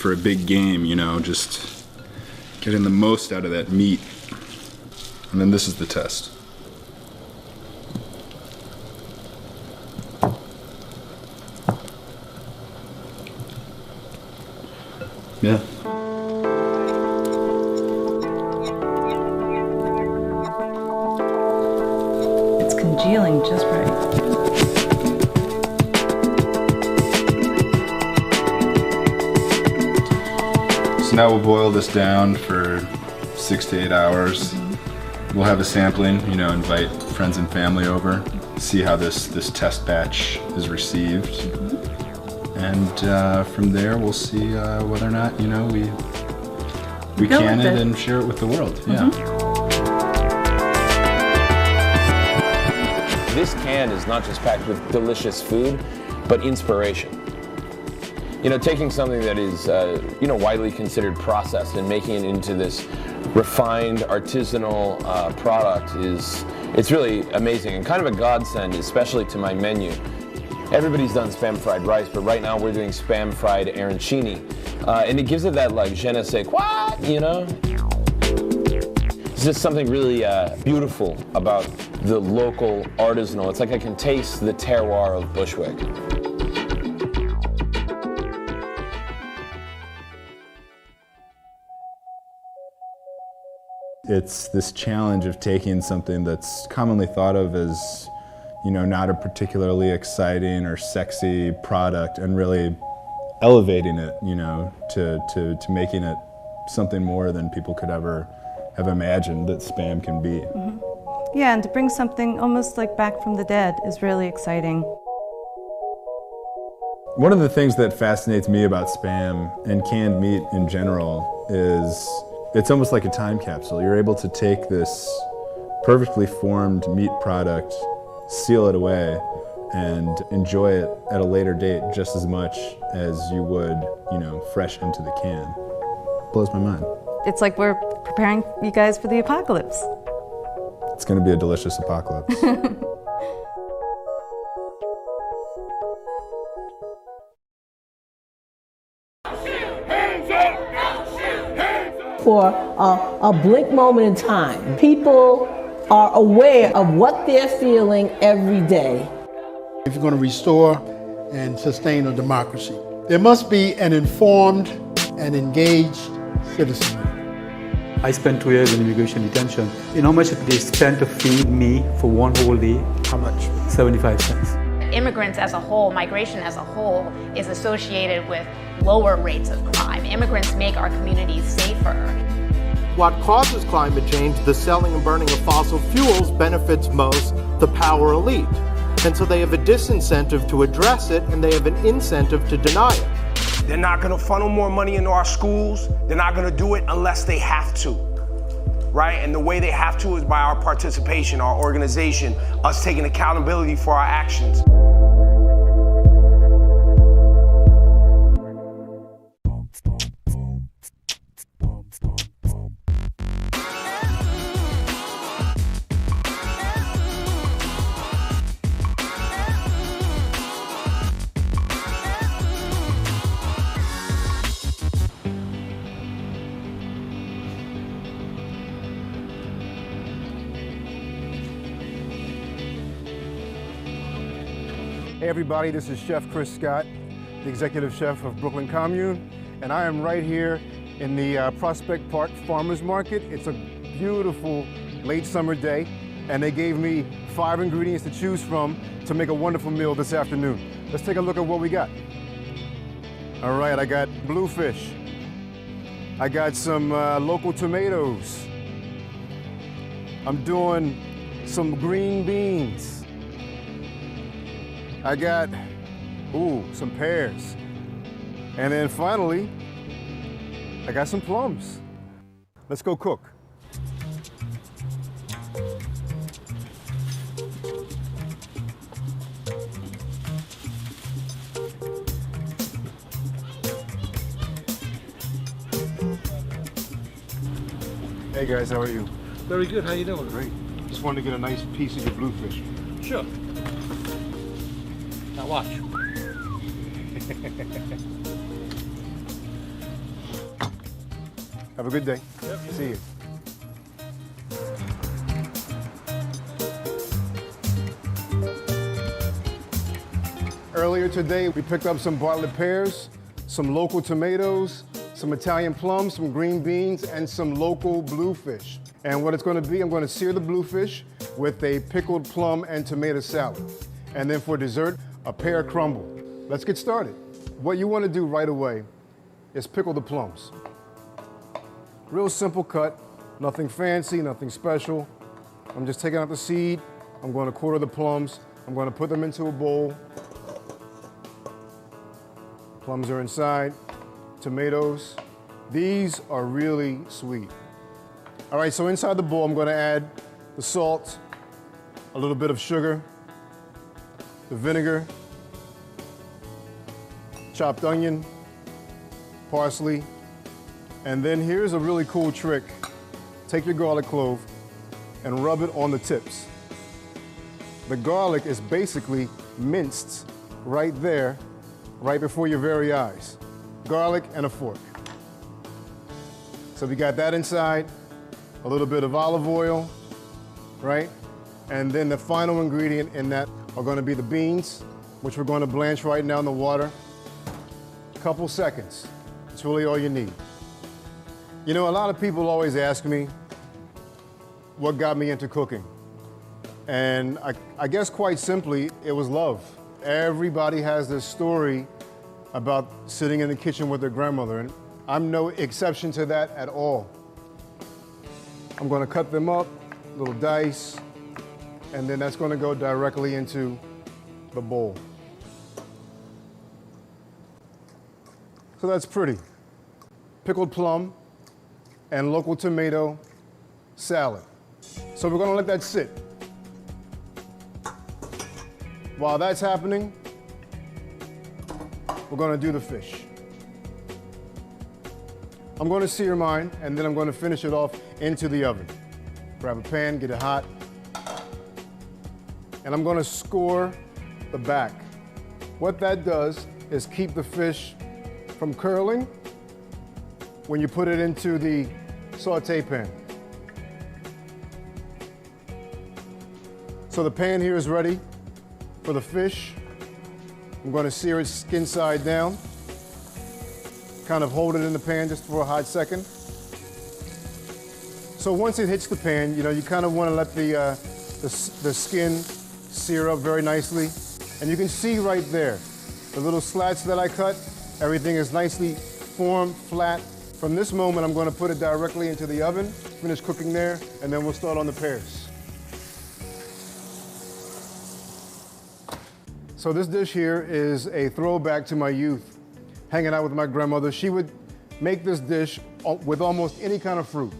for a big game, you know, just getting the most out of that meat. And then this is the test. Yeah. It's congealing just right. So now we'll boil this down for 6 to 8 hours. We'll have a sampling, you know, invite friends and family over, see how this test batch is received. And from there we'll see whether or not, you know, we can it and share it with the world. Yeah. This can is not just packed with delicious food, but inspiration. You know, taking something that is, you know, widely considered processed and making it into this refined, artisanal product it's really amazing and kind of a godsend, especially to my menu. Everybody's done spam fried rice, but right now we're doing spam fried arancini. And it gives it that like je ne sais quoi, you know? It's just something really beautiful about the local artisanal. It's like I can taste the terroir of Bushwick. It's this challenge of taking something that's commonly thought of as, you know, not a particularly exciting or sexy product and really elevating it, you know, to making it something more than people could ever have imagined that Spam can be. Mm-hmm. Yeah, and to bring something almost like back from the dead is really exciting. One of the things that fascinates me about Spam and canned meat in general is it's almost like a time capsule. You're able to take this perfectly formed meat product, seal it away, and enjoy it at a later date just as much as you would, you know, fresh into the can. Blows my mind. It's like we're preparing you guys for the apocalypse. It's going to be a delicious apocalypse. For a blink moment in time, people are aware of what they're feeling every day. If you're going to restore and sustain a democracy, there must be an informed and engaged citizenry. I spent 2 years in immigration detention. You know how much they spent to feed me for one whole day? How much? 75 cents. Immigrants as a whole, migration as a whole, is associated with lower rates of crime. Immigrants make our communities safer. What causes climate change, the selling and burning of fossil fuels, benefits most the power elite. And so they have a disincentive to address it, and they have an incentive to deny it. They're not going to funnel more money into our schools. They're not going to do it unless they have to, right? And the way they have to is by our participation, our organization, us taking accountability for our actions. Hey everybody, this is Chef Chris Scott, the executive chef of Brooklyn Commune, and I am right here in the Prospect Park Farmers Market. It's a beautiful late summer day, and they gave me 5 ingredients to choose from to make a wonderful meal this afternoon. Let's take a look at what we got. All right, I got bluefish. I got some local tomatoes. I'm doing some green beans. I got, some pears. And then finally, I got some plums. Let's go cook. Hey guys, how are you? Very good, how you doing? Great. Just wanted to get a nice piece of your bluefish. Sure. Now watch. Have a good day. Yep. See you. Earlier today, we picked up some Bartlett pears, some local tomatoes, some Italian plums, some green beans, and some local bluefish. And what it's going to be, I'm going to sear the bluefish with a pickled plum and tomato salad. And then for dessert, a pear crumble. Let's get started. What you want to do right away is pickle the plums. Real simple cut, nothing fancy, nothing special. I'm just taking out the seed. I'm going to quarter the plums. I'm going to put them into a bowl. Plums are inside, tomatoes. These are really sweet. All right, so inside the bowl, I'm going to add the salt, a little bit of sugar, the vinegar, chopped onion, parsley, and then here's a really cool trick. Take your garlic clove and rub it on the tips. The garlic is basically minced right there, right before your very eyes. Garlic and a fork. So we got that inside, a little bit of olive oil, right? And then the final ingredient in that are going to be the beans, which we're going to blanch right now in the water. A couple seconds. It's really all you need. You know, a lot of people always ask me what got me into cooking. And I guess quite simply, it was love. Everybody has this story about sitting in the kitchen with their grandmother, and I'm no exception to that at all. I'm going to cut them up, little dice, and then that's going to go directly into the bowl. So that's pretty. Pickled plum and local tomato salad. So we're going to let that sit. While that's happening, we're going to do the fish. I'm going to sear mine, and then I'm going to finish it off into the oven. Grab a pan, get it hot, and I'm going to score the back. What that does is keep the fish from curling when you put it into the saute pan. So the pan here is ready for the fish. I'm going to sear it skin side down. Kind of hold it in the pan just for a hot second. So once it hits the pan, you know, you kind of want to let the skin sear up very nicely. And you can see right there, the little slats that I cut, everything is nicely formed, flat. From this moment, I'm going to put it directly into the oven, finish cooking there, and then we'll start on the pears. So this dish here is a throwback to my youth, hanging out with my grandmother. She would make this dish with almost any kind of fruit.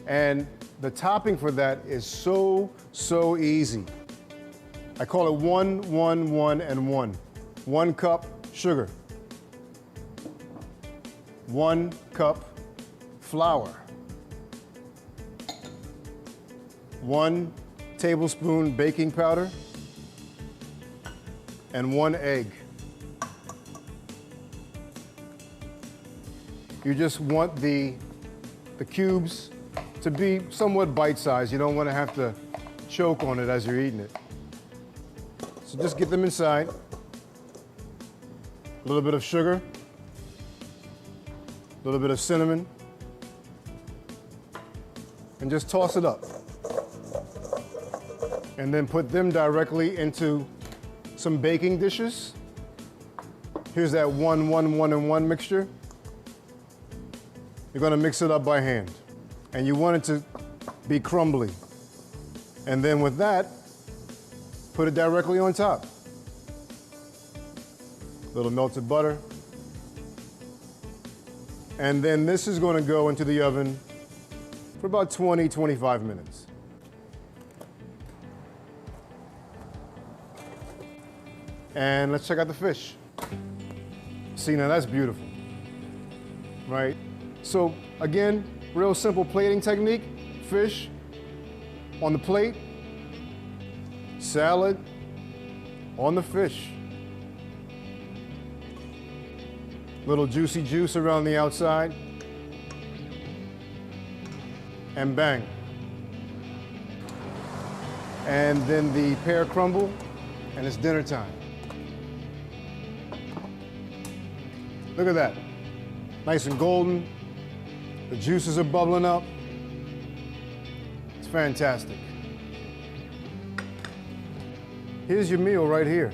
And the topping for that is so easy. I call it 1, 1, 1, and 1. 1 cup sugar. 1 cup flour. 1 tablespoon baking powder. And 1 egg. You just want the cubes to be somewhat bite-sized. You don't want to have to choke on it as you're eating it. So just get them inside. A little bit of sugar, a little bit of cinnamon, and just toss it up. And then put them directly into some baking dishes. Here's that 1, 1, 1, and 1 mixture. You're going to mix it up by hand. And you want it to be crumbly. And then with that, put it directly on top. A little melted butter. And then this is going to go into the oven for about 20, 25 minutes. And let's check out the fish. See, now that's beautiful, right? So again, real simple plating technique. Fish on the plate, salad on the fish. Little juicy juice around the outside. and bang. And then the pear crumble, and it's dinner time. Look at that. Nice and golden. The juices are bubbling up. It's fantastic. Here's your meal right here.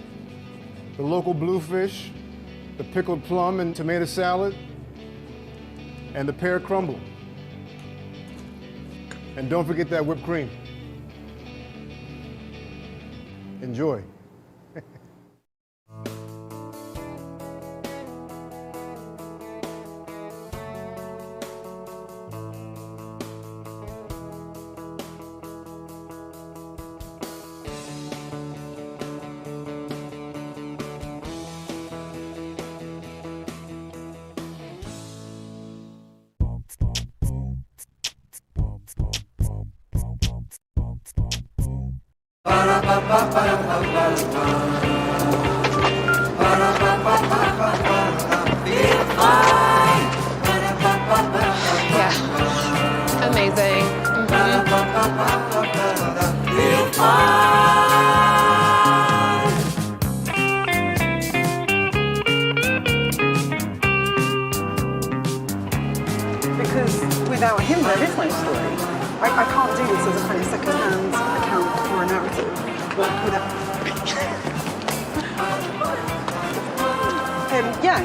The local bluefish, the pickled plum and tomato salad, and the pear crumble. And don't forget that whipped cream. Enjoy. Yeah, amazing. Because without him, there is no story. I can't do this as a kind of second-hand account or a narrative without. Yeah.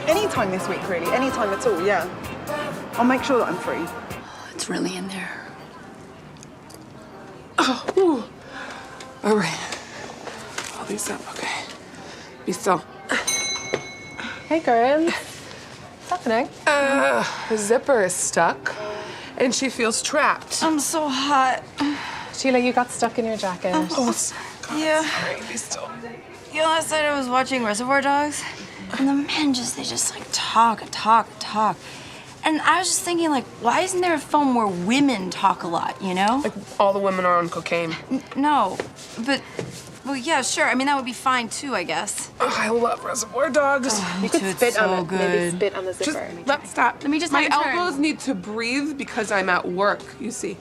Anytime this week, really. Anytime at all, yeah. I'll make sure that I'm free. It's really in there. Oh, ooh. All right. All these up, okay. Be still. Hey, girl. What's happening? Her zipper is stuck, and she feels trapped. I'm so hot. Sheila, you got stuck in your jacket. Oh, God, yeah. Sorry, be still. You know, last night I was watching Reservoir Dogs, and the men they just like talk. And I was just thinking, like, why isn't there a film where women talk a lot, you know? Like, all the women are on cocaine. No, but, well, yeah, sure. I mean, that would be fine, too, I guess. Oh, I love Reservoir Dogs. Oh, me you could too. spit It's so on it. Maybe good. spit on the zipper. Stop. Let me just My have a turn. elbows need to breathe because I'm at work, you see.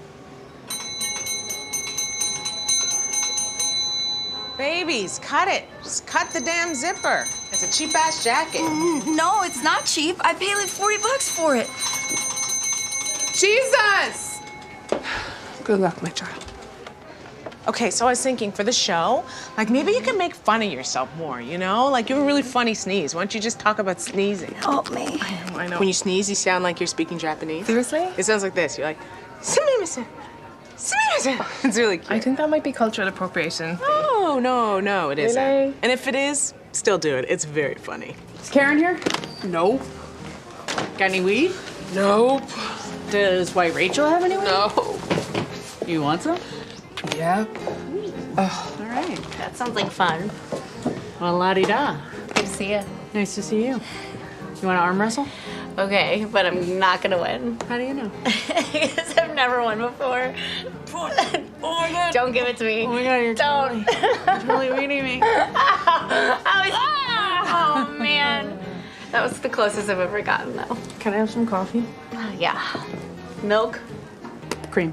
Babies, cut it. Just cut the damn zipper. It's a cheap-ass jacket. No, it's not cheap. I paid like $40 for it. Jesus! Good luck, my child. Okay, so I was thinking for the show, like maybe you can make fun of yourself more, you know? Like you have a really funny sneeze. Why don't you just talk about sneezing? Help me. I know. When you sneeze, you sound like you're speaking Japanese. Seriously? It sounds like this. You're like, sumimasen. Sumimasen. It's really cute. I think that might be cultural appropriation. No, it isn't. Really? And if it is, still do it. It's very funny. Is Karen here? No. Got any weed? Nope. Does White Rachel have any weed? No. You want some? Yeah. Oh. All right. That sounds like fun. Well, la-di-da. Good to see you. Nice to see you. You want to arm wrestle? Okay, but I'm not gonna win. How do you know? Because I've never won before. Oh my God. Don't give it to me. Oh my God, you're Don't. totally beating me. Oh, man. That was the closest I've ever gotten, though. Can I have some coffee? Yeah. Milk? Cream.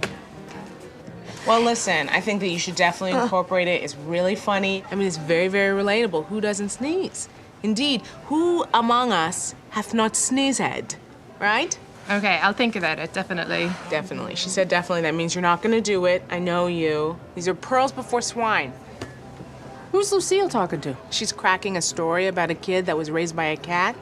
Well, listen, I think that you should definitely incorporate it. It's really funny. I mean, it's very, very relatable. Who doesn't sneeze? Indeed, who among us hath not sneezed, right? Okay, I'll think about it, definitely. Definitely. She said definitely. That means you're not gonna do it. I know you. These are pearls before swine. Who's Lucille talking to? She's cracking a story about a kid that was raised by a cat.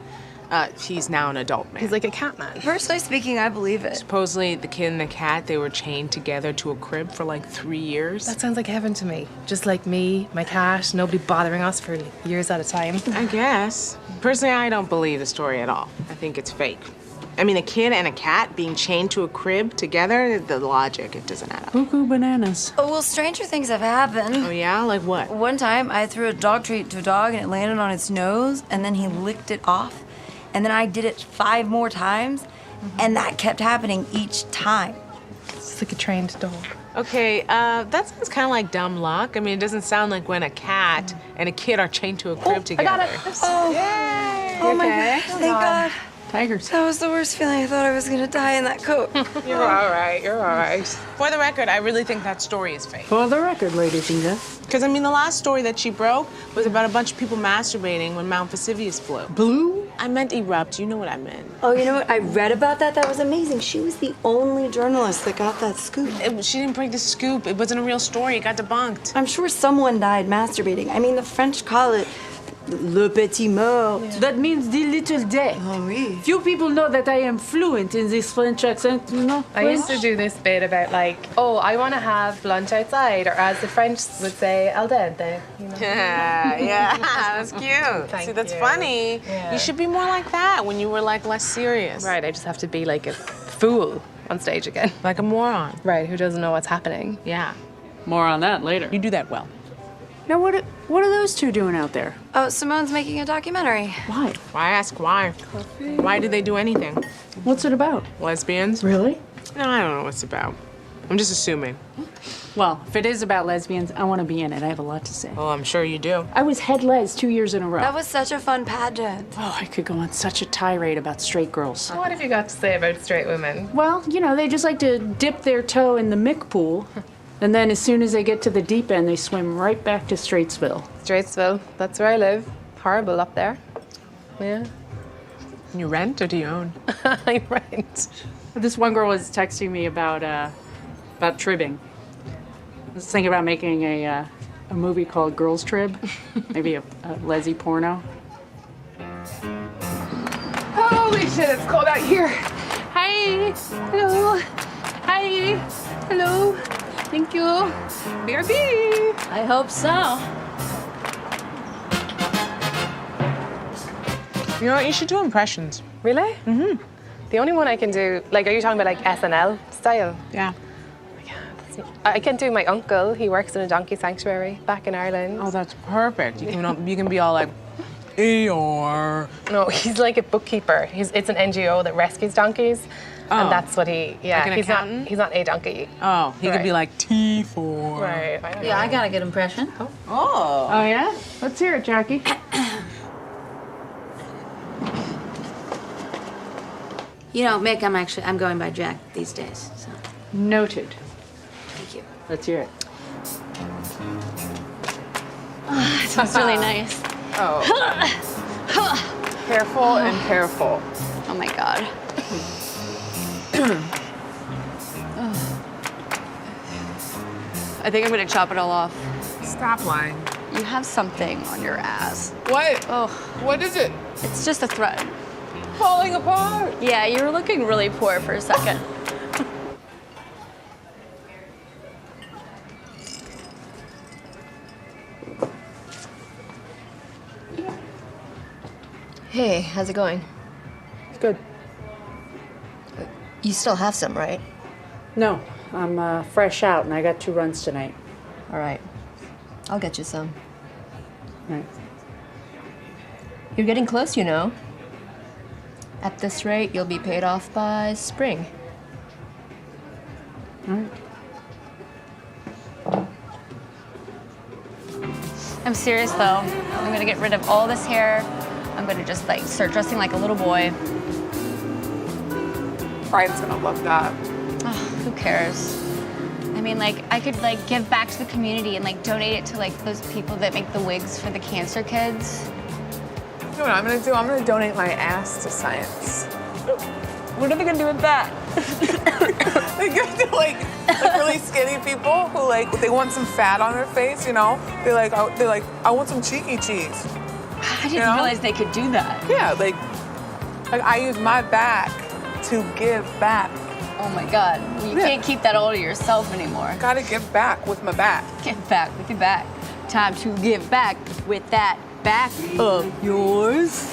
He's now an adult man. He's like a cat man. Personally speaking, I believe it. Supposedly, the kid and the cat, they were chained together to a crib for like 3 years. That sounds like heaven to me. Just like me, my cat, nobody bothering us for years at a time. I guess. Personally, I don't believe the story at all. I think it's fake. I mean, a kid and a cat being chained to a crib together, the logic, it doesn't add up. Cuckoo bananas. Oh, well, stranger things have happened. Oh, yeah? Like what? One time, I threw a dog treat to a dog and it landed on its nose, and then he licked it off. And then I did it 5 more times, and that kept happening each time. It's like a trained dog. Okay, that sounds kind of like dumb luck. I mean, it doesn't sound like when a cat and a kid are chained to a crib together. I got it. Oh, Yay! oh my Okay. God, thank God. Tigers. That was the worst feeling. I thought I was gonna die in that coat. You're all right. You're all right. For the record, I really think that story is fake. For the record, ladies and gentlemen. Because, I mean, the last story that she broke was about a bunch of people masturbating when Mount Vesuvius blew. Blue? I meant erupt. You know what I meant. Oh, you know what? I read about that. That was amazing. She was the only journalist that got that scoop. She didn't break the scoop. It wasn't a real story. It got debunked. I'm sure someone died masturbating. I mean, the French call it le petit mort. Yeah. That means the little dead. Oh, oui. Few people know that I am fluent in this French accent, you know? I used to do this bit about like, oh, I want to have lunch outside, or as the French would say, al dente. You know? Yeah, that's cute. Thank See, that's you. funny. Yeah. You should be more like that when you were like less serious. Right, I just have to be like a fool on stage again. Like a moron. Right, who doesn't know what's happening. Yeah. More on that later. You do that well. Now, what are those two doing out there? Oh, Simone's making a documentary. Why? Why ask why? Why did they do anything? What's it about? Lesbians? Really? No, I don't know what it's about. I'm just assuming. Well, if it is about lesbians, I want to be in it. I have a lot to say. Well, I'm sure you do. I was head les 2 years in a row. That was such a fun pageant. Oh, I could go on such a tirade about straight girls. What have you got to say about straight women? Well, you know, they just like to dip their toe in the Mick pool, and then as soon as they get to the deep end, they swim right back to Straitsville. Straitsville, that's where I live. Horrible up there. Yeah. You rent or do you own? I rent. This one girl was texting me about tribbing. I was thinking about making a movie called Girls Trib, maybe a lesy porno. Holy shit, it's cold out here. Hi. Hello. Hi. Hello. Thank you. BRB. I hope so. You know what? You should do impressions. Really? Mm-hmm. The only one I can do, like, are you talking about like SNL style? Yeah. I can do my uncle. He works in a donkey sanctuary back in Ireland. Oh, that's perfect. You can be all like, Eeyore. No, he's like a bookkeeper. It's an NGO that rescues donkeys. Oh. And that's what he, yeah. Like an accountant? He's not a donkey. Oh, he could be like T4. Right. Yeah, I got a good impression. Oh. Oh, yeah? Let's hear it, Jackie. You know, Mick, I'm going by Jack these days, so. Noted. Thank you. Let's hear it. Oh, it smells really nice. Oh. Careful and careful. Oh my God. I think I'm gonna chop it all off. Stop lying. You have something on your ass. What? Oh. What is it? It's just a thread. Falling apart. Yeah, you were looking really poor for a second. Hey, how's it going? It's good. You still have some, right? No, I'm fresh out, and I got 2 runs tonight. All right. I'll get you some. Right. You're getting close, you know. At this rate, you'll be paid off by spring. All right. I'm serious though. I'm gonna get rid of all this hair. I'm gonna just like start dressing like a little boy. Brian's gonna love that. Oh, who cares? I mean, like, I could like give back to the community and like donate it to like those people that make the wigs for the cancer kids. You know what I'm gonna do? I'm gonna donate my ass to science. What are they gonna do with that? They give it to like really skinny people who like they want some fat on their face, you know? They're like I want some cheeky cheese. I didn't realize they could do that. Yeah, like I use my back to give back. Oh my God, you can't keep that all to yourself anymore. Gotta give back with my back. Give back with your back. Time to give back with that back of yours.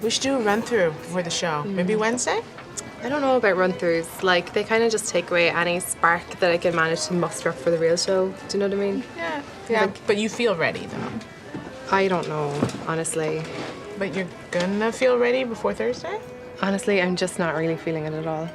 We should do a run-through before the show. Maybe Wednesday? I don't know about run-throughs. Like, they kind of just take away any spark that I can manage to muster up for the real show. Do you know what I mean? Yeah. Like, but you feel ready, though. I don't know, honestly. But you're gonna feel ready before Thursday? Honestly, I'm just not really feeling it at all.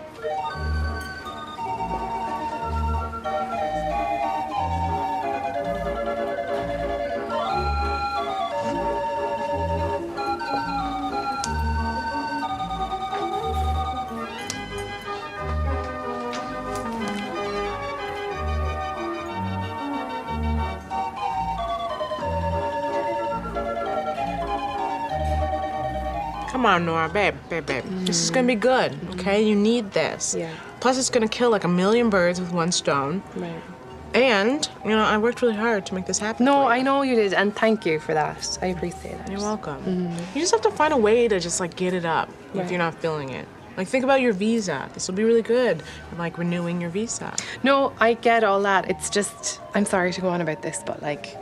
Come on, Nora, babe. This is gonna be good, okay? You need this. Yeah. Plus, it's gonna kill like 1,000,000 birds with one stone. Right. And, you know, I worked really hard to make this happen. No, I know you did, and thank you for that. I appreciate it. You're welcome. You just have to find a way to just like get it up if you're not feeling it. Like, think about your visa. This will be really good for like renewing your visa. No, I get all that. It's just, I'm sorry to go on about this, but like,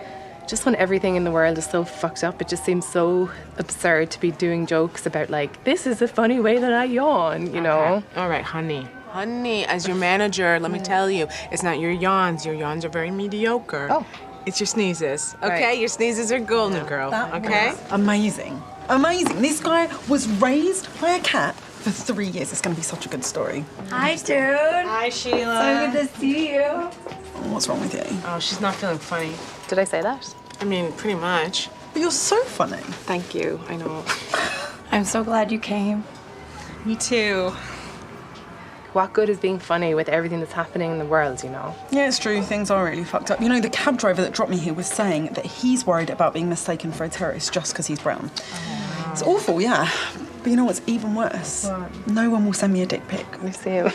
just when everything in the world is so fucked up, it just seems so absurd to be doing jokes about like, this is a funny way that I yawn, you know? All right, honey. Honey, as your manager, let me tell you, it's not your yawns. Your yawns are very mediocre. Oh. It's your sneezes, okay? Right. Your sneezes are golden, girl, okay? Amazing. Amazing. This guy was raised by a cat for 3 years. It's going to be such a good story. Hi, dude. Hi, Sheila. So good to see you. What's wrong with you? Oh, she's not feeling funny. Did I say that? I mean, pretty much. But you're so funny. Thank you, I know. I'm so glad you came. Me too. What good is being funny with everything that's happening in the world, you know? Yeah, it's true. Things are really fucked up. You know, the cab driver that dropped me here was saying that he's worried about being mistaken for a terrorist just because he's brown. Oh. It's awful, yeah. But you know what's even worse? What? No one will send me a dick pic. I see it.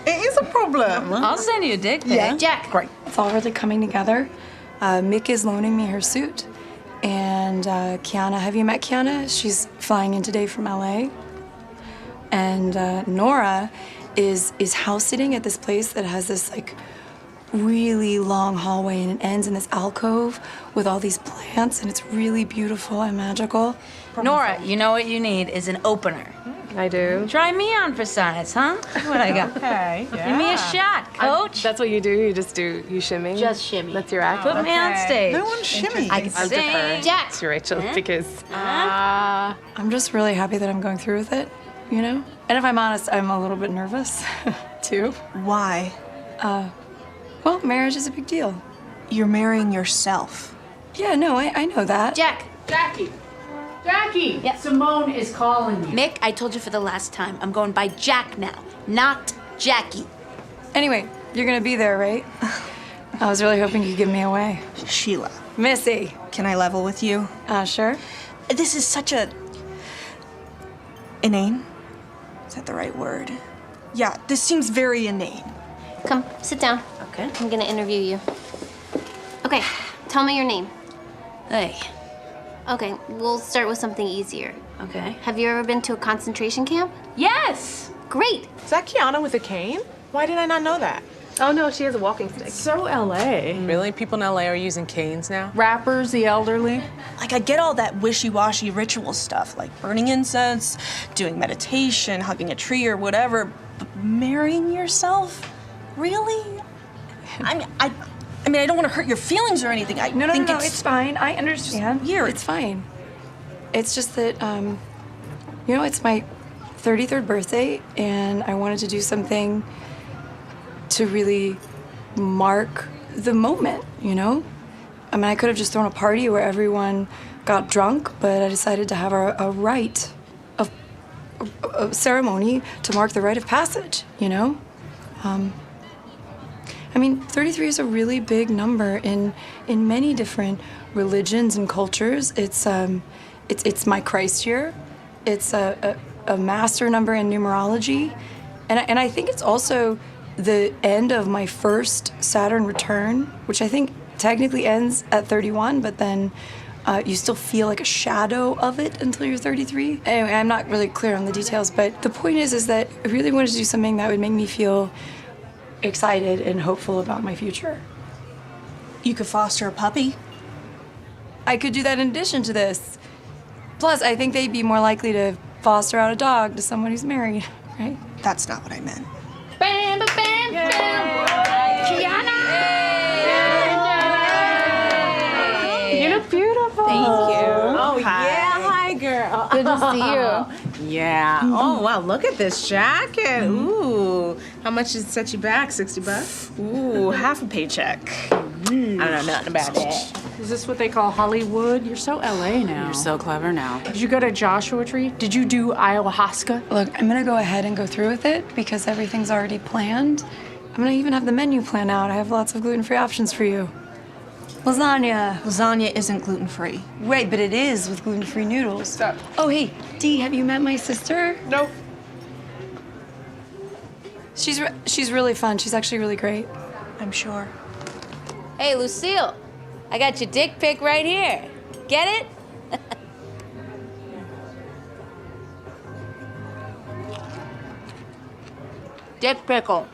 It is a problem. I'll send you a dick pic. Yeah. Jack. Great. It's all really coming together. Mick is loaning me her suit. And Kiana, have you met Kiana? She's flying in today from LA. And Nora is house sitting at this place that has this like really long hallway, and it ends in this alcove with all these plants, and it's really beautiful and magical. Nora, you know what you need is an opener. I do. Try me on for size, huh? See what I got. Okay, yeah. Give me a shot, coach. That's what you do? You shimmy? Just shimmy. That's your act? Put me on stage. No one shimmy. I can I'll sing. defer Jack. to Rachel because... I'm just really happy that I'm going through with it, you know? And if I'm honest, I'm a little bit nervous, too. Why? Well, marriage is a big deal. You're marrying yourself. Yeah, no, I know that. Jackie! Yeah. Simone is calling you. Mick, I told you for the last time, I'm going by Jack now, not Jackie. Anyway, you're gonna be there, right? I was really hoping you'd give me away. Sheila. Missy. Can I level with you? Sure. This is such a... Inane? Is that the right word? Yeah, this seems very inane. Come, sit down. Okay. I'm gonna interview you. Okay, tell me your name. Hey. Okay, we'll start with something easier. Okay. Have you ever been to a concentration camp? Yes! Great! Is that Kiana with a cane? Why did I not know that? Oh no, she has a walking stick. So LA. Really? People in LA are using canes now? Rappers, the elderly. Like, I get all that wishy-washy ritual stuff, like burning incense, doing meditation, hugging a tree or whatever, but marrying yourself? Really? I mean, I don't want to hurt your feelings or anything. No, it's fine. I understand. Weird. It's fine. It's just that, you know, it's my 33rd birthday, and I wanted to do something to really mark the moment, you know? I mean, I could have just thrown a party where everyone got drunk, but I decided to have a rite, a ceremony to mark the rite of passage, you know? I mean, 33 is a really big number in many different religions and cultures. It's my Christ year. It's a master number in numerology, and I think it's also the end of my first Saturn return, which I think technically ends at 31, but then you still feel like a shadow of it until you're 33. Anyway, I'm not really clear on the details, but the point is that I really wanted to do something that would make me feel excited and hopeful about my future. You could foster a puppy. I could do that in addition to this. Plus, I think they'd be more likely to foster out a dog to someone who's married, right? That's not what I meant. Bam, bam, bam, bam. Kiana! You look beautiful. Thank you. Oh, yeah. Hi, girl. Good to see you. Yeah. Oh, wow. Look at this jacket. Ooh. How much does it set you back? $60? Ooh, half a paycheck. I don't know nothing about it. Is this what they call Hollywood? You're so LA now. You're so clever now. Did you go to Joshua Tree? Did you do ayahuasca? Look, I'm gonna go ahead and go through with it because everything's already planned. I'm gonna even have the menu planned out. I have lots of gluten-free options for you. Lasagna. Lasagna isn't gluten-free. Right, but it is with gluten-free noodles. Stop. Oh, hey, Dee, have you met my sister? No. She's really fun. She's actually really great. I'm sure. Hey, Lucille, I got your dick pic right here. Get it? Dick pickle.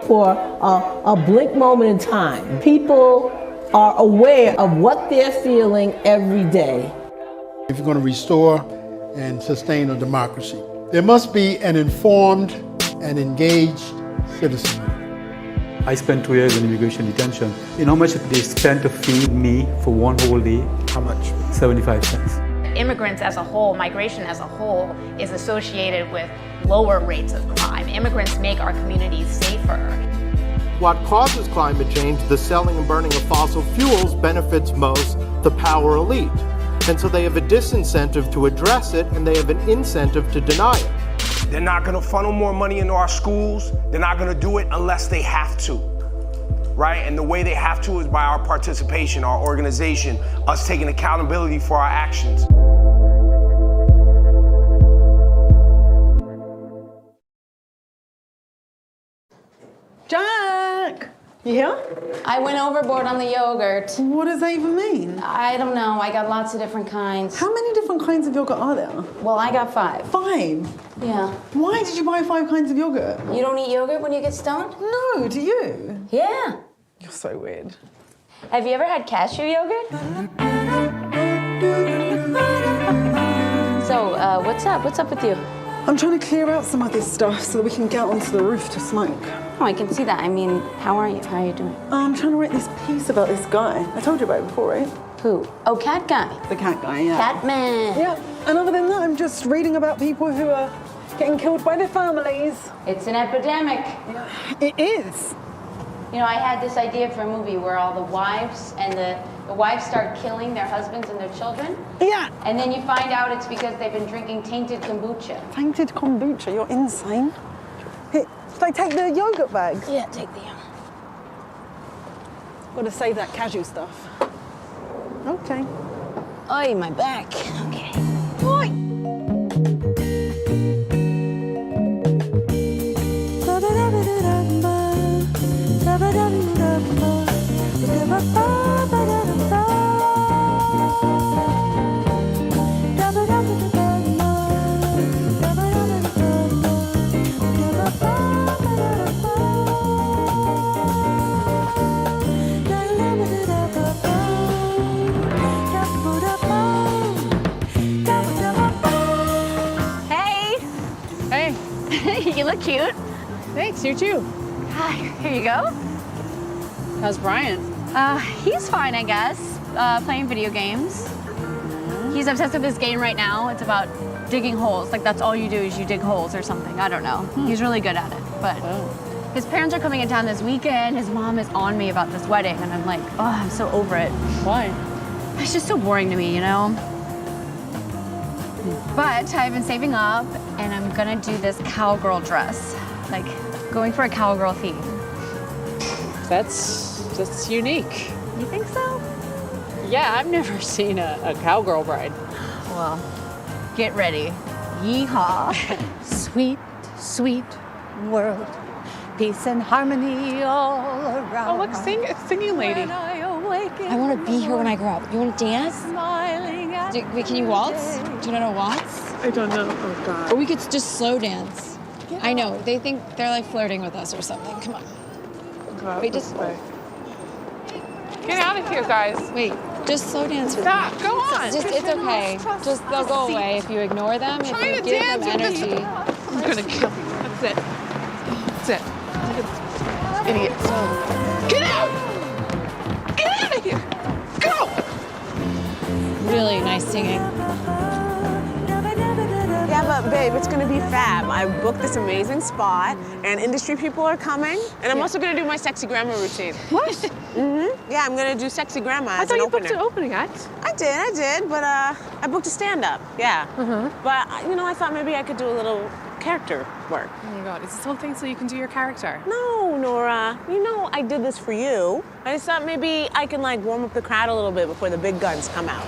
For a blink moment in time, people are aware of what they're feeling every day. If you're going to restore and sustain a democracy, there must be an informed and engaged citizenry. I spent 2 years in immigration detention. You know how much they spent to feed me for one whole day? How much? 75 cents. Immigrants as a whole, migration as a whole, is associated with lower rates of crime. Immigrants make our communities safer. What causes climate change, the selling and burning of fossil fuels, benefits most the power elite. And so they have a disincentive to address it, and they have an incentive to deny it. They're not gonna funnel more money into our schools. They're not gonna do it unless they have to, right? And the way they have to is by our participation, our organization, us taking accountability for our actions. Jack! You here? I went overboard on the yogurt. What does that even mean? I don't know. I got lots of different kinds. How many different kinds of yogurt are there? Well, I got 5. 5? Yeah. Why did you buy 5 kinds of yogurt? You don't eat yogurt when you get stoned? No, do you? Yeah. You're so weird. Have you ever had cashew yogurt? So, what's up? What's up with you? I'm trying to clear out some of this stuff so that we can get onto the roof to smoke. Oh, I can see that. I mean, how are you? How are you doing? I'm trying to write this piece about this guy. I told you about it before, right? Who? Oh, cat guy. The cat guy, yeah. Catman. Yeah. And other than that, I'm just reading about people who are getting killed by their families. It's an epidemic. It is. You know, I had this idea for a movie where all the wives and the wives start killing their husbands and their children. Yeah. And then you find out it's because they've been drinking tainted kombucha. Tainted kombucha? You're insane. Hey, should I take the yogurt bag? Yeah, take the Gotta save that cashew stuff. Okay. Oi, my back. Okay. Oi! You look cute. Thanks, you too. Hi, here you go. How's Brian? He's fine, I guess. Playing video games. He's obsessed with this game right now. It's about digging holes. Like, that's all you do is you dig holes or something. I don't know. He's really good at it. But his parents are coming in town this weekend. His mom is on me about this wedding, and I'm like, oh, I'm so over it. Why? It's just so boring to me, you know? But I've been saving up, and I'm gonna do this cowgirl dress. Like, going for a cowgirl theme. That's unique. You think so? Yeah, I've never seen a cowgirl bride. Well, get ready. Yeehaw. Sweet, sweet world. Peace and harmony all around. Oh, look, it's singing lady. I want to be here when I grow up. You want to dance? Wait, can you waltz? Do you know how to waltz? I don't know. Oh, God. Or we could just slow dance. I know. They think they're like flirting with us or something. Come on. God, Wait, just... Get out of here, guys. Wait, just slow dance with Stop, me. go on. It's okay. Just, they'll go away if you ignore them, if you give them energy. I'm gonna kill you. That's it. That's it. Idiots. Get out! Get out of here! Go! Really nice singing. Yeah, but Babe, it's gonna be fab. I booked this amazing spot, and industry people are coming, and I'm also gonna do my sexy grandma routine. What? Mm-hmm. Yeah, I'm gonna do sexy grandma I as thought an you opener. booked an opening act. I did, but I booked a stand-up, yeah. But, you know, I thought maybe I could do a little character work. Oh my God, is this whole thing so you can do your character? No, Nora, you know I did this for you. I just thought maybe I can, like, warm up the crowd a little bit before the big guns come out.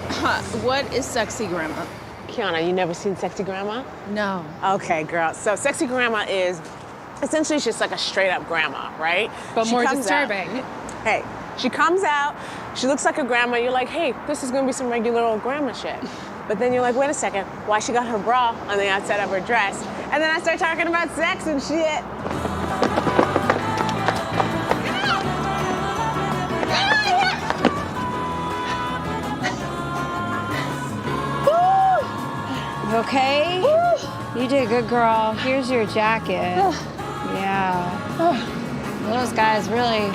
What is sexy grandma? Kiana, you never seen Sexy Grandma? No. Okay, girl. So Sexy Grandma is essentially just like a straight up grandma, right? But She more comes out- disturbing. Hey, she comes out, she looks like a grandma, you're like, hey, this is gonna be some regular old grandma shit. But then you're like, wait a second, why she got her bra on the outside of her dress? And then I start talking about sex and shit. You okay? You did good, girl. Here's your jacket. Yeah. Those guys really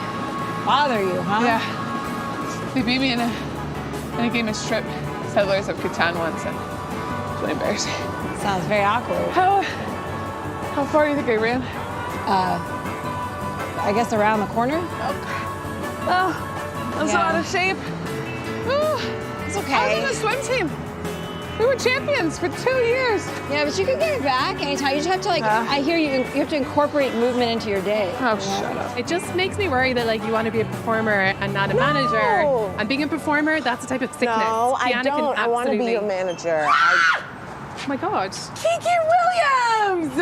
bother you, huh? Yeah. They beat me in a game of strip Settlers of Catan once, and it's really embarrassing. Sounds very awkward. How far do you think I ran? I guess around the corner? I'm so out of shape. It's okay. I was on the swim team. We were champions for 2 years. Yeah, but you can get it back anytime. You just have to, like, I hear you have to incorporate movement into your day. Oh, shut up. It just makes me worry that like you want to be a performer and not a manager. And being a performer, that's a type of sickness. No, I Kiana don't. can I want to be absolutely- your manager. Oh my God. Kiki Williams!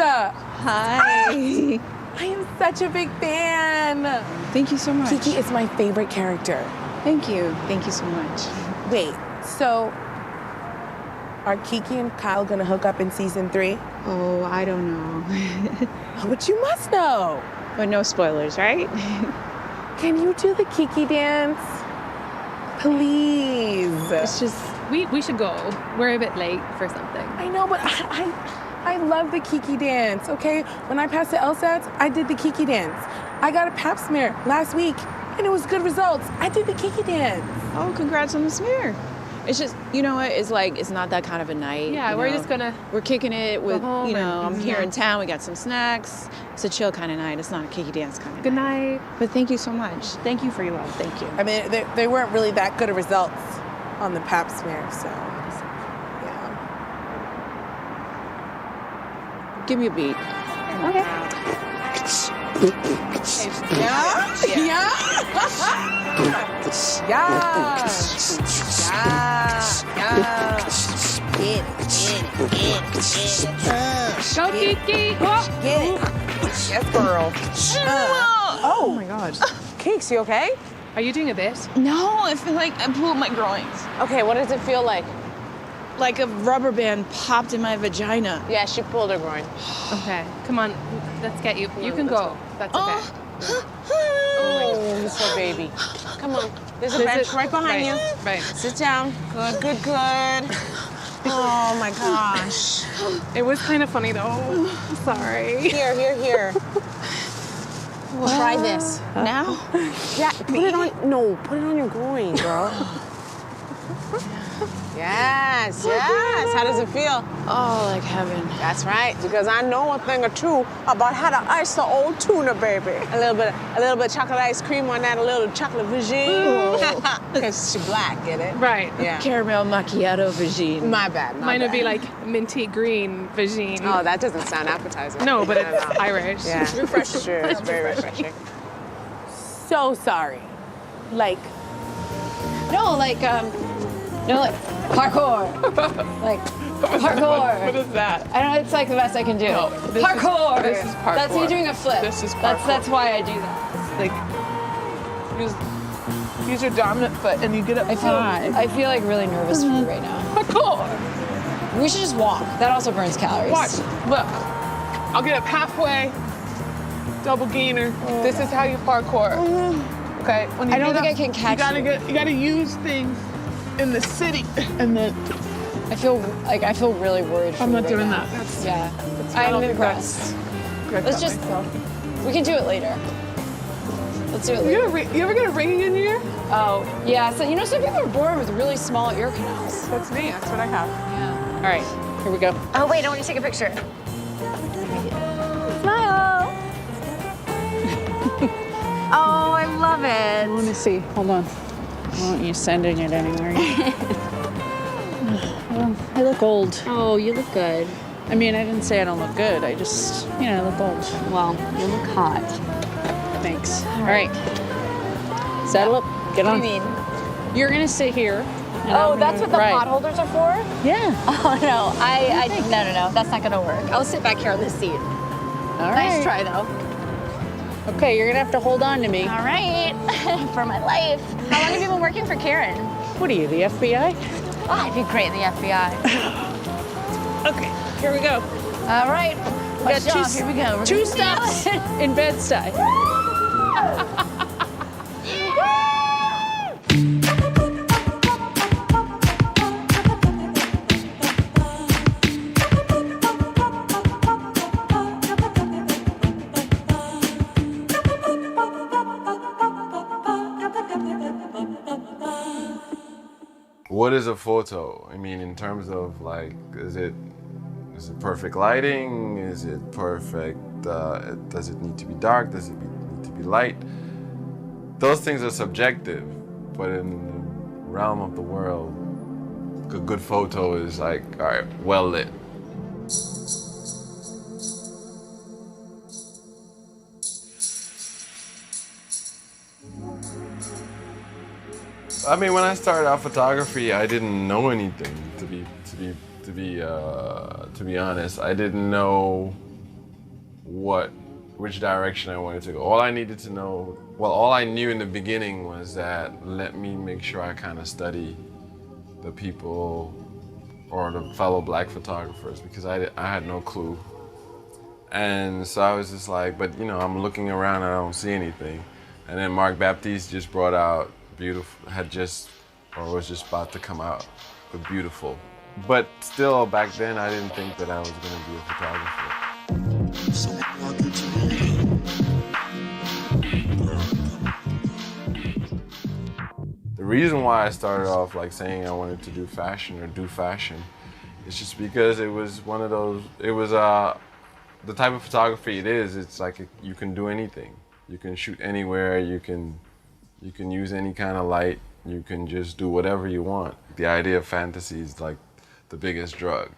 Hi. I am such a big fan. Thank you so much. Kiki is my favorite character. Thank you. Thank you so much. Wait, so are Kiki and Kyle gonna hook up in season 3? Oh, I don't know. But you must know. But no spoilers, right? Can you do the Kiki dance? Please. It's just, we should go. We're a bit late for something. I know, but I love the Kiki dance, okay? When I passed the LSATs, I did the Kiki dance. I got a pap smear last week, and it was good results. I did the Kiki dance. Oh, congrats on the smear. It's just, you know what, it's like, it's not that kind of a night. Yeah, you we're know? just gonna We're kicking it with, home you know, and- I'm here in town, we got some snacks. It's a chill kind of night. It's not a Kiki dance kind of Good night. night. But thank you so much. Thank you for your love. Thank you. I mean, they weren't really that good of results on the pap smear, so yeah. Give me a beat. Okay. Yeah? Yeah? Go, Kiki. Get it. Yes, girl. Oh my God. Keeks, you okay? Are you doing a bit? No, I feel like I pulled my groins. Okay, what does it feel like? Like a rubber band popped in my vagina. Yeah, she pulled her groin. Okay, come on. Let's get you. You can go. That's okay. Oh, you poor baby. Come on. There's a bench right behind you. Right. Sit down. Good, good, good. Oh my gosh. It was kind of funny though. Sorry. Here. Try this. Now? Yeah, put it on your groin, girl. Yes. How does it feel? Oh, like heaven. That's right, because I know a thing or two about how to ice the old tuna, baby. A little bit of chocolate ice cream on that, a little chocolate vagine. Because she's black, get it? Right. Yeah. Caramel macchiato vagine. My bad. Mine would be like minty green vagine. Oh, that doesn't sound appetizing. No, but it's Irish. Yeah, refreshing. Sure, it's very refreshing. So sorry. Like, like parkour. Like parkour. what is that? I don't know, it's like the best I can do. Parkour. This is parkour. That's you doing a flip. This is parkour. That's why I do that. Like, use your dominant foot and you get up high. I feel like really nervous for you right now. Parkour. We should just walk. That also burns calories. Watch. Look. I'll get up halfway. Double gainer. This is how you parkour. Okay. When you I don't get think up, I can catch you gotta use things in the city, and then I feel really worried. I'm not right doing now. that. I'm impressed. Let's just. We can do it later. Let's do it later. You ever get a ringing in your ear? Oh yeah. So some people are born with really small ear canals. That's me. That's what I have. Yeah. All right. Here we go. Oh, wait, I want to take a picture. Smile. Oh, I love it. Let me see. Hold on. I want you sending it anywhere. Well, I look old. Oh, you look good. I mean, I didn't say I don't look good. I just, I look old. Well, you look hot. Thanks. All right. Saddle up. Get on. What do you mean? You're gonna sit here. Oh, that's what the pot holders are for? Yeah. Oh, no. No. That's not going to work. I'll sit back here on this seat. All right. Nice try, though. Okay, you're gonna have to hold on to me. All right. For my life. How long have you been working for Karen? What are you, the FBI? Oh, I'd be great in the FBI. Okay, here we go. All right. We got Here we go. We're two gonna stops in Bed-Stuy. What is a photo? I mean, in terms of like, is it perfect lighting? Is it perfect? Does it need to be dark? Does it need to be light? Those things are subjective, but in the realm of the world, a good photo is like, all right, well lit. I mean, when I started out photography, I didn't know anything. To be honest, I didn't know which direction I wanted to go. All I needed to know, well, all I knew in the beginning was that let me make sure I kind of study the people or the fellow black photographers, because I had no clue. And so I was just like, but I'm looking around and I don't see anything. And then Mark Baptiste just brought out was just about to come out with Beautiful. But still, back then, I didn't think that I was going to be a photographer. The reason why I started off like saying I wanted to do fashion is just because it was one of those, the type of photography it is, it's like you can do anything. You can shoot anywhere, you can use any kind of light, you can just do whatever you want. The idea of fantasy is like the biggest drug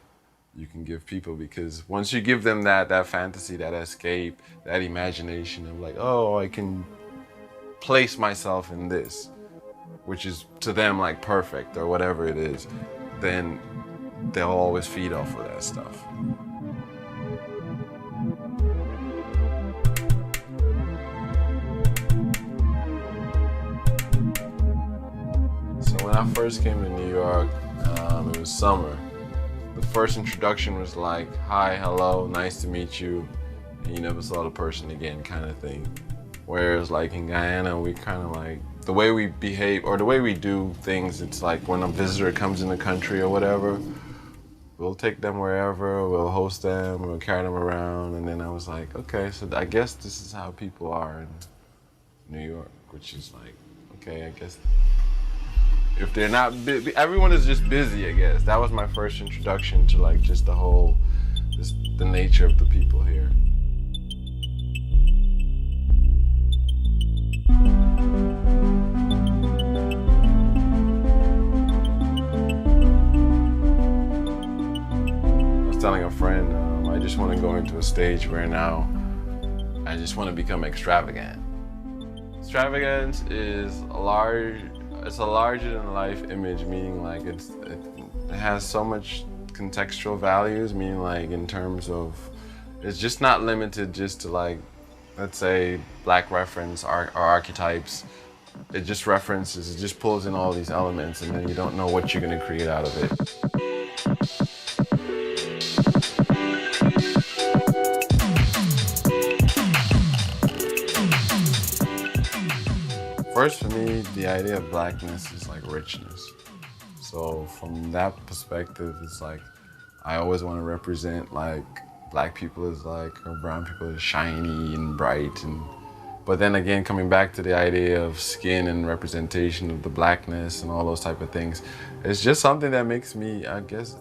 you can give people, because once you give them that fantasy, that escape, that imagination of like, oh, I can place myself in this, which is to them like perfect or whatever it is, then they'll always feed off of that stuff. So when I first came to New York, it was summer. The first introduction was like, hi, hello, nice to meet you, and you never saw the person again kind of thing. Whereas like in Guyana, we kind of like, the way we behave or the way we do things, it's like when a visitor comes in the country or whatever, we'll take them wherever, we'll host them, we'll carry them around. And then I was like, okay, so I guess this is how people are in New York, which is like, okay, I guess if they're not busy, everyone is just busy, I guess. That was my first introduction to like just the nature of the people here. I was telling a friend, I just want to go into a stage where now I just want to become extravagant. Extravagance is it's a larger-than-life image, meaning like it has so much contextual values, meaning like in terms of, it's just not limited just to like, let's say, black reference or archetypes. It just references, it just pulls in all these elements, and then you don't know what you're going to create out of it. First, for me, the idea of blackness is like richness. So from that perspective, it's like, I always want to represent like black people as like, or brown people as shiny and bright. But then again, coming back to the idea of skin and representation of the blackness and all those type of things, it's just something that makes me, I guess,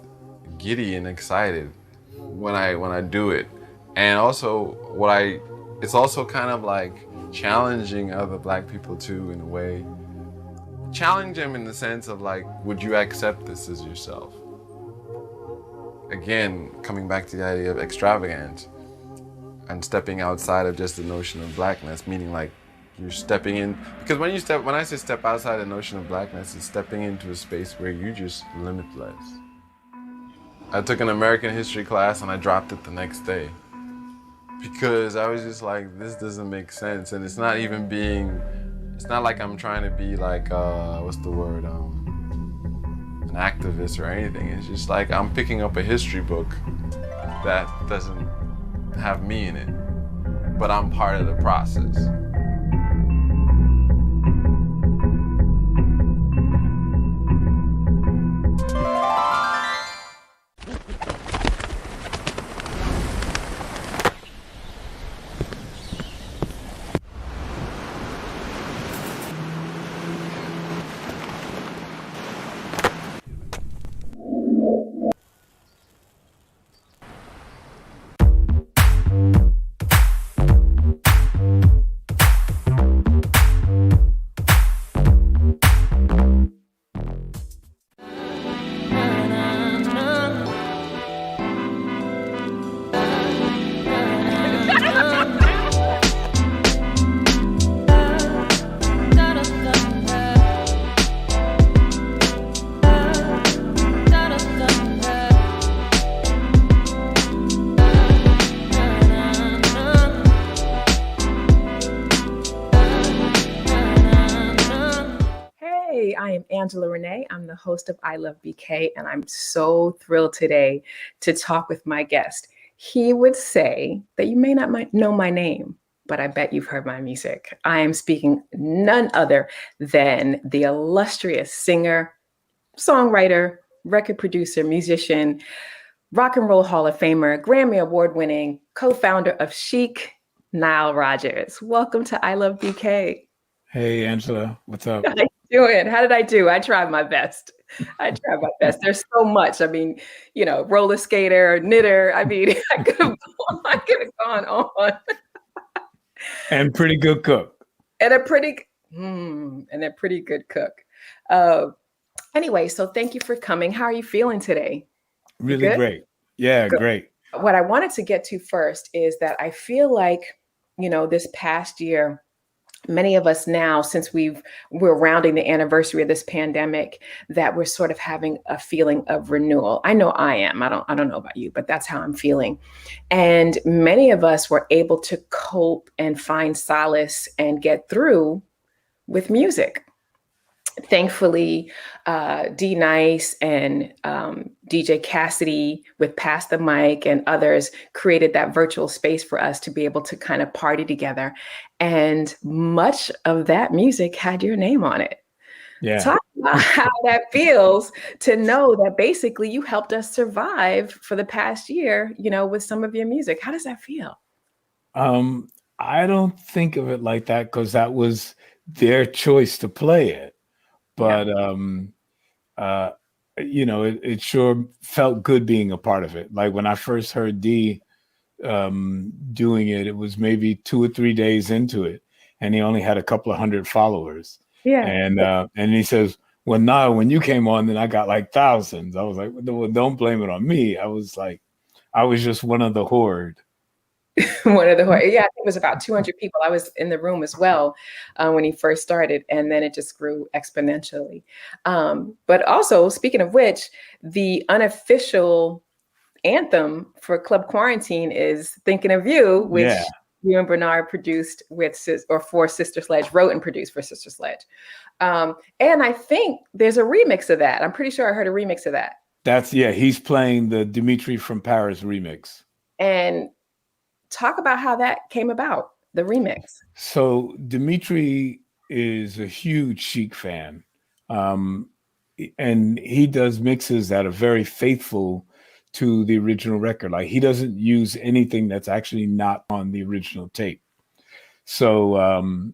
giddy and excited when I do it. And also it's also kind of like challenging other Black people too, in a way. Challenge them in the sense of like, would you accept this as yourself? Again, coming back to the idea of extravagance and stepping outside of just the notion of Blackness, meaning like you're stepping in, because when I say step outside the notion of Blackness, it's stepping into a space where you're just limitless. I took an American history class and I dropped it the next day because I was just like, this doesn't make sense. And it's not like I'm trying to be like, what's the word, an activist or anything. It's just like I'm picking up a history book that doesn't have me in it, but I'm part of the process. I am Angela Renee. I'm the host of I Love BK, and I'm so thrilled today to talk with my guest. He would say that you may not know my name, but I bet you've heard my music. I am speaking none other than the illustrious singer, songwriter, record producer, musician, rock and roll Hall of Famer, Grammy Award-winning co-founder of Chic, Nile Rodgers. Welcome to I Love BK. Hey, Angela, what's up? How you doing? How did I do? I tried my best. There's so much. I mean, roller skater, knitter. I mean, I could have gone on. And pretty good cook. And a pretty good cook. Anyway, so thank you for coming. How are you feeling today? Really great. Yeah, good. Great. What I wanted to get to first is that I feel like, this past year, many of us now, since we're rounding the anniversary of this pandemic, that we're sort of having a feeling of renewal. I know I am. I don't know about you, but that's how I'm feeling. And many of us were able to cope and find solace and get through with music. Thankfully, D Nice and DJ Cassidy with Pass the Mic and others created that virtual space for us to be able to kind of party together. And much of that music had your name on it. Yeah. Talk about how that feels to know that basically you helped us survive for the past year, with some of your music. How does that feel? I don't think of it like that because that was their choice to play it. But, it sure felt good being a part of it. Like when I first heard D doing it, it was maybe 2 or 3 days into it. And he only had a couple of hundred followers. Yeah. And he says, well, now when you came on, then I got like thousands. I was like, well, don't blame it on me. I was just one of the horde. Yeah, I think it was about 200 people. I was in the room as well when he first started, and then it just grew exponentially. But also, speaking of which, the unofficial anthem for Club Quarantine is "Thinking of You," which you and Bernard produced for Sister Sledge, wrote and produced for Sister Sledge. And I think there's a remix of that. I'm pretty sure I heard a remix of that. He's playing the Dimitri from Paris remix. And talk about how that came about, the remix. So Dimitri is a huge Chic fan. And he does mixes that are very faithful to the original record. Like he doesn't use anything that's actually not on the original tape. So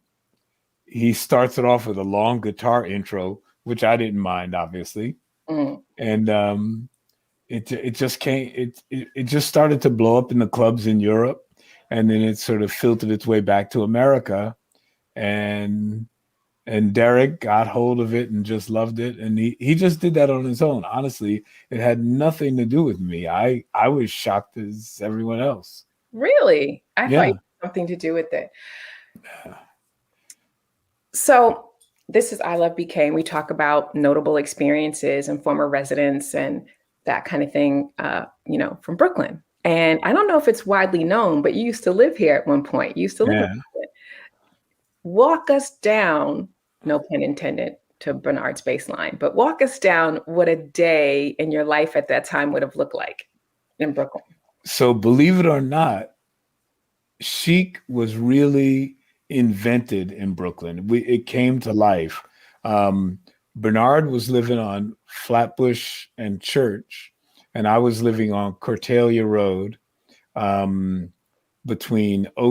he starts it off with a long guitar intro, which I didn't mind, obviously. And it just came. It just started to blow up in the clubs in Europe, and then it sort of filtered its way back to America, and Derek got hold of it and just loved it, and he just did that on his own. Honestly, it had nothing to do with me. I was shocked as everyone else. Really? I thought you had something to do with it. So this is I Love BK, and we talk about notable experiences and former residents and that kind of thing, from Brooklyn. And I don't know if it's widely known, but you used to live here at one point. You used to live in Brooklyn. Walk us down, no pun intended, to Bernard's baseline, but walk us down what a day in your life at that time would have looked like in Brooklyn. So believe it or not, chic was really invented in Brooklyn. It came to life. Bernard was living on Flatbush and Church, and I was living on Cortalia Road, between I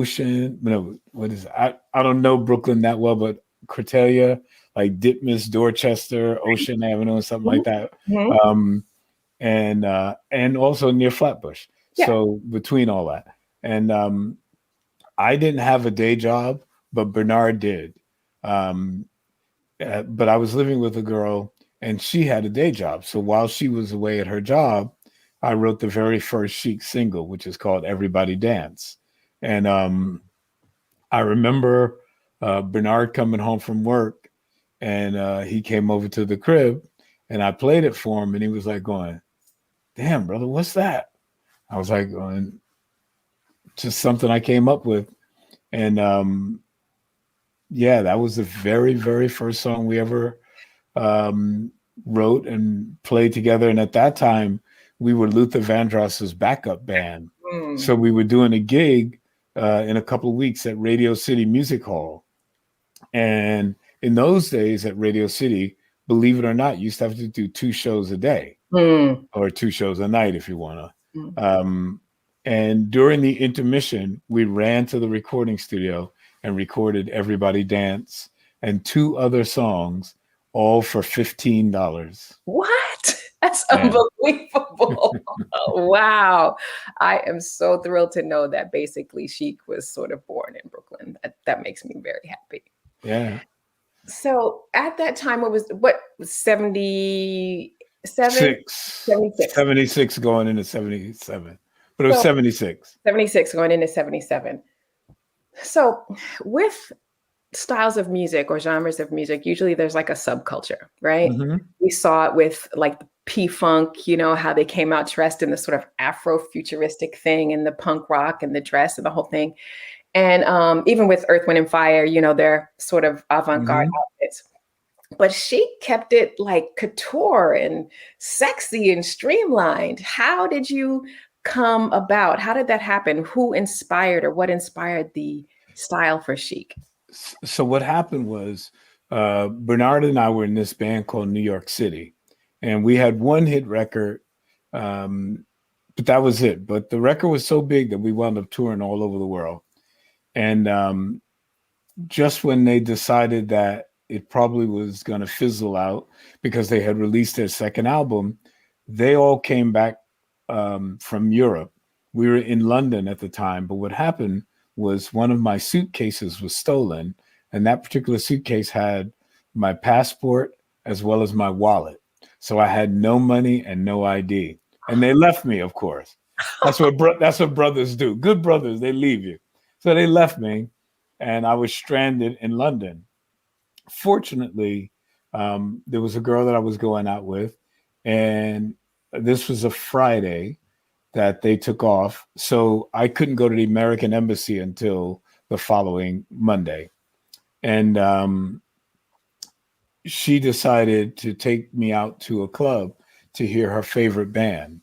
don't know Brooklyn that well, but Cortalia, like Ditmas, Dorchester, Ocean Avenue, and something like that. And also near Flatbush. Yeah. So between all that. And I didn't have a day job, but Bernard did. But I was living with a girl and she had a day job. So while she was away at her job, I wrote the very first chic single, which is called Everybody Dance. And I remember Bernard coming home from work, and he came over to the crib, and I played it for him, and he was like going, "Damn, brother, what's that?" I was like, going, "Just something I came up with." And that was the very, very first song we ever wrote and played together. And at that time, we were Luther Vandross's backup band. So we were doing a gig in a couple of weeks at Radio City Music Hall. And in those days at Radio City, believe it or not, you used to have to do 2 shows a day or 2 shows a night if you want to. And during the intermission, we ran to the recording studio and recorded Everybody Dance and 2 other songs, all for $15. What? That's unbelievable. Wow. I am so thrilled to know that basically chic was sort of born in Brooklyn. That makes me very happy. Yeah. So at that time, what was 77? 76 going into 77. But it was 76. 76 going into 77. So with styles of music or genres of music, usually there's like a subculture, right? We saw it with like P-Funk, how they came out dressed in this sort of Afro-futuristic thing, and the punk rock and the dress and the whole thing. And even with Earth, Wind, and Fire, they're sort of avant-garde outfits. But she kept it like couture and sexy and streamlined. How did you come about? How did that happen? Who inspired, or what inspired the style for chic? So what happened was Bernard and I were in this band called New York City, and we had one hit record, but that was it. But the record was so big that we wound up touring all over the world. And just when they decided that it probably was going to fizzle out because they had released their second album, they all came back from Europe. We were in London at the time, but what happened was one of my suitcases was stolen, and that particular suitcase had my passport as well as my wallet. So I had no money and no ID, and they left me, of course. That's what brothers do. Good brothers, they leave you. So they left me, and I was stranded in London. Fortunately, there was a girl that I was going out with, and this was a Friday that they took off. So I couldn't go to the American Embassy until the following Monday. And she decided to take me out to a club to hear her favorite band.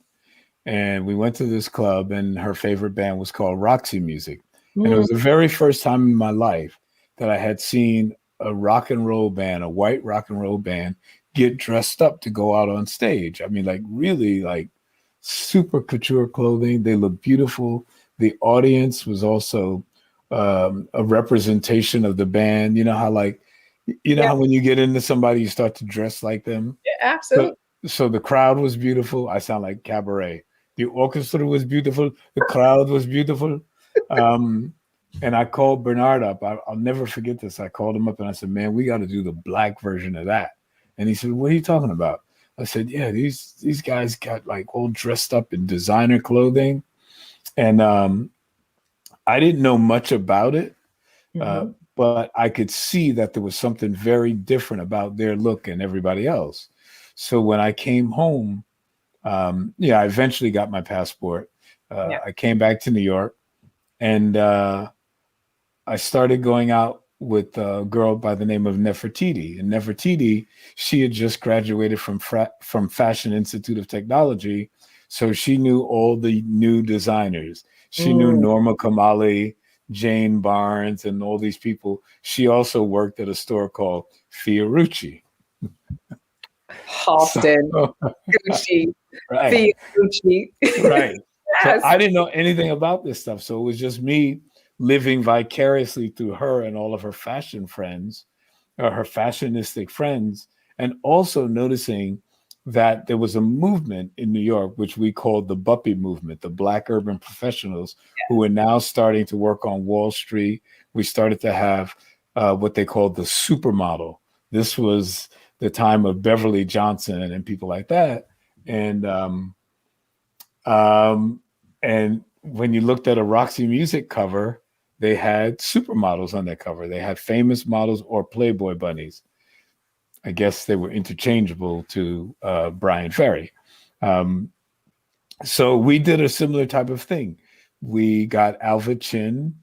And we went to this club, and her favorite band was called Roxy Music. And it was the very first time in my life that I had seen a rock and roll band, a white rock and roll band, get dressed up to go out on stage. I mean, like really like super couture clothing. They looked beautiful. The audience was also a representation of the band. You know how like, how when you get into somebody, you start to dress like them? Yeah, absolutely. So the crowd was beautiful. I sound like cabaret. The orchestra was beautiful. The crowd was beautiful. And I called Bernard up. I'll never forget this. I called him up and I said, man, we got to do the black version of that. And he said, what are you talking about? I said, yeah, these guys got like all dressed up in designer clothing. And I didn't know much about it, but I could see that there was something very different about their look and everybody else. So when I came home, I eventually got my passport. I came back to New York, and I started going out with a girl by the name of Nefertiti. And Nefertiti, she had just graduated from Fashion Institute of Technology, so she knew all the new designers. She knew Norma Kamali, Jane Barnes, and all these people. She also worked at a store called Fiorucci. Halston, Gucci, right. Gucci. Right. Yes. So I didn't know anything about this stuff. So it was just me living vicariously through her and all of her fashion friends, or her fashionistic friends, and also noticing that there was a movement in New York, which we called the Buppy movement, the Black urban professionals who were now starting to work on Wall Street. We started to have what they called the supermodel. This was the time of Beverly Johnson and people like that. And when you looked at a Roxy Music cover, they had supermodels on that cover. They had famous models or Playboy bunnies. I guess they were interchangeable to Brian Ferry. So we did a similar type of thing. We got Alva Chin,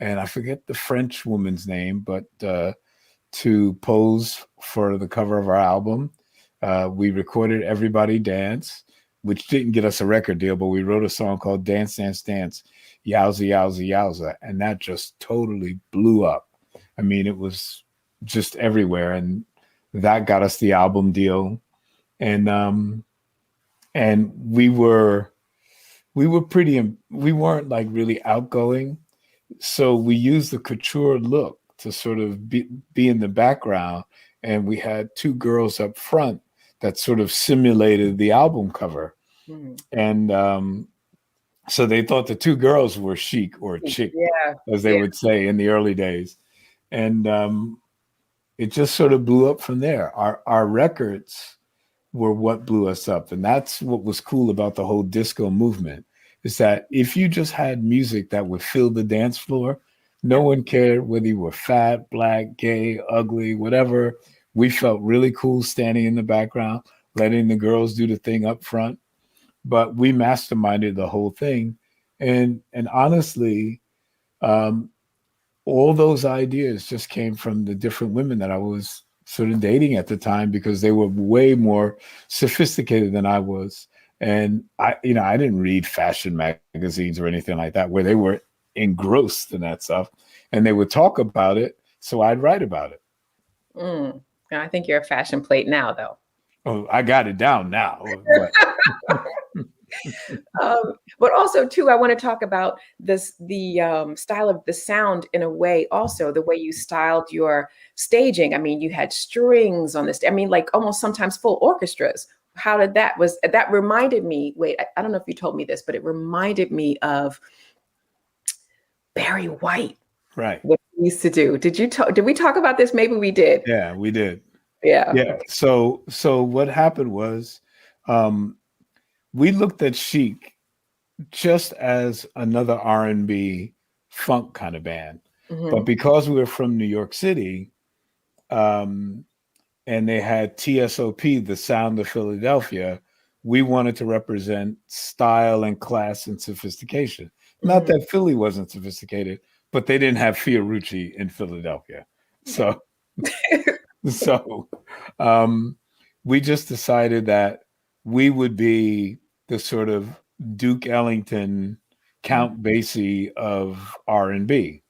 and I forget the French woman's name, but to pose for the cover of our album. We recorded Everybody Dance, which didn't get us a record deal, but we wrote a song called Dance, Dance, Dance, Yowza, Yowza, Yowza. And that just totally blew up. I mean, it was just everywhere. And that got us the album deal. And we weren't like really outgoing. So we used the couture look to sort of be in the background. And we had two girls up front that sort of simulated the album cover. And so they thought the two girls were chic or chic, as they would say in the early days. And it just sort of blew up from there. Our records were what blew us up. And that's what was cool about the whole disco movement, is that if you just had music that would fill the dance floor, no one cared whether you were fat, black, gay, ugly, whatever. We felt really cool standing in the background, letting the girls do the thing up front. But we masterminded the whole thing. And honestly, all those ideas just came from the different women that I was sort of dating at the time, because they were way more sophisticated than I was. And I didn't read fashion magazines or anything like that, where they were engrossed in that stuff and they would talk about it. So I'd write about it. I think you're a fashion plate now, though. Oh, I got it down now. But also, too, I want to talk about the style of the sound in a way, also the way you styled your staging. I mean, you had strings on this. I mean, like almost sometimes full orchestras. How did that reminded me, I don't know if you told me this, but it reminded me of Barry White. Right. What he used to do. Did we talk about this? Maybe we did. Yeah, we did. Yeah. So what happened was, we looked at Chic just as another R&B funk kind of band. But because we were from New York City, and they had TSOP, the sound of Philadelphia, we wanted to represent style and class and sophistication. Not that Philly wasn't sophisticated, but they didn't have Fiorucci in Philadelphia. So we just decided that we would be the sort of Duke Ellington, Count Basie of R&B.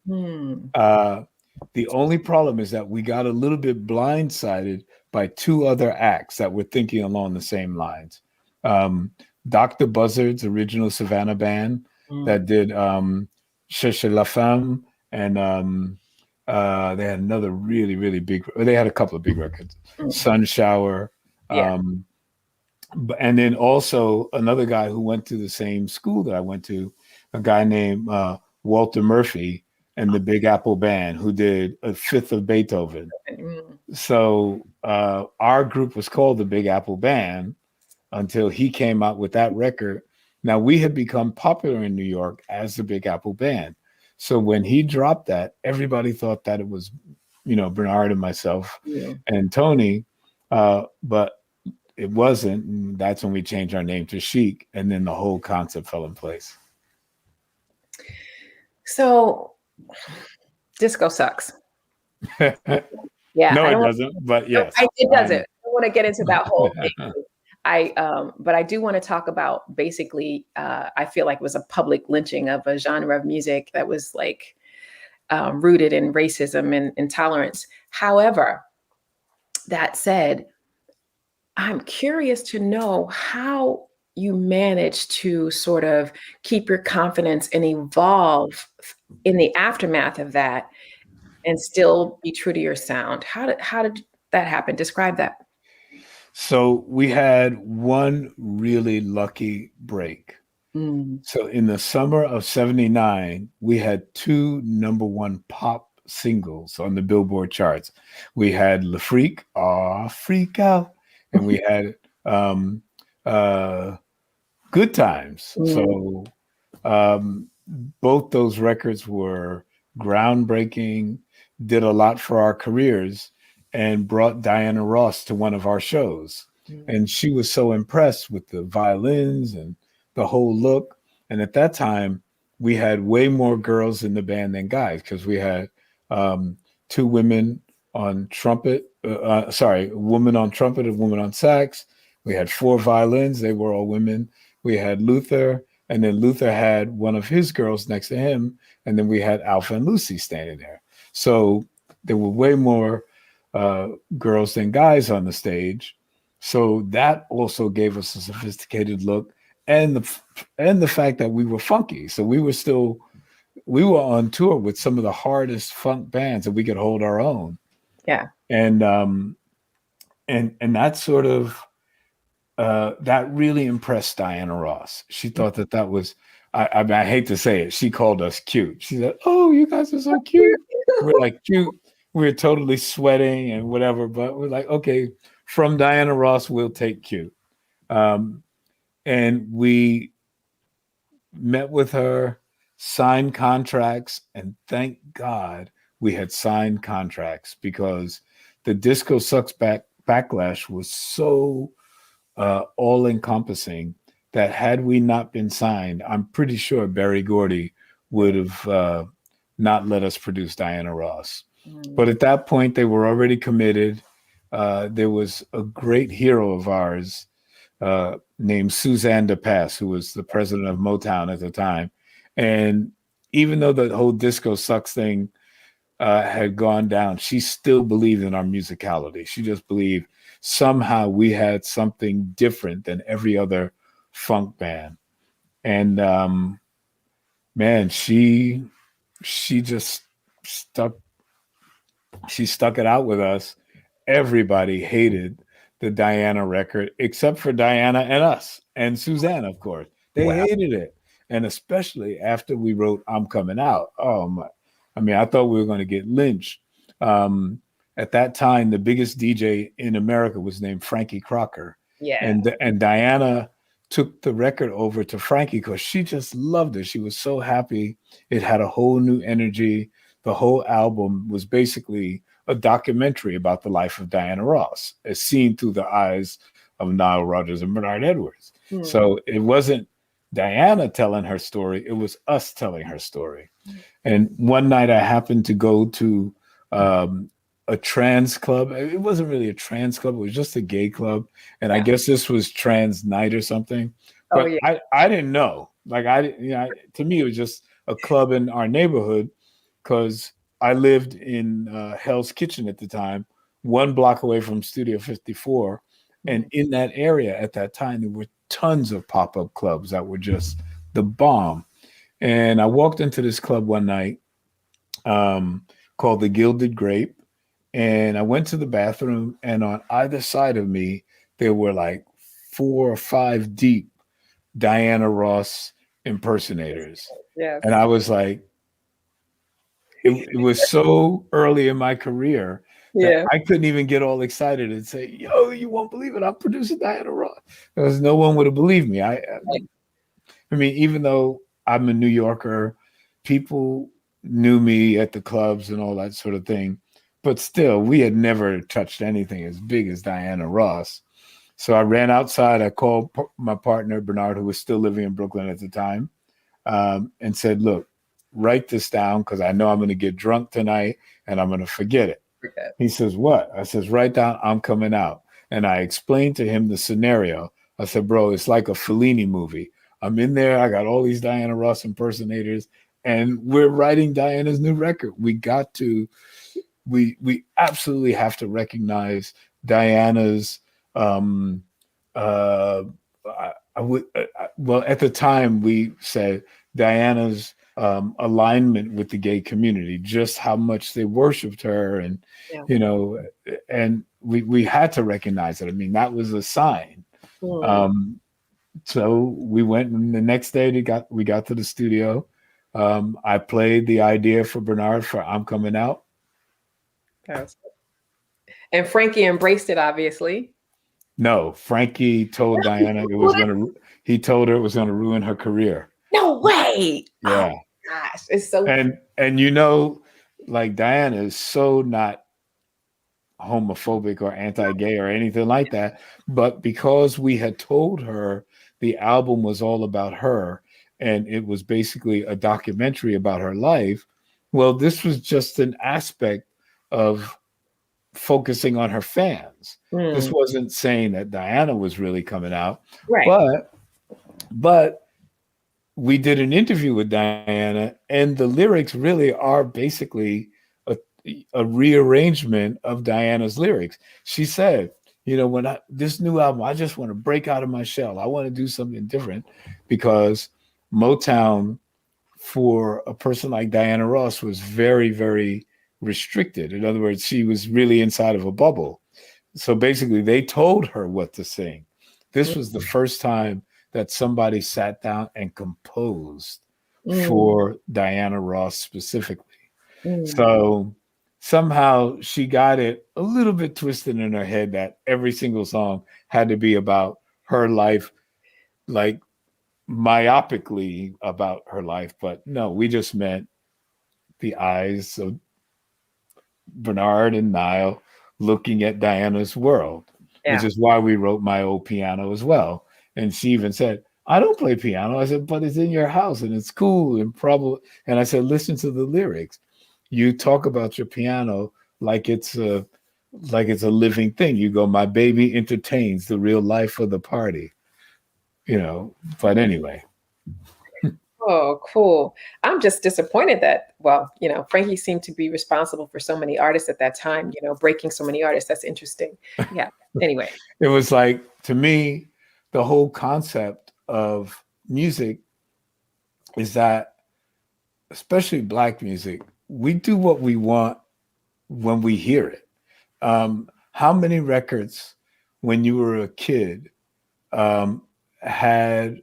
The only problem is that we got a little bit blindsided by two other acts that were thinking along the same lines. Dr. Buzzard's original Savannah band that did Cherchez la Femme, and they had another really, really big, they had a couple of big records, Sun Shower. And then also another guy who went to the same school that I went to, a guy named Walter Murphy and the Big Apple Band, who did a fifth of Beethoven. So our group was called the Big Apple Band until he came out with that record. Now we had become popular in New York as the Big Apple Band. So when he dropped that, everybody thought that it was, Bernard and myself and Tony, but it wasn't. And that's when we changed our name to Chic, and then the whole concept fell in place. So disco sucks. Yeah. No, it doesn't, but yes. It doesn't. I don't want to get into that whole thing. But I do want to talk about basically, I feel like it was a public lynching of a genre of music that was like rooted in racism and intolerance. However, that said, I'm curious to know how you managed to sort of keep your confidence and evolve in the aftermath of that and still be true to your sound. How did that happen? Describe that. So we had one really lucky break. So in the summer of 79, we had 2 #1 pop singles on the Billboard charts. We had Le Freak, Freak Out, and we had Good Times. So both those records were groundbreaking, did a lot for our careers, and brought Diana Ross to one of our shows. And she was so impressed with the violins and the whole look. And at that time, we had way more girls in the band than guys, because we had 2 women on trumpet, a woman on trumpet, a woman on sax. We had 4 violins. They were all women. We had Luther, and then Luther had one of his girls next to him. And then we had Alpha and Lucy standing there. So there were way more girls than guys on the stage. So that also gave us a sophisticated look, and the fact that we were funky. So we were on tour with some of the hardest funk bands, and we could hold our own. Yeah. And that sort of that really impressed Diana Ross. She thought that was, I mean, I hate to say it, she called us cute. She said, "Oh, you guys are so cute." We're like, cute. We're totally sweating and whatever, but we're like, okay, from Diana Ross, we'll take cute. And we met with her, signed contracts, and thank God we had signed contracts, because the Disco Sucks backlash was so all-encompassing that had we not been signed, I'm pretty sure Berry Gordy would have not let us produce Diana Ross. But at that point, they were already committed. There was a great hero of ours named Suzanne DePass, who was the president of Motown at the time. And even though the whole Disco Sucks thing had gone down, she still believed in our musicality. She just believed somehow we had something different than every other funk band. And man, she just stuck it out with us. Everybody hated the Diana record except for Diana and us and Suzanne, of course. They hated it. And especially after we wrote I'm Coming Out. Oh my. I mean, I thought we were going to get lynched. At that time, the biggest DJ in America was named Frankie Crocker. Yeah. And Diana took the record over to Frankie because she just loved it. She was so happy. It had a whole new energy. The whole album was basically a documentary about the life of Diana Ross, as seen through the eyes of Nile Rodgers and Bernard Edwards. So it wasn't Diana telling her story, it was us telling her story. And one night I happened to go to a trans club. It wasn't really a trans club, it was just a gay club. And I guess this was trans night or something. But I didn't know. Like to me, it was just a club in our neighborhood, because I lived in Hell's Kitchen at the time, 1 block away from Studio 54. And in that area at that time, there were tons of pop-up clubs that were just the bomb. And I walked into this club one night called the Gilded Grape. And I went to the bathroom, and on either side of me, there were like 4 or 5 deep Diana Ross impersonators. Yes. And I was like, it was so early in my career that I couldn't even get all excited and say, yo, you won't believe it, I'm producing Diana Ross. Because no one would have believed me. I mean, even though I'm a New Yorker, people knew me at the clubs and all that sort of thing. But still, we had never touched anything as big as Diana Ross. So I ran outside. I called my partner, Bernard, who was still living in Brooklyn at the time, and said, look, write this down because I know I'm going to get drunk tonight and I'm going to forget it. He says, what? I says, write down, I'm coming out. And I explained to him the scenario. I said, bro, it's like a Fellini movie. I'm in there. I got all these Diana Ross impersonators and we're writing Diana's new record. We absolutely have to recognize Diana's, well, at the time we said Diana's alignment with the gay community, just how much they worshiped her, and you know, and we had to recognize it. I mean, that was a sign. So we went, and the next day we got to the studio. I played the idea for Bernard for I'm Coming Out. And Frankie embraced it, obviously. No, Frankie told Diana he told her it was gonna ruin her career. No way. Yeah. Oh, gosh, it's so. And you know, like Diana is so not homophobic or anti-gay or anything like that, but because we had told her the album was all about her and it was basically a documentary about her life, well, this was just an aspect of focusing on her fans. This wasn't saying that Diana was really coming out, right? But we did an interview with Diana, and the lyrics really are basically a rearrangement of Diana's lyrics. She said, you know, this new album, I just want to break out of my shell. I want to do something different, because Motown for a person like Diana Ross was very, very restricted. In other words, she was really inside of a bubble. So basically they told her what to sing. This was the first time that somebody sat down and composed for Diana Ross specifically. So somehow she got it a little bit twisted in her head that every single song had to be about her life, like myopically about her life. But no, we just meant the eyes of Bernard and Niall looking at Diana's world, which is why we wrote My Old Piano as well. And she even said, I don't play piano. I said, but it's in your house and it's cool and probably. And I said, listen to the lyrics. You talk about your piano like it's a living thing. You go, my baby entertains the real life of the party, you know. But anyway. Oh, cool. I'm just disappointed that, well, you know, Frankie seemed to be responsible for so many artists at that time, you know, breaking so many artists. That's interesting. Yeah. Anyway. It was like, to me, the whole concept of music is that, especially Black music, we do what we want when we hear it. How many records when you were a kid had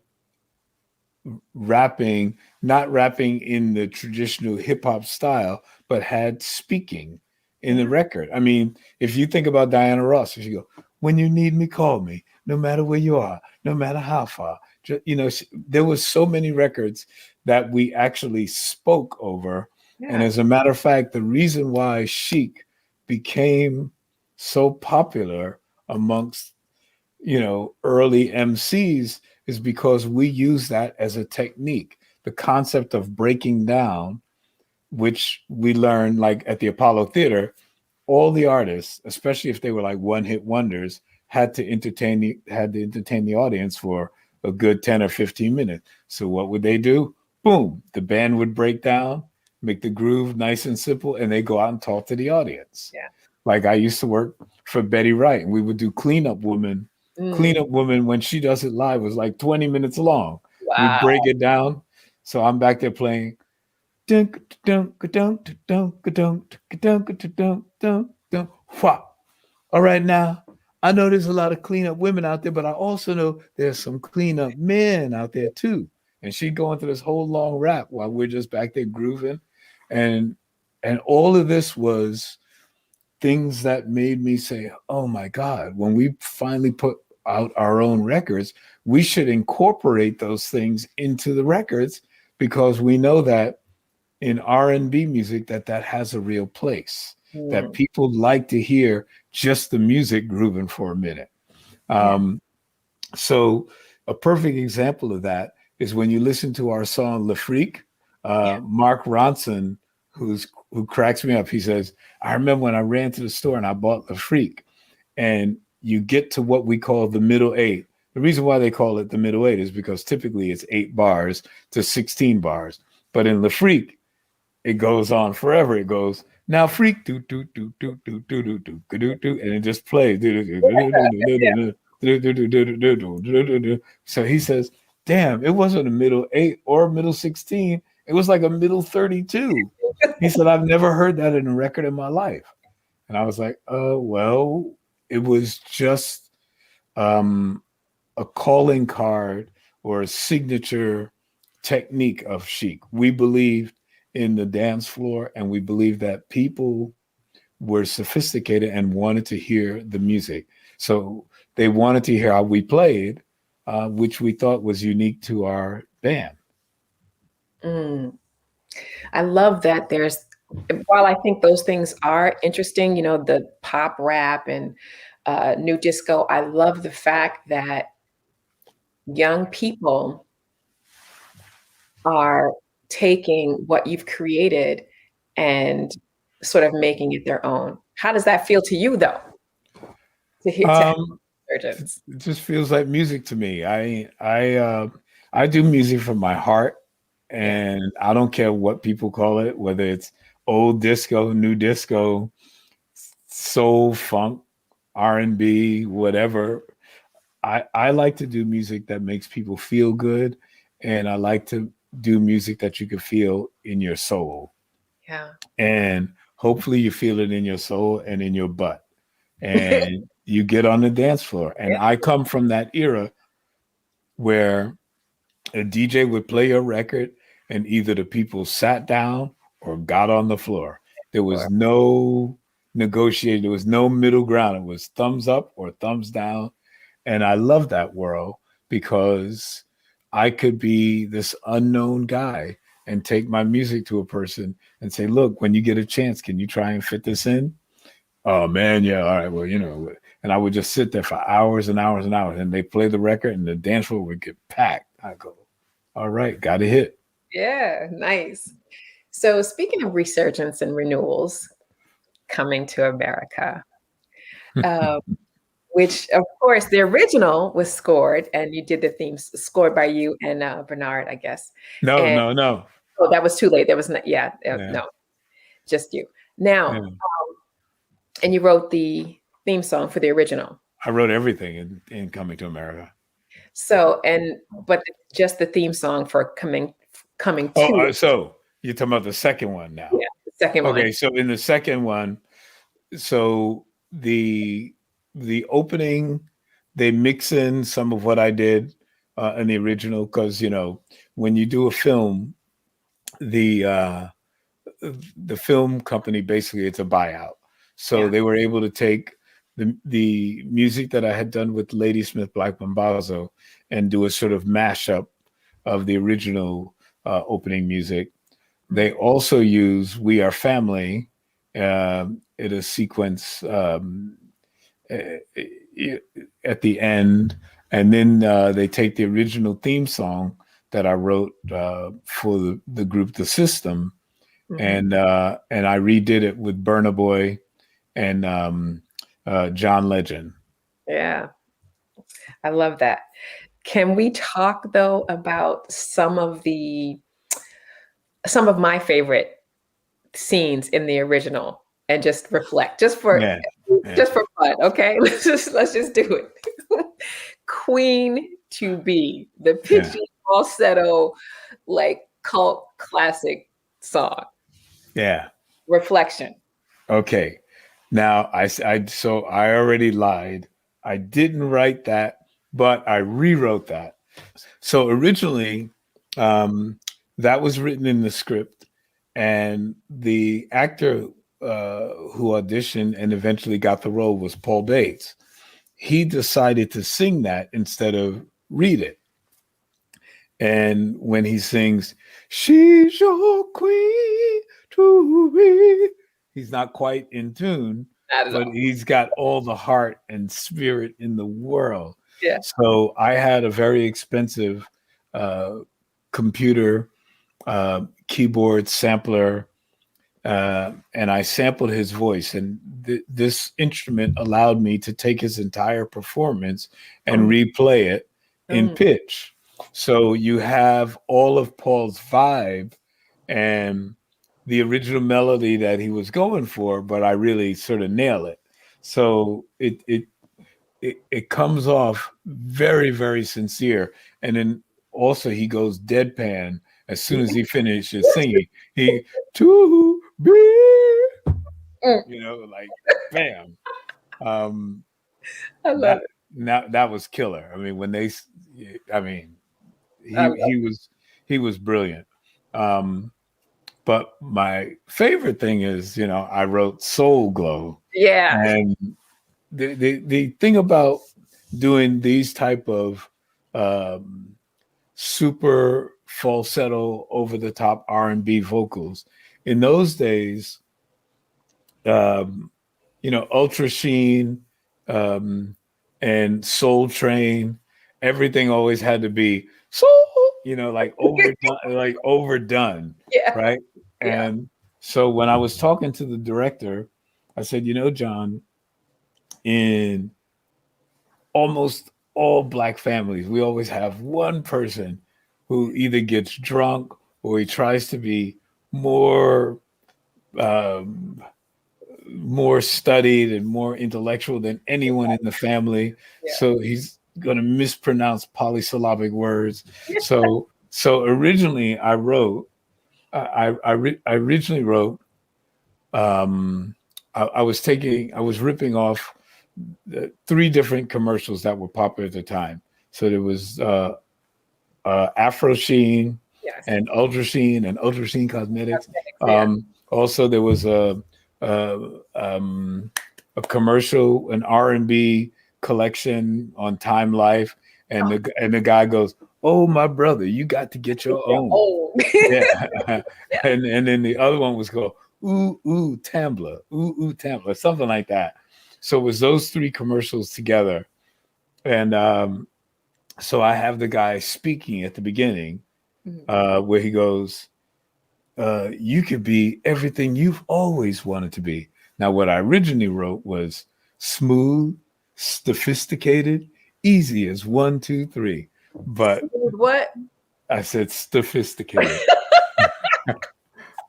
rapping, not rapping in the traditional hip hop style, but had speaking in the record? I mean, if you think about Diana Ross, if you go, when you need me, call me, no matter where you are, no matter how far, you know, there was so many records that we actually spoke over. Yeah. And as a matter of fact, the reason why Chic became so popular amongst, you know, early MCs is because we use that as a technique. The concept of breaking down, which we learned like at the Apollo Theater, all the artists, especially if they were like one-hit wonders, had to entertain the audience for a good 10 or 15 minutes. So what would they do? Boom, the band would break down, make the groove nice and simple, and they go out and talk to the audience. Yeah. Like I used to work for Betty Wright, and we would do Cleanup Woman. Cleanup Woman, when she does it live, was like 20 minutes long. Wow. We break it down. So I'm back there playing. All right, now I know there's a lot of cleanup women out there, but I also know there's some cleanup men out there too. And she'd go into this whole long rap while we're just back there grooving. And all of this was things that made me say, oh my God, when we finally put out our own records, we should incorporate those things into the records, because we know that in R&B music that has a real place, that people like to hear just the music grooving for a minute. So a perfect example of that is when you listen to our song Le Freak, Mark Ronson, who cracks me up. He says, I remember when I ran to the store and I bought Le Freak, and you get to what we call the middle 8. The reason why they call it the middle 8 is because typically it's 8 bars to 16 bars. But in Le Freak, it goes on forever. It goes, now freak, do, do, do, do, do, do, do, do, do, do, and it just plays. So he says, damn, it wasn't a middle 8 or a middle 16. It was like a middle 32. He said, I've never heard that in a record in my life. And I was like, well, it was just a calling card or a signature technique of Chic. We believed in the dance floor, and we believed that people were sophisticated and wanted to hear the music. So they wanted to hear how we played, which we thought was unique to our band. I love that while I think those things are interesting, you know, the pop rap and new disco, I love the fact that young people are taking what you've created and sort of making it their own. How does that feel to you, though? To hear it just feels like music to me. I do music from my heart, and I don't care what people call it, whether it's old disco, new disco, soul, funk, R&B, whatever. I like to do music that makes people feel good, and I like to do music that you can feel in your soul. Yeah. And hopefully you feel it in your soul and in your butt. And you get on the dance floor. And I come from that era where a DJ would play a record and either the people sat down or got on the floor. There was no negotiating. There was no middle ground. It was thumbs up or thumbs down. And I love that world, because I could be this unknown guy and take my music to a person and say, look, when you get a chance, can you try and fit this in? Oh man, yeah, all right, well, you know, and I would just sit there for hours and hours and hours, and they play the record and the dance floor would get packed. I go, all right, got a hit. Yeah, nice. So speaking of resurgence and renewals coming to America, which of course the original was scored, and you did the themes scored by you and Bernard, I guess. No. Oh, that was too late. There was no, no, just you. Now, and you wrote the theme song for the original. I wrote everything in Coming to America. So, but just the theme song for coming to. So you're talking about the second one now. Yeah, the second one. Okay, so in the second one, so the opening, they mix in some of what I did in the original, because, you know, when you do a film, the film company, basically it's a buyout. So they were able to take the music that I had done with Ladysmith Black Mambazo and do a sort of mashup of the original opening music. They also use We Are Family in a sequence at the end. And then they take the original theme song that I wrote for the group The System, and I redid it with Burna Boy and John Legend. Yeah, I love that. Can we talk though about some of my favorite scenes in the original, and just reflect, just for fun, okay? Let's just do it. Queen to Be, the pitchy falsetto, like cult classic song. Yeah. Reflection. Okay. Now I already lied I didn't write that, but I rewrote that. So originally, that was written in the script, and the actor who auditioned and eventually got the role was Paul Bates. He decided to sing that instead of read it. And when he sings, "She's your queen to be," he's not quite in tune, but he's got all the heart and spirit in the world. Yeah. So I had a very expensive computer keyboard sampler, and I sampled his voice. And this instrument allowed me to take his entire performance and replay it in pitch. So you have all of Paul's vibe and the original melody that he was going for, but I really sort of nail it. So it comes off very, very sincere. And then also he goes deadpan as soon as he finishes singing. He to be, you know, like bam. I love it. Now that was killer. I mean, when they, I mean, he was brilliant. But my favorite thing is, you know, I wrote Soul Glow. Yeah. And the thing about doing these type of super falsetto, over the top R&B vocals in those days, you know, Ultra Sheen and Soul Train, everything always had to be soul, you know, like overdone, yeah. right? Yeah. And so when I was talking to the director, I said, you know, John, in almost all Black families, we always have one person who either gets drunk or he tries to be more studied and more intellectual than anyone in the family. Yeah. So he's going to mispronounce polysyllabic words. So originally I wrote, I originally wrote, I was ripping off the 3 different commercials that were popular at the time. So there was Afro Sheen, yes, and Ultra Sheen and Ultra Sheen Cosmetics. Yeah. Also, there was a commercial, an R&B collection on Time Life, and the guy goes, "Oh, my brother, you got to get your own." Yeah. and then the other one was called "Ooh Ooh Tambler," "Ooh Ooh Tambler," something like that. So it was those 3 commercials together, and so I have the guy speaking at the beginning, where he goes, "You could be everything you've always wanted to be." Now, what I originally wrote was smooth, sophisticated, easy as 1, 2, 3. But what? I said sophisticated.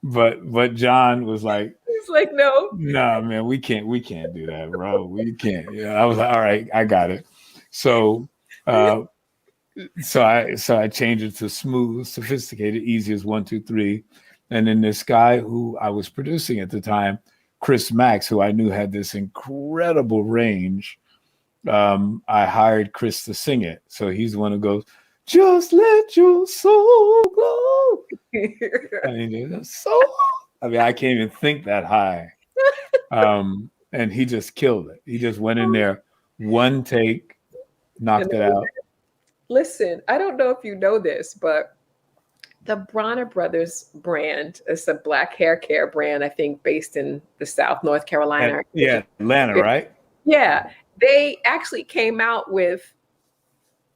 but John was like, he's like, no, man, we can't do that, bro. We can't. Yeah, I was like, all right, I got it. So so I changed it to smooth, sophisticated, easy as 1, 2, 3. And then this guy who I was producing at the time, Chris Max, who I knew had this incredible range, I hired Chris to sing it. So he's the one who goes, "Just let your soul go." And he goes, "Soul." I mean, I can't even think that high. And he just killed it. He just went in there, one take, knocked it out. Listen, I don't know if you know this, but the Bronner Brothers brand is a Black hair care brand, I think, based in the South, North Carolina. Yeah, Atlanta, right? Yeah. They actually came out with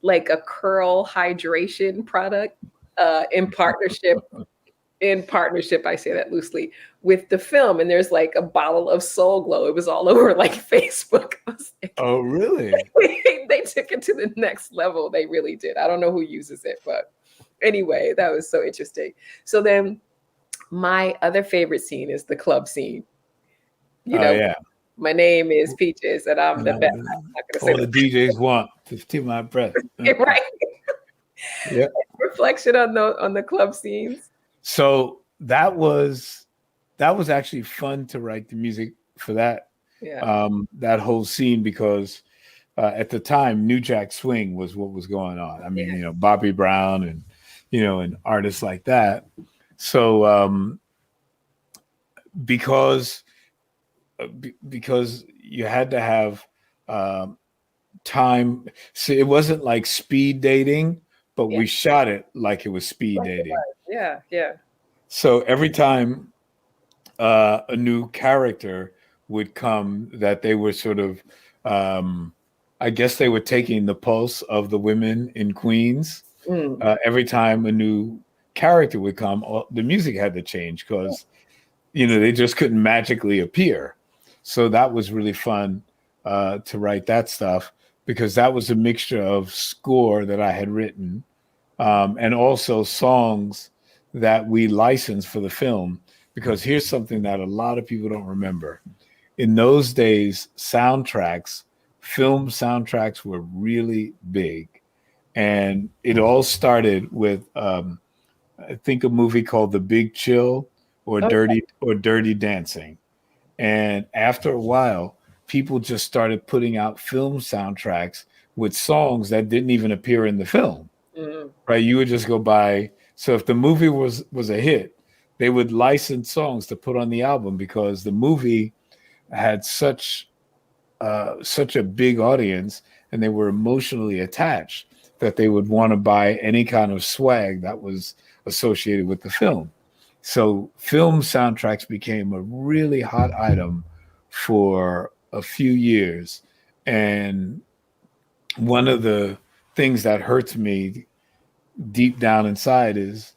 like a curl hydration product in partnership, I say that loosely, with the film. And there's like a bottle of Soul Glow. It was all over like Facebook. I was like, oh, really? They took it to the next level. They really did. I don't know who uses it, but anyway, that was so interesting. So then my other favorite scene is the club scene. You know, yeah. My name is Peaches and I'm the best. I'm not gonna all the DJs want to steal my breath. Right. Yeah. Reflection on the club scenes. So that was actually fun to write the music for that. Yeah. That whole scene, because at the time, New Jack Swing was what was going on. I mean, you know, Bobby Brown and, you know, and artists like that. So because you had to have time. See, it wasn't like speed dating, but we shot it like it was speed dating. Yeah, yeah. So every time a new character would come, that they were sort of, I guess they were taking the pulse of the women in Queens. Every time a new character would come, the music had to change because, you know, they just couldn't magically appear. So that was really fun to write that stuff, because that was a mixture of score that I had written and also songs that we licensed for the film. Because here's something that a lot of people don't remember. In those days, film soundtracks were really big. And it all started with, I think, a movie called The Big Chill or Dirty Dancing. And after a while, people just started putting out film soundtracks with songs that didn't even appear in the film, right? You would just go by. So if the movie was a hit, they would license songs to put on the album, because the movie had such a big audience and they were emotionally attached that they would want to buy any kind of swag that was associated with the film. So film soundtracks became a really hot item for a few years. And one of the things that hurts me deep down inside is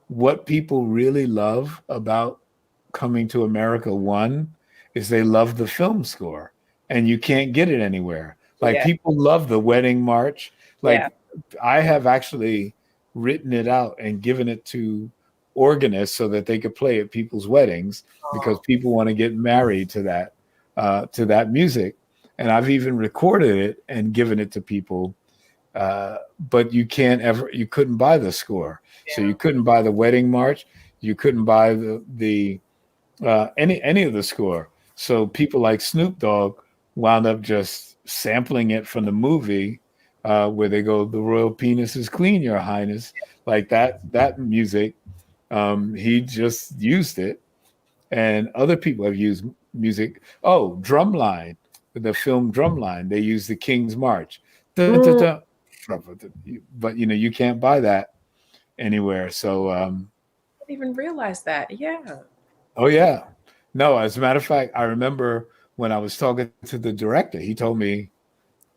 what people really love about Coming to America 1 is they love the film score, and you can't get it anywhere. Like people love the wedding march. Like I have actually written it out and given it to organists so that they could play at people's weddings, because people want to get married to that music. And I've even recorded it and given it to people. But you couldn't buy the score. So you couldn't buy the wedding march. You couldn't buy any of the score. So people like Snoop Dogg wound up just sampling it from the movie, where they go, "The royal penis is clean, your highness." Like that music, he just used it. And other people have used music. Oh, Drumline, the film Drumline, they use the King's March. Dun, dun, dun. But you know, you can't buy that anywhere. So I didn't even realize that. Yeah. Oh yeah. No, as a matter of fact, I remember when I was talking to the director, he told me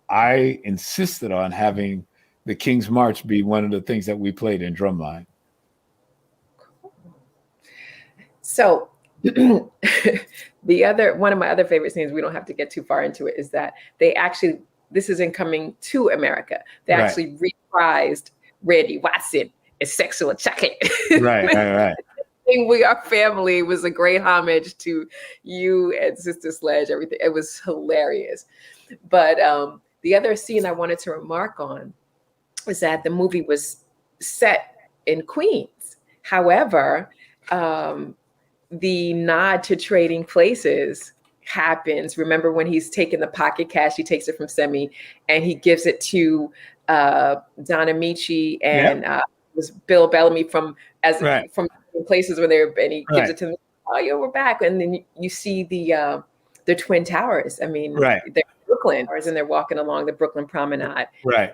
I insisted on having the King's March be one of the things that we played in Drumline. Cool. So one of my other favorite scenes, we don't have to get too far into it, is that this isn't Coming to America. They actually reprised Randy Watson as Sexual Chocolate. Right. We Are Family was a great homage to you and Sister Sledge, everything. It was hilarious. But the other scene I wanted to remark on is that the movie was set in Queens. However, the nod to Trading Places happens. Remember when he's taking the pocket cash, he takes it from Semi and he gives it to Don Amici and was Bill Bellamy from Places when and he gives it to them. Oh, yeah, we're back. And then you see the Twin Towers. I mean, they're in Brooklyn, and they're walking along the Brooklyn Promenade. Right.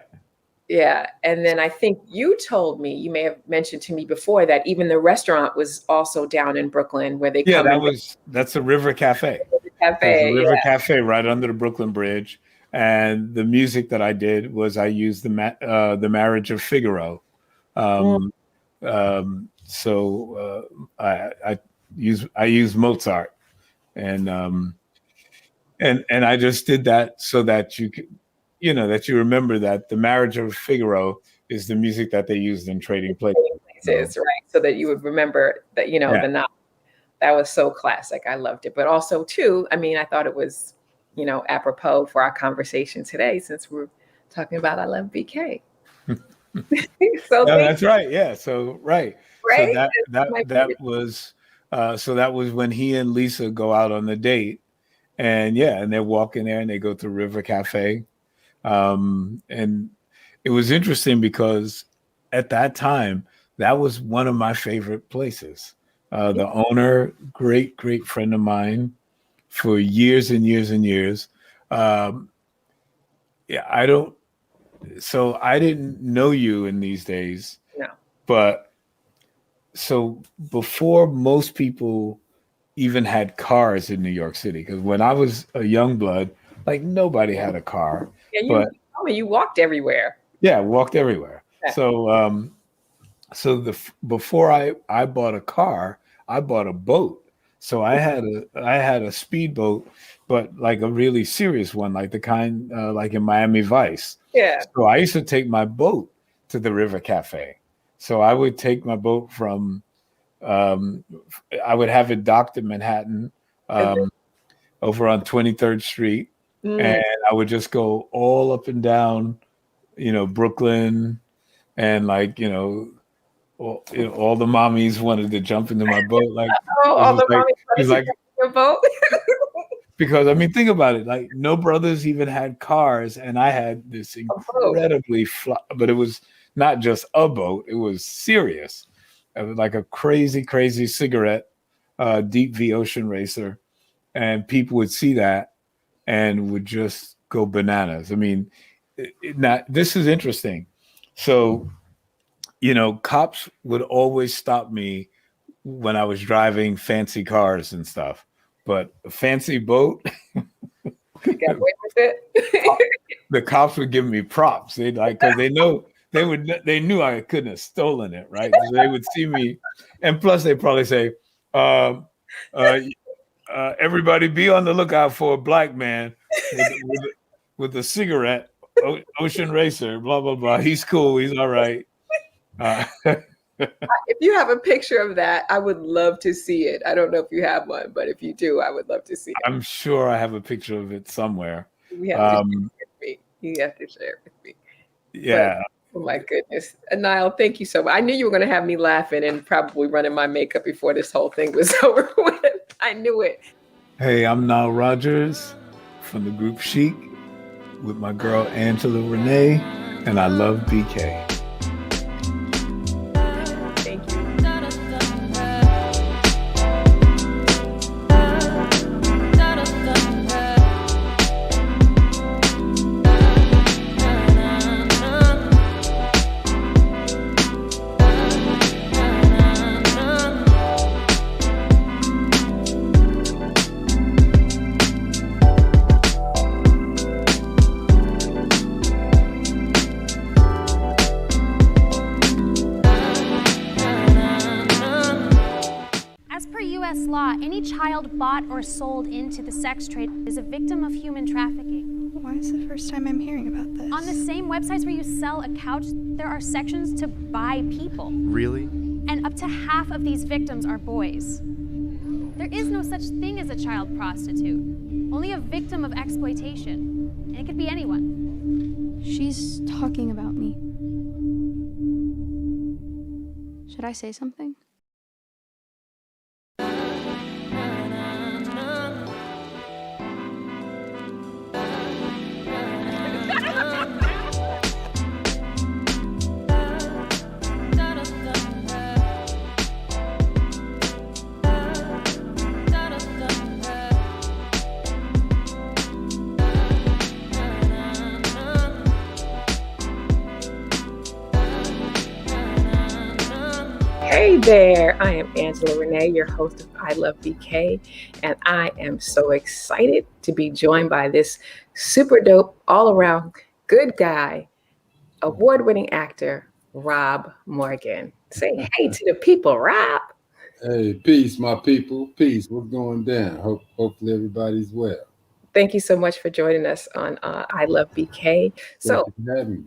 Yeah. And then I think you told me, you may have mentioned to me before, that even the restaurant was also down in Brooklyn where they come. That's the River Cafe. River Cafe right under the Brooklyn Bridge. And the music that I did was I used the Marriage of Figaro. So I use Mozart, and I just did that so that you could, that you remember that the Marriage of Figaro is the music that they used in Trading Places, right? So that you would remember that, the novel. That was so classic. I loved it. But also too, I mean, I thought it was, apropos for our conversation today, since we're talking about I Love BK. So that's right. Yeah. So right. So that was when he and Lisa go out on the date, and they're walking there and they go to River Cafe. And it was interesting because at that time, that was one of my favorite places. The owner, great friend of mine for years and years and years. Yeah, I didn't know you in these days. No. But so before most people even had cars in New York City, because when I was a young blood, like nobody had a car. Yeah, you walked everywhere. Yeah, walked everywhere. Yeah. So before I bought a car, I bought a boat. So I had a speedboat, but like a really serious one, like the kind like in Miami Vice. Yeah. So I used to take my boat to the River Cafe. So I would take my boat from I would have it docked in Manhattan over on 23rd Street. And I would just go all up and down, Brooklyn, and like, all the mommies wanted to jump into my boat. Like, all the mommies wanted to jump in your boat. Because I mean, think about it. Like, no brothers even had cars, and I had this incredibly but it was not just a boat; it was serious. It was like a crazy cigarette, deep V ocean racer, and people would see that and would just go bananas. I mean, this is interesting. So, cops would always stop me when I was driving fancy cars and stuff, but a fancy boat, You got away with it. the cops would give me props. They'd because they knew I couldn't have stolen it, right? So they would see me, and plus they probably say, everybody be on the lookout for a black man with a cigarette, ocean racer, blah blah blah. He's cool. He's all right. If you have a picture of that, I would love to see it. I don't know if you have one, but if you do, I would love to see it. I'm sure I have a picture of it somewhere. You have to share it with me. You have to share it with me. Yeah. But, oh my goodness. Niall, thank you so much. I knew you were going to have me laughing and probably running my makeup before this whole thing was over with. I knew it. Hey, I'm Nile Rodgers from the group Chic with my girl Angela Renee, and I love BK. Law, any child bought or sold into the sex trade is a victim of human trafficking. Why is the first time I'm hearing about this? On the same websites where you sell a couch, there are sections to buy people. Really? And up to half of these victims are boys. There is no such thing as a child prostitute, only a victim of exploitation. And it could be anyone. She's talking about me. Should I say something? Hey there, I am Angela Renee, your host of I Love BK, and I am so excited to be joined by this super dope, all-around good guy, award-winning actor, Rob Morgan. Say hey to the people, Rob. Hey, peace, my people. Peace. What's going down? Hopefully everybody's well. Thank you so much for joining us on I Love BK. So, Thank you for having me.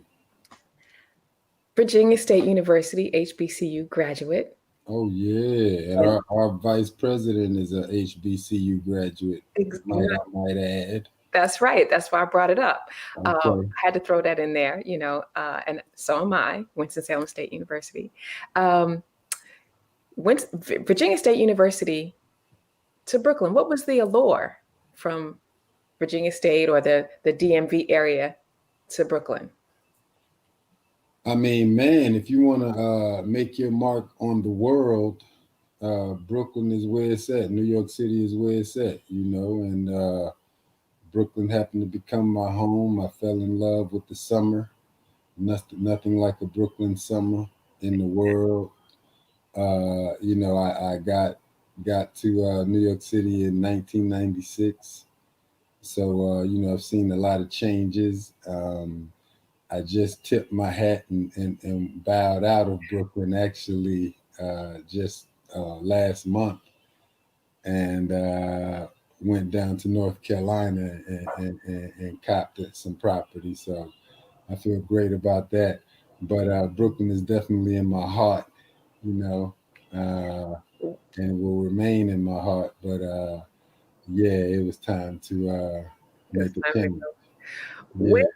Virginia State University, HBCU graduate. Oh, yeah. And our vice president is a HBCU graduate, Exactly. I might add. That's right. That's why I brought it up. Okay. I had to throw that in there, and so am I, Winston-Salem State University. Virginia State University to Brooklyn, what was the allure from Virginia State or the DMV area to Brooklyn? I mean, man, if you want to make your mark on the world, Brooklyn is where it's at. New York City is where it's at, you know, and Brooklyn happened to become my home. I fell in love with the summer. Nothing like a Brooklyn summer in the world. You know, I got to New York City in 1996. So, you know, I've seen a lot of changes. I just tipped my hat and bowed out of Brooklyn actually just last month, and went down to North Carolina and copped some property. So I feel great about that. But Brooklyn is definitely in my heart, you know, and will remain in my heart. But yeah, it was time to make a change. When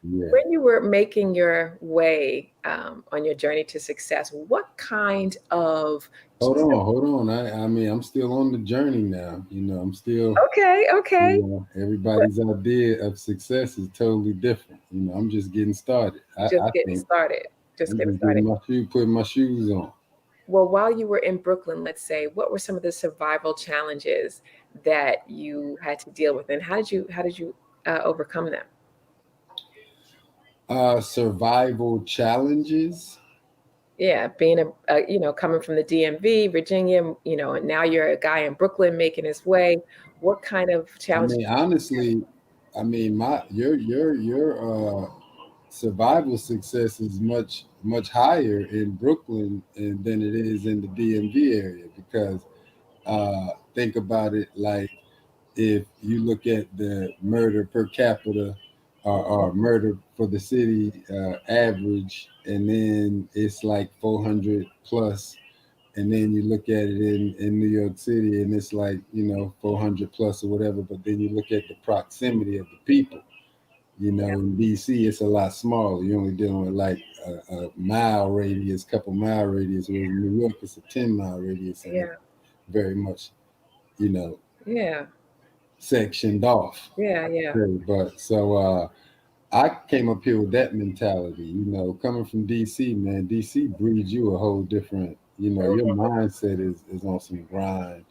you were making your way on your journey to success, what kind of Hold on. I mean, I'm still on the journey now. You know, I'm still okay. You know, everybody's idea of success is totally different. You know, I'm just getting started. Getting started. Putting my shoes on. Well, while you were in Brooklyn, let's say, what were some of the survival challenges that you had to deal with, and how did you overcome them? Survival challenges. Yeah, being you know, coming from the DMV, Virginia, you know, and now you're a guy in Brooklyn making his way. What kind of challenges? I mean, honestly, I mean, your survival success is much higher in Brooklyn than it is in the DMV area, because think about it, like if you look at the murder per capita or murder for the city average, and then it's like 400 plus, and then you look at it in New York City and it's like, you know, 400 plus or whatever, but then you look at the proximity of the people. You know, in DC, it's a lot smaller. You're only dealing with like a mile radius, couple mile radius, whereas in New York, it's a 10-mile radius. And very much, you know, sectioned off. But so I came up here with that mentality, you know, coming from DC, man. DC breeds you a whole different, you know, your mindset is on some grind,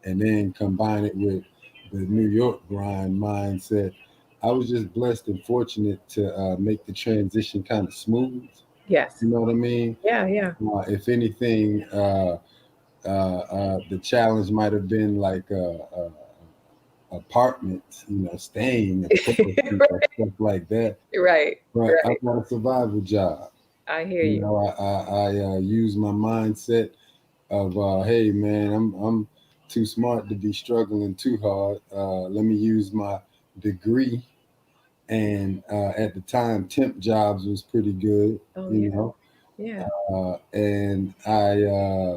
and then combine it with the New York grind mindset. I was just blessed and fortunate to make the transition kind of smooth. Yes. You know what I mean? Yeah. If anything, the challenge might have been like apartments, you know, staying, stuff like that. Right. But I got a survival job. I hear you. know, I use my mindset of, hey man, I'm too smart to be struggling too hard. Let me use my degree. And at the time, temp jobs was pretty good, you know. Yeah. And I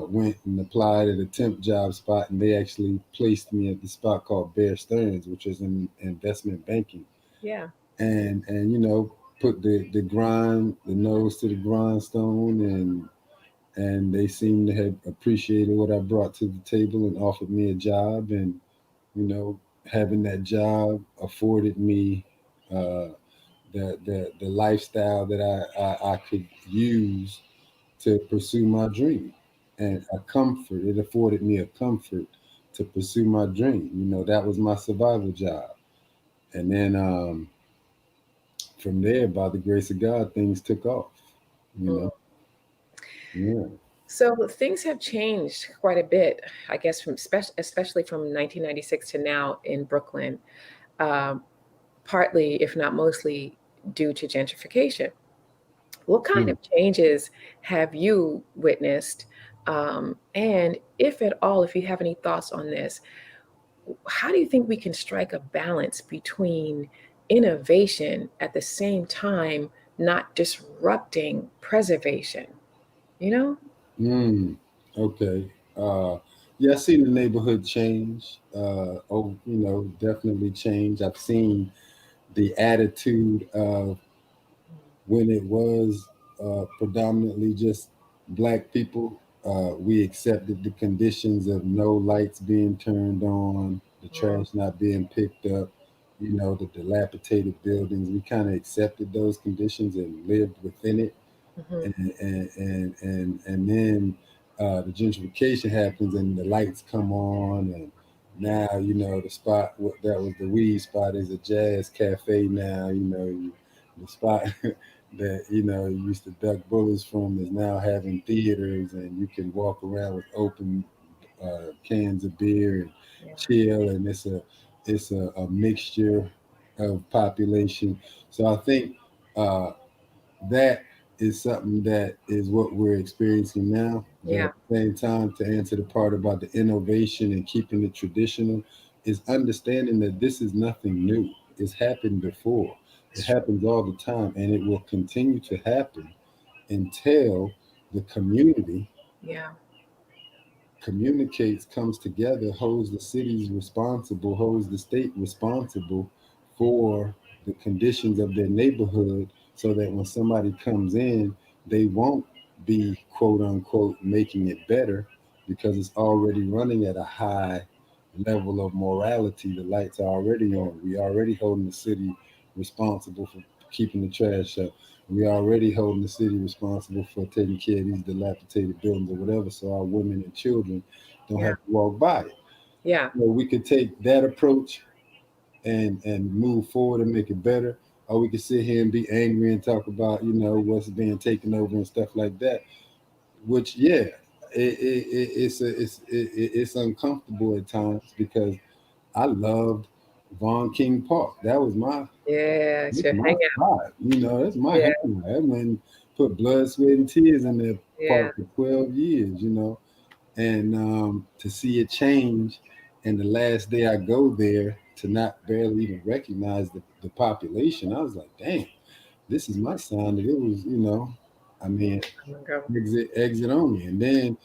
went and applied at a temp job spot, and they actually placed me at the spot called Bear Stearns, which is in investment banking. Yeah. And you know, put the nose to the grindstone, and they seemed to have appreciated what I brought to the table and offered me a job. And you know, having that job afforded me the lifestyle that I could use to pursue my dream, and a comfort. It afforded me a comfort to pursue my dream. You know, that was my survival job. And then from there, by the grace of God, things took off. You know, yeah. So things have changed quite a bit, I guess, from especially from 1996 to now in Brooklyn. Partly, if not mostly, due to gentrification. What kind of changes have you witnessed? And if at all, if you have any thoughts on this, how do you think we can strike a balance between innovation at the same time not disrupting preservation? You know? Okay. Yeah, I've seen the neighborhood change. You know, definitely change. I've seen the attitude of when it was predominantly just Black people. We accepted the conditions of no lights being turned on, the trash not being picked up. you know, the dilapidated buildings. We kind of accepted those conditions and lived within it. And then the gentrification happens and the lights come on, and now, you know, the spot that was the weed spot is a jazz cafe now. You know, the spot that, you know, you used to duck bullets from is now having theaters, and you can walk around with open cans of beer and chill, and it's a mixture of population. So I think that is something that is what we're experiencing now. But at the same time, to answer the part about the innovation and keeping it traditional, is understanding that this is nothing new. It's happened before. It happens all the time, and it will continue to happen until the community communicates, comes together, holds the cities responsible, holds the state responsible for the conditions of their neighborhood, so that when somebody comes in, they won't be quote unquote making it better, because it's already running at a high level of morality. The lights are already on. We already holding the city responsible for keeping the trash up. We already holding the city responsible for taking care of these dilapidated buildings or whatever, so our women and children don't have to walk by it. Yeah. So we could take that approach and move forward and make it better, or we could sit here and be angry and talk about, you know, what's being taken over and stuff like that. Which, it's uncomfortable at times, because I loved Von King Park. That was my it's your my hangout. spot. You know, that's my hangout. I went and put blood, sweat, and tears in that park for 12 years. You know, and to see it change, and the last day I go there to not barely even recognize the population, I was like, damn, this is my sign that it was, you know, I mean, exit only. And then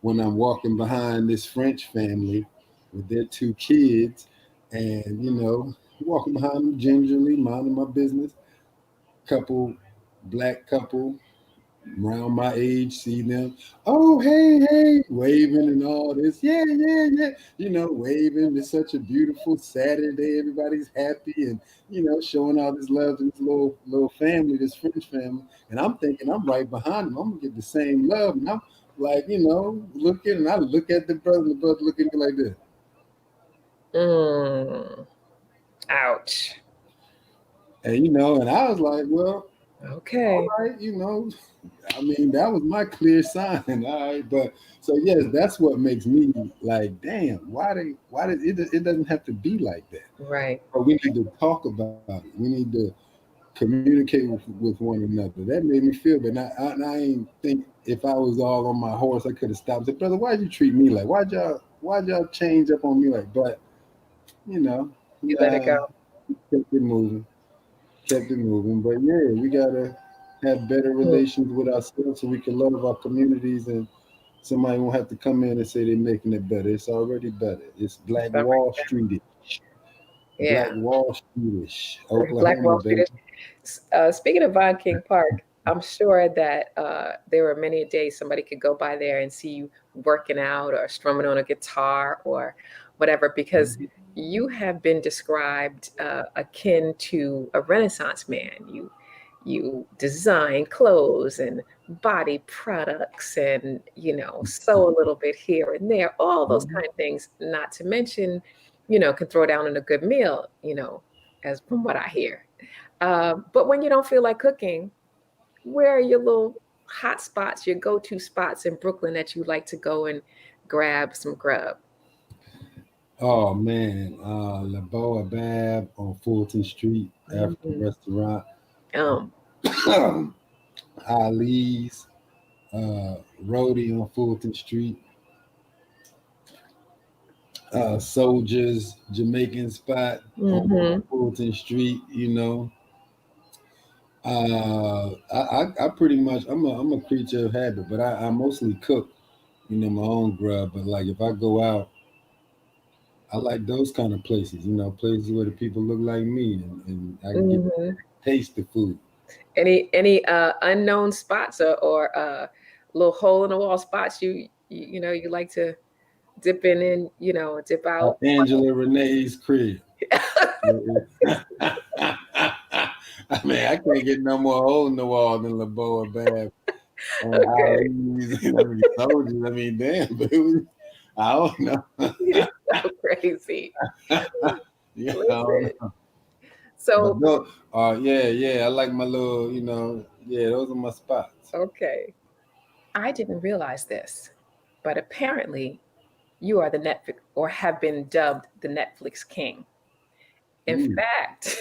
when I'm walking behind this French family with their 2 kids, and, you know, walking behind them gingerly, minding my business, black couple around my age, see them, oh, hey, waving and all this. Yeah. You know, waving. It's such a beautiful Saturday. Everybody's happy and, you know, showing all this love to this little family, this French family. And I'm thinking I'm right behind them. I'm going to get the same love. And I'm like, you know, looking, and I look at the brother, and the brother looking at me like this. Ouch. And, you know, and I was like, well, okay, all right, you know, I mean, that was my clear sign. All right. But so, yes, that's what makes me like, damn, why did it doesn't have to be like that. Right. But we need to talk about it. We need to communicate with one another. That made me feel good. And I ain't think if I was all on my horse, I could have stopped and said, brother, why'd you treat me like, why'd y'all change up on me like, but, you know, you let it go. Kept it moving. But yeah, we gotta have better relations with ourselves so we can love our communities, and somebody won't have to come in and say they're making it better. It's already better. It's Black Wall Street-ish. Black Wall Street-ish. Oklahoma, Black Wall Street-ish. Speaking of Von King Park, I'm sure that there were many days somebody could go by there and see you working out or strumming on a guitar or whatever, because you have been described akin to a Renaissance man. You design clothes and body products, and, you know, sew a little bit here and there, all those kind of things, not to mention, you know, can throw down in a good meal, you know, as from what I hear. But when you don't feel like cooking, where are your little hot spots, your go-to spots in Brooklyn that you like to go and grab some grub? Oh man, La Boa Bab on Fulton Street, African restaurant. Ali's, Rody on Fulton Street. Soldiers Jamaican spot on Fulton Street. You know, I pretty much I'm a creature of habit, but I mostly cook, you know, my own grub. But like if I go out, I like those kind of places, you know, places where the people look like me, and I can get taste the food. Any unknown spots or little hole in the wall spots you know you like to dipping in, dip out. Angela Renee's crib. I mean, I can't get no more hole in the wall than LeBoa Bath. Soldiers. I mean, damn, dude. I don't know. You're so crazy. So, yeah, I like my little, those are my spots. Okay. I didn't realize this, but apparently you are the Netflix, or have been dubbed the Netflix king. In fact,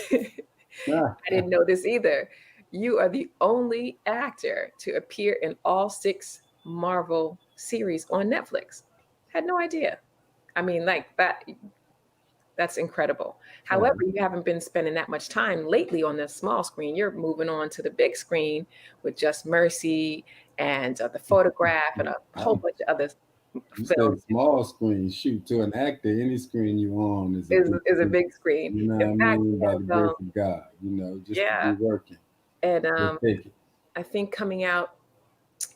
I didn't know this either. You are the only actor to appear in all 6 Marvel series on Netflix. Had no idea. I mean, like that's incredible. However, you haven't been spending that much time lately on the small screen. You're moving on to the big screen with Just Mercy and The Photograph and a whole bunch of other films. Small screen, shoot, to an actor, any screen you on is a big screen. You know what I mean? By the grace of God, just to be working. And I think coming out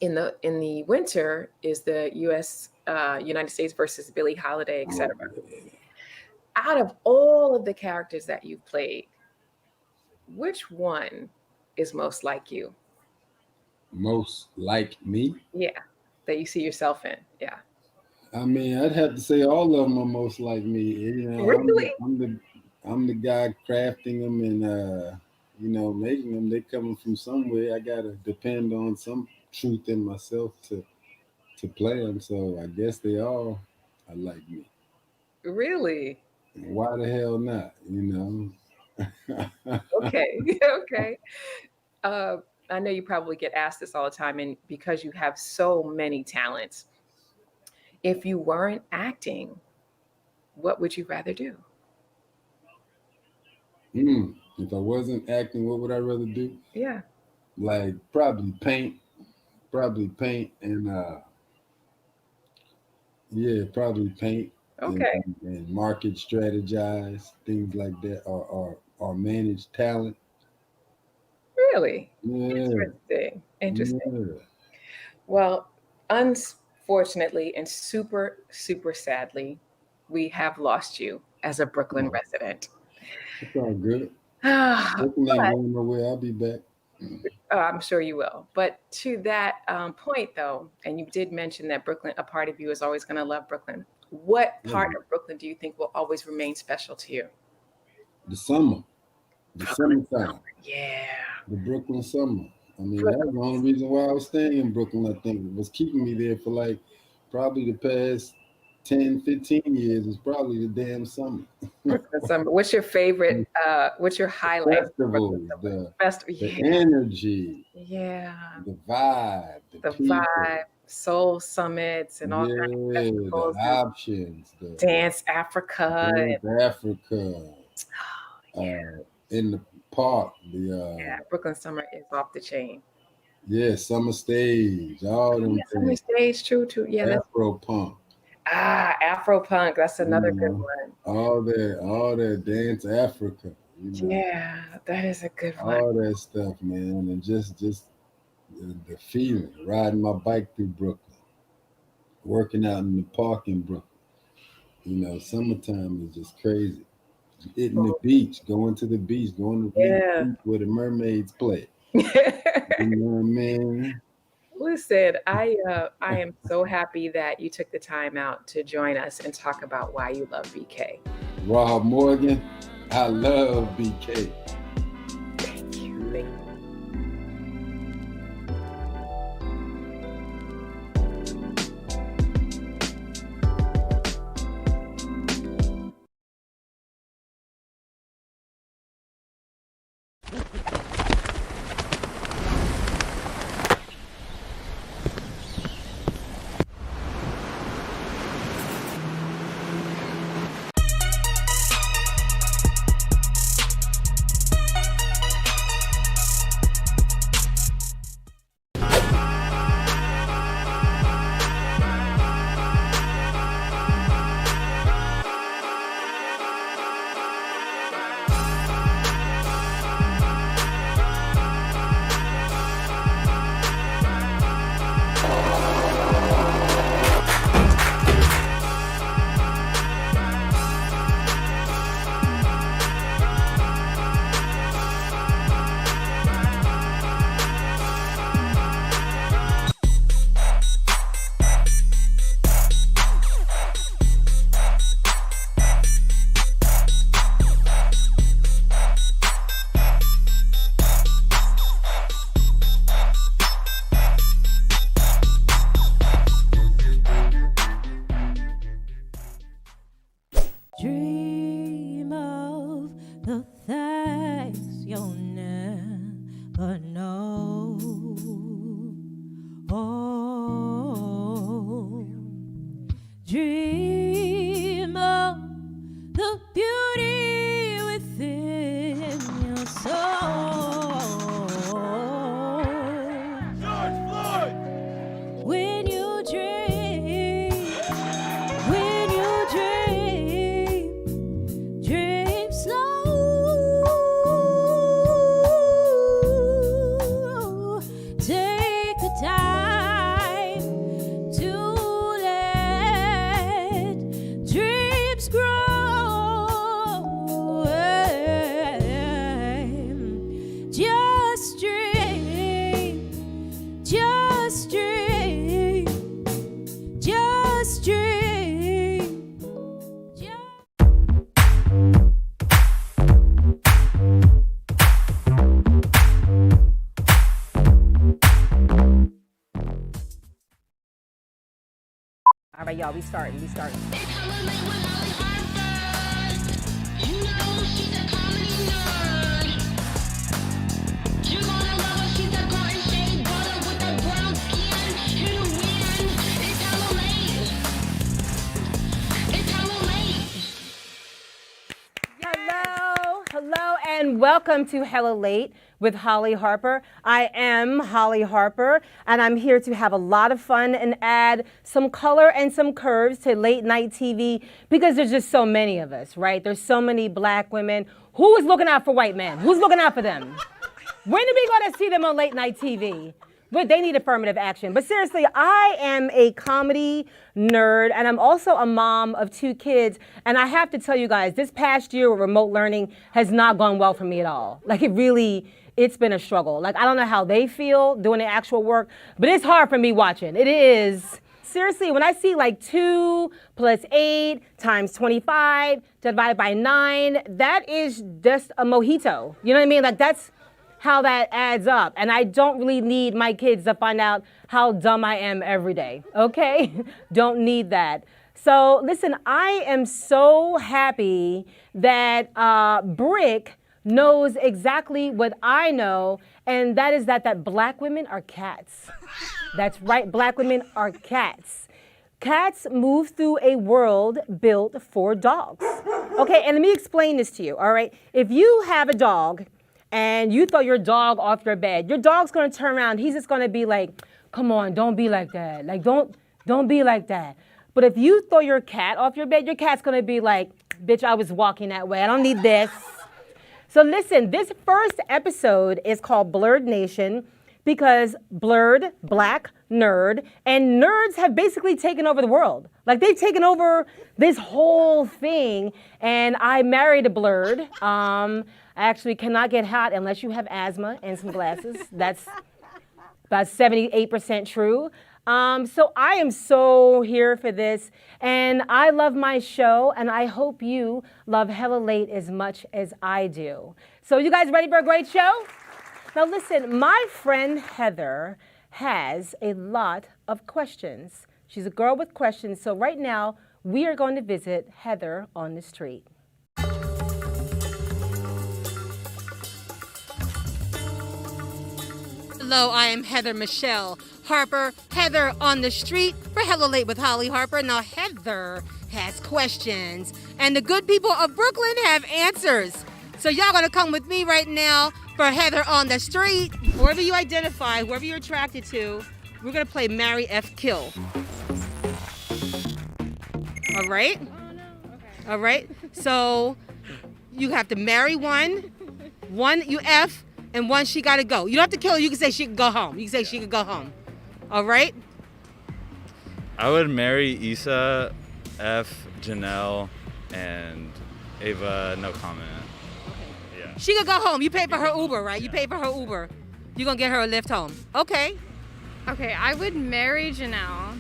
in the winter is the United States versus Billie Holiday, etc. Out of all of the characters that you've played, which one is most like you? Most like me? Yeah, that you see yourself in. Yeah. I mean, I'd have to say all of them are most like me. Really? I'm the guy crafting them and making them. They coming from somewhere. I gotta depend on some truth in myself to play them. So I guess they all are like me. Really? Why the hell not? Okay. I know you probably get asked this all the time, and because you have so many talents, if you weren't acting, what would you rather do? If I wasn't acting, what would I rather do? Yeah. Like probably paint and probably paint. Okay. And market strategize, things like that, or manage talent. Really? Yeah. Interesting. Yeah. Well, unfortunately and super, super sadly, we have lost you as a Brooklyn resident. It's all good. Brooklyn ain't going nowhere. I'll be back. I'm sure you will. But to that point, though, and you did mention that Brooklyn, a part of you is always going to love Brooklyn. What part of Brooklyn do you think will always remain special to you? The summer. The summertime. Yeah. The Brooklyn summer. I mean, that's the only reason why I was staying in Brooklyn, I think. It was keeping me there for like probably the past 10, 15 years is probably the damn summer. Summer. What's your favorite, what's your highlight? Festivals, the energy. Yeah. The vibe. The vibe. Soul summits and all kinds of festivals. The options. Dance Africa. In the park. Brooklyn summer is off the chain. Yeah, summer stage. All them things. Summer stage, true. Yeah, Afro punk. Afro punk. That's another good one. All that Dance Africa. Yeah, that is a good one. All that stuff, man, and just the feeling, riding my bike through Brooklyn, working out in the park in Brooklyn. Summertime is just crazy. Hitting the beach, going to the beach, going to the beach where the mermaids play. You know what I mean? Listen, I am so happy that you took the time out to join us and talk about why you love BK. Rob Morgan, I love BK. Thank you. All right, y'all, we starting. Hello, and welcome to Hella Late with Holly Harper. I am Holly Harper, and I'm here to have a lot of fun and add some color and some curves to late night TV because there's just so many of us, right? There's so many black women. Who is looking out for white men? Who's looking out for them? When are we going to see them on late night TV? But they need affirmative action. But seriously, I am a comedy nerd, and I'm also a mom of 2 kids. And I have to tell you guys, this past year with remote learning has not gone well for me at all. Like it's been a struggle. Like I don't know how they feel doing the actual work, but it's hard for me watching. It is. Seriously, when I see like 2 + 8 × 25 divided by 9, that is just a mojito. You know what I mean? Like that's how that adds up. And I don't really need my kids to find out how dumb I am every day, okay? Don't need that. So listen, I am so happy that BRIC knows exactly what I know, and that is that black women are cats. That's right, black women are cats. Cats move through a world built for dogs. Okay, and let me explain this to you, all right? If you have a dog, and you throw your dog off your bed, your dog's gonna turn around, he's just gonna be like, come on, don't be like that. Like, don't be like that. But if you throw your cat off your bed, your cat's gonna be like, bitch, I was walking that way, I don't need this. So listen, this first episode is called Blurred Nation because blurred, black, nerd, and nerds have basically taken over the world. Like they've taken over this whole thing, and I married a blurred. I actually cannot get hot unless you have asthma and some glasses. That's about 78% true. So I am so here for this, and I love my show, and I hope you love Hella Late as much as I do. So you guys ready for a great show? Now listen, my friend Heather has a lot of questions. She's a girl with questions, so right now we are going to visit Heather on the street. Hello, I am Heather Michelle Harper, Heather on the street for Hella Late with Holly Harper. Now, Heather has questions, and the good people of Brooklyn have answers. So y'all gonna come with me right now for Heather on the street. Whoever you identify, whoever you're attracted to, we're gonna play Marry, F, Kill. All right? All right, so you have to marry one you F, and one she gotta go. You don't have to kill her, you can say she can go home. You can say she can go home. All right? I would marry Issa, F, Janelle, and Ava, no comment. Okay. Yeah. She could go home. You pay for her Uber, right? You pay for her Uber. You're gonna get her a lift home. Okay. Okay, I would marry Janelle.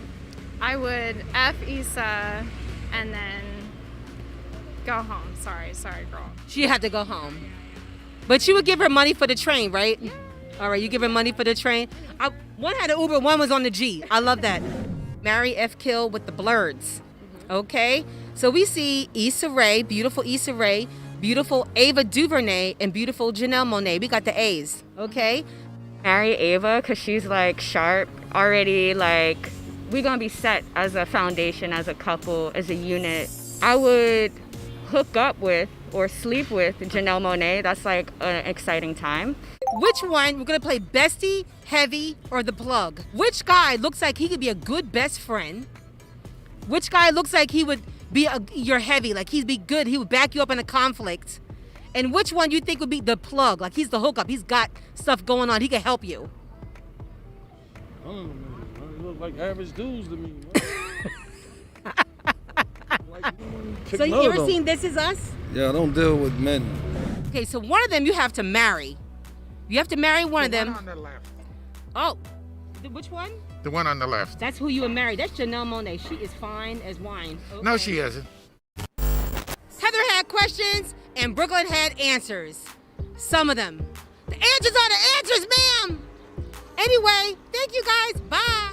I would F Issa and then go home. Sorry, girl. She had to go home. But you would give her money for the train, right? Yeah. All right, you give her money for the train. One had an Uber, one was on the G. I love that. Marry, F, Kill with the blurreds. Okay? So we see Issa Rae, beautiful Issa Rae, beautiful Ava DuVernay, and beautiful Janelle Monáe. We got the A's, okay? Marry Ava because she's like sharp already. Like we're gonna be set as a foundation, as a couple, as a unit. I would hook up with or sleep with Janelle Monáe. That's like an exciting time. Which one? We're gonna play bestie, heavy, or the plug. Which guy looks like he could be a good best friend? Which guy looks like he would be your heavy, like he'd be good, he would back you up in a conflict? And which one you think would be the plug? Like he's the hookup, he's got stuff going on, he can help you. I don't know, man. They look like average dudes to me. So you ever seen This Is Us? Yeah, I don't deal with men. Okay, so one of them you have to marry. You have to marry one of them. The one on the left. Oh, which one? The one on the left. That's who you would marry. That's Janelle Monáe. She is fine as wine. Okay. No, she isn't. Heather had questions and Brooklyn had answers. Some of them. The answers are the answers, ma'am. Anyway, thank you guys. Bye.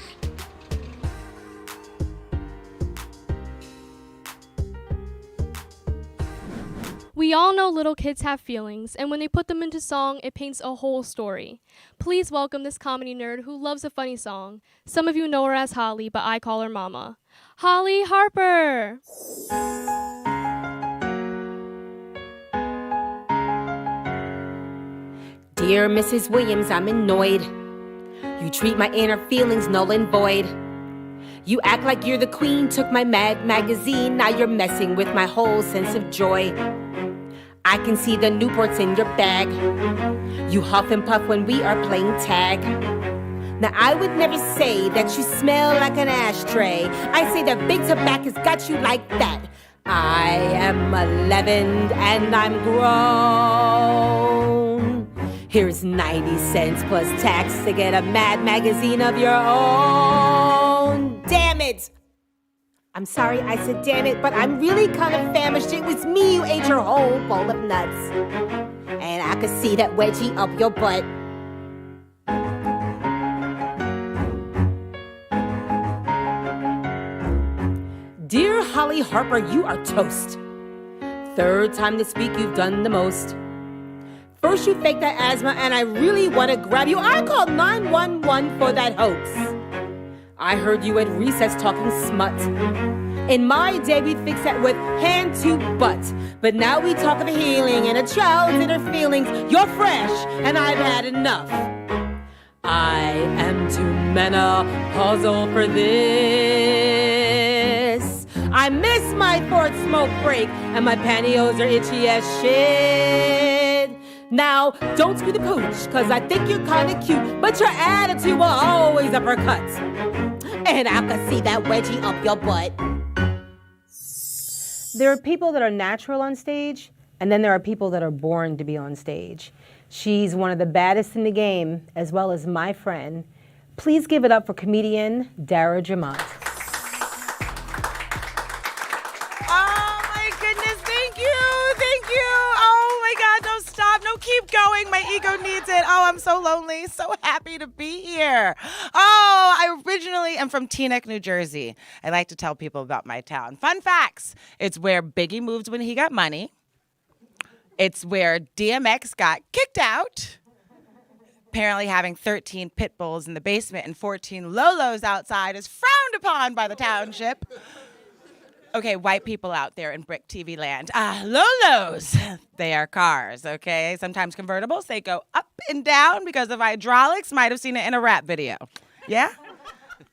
We all know little kids have feelings, and when they put them into song, it paints a whole story. Please welcome this comedy nerd who loves a funny song. Some of you know her as Holly, but I call her Mama. Holly Harper! Dear Mrs. Williams, I'm annoyed. You treat my inner feelings null and void. You act like you're the queen, took my Mad magazine, now you're messing with my whole sense of joy. I can see the Newports in your bag. You huff and puff when we are playing tag. Now I would never say that you smell like an ashtray. I say that big tobacco's got you like that. I am 11 and I'm grown. Here's 90 cents plus tax to get a Mad magazine of your own. Damn it! I'm sorry I said damn it, but I'm really kind of famished. It was me who ate your whole bowl of nuts. And I could see that wedgie up your butt. Dear Holly Harper, you are toast. Third time this week you've done the most. First you faked that asthma and I really want to grab you. I called 911 for that hoax. I heard you at recess talking smut. In my day we'd fix that with hand to butt. But now we talk of healing and a child's inner feelings. You're fresh and I've had enough. I am too menopausal for this. I miss my fourth smoke break and my pantyhose are itchy as shit. Now, don't screw the pooch, cause I think you're kinda cute, but your attitude will always uppercut. And I can see that wedgie up your butt. There are people that are natural on stage, and then there are people that are born to be on stage. She's one of the baddest in the game, as well as my friend. Please give it up for comedian Dara Jamont. Keep going. My ego needs it. Oh, I'm so lonely. So happy to be here. Oh, I originally am from Teaneck, New Jersey. I like to tell people about my town. Fun facts. It's where Biggie moved when he got money. It's where DMX got kicked out. Apparently having 13 pit bulls in the basement and 14 Lolos outside is frowned upon by the township. Okay, white people out there in BRIC TV land. Lolos, they are cars, okay? Sometimes convertibles, they go up and down because of hydraulics. Might have seen it in a rap video. Yeah?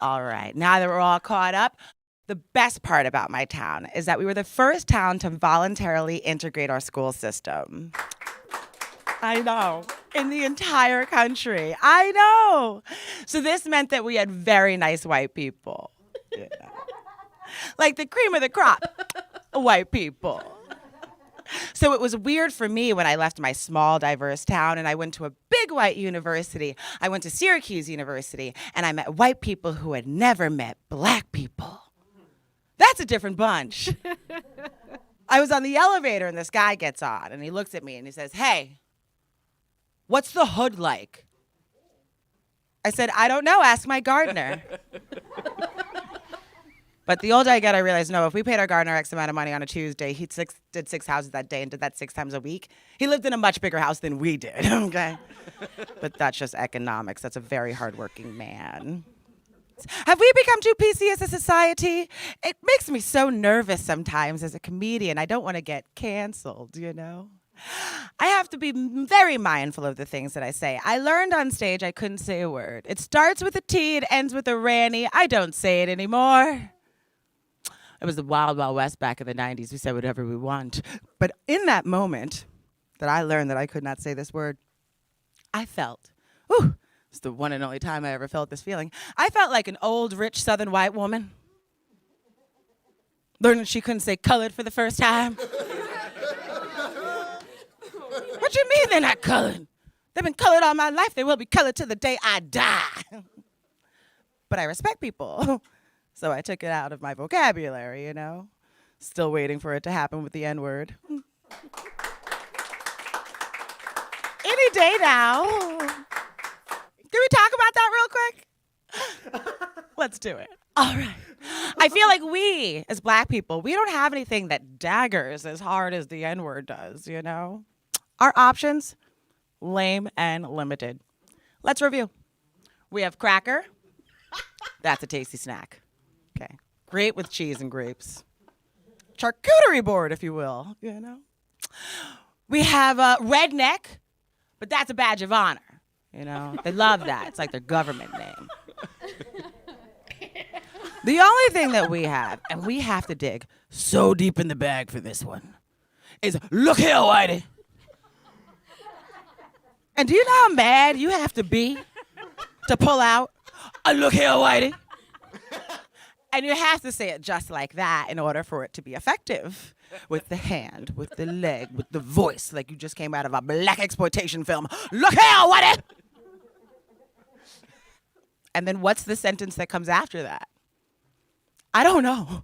All right, now that we're all caught up, the best part about my town is that we were the first town to voluntarily integrate our school system. I know, in the entire country. I know. So this meant that we had very nice white people. Yeah. Like the cream of the crop, white people. So it was weird for me when I left my small, diverse town and I went to a big white university. I went to Syracuse University and I met white people who had never met black people. That's a different bunch. I was on the elevator and this guy gets on and he looks at me and he says, "Hey, what's the hood like?" I said, "I don't know, ask my gardener." But the older I get, I realize, no, if we paid our gardener X amount of money on a Tuesday, he did 6 houses that day and did that 6 times a week. He lived in a much bigger house than we did, okay? But that's just economics. That's a very hardworking man. Have we become too PC as a society? It makes me so nervous sometimes as a comedian. I don't want to get canceled, you know? I have to be very mindful of the things that I say. I learned on stage I couldn't say a word. It starts with a T, it ends with a ranny. I don't say it anymore. It was the Wild Wild West back in the 90s. We said whatever we want. But in that moment that I learned that I could not say this word, I felt, it's the one and only time I ever felt this feeling. I felt like an old, rich, southern white woman learning she couldn't say colored for the first time. What you mean they're not colored? They've been colored all my life. They will be colored to the day I die. But I respect people. So I took it out of my vocabulary, you know? Still waiting for it to happen with the N-word. Any day now. Can we talk about that real quick? Let's do it. All right. I feel like we, as Black people, we don't have anything that daggers as hard as the N-word does, you know? Our options, lame and limited. Let's review. We have cracker. That's a tasty snack. Okay. Great with cheese and grapes. Charcuterie board, if you will, you know? We have redneck, but that's a badge of honor, you know? They love that. It's like their government name. The only thing that we have, and we have to dig so deep in the bag for this one, is look here, Whitey. And do you know how mad you have to be to pull out a look here, Whitey? And you have to say it just like that in order for it to be effective. With the hand, with the leg, with the voice, like you just came out of a black exploitation film. Look here, Whitey! And then what's the sentence that comes after that? I don't know.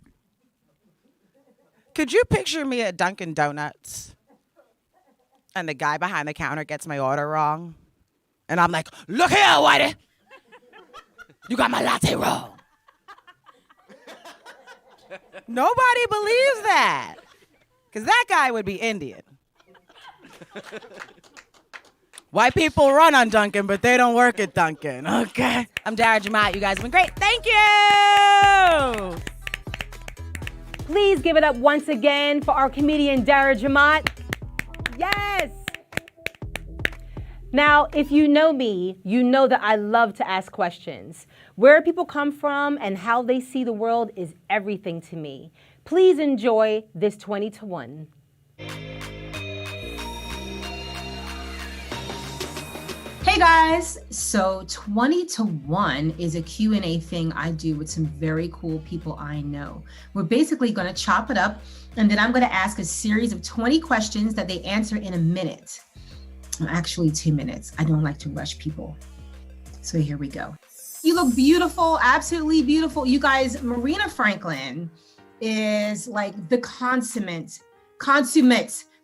Could you picture me at Dunkin' Donuts and the guy behind the counter gets my order wrong? And I'm like, look here, Whitey! You got my latte wrong. Nobody believes that. Because that guy would be Indian. White people run on Dunkin', but they don't work at Dunkin', okay? I'm Dara Jamat. You guys have been great. Thank you! Please give it up once again for our comedian Dara Jamat. Yes! Now, if you know me, you know that I love to ask questions. Where people come from and how they see the world is everything to me. Please enjoy this 20 to 1. Hey guys, so 20 to 1 is a Q&A thing I do with some very cool people I know. We're basically going to chop it up, and then I'm going to ask a series of 20 questions that they answer in a minute. Actually 2 minutes. I don't like to rush people. So here we go. You look beautiful, absolutely beautiful. You guys, Marina Franklin is like the consummate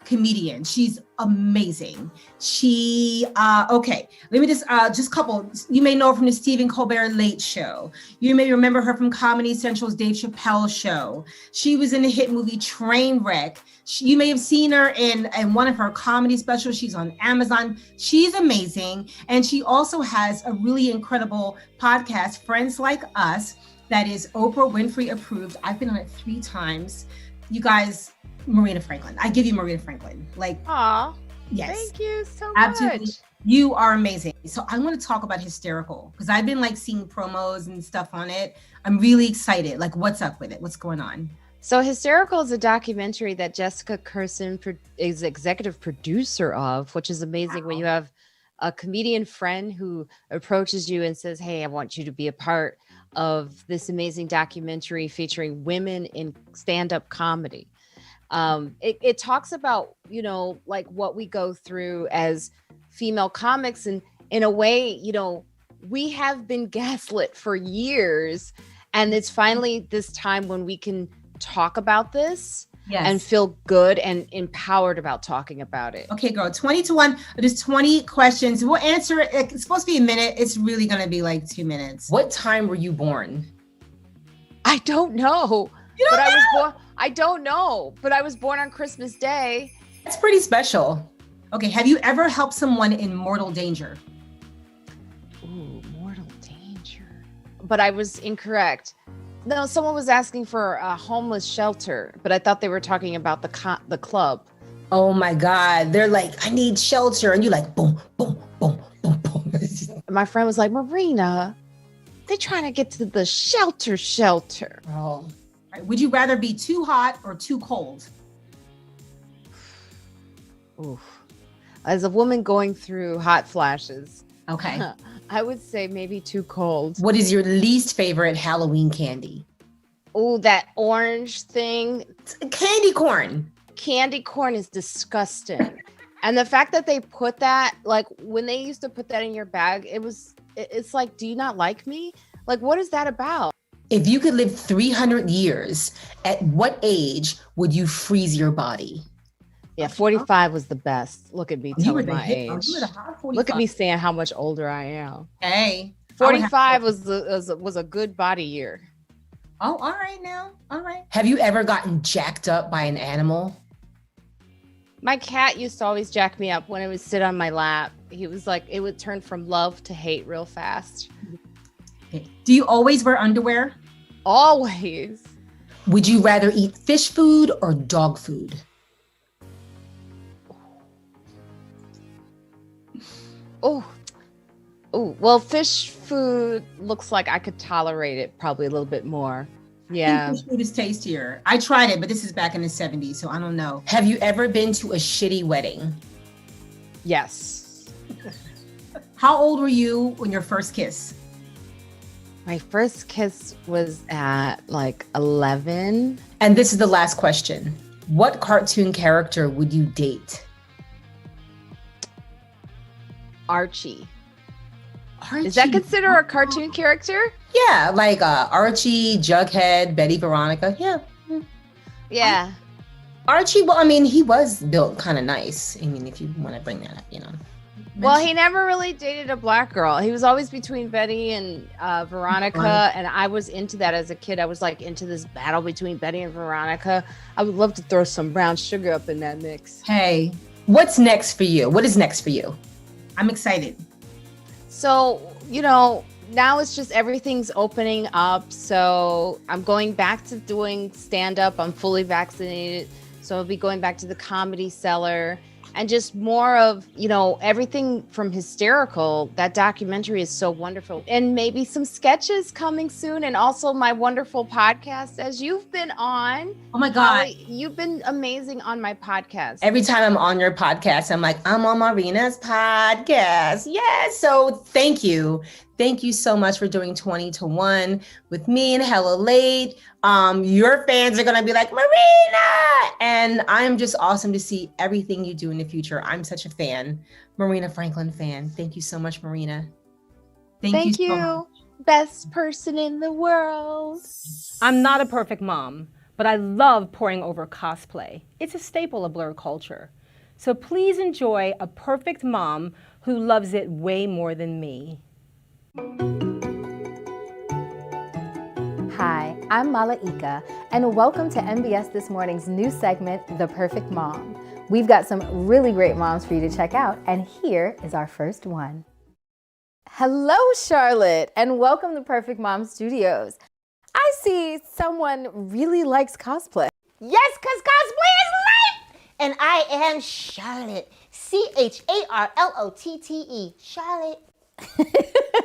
comedian. She's amazing. She, okay, let me just couple. You may know her from the Stephen Colbert Late Show. You may remember her from Comedy Central's Dave Chappelle Show. She was in the hit movie Trainwreck. You may have seen her in one of her comedy specials. She's on Amazon. She's amazing. And she also has a really incredible podcast, Friends Like Us, that is Oprah Winfrey approved. I've been on it 3 times. You guys, Marina Franklin. I give you Marina Franklin. Like, aw, yes. Thank you so Absolutely. much. You are amazing. So I want to talk about Hysterical because I've been like seeing promos and stuff on it. I'm really excited. Like, what's up with it? What's going on? So Hysterical is a documentary that Jessica Kirson is executive producer of, which is amazing. When you have a comedian friend who approaches you and says, hey, I want you to be a part of this amazing documentary featuring women in stand-up comedy. It talks about, you know, like what we go through as female comics, and in a way, you know, we have been gaslit for years, and it's finally this time when we can talk about this. Yes. And feel good and empowered about talking about it. Okay, girl, 20 to 1. There's 20 questions. We'll answer it. It's supposed to be a minute. It's really going to be like 2 minutes. What time were you born? I don't know. You don't know? I don't know, but I was born on Christmas Day. That's pretty special. Okay, have you ever helped someone in mortal danger? Ooh, mortal danger. But I was incorrect. No, someone was asking for a homeless shelter, but I thought they were talking about the club. Oh my God. They're like, I need shelter. And you're like, boom, boom, boom, boom, boom. My friend was like, Marina, they're trying to get to the shelter. Oh. Right. Would you rather be too hot or too cold? Oof. As a woman going through hot flashes. Okay. I would say maybe too cold. What is your least favorite Halloween candy? Oh, that orange thing. Candy corn. Candy corn is disgusting. And the fact that they put that, like when they used to put that in your bag, it's like, do you not like me? Like, what is that about? If you could live 300 years, at what age would you freeze your body? Yeah, 45 was the best. Look at me telling my age. Look at me saying how much older I am. Hey. 45 was a good body year. Oh, all right now. All right. Have you ever gotten jacked up by an animal? My cat used to always jack me up when it would sit on my lap. He was like, it would turn from love to hate real fast. Okay. Do you always wear underwear? Always. Would you rather eat fish food or dog food? Oh, well, fish food looks like I could tolerate it probably a little bit more. Yeah. I think fish food is tastier. I tried it, but this is back in the 70s, so I don't know. Have you ever been to a shitty wedding? Yes. How old were you when your first kiss? My first kiss was at like 11. And this is the last question. What cartoon character would you date? Archie. Is that considered a cartoon character? Yeah, like Archie, Jughead, Betty, Veronica. Yeah. Yeah. Archie, well, I mean, he was built kind of nice. I mean, if you want to bring that up, you know. Well, he never really dated a black girl. He was always between Betty and Veronica, and I was into that as a kid. I was like into this battle between Betty and Veronica. I would love to throw some brown sugar up in that mix. Hey, what's next for you? What is next for you? I'm excited. So, you know, now it's just everything's opening up. So I'm going back to doing stand-up. I'm fully vaccinated. So I'll be going back to the Comedy Cellar. And just more of, you know, everything from Hysterical. That documentary is so wonderful. And maybe some sketches coming soon. And also my wonderful podcast, as you've been on. Oh my God. Holly, you've been amazing on my podcast. Every time I'm on your podcast, I'm like, I'm on Marina's podcast. Yes. So thank you. Thank you so much for doing 20 to 1 with me and Hella Late. Your fans are going to be like, Marina. And I'm just awesome to see everything you do in the future. I'm such a fan. Marina Franklin fan. Thank you so much, Marina. Thank you. So much. Best person in the world. I'm not a perfect mom, but I love poring over cosplay. It's a staple of Blur culture. So please enjoy a perfect mom who loves it way more than me. Hi, I'm Malaika, and welcome to MBS This Morning's new segment, The Perfect Mom. We've got some really great moms for you to check out, and here is our first one. Hello, Charlotte, and welcome to Perfect Mom Studios. I see someone really likes cosplay. Yes, because cosplay is life! And I am Charlotte, Charlotte, Charlotte.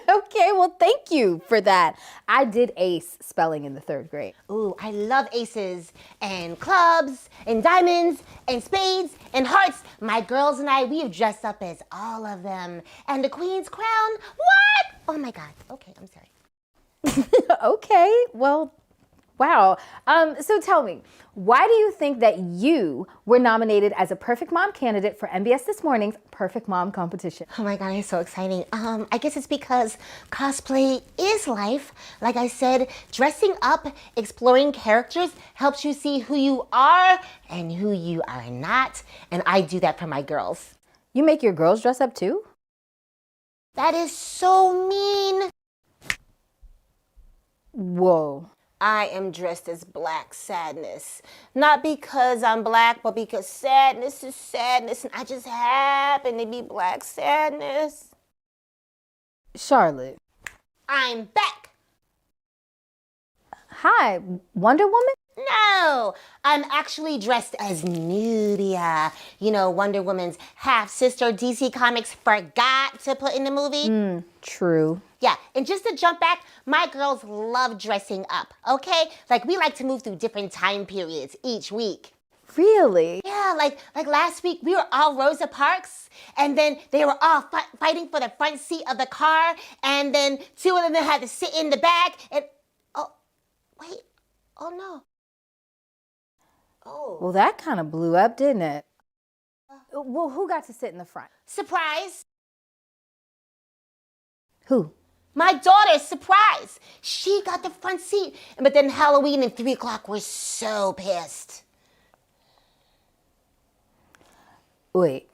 Okay, well, thank you for that. I did ace spelling in the 3rd grade. Ooh, I love aces and clubs and diamonds and spades and hearts. My girls and I, we have dressed up as all of them. And the Queen's crown, what? Oh my God. Okay, I'm sorry. Okay, well, wow. So tell me, why do you think that you were nominated as a Perfect Mom candidate for MBS This Morning's Perfect Mom competition? Oh my God, it's so exciting. I guess it's because cosplay is life. Like I said, dressing up, exploring characters helps you see who you are and who you are not. And I do that for my girls. You make your girls dress up too? That is so mean. Whoa. I am dressed as Black Sadness. Not because I'm Black, but because sadness is sadness, and I just happen to be Black Sadness. Charlotte. I'm back. Hi, Wonder Woman? No, I'm actually dressed as Nubia. You know, Wonder Woman's half-sister DC Comics forgot to put in the movie. True. Yeah, and just to jump back, my girls love dressing up, okay? Like, we like to move through different time periods each week. Really? Yeah, like last week, we were all Rosa Parks, and then they were all fighting for the front seat of the car, and then 2 of them had to sit in the back, and, oh, wait, oh no. Oh. Well, that kind of blew up, didn't it? Well, who got to sit in the front? Surprise. Who? My daughter, surprise. She got the front seat. But then Halloween and 3 o'clock were so pissed. Wait.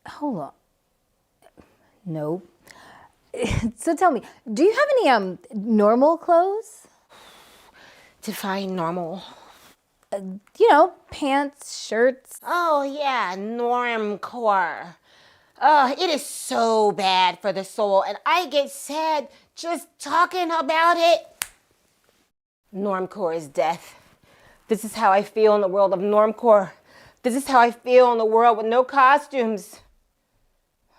Hold on. No. So tell me, do you have any normal clothes? Define normal. You know, pants, shirts. Oh yeah, normcore. It is so bad for the soul, and I get sad just talking about it. Normcore is death. This is how I feel in the world of normcore. This is how I feel in the world with no costumes.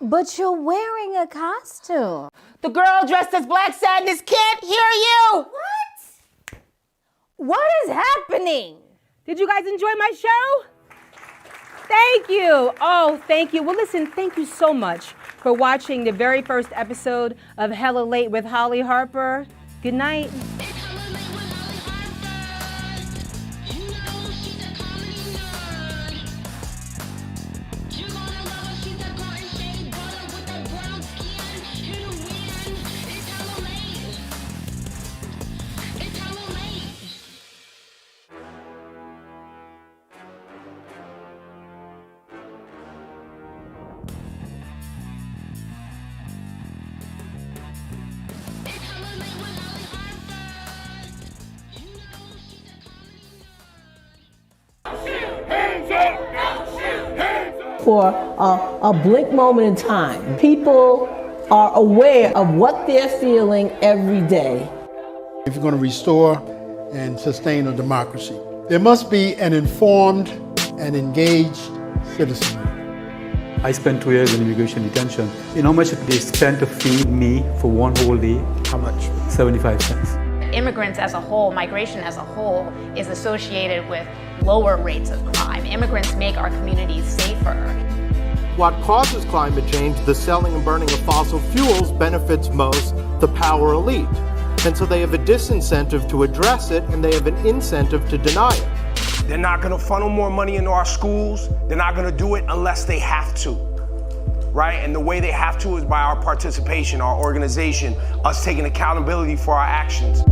But you're wearing a costume. The girl dressed as Black Sadness can't hear you. What is happening? Did you guys enjoy my show? Thank you. Oh, thank you. Well, listen, thank you so much for watching the very first episode of Hella Late with Holly Harper. Good night. For a blink moment in time, people are aware of what they're feeling every day. If you're going to restore and sustain a democracy, there must be an informed and engaged citizenry. I spent 2 years in immigration detention. You know how much they spent to feed me for one whole day? How much? 75 cents. Immigrants as a whole, migration as a whole, is associated with lower rates of crime. Immigrants make our communities safer. What causes climate change, the selling and burning of fossil fuels, benefits most the power elite. And so they have a disincentive to address it, and they have an incentive to deny it. They're not gonna funnel more money into our schools. They're not gonna do it unless they have to, right? And the way they have to is by our participation, our organization, us taking accountability for our actions.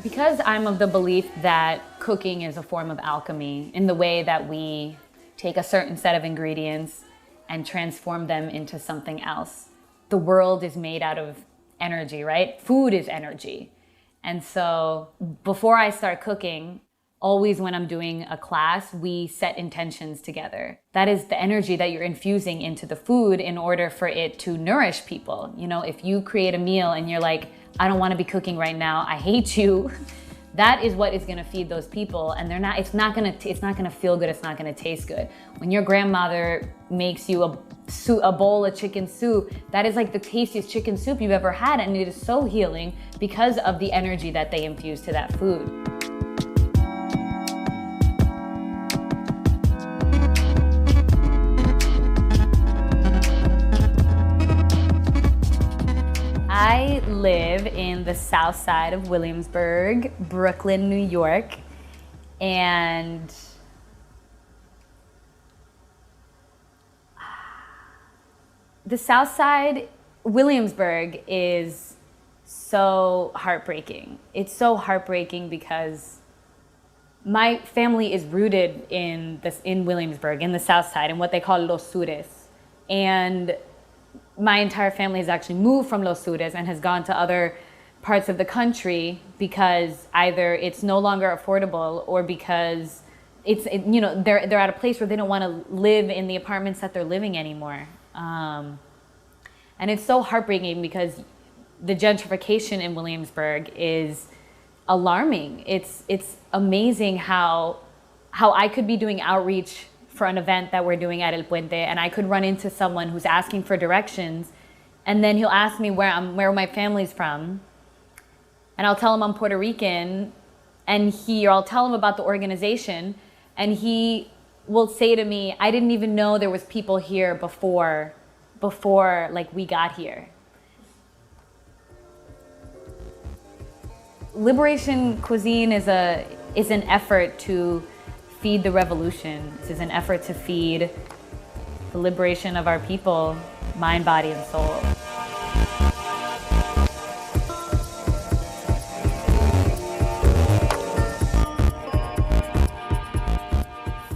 Because I'm of the belief that cooking is a form of alchemy in the way that we take a certain set of ingredients and transform them into something else. The world is made out of energy, right? Food is energy. And so before I start cooking, always when I'm doing a class, we set intentions together. That is the energy that you're infusing into the food in order for it to nourish people. You know, if you create a meal and you're like, I don't want to be cooking right now, I hate you. That is what is going to feed those people, and it's not going to feel good. It's not going to taste good. When your grandmother makes you a bowl of chicken soup, that is like the tastiest chicken soup you've ever had, and it is so healing because of the energy that they infuse to that food. I live in the south side of Williamsburg, Brooklyn, New York, and the south side, Williamsburg, is so heartbreaking. It's so heartbreaking because my family is rooted in Williamsburg, in the south side, in what they call Los Sures. And my entire family has actually moved from Los Sures and has gone to other parts of the country because either it's no longer affordable or because they're at a place where they don't want to live in the apartments that they're living anymore. And it's so heartbreaking because the gentrification in Williamsburg is alarming. It's amazing how I could be doing outreach for an event that we're doing at El Puente, and I could run into someone who's asking for directions, and then he'll ask me where my family's from, and I'll tell him I'm Puerto Rican, or I'll tell him about the organization, and he will say to me, I didn't even know there was people here before like we got here. Liberation cuisine is an effort to feed the revolution. This is an effort to feed the liberation of our people, mind, body, and soul.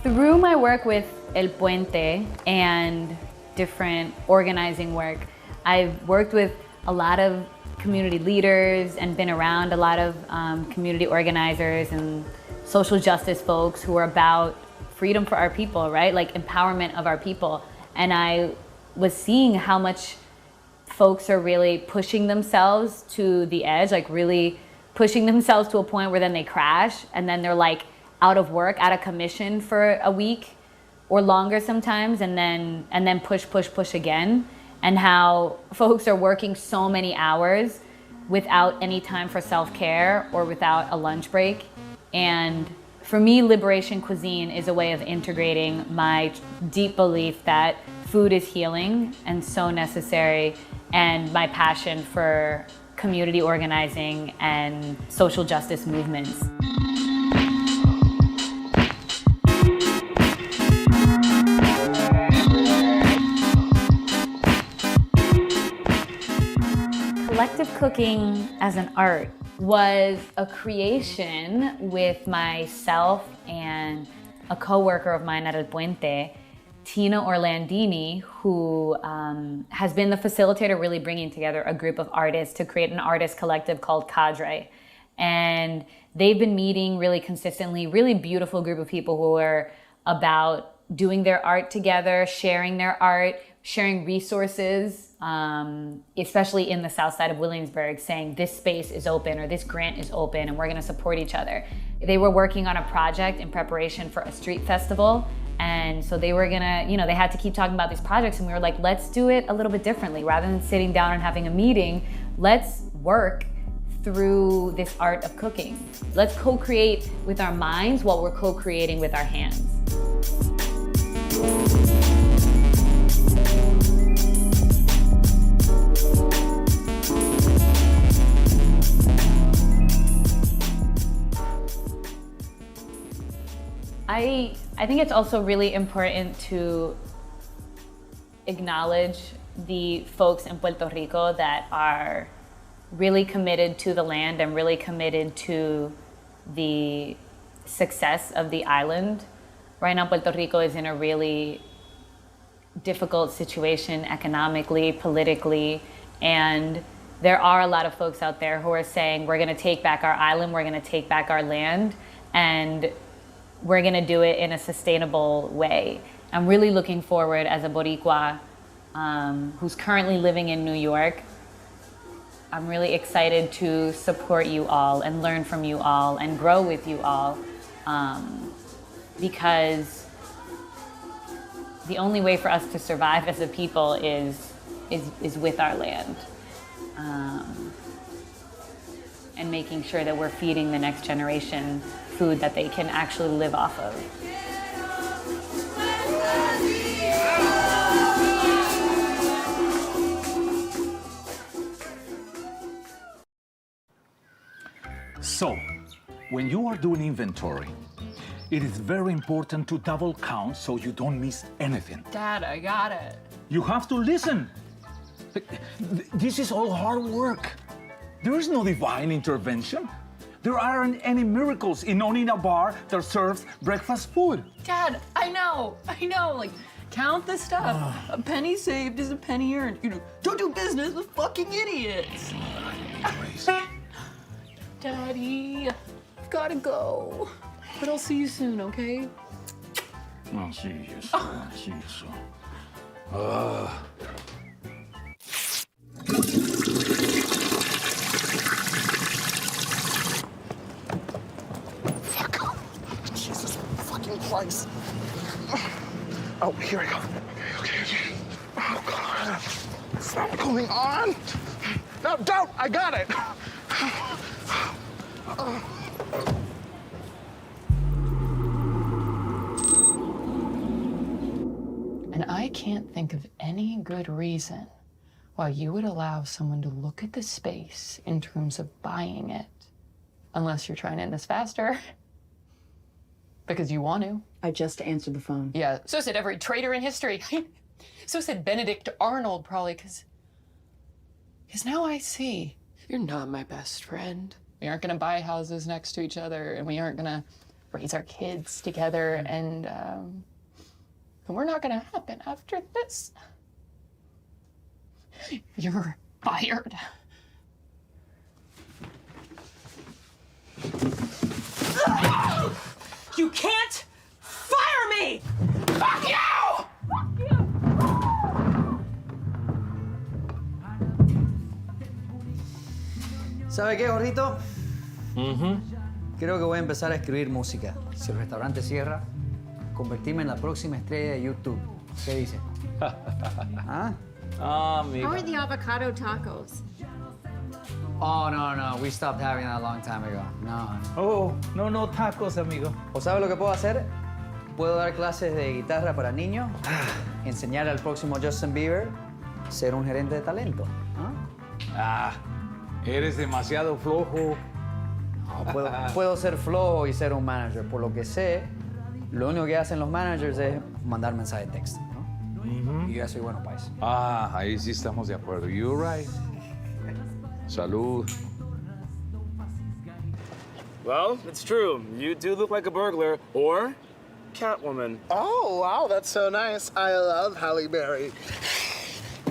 Through my work with El Puente and different organizing work, I've worked with a lot of community leaders and been around a lot of community organizers and social justice folks who are about freedom for our people, right? Like empowerment of our people. And I was seeing how much folks are really pushing themselves to the edge, like really pushing themselves to a point where then they crash and then they're like out of work, out of commission for a week or longer sometimes, and then push again. And how folks are working so many hours without any time for self-care or without a lunch break. And for me, liberation cuisine is a way of integrating my deep belief that food is healing and so necessary, and my passion for community organizing and social justice movements. Collective cooking as an art was a creation with myself and a co-worker of mine at El Puente, Tina Orlandini, who has been the facilitator really bringing together a group of artists to create an artist collective called Cadre. And they've been meeting really consistently, really beautiful group of people who are about doing their art together, sharing their art, sharing resources, especially in the south side of Williamsburg, saying this space is open or this grant is open and we're gonna support each other. They were working on a project in preparation for a street festival, and so they were gonna, they had to keep talking about these projects, and we were like, let's do it a little bit differently. Rather than sitting down and having a meeting, let's work through this art of cooking. Let's co-create with our minds while we're co-creating with our hands. I think it's also really important to acknowledge the folks in Puerto Rico that are really committed to the land and really committed to the success of the island. Right now, Puerto Rico is in a really difficult situation economically, politically, and there are a lot of folks out there who are saying, we're gonna take back our island, we're gonna take back our land, and we're gonna do it in a sustainable way. I'm really looking forward as a Boricua who's currently living in New York. I'm really excited to support you all and learn from you all and grow with you all, because the only way for us to survive as a people is with our land. And making sure that we're feeding the next generation food that they can actually live off of. So, when you are doing inventory, it is very important to double count so you don't miss anything. Dad, I got it. You have to listen. This is all hard work. There is no divine intervention. There aren't any miracles in owning a bar that serves breakfast food. Dad, I know. Like, count the stuff. A penny saved is a penny earned. Don't do business with fucking idiots. Crazy. Daddy, I've gotta go. But I'll see you soon, okay? I'll see you soon. I'll see you soon. Fuck. Jesus fucking Christ. Oh, here we go. Okay. Oh, God. It's not going on. No, don't. I got it. And I can't think of any good reason why you would allow someone to look at the space in terms of buying it Unless you're trying to end this faster. Because you want to. I just answered the phone. Yeah, so said every traitor in history. So said Benedict Arnold, probably, because now I see you're not my best friend. We aren't gonna buy houses next to each other, and we aren't gonna raise our kids together, and we're not gonna happen after this. You're fired. You can't fire me! Fuck you! Fuck you! ¿Sabe qué, gordito? Creo que voy a empezar a escribir música. Si el restaurante cierra, convertirme en la próxima estrella de YouTube. ¿Qué dice? ¿Ah? How are the avocado tacos? Oh, no. We stopped having that a long time ago. No. Oh, no tacos, amigo. ¿O sabe lo que puedo hacer? Puedo dar clases de guitarra para niños, enseñar al próximo Justin Bieber, ser un gerente de talento. Eres demasiado flojo. No, puedo ser flojo y ser un manager. Por lo que sé, lo único que hacen los managers es mandar mensajes de texto, ¿no? Y yo ya soy bueno para eso. Ahí sí estamos de acuerdo. You're right. Salud. Well, it's true. You do look like a burglar or Catwoman. Oh, wow, that's so nice. I love Halle Berry.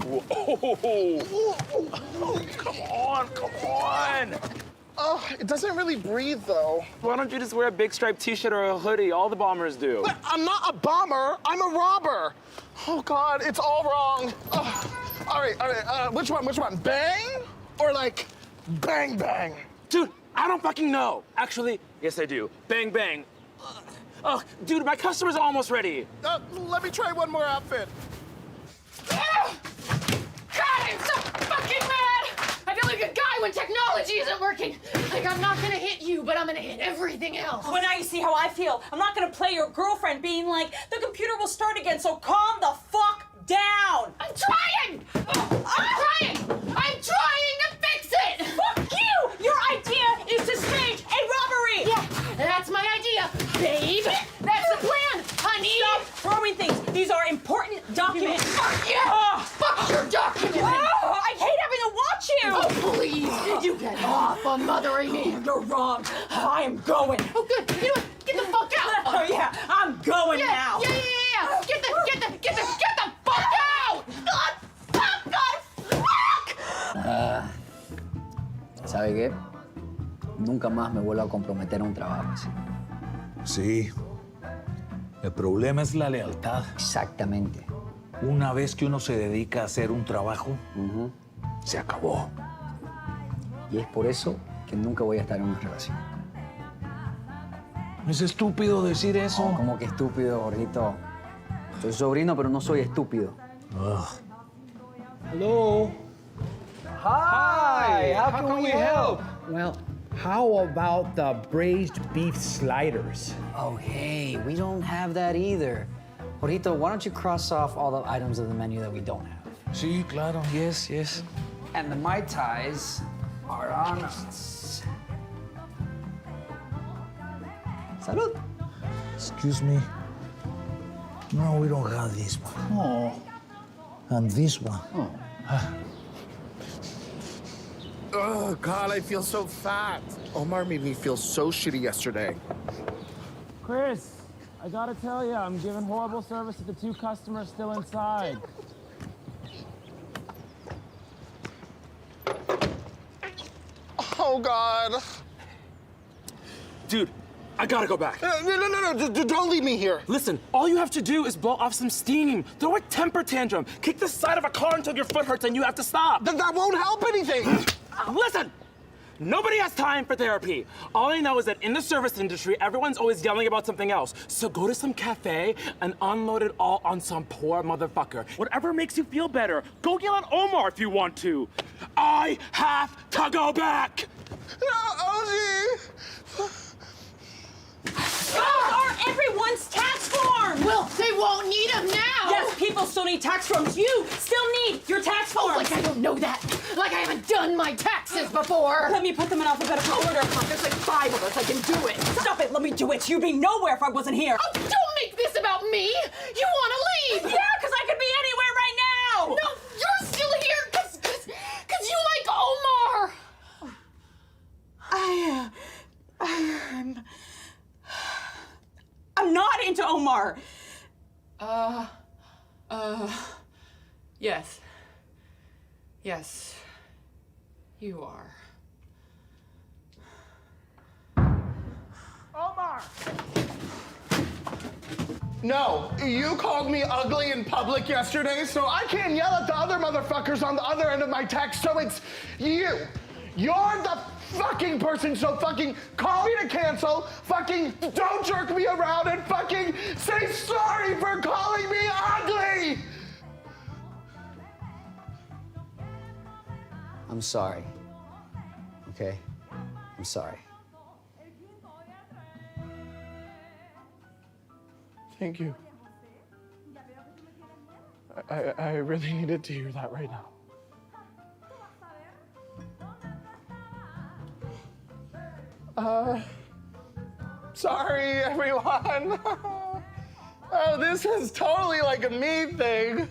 Whoa. Come on. Oh, it doesn't really breathe, though. Why don't you just wear a big striped t-shirt or a hoodie? All the bombers do. But I'm not a bomber. I'm a robber. Oh, God, it's all wrong. Oh. All right. Which one? Bang? Or like bang, bang? Dude, I don't fucking know. Actually, yes, I do. Bang, bang. Oh, dude, my customer's almost ready. Let me try one more outfit. God, I'm so fucking mad! I feel like a guy when technology isn't working. Like, I'm not gonna hit you, but I'm gonna hit everything else. Well, now you see how I feel. I'm not gonna play your girlfriend being like, the computer will start again, so calm the fuck down. I'm trying! I'm trying to fix it! Fuck you! Your idea is to stage a robbery! Yeah, that's my idea, babe! That's the plan, honey! Stop throwing things! These are important documents! Fuck you! Fuck your document! Oh, I hate having to watch you! Oh, please! You get off on mothering me! You're wrong! I am going! Oh, good! You know what? Get the fuck out! Oh, yeah, I'm going now! Yeah! Get the fuck out! God! ¿Sabe qué? Nunca más me vuelvo a comprometer a un trabajo así. Sí. El problema es la lealtad. Exactamente. Una vez que uno se dedica a hacer un trabajo, se acabó. Y es por eso que nunca voy a estar en una relación. Es estúpido decir eso. Oh, ¿cómo que estúpido, gordito? Soy sobrino, pero no soy estúpido. Hello. Hi. How can we help? Well, how about the braised beef sliders? Oh, hey, we don't have that either. Gordito, why don't you cross off all the items of the menu that we don't have? Sí, claro. Yes. And the Mai Tais are on us. Salud. Excuse me. No, we don't have this one. Oh. And this one. Oh. Oh, God, I feel so fat. Omar made me feel so shitty yesterday. Chris, I gotta tell you, I'm giving horrible service to the 2 customers still inside. Oh, God. Dude, I gotta go back. No. Don't leave me here. Listen, all you have to do is blow off some steam. Throw a temper tantrum. Kick the side of a car until your foot hurts and you have to stop. That won't help anything. Listen, nobody has time for therapy. All I know is that in the service industry, everyone's always yelling about something else. So go to some cafe and unload it all on some poor motherfucker. Whatever makes you feel better. Go yell at Omar if you want to. I have to go back. No, OG. Those are everyone's tax forms! Well, they won't need them now! Yes, people still need tax forms. You still need your tax forms! Oh, like I don't know that! Like I haven't done my taxes before! Let me put them in alphabetical order. There's like 5 of us, I can do it! Stop it, let me do it. You'd be nowhere if I wasn't here. Oh, don't make this about me! You want to leave! Yeah, because I could be anywhere right now! No, you're still here because you like Omar! I'm not into Omar. Yes. Yes, you are. Omar! No, you called me ugly in public yesterday, so I can't yell at the other motherfuckers on the other end of my text, so it's you. You're the fucking person, so fucking call me to cancel, fucking don't jerk me around, and fucking say sorry for calling me ugly! I'm sorry. Okay? I'm sorry. Thank you. I really needed to hear that right now. Sorry, everyone. Oh, this is totally like a me thing.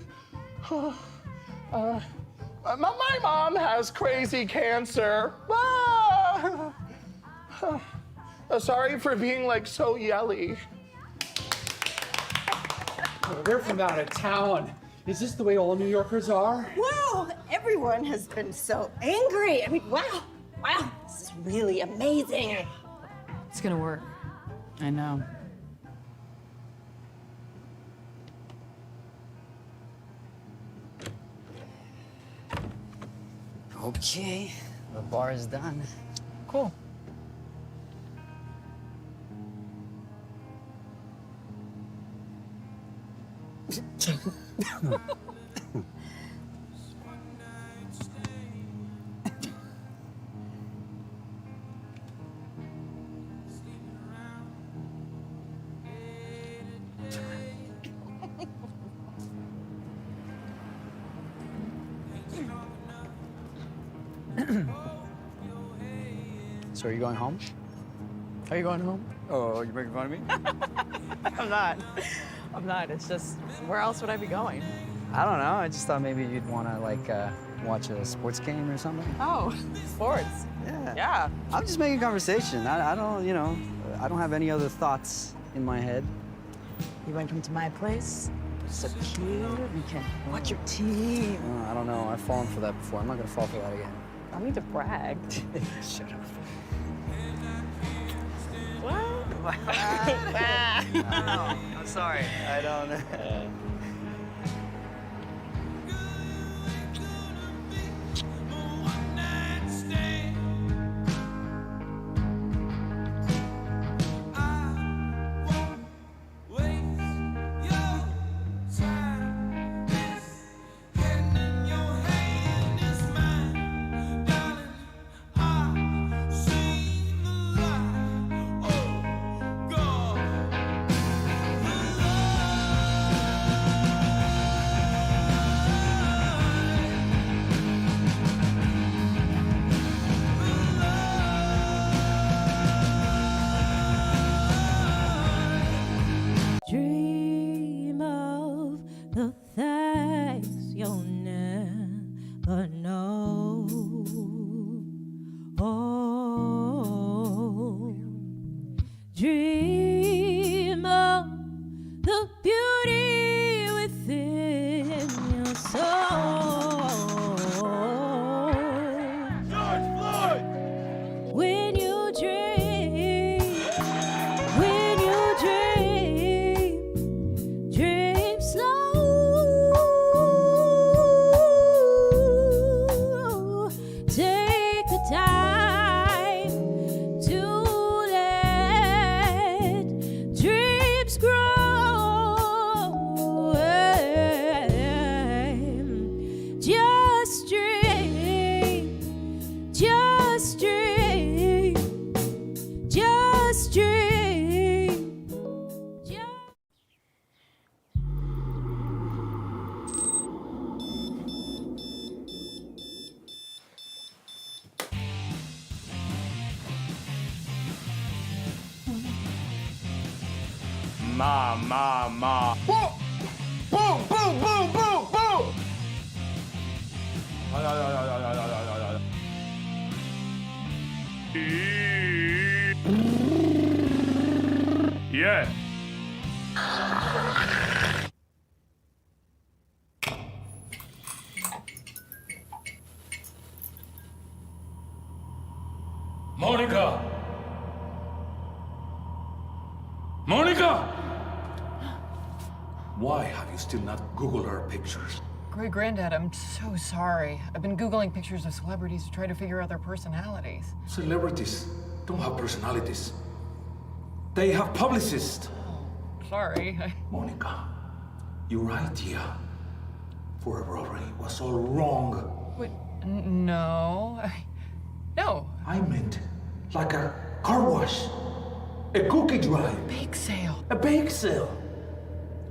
My mom has crazy cancer. Sorry for being like so yelly. They're from out of town. Is this the way all New Yorkers are? Wow, everyone has been so angry. I mean, wow, this is really amazing. It's gonna work. I know. Okay, the bar is done. Cool. So are you going home? Are you going home? Oh, you're making fun of me? I'm not. I'm not. It's just, where else would I be going? I don't know. I just thought maybe you'd want to, like, watch a sports game or something. Oh, sports. Yeah. Yeah. I'm just making conversation. I don't, you know, I don't have any other thoughts in my head. You want to come to my place? It's so cute. We can watch your TV. I don't know. I've fallen for that before. I'm not going to fall for that again. I don't need to brag. Shut up. What? I'm sorry. I don't. Whoa! Boom, boom, boom, boom, boom! Yeah. Monica! Monica! Why have you still not Googled her pictures? Great Granddad, I'm so sorry. I've been Googling pictures of celebrities to try to figure out their personalities. Celebrities don't have personalities. They have publicists. Sorry. Monica, your idea for a robbery was all wrong. Wait, no. No. I meant like a car wash, a cookie drive. Bake sale. A bake sale.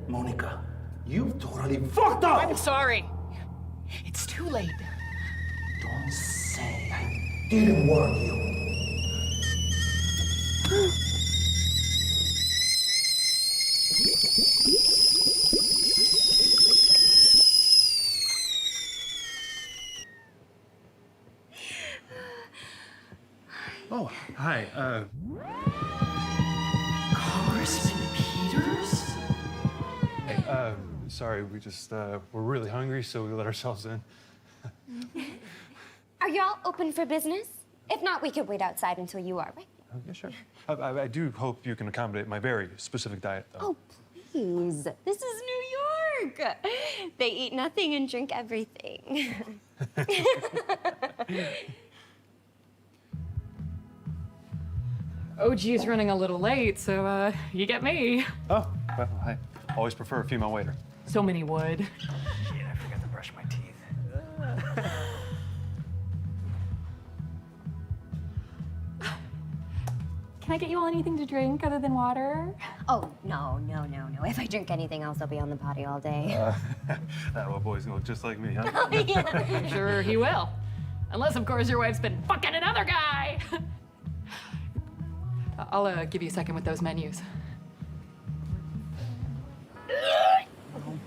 Monica, you totally fucked up! I'm sorry. It's too late. Don't say I didn't warn you. Oh, hi. Congressman Peters? Hey, sorry, we just, we're really hungry, so we let ourselves in. Are y'all open for business? If not, we could wait outside until you are, right? Oh, yeah, sure. I do hope you can accommodate my very specific diet, though. Oh, please. This is New York. They eat nothing and drink everything. OG is running a little late, so you get me. Oh, well, I always prefer a female waiter. So many would. Shit, I forgot to brush my teeth. Can I get you all anything to drink other than water? Oh, no. If I drink anything else, I'll be on the potty all day. That old boy's gonna look just like me, huh? Oh, yeah. Sure he will. Unless, of course, your wife's been fucking another guy. I'll give you a second with those menus.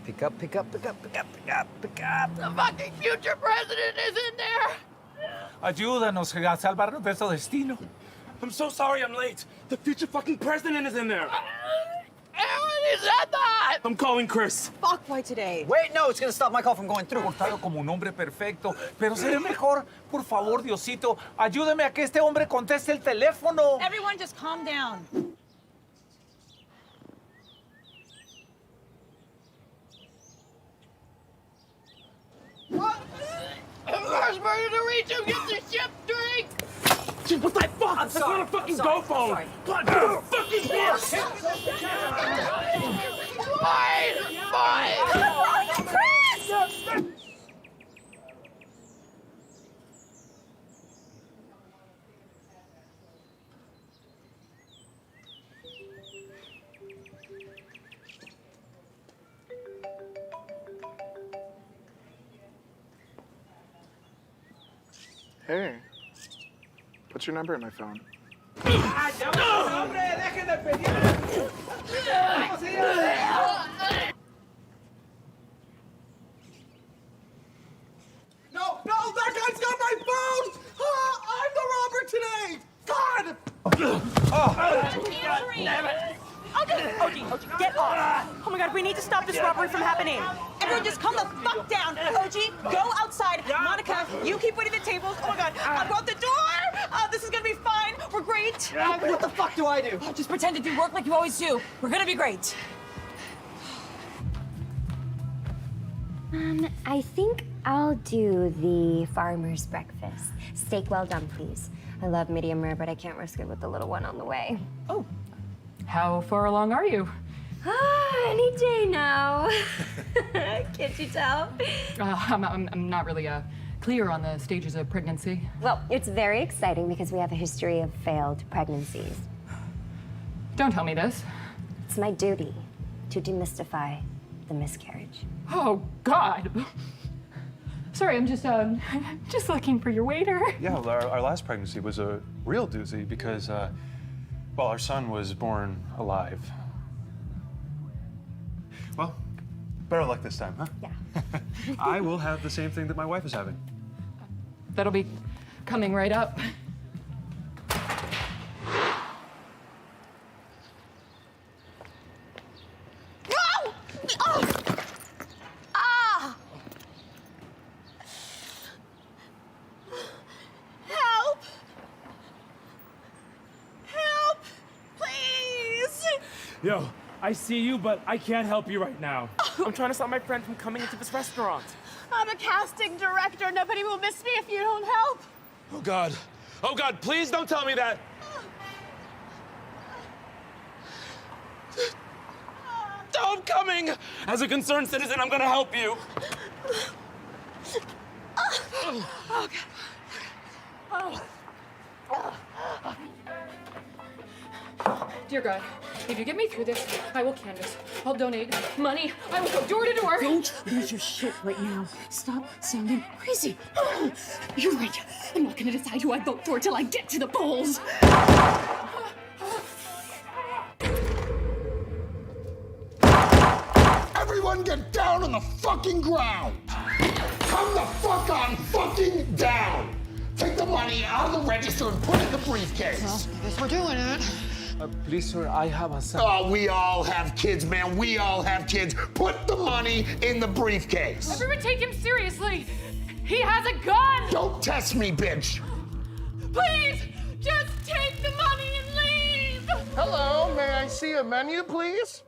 Pick up. The fucking future president is in there! Ayúdanos a salvar nuestro destino. I'm so sorry I'm late. The future fucking president is in there. Aaron, he said that! I'm calling Chris. Fuck, why today? Wait, no, it's gonna stop my call from going through. Portado como un hombre perfecto, pero seré mejor. Por favor, Diosito, ayúdeme a que este hombre conteste el teléfono. Everyone just calm down. Rush Murder to reach him, get the ship drink! Dude, what the fuck? That's not a fucking go phone. God, get the fucking horse! Fine! Chris! Hey, what's your number in my phone? No, that guy's got my phone! I'm the robber today! God! OG, get off. Oh my God, we need to stop this robbery from happening. Everyone just calm the fuck down. OG, go outside. Monica, you keep waiting at the tables. Oh my God, I'm out the door. This is gonna be fine. We're great. What the fuck do I do? Just pretend to do work like you always do. We're gonna be great. I think I'll do the farmer's breakfast. Steak well done, please. I love medium rare, but I can't risk it with the little one on the way. Oh, how far along are you? Any day now. Can't you tell? I'm not really clear on the stages of pregnancy. Well, it's very exciting because we have a history of failed pregnancies. Don't tell me this. It's my duty to demystify the miscarriage. Oh, God. Sorry, I'm just looking for your waiter. Yeah, well, our last pregnancy was a real doozy because, well, our son was born alive. Well, better luck this time, huh? Yeah. I will have the same thing that my wife is having. That'll be coming right up. No! Oh! Ah! Help! Help! Please! Yo, I see you, but I can't help you right now. I'm trying to stop my friend from coming into this restaurant. I'm a casting director. Nobody will miss me if you don't help. Oh, God. Oh, God, please don't tell me that. Oh, I'm coming. As a concerned citizen, I'm gonna help you. Oh, God. Oh. Dear God, if you get me through this, I will canvass. I'll donate money. I will go door to door. Don't lose your shit right now. Stop sounding crazy. You're right. I'm not gonna decide who I vote for till I get to the polls. Everyone get down on the fucking ground! Come the fuck on fucking down! Take the money out of the register and put it in the briefcase. Well, I guess we're doing it. Please, sir, I have a son. Oh, we all have kids, man. We all have kids. Put the money in the briefcase. Everyone take him seriously. He has a gun. Don't test me, bitch. Please, just take the money and leave. Hello, may I see a menu, please?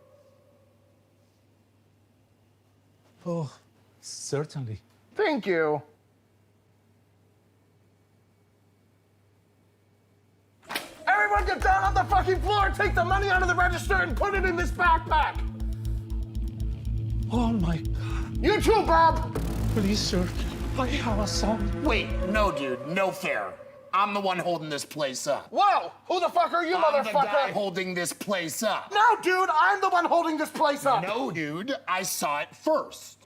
Oh, certainly. Thank you. Everyone get down on the fucking floor, take the money out of the register and put it in this backpack. Oh my God. You too, Bob. Please, sir, I have a son. Wait, no, dude, no fair. I'm the one holding this place up. Whoa! Who the fuck are you, I'm the motherfucker? guy holding this place up. No, dude, I'm the one holding this place up. No, dude, I saw it first.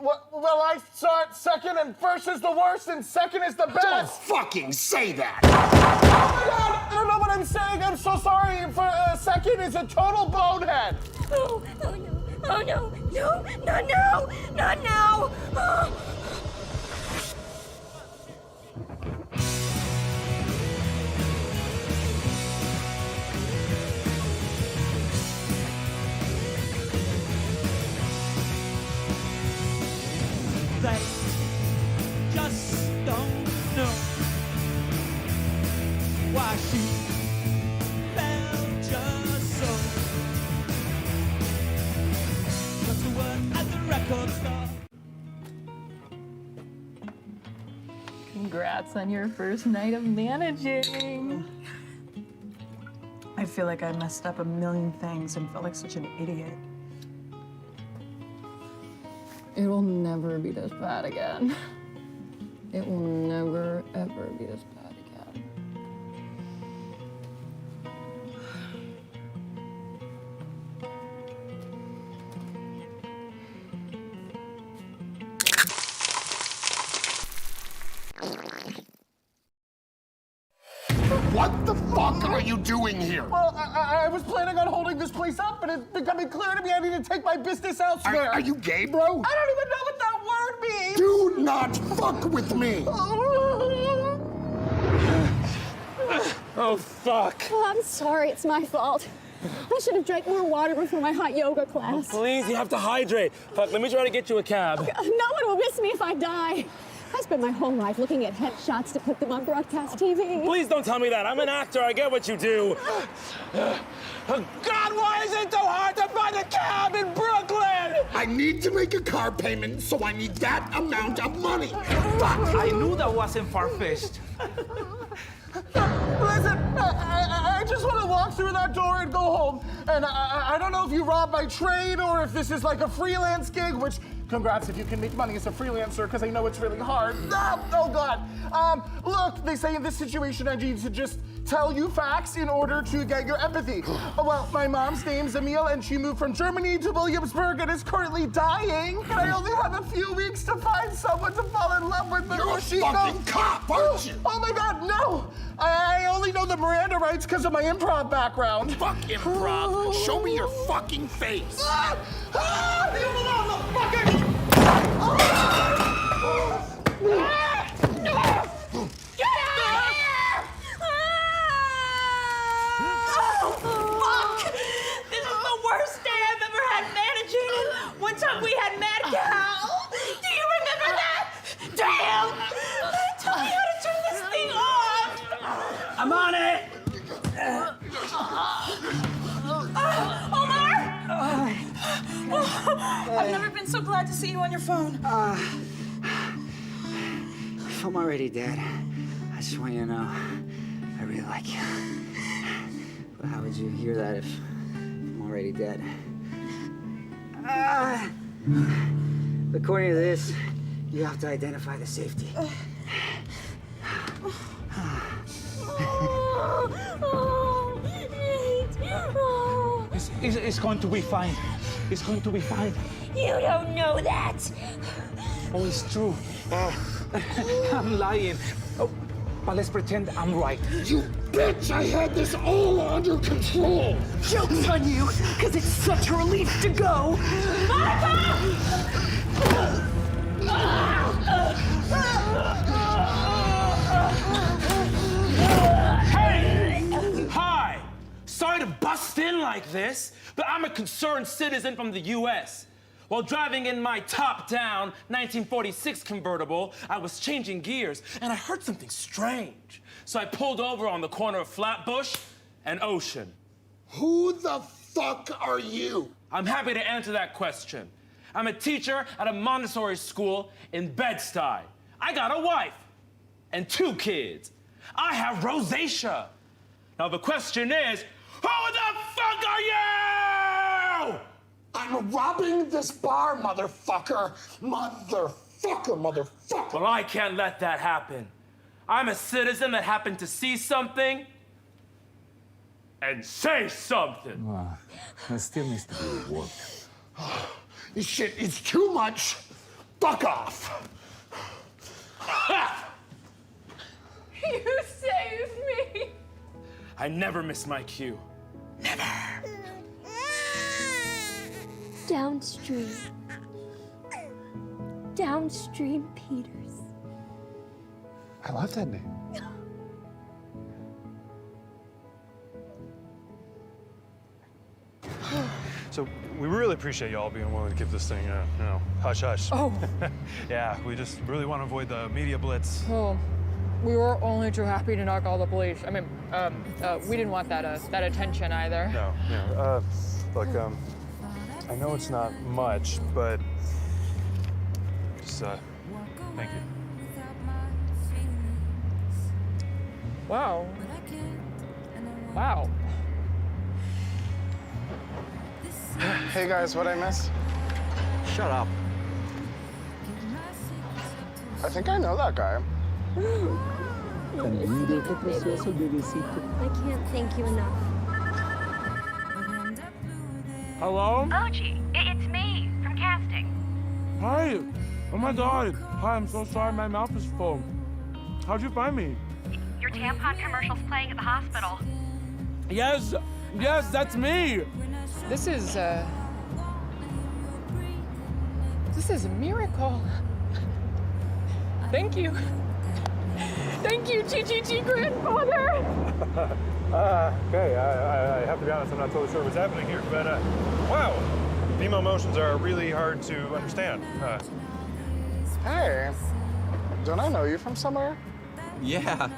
Well, I saw it second, and first is the worst, and second is the best. Don't fucking say that. Oh my God! I don't know what I'm saying. I'm so sorry. For second is a total bonehead. Oh, oh no. Oh no. No, not now. Not now. Oh. They just don't know why she fell just so. Just a word at the record store. Congrats on your first night of managing. I feel like I messed up a million things and felt like such an idiot. It will never be this bad again. It will never, ever be this bad again. What the fuck are you doing here? Well, I was planning on holding this place up, but it's becoming clear to me I need to take my business elsewhere. Are you gay, bro? I don't even know what that word means. Do not fuck with me. Oh, fuck. Oh, I'm sorry. It's my fault. I should have drank more water before my hot yoga class. Please, you have to hydrate. Fuck, let me try to get you a cab. No one will miss me if I die. I spent my whole life looking at headshots to put them on broadcast TV. Please don't tell me that. I'm an actor. I get what you do. God, why is it so hard to find a cab in Brooklyn? I need to make a car payment, so I need that amount of money. Fuck! I knew that wasn't far-fetched. Listen, I just want to walk through that door and go home. And I don't know if you rob by trade or if this is like a freelance gig, which, congrats if you can make money as a freelancer, because I know it's really hard. Oh, God. Look, they say in this situation I need to just tell you facts in order to get your empathy. Well, my mom's name's Emil, and she moved from Germany to Williamsburg and is currently dying. And I only have a few weeks to find someone to fall in love with before she goes. You're a fucking cop, aren't you? Oh, my God, no. I only know the Miranda rights because of my improv background. Fuck improv. Show me your fucking face. Leave him alone, motherfucker! Fuck! This is the worst day I've ever had managing. One time we had mad cow. Do you remember that? Damn! Tell me how to turn this thing off. I'm on it. Omar! I've never been so glad to see you on your phone. If I'm already dead, I just want you to know I really like you. But how would you hear that if I'm already dead? According to this, you have to identify the safety. It's going to be fine. It's going to be fine. You don't know that. Oh, it's true. I'm lying. Oh, but let's pretend I'm right. You bitch! I had this all under control. Joke's on you, because it's such a relief to go. Hey! Hi! Sorry to bust in like this, but I'm a concerned citizen from the US. While driving in my top-down 1946 convertible, I was changing gears, and I heard something strange. So I pulled over on the corner of Flatbush and Ocean. Who the fuck are you? I'm happy to answer that question. I'm a teacher at a Montessori school in Bed-Stuy. I got a wife and 2 kids. I have rosacea. Now the question is, who the fuck are you? I'm robbing this bar, motherfucker. Motherfucker. Well, I can't let that happen. I'm a citizen that happened to see something and say something. That still needs to be work. This shit is too much. Fuck off. You saved me. I never miss my cue. Never. Downstream. Downstream Peters. I love that name. So we really appreciate y'all being willing to give this thing a, hush hush. Oh. Yeah, we just really want to avoid the media blitz. Oh, we were only too happy to knock all the police. I mean, we didn't want that attention either. No. Look, I know it's not much, but just thank you. Wow. Wow. Hey guys, what'd I miss? Shut up. I think I know that guy. I can't thank you enough. Hello? Oji, it's me from casting. Hi. Oh my God. Hi, I'm so sorry. My mouth is full. How'd you find me? Your tampon commercial's playing at the hospital. Yes, that's me. This is a miracle. Thank you. Thank you, GGG grandfather. Okay, I have to be honest, I'm not totally sure what's happening here, but wow, female emotions are really hard to understand. Hey, don't I know you from somewhere? Yeah.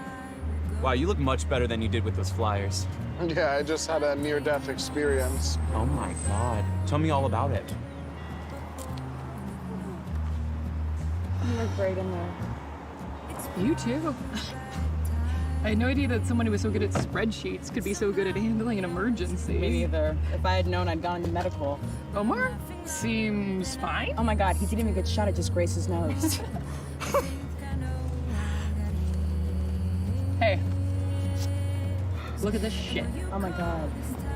Wow, you look much better than you did with those flyers. Yeah, I just had a near-death experience. Oh my God. Tell me all about it. You look great in there. You too. I had no idea that someone who was so good at spreadsheets could be so good at handling an emergency. Me neither. If I had known, I'd gone into medical. Omar seems fine. Oh my God, he didn't even get shot at just Grace's nose. Hey, look at this shit. Oh my God,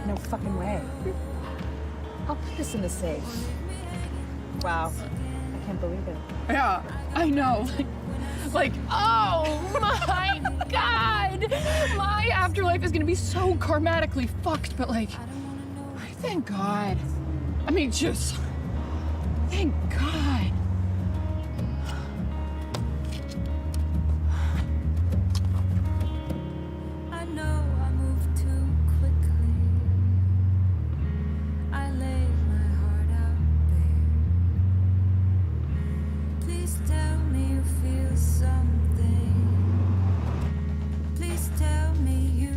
no fucking way. I'll put this in the safe. Wow, I can't believe it. Yeah, I know. Like, oh my God! My afterlife is gonna be so karmatically fucked, but like, thank God. I mean, just, thank God. I know I moved too quickly. I laid my heart out bare. Please tell me you feel something. Please tell me you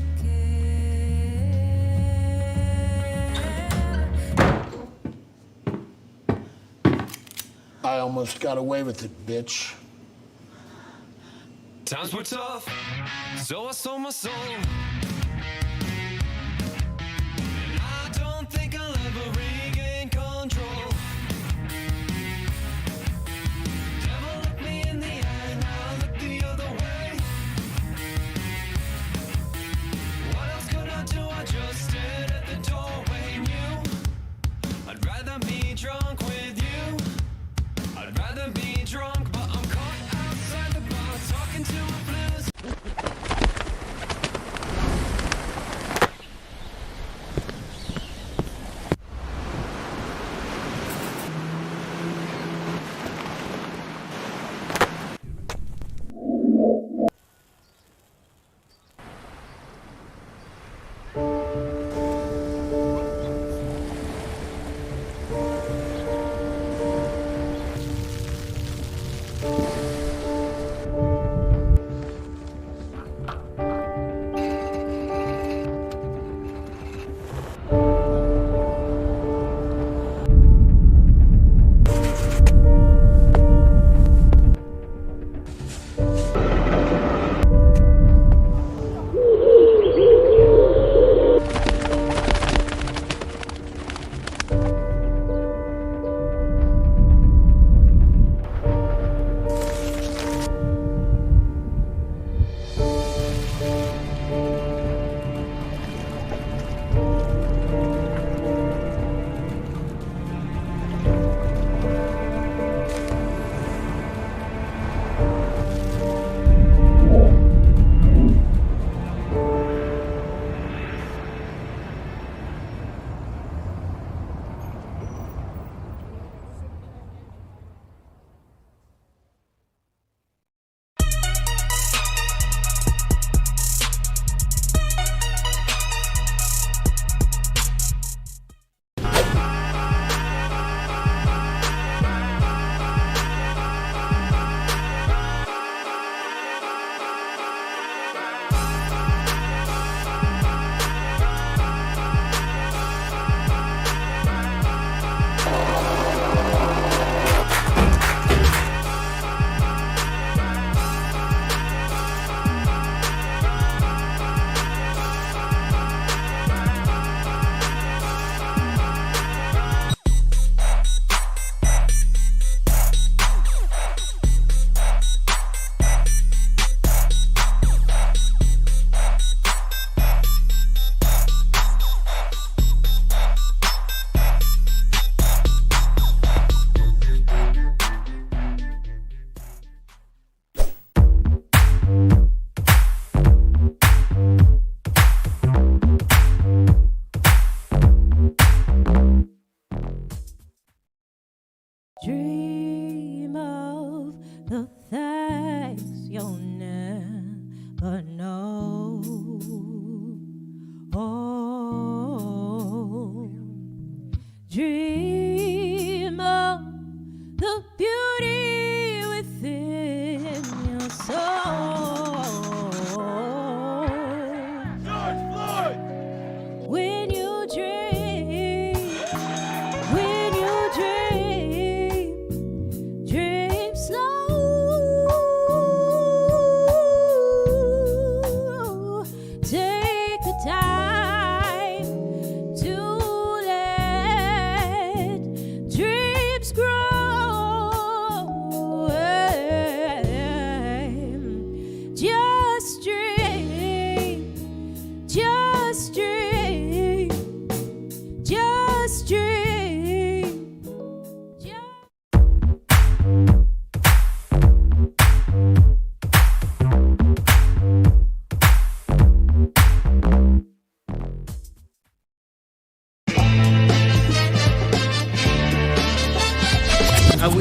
I almost got away with it, bitch. Times were tough, so I sold my soul. And I don't think I'll ever regain control. Devil looked me in the eye, now I look the other way. What else could I do? I just stood at the doorway and you. I'd rather be drunk with you. I'd rather be drunk, but I'm caught outside the bar talking to a blues.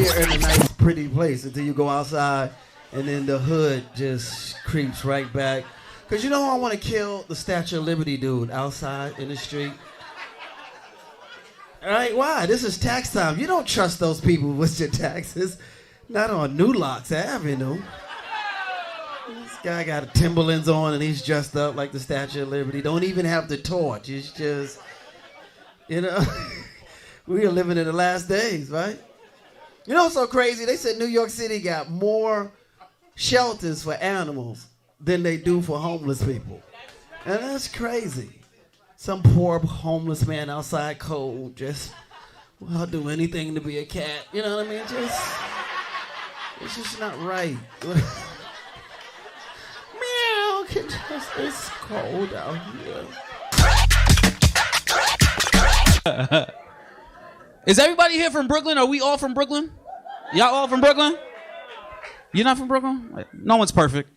here in a nice, pretty place until you go outside, and then the hood just creeps right back. Because you know I want to kill the Statue of Liberty dude outside in the street? All right, why? This is tax time. You don't trust those people with your taxes. Not on New Locks Avenue. This guy got Timberlands on and he's dressed up like the Statue of Liberty. Don't even have the torch. It's just, you know, we are living in the last days, right? You know what's so crazy? They said New York City got more shelters for animals than they do for homeless people. And that's crazy. Some poor homeless man outside cold, just, well, I'll do anything to be a cat. You know what I mean? It's just not right. Meow, it's cold out here. Is everybody here from Brooklyn? Are we all from Brooklyn? Y'all all from Brooklyn? You're not from Brooklyn? No one's perfect.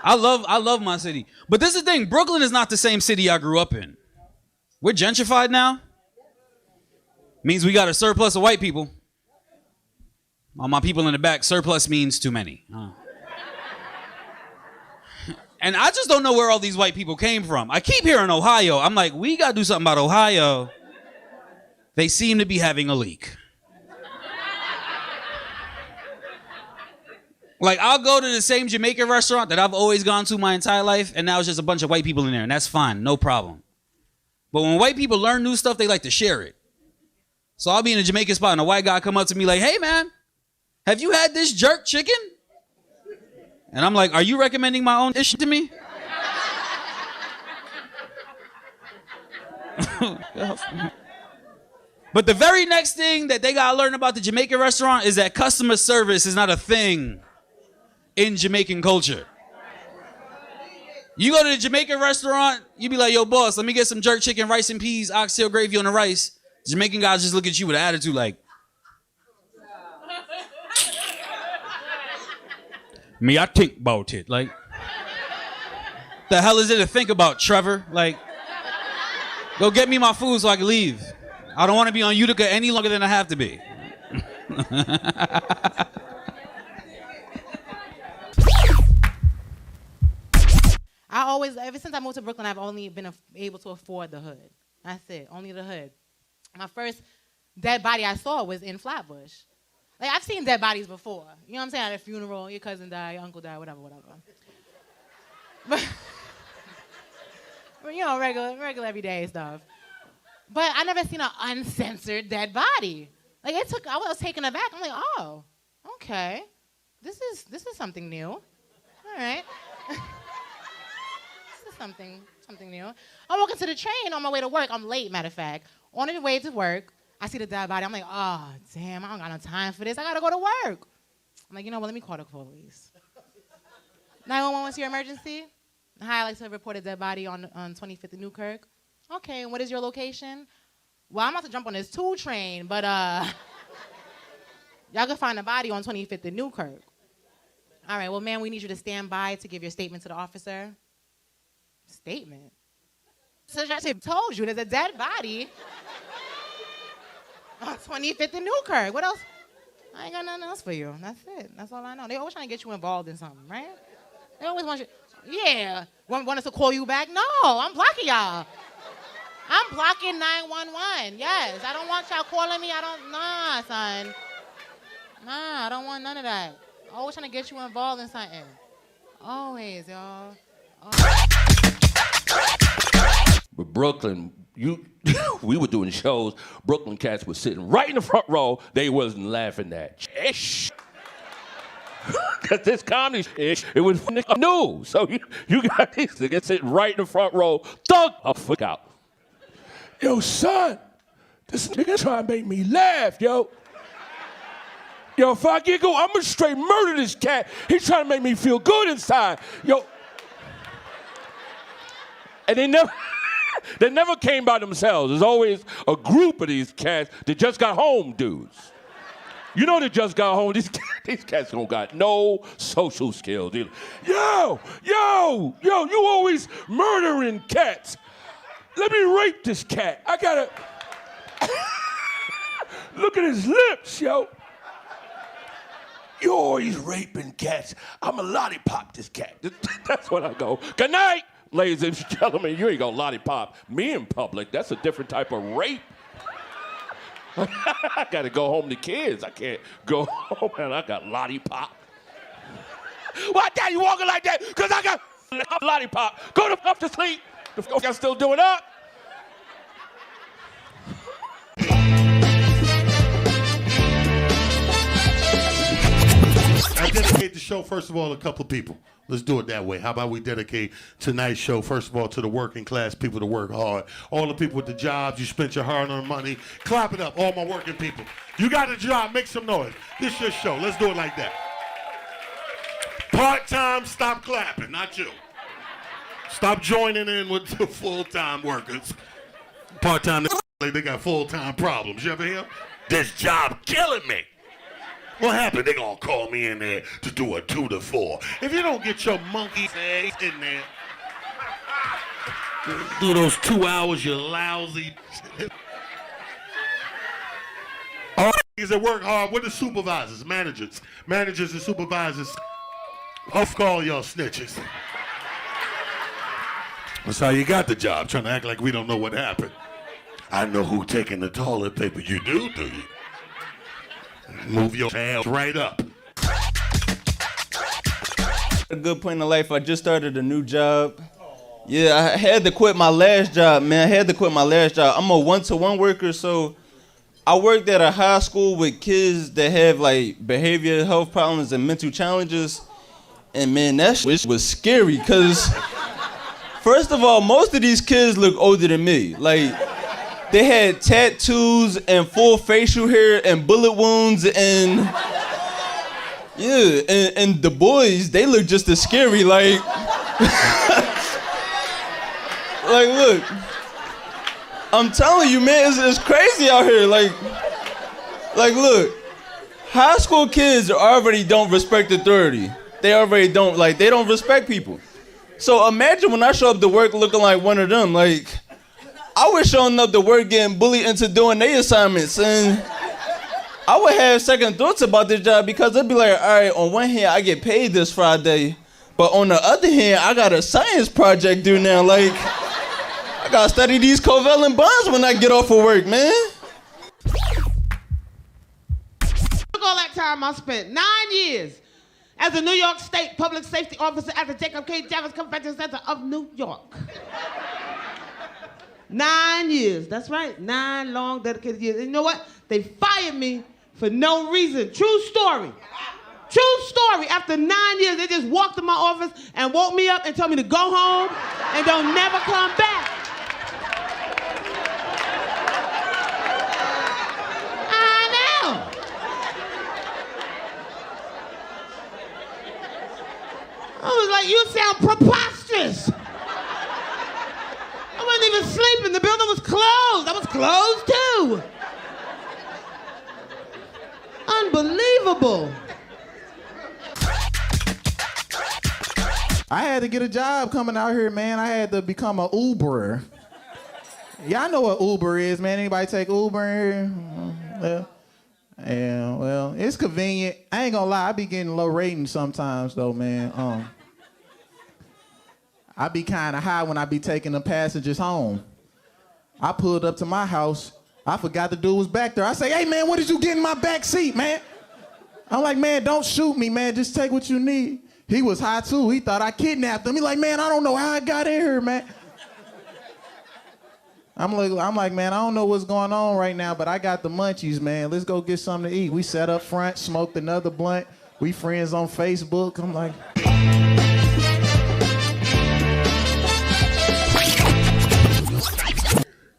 I love my city. But this is the thing, Brooklyn is not the same city I grew up in. We're gentrified now. Means we got a surplus of white people. All my people in the back, surplus means too many. And I just don't know where all these white people came from. I keep hearing Ohio. I'm like, we gotta do something about Ohio. They seem to be having a leak. Like, I'll go to the same Jamaican restaurant that I've always gone to my entire life, and now it's just a bunch of white people in there, and that's fine, no problem. But when white people learn new stuff, they like to share it. So I'll be in a Jamaican spot, and a white guy come up to me like, hey, man, have you had this jerk chicken? And I'm like, are you recommending my own dish to me? But the very next thing that they gotta learn about the Jamaican restaurant is that customer service is not a thing in Jamaican culture. You go to the Jamaican restaurant, you be like, yo, boss, let me get some jerk chicken, rice and peas, oxtail gravy on the rice. The Jamaican guys just look at you with an attitude like, me, I think about it. Like, the hell is it to think about, Trevor? Like, go get me my food so I can leave. I don't want to be on Utica any longer than I have to be. I always, ever since I moved to Brooklyn, I've only been able to afford the hood. That's it, only the hood. My first dead body I saw was in Flatbush. Like, I've seen dead bodies before. You know what I'm saying? At a funeral, your cousin died, your uncle died, whatever. But you know, regular everyday stuff. But I never seen an uncensored dead body. Like, I was taken aback. I'm like, oh, okay. This is something new. All right. This is something new. I'm walking to the train on my way to work. I'm late, matter of fact. On the way to work, I see the dead body. I'm like, oh, damn, I don't got no time for this. I gotta go to work. I'm like, you know what, let me call the police. 911, what's your emergency? Hi, I'd like to report a dead body on 25th and Newkirk. Okay, and what is your location? Well, I'm about to jump on this 2 train, but y'all can find a body on 25th and Newkirk. All right, well, ma'am, we need you to stand by to give your statement to the officer. Statement? So I told you there's a dead body on 25th and Newkirk. What else? I ain't got nothing else for you. That's it. That's all I know. They always trying to get you involved in something, right? They always want you. Yeah. Want us to call you back? No, I'm blocking y'all. I'm blocking 911. Yes. I don't want y'all calling me. Nah, son. Nah, I don't want none of that. Always trying to get you involved in something. Always, y'all. But Brooklyn, we were doing shows. Brooklyn cats were sitting right in the front row. They wasn't laughing at ish. Cause this comedy ish, it was new. So you got these niggas sitting right in the front row. Thug a fuck out. Yo, son, this nigga trying to make me laugh, yo. Yo, if I giggle, I'm gonna straight murder this cat. He's trying to make me feel good inside. Yo. And they never came by themselves. There's always a group of these cats that just got home dudes. You know they just got home. These cats don't got no social skills. Yo, you always murdering cats. Let me rape this cat. I gotta. Look at his lips, yo. Yo, he's raping cats. I'm a lollipop this cat. That's what I go. Good night, ladies and gentlemen. You ain't gonna lollipop me in public. That's a different type of rape. I gotta go home to kids. I can't go home and I got lollipop. Why, Dad, you walking like that? Because I got lollipop. Go the fuck to sleep. The fuck I'm still doing up. I dedicate the show, first of all, to a couple of people. Let's do it that way. How about we dedicate tonight's show, first of all, to the working class people that work hard. All the people with the jobs, you spent your hard-earned money. Clap it up, all my working people. You got a job, make some noise. This your show. Let's do it like that. Part-time, stop clapping, not you. Stop joining in with the full-time workers. Part-time, they got full-time problems. You ever hear? This job killing me. What happened? They gonna call me in there to do a 2 to 4. If you don't get your monkey ass in there, do those 2 hours, you lousy. All niggas that work hard, what the supervisors, managers and supervisors, off call y'all snitches. That's how you got the job, trying to act like we don't know what happened. I know who taking the toilet paper. You do you? Move your tail right up. A good point in life. I just started a new job. Yeah, I had to quit my last job, man. I'm a one-to-one worker, so I worked at a high school with kids that have like behavioral health problems and mental challenges. And man, that shit was scary because first of all, most of these kids look older than me. Like, they had tattoos and full facial hair and bullet wounds and yeah, and the boys, they look just as scary. Like, like look, I'm telling you, man, it's crazy out here. Like look, high school kids already don't respect authority. They already don't, like, they don't respect people. So imagine when I show up to work looking like one of them, like, I was showing up to work getting bullied into doing their assignments, and I would have second thoughts about this job because it'd be like, all right, on one hand, I get paid this Friday, but on the other hand, I got a science project due now. Like, I gotta study these covalent bonds when I get off of work, man. Look all that time I spent, 9 years, as a New York State Public Safety Officer at the Jacob K. Javits Convention Center of New York. 9 years, that's right, 9 long dedicated years. And you know what? They fired me for no reason. True story. True story. After 9 years, they just walked in my office and woke me up and told me to go home and don't never come back. I know. I was like, you sound preposterous. I wasn't even sleeping. The building was closed. I was closed too. Unbelievable. I had to get a job coming out here, man. I had to become an Uberer. Y'all know what Uber is, man. Anybody take Uber in here? Well, it's convenient. I ain't gonna lie, I be getting low ratings sometimes though, man. I be kind of high when I be taking the passengers home. I pulled up to my house. I forgot the dude was back there. I say, hey, man, what did you get in my back seat, man? I'm like, man, don't shoot me, man. Just take what you need. He was high, too. He thought I kidnapped him. He like, man, I don't know how I got in here, man. I'm like, man, I don't know what's going on right now, but I got the munchies, man. Let's go get something to eat. We sat up front, smoked another blunt. We friends on Facebook. I'm like...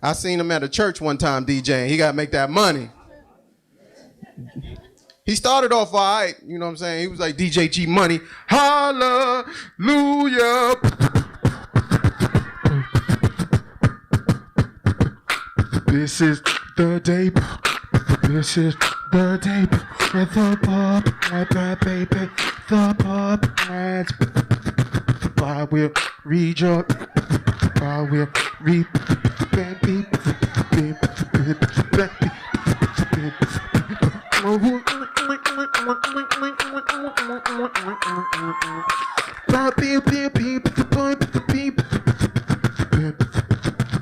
I seen him at a church one time DJing. He got to make that money. He started off all right, you know what I'm saying? He was like DJ G Money. Hallelujah. This is the day. This is the day. Where the pop, baby, the pop, I will read your, I will read, baby.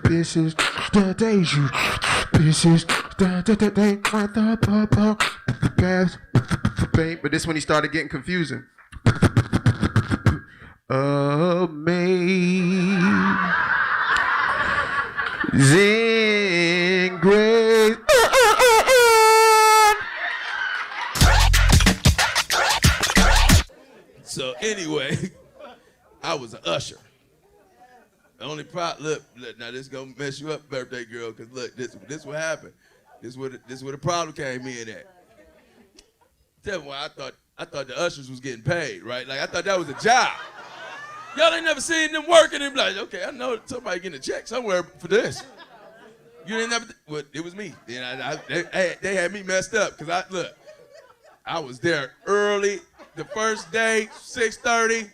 This is the day you. This is the day when the bubble gas. But this when he started getting confusing. Amazing grace. So anyway, I was an usher. The only problem, look, now this gonna mess you up, birthday girl, cause look, this what happened. This where the problem came in at. Tell me why I thought the ushers was getting paid, right? Like I thought that was a job. Y'all ain't never seen them working and be like, okay, I know somebody getting a check somewhere for this. You didn't never, well, it was me. Then they had me messed up, cause I was there early, the first day, 6:30,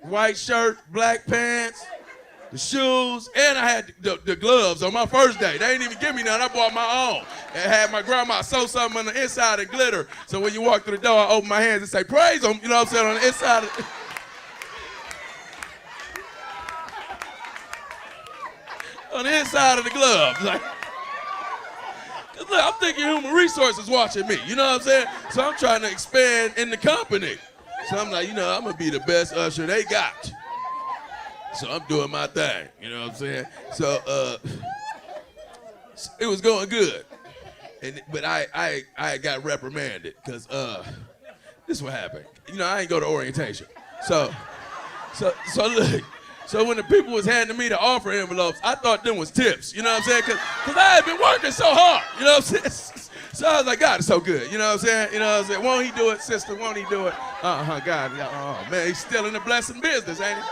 white shirt, black pants, the shoes, and I had the gloves on my first day. They didn't even give me none. I bought my own. And had my grandma sew something on the inside and glitter. So when you walk through the door, I open my hands and say, praise them. You know what I'm saying? On the inside of on the inside of the gloves. Like, cause look, I'm thinking human resources watching me. You know what I'm saying? So I'm trying to expand in the company. So I'm like, I'm gonna be the best usher they got. So I'm doing my thing, you know what I'm saying? So it was going good. But I got reprimanded because this is what happened. I ain't go to orientation. So look, so when the people was handing me the offer envelopes, I thought them was tips, you know what I'm saying? Cause I had been working so hard, you know what I'm saying? So I was like, God, it's so good, you know what I'm saying? You know what I'm saying? Won't he do it, sister? Won't he do it? God, oh man, he's still in the blessing business, ain't he?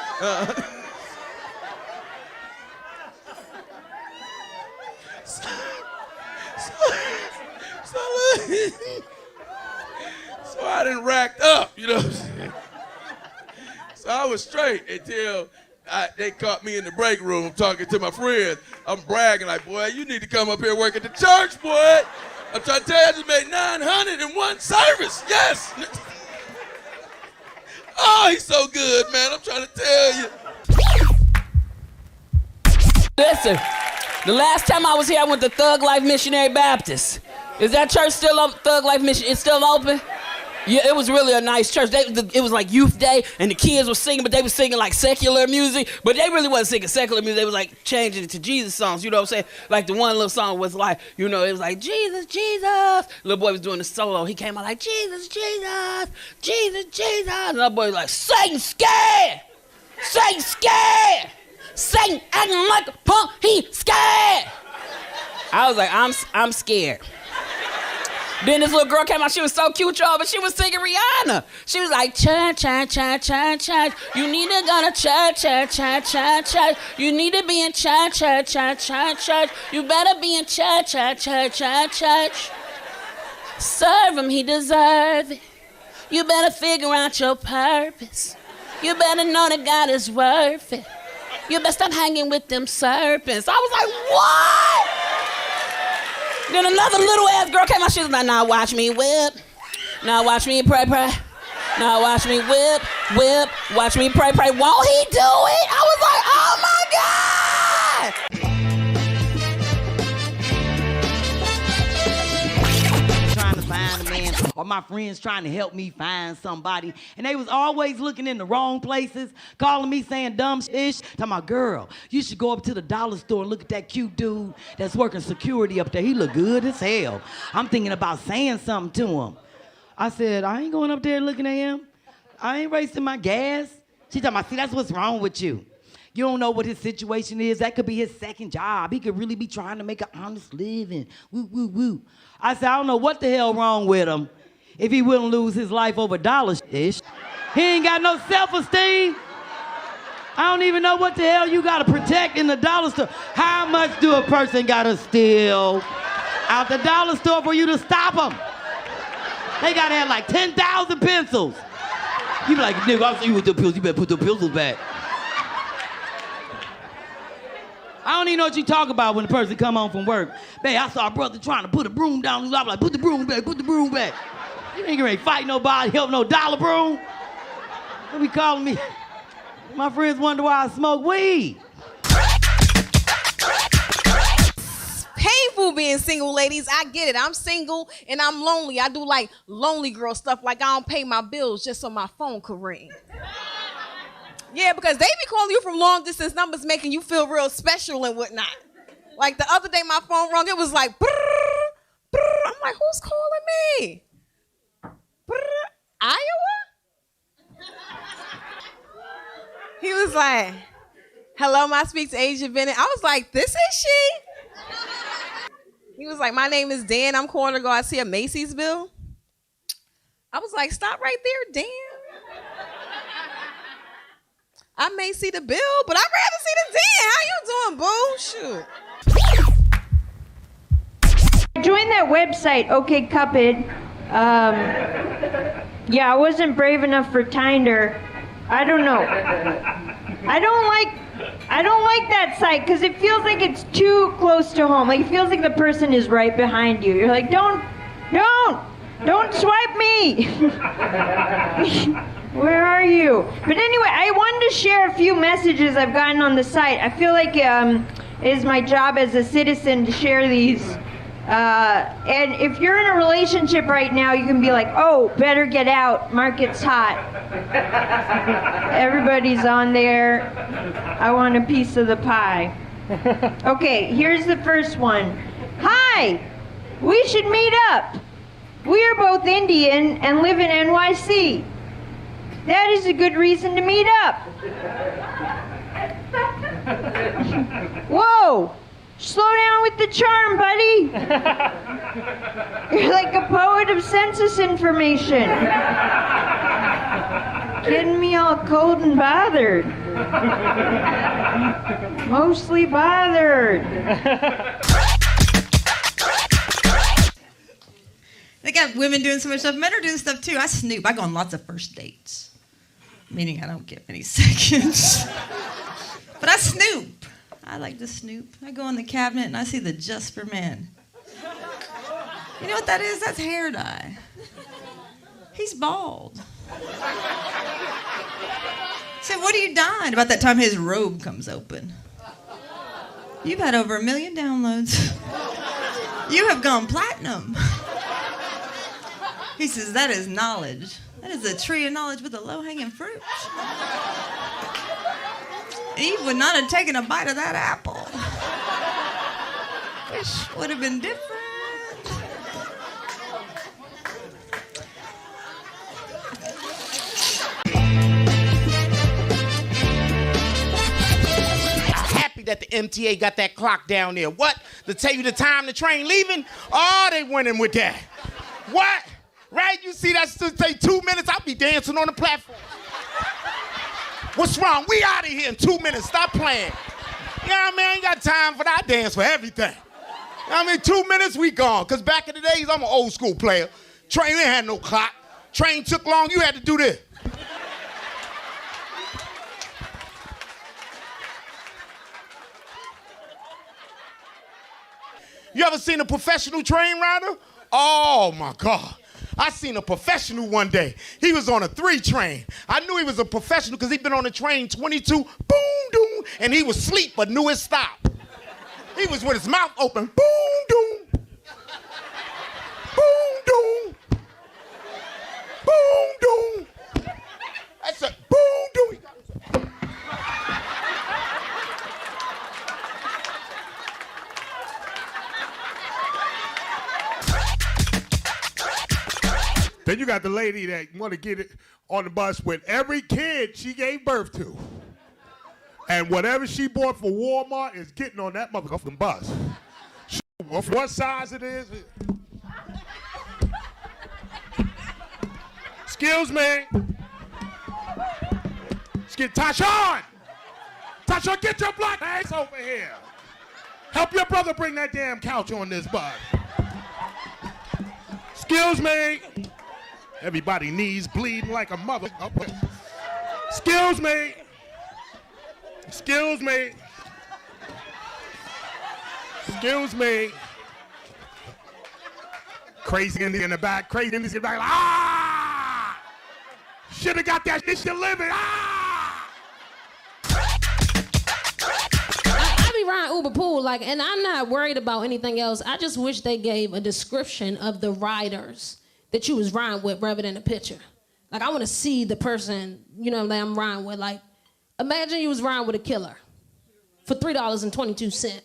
So I done racked up, you know what I'm saying? So I was straight until they caught me in the break room talking to my friends. I'm bragging like, boy, you need to come up here and work at the church, boy. I'm trying to tell you, I just made 900 in one service, yes. Oh, he's so good, man, I'm trying to tell you. Listen, the last time I was here, I went to Thug Life Missionary Baptist. Is that church still open? Thug Life Mission, it's still open? Yeah, it was really a nice church. It was like youth day, and the kids were singing, but they were singing like secular music, but they really wasn't singing secular music. They was like changing it to Jesus songs, you know what I'm saying? Like the one little song was like, it was like, Jesus, Jesus. Little boy was doing the solo. He came out like, Jesus, Jesus, Jesus, Jesus. And little boy was like, Satan scared, Satan scared. Satan acting like a punk, he scared. I was like, I'm scared. Then this little girl came out, she was so cute, y'all, but she was singing Rihanna. She was like, church, church, church, church, church. You need to go to church, church, church, church, church. You need to be in church, church, church, church, church. You better be in church, church, church, church, church. Serve him, he deserve it. You better figure out your purpose. You better know that God is worth it. You better stop hanging with them serpents. I was like, what? Then another little ass girl came out. She was like, now watch me whip. Now watch me pray, pray. Now watch me whip, whip. Watch me pray, pray. Won't he do it? I was like, oh my God! Trying to find a man, or my friends trying to help me find somebody, and they was always looking in the wrong places, calling me saying dumb ish. Talking about, girl, you should go up to the dollar store and look at that cute dude that's working security up there. He look good as hell. I'm thinking about saying something to him. I said, I ain't going up there looking at him. I ain't wasting my gas. She talking about, see, that's what's wrong with you. You don't know what his situation is. That could be his second job. He could really be trying to make an honest living. Woo, woo, woo. I said, I don't know what the hell wrong with him if he wouldn't lose his life over dollars-ish. He ain't got no self-esteem. I don't even know what the hell you gotta protect in the dollar store. How much do a person gotta steal out the dollar store for you to stop them? They gotta have like 10,000 pencils. You be like, nigga, I'll see you with the pills. You better put the pencils back. I don't even know what you talk about when the person come home from work. Babe, I saw a brother trying to put a broom down. I'm like, put the broom back, put the broom back. You ain't gonna fight nobody, help no dollar broom. They be calling me. My friends wonder why I smoke weed. Painful being single, ladies. I get it. I'm single and I'm lonely. I do like lonely girl stuff, like I don't pay my bills just so my phone could ring. Yeah, because they be calling you from long distance numbers, making you feel real special and whatnot. Like the other day, my phone rung. It was like, brrr, brrr. I'm like, who's calling me? Brrr, Iowa? He was like, hello, may I speak to Agent Bennett? I was like, this is she? He was like, my name is Dan. I'm calling to go. I see a Macy's bill. I was like, stop right there, Dan. I may see the bill, but I'd rather see the Dan. How you doing, boo? Shoot. Join that website, OK Cupid. Yeah, I wasn't brave enough for Tinder. I don't know. I don't like that site because it feels like it's too close to home. Like it feels like the person is right behind you. You're like, don't swipe me. Where are you? But anyway, I wanted to share a few messages I've gotten on the site. I feel like it is my job as a citizen to share these. And if you're in a relationship right now, you can be like, oh, better get out. Market's hot. Everybody's on there. I want a piece of the pie. Okay, here's the first one. Hi, we should meet up. We are both Indian and live in NYC. That is a good reason to meet up. Whoa! Slow down with the charm, buddy. You're like a poet of census information. Getting me all cold and bothered. Mostly bothered. They got women doing so much stuff. Men are doing stuff too. I snoop. I go on lots of first dates. Meaning I don't get many seconds. But I snoop. I like to snoop. I go in the cabinet and I see the Just for Men. You know what that is? That's hair dye. He's bald. So what are you dyeing? About that time his robe comes open. You've had over 1 million downloads. You have gone platinum. He says, that is knowledge. That is a tree of knowledge with a low-hanging fruit. Eve would not have taken a bite of that apple. Wish would have been different. Happy that the MTA got that clock down there. What? To tell you the time the train leaving? Oh, they winning with that. What? Right? You see that still take 2 minutes? I'll be dancing on the platform. What's wrong? We out of here in 2 minutes. Stop playing. You know what I mean? I ain't got time for that. I dance for everything. You know what I mean? 2 minutes, we gone. Because back in the days, I'm an old school player. Train ain't had no clock. Train took long, you had to do this. You ever seen a professional train rider? Oh my God. I seen a professional one day. He was on a 3 train. I knew he was a professional because he'd been on the train 22, boom, doom, and he was asleep but knew it stopped. He was with his mouth open, boom, doom, boom, doom, boom, doom. That's a boom, doom. Then you got the lady that want to get it on the bus with every kid she gave birth to. And whatever she bought for Walmart is getting on that motherfucking bus. What size it is? Excuse me. Let's get Tashawn. Tashawn, get your black ass over here. Help your brother bring that damn couch on this bus. Excuse me. Everybody knees bleeding like a mother. Excuse me. Excuse me. Excuse me. Crazy in the back. Crazy in the back. Ah! Should have got that shit delivered. Ah! like, and I'm not worried about anything else. I just wish they gave a description of the riders that you was riding with rather than a picture. Like, I want to see the person, you know, that I'm riding with. Like, imagine you was riding with a killer for $3.22.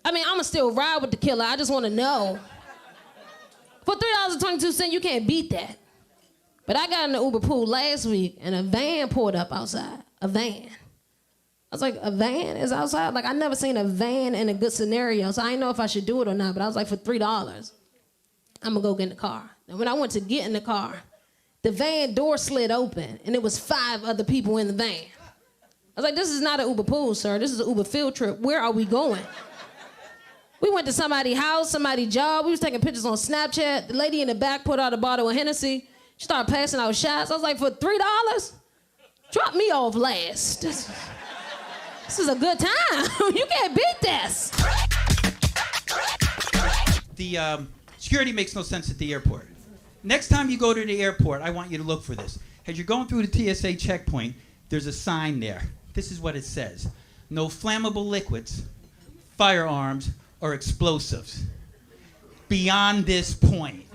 I mean, I'ma still ride with the killer. I just want to know. For $3.22, you can't beat that. But I got in the Uber pool last week, and a van pulled up outside. A van. I was like, a van is outside? Like, I never seen a van in a good scenario, so I didn't know if I should do it or not. But I was like, for $3, I'm gonna go get in the car. And when I went to get in the car, the van door slid open, and it was 5 other people in the van. I was like, this is not an Uber pool, sir. This is an Uber field trip. Where are we going? We went to somebody's house, somebody's job. We was taking pictures on Snapchat. The lady in the back put out a bottle of Hennessy. She started passing out shots. I was like, for $3? Drop me off last. This is a good time. You can't beat this. The security makes no sense at the airport. Next time you go to the airport, I want you to look for this. As you're going through the TSA checkpoint, there's a sign there. This is what it says. No flammable liquids, firearms, or explosives. Beyond this point.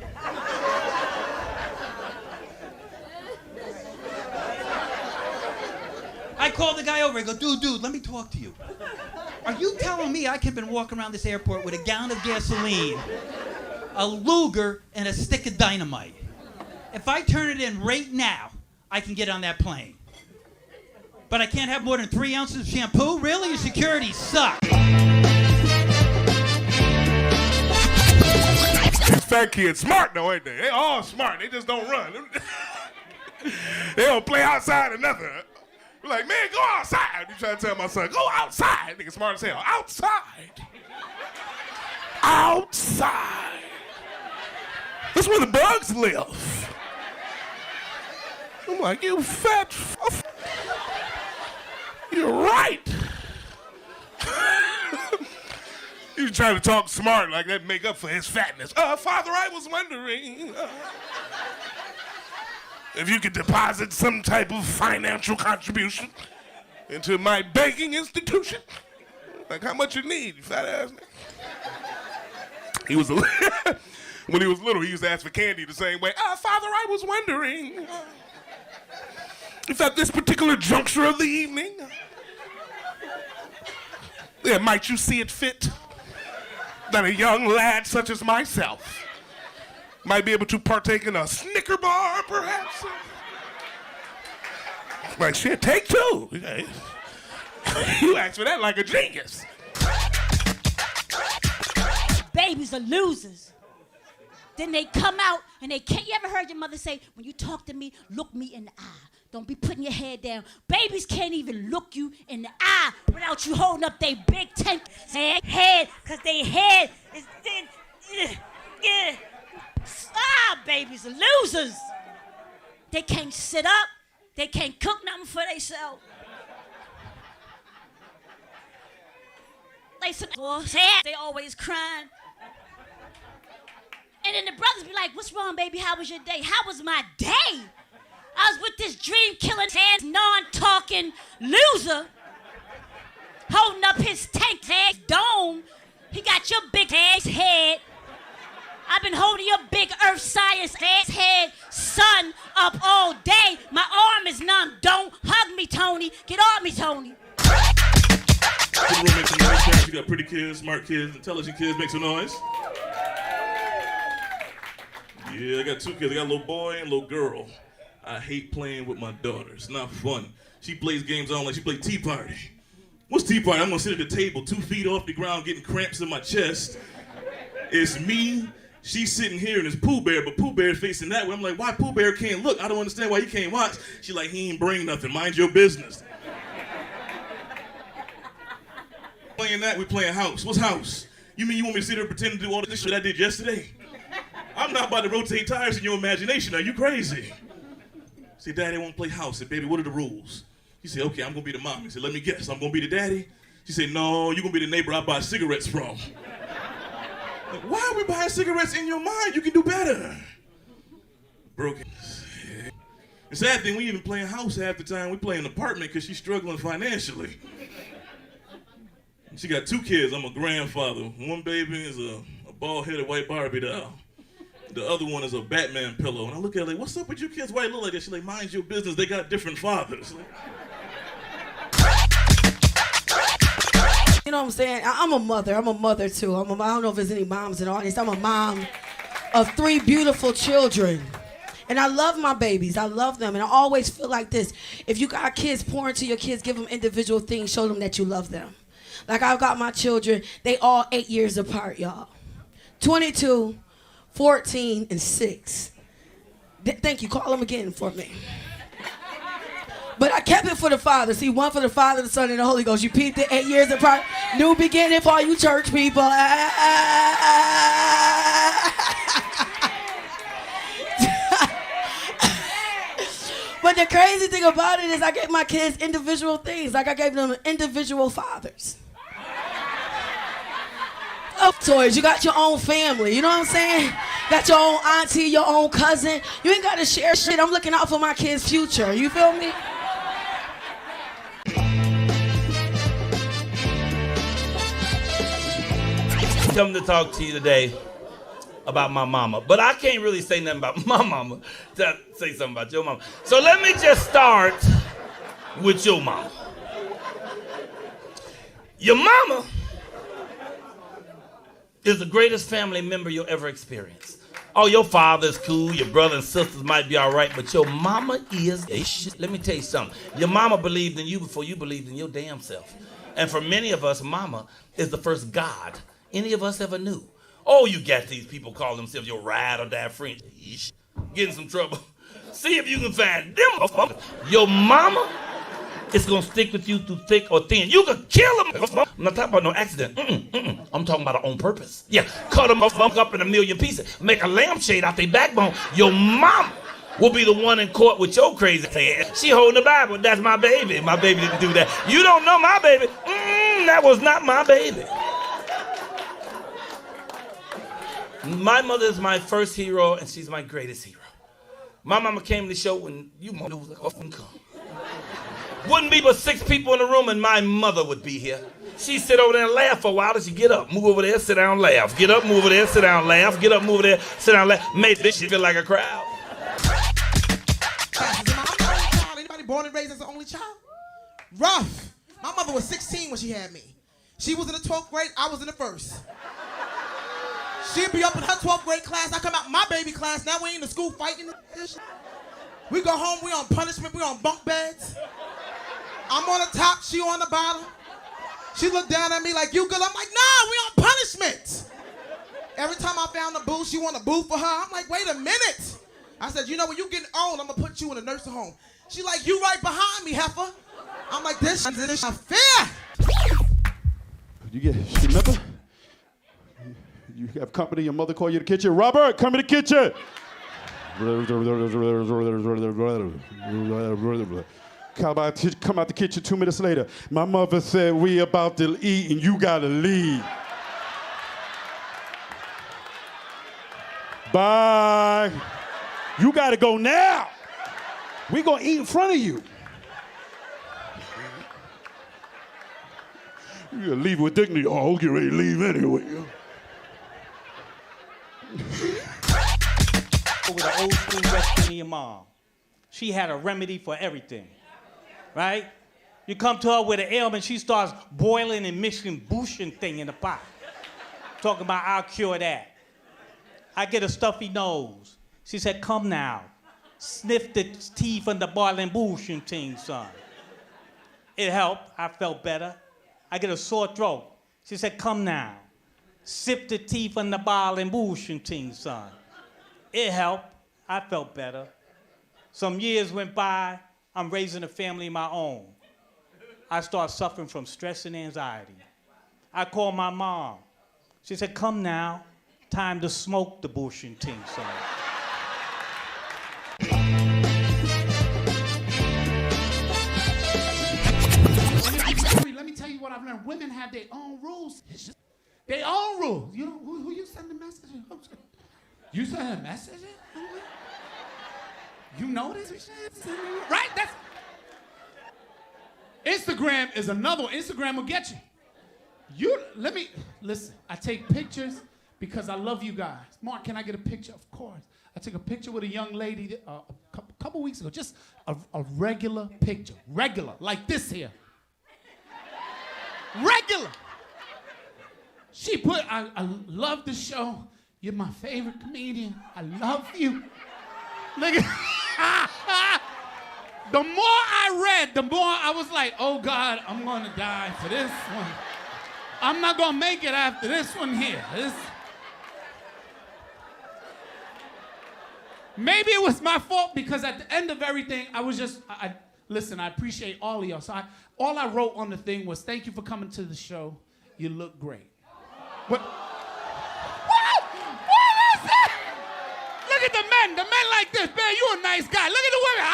I called the guy over. I go, dude, let me talk to you. Are you telling me I could have been walking around this airport with a gallon of gasoline, a Luger, and a stick of dynamite? If I turn it in right now, I can get on that plane. But I can't have more than 3 ounces of shampoo? Really? Your security sucks. These fat kids smart though, ain't they? They all smart. They just don't run. They don't play outside or nothing. We're like, man, go outside. You trying to tell my son, go outside. Nigga smart as hell. Outside. Outside. That's where the bugs live. I'm like, you fat f. You're right. He was trying to talk smart like that make up for his fatness. Father, I was wondering if you could deposit some type of financial contribution into my banking institution. Like how much you need, you fat ass nigga. He was when he was little, he used to ask for candy the same way. Father, I was wondering if at this particular juncture of the evening, might you see it fit that a young lad such as myself might be able to partake in a Snicker bar, perhaps? Like, shit, take 2. You asked for that like a genius. Babies are losers. Then they come out and they can't. You ever heard your mother say, when you talk to me, look me in the eye. Don't be putting your head down. Babies can't even look you in the eye without you holding up their big head, because their head is... babies are losers. They can't sit up. They can't cook nothing for themselves. They always crying. And then the brothers be like, what's wrong, baby? How was your day? How was my day? I was with this dream-killing, non-talking loser holding up his tank dome. He got your big ass head. I've been holding your big earth science ass head, son, up all day. My arm is numb. Don't hug me, Tony. Get off me, Tony. Make some noise. You got pretty kids, smart kids, intelligent kids. Make some noise. Yeah, I got 2 kids. I got a little boy and a little girl. I hate playing with my daughter. It's not fun. She plays games on like she plays Tea Party. What's Tea Party? I'm gonna sit at the table 2 feet off the ground getting cramps in my chest. It's me. She's sitting here and it's Pooh Bear, but Pooh Bear's facing that way. I'm like, why Pooh Bear can't look? I don't understand why he can't watch. She like, he ain't bring nothing. Mind your business. Playing that, we playing house. What's house? You mean you want me to sit there and pretend to do all this shit I did yesterday? I'm not about to rotate tires in your imagination. Are you crazy? Say, Daddy, I want to play house. I said, baby, what are the rules? He said, okay, I'm going to be the mom. He said, let me guess. I'm going to be the daddy? She said, no, you're going to be the neighbor I buy cigarettes from. Like, why are we buying cigarettes in your mind? You can do better. Broken. The sad thing, we even playing house half the time. We play an apartment because she's struggling financially. She got 2 kids. I'm a grandfather. One baby is a bald-headed white Barbie doll. The other one is a Batman pillow. And I look at her like, what's up with you kids? Why you look like that? She's like, mind your business. They got different fathers. You know what I'm saying? I'm a mother. I'm a mother, too. I don't know if there's any moms in the audience. I'm a mom of 3 beautiful children. And I love my babies. I love them. And I always feel like this. If you got kids, pour into your kids. Give them individual things. Show them that you love them. Like I've got my children. They all 8 years apart, y'all. 22, 14, and 6. Thank you. Call them again for me. But I kept it for the Father. See, one for the Father, the Son, and the Holy Ghost. You peeped it, 8 years apart. New beginning for all you church people. But the crazy thing about it is I gave my kids individual things. Like I gave them individual fathers. Of toys. You got your own family. You know what I'm saying? Got your own auntie, your own cousin. You ain't got to share shit. I'm looking out for my kids' future. You feel me? Come to talk to you today about my mama. But I can't really say nothing about my mama to say something about your mama. So let me just start with your mama. Your mama is the greatest family member you'll ever experience. Oh, your father's cool, your brother and sisters might be all right, but your mama is a shit. Let me tell you something. Your mama believed in you before you believed in your damn self. And for many of us, mama is the first God any of us ever knew. Oh, you got these people call themselves your ride or die friend. Get in some trouble. See if you can find them. Your mama is gonna stick with you through thick or thin. You can kill them. I'm not talking about no accident. I'm talking about it on purpose. Yeah, cut them up in a million pieces. Make a lampshade out their backbone. Your mama will be the one in court with your crazy ass. She holding the Bible. That's my baby. My baby didn't do that. You don't know my baby. That was not my baby. My mother is my first hero, and she's my greatest hero. My mama came to the show when you mother was often come. Wouldn't be but 6 people in the room, and my mother would be here. She'd sit over there and laugh for a while. She'd get up, move over there, sit down, laugh. Get up, move over there, sit down, laugh. Get up, move over there, sit down, laugh. Made this shit feel like a crowd. Anybody born and raised as an only child? Rough. My mother was 16 when she had me. She was in the 12th grade, I was in the 1st. She'd be up in her 12th grade class, I come out my baby class, now we ain't in the school fighting. We go home, we on punishment, we on bunk beds. I'm on the top, she on the bottom. She looked down at me like, you good? I'm like, nah, we on punishment. Every time I found a boo, she want a boo for her. I'm like, wait a minute. I said, you know, when you getting old, I'm gonna put you in a nursing home. She like, you right behind me, heifer. I'm like, this is not fair. Remember? You have company, your mother call you to the kitchen. Robert, come in the kitchen. Come out the kitchen 2 minutes later. My mother said, we about to eat and you gotta leave. Bye. You gotta go now. We gonna eat in front of you. You gotta leave with dignity. Oh, I'll get ready to leave anyway. With an old school recipe in your mom. She had a remedy for everything, right? You come to her with an ailment, she starts boiling and mixing booshin thing in the pot. Talking about, I'll cure that. I get a stuffy nose. She said, come now. Sniff the tea from the boiling booshin thing, son. It helped, I felt better. I get a sore throat. She said, come now. Sip the tea from the boiling booshin thing, son. It helped. I felt better. Some years went by. I'm raising a family of my own. I start suffering from stress and anxiety. I called my mom. She said, come now. Time to smoke the bullshit thing, son. Let me tell you what I've learned. Women have their own rules. Their own rules. You know, who you send the message? You send a message? You know this? Right? That's... Instagram is another one. Instagram will get you. Let me, listen, I take pictures because I love you guys. Mark, can I get a picture? Of course. I took a picture with a young lady a couple weeks ago, just a regular picture. Regular, like this here. Regular. She put, I love the show. You're my favorite comedian. I love you. Look at, the more I read, the more I was like, oh God, I'm gonna die for this one. I'm not gonna make it after this one here. Maybe it was my fault because at the end of everything, I was just, listen, I appreciate all of y'all. So all I wrote on the thing was, thank you for coming to the show. You look great. What is that? Look at the men like this. Man, you a nice guy. Look at the women.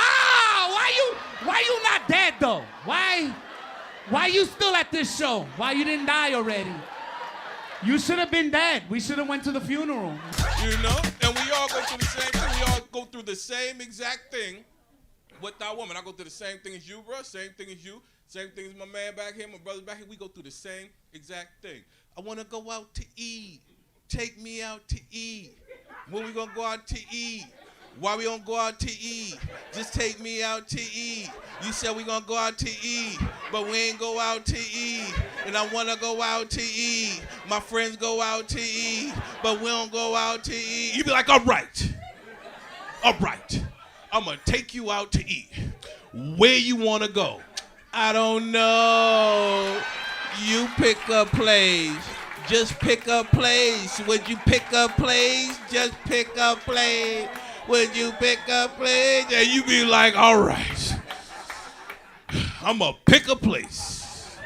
Why you not dead though? Why you still at this show? Why you didn't die already? You should have been dead. We should have went to the funeral. You know? And we all go through the same thing. We all go through the same exact thing with our woman. I go through the same thing as you, bro. Same thing as you. Same thing as my man back here, my brother back here. We go through the same exact thing. I want to go out to eat. Take me out to eat. When we gonna go out to eat? Why we gonna go out to eat? Just take me out to eat. You said we gonna go out to eat, but we ain't go out to eat. And I wanna go out to eat. My friends go out to eat, but we don't go out to eat. You be like, all right. I'm gonna take you out to eat. Where you wanna go? I don't know. You pick a place. Just pick a place. Would you pick a place? Just pick a place. Would you pick a place? And you be like, all right. I'm gonna pick a place.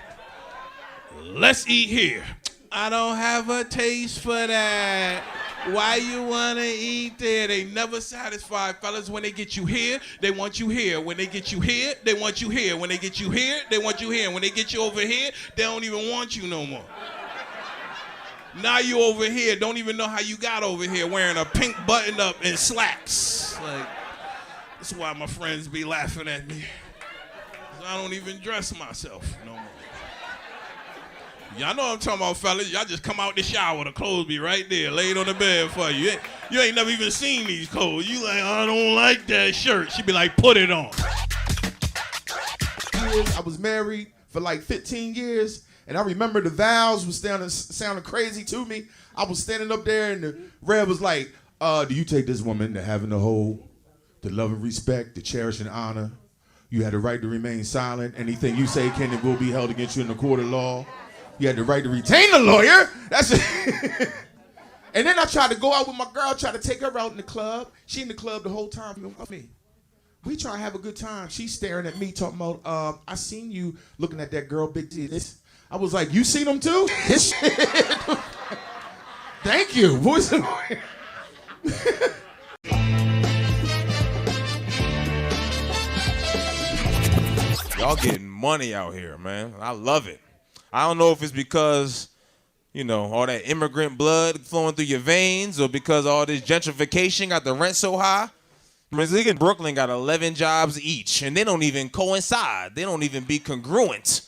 Let's eat here. I don't have a taste for that. Why you wanna eat there? They never satisfied, fellas. When they get you here, they want you here. When they get you here, they want you here. When they get you here, they want you here. When they get you over here, they don't even want you no more. Now you over here, don't even know how you got over here wearing a pink button up and slacks. Like, that's why my friends be laughing at me. I don't even dress myself no more. Y'all know what I'm talking about, fellas. Y'all just come out the shower, the clothes be right there, laid on the bed for you. You ain't never even seen these clothes. You like, I don't like that shirt. She be like, put it on. I was married for like 15 years, and I remember the vows was sounding crazy to me. I was standing up there, and the Rev was like, do you take this woman to having the hold, the love and respect, the cherish and honor? You had the right to remain silent. Anything you say can and will be held against you in the court of law. You had the right to retain a lawyer. That's it. And then I tried to go out with my girl, try to take her out in the club. She in the club the whole time with me. We trying to have a good time. She's staring at me talking about, I seen you looking at that girl, big titties. I was like, you seen them too? Thank you. Voice of Y'all getting money out here, man. I love it. I don't know if it's because, you know, all that immigrant blood flowing through your veins or because all this gentrification got the rent so high. Niggas in Brooklyn got 11 jobs each, and they don't even coincide. They don't even be congruent.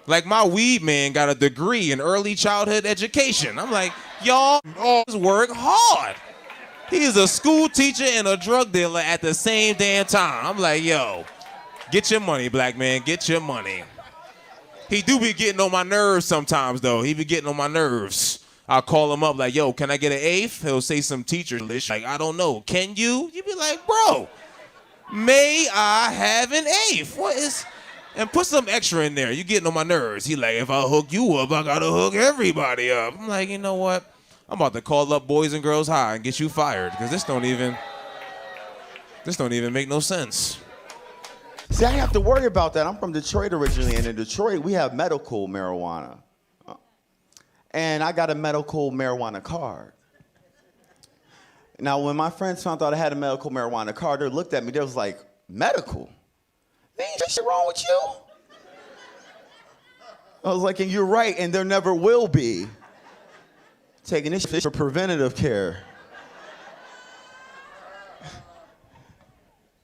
Like my weed man got a degree in early childhood education. I'm like, y'all work hard. He is a school teacher and a drug dealer at the same damn time. I'm like, yo, get your money, black man, get your money. He do be getting on my nerves sometimes, though. He be getting on my nerves. I'll call him up like, yo, can I get an eighth? He'll say some teacher list. Like, I don't know. Can you? You be like, bro, may I have an eighth? What is... And put some extra in there. You getting on my nerves. He like, if I hook you up, I gotta hook everybody up. I'm like, you know what? I'm about to call up Boys and Girls High and get you fired because this don't even make no sense. See, I have to worry about that. I'm from Detroit originally, and in Detroit, we have medical marijuana. And I got a medical marijuana card. Now, when my friends found out I had a medical marijuana card, they looked at me, they was like, medical? Ain't shit wrong with you? I was like, and you're right, and there never will be. Taking this shit for preventative care.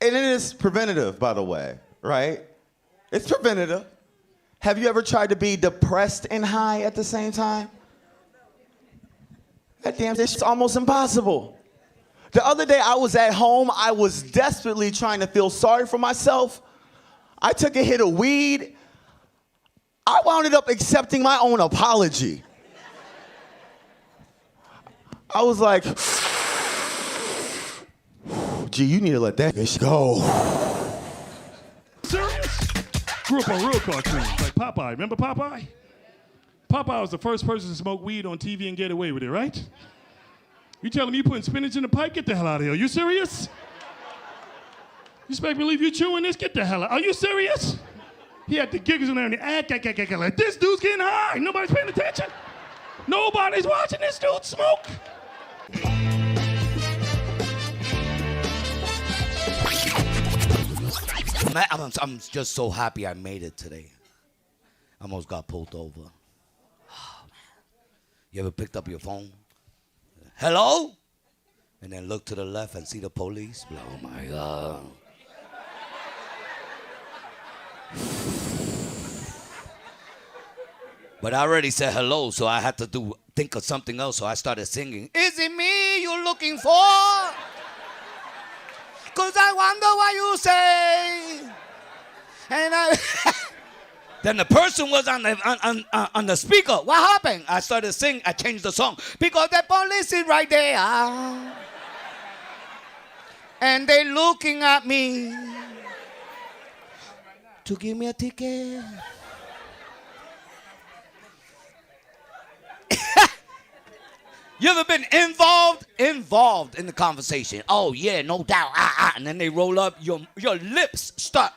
And it is preventative, by the way, right? It's preventative. Have you ever tried to be depressed and high at the same time? That damn shit's almost impossible. The other day I was at home, I was desperately trying to feel sorry for myself. I took a hit of weed. I wound up accepting my own apology. I was like, gee, you need to let that bitch go. Serious? Grew up on real cartoons, like Popeye. Remember Popeye? Popeye was the first person to smoke weed on TV and get away with it, right? You telling me you putting spinach in the pipe? Get the hell out of here. Are you serious? You expect me to leave you chewing this? Get the hell out. Are you serious? He had the giggles in there and the act like this dude's getting high. Nobody's paying attention. Nobody's watching this dude smoke. I'm just so happy I made it today. I almost got pulled over. Oh, man. You ever picked up your phone? Hello? And then look to the left and see the police? Oh, my God. But I already said hello, so I had to think of something else, so I started singing. Is it me you're looking for? 'Cause I wonder what you say. And then the person was on the speaker. What happened? I started singing. I changed the song. Because the police is right there. And they looking at me to give me a ticket. You ever been involved in the conversation? Oh yeah, no doubt. And then they roll up, your lips stop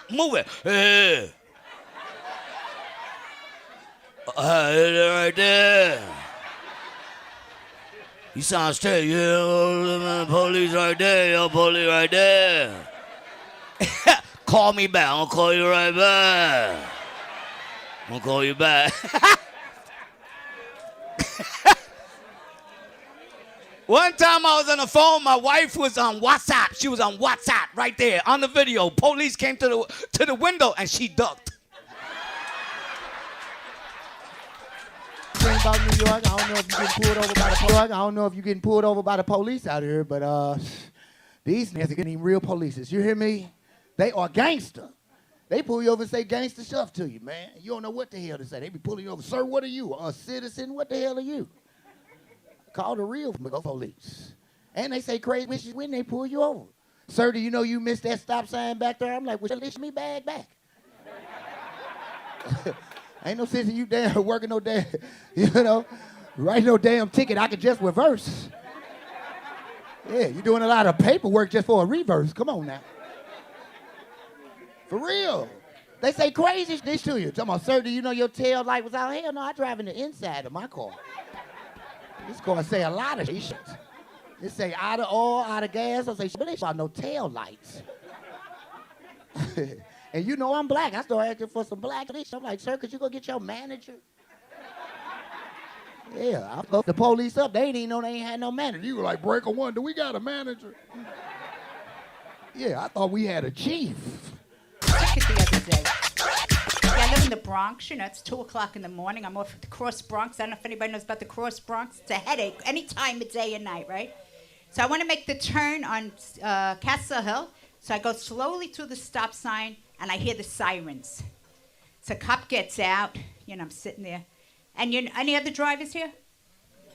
moving. Right there. You sound straight. Yeah, police right there. Yo, police right there. Call me back. I'm gonna call you right back. I'm gonna call you back. One time I was on the phone, my wife was on WhatsApp. She was on WhatsApp right there on the video. Police came to the window and she ducked. Thing about New York, I don't know if you're getting pulled over by the police. I don't know if you're getting pulled over by the police out here, but these niggas are getting real police. You hear me? They are gangster. They pull you over and say gangster stuff to you, man. You don't know what the hell to say. They be pulling you over. Sir, what are you? A citizen? What the hell are you? Call the real police. And they say crazy wishes when they pull you over. Sir, do you know you missed that stop sign back there? I'm like, well, lift me bag back. Ain't no sense in you damn working no damn, write no damn ticket. I could just reverse. Yeah, you're doing a lot of paperwork just for a reverse. Come on now. For real. They say crazy shit to you. Talking about, sir, do you know your tail light was out? Hell no, I drive in the inside of my car. This car say a lot of shit. It say out of oil, out of gas. I say, but they saw no tail lights. And you know I'm black. I started asking for some black police. I'm like, sir, could you go get your manager? Yeah, I fucked the police up. They didn't even know they ain't had no manager. You were like, breaker one, do we got a manager? Yeah, I thought we had a chief. Ticket the other day. Yeah, I live in the Bronx. It's 2 o'clock in the morning. I'm off at the Cross Bronx. I don't know if anybody knows about the Cross Bronx. It's a headache any time of day and night, right? So I want to make the turn on Castle Hill. So I go slowly to the stop sign, and I hear the sirens. So a cop gets out. I'm sitting there. And any other drivers here?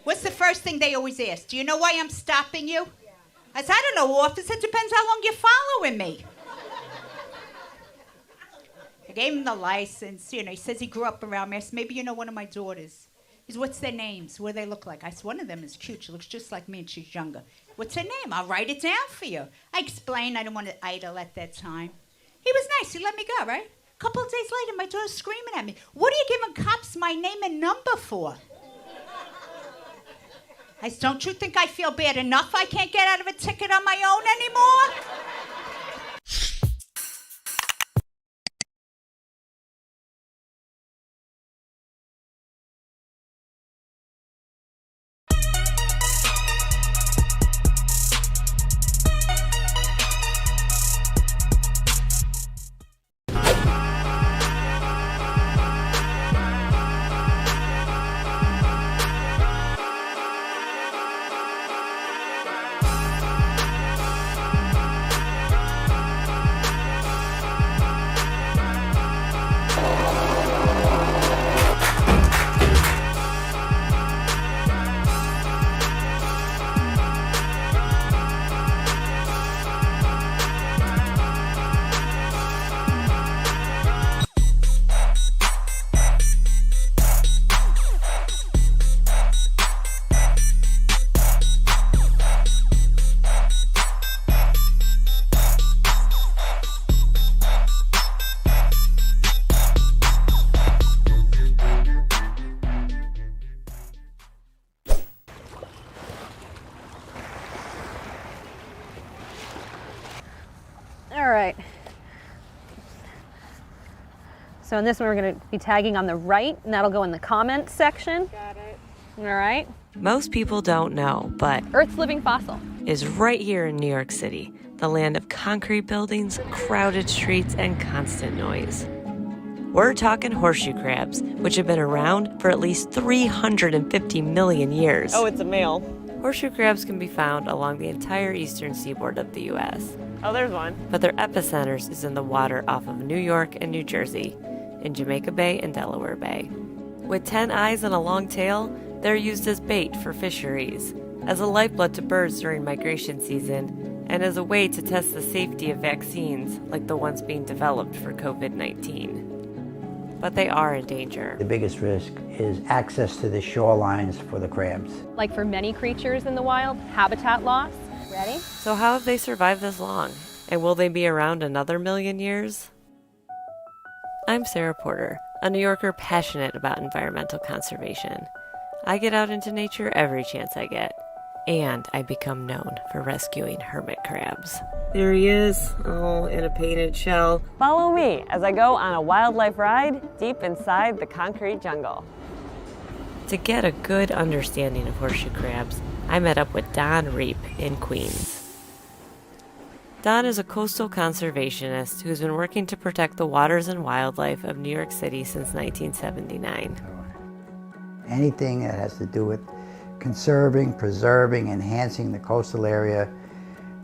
What's the first thing they always ask? Do you know why I'm stopping you? I said, I don't know, officer. It depends how long you're following me. I gave him the license. He says he grew up around me. I said, maybe you know one of my daughters. He said, what's their names? What do they look like? I said, one of them is cute. She looks just like me, and she's younger. What's her name? I'll write it down for you. I explained I didn't want to idle at that time. He was nice. He let me go, right? A couple of days later, my daughter's screaming at me. What are you giving cops my name and number for? I said, don't you think I feel bad enough I can't get out of a ticket on my own anymore? So in this one, we're going to be tagging on the right, and that'll go in the comments section. Got it. All right. Most people don't know, but Earth's living fossil is right here in New York City, the land of concrete buildings, crowded streets, and constant noise. We're talking horseshoe crabs, which have been around for at least 350 million years. Oh, it's a male. Horseshoe crabs can be found along the entire eastern seaboard of the U.S. Oh, there's one. But their epicenters is in the water off of New York and New Jersey, in Jamaica Bay and Delaware Bay. With 10 eyes and a long tail, they're used as bait for fisheries, as a lifeblood to birds during migration season, and as a way to test the safety of vaccines like the ones being developed for COVID-19. But they are in danger. The biggest risk is access to the shorelines for the crabs. Like for many creatures in the wild, habitat loss. Ready? So how have they survived this long? And will they be around another million years? I'm Sarah Porter, a New Yorker passionate about environmental conservation. I get out into nature every chance I get, and I become known for rescuing hermit crabs. There he is, all in a painted shell. Follow me as I go on a wildlife ride deep inside the concrete jungle. To get a good understanding of horseshoe crabs, I met up with Don Reap in Queens. Don is a coastal conservationist who's been working to protect the waters and wildlife of New York City since 1979. Anything that has to do with conserving, preserving, enhancing the coastal area,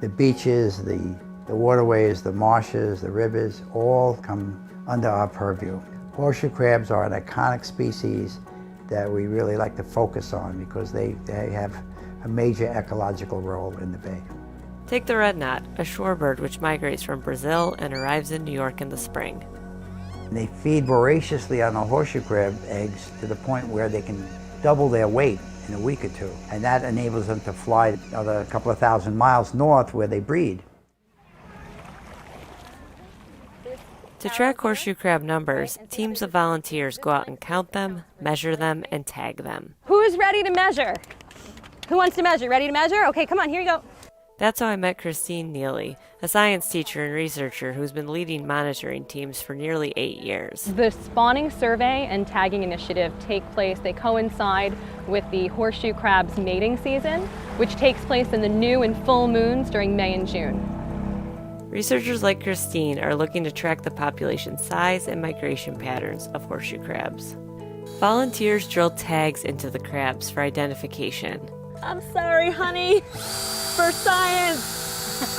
the beaches, the waterways, the marshes, the rivers, all come under our purview. Horseshoe crabs are an iconic species that we really like to focus on because they have a major ecological role in the bay. Take the red knot, a shorebird which migrates from Brazil and arrives in New York in the spring. They feed voraciously on the horseshoe crab eggs to the point where they can double their weight in a week or two. And that enables them to fly a couple of thousand miles north where they breed. To track horseshoe crab numbers, teams of volunteers go out and count them, measure them, and tag them. Who's ready to measure? Who wants to measure? Ready to measure? Okay, come on, here you go. That's how I met Christine Neely, a science teacher and researcher who's been leading monitoring teams for nearly 8 years. The spawning survey and tagging initiative take place, they coincide with the horseshoe crab's mating season, which takes place in the new and full moons during May and June. Researchers like Christine are looking to track the population size and migration patterns of horseshoe crabs. Volunteers drill tags into the crabs for identification. I'm sorry, honey. For science.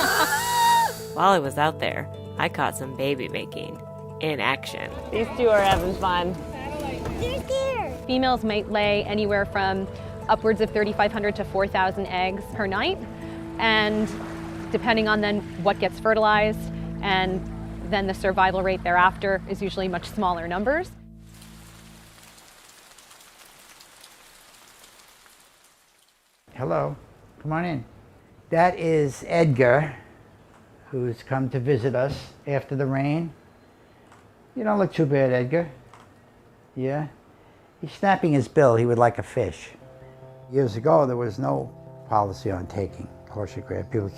While I was out there, I caught some baby making in action. These two are having fun. Females might lay anywhere from upwards of 3,500 to 4,000 eggs per night, and depending on then what gets fertilized, and then the survival rate thereafter is usually much smaller numbers. Hello, come on in. That is Edgar, who's come to visit us after the rain. You don't look too bad, Edgar. Yeah? He's snapping his bill. He would like a fish. Years ago, there was no policy on taking horseshoe crab. People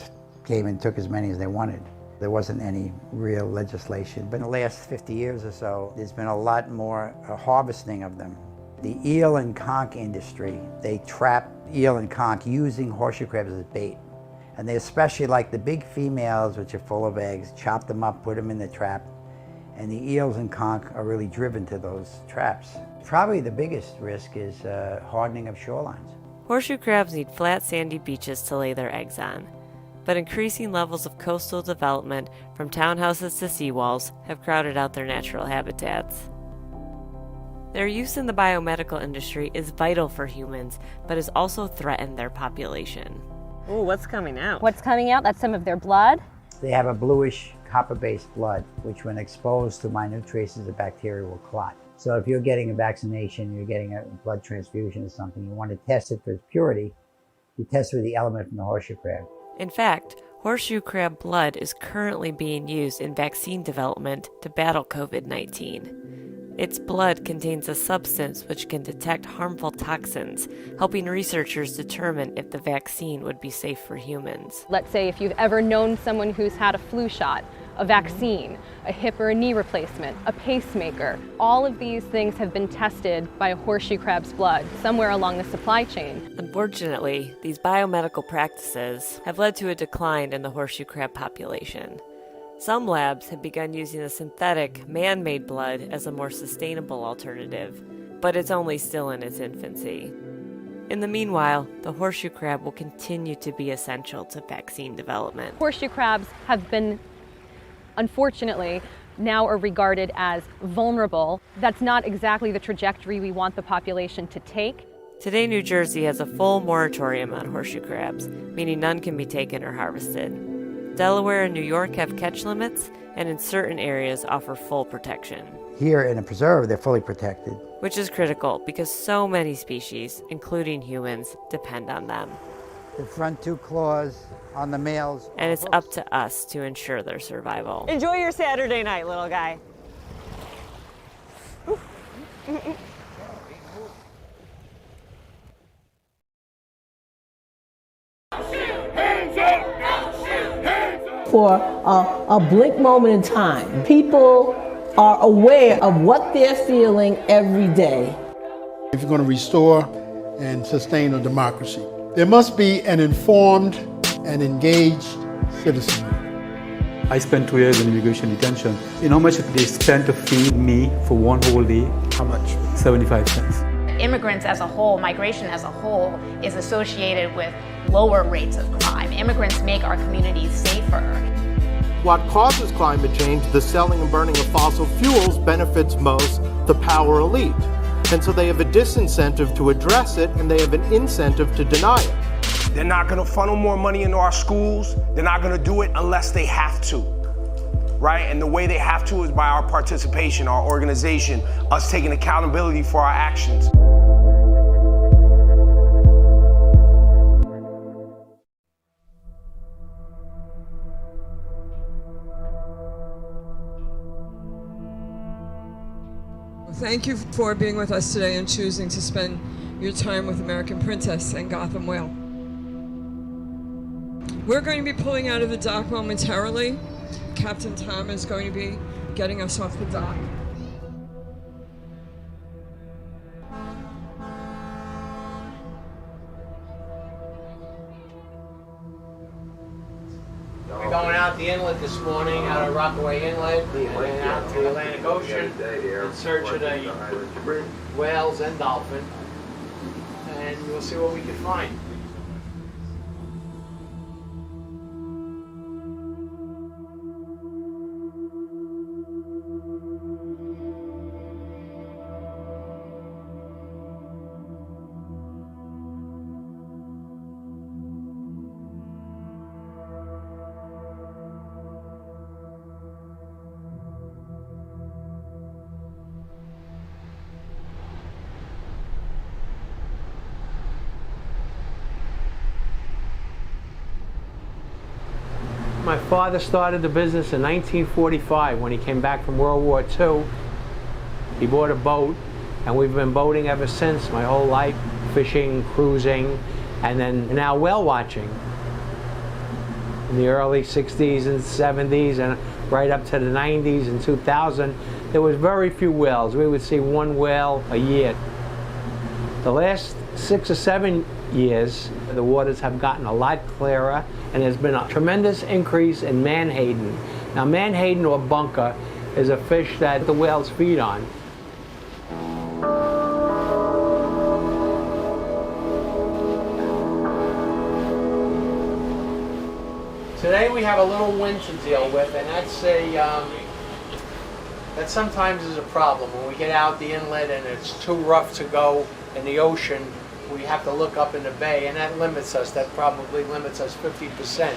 came and took as many as they wanted. There wasn't any real legislation. But in the last 50 years or so, there's been a lot more harvesting of them. The eel and conch industry, they trap eel and conch using horseshoe crabs as bait. And they especially like the big females, which are full of eggs, chop them up, put them in the trap, and the eels and conch are really driven to those traps. Probably the biggest risk is hardening of shorelines. Horseshoe crabs need flat, sandy beaches to lay their eggs on. But increasing levels of coastal development, from townhouses to seawalls, have crowded out their natural habitats. Their use in the biomedical industry is vital for humans, but has also threatened their population. Ooh, what's coming out? What's coming out? That's some of their blood. They have a bluish copper-based blood, which when exposed to minute traces of bacteria will clot. So if you're getting a vaccination, you're getting a blood transfusion or something, you want to test it for its purity, you test for the element from the horseshoe crab. In fact, horseshoe crab blood is currently being used in vaccine development to battle COVID-19. Its blood contains a substance which can detect harmful toxins, helping researchers determine if the vaccine would be safe for humans. Let's say if you've ever known someone who's had a flu shot, a vaccine, a hip or a knee replacement, a pacemaker. All of these things have been tested by a horseshoe crab's blood somewhere along the supply chain. Unfortunately, these biomedical practices have led to a decline in the horseshoe crab population. Some labs have begun using the synthetic, man-made blood as a more sustainable alternative, but it's only still in its infancy. In the meanwhile, the horseshoe crab will continue to be essential to vaccine development. Horseshoe crabs have been, unfortunately, now are regarded as vulnerable. That's not exactly the trajectory we want the population to take. Today, New Jersey has a full moratorium on horseshoe crabs, meaning none can be taken or harvested. Delaware and New York have catch limits, and in certain areas offer full protection. Here in a preserve, they're fully protected. Which is critical because so many species, including humans, depend on them. The front two claws on the males. And it's up to us to ensure their survival. Enjoy your Saturday night, little guy. For a blink moment in time, people are aware of what they're feeling every day. If you're going to restore and sustain a democracy, there must be an informed and engaged citizen. I spent 2 years in immigration detention. You know how much they spent to feed me for one whole day? How much? 75 cents. Immigrants as a whole, migration as a whole, is associated with lower rates of crime. Immigrants make our communities safer. What causes climate change, the selling and burning of fossil fuels, benefits most the power elite. And so they have a disincentive to address it, and they have an incentive to deny it. They're not going to funnel more money into our schools. They're not going to do it unless they have to, right? And the way they have to is by our participation, our organization, us taking accountability for our actions. Thank you for being with us today and choosing to spend your time with American Princess and Gotham Whale. We're going to be pulling out of the dock momentarily. Captain Tom is going to be getting us off the dock. We're going out the inlet this morning, out of Rockaway Inlet, and then out to the Atlantic Ocean in search of the whales and dolphin. And we'll see what we can find. My father started the business in 1945 when he came back from World War II. He bought a boat, and we've been boating ever since, my whole life, fishing, cruising, and then now whale watching. In the early 60s and 70s and right up to the 90s and 2000, there was very few whales. We would see one whale a year. The last 6 or 7 years, the waters have gotten a lot clearer, and there's been a tremendous increase in menhaden. Now, menhaden or bunker is a fish that the whales feed on. Today we have a little wind to deal with, and that sometimes is a problem. When we get out the inlet and it's too rough to go in the ocean, we have to look up in the bay, and that limits us. That probably limits us 50%.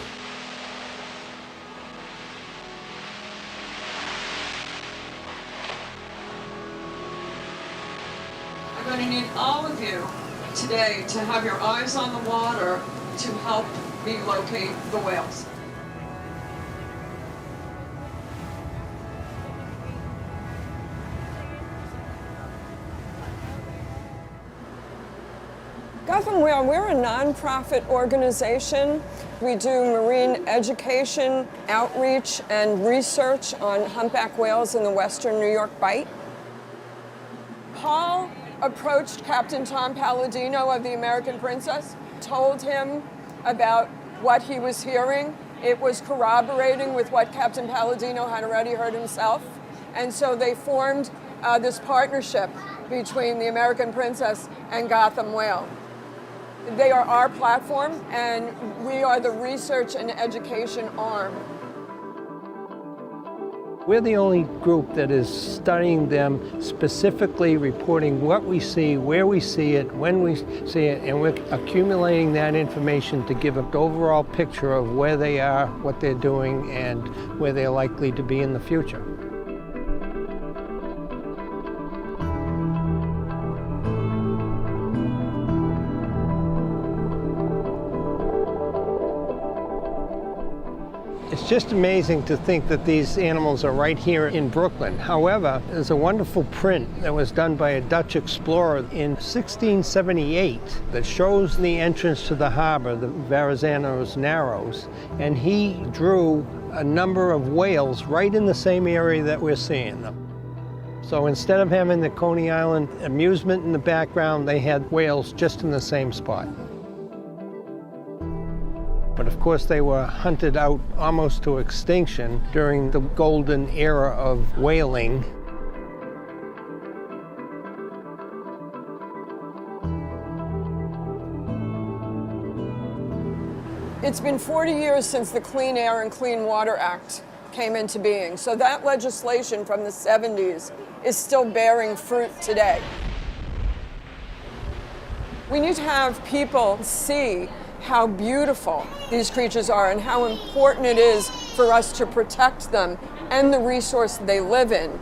I'm going to need all of you today to have your eyes on the water to help me locate the whales. Gotham Whale, we're a nonprofit organization. We do marine education, outreach, and research on humpback whales in the western New York Bight. Paul approached Captain Tom Palladino of the American Princess, told him about what he was hearing. It was corroborating with what Captain Palladino had already heard himself. And so they formed this partnership between the American Princess and Gotham Whale. They are our platform, and we are the research and education arm. We're the only group that is studying them, specifically reporting what we see, where we see it, when we see it, and we're accumulating that information to give an overall picture of where they are, what they're doing, and where they're likely to be in the future. It's just amazing to think that these animals are right here in Brooklyn. However, there's a wonderful print that was done by a Dutch explorer in 1678 that shows the entrance to the harbor, the Verrazano's Narrows, and he drew a number of whales right in the same area that we're seeing them. So instead of having the Coney Island amusement in the background, they had whales just in the same spot. But of course, they were hunted out almost to extinction during the golden era of whaling. It's been 40 years since the Clean Air and Clean Water Act came into being, so that legislation from the 70s is still bearing fruit today. We need to have people see how beautiful these creatures are and how important it is for us to protect them and the resource they live in.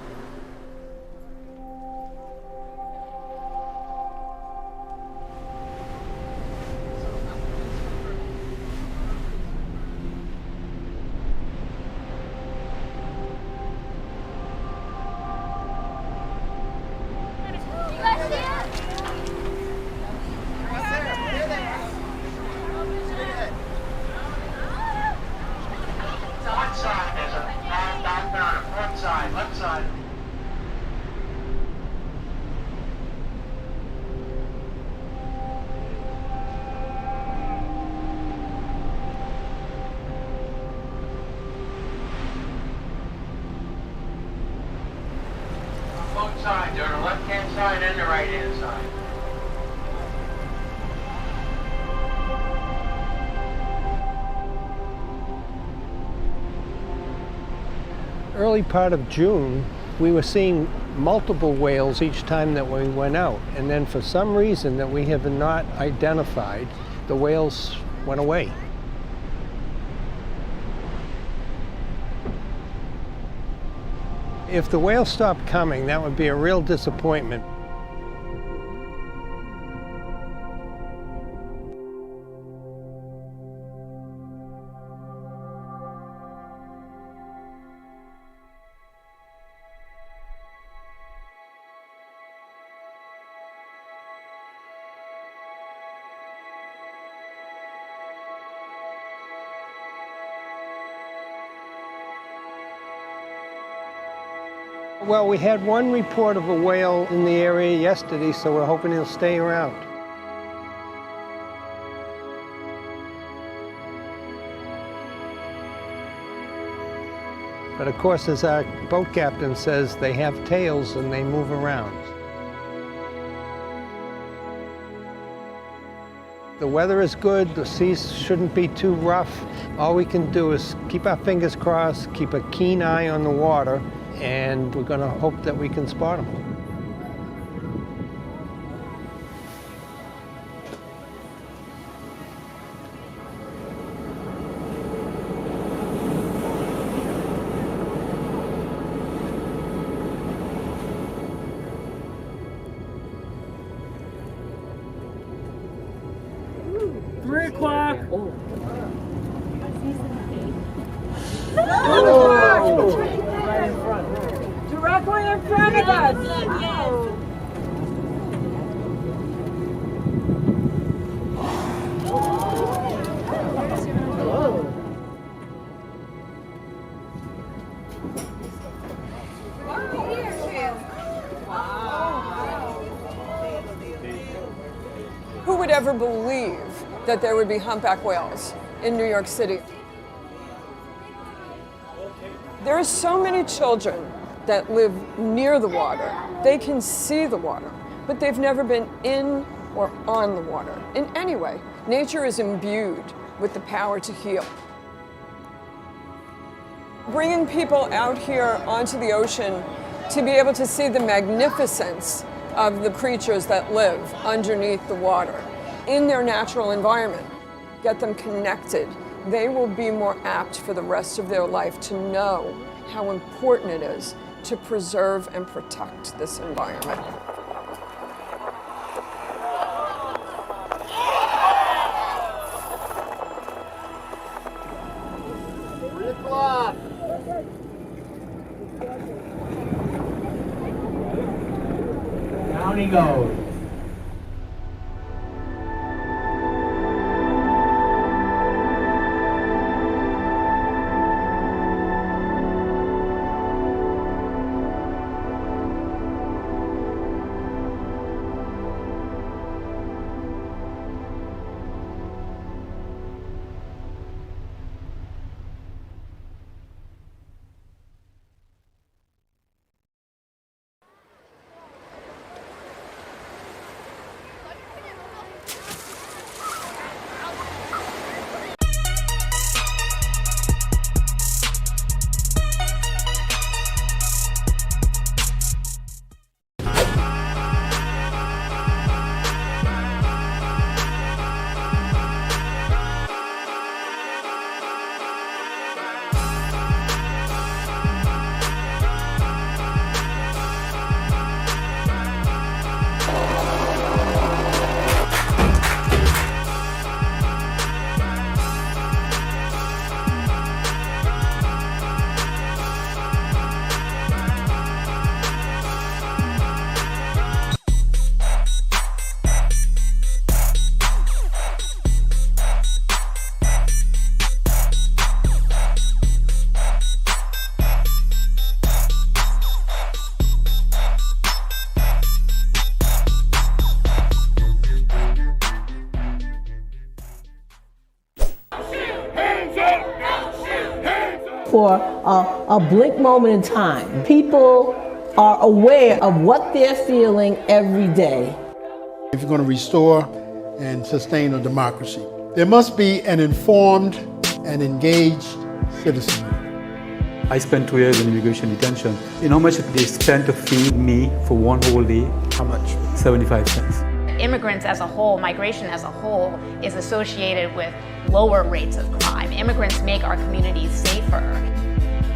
Both sides, on the left-hand side and the right-hand side. Early part of June, we were seeing multiple whales each time that we went out. And then for some reason that we have not identified, the whales went away. If the whales stopped coming, that would be a real disappointment. Well, we had one report of a whale in the area yesterday, so we're hoping he'll stay around. But of course, as our boat captain says, they have tails and they move around. The weather is good, the seas shouldn't be too rough. All we can do is keep our fingers crossed, keep a keen eye on the water, and we're going to hope that we can spot them. Directly in front of us. would ever believe that there would be humpback whales in New York City. There are so many children that live near the water. They can see the water, but they've never been in or on the water in any way. Nature is imbued with the power to heal. Bringing people out here onto the ocean to be able to see the magnificence of the creatures that live underneath the water in their natural environment, get them connected, they will be more apt for the rest of their life to know how important it is to preserve and protect this environment. Down he goes. For a blink moment in time, people are aware of what they're feeling every day. If you're going to restore and sustain a democracy, there must be an informed and engaged citizen. I spent 2 years in immigration detention. You know how much they spent to feed me for one whole day? How much? 75 cents. Immigrants as a whole, migration as a whole, is associated with lower rates of crime. Immigrants make our communities safer.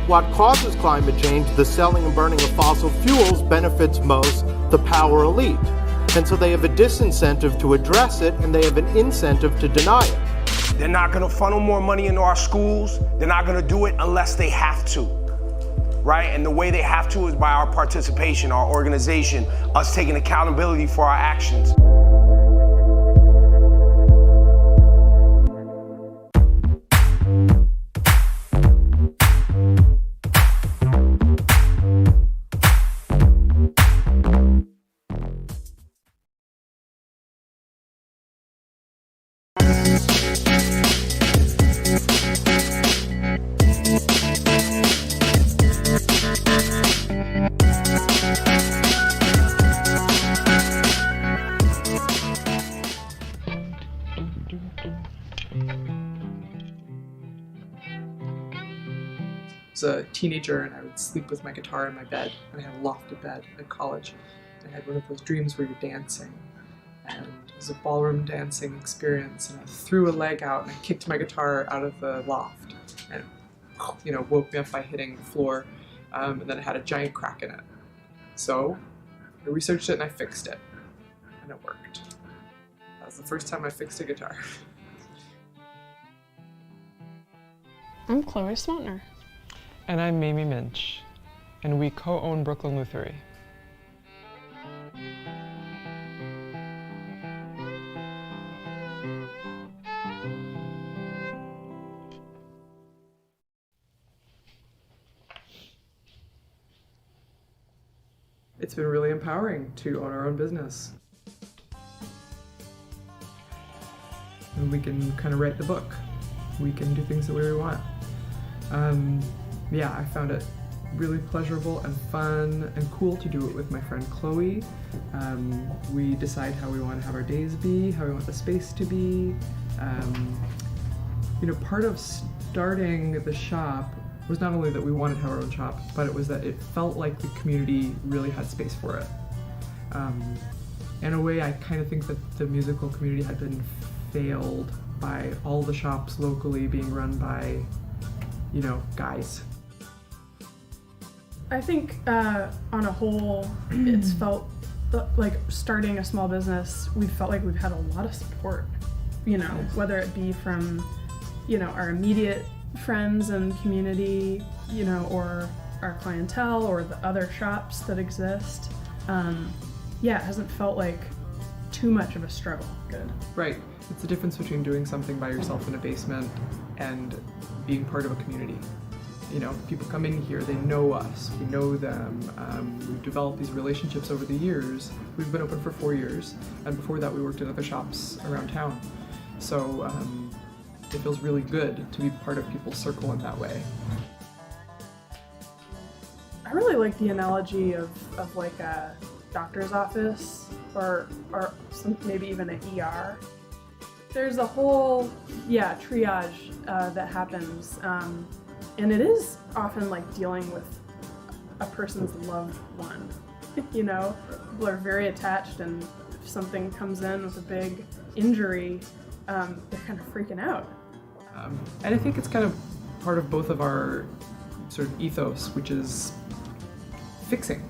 What causes climate change, the selling and burning of fossil fuels, benefits most the power elite. And so they have a disincentive to address it, and they have an incentive to deny it. They're not gonna funnel more money into our schools. They're not gonna do it unless they have to, right? And the way they have to is by our participation, our organization, us taking accountability for our actions. I was a teenager and I would sleep with my guitar in my bed, and I had a lofted bed at college. I had one of those dreams where you're dancing, and it was a ballroom dancing experience, and I threw a leg out and I kicked my guitar out of the loft, and woke me up by hitting the floor, and then it had a giant crack in it. So I researched it and I fixed it, and it worked. That was the first time I fixed a guitar. I'm Chloe Smontner. And I'm Mamie Minch, and we co-own Brooklyn Luthery. It's been really empowering to own our own business. we can kind of write the book. We can do things the way we want. Yeah, I found it really pleasurable and fun and cool to do it with my friend Chloe. We decide how we want to have our days be, how we want the space to be. You know, part of starting the shop was not only that we wanted to have our own shop, but it was that it felt like the community really had space for it. In a way, I kind of think that the musical community had been failed by all the shops locally being run by, you know, guys. I think on a whole, it's felt like starting a small business, we felt like we've had a lot of support, you know, whether it be from, you know, our immediate friends and community, you know, or our clientele or the other shops that exist. Yeah, it hasn't felt like too much of a struggle. Good. Right. It's the difference between doing something by yourself in a basement and being part of a community. You know, people come in here, they know us, we know them, we've developed these relationships over the years. We've been open for 4 years, and before that we worked at other shops around town. So it feels really good to be part of people's circle in that way. I really like the analogy of like a doctor's office or maybe even an ER. There's a whole, triage that happens. And it is often like dealing with a person's loved one. You know, people are very attached, and if something comes in with a big injury, they're kind of freaking out. And I think it's kind of part of both of our sort of ethos, which is fixing.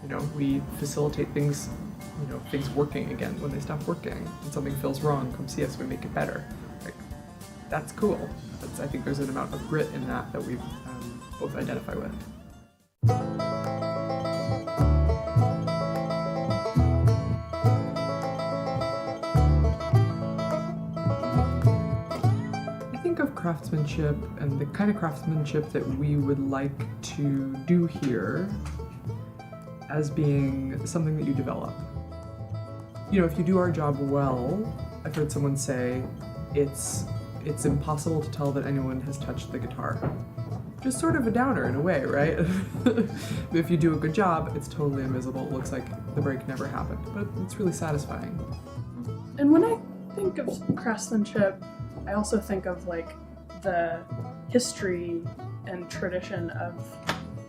You know, we facilitate things, you know, things working again when they stop working. When something feels wrong, come see us, we make it better. Like, that's cool. I think there's an amount of grit in that we both identify with. I think of craftsmanship and the kind of craftsmanship that we would like to do here as being something that you develop. You know, if you do our job well, I've heard someone say, it's impossible to tell that anyone has touched the guitar. Just sort of a downer in a way, right? If you do a good job, it's totally invisible. It looks like the break never happened, but it's really satisfying. And when I think of craftsmanship, I also think of like the history and tradition of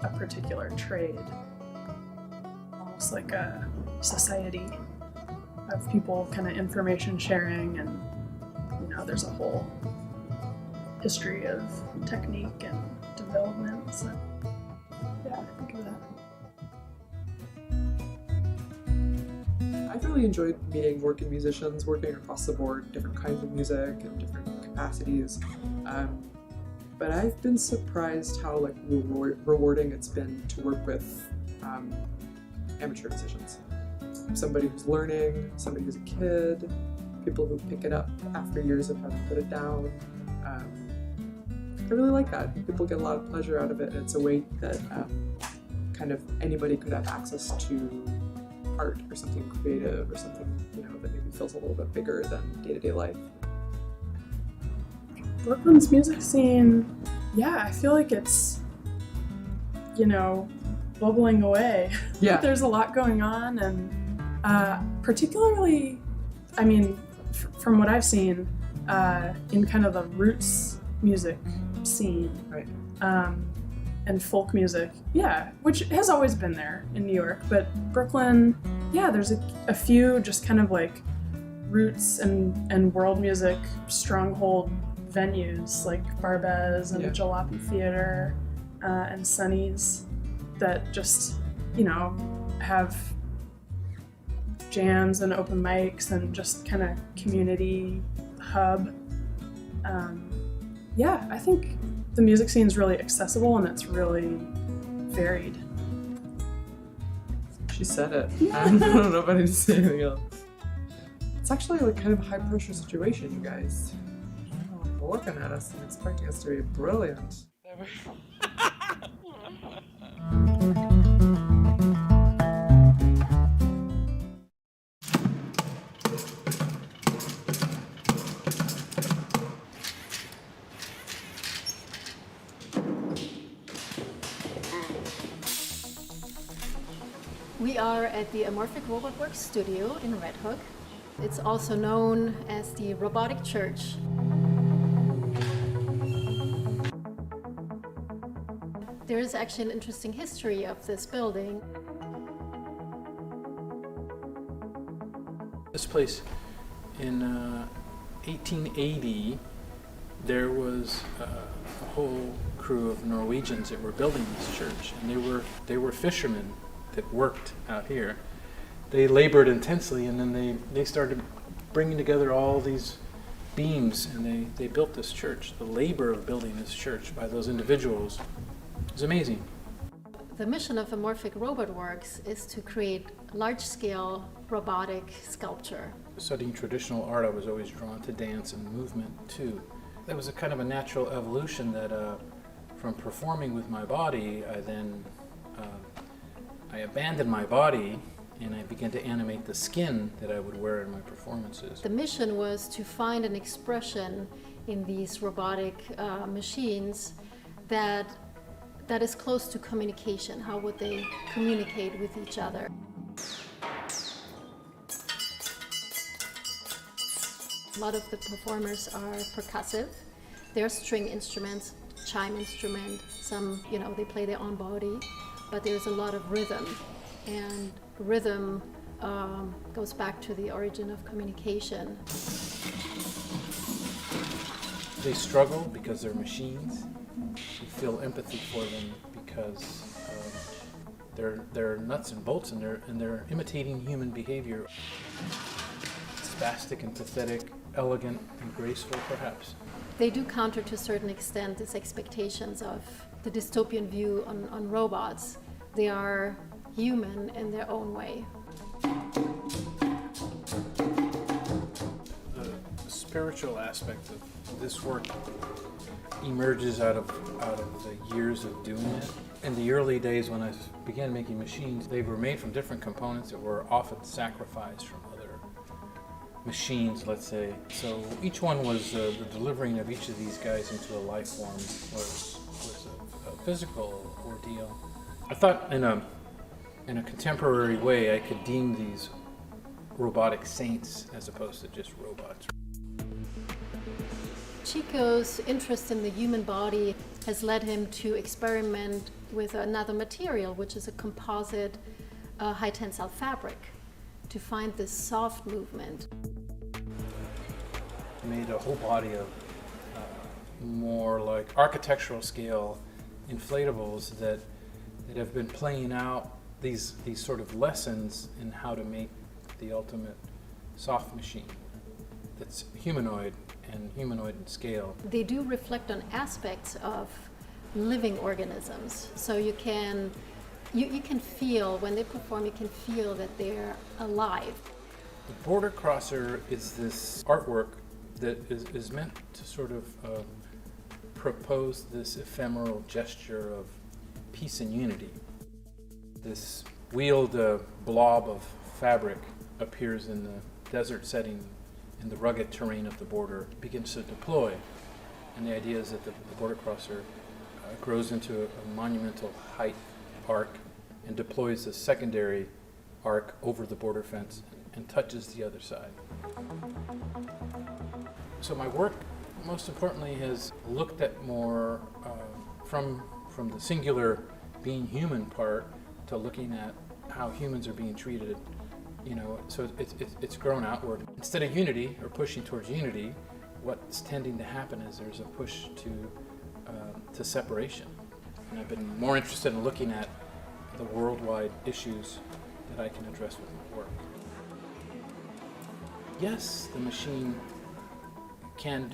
a particular trade. Almost like a society of people kind of information sharing, and you know, there's a whole history of technique and development. So, yeah, I think of that. I've really enjoyed meeting working musicians, working across the board, different kinds of music and different capacities. But I've been surprised how like rewarding it's been to work with amateur musicians. Somebody who's learning, somebody who's a kid, people who pick it up after years of having put it down. I really like that. People get a lot of pleasure out of it, and it's a way that kind of anybody could have access to art or something creative or something, you know, that maybe feels a little bit bigger than day-to-day life. Brooklyn's music scene, yeah, I feel like it's, you know, bubbling away. Yeah. There's a lot going on, and particularly, I mean, from what I've seen, in kind of the roots music scene, right, and folk music, yeah, which has always been there in New York, but Brooklyn, yeah, there's a few just kind of like roots and world music stronghold venues like Barbez and Jalopy Theater and Sunny's that just, you know, have jams and open mics and just kind of community hub. Yeah, I think the music scene is really accessible and it's really varied. She said it. I don't know if I need to say anything else. It's actually like kind of a high pressure situation, you guys. They're looking at us and expecting us to be brilliant. are at the Amorphic Robot Works studio in Red Hook. It's also known as the Robotic Church. There is actually an interesting history of this building. This place, in 1880, there was a whole crew of Norwegians that were building this church, and they were fishermen that worked out here. They labored intensely, and then they started bringing together all these beams, and they built this church. The labor of building this church by those individuals is amazing. The mission of Amorphic Robot Works is to create large-scale robotic sculpture. Studying traditional art, I was always drawn to dance and movement too. That was a kind of a natural evolution that from performing with my body, I abandoned my body and I began to animate the skin that I would wear in my performances. The mission was to find an expression in these robotic machines that is close to communication. How would they communicate with each other? A lot of the performers are percussive. They're string instruments, chime instrument, some, they play their own body, but there's a lot of rhythm. And rhythm goes back to the origin of communication. They struggle because they're machines. You feel empathy for them because they're nuts and bolts and they're imitating human behavior. Spastic and pathetic, elegant and graceful, perhaps. They do counter to a certain extent these expectations of the dystopian view on robots. They are human in their own way. The spiritual aspect of this work emerges out of the years of doing it. In the early days when I began making machines, they were made from different components that were often sacrificed from other machines, let's say. So each one was, the delivering of each of these guys into a life form was a physical ordeal. I thought in a contemporary way I could deem these robotic saints as opposed to just robots. Chico's interest in the human body has led him to experiment with another material, which is a composite high tensile fabric, to find this soft movement. Made a whole body of more like architectural scale inflatables that have been playing out these sort of lessons in how to make the ultimate soft machine that's humanoid and humanoid in scale. They do reflect on aspects of living organisms, so you can feel, when they perform, you can feel that they're alive. The border crosser is this artwork that is meant to sort of propose this ephemeral gesture of peace and unity. This wheeled blob of fabric appears in the desert setting, in the rugged terrain of the border, begins to deploy. And the idea is that the border crosser grows into a monumental height arc and deploys a secondary arc over the border fence and touches the other side. So my work, most importantly, has looked at more from the singular being human part to looking at how humans are being treated. So it's grown outward. Instead of unity or pushing towards unity, what's tending to happen is there's a push to separation. And I've been more interested in looking at the worldwide issues that I can address with my work. Yes, the machine can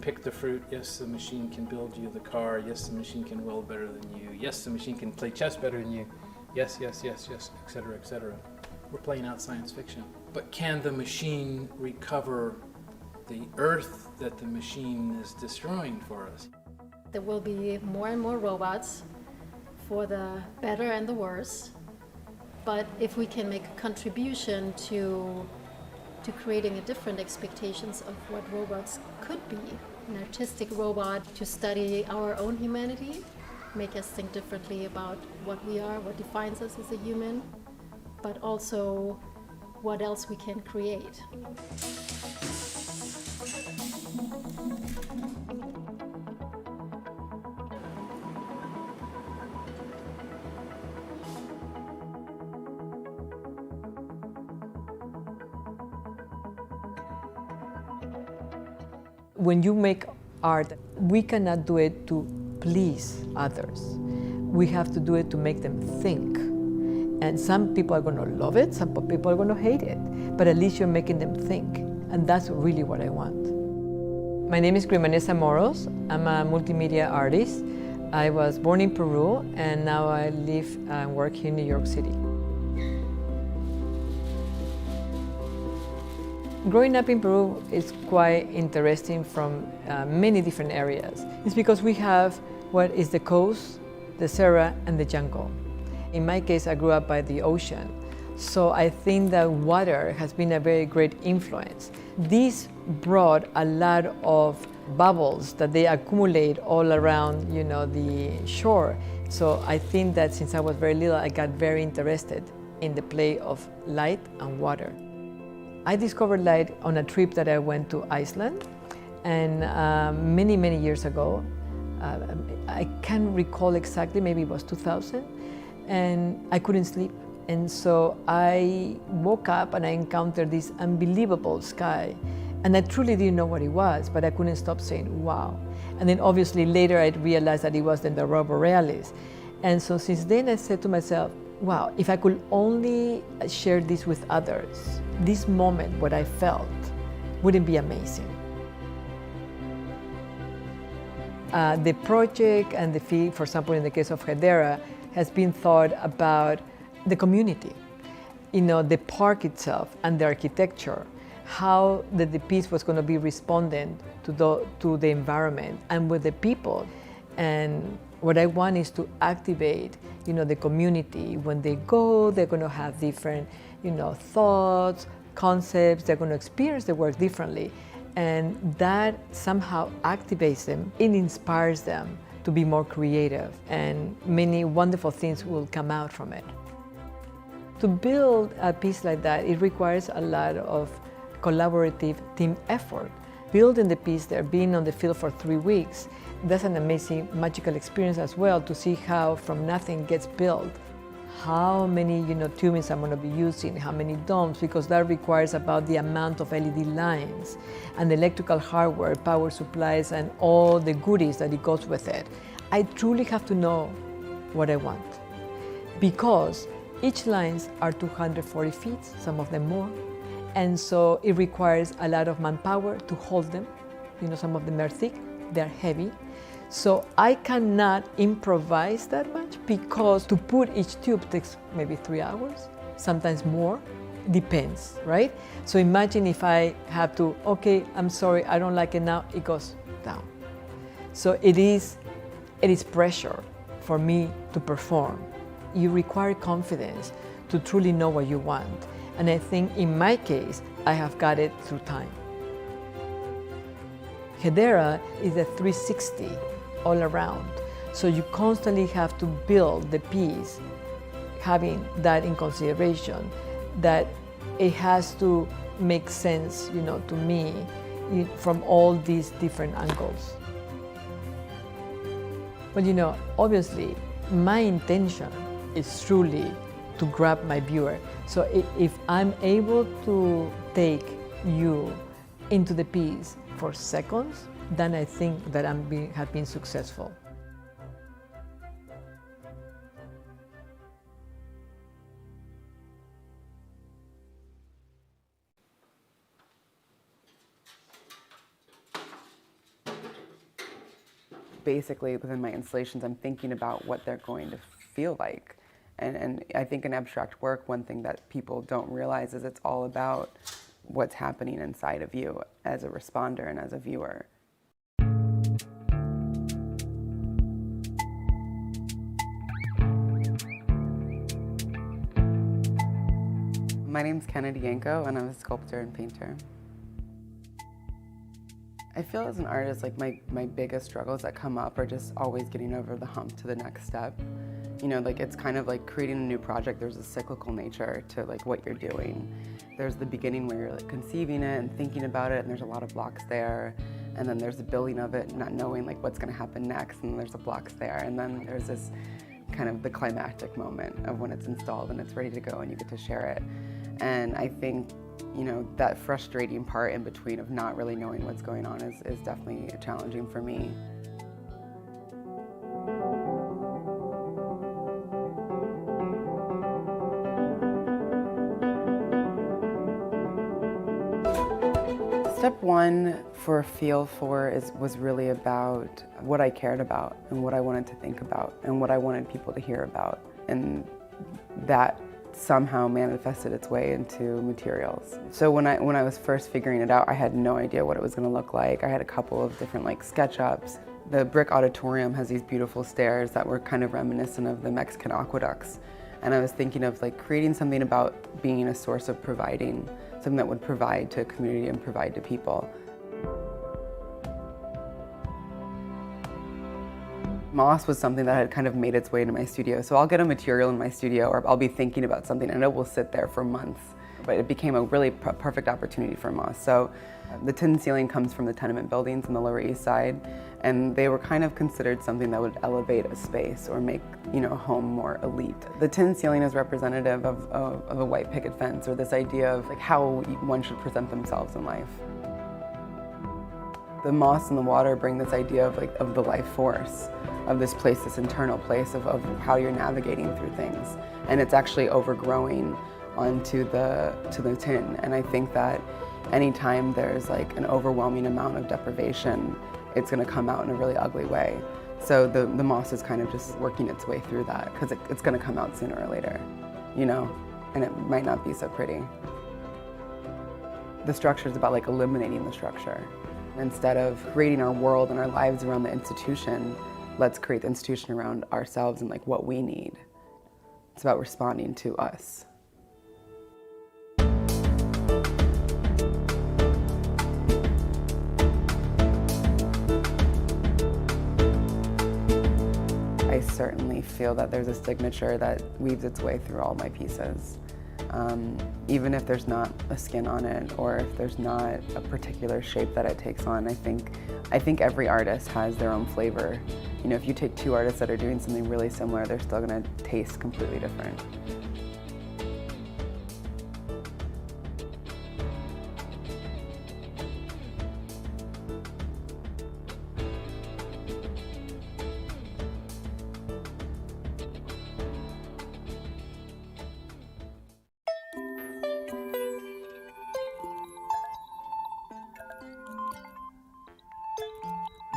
pick the fruit. Yes, the machine can build you the car. Yes, the machine can weld better than you. Yes, the machine can play chess better than you. Yes, etc., etc. We're playing out science fiction. But can the machine recover the earth that the machine is destroying for us? There will be more and more robots, for the better and the worse. But if we can make a contribution to creating a different expectations of what robots could be, an artistic robot to study our own humanity, make us think differently about what we are, what defines us as a human, but also what else we can create. When you make art, we cannot do it to please others. We have to do it to make them think. And some people are going to love it, some people are going to hate it, but at least you're making them think. And that's really what I want. My name is Grimanesa Moros. I'm a multimedia artist. I was born in Peru, and now I live and work here in New York City. Growing up in Peru is quite interesting from many different areas. It's because we have what is the coast, the Serra, and the jungle. In my case, I grew up by the ocean, so I think that water has been a very great influence. This brought a lot of bubbles that they accumulate all around, the shore. So I think that since I was very little, I got very interested in the play of light and water. I discovered light on a trip that I went to Iceland, and many, many years ago. I can't recall exactly, maybe it was 2000, and I couldn't sleep. And so I woke up and I encountered this unbelievable sky, and I truly didn't know what it was, but I couldn't stop saying, wow. And then obviously later I realized that it was the aurora borealis. And so since then I said to myself, wow, if I could only share this with others, this moment, what I felt, wouldn't be amazing. The project and the fee, for example, in the case of Hedera, has been thought about the community, the park itself and the architecture, how the piece was going to be responding to the environment and with the people. And what I want is to activate, the community. When they go, they're going to have different, thoughts, concepts. They're going to experience the work differently. And that somehow activates them. It inspires them to be more creative, and many wonderful things will come out from it. To build a piece like that, it requires a lot of collaborative team effort. Building the piece there, being on the field for 3 weeks, that's an amazing, magical experience as well, to see how from nothing gets built. How many tubings I'm going to be using, how many domes, because that requires about the amount of LED lines and electrical hardware, power supplies, and all the goodies that it goes with it. I truly have to know what I want, because each lines are 240 feet, some of them more, and so it requires a lot of manpower to hold them. Some of them are thick, they're heavy. So I cannot improvise that much, because to put each tube takes maybe 3 hours, sometimes more, depends, right? So imagine if I have to, okay, I'm sorry, I don't like it now, it goes down. So it is pressure for me to perform. You require confidence to truly know what you want. And I think in my case, I have got it through time. Hedera is a 360 all around. So you constantly have to build the piece, having that in consideration, that it has to make sense, to me, from all these different angles. But obviously, my intention is truly to grab my viewer. So if I'm able to take you into the piece for seconds, then I think that I have been successful. Basically, within my installations, I'm thinking about what they're going to feel like. And I think in abstract work, one thing that people don't realize is it's all about what's happening inside of you as a responder and as a viewer. My name's Kennedy Yanko, and I'm a sculptor and painter. I feel as an artist, like my biggest struggles that come up are just always getting over the hump to the next step. You know, like it's kind of like creating a new project. There's a cyclical nature to like what you're doing. There's the beginning where you're like conceiving it and thinking about it, and there's a lot of blocks there. And then there's the building of it, not knowing like what's gonna happen next, and there's the blocks there. And then there's this kind of the climactic moment of when it's installed and it's ready to go and you get to share it. And I think, you know, that frustrating part in between of not really knowing what's going on is definitely challenging for me. Step one for a feel for was really about what I cared about and what I wanted to think about and what I wanted people to hear about. And that somehow manifested its way into materials. So when I was first figuring it out, I had no idea what it was going to look like. I had a couple of different like SketchUps. The BRIC auditorium has these beautiful stairs that were kind of reminiscent of the Mexican aqueducts. And I was thinking of like creating something about being a source of providing, something that would provide to a community and provide to people. Moss was something that had kind of made its way into my studio. So I'll get a material in my studio, or I'll be thinking about something and it will sit there for months. But it became a really perfect opportunity for moss. So the tin ceiling comes from the tenement buildings on the Lower East Side, and they were kind of considered something that would elevate a space or make, you know, a home more elite. The tin ceiling is representative of a white picket fence, or this idea of like how one should present themselves in life. The moss and the water bring this idea of the life force, of this place, this internal place of how you're navigating through things. And it's actually overgrowing onto the tin. And I think that anytime there's like an overwhelming amount of deprivation, it's gonna come out in a really ugly way. So the moss is kind of just working its way through that, because it's gonna come out sooner or later, you know? And it might not be so pretty. The structure is about like eliminating the structure. Instead of creating our world and our lives around the institution, let's create the institution around ourselves and like what we need. It's about responding to us. I certainly feel that there's a signature that weaves its way through all my pieces. Even if there's not a skin on it, or if there's not a particular shape that it takes on, I think every artist has their own flavor. You know, if you take two artists that are doing something really similar, they're still gonna taste completely different.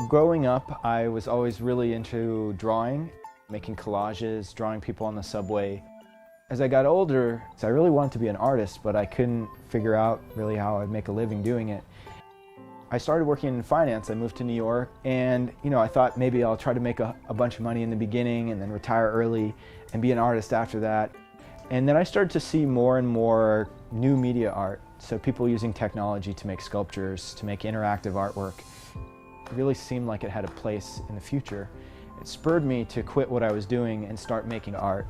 Growing up, I was always really into drawing, making collages, drawing people on the subway. As I got older, I really wanted to be an artist, but I couldn't figure out really how I'd make a living doing it. I started working in finance. I moved to New York, and I thought maybe I'll try to make a bunch of money in the beginning and then retire early and be an artist after that. And then I started to see more and more new media art. So people using technology to make sculptures, to make interactive artwork. It really seemed like it had a place in the future. It spurred me to quit what I was doing and start making art.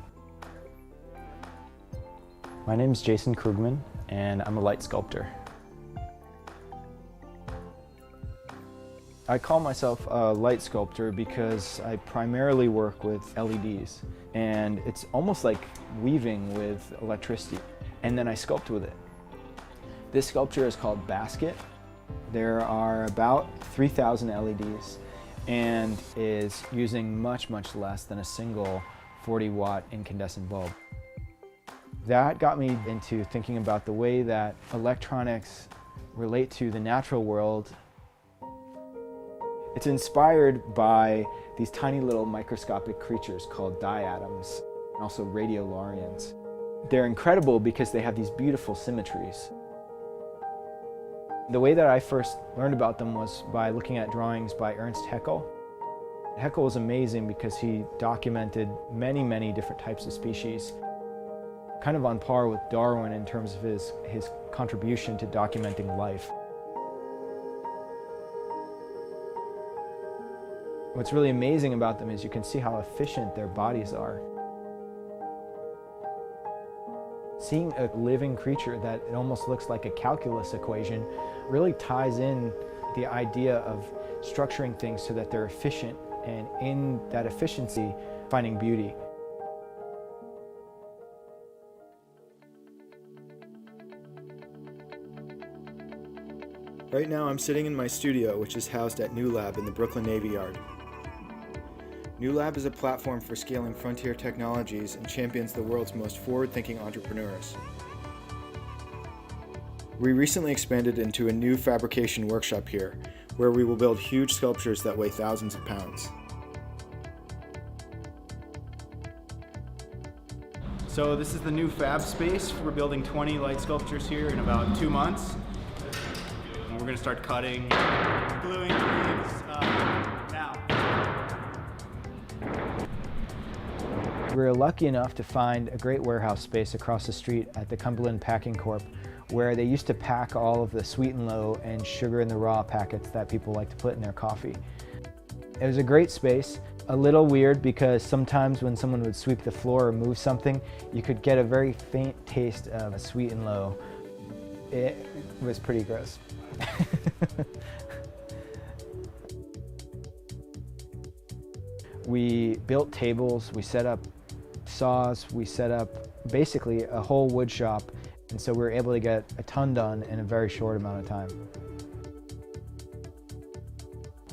My name is Jason Krugman, and I'm a light sculptor. I call myself a light sculptor because I primarily work with LEDs, and it's almost like weaving with electricity, and then I sculpt with it. This sculpture is called Basket. There are about 3,000 LEDs and is using much, much less than a single 40-watt incandescent bulb. That got me into thinking about the way that electronics relate to the natural world. It's inspired by these tiny little microscopic creatures called diatoms, and also radiolarians. They're incredible because they have these beautiful symmetries. The way that I first learned about them was by looking at drawings by Ernst Haeckel. Haeckel was amazing because he documented many, many different types of species, kind of on par with Darwin in terms of his contribution to documenting life. What's really amazing about them is you can see how efficient their bodies are. Seeing a living creature that it almost looks like a calculus equation really ties in the idea of structuring things so that they're efficient, and in that efficiency, finding beauty. Right now I'm sitting in my studio, which is housed at New Lab in the Brooklyn Navy Yard. New Lab is a platform for scaling frontier technologies and champions the world's most forward-thinking entrepreneurs. We recently expanded into a new fabrication workshop here, where we will build huge sculptures that weigh thousands of pounds. So this is the new fab space. We're building 20 light sculptures here in about 2 months. And we're going to start cutting, gluing things now. We were lucky enough to find a great warehouse space across the street at the Cumberland Packing Corp, where they used to pack all of the sweet and low and sugar in the raw packets that people like to put in their coffee. It was a great space, a little weird because sometimes when someone would sweep the floor or move something, you could get a very faint taste of a sweet and low. It was pretty gross. We built tables, we set up saws, we set up basically a whole wood shop, and so we were able to get a ton done in a very short amount of time.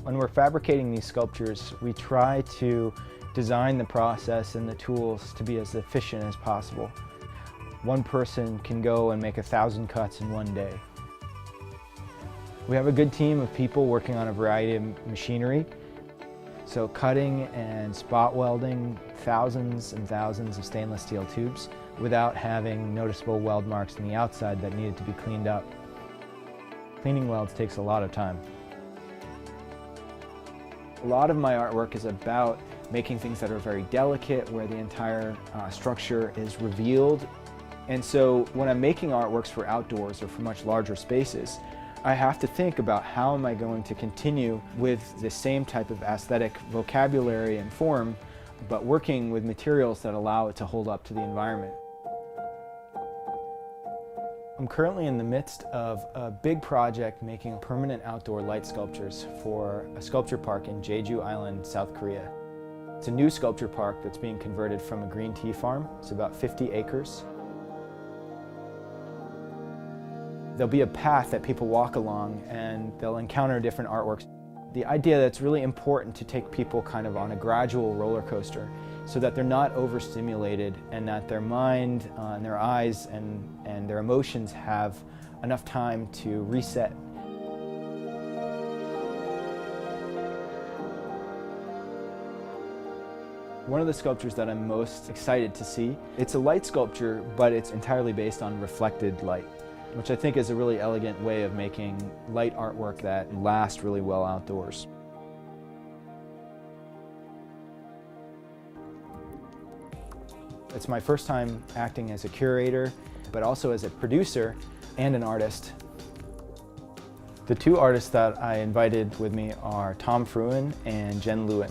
When we're fabricating these sculptures, we try to design the process and the tools to be as efficient as possible. One person can go and make 1,000 cuts in one day. We have a good team of people working on a variety of machinery. So cutting and spot welding thousands and thousands of stainless steel tubes without having noticeable weld marks on the outside that needed to be cleaned up. Cleaning welds takes a lot of time. A lot of my artwork is about making things that are very delicate, where the entire structure is revealed. And so when I'm making artworks for outdoors or for much larger spaces, I have to think about how am I going to continue with the same type of aesthetic vocabulary and form, but working with materials that allow it to hold up to the environment. I'm currently in the midst of a big project making permanent outdoor light sculptures for a sculpture park in Jeju Island, South Korea. It's a new sculpture park that's being converted from a green tea farm. It's about 50 acres. There'll be a path that people walk along and they'll encounter different artworks. The idea that it's really important to take people kind of on a gradual roller coaster so that they're not overstimulated and that their mind and their eyes and their emotions have enough time to reset. One of the sculptures that I'm most excited to see, it's a light sculpture, but it's entirely based on reflected light, which I think is a really elegant way of making light artwork that lasts really well outdoors. It's my first time acting as a curator, but also as a producer and an artist. The two artists that I invited with me are Tom Fruin and Jen Lewin.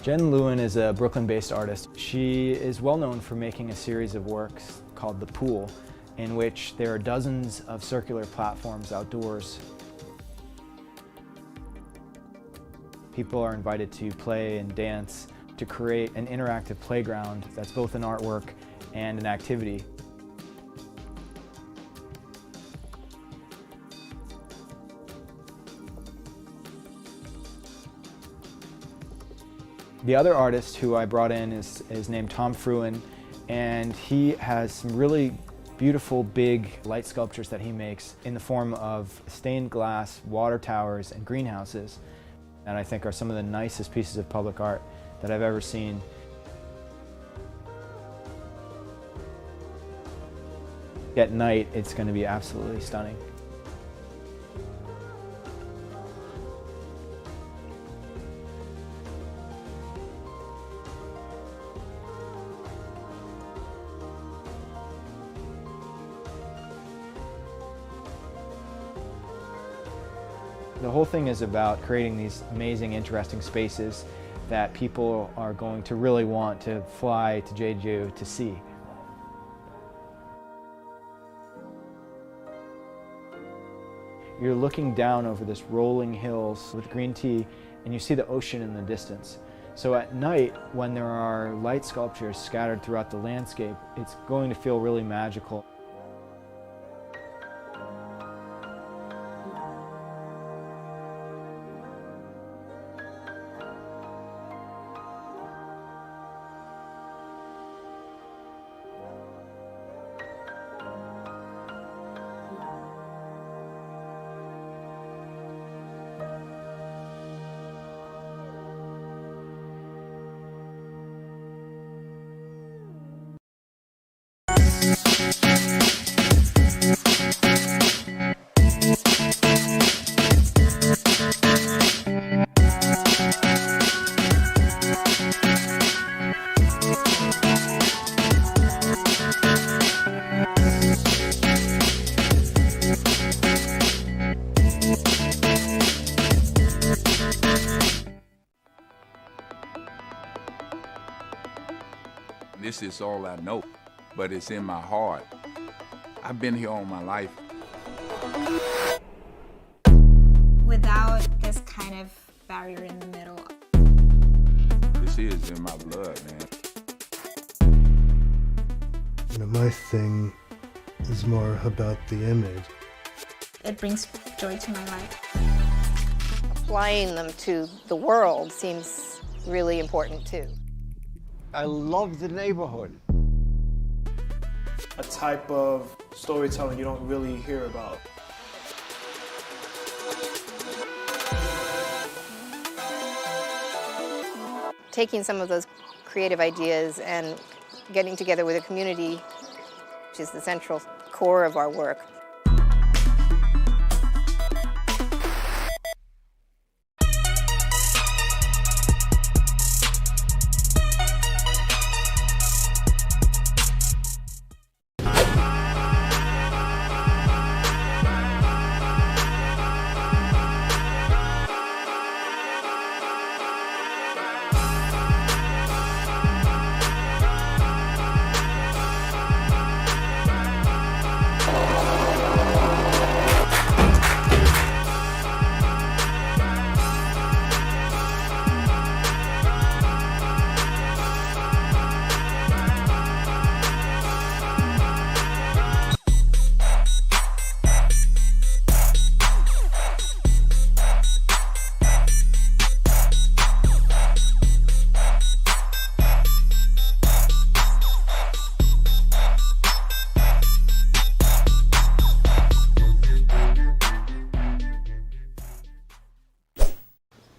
Jen Lewin is a Brooklyn-based artist. She is well known for making a series of works called The Pool, in which there are dozens of circular platforms outdoors. People are invited to play and dance to create an interactive playground that's both an artwork and an activity. The other artist who I brought in is named Tom Fruin, and he has some really beautiful big light sculptures that he makes in the form of stained glass, water towers, and greenhouses, and I think are some of the nicest pieces of public art that I've ever seen. At night, it's going to be absolutely stunning. The whole thing is about creating these amazing, interesting spaces that people are going to really want to fly to Jeju to see. You're looking down over this rolling hills with green tea, and you see the ocean in the distance. So at night, when there are light sculptures scattered throughout the landscape, it's going to feel really magical. This is all I know, but it's in my heart. I've been here all my life. Without this kind of barrier in the middle. This is in my blood, man. My thing is more about the image. It brings joy to my life. Applying them to the world seems really important too. I love the neighborhood. A type of storytelling you don't really hear about. Taking some of those creative ideas and getting together with a community, which is the central core of our work.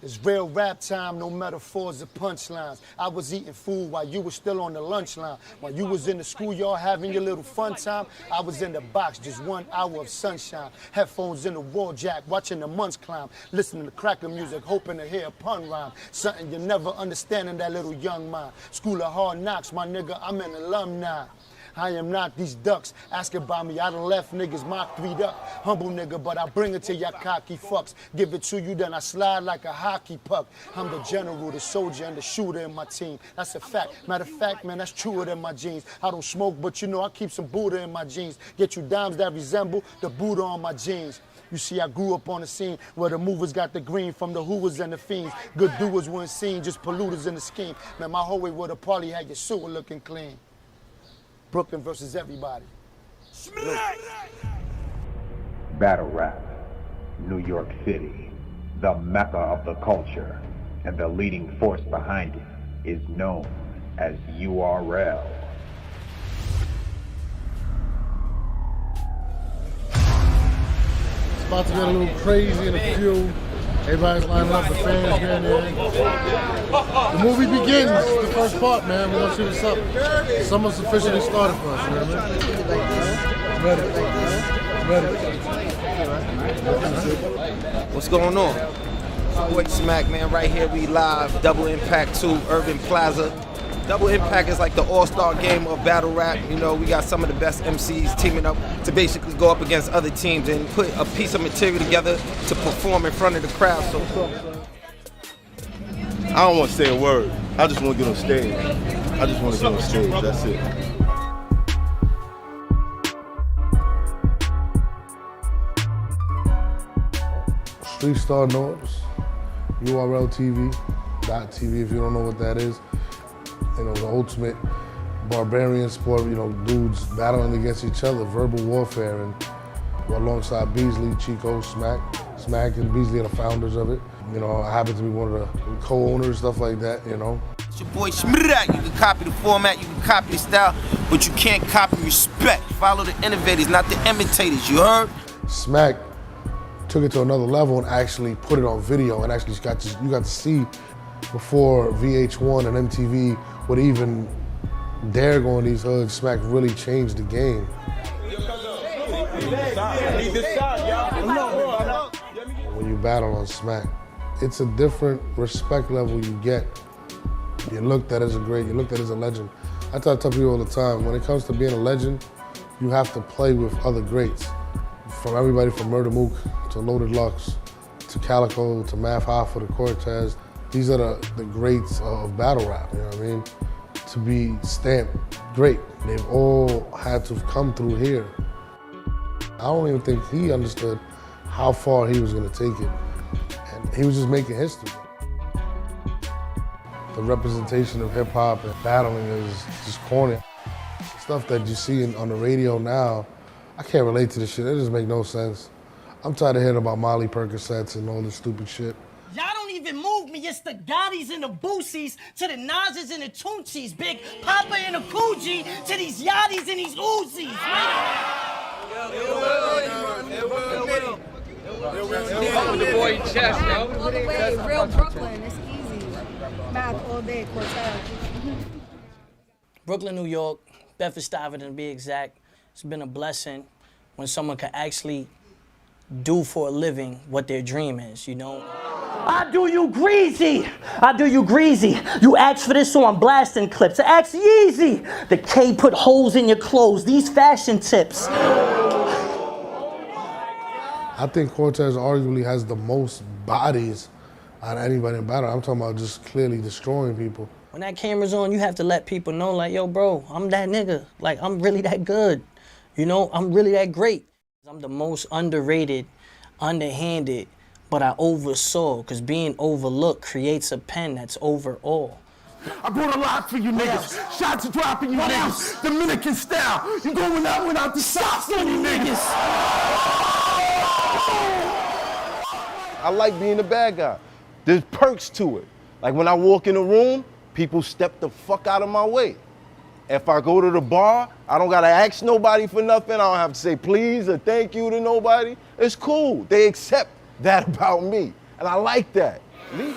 It's real rap time, no metaphors or punchlines. I was eating food while you were still on the lunch line. While you was in the schoolyard having your little fun time, I was in the box, just 1 hour of sunshine. Headphones in the wall jack, watching the months climb. Listening to cracker music, hoping to hear a pun rhyme. Something you never understand in that little young mind. School of hard knocks, my nigga, I'm an alumni. I am not these ducks. Ask about me, I done left niggas Mach 3'd up. Humble nigga, but I bring it to y'all cocky fucks. Give it to you, then I slide like a hockey puck. I'm the general, the soldier, and the shooter in my team. That's a fact. Matter of fact, man, that's truer than my jeans. I don't smoke, but you know I keep some Buddha in my jeans. Get you dimes that resemble the Buddha on my jeans. You see, I grew up on the scene where the movers got the green from the hoovers and the fiends. Good doers weren't seen, just polluters in the scheme. Man, my whole way with a party had your sewer looking clean. Brooklyn versus everybody. Battle rap, New York City, the mecca of the culture, and the leading force behind it is known as URL. It's about to get a little crazy in a few. Everybody's lining up, the fans getting in. The movie begins, the first part, man. We're gonna see what's up. Summer's officially started for us, you know what I mean? Ready. What's going on? Sports Smack, man, right here, we live, Double Impact 2, Urban Plaza. Double Impact is like the all-star game of battle rap. You know, we got some of the best MCs teaming up to basically go up against other teams and put a piece of material together to perform in front of the crowd. So I don't want to say a word. I just want to get on stage. I just want to get on stage. That's it. Street Star Norms, URL TV.TV if you don't know what that is. You know, the ultimate barbarian sport, you know, dudes battling against each other, verbal warfare, and alongside Beasley, Chico, Smack. Smack and Beasley are the founders of it. You know, I happen to be one of the co-owners, stuff like that, you know. It's your boy Schmiddak. You can copy the format, you can copy the style, but you can't copy respect. Follow the innovators, not the imitators, you heard? Smack took it to another level and actually put it on video, and actually you got to see before VH1 and MTV would even dare go in these hoods. Smack really changed the game. When you battle on Smack, it's a different respect level you get. You're looked at as a great, you're looked at as a legend. I tell people all the time, when it comes to being a legend, you have to play with other greats. From everybody from Murder Mook to Loaded Lux to Calico to Math Hoffa to Cortez. These are the greats of battle rap, you know what I mean? To be stamped great. They've all had to come through here. I don't even think he understood how far he was gonna take it. And he was just making history. The representation of hip hop and battling is just corny. Stuff that you see on the radio now, I can't relate to this shit. It just make no sense. I'm tired of hearing about Molly Percocets and all this stupid shit. Y'all don't even move me. It's the Gottis and the Boosies to the Nas's and the Tunchis. Big Papa and the Coogee to these Yachties and these Uzis. The boy chest, yo. All the way, real Brooklyn. It's easy. Math all day, Cortez. Brooklyn, New York, Bedford-Stuyvesant to be exact. It's been a blessing when someone can actually do for a living what their dream is, you know? I do you greasy. I do you greasy. You asked for this, so I'm blasting clips. I asked Yeezy. The K put holes in your clothes. These fashion tips. I think Cortez arguably has the most bodies out of anybody in battle. I'm talking about just clearly destroying people. When that camera's on, you have to let people know, like, yo, bro, I'm that nigga. Like, I'm really that good. You know, I'm really that great. I'm the most underrated, underhanded, but I oversaw, because being overlooked creates a pen that's over all. I brought a lot for you niggas. Shots dropping you niggas. Dominican style. You going out without the socks on you niggas. I like being the bad guy. There's perks to it. Like when I walk in a room, people step the fuck out of my way. If I go to the bar, I don't gotta ask nobody for nothing. I don't have to say please or thank you to nobody. It's cool. They accept that about me. And I like that.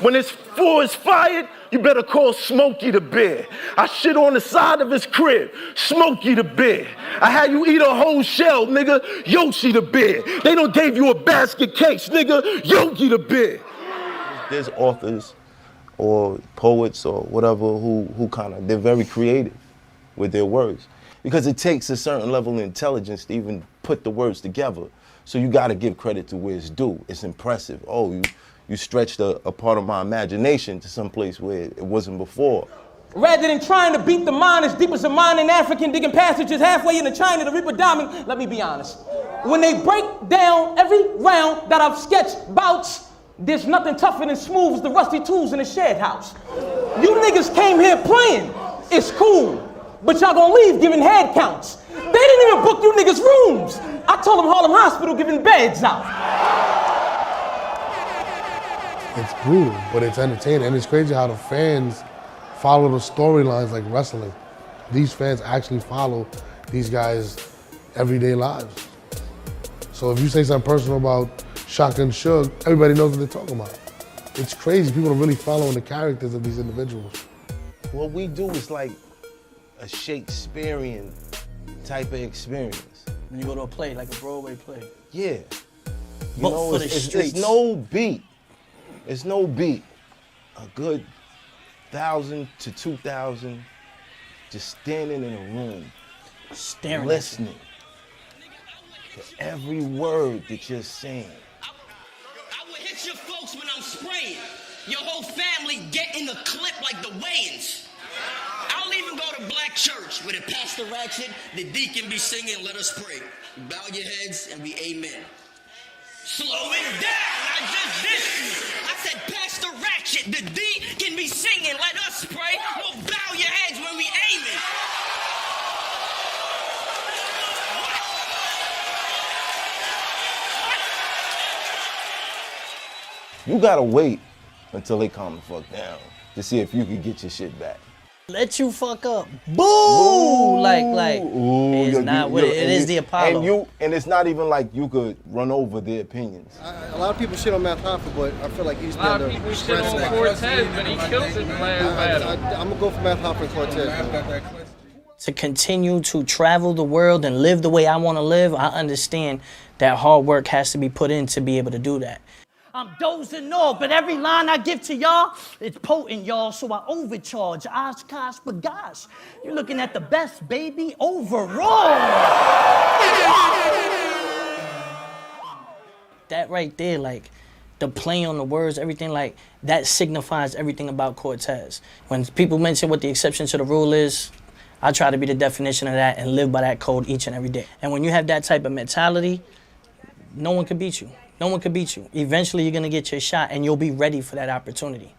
When this fool is fired, you better call Smokey the Bear. I shit on the side of his crib, Smokey the Bear. I had you eat a whole shell, nigga, Yoshi the Bear. They done gave you a basket case, nigga, Yogi the Bear. There's authors or poets or whatever who they're very creative with their words. Because it takes a certain level of intelligence to even put the words together. So you gotta give credit to where it's due. It's impressive. Oh, you stretched a part of my imagination to some place where it wasn't before. Rather than trying to beat the mind as deep as a mine in African, digging passages halfway into China to reap a diamond, let me be honest. When they break down every round that I've sketched bouts, there's nothing tougher than smooth as the rusty tools in the shed house. You niggas came here playing. It's cool, but y'all gonna leave giving head counts. They didn't even book you niggas rooms. I told them Harlem Hospital giving beds out. It's brutal, but it's entertaining. And it's crazy how the fans follow the storylines like wrestling. These fans actually follow these guys' everyday lives. So if you say something personal about Shotgun Suge, everybody knows what they're talking about. It's crazy. People are really following the characters of these individuals. What we do is like a Shakespearean type of experience. When you go to a play, like a Broadway play. Yeah. You Both know, for the it's streets. no beat. It's no beat. A good 1,000 to 2,000 just standing in a room, staring, listening to every word that you're saying. I will hit your folks when I'm spraying. your whole family get in the clip like the Wayans. I'll even go to black church where the pastor ratchet, the deacon be singing, let us pray. Bow your heads and we amen. Slow it down, I just did. I said pastor ratchet, the deacon be singing, let us pray. Well, bow your heads when we amen. You gotta wait until they calm the fuck down to see if you can get your shit back. Let you fuck up. Boo! Like, it's not what it is the Apollo. And it's not even like you could run over their opinions. A lot of people shit on Math Hoffa, but I feel like he's been A lot of people shit on Cortez, but he killed it in the last battle. I'm gonna go for Math Hoffa and Cortez. To continue to travel the world and live the way I want to live, I understand that hard work has to be put in to be able to do that. I'm dozing off, but every line I give to y'all, it's potent, y'all, so I overcharge. Oshkosh bagosh. You're looking at the best, baby, overall. That right there, like, the play on the words, everything, like, that signifies everything about Cortez. When people mention what the exception to the rule is, I try to be the definition of that and live by that code each and every day. And when you have that type of mentality, no one can beat you. No one can beat you. Eventually, you're gonna get your shot, and you'll be ready for that opportunity.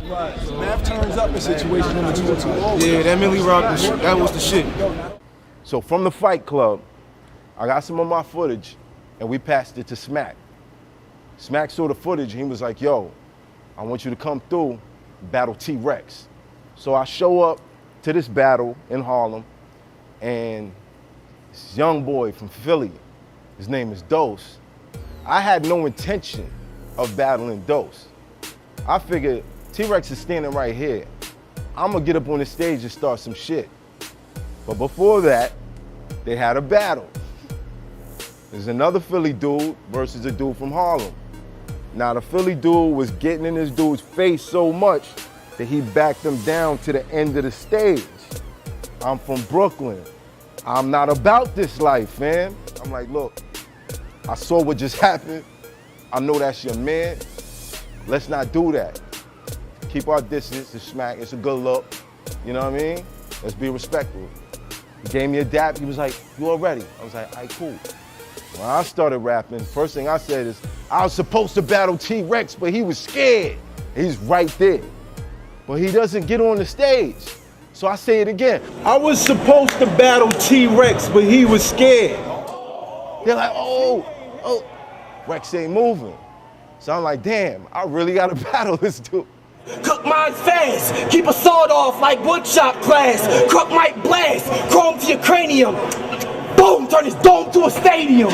Right. So Math turns up in situation number 2 or 2. Yeah, that Millie Rock, that was the shit. So from the Fight Club, I got some of my footage, and we passed it to Smack. Smack saw the footage, and he was like, yo, I want you to come through, battle T-Rex. So I show up to this battle in Harlem, and this young boy from Philly, his name is Dose. I had no intention of battling Dose. I figured T-Rex is standing right here. I'm gonna get up on the stage and start some shit. But before that, they had a battle. There's another Philly dude versus a dude from Harlem. Now the Philly dude was getting in this dude's face so much that he backed him down to the end of the stage. I'm from Brooklyn. I'm not about this life, man. I'm like, look, I saw what just happened. I know that's your man. Let's not do that. Keep our distance. It's Smack. It's a good look. You know what I mean? Let's be respectful. He gave me a dap. He was like, you all ready? I was like, all right, cool. When I started rapping, first thing I said is, I was supposed to battle T-Rex, but he was scared. He's right there. But he doesn't get on the stage. So I say it again. I was supposed to battle T-Rex, but he was scared. They're like, oh, Rex ain't moving. So I'm like, damn, I really gotta battle this dude. Cook mine fast, keep a sword off like woodshop class. Crook might blast, chrome to your cranium. Boom, turn his dome to a stadium.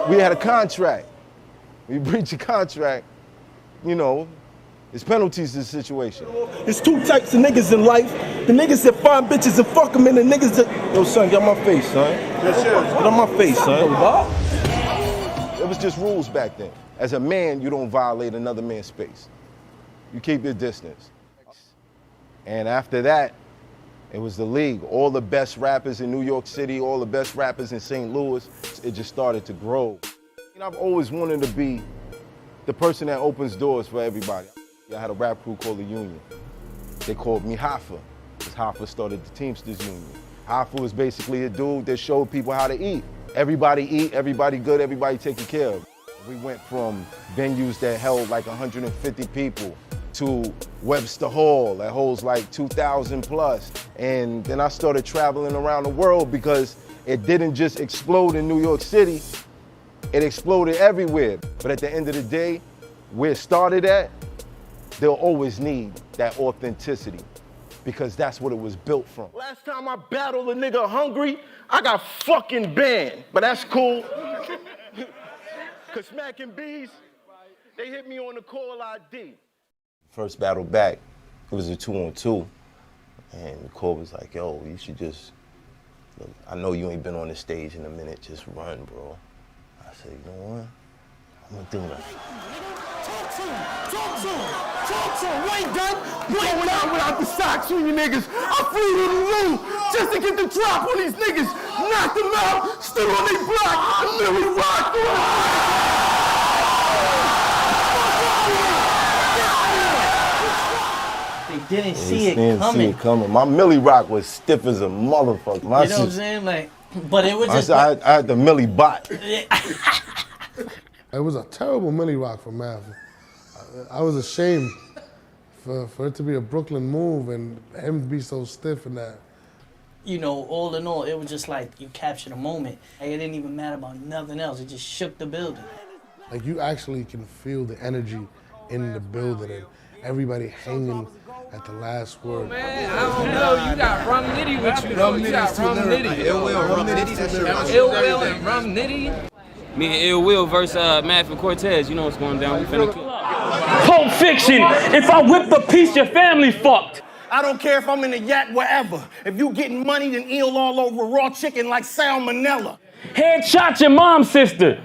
We had a contract. We breached a contract, you know, there's penalties to the situation. There's 2 types of niggas in life. The niggas that find bitches and fuck them, and the niggas that... Yo, son, get on my face, son. Yes, sir. Get on my face, son. It was just rules back then. As a man, you don't violate another man's space. You keep your distance. And after that, it was the league. All the best rappers in New York City, all the best rappers in St. Louis, it just started to grow. And I've always wanted to be the person that opens doors for everybody. I had a rap crew called the Union. They called me Hoffa, because Hoffa started the Teamsters Union. Hoffa was basically a dude that showed people how to eat. Everybody eat, everybody good, everybody taken care of. We went from venues that held like 150 people to Webster Hall that holds like 2,000 plus. And then I started traveling around the world because it didn't just explode in New York City, it exploded everywhere. But at the end of the day, where it started at, they'll always need that authenticity because that's what it was built from. Last time I battled a nigga hungry, I got fucking banned, but that's cool. Cause Smack and Bees, they hit me on the call ID. First battle back, it was a 2-on-2. And the call was like, yo, you should just, look, I know you ain't been on the stage in a minute, just run, bro. I said, you know what? I'm gonna do that. Talk to him. You ain't done. You ain't done without the socks on you niggas. I flew to the room just to get the drop on these niggas. Knocked them out, stood on their block, and then we rocked them. didn't see it Didn't coming. see it coming. My Millie Rock was stiff as a motherfucker. You know what I'm saying? Like, but it was just. I had the Millie bot. It was a terrible Millie Rock for Math. I was ashamed for it to be a Brooklyn move and him be so stiff in that. You know, all in all, it was just like you captured a moment. Like, it didn't even matter about nothing else. It just shook the building. Like you actually can feel the energy in the building and everybody hanging at the last word. Man, I don't know. You got Rum Nitty with you. Rum You Nitty's got too Rum lyrical. Nitty. Ill Will, Rum Nitty. Ill Will and Rum Nitty. Me and Ill Will versus Math and Cortez. You know what's going down. We finna kill. Pulp Fiction. If I whip a piece, your family fucked. I don't care if I'm in the yak, wherever. If you getting money, then eel all over raw chicken like salmonella. Headshot your mom's sister.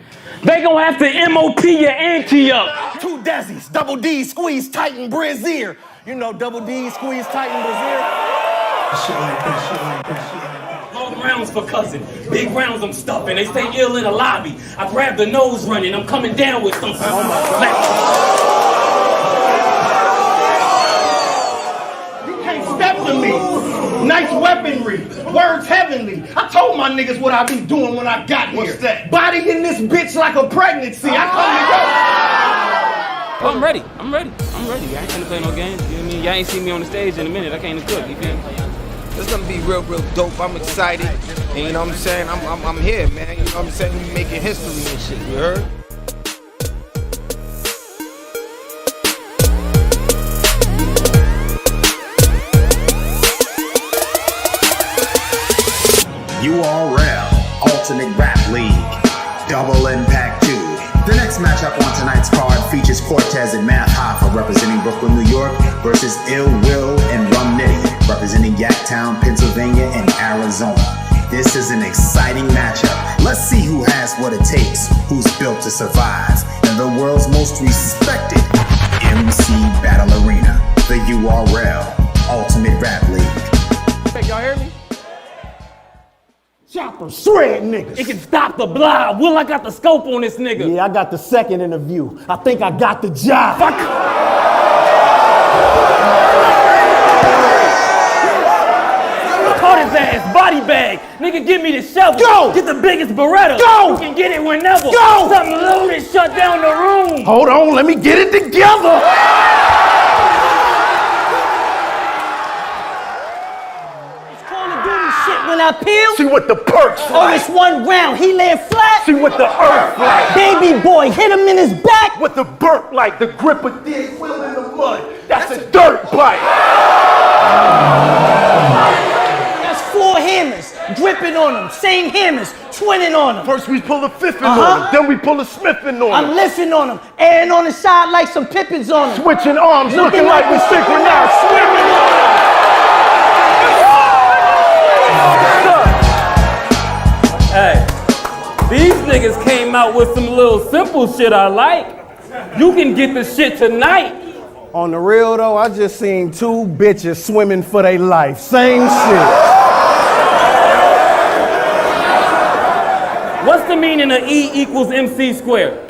They gonna have to MOP your auntie up. 2 Desi's, double D, squeeze tight in brazier. You know, double D, squeeze tight in brazier. Shit like that. Long rounds for cousin, big rounds I'm stuffing. They stay ill in the lobby. I grab the nose running, I'm coming down with some. You can't step to me. Nice weaponry, words heavenly. I told my niggas what I be doing when I got here. What's that? Body in this bitch like a pregnancy. I come to go. Oh, I'm ready. I'm ready. I ain't finna play no games. You know what I mean? Y'all ain't seen me on the stage in a minute. I came to cook. You feel me? It's gonna be real dope. I'm excited. And you know what I'm saying? I'm here, man. You know what I'm saying? We making history and shit, you heard? URL, Ultimate Rap League, Double Impact 2. The next matchup on tonight's card features Cortez and Math Hoffa representing Brooklyn, New York versus Ill Will and Rum Nitty representing Yaktown, Pennsylvania and Arizona. This is an exciting matchup. Let's see who has what it takes, who's built to survive in the world's most respected MC Battle Arena, the URL, Ultimate Rap League. Hey, y'all hear me? Chopper shred niggas. It can stop the blob. Will, I got the scope on this nigga. Yeah, I got the second interview. I think I got the job. Caught his ass, body bag. Nigga, give me the shovel. Go! Get the biggest Beretta. Go! You can get it whenever. Go! Something loaded, shut down the room. Hold on, let me get it together. When I peel, See what the perks oh, like. it's 1 round. He lay flat. See what the earth like. Baby boy, hit him in his back. What the burp like. The grip of dig will in the mud. That's a dirt bite. That's 4 hammers, dripping on him. Same hammers, twinning on him. First we pull a fifth on him, then we pull a smithing on I'm him. lifting on him, airing on the side like some pippins on him. Switching arms, looking like we're synchronized, swimming on him. Hey, these niggas came out with some little simple shit I like. You can get the shit tonight. On the real though, I just seen 2 bitches swimming for their life. Same shit. What's the meaning of E equals MC squared?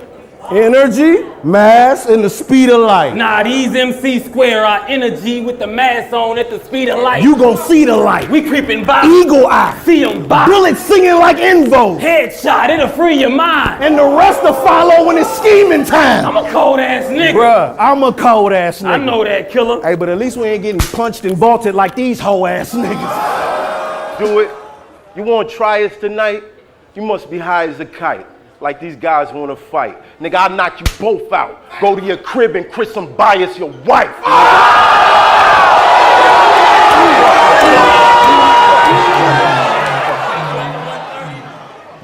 Energy, mass, and the speed of light. Nah, these MC square are energy with the mass on at the speed of light. You gon' see the light. We creeping by. Eagle eye. See 'em by. Bullets singing like Invo. Headshot, it'll free your mind. And the rest will follow when it's scheming time. I'm a cold ass nigga. Bruh, I'm a cold ass nigga. I know that, killer. Hey, but at least we ain't getting punched and vaulted like these hoe ass niggas. Do it. You want to try us tonight? You must be high as a kite. Like these guys want to fight. Nigga, I'll knock you both out. Go to your crib and Chris and bias your wife.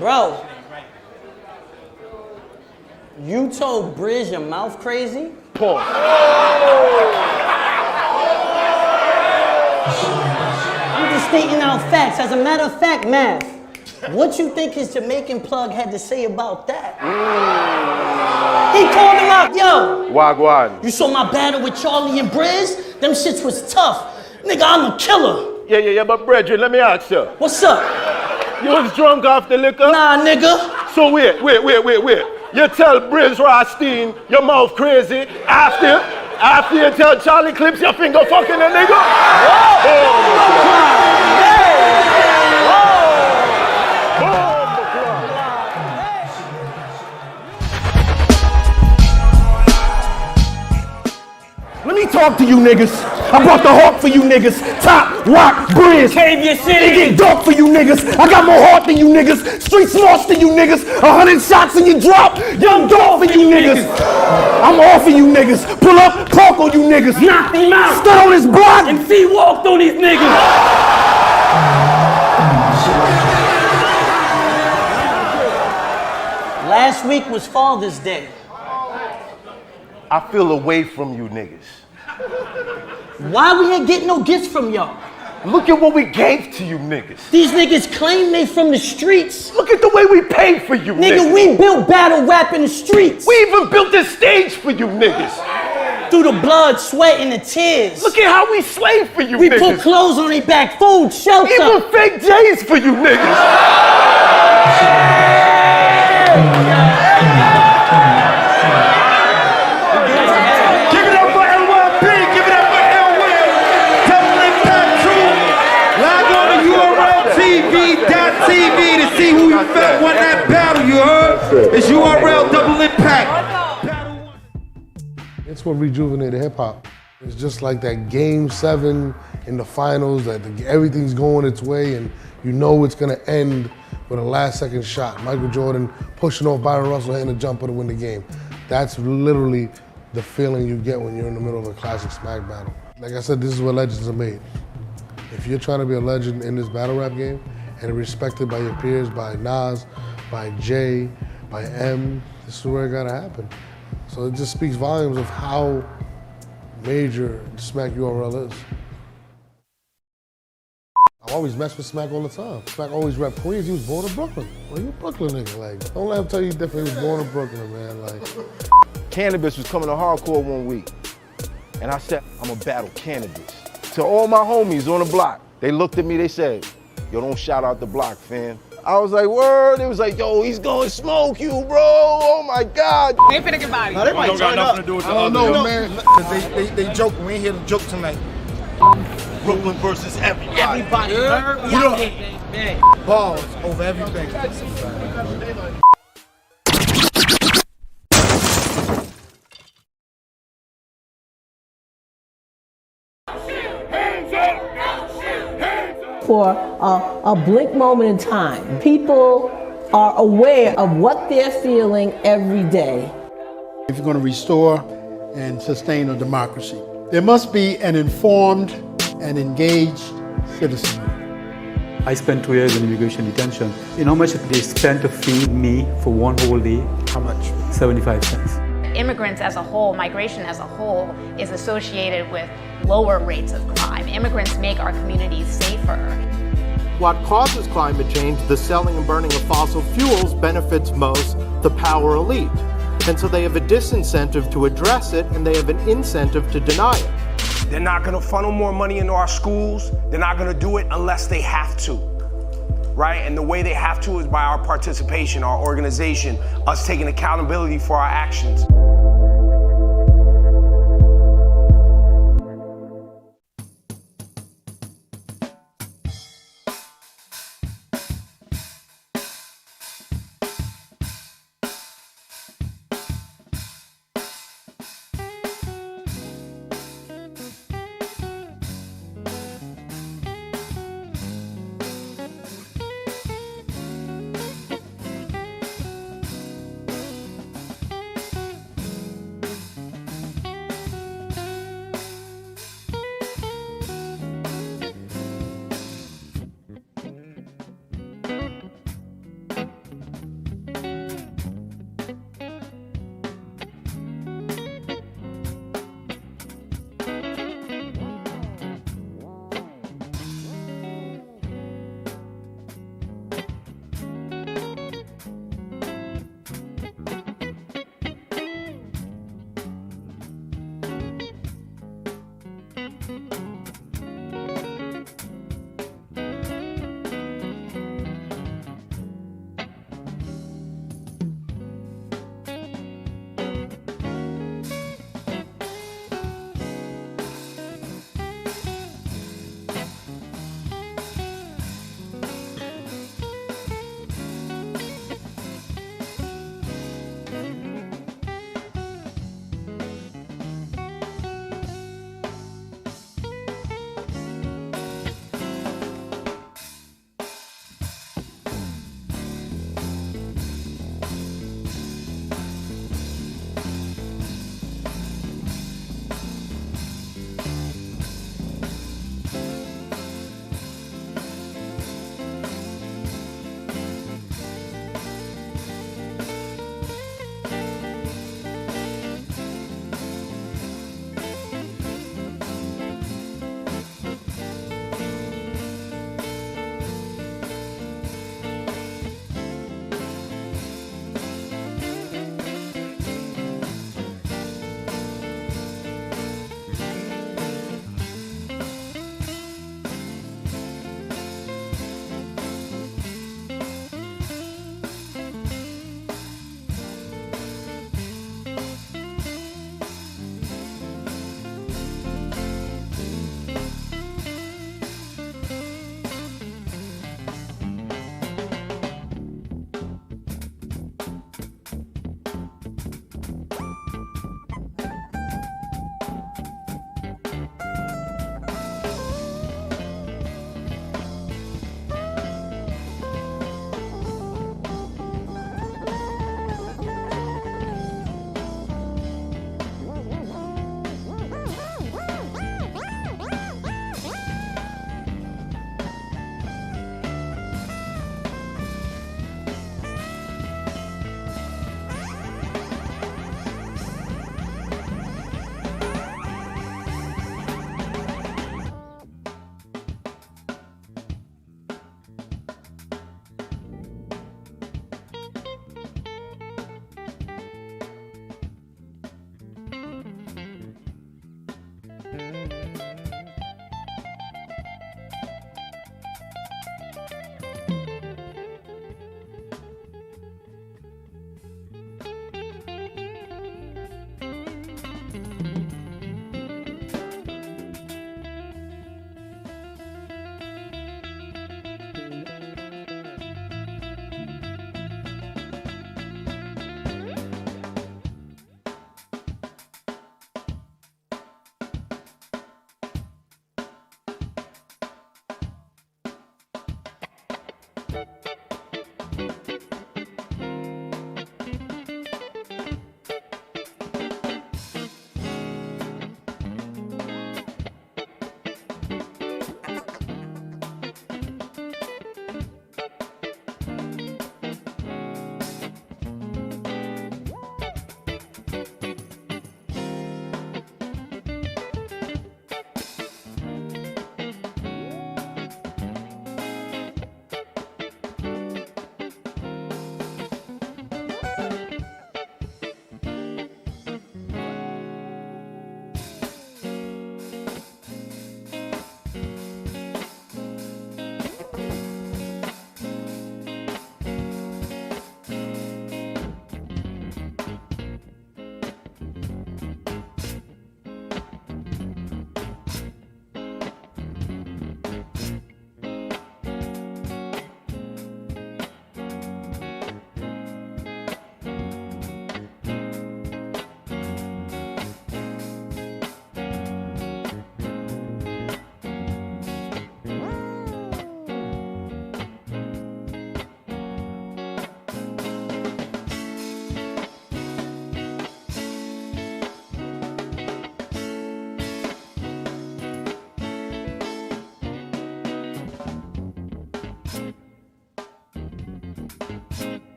Bro, you told Briz your mouth crazy? Pause. I'm just stating out facts. As a matter of fact, Math, what you think his Jamaican plug had to say about that? He called him out, yo. Wagwan. You saw my battle with Charlie and Briz? Them shits was tough. Nigga, I'm a killer. Yeah, but brethren, let me ask you. What's up? You was drunk off the liquor? Nah, nigga. So wait. You tell Briz Rothstein your mouth crazy after After you tell Charlie clips your finger fucking a nigga. Let me talk to you niggas. I brought the hawk for you niggas. Top, rock, bridge. Cave your city. It get dark for you niggas. I got more heart than you niggas. Street smarts than you niggas. 100 shots and you drop. Young dog for you niggas. I'm off of you niggas. Pull up, park on you niggas. Knocked him out. Stood on his block. And see walked on these niggas. Last week was Father's Day. I feel away from you niggas. Why we ain't getting no gifts from y'all? Look at what we gave to you niggas. These niggas claim they from the streets. Look at the way we paid for you niggas. Nigga, we built battle rap in the streets. We even built this stage for you niggas. Through the blood, sweat, and the tears. Look at how we slaved for you we niggas. We put clothes on their back, food, shelter. Even fake J's for you niggas. TV to see who you felt won that battle, you heard? It's URL Double Impact. It's what rejuvenated hip hop. It's just like that Game 7 in the finals, that everything's going its way and you know it's gonna end with a last second shot. Michael Jordan pushing off Byron Russell, hitting a jumper to win the game. That's literally the feeling you get when you're in the middle of a classic smack battle. Like I said, this is where legends are made. If you're trying to be a legend in this battle rap game, and respected by your peers, by Nas, by Jay, by M, this is where it gotta happen. So it just speaks volumes of how major Smack URL is. I always mess with Smack all the time. Smack always rep Queens, he was born in Brooklyn. Well, you a Brooklyn nigga, like, don't let him tell you different, he was born in Brooklyn, man, like. Cannabis was coming to hardcore one week, and I said, I'm a battle cannabis. To all my homies on the block, they looked at me, they said, yo, don't shout out the block, fam. I was like, word. It was like, yo, he's gonna smoke you, bro. Oh my God. They finna get body. No, they might turn up. I don't know, man. Because they joking. We ain't here to joke tonight. Brooklyn versus everybody. Everybody. Yeah. Balls over everything. For a blink moment in time, people are aware of what they're feeling every day. If you're going to restore and sustain a democracy, there must be an informed and engaged citizen. I spent 2 years in immigration detention. You know how much they spent to feed me for one whole day? How much? 75 cents. Immigrants as a whole, migration as a whole, is associated with lower rates of crime. Immigrants make our communities safer. What causes climate change, the selling and burning of fossil fuels, benefits most the power elite. And so they have a disincentive to address it, and they have an incentive to deny it. They're not gonna funnel more money into our schools. They're not gonna do it unless they have to, right? And the way they have to is by our participation, our organization, us taking accountability for our actions.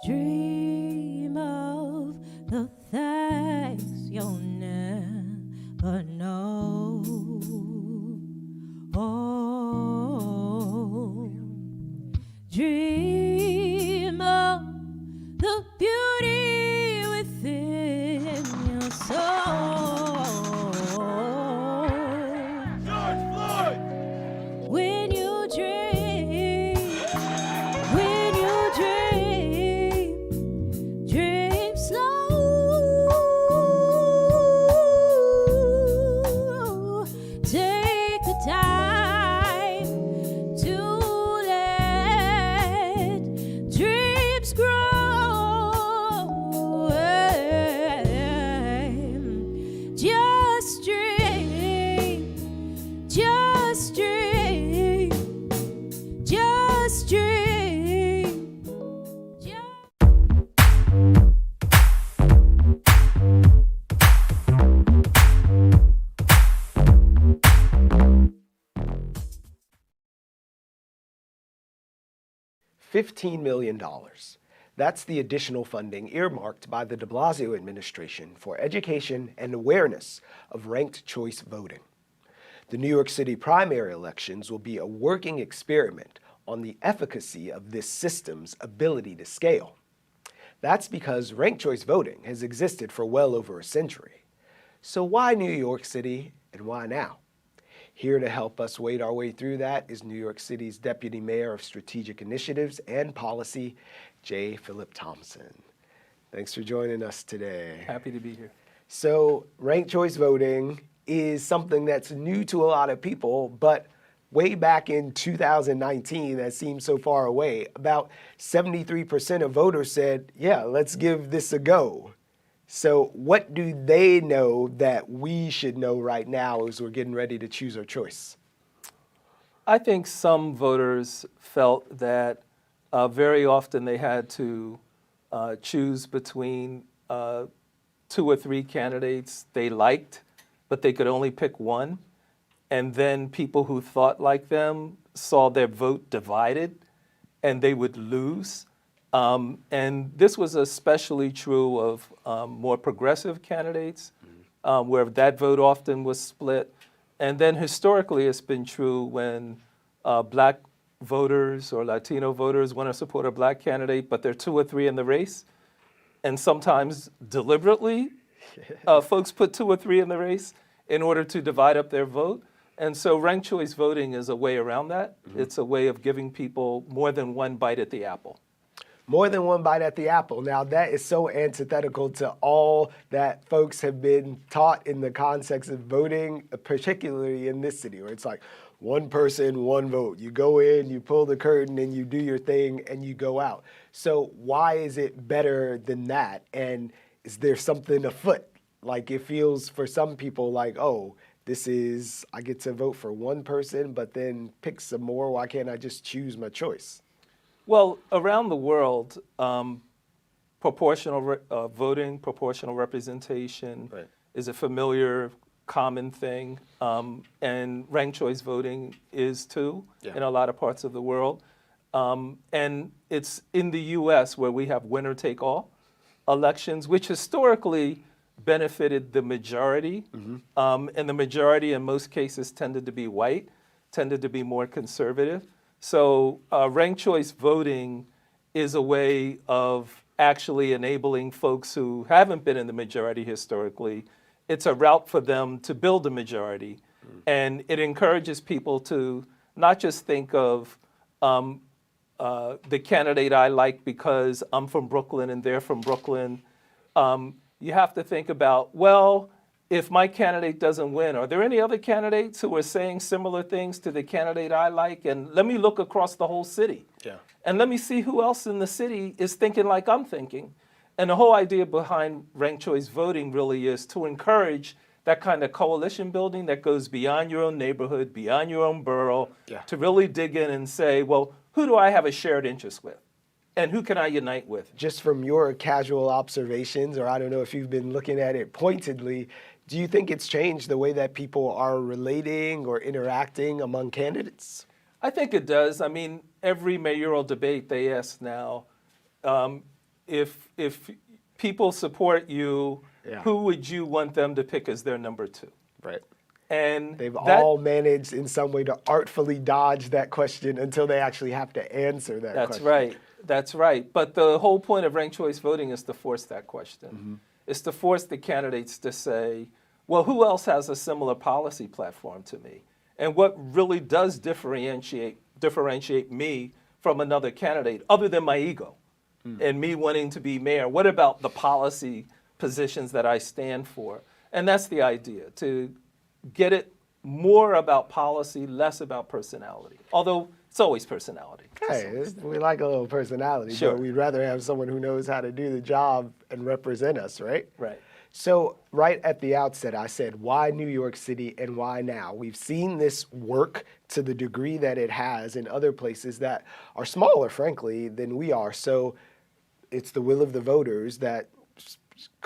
Dream of the things you'll never know. Oh, dream of the beauty within your soul. $15 million. That's the additional funding earmarked by the de Blasio administration for education and awareness of ranked choice voting. The New York City primary elections will be a working experiment on the efficacy of this system's ability to scale. That's because ranked choice voting has existed for well over a century. So why New York City and why now? Here to help us wade our way through that is New York City's Deputy Mayor of Strategic Initiatives and Policy, J. Philip Thompson. Thanks for joining us today. Happy to be here. So ranked choice voting is something that's new to a lot of people, but way back in 2019, that seems so far away, about 73% of voters said, yeah, let's give this a go. So what do they know that we should know right now as we're getting ready to choose our choice? I think some voters felt that very often they had to choose between 2 or 3 candidates they liked, but they could only pick one. And then people who thought like them saw their vote divided and they would lose. And this was especially true of more progressive candidates, where that vote often was split. And then historically, it's been true when black voters or Latino voters want to support a black candidate, but there are 2 or 3 in the race. And sometimes deliberately, folks put 2 or 3 in the race in order to divide up their vote. And so ranked choice voting is a way around that. It's a way of giving people more than one bite at the apple. More than one bite at the apple. Now, that is so antithetical to all that folks have been taught in the context of voting, particularly in this city, where it's like one person, one vote. You go in, you pull the curtain, and you do your thing, and you go out. So why is it better than that? And is there something afoot? Like, it feels for some people like, oh, this is, I get to vote for one person, but then pick some more. Why can't I just choose my choice? Well, around the world, proportional voting, proportional representation is a familiar, common thing, and ranked choice voting is too in a lot of parts of the world. And it's in the U.S. where we have winner-take-all elections, which historically benefited the majority, and the majority in most cases tended to be white, tended to be more conservative. So ranked choice voting is a way of actually enabling folks who haven't been in the majority historically. It's a route for them to build a majority. And it encourages people to not just think of the candidate I like because I'm from Brooklyn and they're from Brooklyn. You have to think about, well, if my candidate doesn't win, are there any other candidates who are saying similar things to the candidate I like? And let me look across the whole city. And let me see who else in the city is thinking like I'm thinking. And the whole idea behind ranked choice voting really is to encourage that kind of coalition building that goes beyond your own neighborhood, beyond your own borough, to really dig in and say, well, who do I have a shared interest with? And who can I unite with? Just from your casual observations, or I don't know if you've been looking at it pointedly, do you think it's changed the way that people are relating or interacting among candidates? I think it does. I mean, every mayoral debate they ask now, if people support you, who would you want them to pick as their number 2? Right. And they've all managed in some way to artfully dodge that question until they actually have to answer that question. That's right. That's right. But the whole point of ranked choice voting is to force that question. It's to force the candidates to say, well, who else has a similar policy platform to me? And what really does differentiate me from another candidate, other than my ego and me wanting to be mayor? What about the policy positions that I stand for? And that's the idea, to get it more about policy, less about personality. Although it's always personality. Hey, we like a little personality, but we'd rather have someone who knows how to do the job and represent us, right? Right. So right at the outset, I said, why New York City and why now? We've seen this work to the degree that it has in other places that are smaller, frankly, than we are. So it's the will of the voters that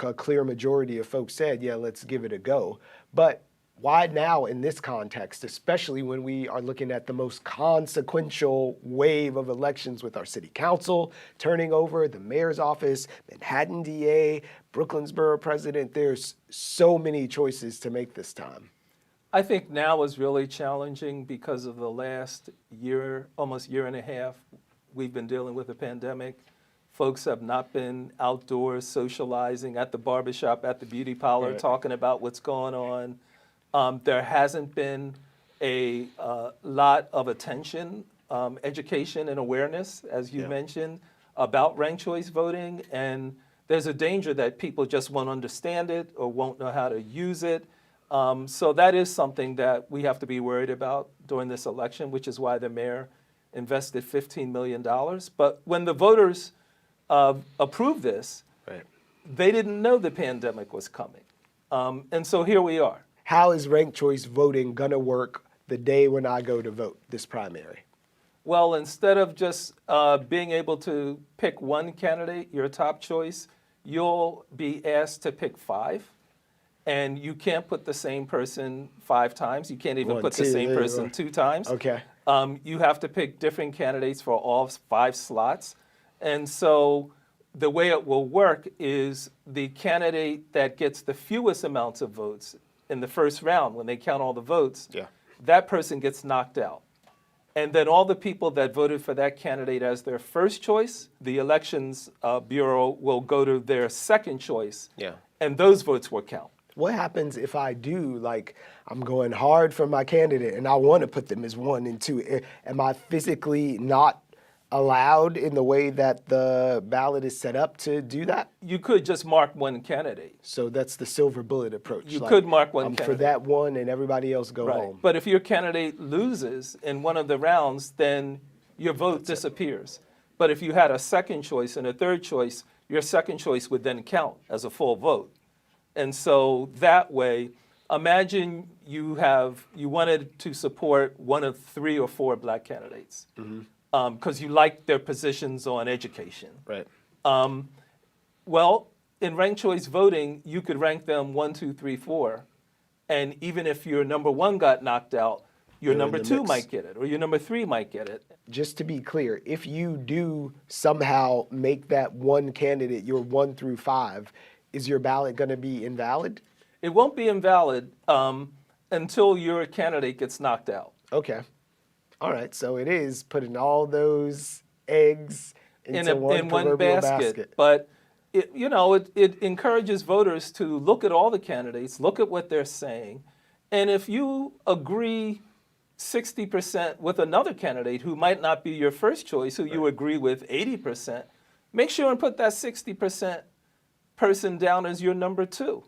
a clear majority of folks said, yeah, let's give it a go. But Why now in this context, especially when we are looking at the most consequential wave of elections with our city council turning over, the mayor's office, Manhattan DA, Brooklyn's borough president? There's so many choices to make this time. I think now is really challenging because of the last year, almost year and a half, we've been dealing with a pandemic. Folks have not been outdoors socializing at the barbershop, at the beauty parlor, talking about what's going on. There hasn't been a lot of attention, education and awareness, as you mentioned, about ranked choice voting. And there's a danger that people just won't understand it or won't know how to use it. So that is something that we have to be worried about during this election, which is why the mayor invested $15 million. But when the voters approved this, they didn't know the pandemic was coming. And so here we are. How is ranked choice voting gonna work the day when I go to vote this primary? Well, instead of just being able to pick one candidate, your top choice, you'll be asked to pick 5. And you can't put the same person 5 times. You can't even put the same person 2 times. Okay. You have to pick different candidates for all 5 slots. And so the way it will work is the candidate that gets the fewest amounts of votes in the first round, when they count all the votes, that person gets knocked out. And then all the people that voted for that candidate as their first choice, the Elections Bureau will go to their second choice, and those votes will count. What happens if I do, like, I'm going hard for my candidate and I want to put them as 1 and 2? Am I physically not allowed in the way that the ballot is set up to do that? You could just mark one candidate. So that's the silver bullet approach. You could mark one candidate. For that one and everybody else go home. But if your candidate loses in one of the rounds, then your vote disappears. But if you had a second choice and a third choice, your second choice would then count as a full vote. And so that way, imagine you wanted to support one of 3 or 4 black candidates. Because you like their positions on education. Well, in ranked choice voting, you could rank them 1, 2, 3, 4. And even if your number 1 got knocked out, your number 2 might get it, or your number 3 might get it. Just to be clear, if you do somehow make that one candidate your 1 through 5, is your ballot going to be invalid? It won't be invalid until your candidate gets knocked out. Okay. All right, so it is putting all those eggs into one basket. But it encourages voters to look at all the candidates, look at what they're saying, and if you agree 60% with another candidate who might not be your first choice, who you agree with 80%, make sure and put that 60% person down as your number 2.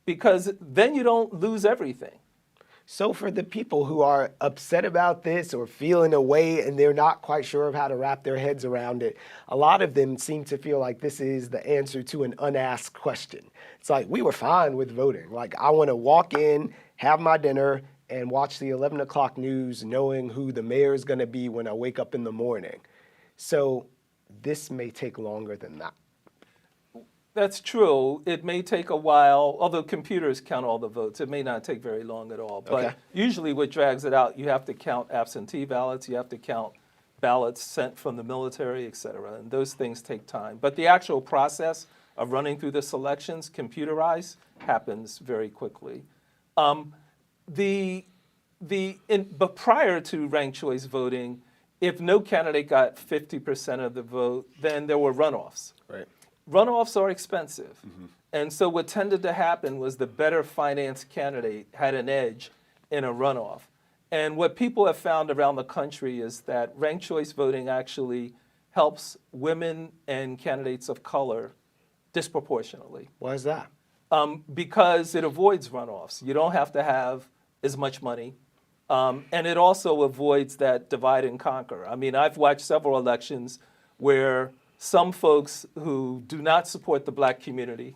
Because then you don't lose everything. So for the people who are upset about this or feeling a way and they're not quite sure of how to wrap their heads around it, a lot of them seem to feel like this is the answer to an unasked question. It's like, we were fine with voting. Like, I want to walk in, have my dinner, and watch the 11 o'clock news knowing who the mayor is going to be when I wake up in the morning. So this may take longer than that. That's true. It may take a while, although computers count all the votes. It may not take very long at all. But usually what drags it out, you have to count absentee ballots, you have to count ballots sent from the military, et cetera. And those things take time. But the actual process of running through the selections, computerized, happens very quickly. But prior to ranked choice voting, if no candidate got 50% of the vote, then there were runoffs. Runoffs are expensive. And so what tended to happen was the better financed candidate had an edge in a runoff. And what people have found around the country is that ranked choice voting actually helps women and candidates of color disproportionately. Why is that? Because it avoids runoffs. You don't have to have as much money. And it also avoids that divide and conquer. I mean, I've watched several elections where some folks who do not support the black community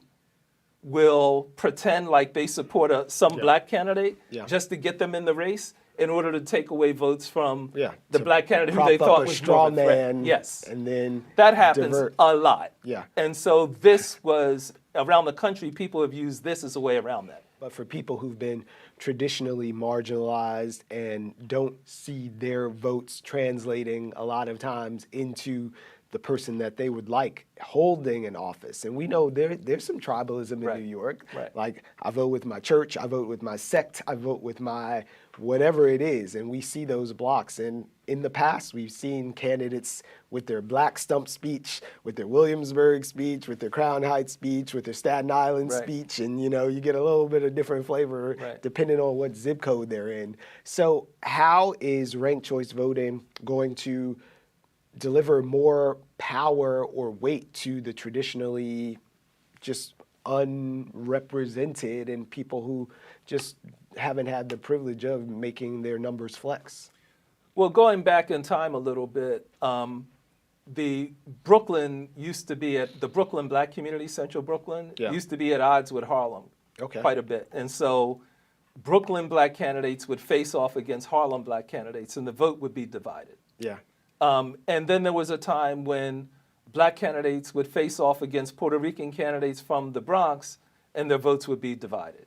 will pretend like they support some black candidate just to get them in the race in order to take away votes from the black candidate who they thought was straw more of a threat. man. Yes. And then that happens a lot. Yeah. And so this was, around the country, people have used this as a way around that. But for people who've been traditionally marginalized and don't see their votes translating a lot of times into the person that they would like holding an office. And we know there's some tribalism in New York. Like, I vote with my church, I vote with my sect, I vote with my whatever it is. And we see those blocks. And in the past, we've seen candidates with their Black Stump speech, with their Williamsburg speech, with their Crown Heights speech, with their Staten Island speech. And, you know, you get a little bit of different flavor depending on what zip code they're in. So how is ranked choice voting going to deliver more power or weight to the traditionally just unrepresented and people who just haven't had the privilege of making their numbers flex? Well, going back in time a little bit, the Brooklyn used to be the Brooklyn Black community, Central Brooklyn, used to be at odds with Harlem quite a bit. And so Brooklyn Black candidates would face off against Harlem Black candidates, and the vote would be divided. Yeah. And then there was a time when Black candidates would face off against Puerto Rican candidates from the Bronx, and their votes would be divided.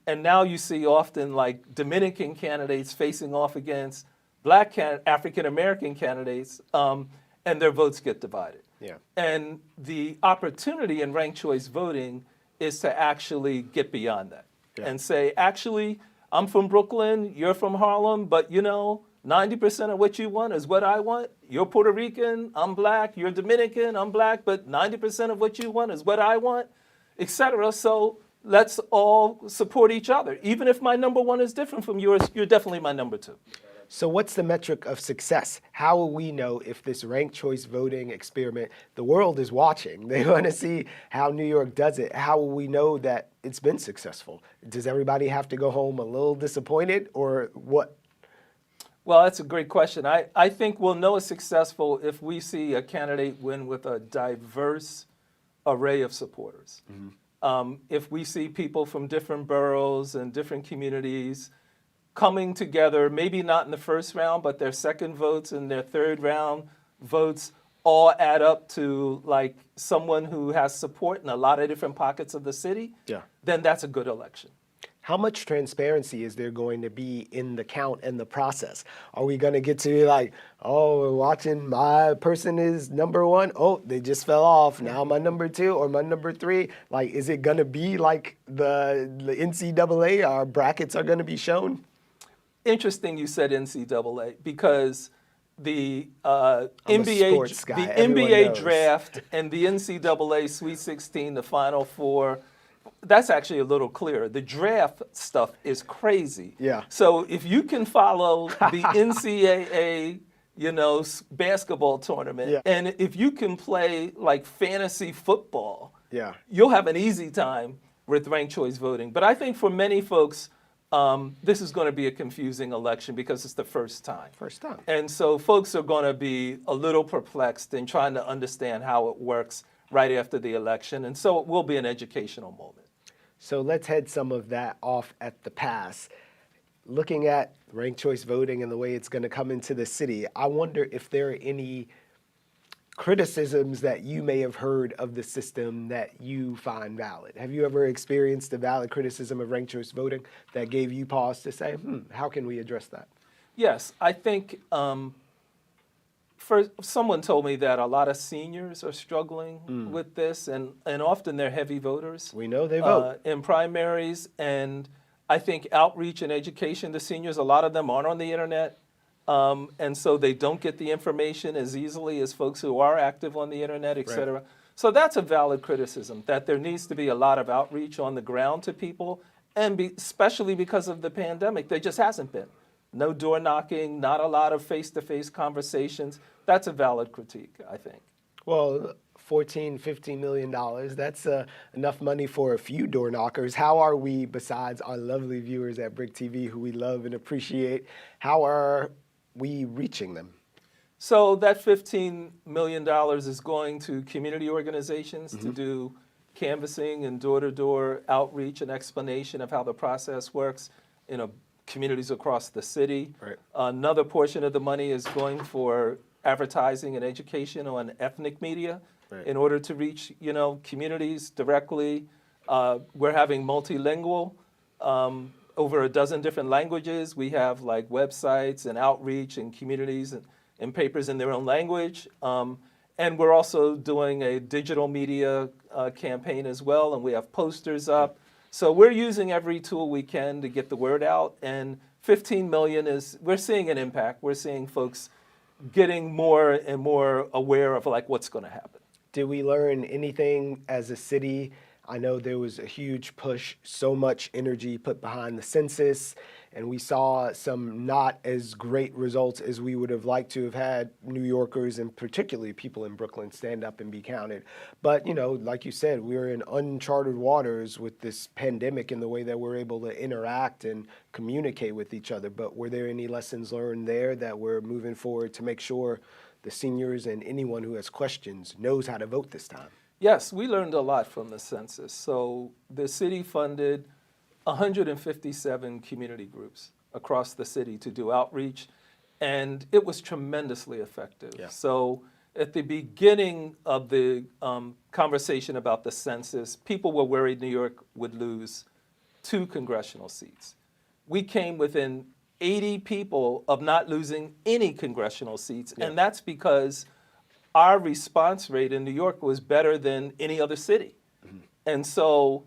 And now you see often like Dominican candidates facing off against Black African American candidates, and their votes get divided. Yeah. And the opportunity in ranked choice voting is to actually get beyond that and say, actually, I'm from Brooklyn, you're from Harlem, but you know, 90% of what you want is what I want. You're Puerto Rican, I'm Black. You're Dominican, I'm Black, but 90% of what you want is what I want, etc. So let's all support each other. Even if my number one is different from yours, you're definitely my number two. So what's the metric of success? How will we know if this ranked choice voting experiment, the world is watching, they want to see how New York does it. How will we know that it's been successful? Does everybody have to go home a little disappointed, or what? Well, that's a great question. I think we'll know it's successful if we see a candidate win with a diverse array of supporters. If we see people from different boroughs and different communities coming together, maybe not in the first round, but their second votes and their third round votes all add up to like someone who has support in a lot of different pockets of the city, then that's a good election. How much transparency is there going to be in the count and the process? Are we going to get to like, oh, we're watching my person is number one. Oh, they just fell off. Now my number two or my number three. Like, is it going to be like the NCAA? Our brackets are going to be shown? Interesting you said NCAA because the NBA draft and the NCAA Sweet 16, the Final Four, that's actually a little clearer. The draft stuff is crazy. Yeah. So if you can follow the NCAA, you know, basketball tournament, and if you can play like fantasy football, you'll have an easy time with ranked choice voting. But I think for many folks, this is going to be a confusing election because it's the first time. And so folks are going to be a little perplexed in trying to understand how it works right after the election. And so it will be an educational moment. So let's head some of that off at the pass. Looking at ranked choice voting and the way it's going to come into the city, I wonder if there are any criticisms that you may have heard of the system that you find valid. Have you ever experienced a valid criticism of ranked choice voting that gave you pause to say, how can we address that? Yes, I think someone told me that a lot of seniors are struggling with this, and often they're heavy voters. We know they vote. In primaries, and I think outreach and education, the seniors, a lot of them aren't on the internet, and so they don't get the information as easily as folks who are active on the internet, et cetera. So that's a valid criticism, that there needs to be a lot of outreach on the ground to people, and especially because of the pandemic, there just hasn't been. No door knocking, not a lot of face-to-face conversations. That's a valid critique, I think. Well, $14, $15 million, that's enough money for a few door knockers. How are we, besides our lovely viewers at BRIC TV, who we love and appreciate, how are we reaching them? So that $15 million is going to community organizations to do canvassing and door-to-door outreach and explanation of how the process works in communities across the city. Another portion of the money is going for advertising and education on ethnic media in order to reach, communities directly. We're having multilingual over a dozen different languages. We have like websites and outreach and communities and papers in their own language. And we're also doing a digital media campaign as well, and we have posters up. So we're using every tool we can to get the word out, and 15 million we're seeing an impact. We're seeing folks getting more and more aware of like what's going to happen. Did we learn anything as a city? I know there was a huge push, so much energy put behind the census, and we saw some not as great results as we would have liked to have had New Yorkers and particularly people in Brooklyn stand up and be counted. But, you know, like you said, we're in uncharted waters with this pandemic and the way that we're able to interact and communicate with each other. But were there any lessons learned there that we're moving forward to make sure the seniors and anyone who has questions knows how to vote this time? Yes, we learned a lot from the census. So the city funded 157 community groups across the city to do outreach, and it was tremendously effective. Yeah. So at the beginning of the conversation about the census, people were worried New York would lose 2 congressional seats. We came within 80 people of not losing any congressional seats, and that's because our response rate in New York was better than any other city. And so,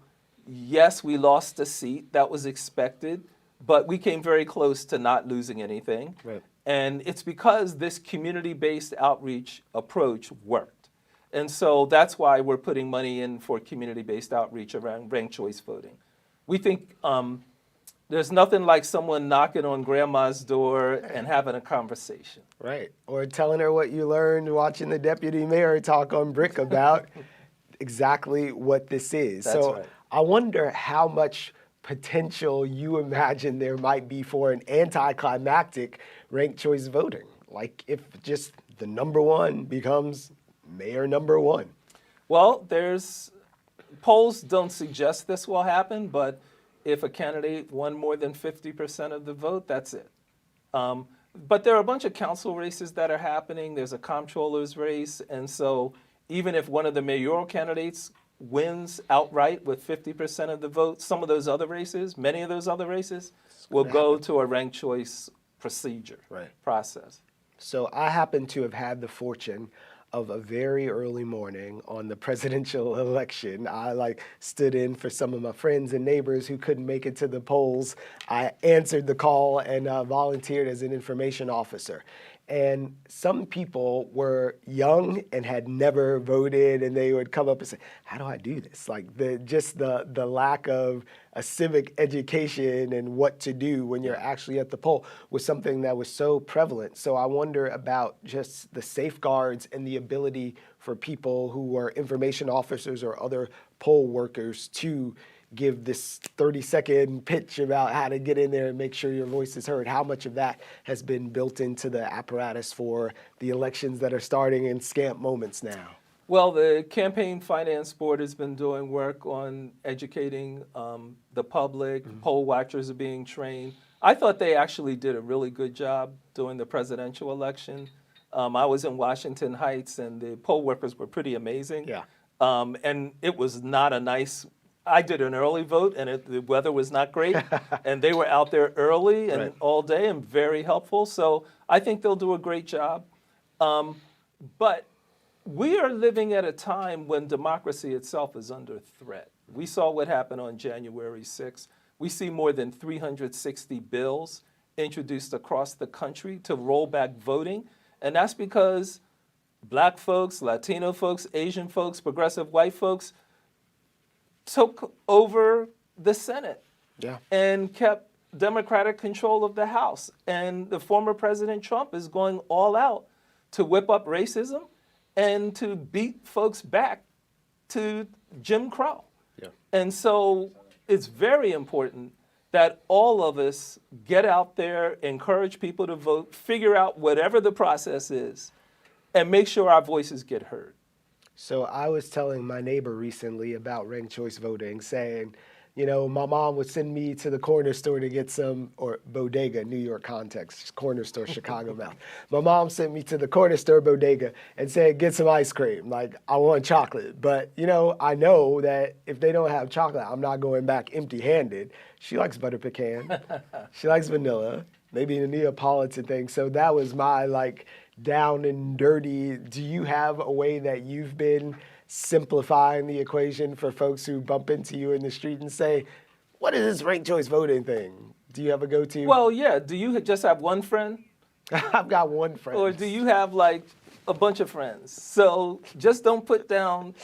yes, we lost a seat. That was expected, but we came very close to not losing anything. Right. And it's because this community-based outreach approach worked. And so that's why we're putting money in for community-based outreach around ranked choice voting. We think there's nothing like someone knocking on grandma's door and having a conversation. Right, or telling her what you learned watching the deputy mayor talk on BRIC about exactly what this is. That's so right. I wonder how much potential you imagine there might be for an anticlimactic ranked choice voting. Like if just the number one becomes mayor number one. Well, polls don't suggest this will happen, but if a candidate won more than 50% of the vote, that's it. But there are a bunch of council races that are happening. There's a comptroller's race. And so even if one of the mayoral candidates wins outright with 50% of the vote, some of those other races, many of those other races, will go to a ranked choice process. So I happen to have had the fortune of a very early morning on the presidential election. I stood in for some of my friends and neighbors who couldn't make it to the polls. I answered the call and volunteered as an information officer. And some people were young and had never voted, and they would come up and say, how do I do this? Like the lack of a civic education and what to do when you're actually at the poll was something that was so prevalent. So I wonder about just the safeguards and the ability for people who are information officers or other poll workers to give this 30-second pitch about how to get in there and make sure your voice is heard. How much of that has been built into the apparatus for the elections that are starting in scant moments now? Well, the Campaign Finance Board has been doing work on educating the public. Poll watchers are being trained. I thought they actually did a really good job during the presidential election. I was in Washington Heights, and the poll workers were pretty amazing. Yeah. And it was not a nice I did an early vote, and the weather was not great, and they were out there early and all day and very helpful. So I think they'll do a great job. But we are living at a time when democracy itself is under threat. We saw what happened on January 6th. We see more than 360 bills introduced across the country to roll back voting, and that's because Black folks, Latino folks, Asian folks, progressive white folks took over the Senate and kept Democratic control of the House. And the former President Trump is going all out to whip up racism and to beat folks back to Jim Crow. And so it's very important that all of us get out there, encourage people to vote, figure out whatever the process is, and make sure our voices get heard. So I was telling my neighbor recently about ranked choice voting, saying You know, my mom would send me to the corner store to get some, or bodega, New York context, corner store, Chicago mouth. My mom sent me to the corner store bodega and said, get some ice cream. Like, I want chocolate. But, you know, I know that if they don't have chocolate, I'm not going back empty-handed. She likes butter pecan. She likes vanilla, maybe a Neapolitan thing. So that was my, like, down and dirty. Do you have a way that you've been simplifying the equation for folks who bump into you in the street and say, what is this ranked choice voting thing? Do you have a go-to? Well, yeah. Do you just have one friend? I've got one friend. Or do you have like a bunch of friends? So just don't put down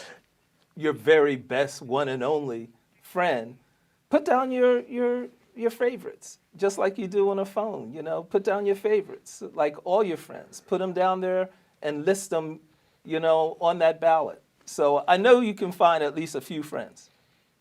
your very best one and only friend. Put down your favorites, just like you do on a phone. You know, put down your favorites, like all your friends. Put them down there and list them, you know, on that ballot. So I know you can find at least a few friends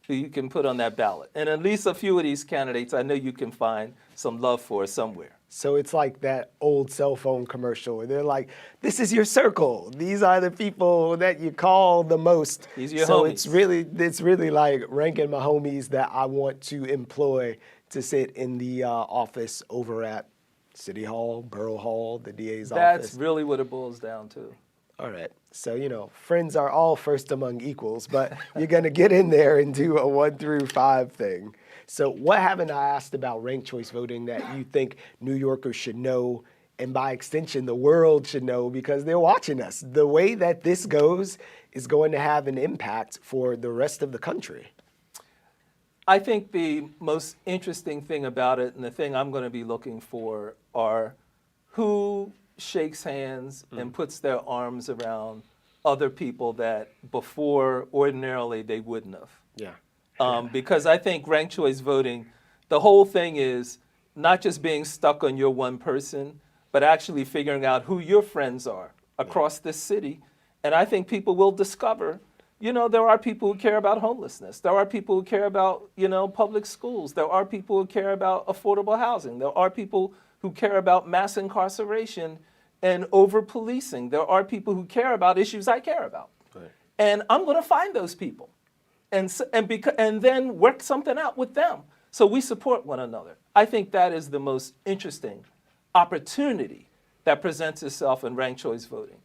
who you can put on that ballot. And at least a few of these candidates, I know you can find some love for somewhere. So it's like that old cell phone commercial where they're like, this is your circle. These are the people that you call the most. These are your so homies. it's really like ranking my homies that I want to employ to sit in the office over at City Hall, Borough Hall, the DA's office. That's really what it boils down to. All right. So, you know, friends are all first among equals, but you're going to get in there and do a 1 through 5 thing. So what haven't I asked about ranked choice voting that you think New Yorkers should know, and by extension, the world should know because they're watching us? The way that this goes is going to have an impact for the rest of the country. I think the most interesting thing about it, and the thing I'm going to be looking for, are who shakes hands and puts their arms around other people that before ordinarily they wouldn't have. Yeah. Because I think ranked choice voting, the whole thing is not just being stuck on your one person, but actually figuring out who your friends are across this city. And I think people will discover, you know, there are people who care about homelessness. There are people who care about, you know, public schools. There are people who care about affordable housing. There are people who care about mass incarceration and over-policing. There are people who care about issues I care about. Right. And I'm going to find those people and then work something out with them so we support one another. I think that is the most interesting opportunity that presents itself in ranked choice voting.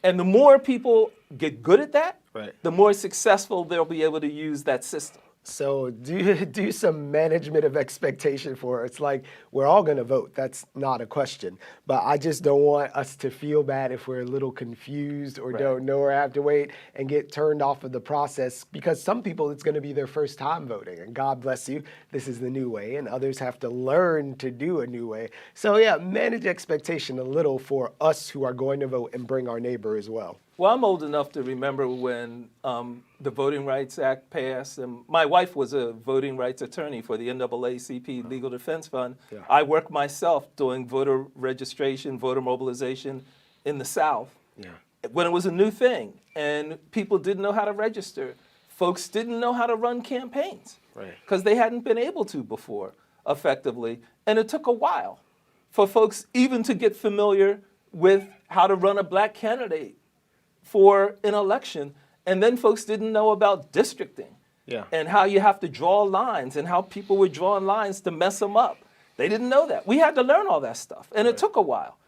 And the more people get good at that, the more successful they'll be able to use that system. So do some management of expectation for it. It's like we're all going to vote. That's not a question. But I just don't want us to feel bad if we're a little confused or don't know or have to wait and get turned off of the process. Because some people, it's going to be their first time voting. And God bless you, this is the new way. And others have to learn to do a new way. So yeah, manage expectation a little for us who are going to vote and bring our neighbor as well. Well, I'm old enough to remember when the Voting Rights Act passed, and my wife was a voting rights attorney for the NAACP Legal Defense Fund. Yeah. I worked myself doing voter registration, voter mobilization in the South when it was a new thing, and people didn't know how to register. Folks didn't know how to run campaigns because they hadn't been able to before effectively, and it took a while for folks even to get familiar with how to run a black candidate for an election. And then folks didn't know about districting and how you have to draw lines and how people were drawing lines to mess them up. They didn't know that. We had to learn all that stuff, and it took a while.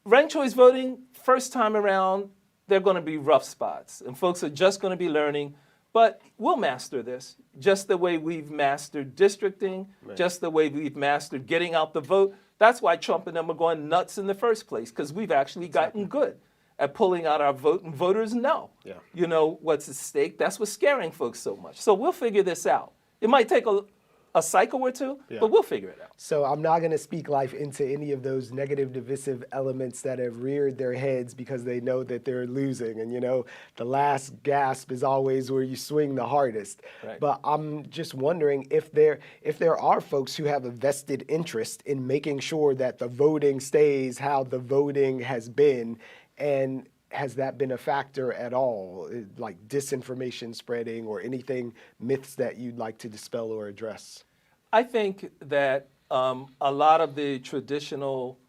Ranked choice voting, first time around, there are going to be rough spots, and folks are just going to be learning, but we'll master this just the way we've mastered districting, just the way we've mastered getting out the vote. That's why Trump and them are going nuts in the first place, because we've actually gotten good at pulling out our vote, and voters know, you know, what's at stake. That's what's scaring folks so much. So we'll figure this out. It might take a cycle or two, but we'll figure it out. So I'm not going to speak life into any of those negative, divisive elements that have reared their heads because they know that they're losing. And, you know, the last gasp is always where you swing the hardest. But I'm just wondering if there are folks who have a vested interest in making sure that the voting stays how the voting has been. And has that been a factor at all, like disinformation spreading or anything, myths that you'd like to dispel or address? I think that a lot of the traditional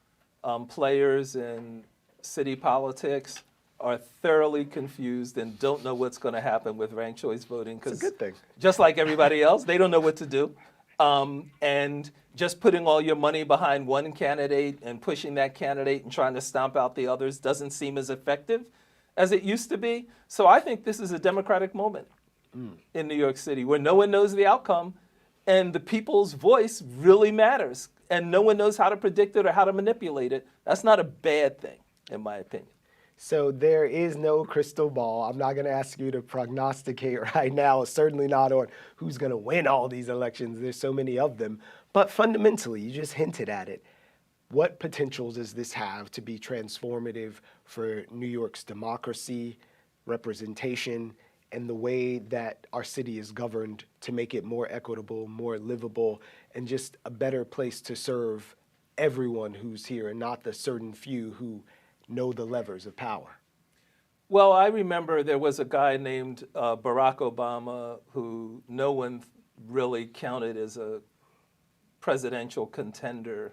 players in city politics are thoroughly confused and don't know what's going to happen with ranked choice voting. It's a good thing. Just like everybody else, they don't know what to do. And just putting all your money behind one candidate and pushing that candidate and trying to stomp out the others doesn't seem as effective as it used to be. So I think this is a democratic moment in New York City where no one knows the outcome and the people's voice really matters and no one knows how to predict it or how to manipulate it. That's not a bad thing, in my opinion. So there is no crystal ball. I'm not going to ask you to prognosticate right now, certainly not on who's going to win all these elections. There's so many of them. But fundamentally, you just hinted at it. What potential does this have to be transformative for New York's democracy, representation, and the way that our city is governed to make it more equitable, more livable, and just a better place to serve everyone who's here and not the certain few who know the levers of power? Well, I remember there was a guy named Barack Obama who no one really counted as a presidential contender.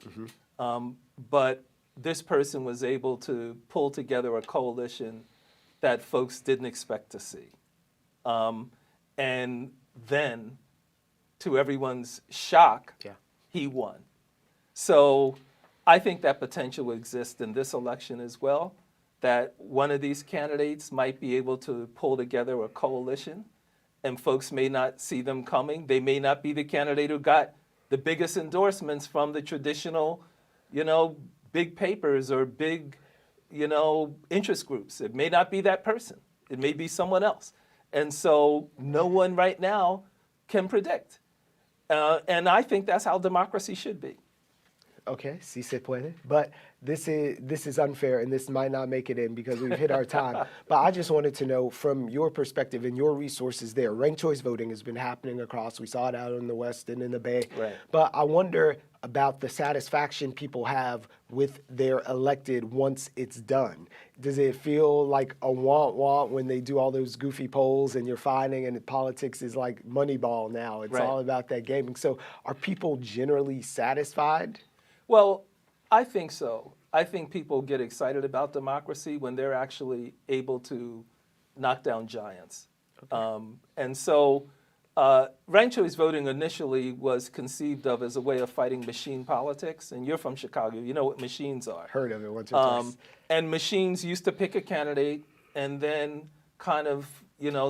But this person was able to pull together a coalition that folks didn't expect to see. And then, to everyone's shock, he won. So I think that potential exists in this election as well, that one of these candidates might be able to pull together a coalition and folks may not see them coming. They may not be the candidate who got the biggest endorsements from the traditional, big papers or big, interest groups. It may not be that person. It may be someone else. And so no one right now can predict. And I think that's how democracy should be. Okay, si se puede. But this is unfair, and this might not make it in because we've hit our time. But I just wanted to know, from your perspective and your resources there, ranked choice voting has been happening across. We saw it out in the West and in the Bay. Right. But I wonder about the satisfaction people have with their elected once it's done. Does it feel like a want when they do all those goofy polls and you're finding, and politics is like Moneyball now. It's all about that gaming. So are people generally satisfied? Well, I think so. I think people get excited about democracy when they're actually able to knock down giants. And so ranked choice voting initially was conceived of as a way of fighting machine politics. And you're from Chicago. You know what machines are. Heard of it once or twice. And machines used to pick a candidate and then kind of,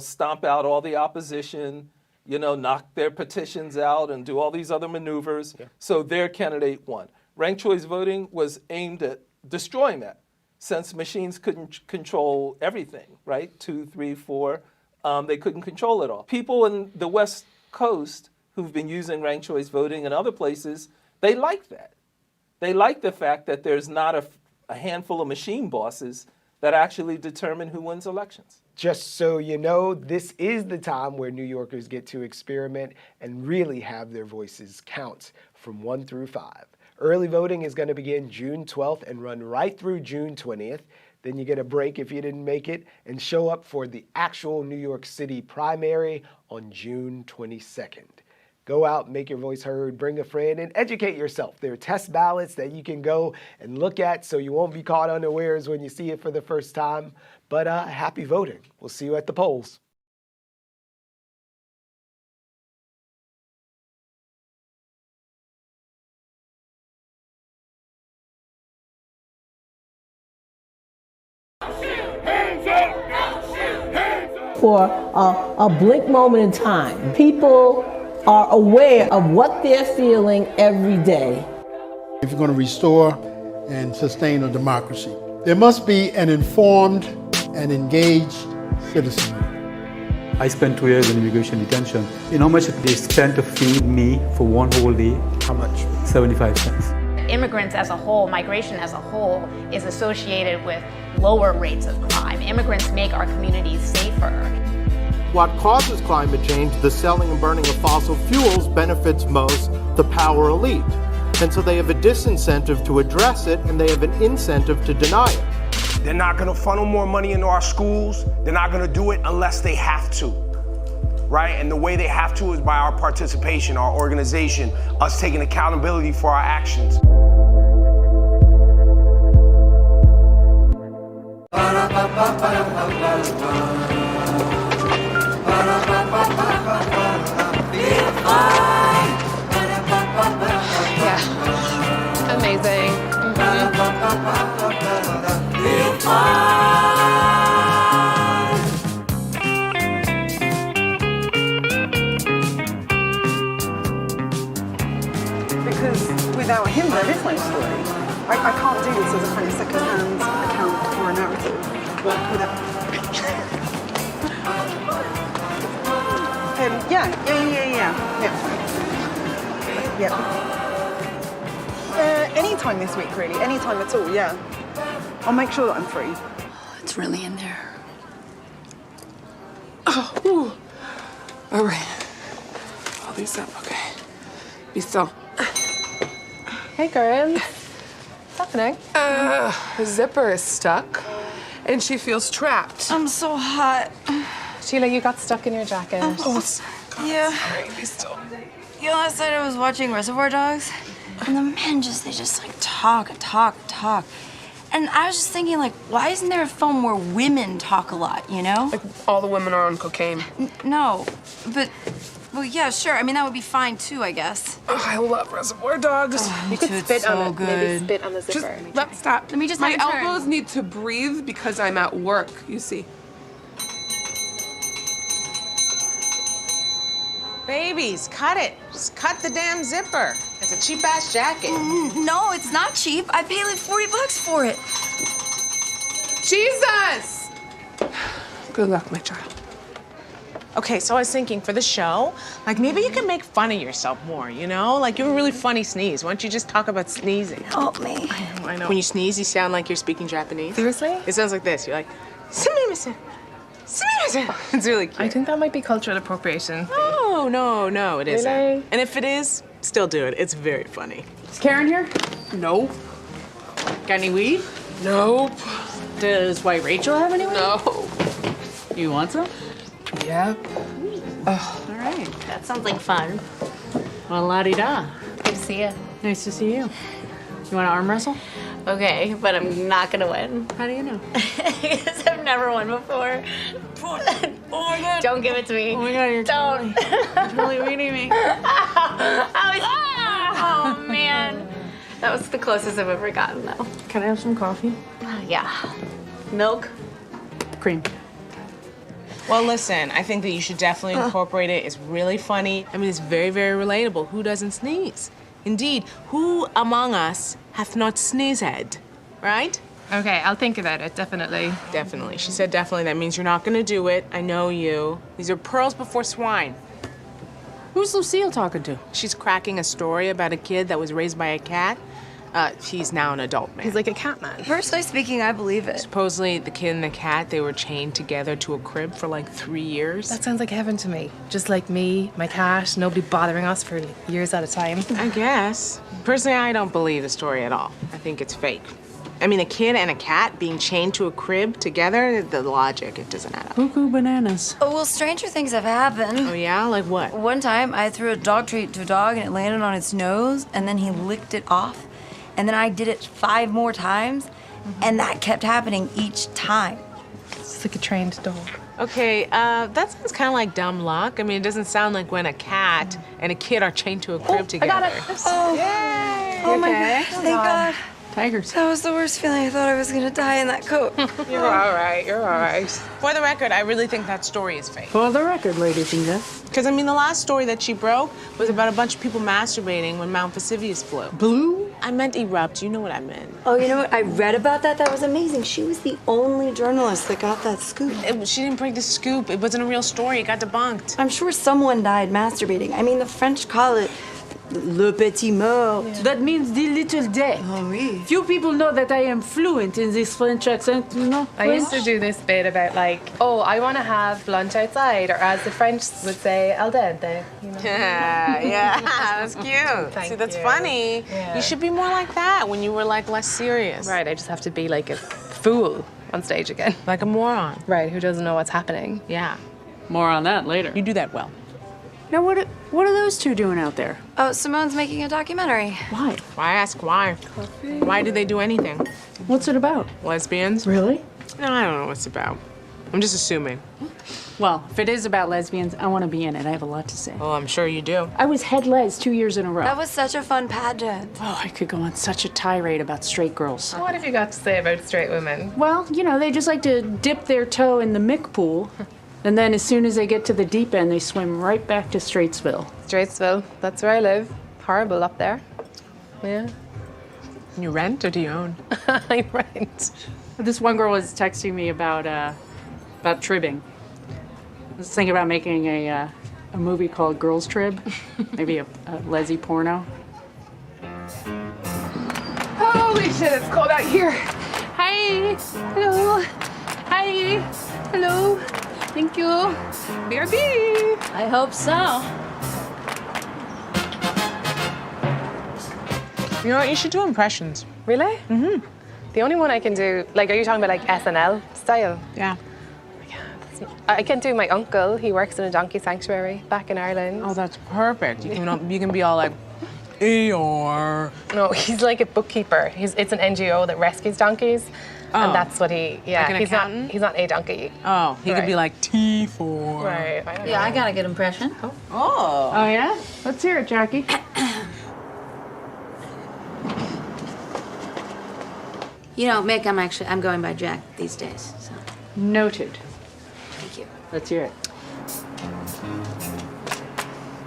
stomp out all the opposition, knock their petitions out and do all these other maneuvers. So their candidate won. Ranked choice voting was aimed at destroying that, since machines couldn't control everything, right? 2, 3, 4, they couldn't control it all. People in the West Coast who've been using ranked choice voting and other places, they like that. They like the fact that there's not a handful of machine bosses that actually determine who wins elections. Just so you know, this is the time where New Yorkers get to experiment and really have their voices count from 1 through 5. Early voting is going to begin June 12th and run right through June 20th. Then you get a break if you didn't make it and show up for the actual New York City primary on June 22nd. Go out, make your voice heard, bring a friend, and educate yourself. There are test ballots that you can go and look at so you won't be caught unawares when you see it for the first time. But happy voting. We'll see you at the polls. For a blink moment in time, people are aware of what they're feeling every day. If you're going to restore and sustain a democracy, there must be an informed and engaged citizenry. I spent 2 years in immigration detention. You know how much they spent to feed me for one whole day? How much? 75 cents. Immigrants as a whole, migration as a whole, is associated with lower rates of crime. Immigrants make our communities safer. What causes climate change, the selling and burning of fossil fuels, benefits most the power elite. And so they have a disincentive to address it, and they have an incentive to deny it. They're not gonna funnel more money into our schools. They're not gonna do it unless they have to, right? And the way they have to is by our participation, our organization, us taking accountability for our actions. Ba-da-ba-ba-ba-da. sing. Real fun. Because without him, there is no story. I can't do this as a kind of second-hand account for a narrative without. Yeah. Anytime this week, really. Anytime at all, yeah. I'll make sure that I'm free. It's really in there. Oh, ooh. All right. All these up, okay. Be still. Hey, girls. What's happening? The zipper is stuck, and she feels trapped. I'm so hot. Sheila, you got stuck in your jacket. Oh, sorry. Yeah. Sorry, be still. You know, last night I was watching Reservoir Dogs, and the men they just like talk. And I was just thinking, like, why isn't there a film where women talk a lot, you know? Like, all the women are on cocaine. No, but, well, yeah, sure. I mean, that would be fine, too, I guess. Oh, I love Reservoir Dogs. Oh, you could spit on it. Maybe spit on the zipper. Just, stop. Let me just My have a turn. elbows need to breathe because I'm at work, you see. Babies, cut it. Just cut the damn zipper. It's a cheap-ass jacket. No, it's not cheap. I paid like $40 for it. Jesus! Good luck, my child. Okay, so I was thinking for the show, like maybe you can make fun of yourself more, you know? Like you have a really funny sneeze. Why don't you just talk about sneezing? Help me. I know. When you sneeze, you sound like you're speaking Japanese. Seriously? It sounds like this. You're like, sumimasen. Sumimasen. It's really cute. I think that might be cultural appropriation. No, it isn't. Really? And if it is, still do it. It's very funny. Is Karen here? No. Got any weed? Nope. Does White Rachel have any weed? No. You want some? Yep. Oh. All right. That sounds like fun. Well, la-di-da. Good to see you. Nice to see you. You want to arm wrestle? Okay, but I'm not gonna win. How do you know? Because I've never won before. Oh my God. Don't give it to me. Oh my God, you're Don't. totally reading me. Oh, man. That was the closest I've ever gotten, though. Can I have some coffee? Yeah. Milk? Cream. Well, listen, I think that you should definitely incorporate it. It's really funny. I mean, it's very, very relatable. Who doesn't sneeze? Indeed, who among us hath not sneezed, right? Okay, I'll think about it, definitely. Definitely. She said definitely. That means you're not gonna do it. I know you. These are pearls before swine. Who's Lucille talking to? She's cracking a story about a kid that was raised by a cat. He's now an adult man. He's like a cat man. Personally speaking, I believe it. Supposedly, the kid and the cat, they were chained together to a crib for like 3 years. That sounds like heaven to me. Just like me, my cat, nobody bothering us for years at a time. I guess. Personally, I don't believe the story at all. I think it's fake. I mean, a kid and a cat being chained to a crib together, the logic, it doesn't add up. Cuckoo bananas. Oh, well, stranger things have happened. Oh, yeah? Like what? One time, I threw a dog treat to a dog and it landed on its nose, and then he licked it off. And then I did it 5 more times, and that kept happening each time. It's like a trained dog. Okay, that sounds kind of like dumb luck. I mean, it doesn't sound like when a cat and a kid are chained to a crib together. I got it. Oh, Yay! Oh my Okay. God, thank God. Tigers. That was the worst feeling. I thought I was gonna die in that coat. You're all right. You're all right. For the record, I really think that story is fake. For the record, ladies and gentlemen. Because, I mean, the last story that she broke was about a bunch of people masturbating when Mount Vesuvius blew. Blew? I meant erupt. You know what I meant. Oh, you know what? I read about that. That was amazing. She was the only journalist that got that scoop. She didn't break the scoop. It wasn't a real story. It got debunked. I'm sure someone died masturbating. I mean, the French call it le petit mort. Yeah. That means the little dead. Oh, oui. Few people know that I am fluent in this French accent, you know? I used to do this bit about like, oh, I want to have lunch outside, or as the French would say, al dente. You know? Yeah, that's cute. Thank See, that's you. funny. Yeah. You should be more like that when you were like less serious. Right, I just have to be like a fool on stage again. Like a moron. Right, who doesn't know what's happening. Yeah. More on that later. You do that well. Now, what are those two doing out there? Oh, Simone's making a documentary. Why? Why ask why? Why did they do anything? What's it about? Lesbians? Really? No, I don't know what it's about. I'm just assuming. Well, if it is about lesbians, I want to be in it. I have a lot to say. Oh, I'm sure you do. I was head les 2 years in a row. That was such a fun pageant. Oh, I could go on such a tirade about straight girls. What have you got to say about straight women? Well, you know, they just like to dip their toe in the Mick pool, and then as soon as they get to the deep end, they swim right back to Straitsville. Straitsville, that's where I live. Horrible up there. Yeah. You rent or do you own? I rent. This one girl was texting me about tribbing. I was thinking about making a movie called Girls Trib, maybe a lesy porno. Holy shit, it's cold out here. Hi. Hello. Hi. Hello. Thank you. BRB. I hope so. You know what? You should do impressions. Really? Mm-hmm. The only one I can do, like, are you talking about like SNL style? Yeah. I can do my uncle. He works in a donkey sanctuary back in Ireland. Oh, that's perfect. You can be all like, Eeyore. No, he's like a bookkeeper. It's an NGO that rescues donkeys. Oh. And that's what he, yeah. Like an accountant? He's not a donkey. Oh, he could be like T4. Right. Yeah, I got a good impression. Oh, yeah? Let's hear it, Jackie. You know, Mick, I'm going by Jack these days. So. Noted. Thank you. Let's hear it.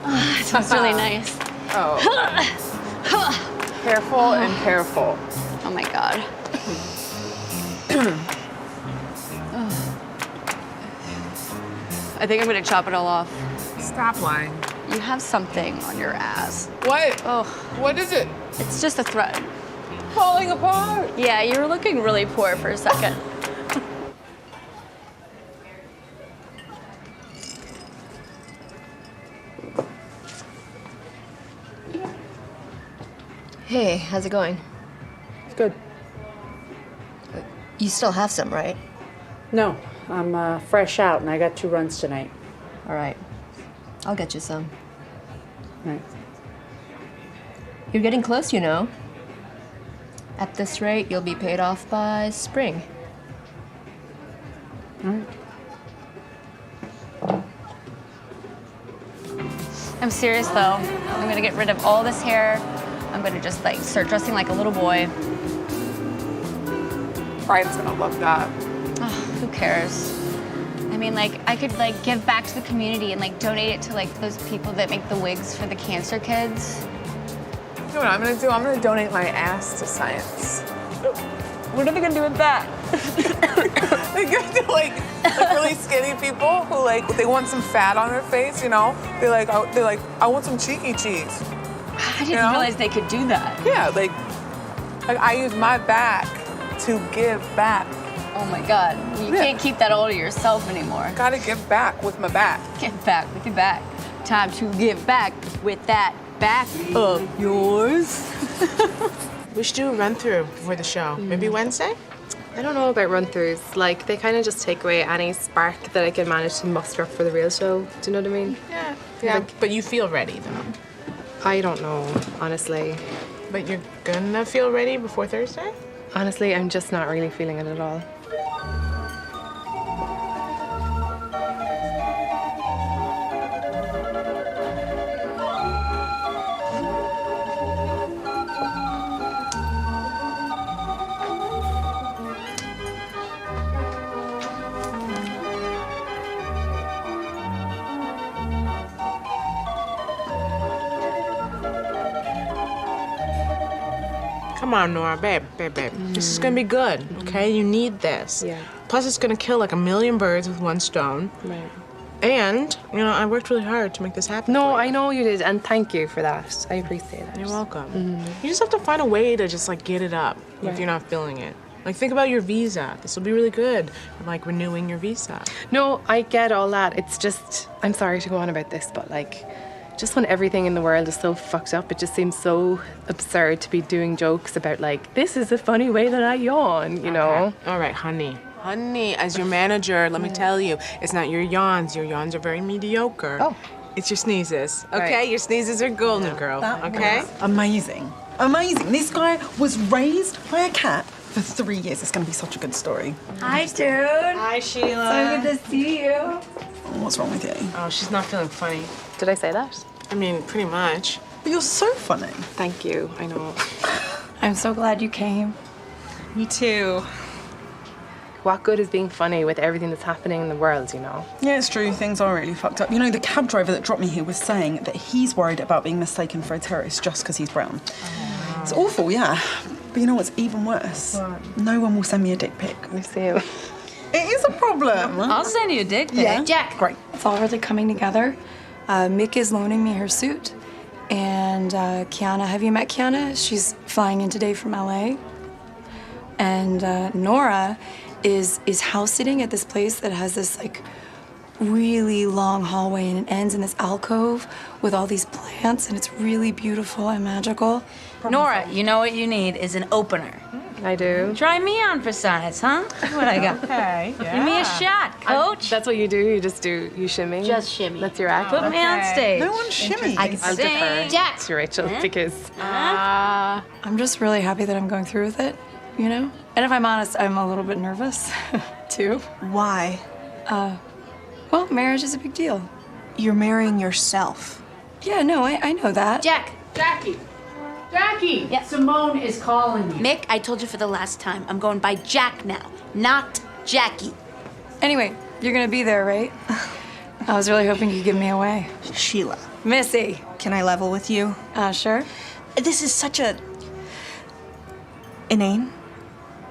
Oh, it smells really nice. Oh. Careful and careful. Oh my God. I think I'm gonna chop it all off. Stop lying. You have something on your ass. What? Oh. What is it? It's just a thread. Falling apart. Yeah, you were looking really poor for a second. Hey, how's it going? It's good. You still have some, right? No, I'm fresh out and I got 2 runs tonight. All right. I'll get you some. Right. You're getting close, you know. At this rate, you'll be paid off by spring. All right. I'm serious though. I'm gonna get rid of all this hair. I'm gonna just like start dressing like a little boy. Brian's gonna love that. Oh, who cares? I mean, like, I could like give back to the community and like donate it to like those people that make the wigs for the cancer kids. You know what I'm gonna do? I'm gonna donate my ass to science. What are they gonna do with that? They give it to like really skinny people who like they want some fat on their face, you know? They're like I want some cheeky cheese. I didn't realize they could do that. Yeah, like I use my back to give back. Oh my God, you can't keep that all to yourself anymore. Gotta give back with my back. Give back with your back. Time to give back with that back of yours. We should do a run-through before the show. Maybe Wednesday? I don't know about run-throughs. Like, they kind of just take away any spark that I can manage to muster up for the real show. Do you know what I mean? Yeah. Like, but you feel ready, though. I don't know, honestly. But you're gonna feel ready before Thursday? Honestly, I'm just not really feeling it at all. Come on, Nora, babe. This is gonna be good, okay? You need this. Yeah. Plus, it's gonna kill like 1,000,000 birds with 1 stone. Right. And, you know, I worked really hard to make this happen. No, I know you did, and thank you for that. I appreciate it. You're welcome. You just have to find a way to just like get it up if you're not feeling it. Like, think about your visa. This will be really good for like renewing your visa. No, I get all that. It's just, I'm sorry to go on about this, but like, just when everything in the world is so fucked up, it just seems so absurd to be doing jokes about like, this is a funny way that I yawn, you know? All right, honey. Honey, as your manager, let me tell you, it's not your yawns. Your yawns are very mediocre. Oh. It's your sneezes, okay? Right. Your sneezes are golden, girl, okay? Amazing. Amazing. This guy was raised by a cat for 3 years. It's going to be such a good story. Hi, dude. Hi, Sheila. So good to see you. What's wrong with you? Oh, she's not feeling funny. Did I say that? I mean, pretty much. But you're so funny. Thank you. I know. I'm so glad you came. Me too. What good is being funny with everything that's happening in the world, you know? Yeah, it's true. Things are really fucked up. You know, the cab driver that dropped me here was saying that he's worried about being mistaken for a terrorist just because he's brown. It's awful, yeah. But you know what's even worse? What? No one will send me a dick pic. You see it. It is a problem. I'll send you a dick pic. Yeah. Jack. Great. It's all really coming together. Mick is loaning me her suit. And Kiana, have you met Kiana? She's flying in today from LA. And Nora is house sitting at this place that has this like really long hallway and it ends in this alcove with all these plants and it's really beautiful and magical. Nora, you know what you need is an opener. I do. Try me on for size, huh? See what I got. Okay, yeah. Give me a shot, coach. That's what you do? You shimmy? Just shimmy. That's your act? Put me on stage. No one's shimmy. I can I'll sing. defer Jack. to Rachel because... I'm just really happy that I'm going through with it, you know? And if I'm honest, I'm a little bit nervous, too. Why? Well, marriage is a big deal. You're marrying yourself. Yeah, no, I know that. Jack. Jackie! Jackie! Yeah. Simone is calling you. Mick, I told you for the last time, I'm going by Jack now, not Jackie. Anyway, you're gonna be there, right? I was really hoping you'd give me away. Sheila. Missy. Can I level with you? Sure. This is such a... Inane?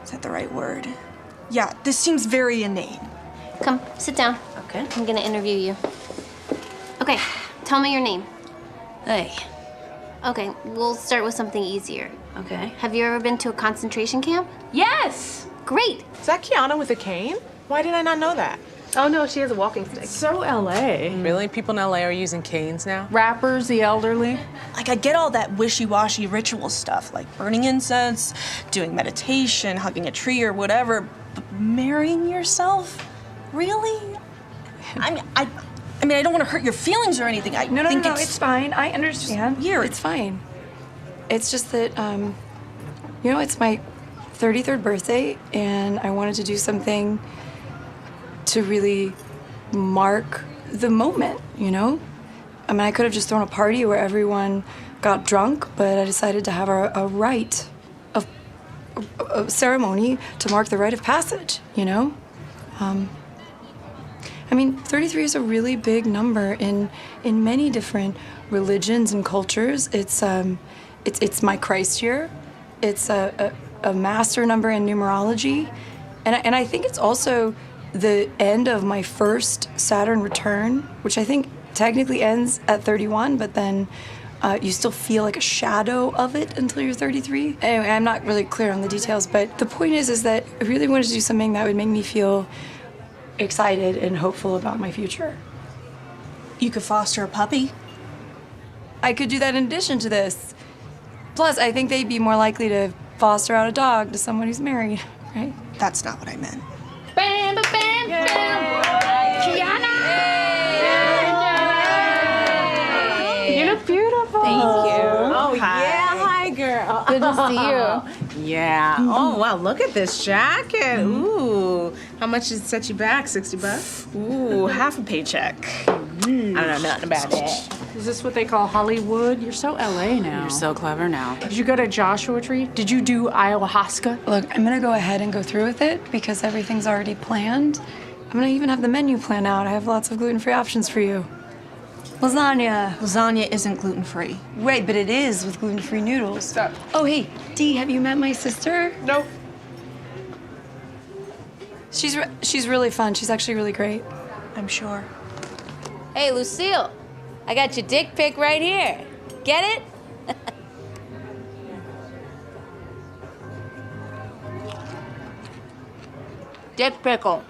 Is that the right word? Yeah, this seems very inane. Come, sit down. Okay. I'm gonna interview you. Okay, tell me your name. Hey. Okay, we'll start with something easier. Okay. Have you ever been to a concentration camp? Yes! Great. Is that Kiana with a cane? Why did I not know that? Oh no, she has a walking stick. So LA. Really? People in LA are using canes now? Rappers, the elderly. Like, I get all that wishy-washy ritual stuff, like burning incense, doing meditation, hugging a tree or whatever, but marrying yourself? Really? I mean, I don't want to hurt your feelings or anything. I No, think it's fine. I understand. weird. It's fine. It's just that, you know, it's my 33rd birthday, and I wanted to do something to really mark the moment, you know? I mean, I could have just thrown a party where everyone got drunk, but I decided to have a rite, a ceremony to mark the rite of passage, you know? I mean, 33 is a really big number in many different religions and cultures. It's my Christ year. It's a master number in numerology, and I think it's also the end of my first Saturn return, which I think technically ends at 31, but then you still feel like a shadow of it until you're 33. Anyway, I'm not really clear on the details, but the point is that I really wanted to do something that would make me feel excited and hopeful about my future. You could foster a puppy. I could do that in addition to this. Plus, I think they'd be more likely to foster out a dog to someone who's married, right? That's not what I meant. Bam, bam, bam, bam. Kiana! You look beautiful. Thank you. Oh, yeah. Hi, girl. Good to see you. Yeah. Oh, wow. Look at this jacket. Ooh. How much did it set you back? $60? Ooh, half a paycheck. I don't know nothing about that. Is this what they call Hollywood? You're so LA now. You're so clever now. Did you go to Joshua Tree? Did you do ayahuasca? Look, I'm gonna go ahead and go through with it because everything's already planned. I'm gonna even have the menu planned out. I have lots of gluten-free options for you. Lasagna. Lasagna isn't gluten-free. Right, but it is with gluten-free noodles. Stop. Oh, hey, Dee, have you met my sister? No. She's really fun. She's actually really great. I'm sure. Hey, Lucille, I got your dick pic right here. Get it? Dick pickle.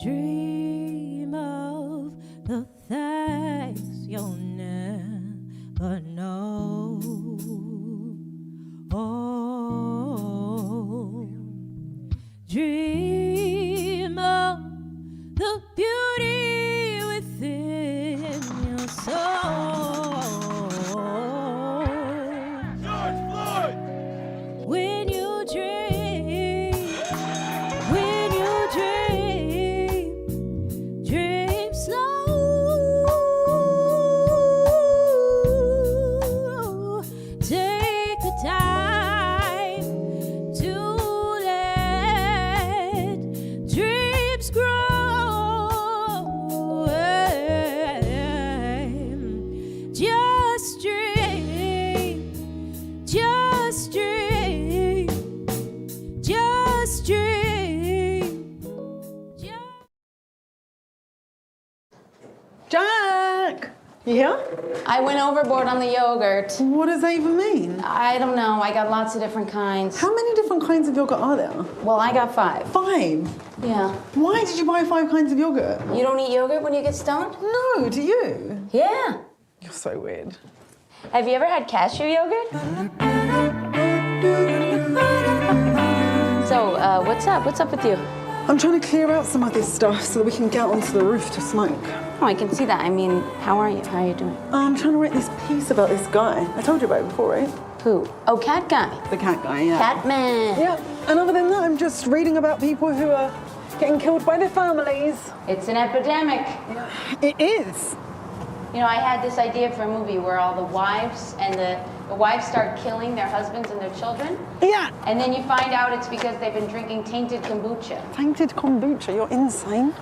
Dream of the things you'll never know. Oh, Yeah? I went overboard on the yogurt. What does that even mean? I don't know. I got lots of different kinds. How many different kinds of yogurt are there? Well, I got 5. 5? Yeah. Why did you buy 5 kinds of yogurt? You don't eat yogurt when you get stoned? No, do you? Yeah. You're so weird. Have you ever had cashew yogurt? So, what's up? What's up with you? I'm trying to clear out some of this stuff so that we can get onto the roof to smoke. Oh, I can see that. I mean, how are you? How are you doing? I'm trying to write this piece about this guy. I told you about it before, right? Who? Oh, cat guy. The cat guy, yeah. Catman. Yeah. And other than that, I'm just reading about people who are getting killed by their families. It's an epidemic. It is. You know, I had this idea for a movie where all the wives and the wives start killing their husbands and their children. Yeah. And then you find out it's because they've been drinking tainted kombucha. Tainted kombucha? You're insane.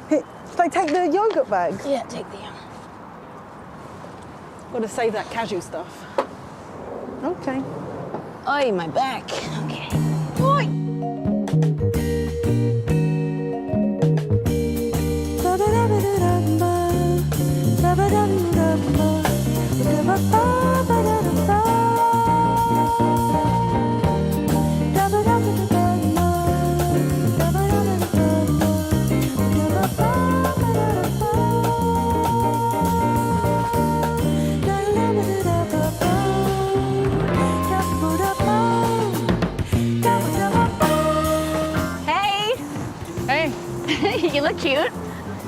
Hey, should I take the yogurt bag? Yeah, take the Got to save that cashew stuff. Okay. Oi, my back. Okay. Oi! You look cute.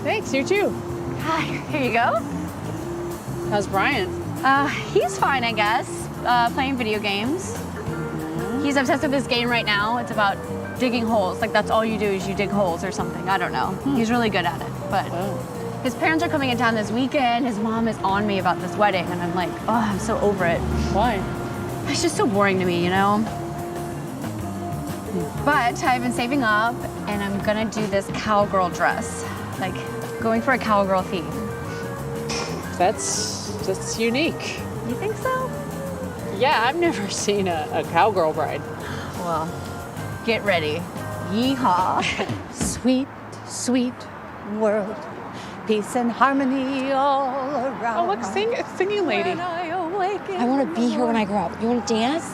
Thanks, you too. Hi, here you go. How's Brian? He's fine, I guess. Playing video games. He's obsessed with this game right now. It's about digging holes. Like, that's all you do is you dig holes or something. I don't know. He's really good at it. But his parents are coming in town this weekend. His mom is on me about this wedding, and I'm like, oh, I'm so over it. Why? It's just so boring to me, you know? But I've been saving up, and I'm gonna do this cowgirl dress. Like, going for a cowgirl theme. That's unique. You think so? Yeah, I've never seen a cowgirl bride. Well, get ready. Yeehaw. Sweet, sweet world. Peace and harmony all around. Oh, look, singing lady. I want to be here when I grow up. You want to dance?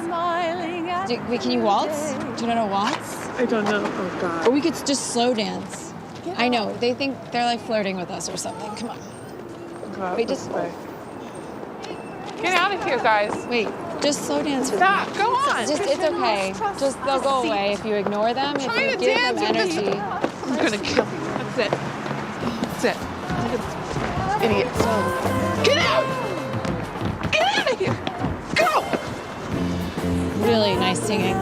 Wait, can you waltz? Do you know how to waltz? I don't know. Oh, God. Or we could just slow dance. I know. They think they're like flirting with us or something. Come on. God, Wait, just... Get out of here, guys. Wait, just slow dance with Stop. me. Go on. It's okay. Just they'll go away if you ignore them. If you give them energy. I'm going to kill you. That's it. That's it. Idiots. Get out! Get out of here! Go! Really nice singing.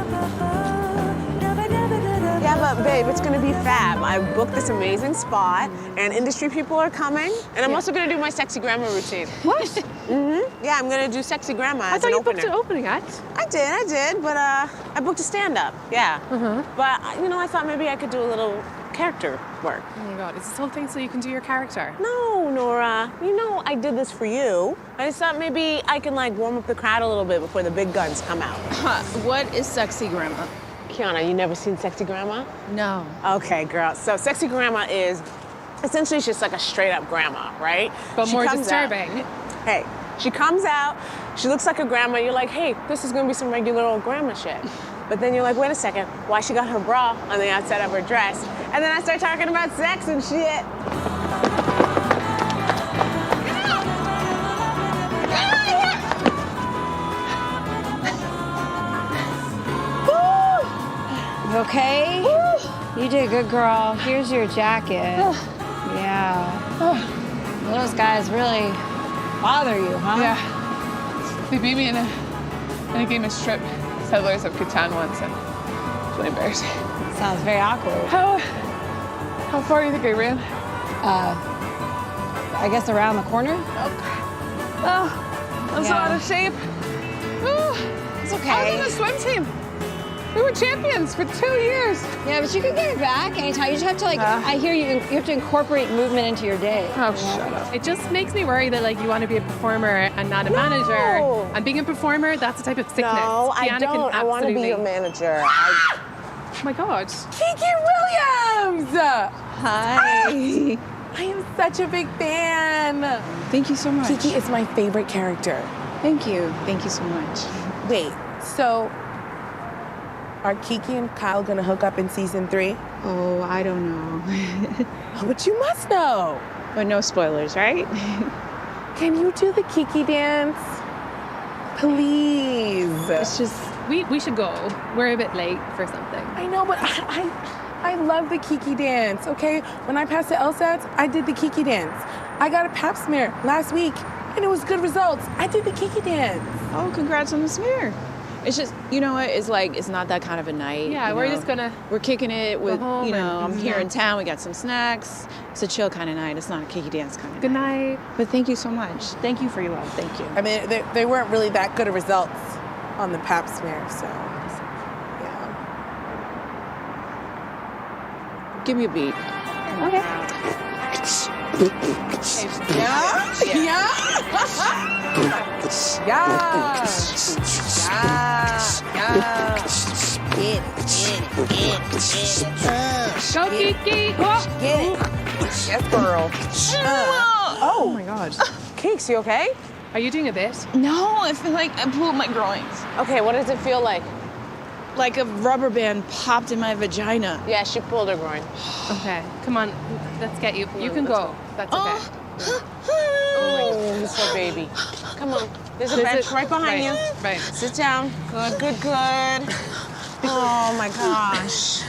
Yeah, but babe, it's gonna be fab. I booked this amazing spot, and industry people are coming, and I'm also gonna do my sexy grandma routine. What? Yeah, I'm gonna do sexy grandma I as thought an you opener. booked an opening act. I did, but I booked a stand-up. Yeah. But you know, I thought maybe I could do a little character work. Oh my God, is this whole thing so you can do your character? No, Nora. You know I did this for you. I just thought maybe I can like warm up the crowd a little bit before the big guns come out. What is sexy grandma? Kiana, you never seen Sexy Grandma? No. Okay, girl. So Sexy Grandma is essentially just like a straight up grandma, right? But She more comes out- disturbing. Hey, she comes out, she looks like a grandma, you're like, hey, this is gonna be some regular old grandma shit. But then you're like, wait a second, why she got her bra on the outside of her dress? And then I start talking about sex and shit. You okay? You did good, girl. Here's your jacket. Yeah. Those guys really bother you, huh? Yeah. They beat me in a game of strip settlers of Catan once, and it's really embarrassing. Sounds very awkward. How far do you think I ran? I guess around the corner. Oh, I'm so out of shape. It's okay. I was on the swim team. We were champions for 2 years. Yeah, but you can get it back anytime. You just have to I hear you have to incorporate movement into your day. Oh, shut up. It just makes me worry that you want to be a performer and not a manager. And being a performer, that's a type of sickness. No, I Kiana don't. can I want to be absolutely- your manager. Oh my God. Kiki Williams! Hi. I am such a big fan. Thank you so much. Kiki is my favorite character. Thank you. Thank you so much. Wait, so are Kiki and Kyle gonna hook up in season 3? Oh, I don't know. Oh, but you must know. But no spoilers, right? Can you do the Kiki dance? Please. It's just, we should go. We're a bit late for something. I know, but I love the Kiki dance, okay? When I passed the LSATs, I did the Kiki dance. I got a pap smear last week, and it was good results. I did the Kiki dance. Oh, congrats on the smear. It's just, you know what, it's like, it's not that kind of a night. Yeah, you we're know? just gonna We're kicking it with, home you know, and- I'm here in town, we got some snacks. It's a chill kind of night. It's not a Kiki dance kind of Good night. But thank you so much. Thank you for your love. Thank you. I mean, they weren't really that good of results on the pap smear, so yeah. Give me a beat. Okay. Yeah. Yeah. Go, Kiki! Get it. Yes, girl. Oh my God. Cakes, you okay? Are you doing a bit? No, I feel like I pulled my groins. Okay, what does it feel like? Like a rubber band popped in my vagina. Yeah, she pulled her groin. Okay, come on. Let's get you. You can go. That's okay. Oh, you poor baby. Come on. There's a bench right behind you. Right. Sit down. Good, good, good. Oh my gosh.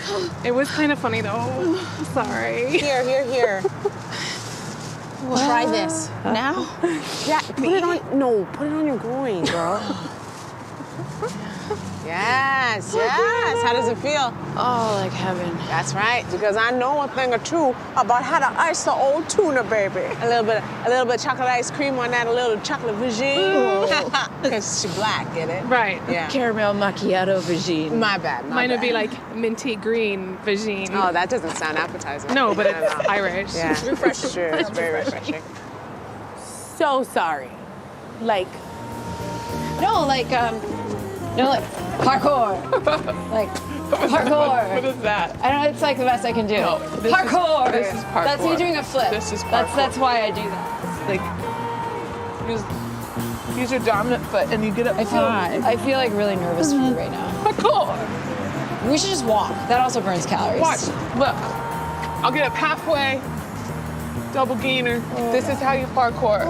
It was kind of funny though. Sorry. Here. Try this. Now? Yeah, put it on your groin, girl. Yes. How does it feel? Oh, like heaven. That's right, because I know a thing or two about how to ice the old tuna, baby. A little bit of chocolate ice cream on that, a little chocolate vagine. Because she black, get it? Right. Yeah. Caramel macchiato vagine. My bad. Mine would be like minty green vagine. Oh, that doesn't sound appetizing. No, but it's Irish. Yeah. Refreshing. Sure, it's very refreshing. So sorry. Like, parkour. Like parkour. What is that? I don't know, it's like the best I can do. Parkour. This is parkour. That's you doing a flip. This is parkour. That's why I do that. Like, use your dominant foot and you get up high. I feel like really nervous for you right now. Parkour. We should just walk. That also burns calories. Watch. Look. I'll get up halfway. Double gainer. This is how you parkour.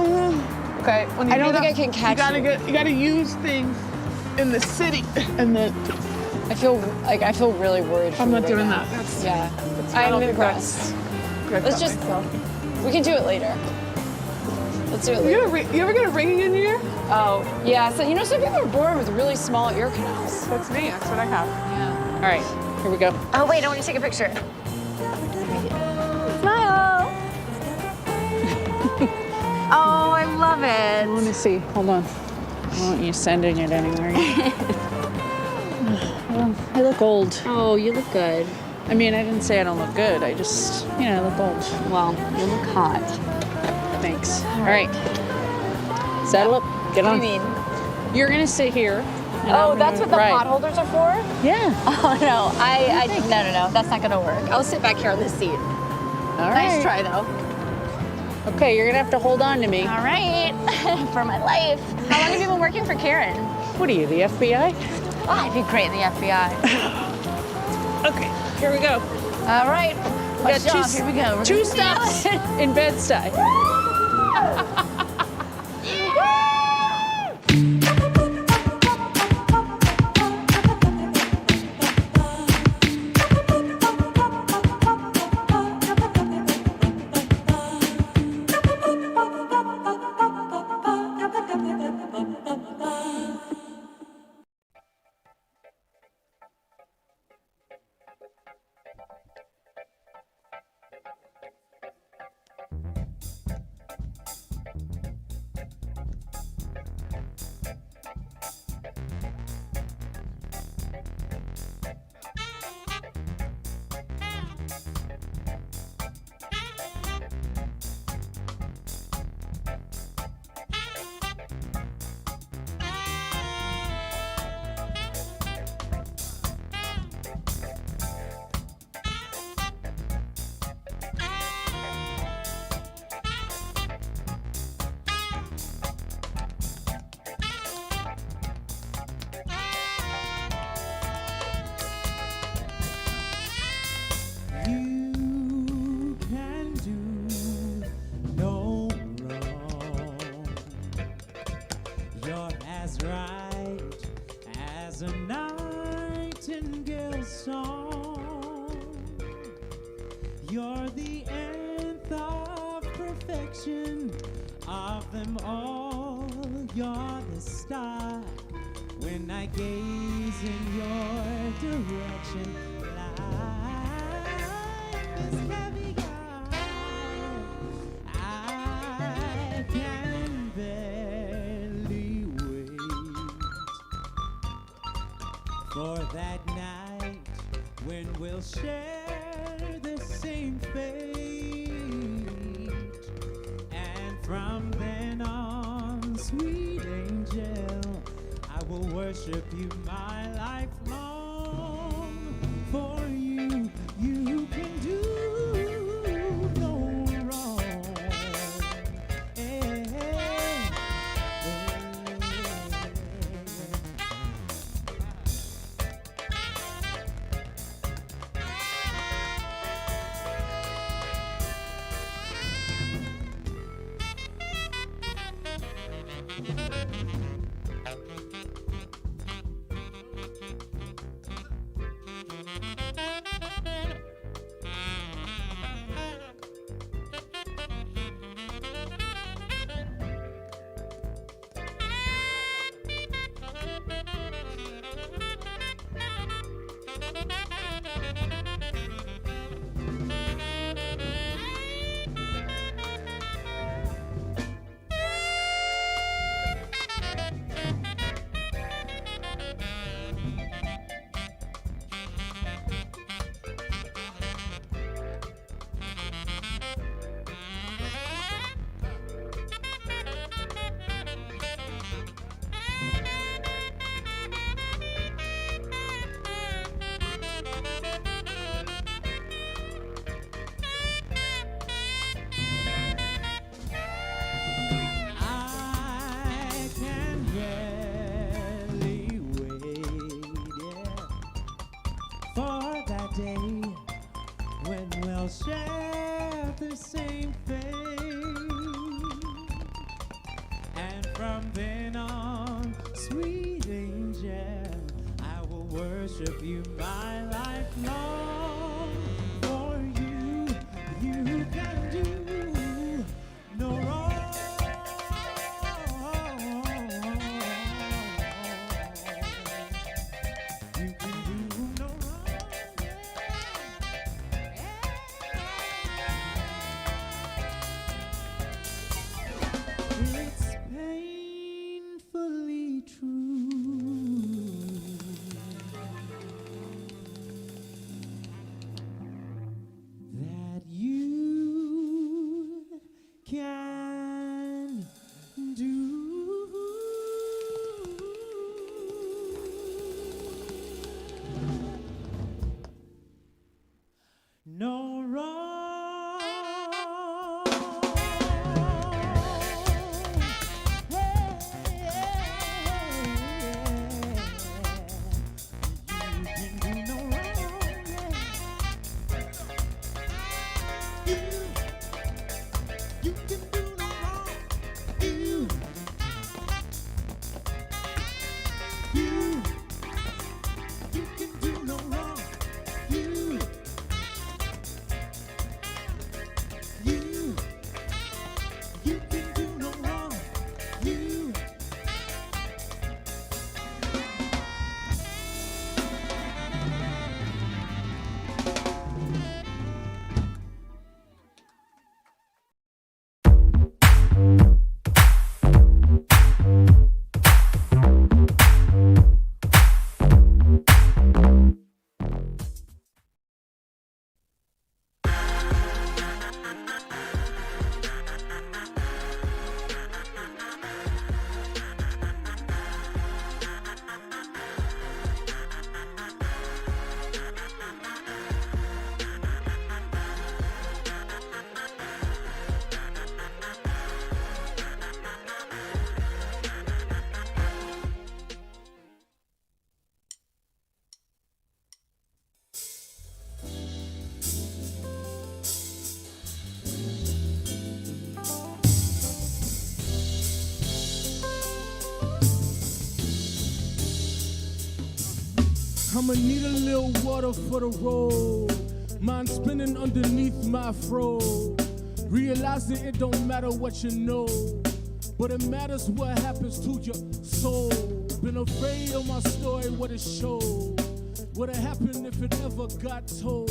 Okay. When you I don't get think up, I can catch you gotta use things in the city, and then I feel really worried. I'm for not you doing right that. now. That's Yeah. I I'm don't think impressed. good Let's about just. myself. We can do it later. Let's do it later. You ever get a ringing in your ear? Oh, yeah. So some people are born with really small ear canals. That's me. That's what I have. Yeah. All right. Here we go. Oh, wait, I want to take a picture. Smile. Oh, I love it. Let me see. Hold on. I don't want you sending it anywhere. Well, I look old. Oh, you look good. I mean, I didn't say I don't look good. I just, I look old. Well, you look hot. Thanks. All right. Saddle up. Get on. What do you mean? You're going to sit here. Oh, that's what the pot holders are for? Yeah. Oh, no. No. That's not going to work. I'll sit back here on this seat. All Nice right. try, though. Okay, you're going to have to hold on to me. All right. For my life. How long have you been working for Karen? What are you, the FBI? Oh, I'd be great in the FBI. Okay, here we go. All right. We got Here we go. We're two gonna stops in Bed-Stuy. a nightingale song. You're the nth of perfection of them all. You're the star when I gaze in your direction. Life is heavier. I can barely wait for that night when we'll share the same fate. And from then on, sweet angel, I will worship you my life long. For you, you can do no wrong. When we'll share the same fate. And from then on, sweet angel, I will worship you my life long. For you, you can do no wrong. You can do no wrong. It's painfully true that you can I'ma need a little water for the road. Mind spinning underneath my fro. Realizing it don't matter what you know, but it matters what happens to your soul. Been afraid of my story, what it showed. What'd happen if it ever got told?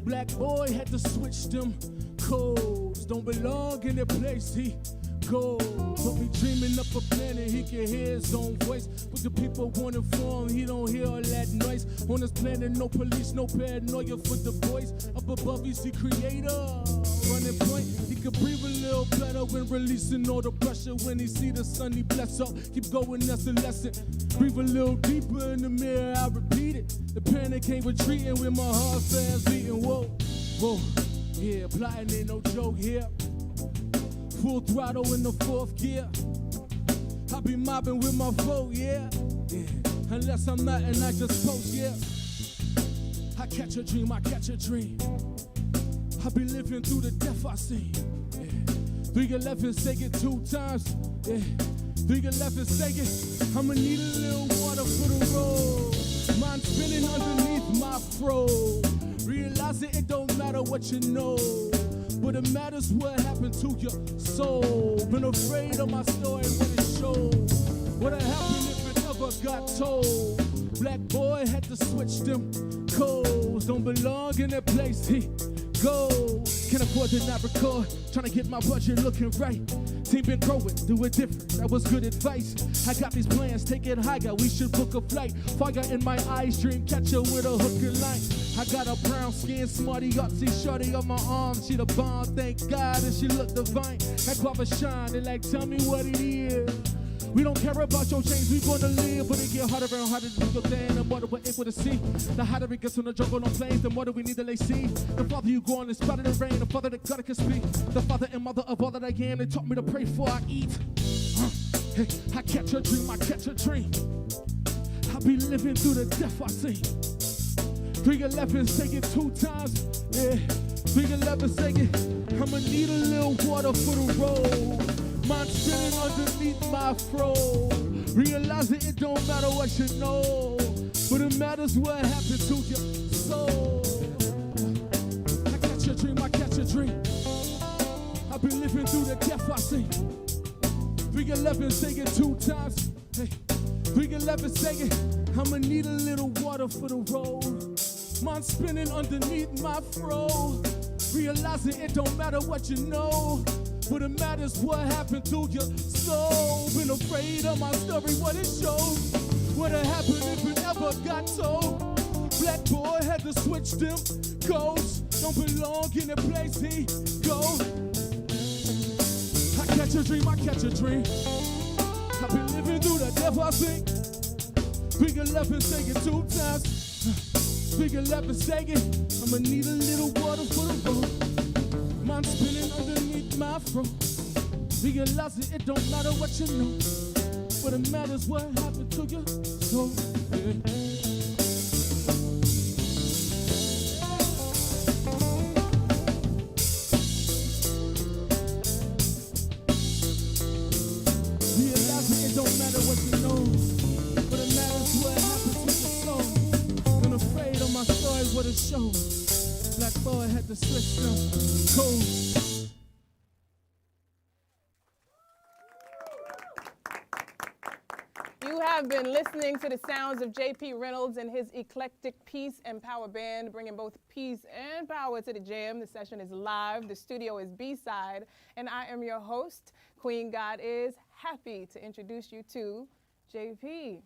Black boy had to switch them codes. Don't belong in the place he goes. But me dreaming up a planet he can hear his own voice. But the people want it for him, he don't hear all that noise. On this planet, no police, no paranoia for the boys. Up above, he's the creator. Running point, he could breathe a little better when releasing all the pressure. When he see the sun, he bless up. Keep going, that's a lesson. Breathe a little deeper in the mirror, I repeat it. The panic ain't retreating with my heart fast beating. Whoa, whoa, yeah, plotting ain't no joke here. Full throttle in the fourth gear. I be mobbing with my foe, yeah. Unless I'm not and I just post, yeah. I catch a dream, I catch a dream. I be living through the death I see. 311, say it 2 times. 311, say it. I'ma need a little water for the road. Mind spinning underneath my fro. Realizing it don't matter what you know, but it matters what happened to your soul. Been afraid of my story, what it showed. What'd happen if it ever got told? Black boy had to switch them codes. Don't belong in that place he goes. Can't afford to not record. Trying to get my budget looking right. Team been growing, do it different. That was good advice. I got these plans, take it higher. We should book a flight. Fire in my eyes, dream catcher with a hook and line. I got a brown skin, smarty, artsy, shorty on my arm. She the bomb, thank God, and she look divine. That guava shine, they like, tell me what it is. We don't care about your change, we gonna live, but it get harder and harder to do your thing. The more that we're able to see, the harder it gets on the jungle on planes, the more that we need to lay seed. The farther you go on in spite of the rain, the father that God can speak. The father and mother of all that I am, they taught me to pray before I eat. Hey, I catch a dream, I catch a dream. I be living through the death I see. 311, say it 2 times. Yeah, 311, say it. I'ma need a little water for the road. Mind spinning underneath my fro. Realizing it don't matter what you know, but it matters what happened to your soul. I catch a dream, I catch a dream. I've been living through the death I see. 311, say it 2 times. Hey, 311, say it. I'ma need a little water for the road. Mind spinning underneath my fro. Realizing it don't matter what you know, but it matters what happened to your soul. Been afraid of my story, what it showed. What'd happen if it ever got told? Black boy had to switch them codes. Don't belong in the place he goes. I catch a dream, I catch a dream. I've been living through the death I see. 311, say it 2 times. 311, say it. I'ma need a little water for the road. Mind spinning underneath my fro. Realizing it don't matter what you know, but it matters what happened to your soul. Yeah. Realizing it don't matter what you know, but it matters what happened to your soul. Been afraid of my story, what it shows. Black boy had to switch them codes. You have been listening to the sounds of J.P. Reynolds and his eclectic peace and power band, bringing both peace and power to the jam. The session is live. The studio is B-side. And I am your host, Queen God Is. Happy to introduce you to J.P.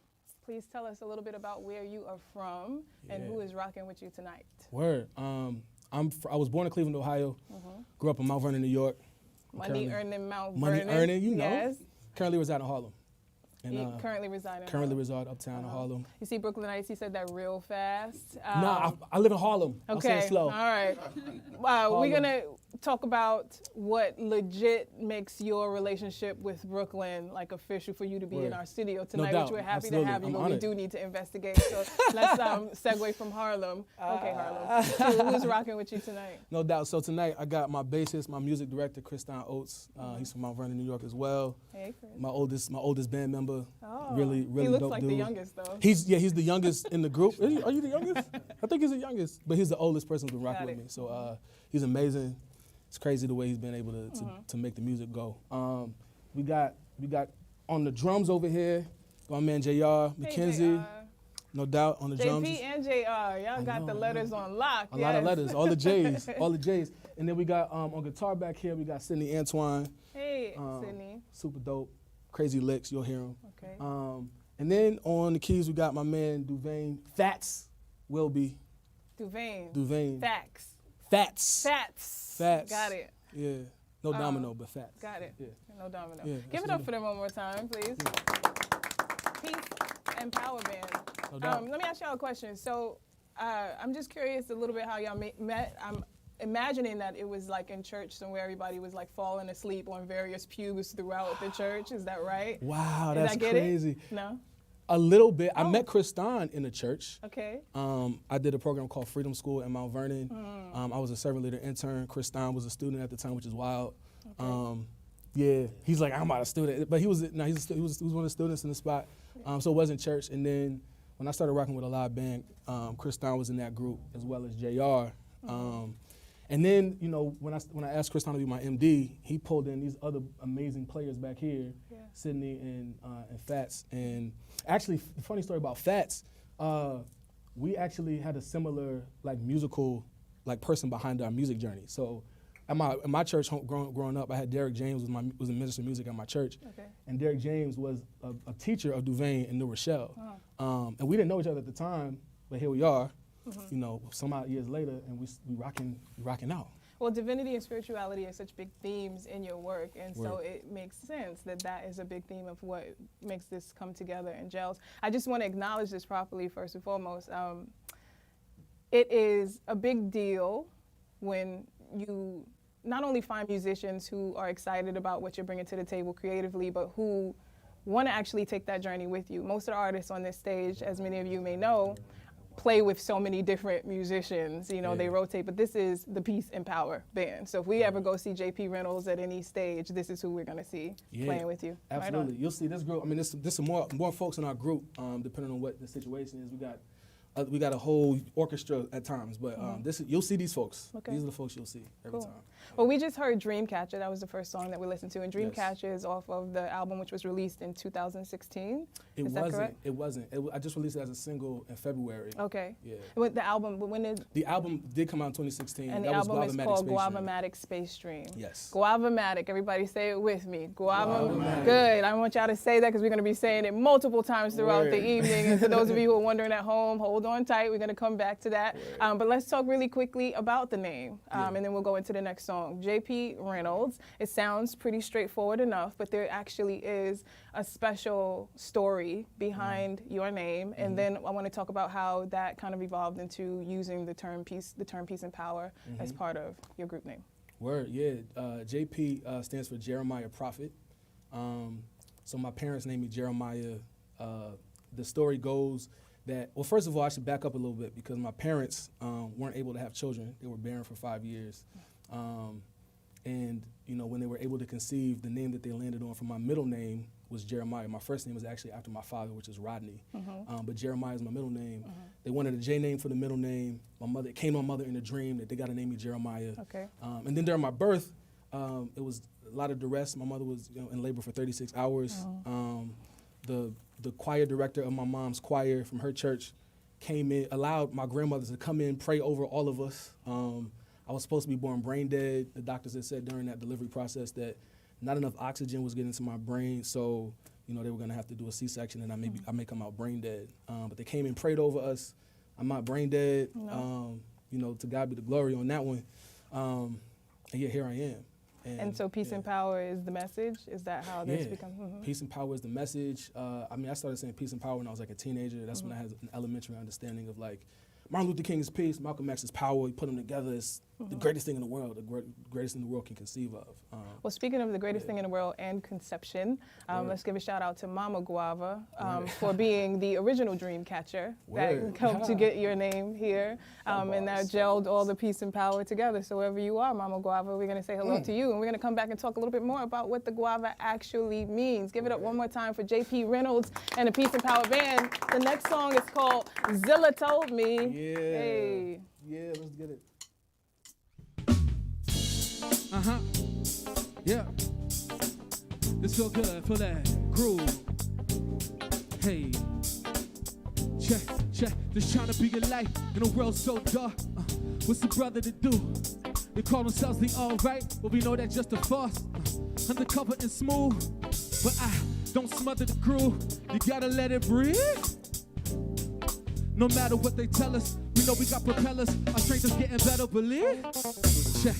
Please tell us a little bit about where you are from and who is rocking with you tonight. Word. I was born in Cleveland, Ohio. Grew up in Mount Vernon, New York. Money earning Mount Money Vernon. earning, you know. Yes. Currently reside in Harlem. And, You currently reside in Currently reside uptown in Harlem. You see Brooklynites, he said that real fast. Nah, I live in Harlem. Okay, I'll say it slow. all right. Wow, we're talk about what legit makes your relationship with Brooklyn like official for you to be in our studio tonight, doubt. which we're happy Absolutely. to have you, I'm but honored. we do need to investigate. So let's segue from Harlem. Okay, Harlem. So who's rocking with you tonight? No doubt. So tonight I got my bassist, my music director, Kriston Oates. He's from Mount Vernon, New York as well. Hey, Chris. My oldest band member. Oh, really he looks dope like dude. the youngest though. He's the youngest in the group. Are you the youngest? I think he's the youngest, but he's the oldest person who's been rocking with me. So he's amazing. It's crazy the way he's been able to make the music go. We got on the drums over here, my man JR McKenzie, no doubt on the drums. JP and JR, y'all got the letters on lock. A lot of letters, all the J's, all the J's. And then we got on guitar back here, we got Sydney Antoine. Hey, Sydney. Super dope, crazy licks, you'll hear him. Okay. And then on the keys we got my man Duvain Fats Wilby. Duvain. Fats. Fats. Got it. Yeah. No domino, but Fats. Got it. Yeah. No domino. Yeah, Give it up for them one more time, please. Peace and Power Band. No doubt. Let me ask y'all a question. So I'm just curious a little bit how y'all met. I'm imagining that it was like in church somewhere everybody was like falling asleep on various pews throughout the church. Is that right? Wow, Did I that's get crazy. It? No? A little bit. I met Kriston in the church. Okay. I did a program called Freedom School in Mount Vernon. I was a servant leader intern. Kriston was a student at the time, which is wild. Okay. Yeah, he's like, I'm not a student, but he was one of the students in the spot. So it wasn't church. And then when I started rocking with a live band, Kriston was in that group as well as JR. And then, you know, when I asked Kriston to be my MD, he pulled in these other amazing players back here, Sydney and Fats. And actually, the funny story about Fats, we actually had a similar like musical like person behind our music journey. So at my church growing up, I had Derek James was a minister of music at my church. Okay. And Derek James was a teacher of Duvain in New Rochelle. And we didn't know each other at the time, but here we are. You know, some odd years later, and we rocking out. Well, divinity and spirituality are such big themes in your work, and so it makes sense that that is a big theme of what makes this come together and gels. I just want to acknowledge this properly first and foremost. It is a big deal when you not only find musicians who are excited about what you're bringing to the table creatively, but who want to actually take that journey with you. Most of the artists on this stage, as many of you may know, play with so many different musicians, you know, they rotate, but this is the Peace and Power Band. So if we ever go see JP Reynolds at any stage, this is who we're gonna see playing with you. Absolutely, Right, you'll see this group. I mean, there's some more folks in our group, depending on what the situation is. We got a whole orchestra at times, but you'll see these folks. Okay. These are the folks you'll see every time. Well, we just heard Dreamcatcher. That was the first song that we listened to, and Dreamcatcher is off of the album which was released in 2016. Is that correct? It wasn't. I just released it as a single in February. Okay. Yeah. But the album, when did? The album did come out in 2016. And the album is called Guavamatic Space Dream. Yes. Guavamatic. Everybody say it with me. Guavamatic. Good. I want y'all to say that because we're going to be saying it multiple times throughout the evening. And for those of you who are wondering at home, hold on tight. We're going to come back to that. But let's talk really quickly about the name, and then we'll go into the next song. JP Reynolds. It sounds pretty straightforward enough, but there actually is a special story behind your name. And then I want to talk about how that kind of evolved into using the term peace and power as part of your group name. Word, yeah. JP stands for Jeremiah Prophet. So my parents named me Jeremiah. The story goes that, well, first of all, I should back up a little bit because my parents weren't able to have children. They were barren for 5 years. And, you know, when they were able to conceive, the name that they landed on for my middle name was Jeremiah. My first name was actually after my father, which is Rodney. But Jeremiah is my middle name. They wanted a J name for the middle name. It came to my mother in a dream that they got to name me Jeremiah. Okay. And then during my birth, it was a lot of duress. My mother was in labor for 36 hours. The choir director of my mom's choir from her church came in, allowed my grandmother to come in, pray over all of us. I was supposed to be born brain dead. The doctors had said during that delivery process that not enough oxygen was getting to my brain, so they were gonna have to do a C-section and I may come out brain dead. But they came and prayed over us. I'm not brain dead. No. To God be the glory on that one. And yeah, here I am. And so peace and power is the message? Is that how this becomes? Peace and power is the message. I started saying peace and power when I was like a teenager. That's when I had an elementary understanding of like Martin Luther King's peace, Malcolm X's power, he put them together. It's the greatest thing in the world, the greatest thing the world can conceive of. Well, speaking of the greatest thing in the world and conception, let's give a shout out to Mama Guava for being the original dream catcher that helped to get your name here, and that gelled all the peace and power together. So wherever you are, Mama Guava, we're going to say hello to you, and we're going to come back and talk a little bit more about what the guava actually means. Give it up one more time for J.P. Reynolds and the Peace and Power Band. The next song is called Zilla Told Me. Yeah. Hey. Yeah, let's get it. Yeah. This feel good, feel that groove. Hey. Check. Just trying to be a light in a world so dark. What's a brother to do? They call themselves the alright, but we know that's just a farce. Undercover and smooth, but I don't smother the crew. You gotta let it breathe. No matter what they tell us, we know we got propellers. Our strength is getting better, believe. Check.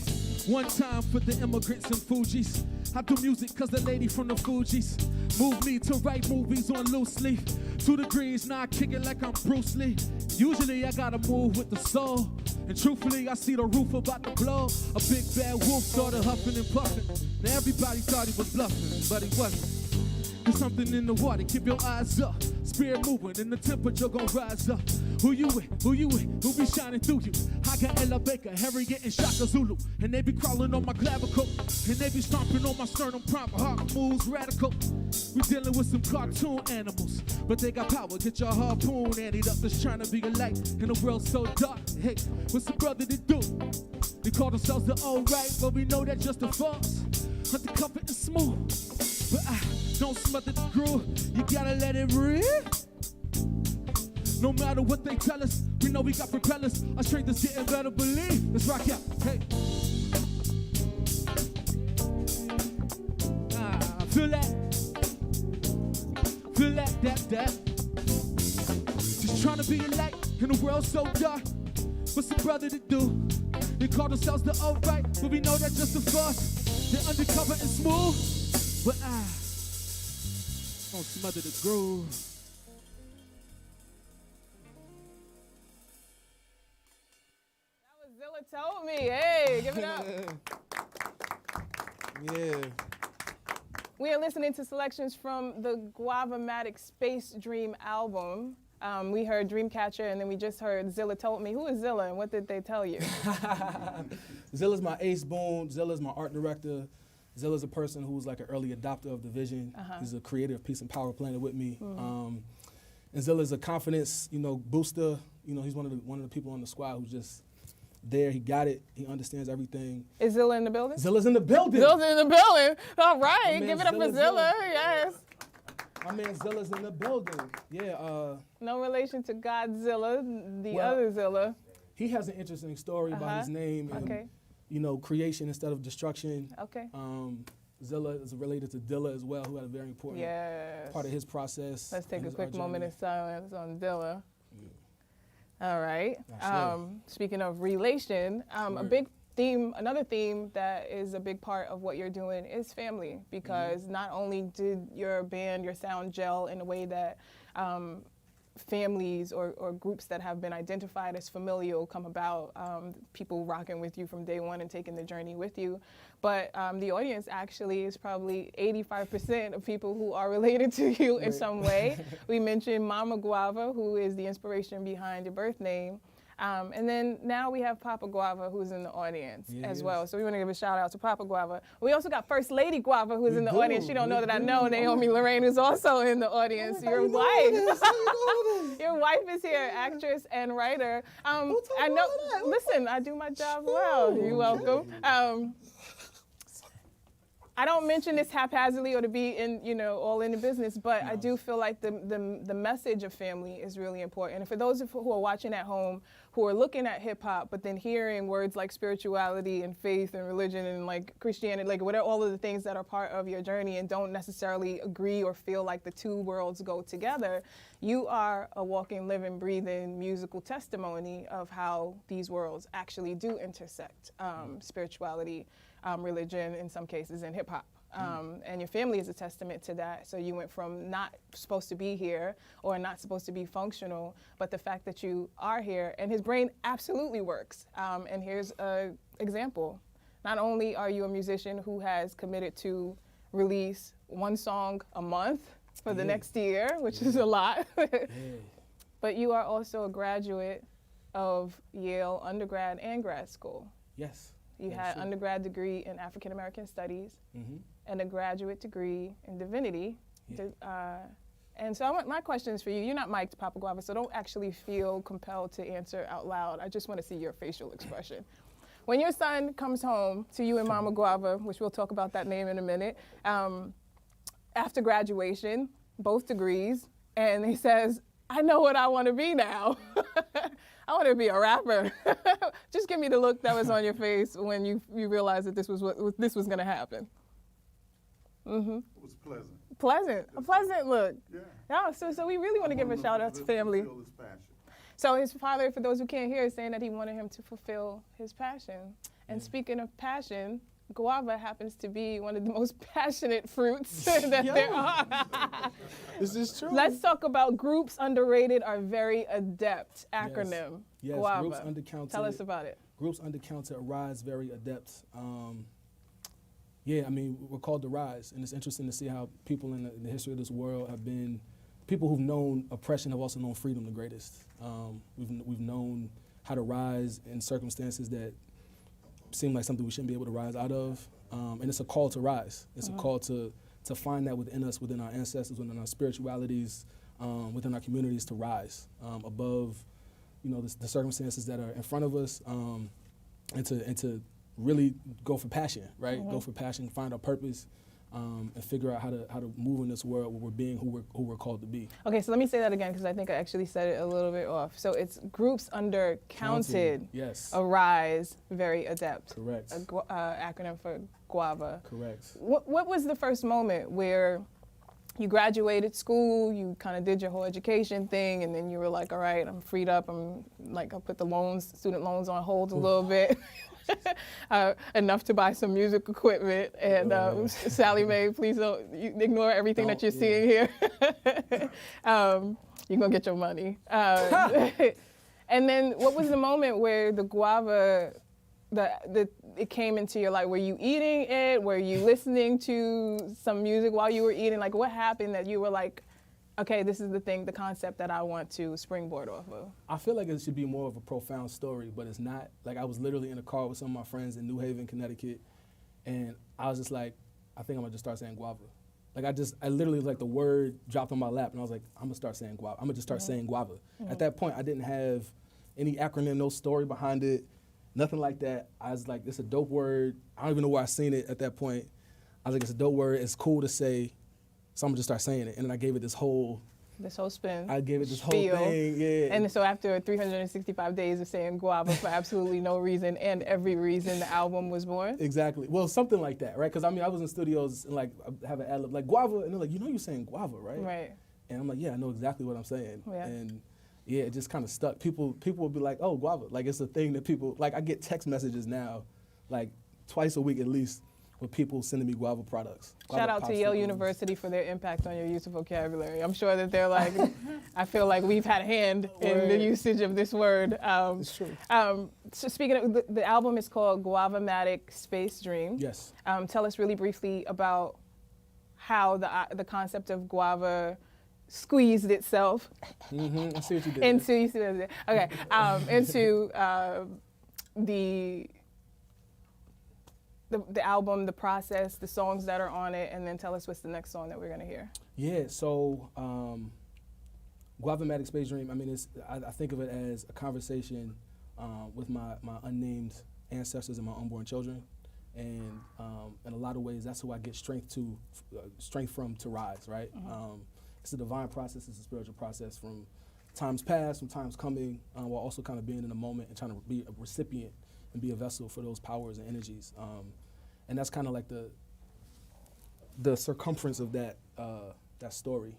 One time for the immigrants and Fugees. I do music cause the lady from the Fugees moved me to write movies on loose leaf. 2 degrees, now I kick it like I'm Bruce Lee. Usually I gotta move with the soul. And truthfully, I see the roof about to blow. A big bad wolf started huffing and puffing. Now everybody thought he was bluffing, but he wasn't. There's something in the water, keep your eyes up. Spirit moving and the temperature gon' rise up. Who you with? Who be shining through you? I got Ella Baker, Harriet and Shaka Zulu. And they be crawling on my clavicle. And they be stomping on my sternum proper. Heart moves radical. We dealing with some cartoon animals. But they got power, get your harpoon antied up. Just trying to be a light in a world so dark. Hey, what's a brother to do? They call themselves the alright, but we know that's just a farce. Undercover and smooth, but I don't smother the groove. You gotta let it breathe. No matter what they tell us, we know we got propellers. Our strength is getting better, believe. Let's rock out. Hey. Feel that. Feel that. Just trying to be a light in a world so dark. What's a brother to do? They call themselves the alright, but we know that's just a farce. They're undercover and smooth, but I don't smother the groove. That was Zilla Told Me. Hey, give it up. Yeah. We are listening to selections from the Guava-matic Space Dream album. We heard Dreamcatcher, and then we just heard Zilla Told Me. Who is Zilla, and what did they tell you? Zilla's my ace boon. Zilla's my art director. Zilla's a person who's like an early adopter of the vision. He's a creator of Peace and Power Planet with me. And Zilla's a confidence, booster. He's one of the people on the squad who's just there. He got it. He understands everything. Is Zilla in the building? Zilla's in the building. Zilla's in the building. All right, give it up for Zilla. Yes. My man Zilla's in the building. Yeah. No relation to Godzilla, the other Zilla. He has an interesting story about his name and, creation instead of destruction. Okay. Zilla is related to Dilla as well, who had a very important part of his process. Let's take a quick moment of silence on Dilla. All right. Speaking of relation, a big theme, another theme that is a big part of what you're doing is family, because not only did your band, your sound gel in a way that families or groups that have been identified as familial come about, people rocking with you from day one and taking the journey with you, but the audience actually is probably 85% of people who are related to you in some way. We mentioned Mama Guava, who is the inspiration behind your birth name. And then now we have Papa Guava, who's in the audience as well. So we want to give a shout out to Papa Guava. We also got First Lady Guava, who's in the audience. She don't know that I know Naomi Lorraine, who's also in the audience. Your wife. Your wife is here, actress and writer. I know. Listen, I do my job well. You're welcome. I don't mention this haphazardly or to be in, all in the business, but I do feel like the message of family is really important. And for those who are watching at home, who are looking at hip hop, but then hearing words like spirituality and faith and religion and like Christianity, like whatever, all of the things that are part of your journey and don't necessarily agree or feel like the two worlds go together, you are a walking, living, breathing musical testimony of how these worlds actually do intersect, spirituality, religion in some cases, and hip hop. And your family is a testament to that. So you went from not supposed to be here or not supposed to be functional, but the fact that you are here, and his brain absolutely works. And here's an example. Not only are you a musician who has committed to release one song a month for the next year, which is a lot, but you are also a graduate of Yale undergrad and grad school. Yes. You had an undergrad degree in African American Studies and a graduate degree in Divinity. And so my question is for you. You're not mic'd, Papa Guava, so don't actually feel compelled to answer out loud. I just want to see your facial expression. When your son comes home to you and Mama Guava, which we'll talk about that name in a minute, after graduation, both degrees, and he says, I know what I want to be now. I want to be a rapper. Just give me the look that was on your face when you realized that this was going to happen. It was pleasant. Pleasant, a pleasant look. Yeah. So we really want to give a shout out to family. So his father, for those who can't hear, is saying that he wanted him to fulfill his passion. And speaking of passion, guava happens to be one of the most passionate fruits that there are. This is true. Let's talk about Groups Underrated Are Very Adept acronym. Yes, guava. Groups Undercounted. Tell us about it. Groups Undercounted Rise Very Adept. Yeah, I mean, we're called to rise, and it's interesting to see how people in the history of this world have been, people who've known oppression have also known freedom the greatest. We've known how to rise in circumstances that seem like something we shouldn't be able to rise out of, and it's a call to rise. It's a call to find that within us, within our ancestors, within our spiritualities, within our communities, to rise above, the circumstances that are in front of us, and to really go for passion, right? Go for passion, find our purpose, and figure out how to move in this world where we're being who we're called to be. Okay, so let me say that again, because I think I actually said it a little bit off. So it's Groups Undercounted, yes. Arise Very Adept. Correct. Acronym for guava. Correct. What was the first moment where you graduated school, you kind of did your whole education thing, and then you were like, all right, I'm freed up, I put the student loans on hold a little bit. Enough to buy some music equipment, and Sally Mae, please don't ignore everything that you're seeing here. You're gonna get your money. And then, what was the moment where the guava, it came into your life? Were you eating it? Were you listening to some music while you were eating? Like, what happened that you were like, okay, this is the concept that I want to springboard off of? I feel like it should be more of a profound story, but it's not. Like, I was literally in a car with some of my friends in New Haven, Connecticut, and I was just like, I think I'm gonna just start saying guava. Like, I literally, like, the word dropped on my lap, and I was like, I'm gonna start saying guava. I'm gonna just start saying guava. At that point, I didn't have any acronym, no story behind it, nothing like that. I was like, it's a dope word. I don't even know where I seen it at that point. I was like, it's a dope word, it's cool to say, so I'm gonna just start saying it. And then I gave it this whole spin. I gave it this spiel. whole thing, yeah. And so after 365 days of saying guava for absolutely no reason and every reason, the album was born? Exactly. Well, something like that, right? Because I was in studios and I have an ad-lib, like guava, and they're like, you're saying guava, right? Right. And I'm like, yeah, I know exactly what I'm saying. Yeah. And yeah, it just kind of stuck. People will be like, oh, guava. Like, it's a thing that people, like, I get text messages now, like twice a week at least, with people sending me guava products. Shout out to Yale University for their impact on your use of vocabulary. I'm sure that they're like, I feel like we've had a hand in the usage of this word. It's true. So speaking of, the album is called Guava-matic Space Dream. Yes. Tell us really briefly about how the concept of guava squeezed itself I see what you did. into, you see what I did? Okay, into the album, the process, the songs that are on it, and then tell us what's the next song that we're gonna hear. Yeah, so Guava-matic Space Dream, I think of it as a conversation with my unnamed ancestors and my unborn children. And in a lot of ways, that's who I get strength from to rise, right? It's a divine process, it's a spiritual process from times past, from times coming, while also kind of being in the moment and trying to be a recipient and be a vessel for those powers and energies. And that's kind of like the circumference of that story.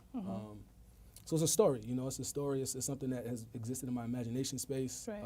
So it's a story, it's a story. It's something that has existed in my imagination space. Right.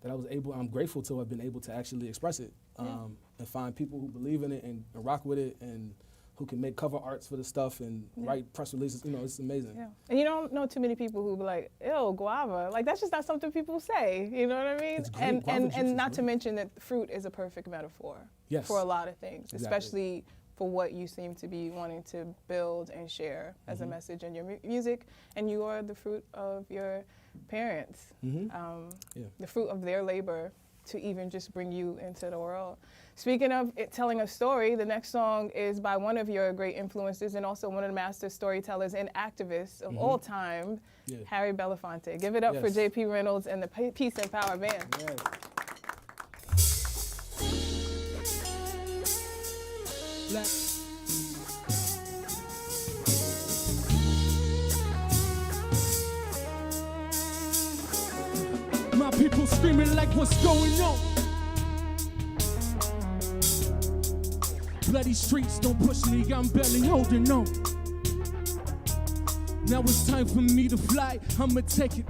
that I'm grateful to have been able to actually express it and find people who believe in it and rock with it and who can make cover arts for the stuff and write press releases. You know, it's amazing. Yeah. And you don't know too many people who be like, ew, guava. Like, that's just not something people say. You know what I mean? It's great. And not to mention that fruit is a perfect metaphor for a lot of things, especially for what you seem to be wanting to build and share as a message in your music. And you are the fruit of your parents, the fruit of their labor to even just bring you into the world. Speaking of it telling a story, the next song is by one of your great influences and also one of the master storytellers and activists of all time, Harry Belafonte. Give it up for J.P. Reynolds and the Peace and Power Band. Black. My people screaming like what's going on? Bloody streets don't push me, I'm barely holding on. Now it's time for me to fly, I'ma take it.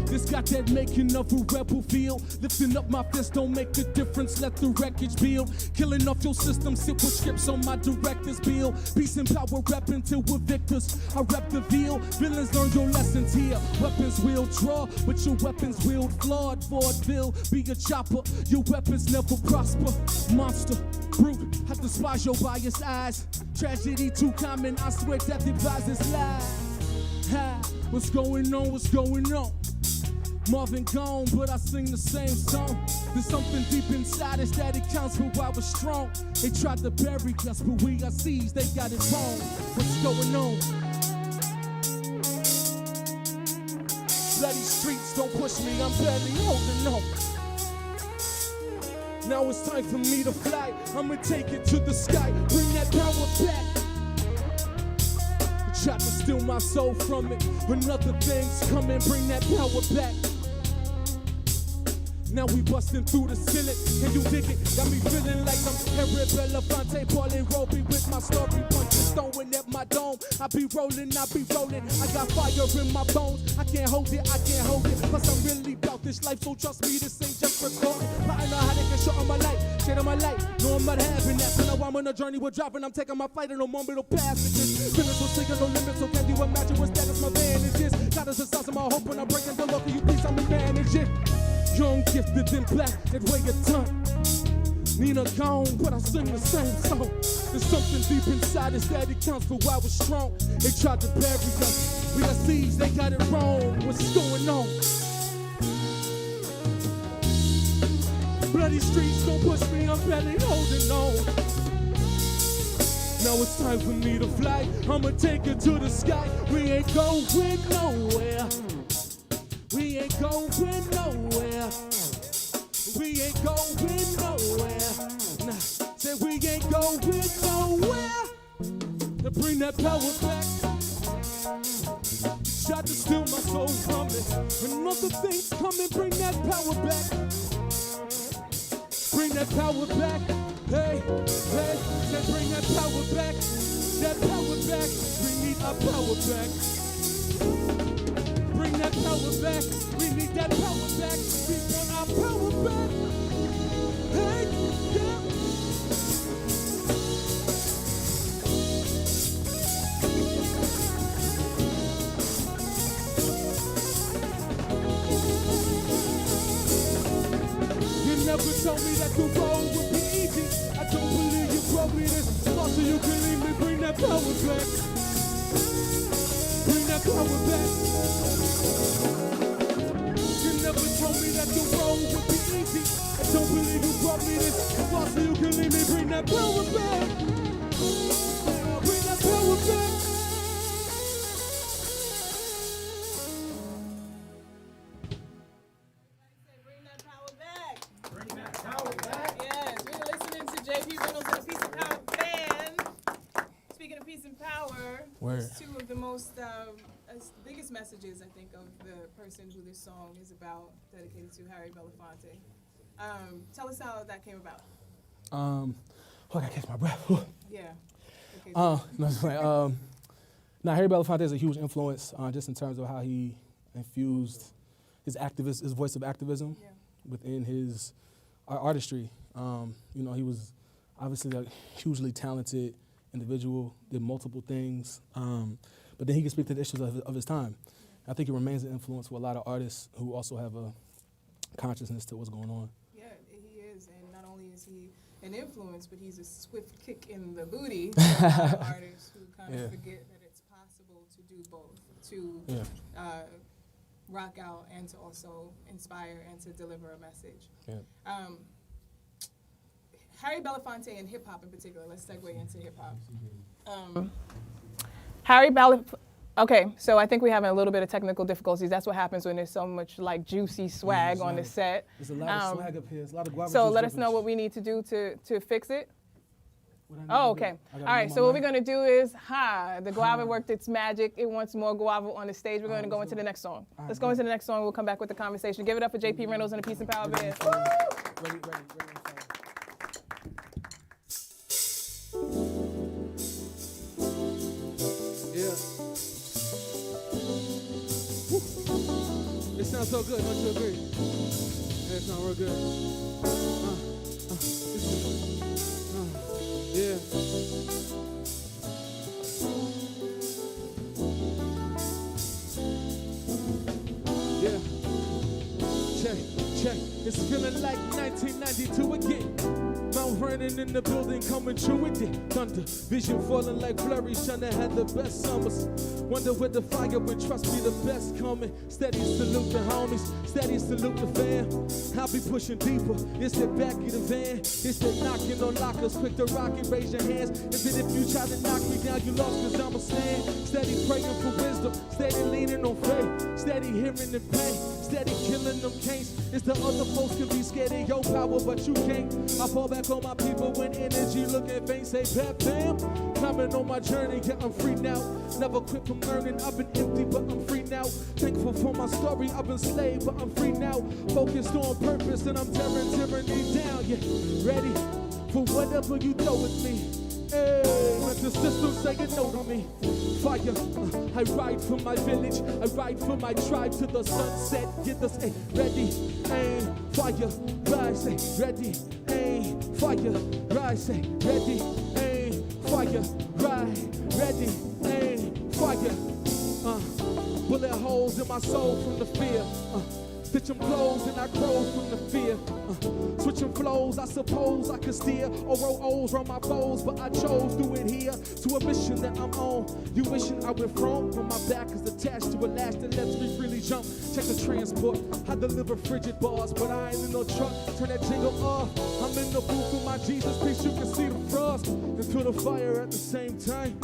This got that making of a rebel feel. Lifting up my fist don't make a difference, let the wreckage build. Killing off your system, sit with scripts on my director's bill. Peace and power rep until we're victors. I rep the veal, villains learn your lessons here. Weapons will draw, but your weapons wield flawed. Vaudeville, be a chopper, your weapons never prosper. Monster, brute, I despise your biased eyes. Tragedy too common, I swear death advises lies. Ha, what's going on, what's going on? Marvin gone, but I sing the same song. There's something deep inside us that it counts for why we're strong. They tried to bury us, but we got seized, they got it wrong. What's going on? Bloody streets don't push me, I'm barely holding on. Now it's time for me to fly, I'ma take it to the sky, bring that power back. Tried to steal my soul from it, another thing's coming, bring that power back. Now we busting through the ceiling, can you dig it? Got me feeling like I'm Harry Belafonte, Paulie Roby with my story, punches throwing at my dome. I be rolling, I got fire in my bones. I can't hold it, plus I'm really about this life, so trust me, this ain't just recording. I know how they can shut on my light, shade on my light. No, I'm not having that, so now I'm on a journey, we're driving, I'm taking my flight in no moment of passages. Finish with singing, no limits, so can you imagine what status my vantage is? Got us the size of my hope when I'm breaking the law, can you please help me manage it? Young, gifted, and black, that weigh a ton. Nina gone, but I sing the same song. There's something deep inside us that it counts for why we're strong. They tried to bury us, we got seized, they got it wrong. What's going on? Bloody streets don't push me, I'm barely holding on. Now it's time for me to fly, I'ma take it to the sky. We ain't going nowhere. We ain't going nowhere. We ain't going nowhere. Nah, say we ain't going nowhere. To bring that power back. Tried to steal my soul from it. Another thing's coming, bring that power back. Bring that power back. Hey, hey, say bring that power back. That power back. We need our power back. Bring that power back. We need that power back. We want our power back. Hey, yeah. You never told me that the road would be easy. I don't believe you brought me this far so you can leave me. Bring that power back. Bring that power back. You never told me that the road would be easy. I don't believe you brought me this far so you can leave me. Bring that power back. Bring that power back. Bring that power back. Bring that power back. Yes, we're listening to J.P. Reynolds and the Peace and Power Band. Speaking of peace and power, it's two of the most biggest messages, I think, of the person who this song is about, dedicated to Harry Belafonte. Tell us how that came about. I gotta catch my breath. Yeah. Okay, no, it's like, now Harry Belafonte is a huge influence, just in terms of how he infused his voice of activism within his artistry. You know, he was obviously a hugely talented individual, did multiple things, but then he could speak to the issues of his time. I think it remains an influence for a lot of artists who also have a consciousness to what's going on. Yeah, he is, and not only is he an influence, but he's a swift kick in the booty for artists who kind of forget that it's possible to do both, to rock out and to also inspire and to deliver a message. Yeah. Harry Belafonte and hip hop in particular. Let's segue into hip hop. Harry Belafonte. Okay, so I think we're having a little bit of technical difficulties. That's what happens when there's so much like juicy swag on the set. There's a lot of swag up here. There's a lot of guava So juice let us drippings. know what we need to do to fix it. Oh, okay. All right, so what we're gonna do is, the guava worked its magic. It wants more guava on the stage. We're gonna go into the next song. Let's go into the next song. We'll come back with the conversation. Give it up for JP Reynolds and the Peace and Power Band. Ready. Yeah. It sounds so good, don't you agree? Yeah, it sounds real good. Yeah. Yeah. Check. It's feeling like 1992 again. Mount Vernon in the building, coming true with it. Thunder, vision falling like flurries, trying to have the best summers. Wonder where the fire would trust me, the best coming. Steady salute the homies, steady salute the fam. I'll be pushing deeper. It's the back of the van. It's the knocking on lockers, quick to rock it, raise your hands. Even if you try to knock me down, you lost, cause I'ma stand. Steady praying for wisdom, steady leaning on faith, steady hearing the pain, steady killing them can'ts. It's the other folks can be scared of your power, but you can't. I fall back on my people when energy looking faint. Say, bam, coming on my journey, yeah, I'm free now. Never quit from learning, I've been empty, but I'm free now. Thankful for my story, I've been slave, but I'm free now. Focused on purpose, and I'm tearing tyranny down, yeah. Ready for whatever you throw at me. Hey, let the system say you no to me. Fire, I ride for my village, I ride for my tribe to the sunset. Get this, ready, aim, fire, rise, ready, aim, fire, rise, ready, aim, fire, rise, ready, aim, fire. Bullet holes in my soul from the fear. Stitching blows and I grow from the fear. Switching flows, I suppose I could steer. Or roll O's round my bows, but I chose do it here. To a mission that I'm on. You wishing I went from when my back is attached to a lash that lets me freely jump. Check the transport, I deliver frigid bars, but I ain't in no truck. Turn that jingle off. I'm in the booth with my Jesus piece, you can see the frost. And feel the fire at the same time.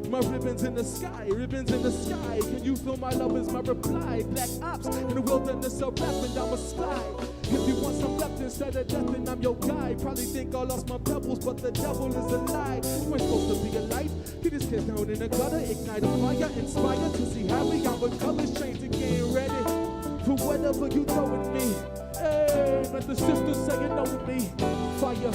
My ribbons in the sky, ribbons in the sky. Can you feel my love is my reply? Black ops in the wilderness of rapping, I'm a sky. If you want some depth instead of death, then I'm your guy. Probably think I lost my pebbles, but the devil is a lie. You ain't supposed to be a light. Get his kids down in the gutter, ignite a fire, inspire to see happy. I'm with colors changing, getting ready for whatever you throw at me. Hey, let the sisters say you know with me. Fire,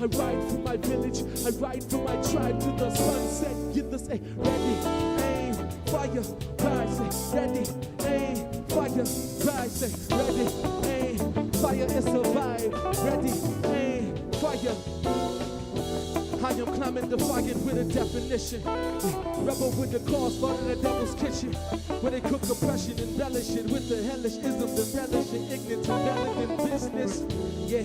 I ride for my village, I ride for my tribe to the sunset. Get this, ready, aim, fire, rise, ready, aim, fire, rise, ready, aim, fire and survive, ready, aim, fire. I am climbing the fire with a definition. Rebel with the cause, fought in the devil's kitchen. Where they cook oppression, embellishing with the hellish isms and relishing ignorant and elegant business. Yeah,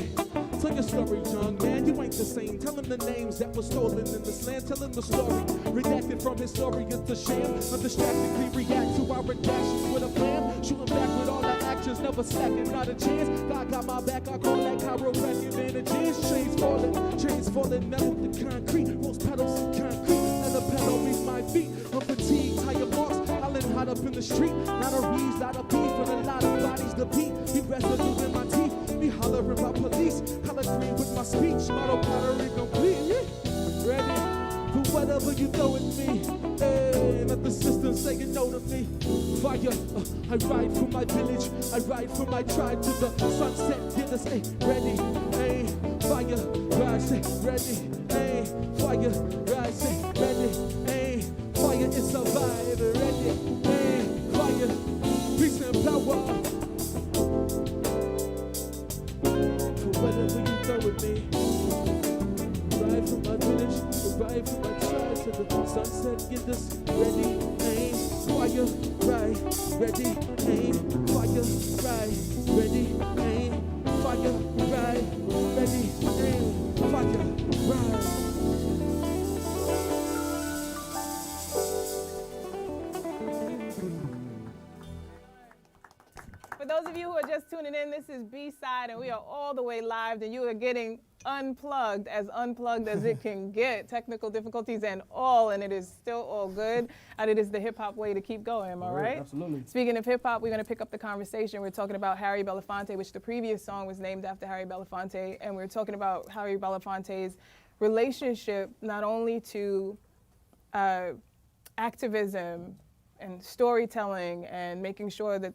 tell your story, young man, you ain't the same. Tell him the names that were stolen in this land. Tell him the story, redacted from his story, it's a sham. Undistractedly react to our redactions with a plan. Shooting back with all our actions, never slacking, not a chance. God got my back, I call that chiropractic bandages. Chains falling, metal to concrete. Rose petals in concrete, and the pedal meets my feet. I'm fatigued, tired marks, howling hot up in the street. Not a reeds, not a beef, and a lot of bodies to beat. Be residue in my teeth, be hollering about police. Color green with my speech, motto pottery complete. Ready for whatever you throw at me. Hey, let the system say you know to me. Fire, I ride for my village, I ride for my tribe to the sunset. Get us, ready, hey, fire, rise, ready, hey, fire, rise, ready, hey, fire, it's survive, ready, hey, fire, peace and power. me. Ride from my tradition, ride from my tribe to the sunset. Get this ready, aim, fire, right, ready, aim, fire, right, ready, aim, fire, right, ready, aim, fire, right. For those of you who are just tuning in, this is B-Side, and we are all the way live, and you are getting unplugged as it can get. Technical difficulties and all, and it is still all good, and it is the hip-hop way to keep going, am I right? Absolutely. Speaking of hip-hop, we're going to pick up the conversation. We're talking about Harry Belafonte, which the previous song was named after Harry Belafonte, and we're talking about Harry Belafonte's relationship not only to activism and storytelling and making sure that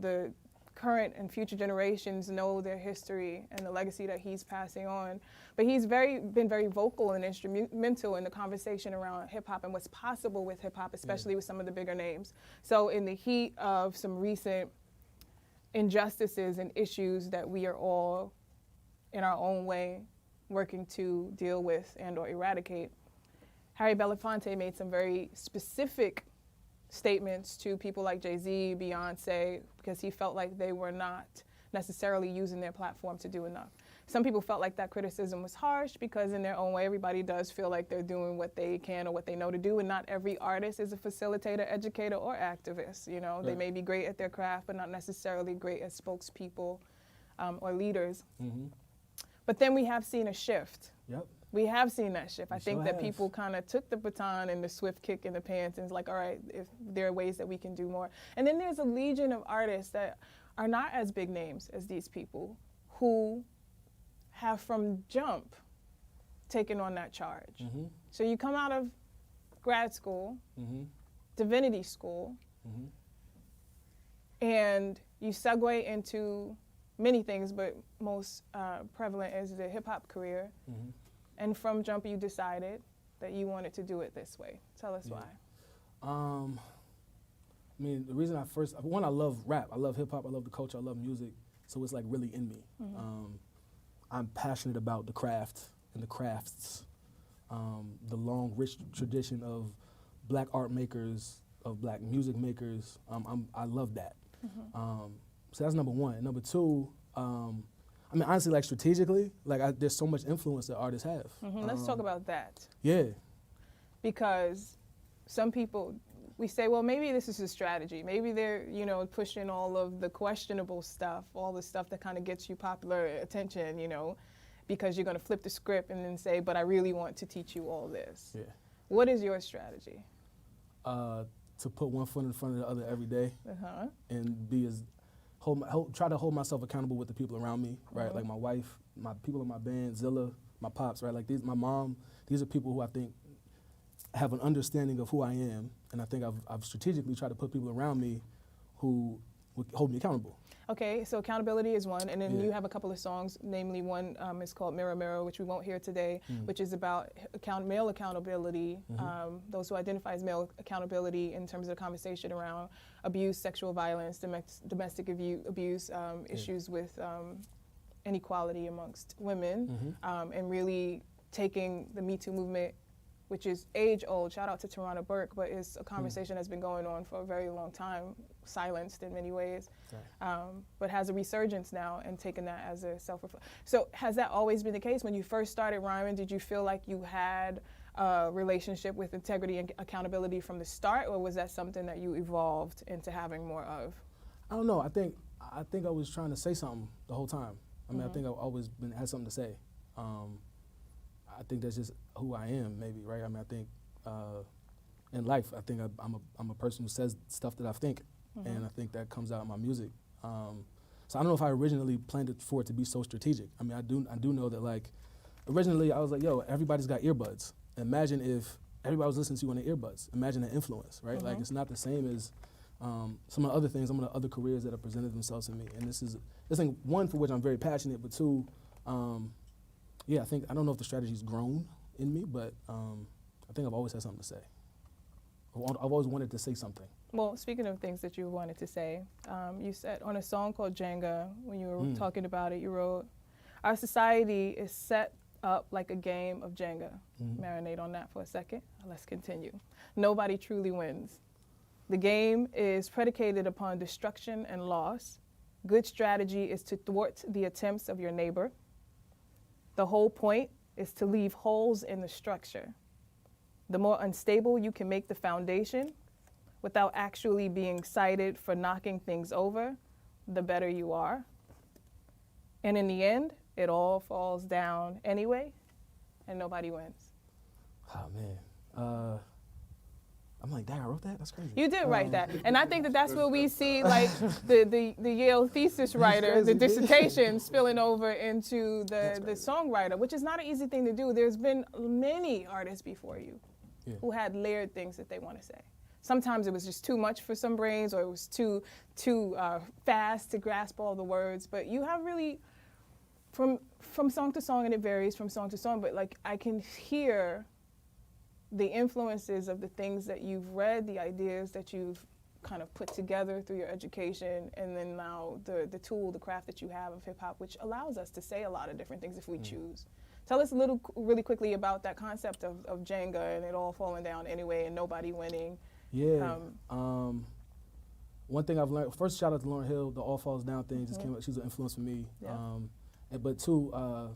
the current and future generations know their history and the legacy that he's passing on. But he's been very vocal and instrumental in the conversation around hip-hop and what's possible with hip-hop, especially with some of the bigger names. So in the heat of some recent injustices and issues that we are all, in our own way, working to deal with and or eradicate, Harry Belafonte made some very specific statements to people like Jay-Z, Beyonce, because he felt like they were not necessarily using their platform to do enough. Some people felt like that criticism was harsh because in their own way, everybody does feel like they're doing what they can or what they know to do, and not every artist is a facilitator, educator, or activist. You know, They may be great at their craft, but not necessarily great as spokespeople or leaders. Mm-hmm. But then we have seen a shift. Yep. We have seen that shift. I think sure that have. people kind of took the baton and the swift kick in the pants and it's like, all right, if there are ways that we can do more. And then there's a legion of artists that are not as big names as these people who have from jump taken on that charge. Mm-hmm. So you come out of grad school, Mm-hmm. divinity school, Mm-hmm. and you segue into many things, but most prevalent is the hip hop career. Mm-hmm. And from jump, you decided that you wanted to do it this way. Tell us why. I mean, the reason I love rap. I love hip hop. I love the culture. I love music. So it's like really in me. Mm-hmm. I'm passionate about the craft and the crafts, the long, rich tradition of black art makers, of black music makers. I love that. Mm-hmm. So that's number one. And number two, I mean, honestly, like strategically, like there's so much influence that artists have. Mm-hmm. Let's talk about that. Yeah. Because some people, we say, well, maybe this is a strategy. Maybe they're, pushing all of the questionable stuff, all the stuff that kind of gets you popular attention, because you're going to flip the script and then say, but I really want to teach you all this. Yeah. What is your strategy? To put one foot in front of the other every day, Uh-huh. and be as try to hold myself accountable with the people around me, right? Mhm. Like my wife, my people in my band, Zilla, my pops, right? Like my mom. These are people who I think have an understanding of who I am, and I think I've strategically tried to put people around me who would hold me accountable. Okay, so accountability is one, and then Yeah. you have a couple of songs, namely one is called Mirror Mirror, which we won't hear today, which is about male accountability, those who identify as male accountability in terms of the conversation around abuse, sexual violence, domestic abuse, issues with inequality amongst women, and really taking the Me Too movement, which is age old, shout out to Tarana Burke, but it's a conversation that's been going on for a very long time, silenced in many ways, but has a resurgence now and taken that as a self-reflection. So has that always been the case? When you first started rhyming, did you feel like you had a relationship with integrity and accountability from the start, or was that something that you evolved into having more of? I don't know. I think I was trying to say something the whole time. I mean, I think I've always had something to say. I think that's just who I am, maybe, right? I mean, I think in life, I think I'm a person who says stuff that I think, and I think that comes out in my music. So I don't know if I originally planned it for it to be so strategic. I mean, I do know that, like, originally I was like, yo, everybody's got earbuds. Imagine if everybody was listening to you on their earbuds. Imagine the influence, right? Like, it's not the same as some of the other things, some of the other careers that have presented themselves to me. And this thing, one, for which I'm very passionate, but two, yeah, I don't know if the strategy's grown in me, but I think I've always had something to say. I've always wanted to say something. Well, speaking of things that you wanted to say, you said on a song called Jenga, when you were talking about it, you wrote, Our society is set up like a game of Jenga. Marinate on that for a second. Let's continue. Nobody truly wins. The game is predicated upon destruction and loss. Good strategy is to thwart the attempts of your neighbor. The whole point is to leave holes in the structure. The more unstable you can make the foundation without actually being cited for knocking things over, the better you are. And in the end, it all falls down anyway, and nobody wins. Oh, man. I'm like, dang, I wrote that? That's crazy. You did write that. And I think that that's where we see like the Yale thesis writer, the dissertation spilling over into the songwriter, which is not an easy thing to do. There's been many artists before you who had layered things that they want to say. Sometimes it was just too much for some brains, or it was too fast to grasp all the words. But you have really, from song to song, and it varies from song to song, but like I can hear the influences of the things that you've read, the ideas that you've kind of put together through your education, and then now the tool, the craft that you have of hip hop, which allows us to say a lot of different things if we choose. Tell us really quickly about that concept of Jenga and it all falling down anyway and nobody winning. Yeah. One thing I've learned, first shout out to Lauryn Hill, the All Falls Down thing just came up. She's an influence for me. Yeah. But two, I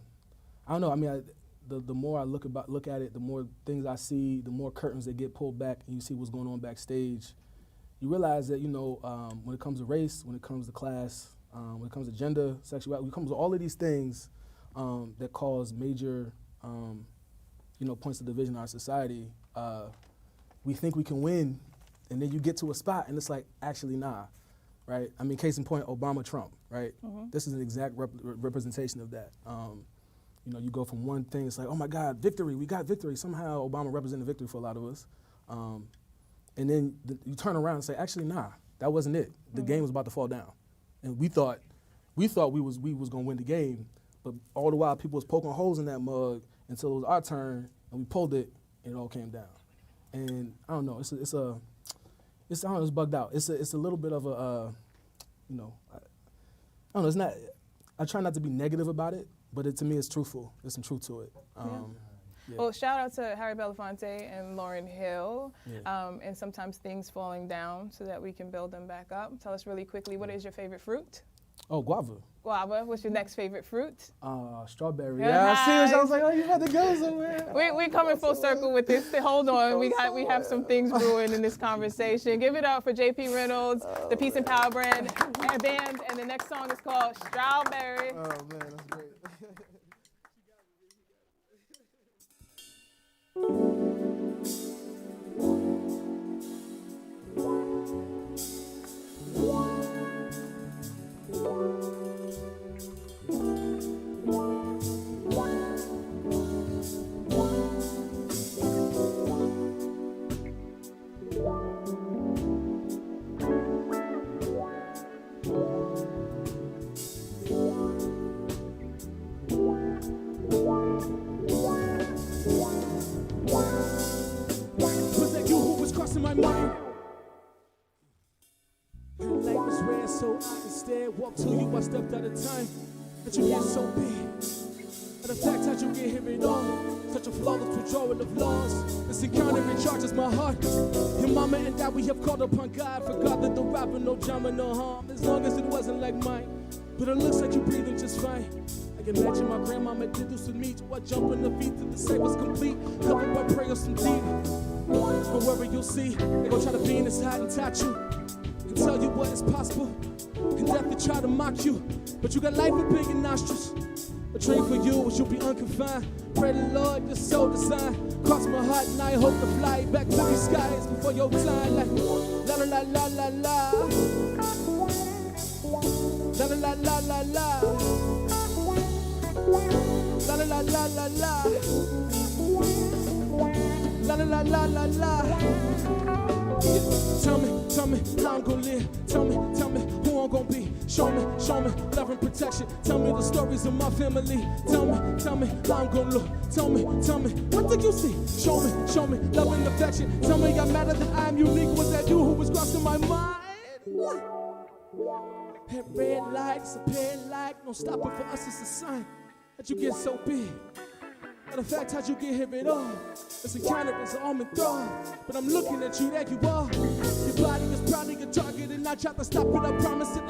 don't know, I mean, the more I look at it, the more things I see, the more curtains that get pulled back and you see what's going on backstage. You realize that, you know, when it comes to race, when it comes to class, when it comes to gender, sexuality, when it comes to all of these things that cause major, you know, points of division in our society, we think we can win, and then you get to a spot and it's like, actually, nah, right? I mean, case in point, Obama, Trump, right? This is an exact representation of that. You know, you go from one thing, it's like, oh my God, victory, we got victory. Somehow Obama represented victory for a lot of us. And then you turn around and say, actually, nah, that wasn't it. The game was about to fall down. And we thought we was gonna win the game, but all the while people was poking holes in that mug until it was our turn and we pulled it and it all came down. And I don't know, it's bugged out. It's a little bit of a, you know, I don't know, it's not, I try not to be negative about it, but to me, it's truthful. There's some truth to it. Yeah. Well, shout out to Harry Belafonte and Lauryn Hill, and sometimes things falling down so that we can build them back up. Tell us really quickly, what is your favorite fruit? Oh, guava. Guava. What's your next favorite fruit? Strawberry. Yeah, seriously, I was like, oh, you about to go somewhere. We're coming full circle with this. Hold on, we have some things brewing in this conversation. Give it up for J.P. Reynolds, the Peace and Power band, and the next song is called Strawberry. Oh man, that's great. Walk to you, I stepped out of time. That you get so big. And the fact that you get hit it on. Such a flawless withdrawal of laws. This encounter recharges my heart. Your mama and dad, we have called upon God. Forgot that the rapper, no drama, no harm. As long as it wasn't like mine. But it looks like you're breathing just fine. I can imagine my grandmama did this with me. To I jump on the feet till the sight was complete. Covered by prayers indeed. But wherever you'll see, they gon' try to be in this hide and touch you. And tell you what is possible. And death to try to mock you, but you got life with big nostrils. A dream for you is you'll be unconfined. Pray the Lord, your soul design. Cross my heart and I hope to fly back to the skies before your time. Like la la la la la la, la la la la la la, la la la la la la, la la la la la. Tell me how I'm gonna live. Tell me who I'm gonna be. Show me love and protection. Tell me the stories of my family. Tell me how I'm gonna look. Tell me, what did you see? Show me love and affection. Tell me I'm matter that I'm unique. Was that you who was crossing my mind? What? At red lights, a pale light, no stopping for us, it's a sign. that you get so big. Matter of fact, how'd you get here at all? It's a counter, it's an arm and throw. But I'm looking at you, there you are. Your body is probably a target, and I tried to stop it, I promise it.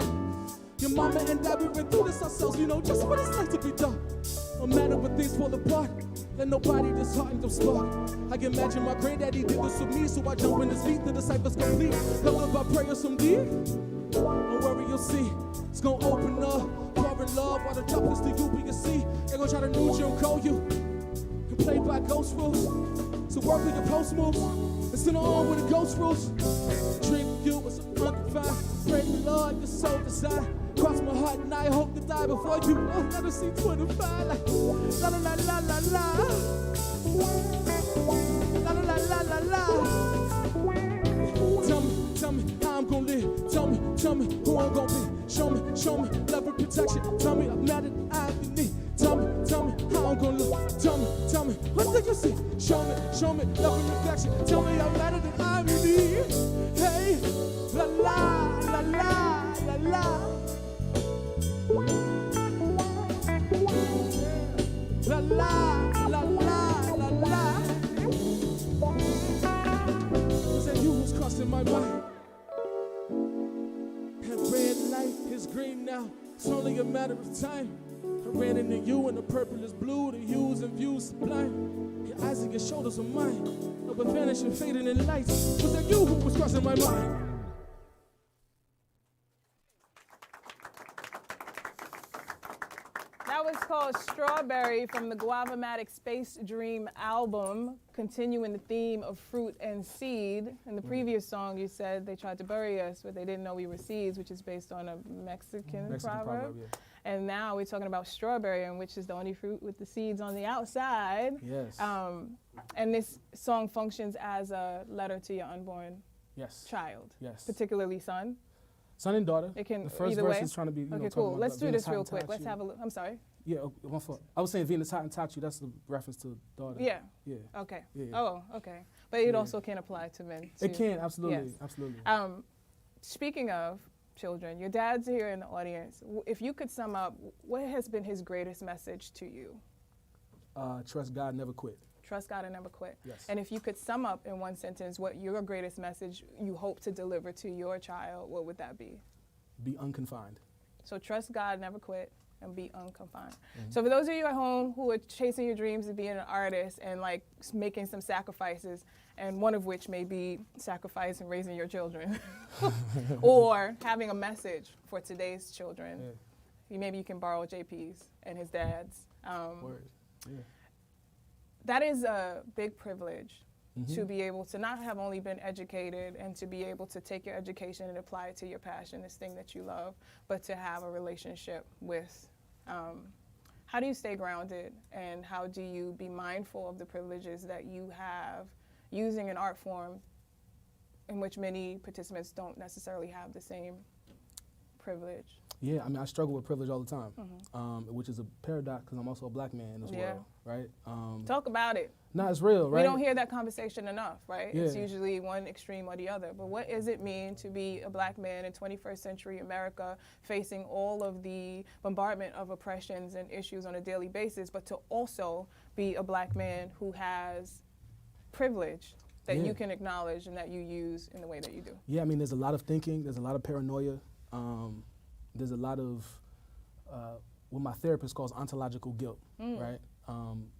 Your mama and I, we went through this ourselves, we know just what it's like to be done. No matter when things fall apart, let nobody dishearten your spark. I can imagine my granddaddy did this with me, so I jump in his feet, the disciples complete. Held up our prayers from deep. Don't worry, you'll see. It's gonna open up, pouring love, while the darkness to you, we can see. They're gonna try to lose you and call you. You play by ghost rules, so work with your post moves. Instead on with the ghost rules. Drink you with some undefined. Pray the Lord, your soul desire. Cross my heart and I hope to die before you. Oh, let us see 25 like la la la la la la. La la la la la la. Tell me how I'm gonna live. Tell me who I'm gonna be. Show me love and protection. Tell me I'm mad at I believe. Tell me how I'm gonna look. Tell me what do you see? Show me love and reflection. Tell me I'm mad at I believe. Hey, la la la la la la. La la la la la la. Was that you who's crossing my mind? That red light is green now. It's only a matter of time. I ran into you and the purple is blue. The hues and views sublime. Your eyes and your shoulders are mine. But vanishing, fading in lights. Was that you who was crossing my mind? That was called Strawberry from the Guavamatic Space Dream album, continuing the theme of fruit and seed. In the previous song, you said they tried to bury us, but they didn't know we were seeds, which is based on a Mexican proverb. Yeah. And now we're talking about strawberry, and which is the only fruit with the seeds on the outside. Yes. And this song functions as a letter to your unborn child, particularly son. Son and daughter. It can the first either verse way. is trying to be. Okay, cool. Let's do this real quick. Let's have a look. I'm sorry. Yeah, one for. I was saying Venus hot and taught you. That's the reference to daughter. Yeah. Yeah. Okay. Yeah. Oh, okay. But it also can apply to men too. It can, absolutely, Yes. absolutely. Speaking of children, your dad's here in the audience. If you could sum up, what has been his greatest message to you? Trust God, never quit. Trust God and never quit. Yes. And if you could sum up in one sentence what your greatest message you hope to deliver to your child, what would that be? Be unconfined. So trust God, never quit, and be unconfined. So for those of you at home who are chasing your dreams of being an artist and like making some sacrifices, and one of which may be sacrificing raising your children, or having a message for today's children, maybe you can borrow JP's and his dad's. Word. Yeah. That is a big privilege. To be able to not have only been educated and to be able to take your education and apply it to your passion, this thing that you love, but to have a relationship with. How do you stay grounded, and how do you be mindful of the privileges that you have using an art form in which many participants don't necessarily have the same privilege? Yeah, I mean, I struggle with privilege all the time, which is a paradox because I'm also a black man in this world, right? Talk about it. No, it's real, right? We don't hear that conversation enough, right? Yeah. It's usually one extreme or the other. But what does it mean to be a black man in 21st century America, facing all of the bombardment of oppressions and issues on a daily basis, but to also be a black man who has privilege that you can acknowledge and that you use in the way that you do? Yeah, I mean, there's a lot of thinking, there's a lot of paranoia, there's a lot of what my therapist calls ontological guilt, right?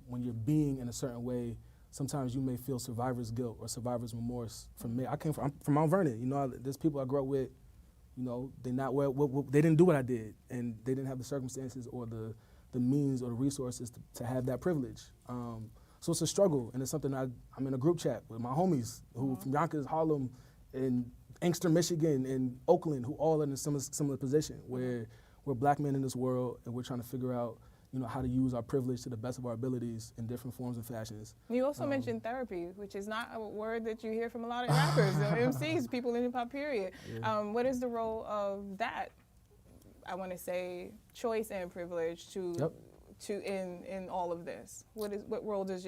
When you're being in a certain way, sometimes you may feel survivor's guilt or survivor's remorse. I'm from Mount Vernon, you know, there's people I grew up with, you know, they didn't do what I did, and they didn't have the circumstances or the means or the resources to have that privilege. So it's a struggle, and it's something I'm in a group chat with my homies who from Yonkers, Harlem, and Inkster, Michigan, and Oakland, who all are in a similar position where we're black men in this world, and we're trying to figure out, you know, how to use our privilege to the best of our abilities in different forms and fashions. You also mentioned therapy, which is not a word that you hear from a lot of rappers, MCs, people in hip hop, period. Yeah. What is the role of that, I want to say, choice and privilege in all of this? What role does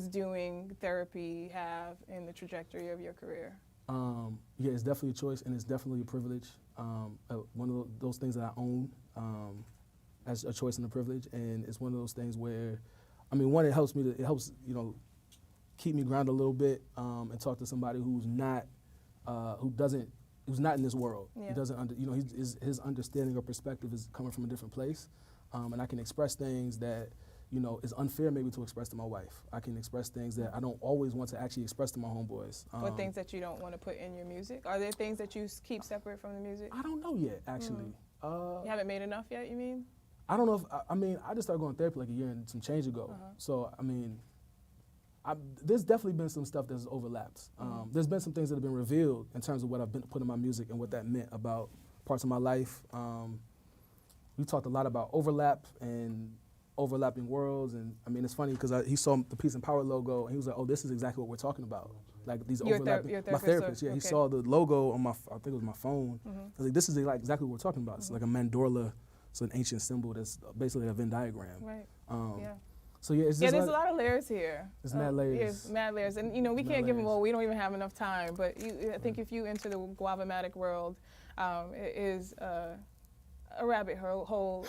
doing therapy have in the trajectory of your career? Yeah, it's definitely a choice, and it's definitely a privilege. One of those things that I own. as a choice and a privilege, and it's one of those things where, I mean, one, it helps keep me grounded a little bit, and talk to somebody who's not in this world. Yeah. He doesn't his understanding or perspective is coming from a different place, and I can express things that is unfair maybe to express to my wife. I can express things that I don't always want to actually express to my homeboys. Or things that you don't want to put in your music? Are there things that you keep separate from the music? I don't know yet, actually. You haven't made enough yet, you mean? I don't know if, I just started going to therapy like a year and some change ago. So, I mean, there's definitely been some stuff that's overlapped. There's been some things that have been revealed in terms of what I've been putting in my music and what that meant about parts of my life. We talked a lot about overlap and overlapping worlds, and I mean, it's funny because he saw the Peace and Power logo and he was like, oh, this is exactly what we're talking about. Like these overlapping, your my therapist, yeah, okay. he saw the logo on I think it was my phone. I was like, this is exactly what we're talking about. It's like a mandorla, it's an ancient symbol that's basically a Venn diagram. Right, yeah. So yeah, it's yeah, just there's a lot of layers here. There's mad layers. Yes, mad layers. And we can't give them all, we don't even have enough time, but I think if you enter the guavamatic world, it is a rabbit hole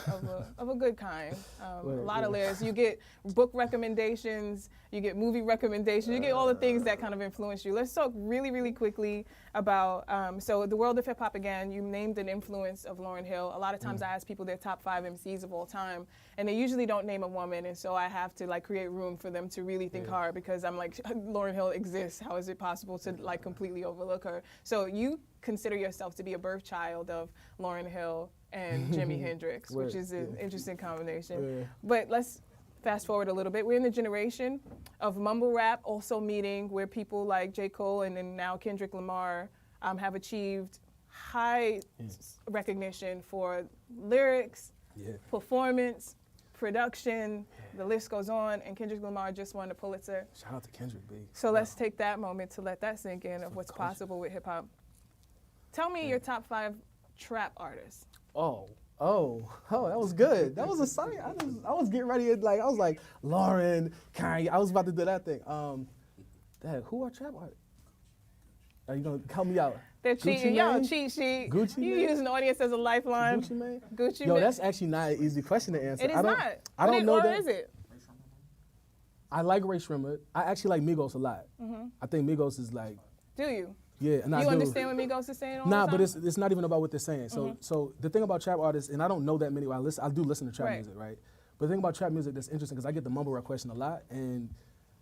of a good kind. A lot of layers. You get book recommendations, you get movie recommendations, you get all the things that kind of influence you. Let's talk really, really quickly about, so the world of hip hop again, you named an influence of Lauryn Hill. A lot of times I ask people their top 5 MCs of all time, and they usually don't name a woman, and so I have to like create room for them to really think hard because I'm like, Lauryn Hill exists, how is it possible to like completely overlook her? So you consider yourself to be a birth child of Lauryn Hill and Jimi Hendrix, which is an interesting combination. Yeah. But let's fast forward a little bit. We're in the generation of mumble rap also meeting where people like J. Cole and then now Kendrick Lamar have achieved high recognition for lyrics, performance, production, the list goes on, and Kendrick Lamar just won the Pulitzer. Shout out to Kendrick, B. So let's take that moment to let that sink in of what's possible with hip hop. Tell me your top 5 trap artists. Oh, that was good. That was a sign. I was getting ready, I was like, Lauren, Kanye, I was about to do that thing. Dad, who are trap artists? Are you gonna help me out? They're cheating. Yo, cheat sheet. Gucci you Mane? using the audience as a lifeline. Gucci Mane? Gucci Yo, Mane. that's actually not an easy question to answer. It is not. I don't know or that. Is it? I like Ray Shrimmer. I actually like Migos a lot. I think Migos is like. Do you? Yeah, and you understand what Migos is saying all the time? Nah, but it's not even about what they're saying. So the thing about trap artists, and I don't know that many. I do listen to trap music, right? But the thing about trap music that's interesting because I get the mumble rap question a lot, and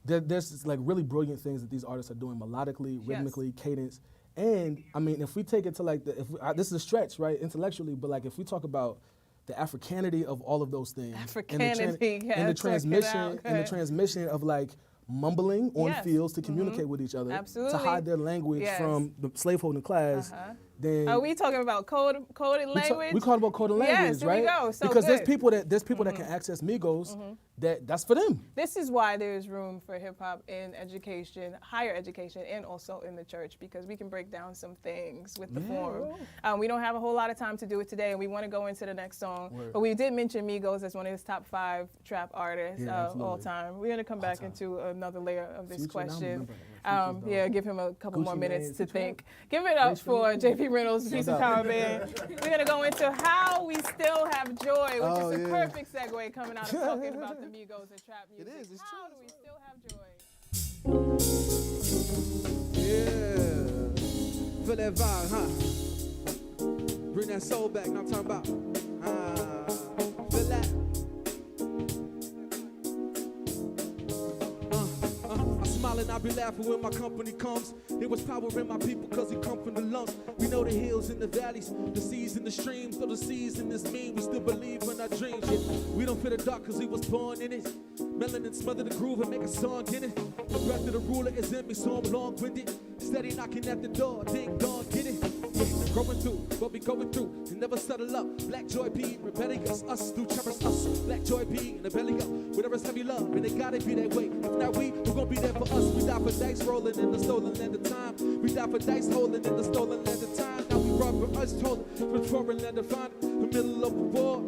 there's like really brilliant things that these artists are doing melodically, rhythmically, cadence. And I mean, if we take it to like this is a stretch, right, intellectually, but like if we talk about the Africanity of all of those things, and the transmission of like mumbling on fields to communicate with each other, to hide their language from the slaveholding class. Then are we talking about coded language? We talking about coded language, right? Yes, we go. So because good. there's people that can access Migos. That's for them. This is why there's room for hip hop in education, higher education, and also in the church because we can break down some things with the form. We don't have a whole lot of time to do it today, and we want to go into the next song. But we did mention Migos as one of his top 5 trap artists of all time. We're gonna come back into another layer of this question. Give him a couple more minutes to think. Give it up for JP Reynolds, Peace and Power Band. We're gonna go into how we still have joy, which is a perfect segue coming out of talking about the Migos and trap music. It is. It's how true. do we still have joy? Yeah. Feel that vibe, huh? Bring that soul back. Now I'm talking about. Feel that. I smile and I be laughing when my company comes. It was power in my people cause we come from the lumps. We know the hills and the valleys, the seas and the streams. Though the seas in this mean, we still believe in our dreams. Yeah. We don't feel the dark cause we was born in it. Melanin smother the groove and make a song in it. The breath of the ruler is in me, so I'm long-winded. Steady knocking at the door, ding dong, get it. Yeah, growing through what we going through and never settle up. Black joy be rebellious, us do cherish us. Black joy be in the belly up, whatever's heavy love, and it gotta be that way. If not we're gonna be there for us. We die for dice rolling in the stolen land of time. We die for dice holding in the stolen land of time. Now we rob for us told from foreign land to find the middle of the war.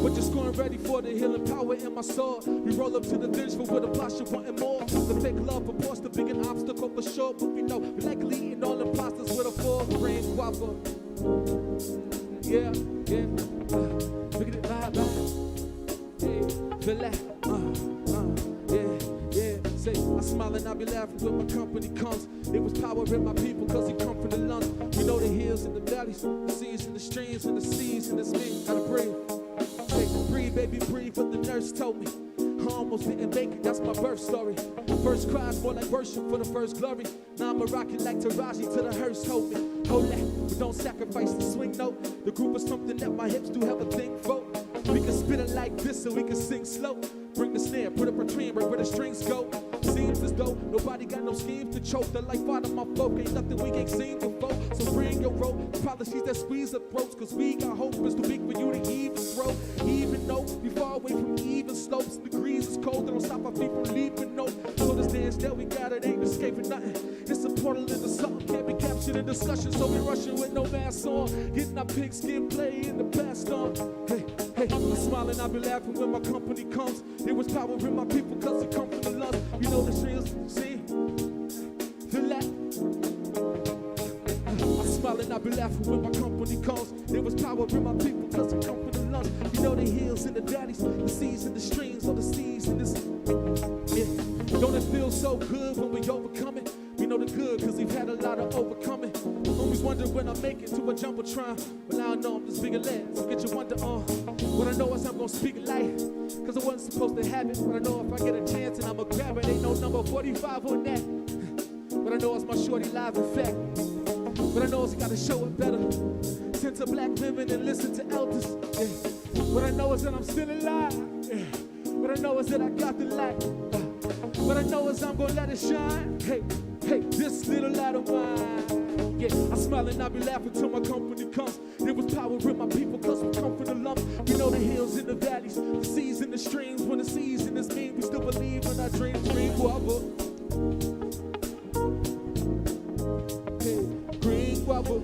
But just going ready for the healing power in my soul. We roll up to the vengeful with a posture wanting more. The fake love purports to be an obstacle for sure. But we know we likely eating all imposters with a full grain guava. Yeah. Look at it. Feel that? Yeah. Say, I smile and I be laughing when my company comes. It was power in my people, cause he come from the lungs. We know the hills and the valleys, the seas and the streams and the seas and the me. Gotta breathe. Hey, breathe, baby, breathe, what the nurse told me. I almost didn't make it, that's my birth story. First cries more like worship for the first glory. Now I'm a rocket like Taraji till the hearse hold me. Hold that, but don't sacrifice the swing note. The group is something that my hips do have a thing for. We can spit it like this so we can sing slow. Bring the snare, put up a train right where the strings go. Seems as though nobody got no schemes to choke. The life out of my folk ain't nothing we ain't seen before. So bring your rope, policies that squeeze the throats. Cause we got hope, it's too big for you to even throw. Even though we far away from even slopes. Degrees is cold, they don't stop our feet from leaping, no. So this dance that we got, it ain't escaping nothing. It's a portal into something, can't be captured in discussion. So we rushing with no mask on. Getting our pigskin play in the past on. Hey, I'm smiling, I be laughing when my company comes. It was power in my people, cause it come from the lungs. You know the strings, see? Feel that? I'm smiling, I be laughing when my company comes. It was power in my people, cause it come from the lungs. You know the hills and the valleys, the seas and the streams, or the seas and this. Yeah, don't it feel so good when we overcome it? We know the good, cause we've had a lot of overcoming. Always wonder when I make it to a jumbotron. Well, I know I'm just bigger less, so get your wonder on. What I know is I'm gonna speak it life, cause I wasn't supposed to have it. But I know if I get a chance and I'ma grab it, ain't no number 45 on that. But I know it's my shorty live in fact. But I know it's gotta show it better. Tend to black women and listen to elders. Yeah. What I know is that I'm still alive. Yeah. What I know is that I got the light. What I know is I'm gonna let it shine. Hey, this little light of mine. Yeah, I smile and I be laughing till my company comes. There was power in my people, cause we come from the lumps. We know the hills and the valleys, the seas and the streams. When the season is mean, we still believe in our dreams. Green guava. Hey, green guava.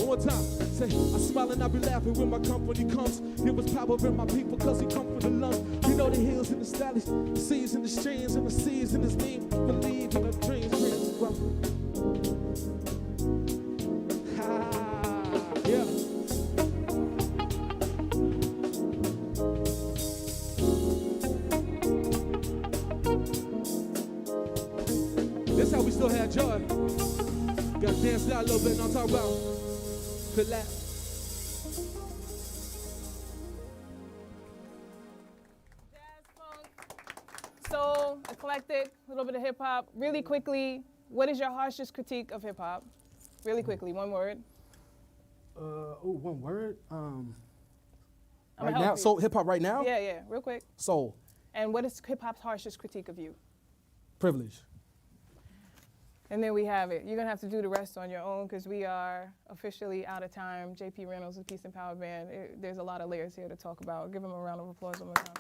One time. Say, I smile and I be laughing when my company comes. It was power in my people, cause he come from the lungs. We know the hills and the valleys, the seas and the streams and the seas and this mean. Believe in our dreams. Yeah. That's how we still had joy. Gotta dance it out a little bit and I'll talk about feel that. Soul, eclectic, a little bit of hip hop. Really quickly, what is your harshest critique of hip hop? Really quickly, one word. One word. Right now, so hip hop right now. Yeah, real quick. Soul. And what is hip hop's harshest critique of you? Privilege. And then we have it. You're gonna have to do the rest on your own because we are officially out of time. JP Reynolds with Peace and Power Band. There's a lot of layers here to talk about. Give him a round of applause one more time.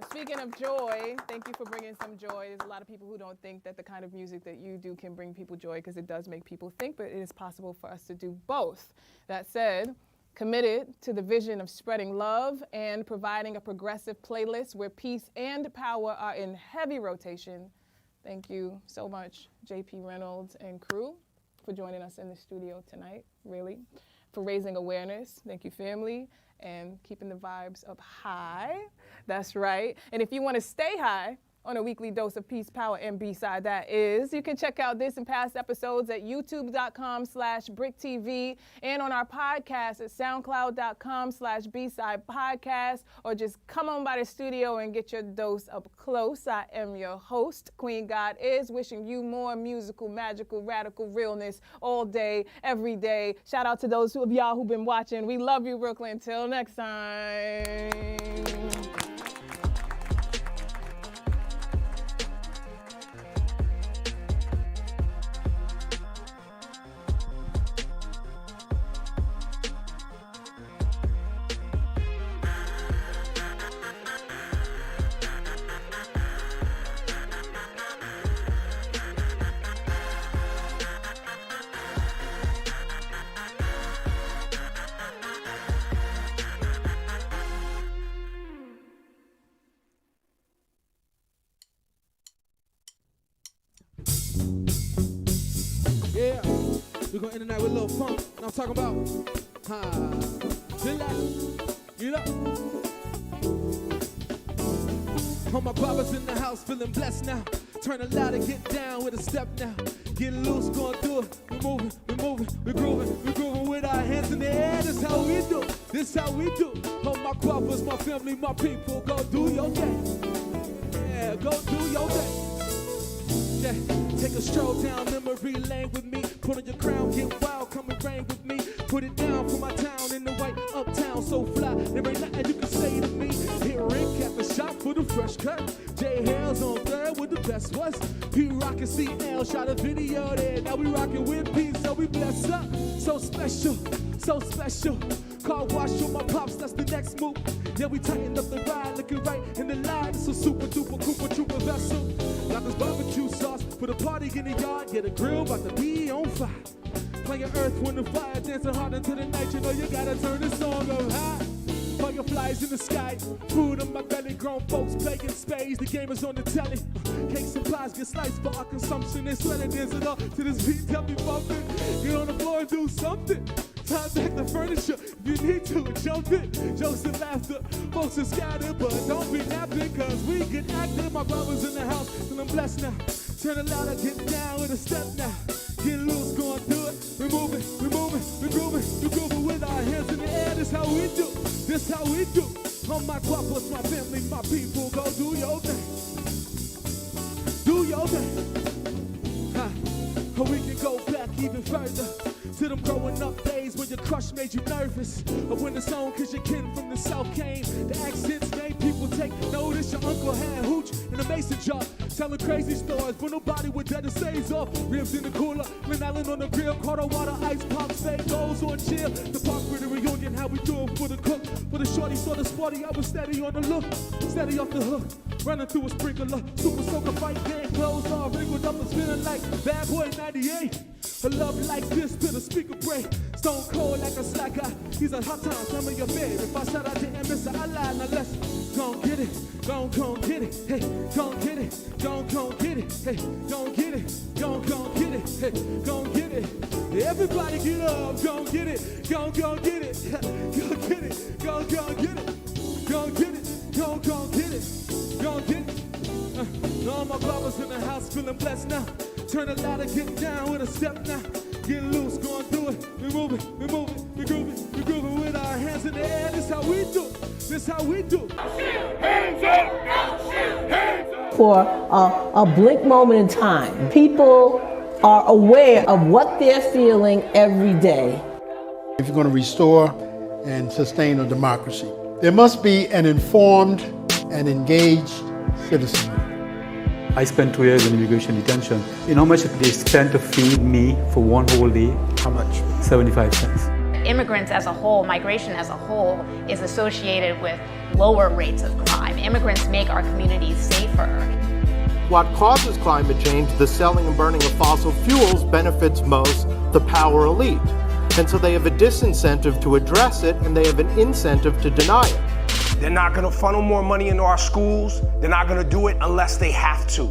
Speaking of joy, thank you for bringing some joy. There's a lot of people who don't think that the kind of music that you do can bring people joy because it does make people think, but it is possible for us to do both. That said, committed to the vision of spreading love and providing a progressive playlist where peace and power are in heavy rotation. Thank you so much, JP Reynolds and crew, for joining us in the studio tonight, really, for raising awareness. Thank you, family, and keeping the vibes up high. That's right. And if you want to stay high on a weekly dose of peace, power, and B-side, that is, you can check out this and past episodes at youtube.com/BRIC TV and on our podcast at soundcloud.com/B-side podcast, or just come on by the studio and get your dose up close. I am your host, Queen God Is, wishing you more musical, magical, radical realness all day, every day. Shout out to those of y'all who've been watching. We love you, Brooklyn. Till next time. We're gonna end the night with a little funk. And I'm talking about, relax, get up. All my brothers in the house feeling blessed now. Turn it loud and get down with a step now. Get loose, going through it. We're moving, we're grooving with our hands in the air. This how we do, this how we do. All my brothers, my family, my people, go do your thing. Yeah, go do your thing. Yeah, take a stroll down memory lane with me. Put on your crown, get wild, come and reign with me. Put it down for my town in the white uptown, so fly. There ain't nothing you can say to me. Hit Rick at the shop for the fresh cut. J Hale's on third with the best was. P rockin' CL, shot a video there. Now we rockin' with P, so we bless up. So special, so special. Car wash with my pops, that's the next move. Yeah, we tighten up the ride, looking right in the line. It's a super duper, Cooper trooper vessel. Got this barbecue sauce, put a party in the yard. Get a grill, about to be on fire. Playing Earth, Wind, and Fire, dancing hard into the night. You know you gotta turn this song up high. Fireflies in the sky, food on my belly. Grown folks playing spades, the game is on the telly. Cakes and pies get sliced for our consumption. They sweat and dance it up to this beat, tell me bumping. Get on the floor and do something. Time back the furniture, if you need to, jump it. Jokes and laughter, folks are scattered, but don't be napping, cause we get active. My brothers in the house, and I'm blessed now. Turn it loud and get down with a step now. Get loose, going through it. We're moving, we're grooving with our hands in the air. This how we do, this how we do. All my brothers, my family, my people, go do your thing. Do your thing. Or we can go back even further. To them growing up days when your crush made you nervous. Or when the song cause your kin from the south came. The accents made people take notice. Your uncle had hooch in a mason jar. Telling crazy stories, but nobody would dare to stays off. Ribs in the cooler, Glen Island on the grill. Carter water, ice pops, fake goals on chill. The park for the reunion, how we do it for the cook. For the shorty, saw the sporty, I was steady on the look. Steady off the hook, running through a sprinkler. Super soaker fight, game clothes all wrinkled up and spinning like Bad Boy 98. A love like this to the speaker break. Stone cold like a slack guy. He's a hot time, some of your favorite. If I said I didn't miss it, I lied. Now let's gon' get it, gon' get it, hey, gon' get it, gon' get it, hey, gon' get it, gon' get it, hey, gon' get it. Everybody get up, gon' get it, gon' get it, gon' get it, gon' get it, gon' get it, gon' get it, gon' get it. All my brothers in the house feeling blessed now. Turn it loud and get down with a step now. Get loose, going through it. We're moving, we're grooving with our hands in the air. This how we do, this how we do. Hands up, hands up. For a blink moment in time, people are aware of what they're feeling every day. If you're going to restore and sustain a democracy, there must be an informed and engaged citizenry. I spent 2 years in immigration detention. You know how much they spent to feed me for one whole day? How much? 75 cents. Immigrants as a whole, migration as a whole, is associated with lower rates of crime. Immigrants make our communities safer. What causes climate change, the selling and burning of fossil fuels, benefits most the power elite. And so they have a disincentive to address it, and they have an incentive to deny it. They're not gonna funnel more money into our schools. They're not gonna do it unless they have to,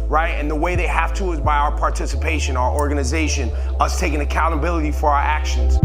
right? And the way they have to is by our participation, our organization, us taking accountability for our actions.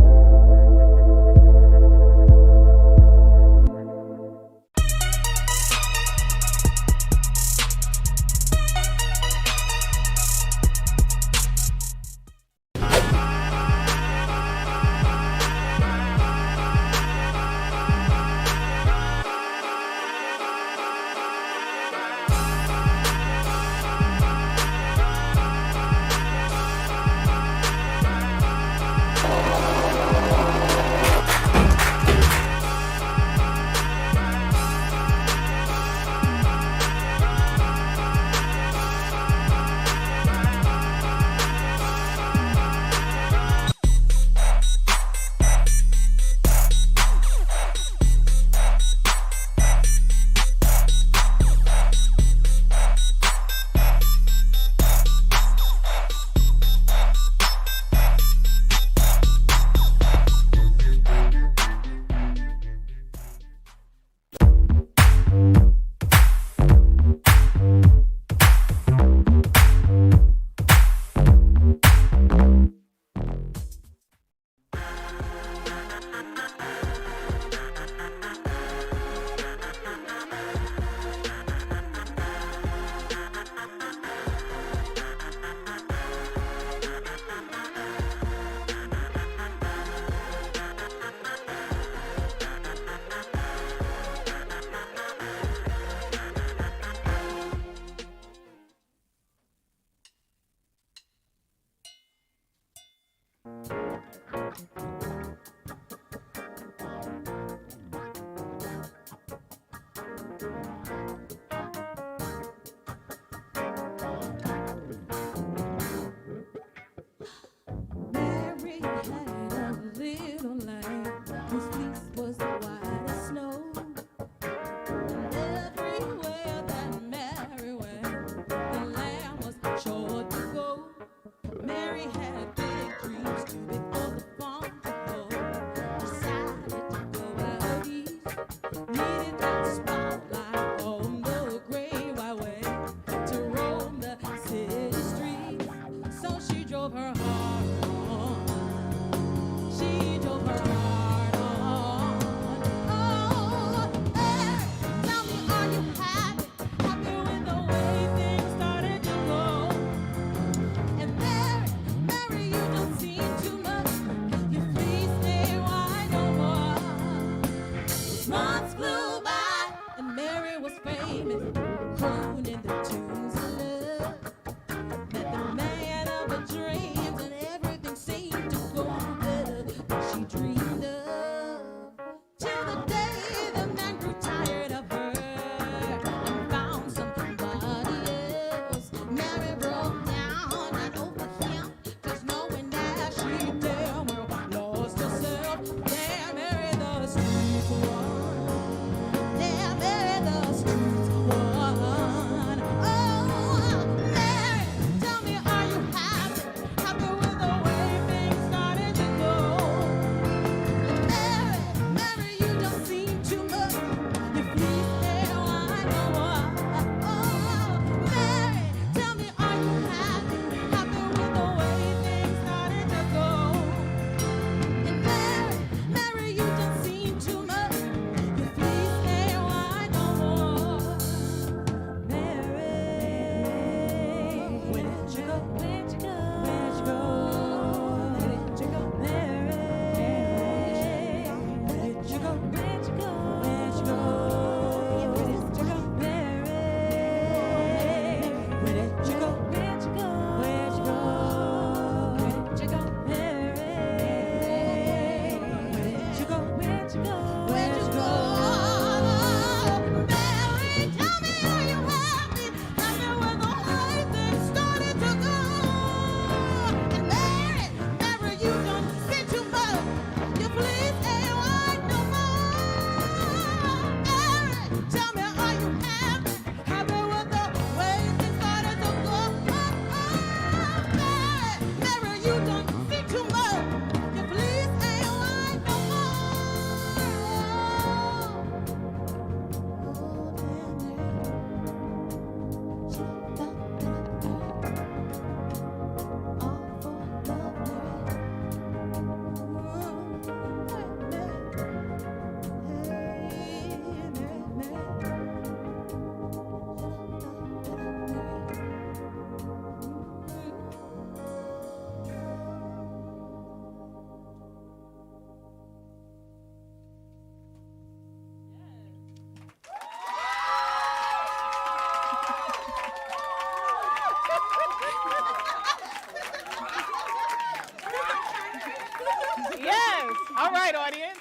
All right, audience.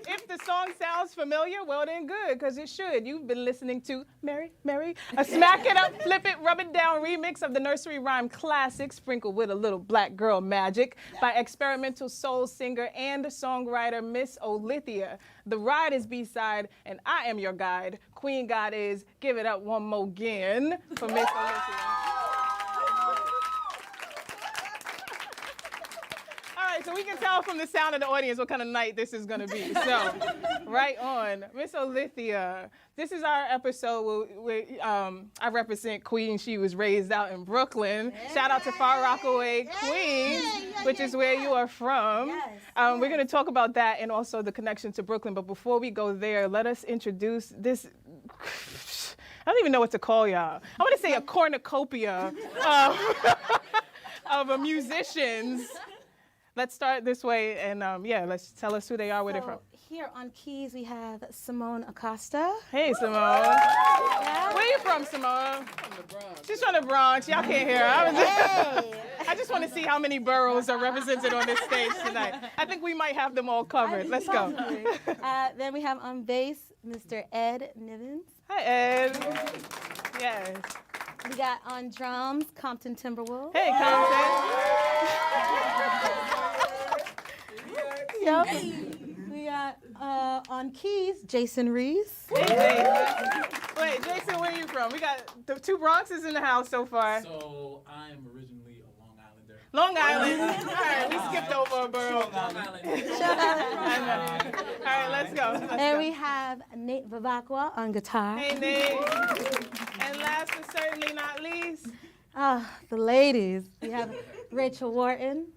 If the song sounds familiar, well then good, because it should. You've been listening to Mary, a Smack It Up, Flip It, Rub It Down remix of the nursery rhyme classic, sprinkled with a little black girl magic, by experimental soul singer and songwriter Miss Olithia. The Ride is B-side, and I am your guide. Queen God is Give It Up One More Again for Miss Olithia. So we can tell from the sound of the audience what kind of night this is going to be. So, right on. Miss Olithia, this is our episode where I represent Queens. She was raised out in Brooklyn. Shout out to Far Rockaway, Queens, which is where you are from. We're going to talk about that and also the connection to Brooklyn. But before we go there, let us introduce this. I don't even know what to call y'all. I want to say a cornucopia of musicians. Let's start this way, and let's tell us who they are, where they're from. Here on keys, we have Simone Acosta. Hey, Simone. Yeah. Where you from, Simone? From the Bronx. She's from the Bronx. Y'all can't hear her. I just want to see how many boroughs are represented on this stage tonight. I think we might have them all covered. Let's go. Then we have on bass, Mr. Ed Nivens. Hi, Ed. Yes. We got on drums, Compton Timberwolves. Hey, Compton. Yep. We got on keys, Jason Reese. Hey, Jason. Wait, Jason, where are you from? We got the two Bronxes in the house so far. So I'm originally a Long Islander. Long Island. All right, we skipped over a borough. Long Island. I know. All right, let's go. And we have Nate Vivacqua on guitar. Hey, Nate. And last but certainly not least. Oh, the ladies. We have Rachel Wharton.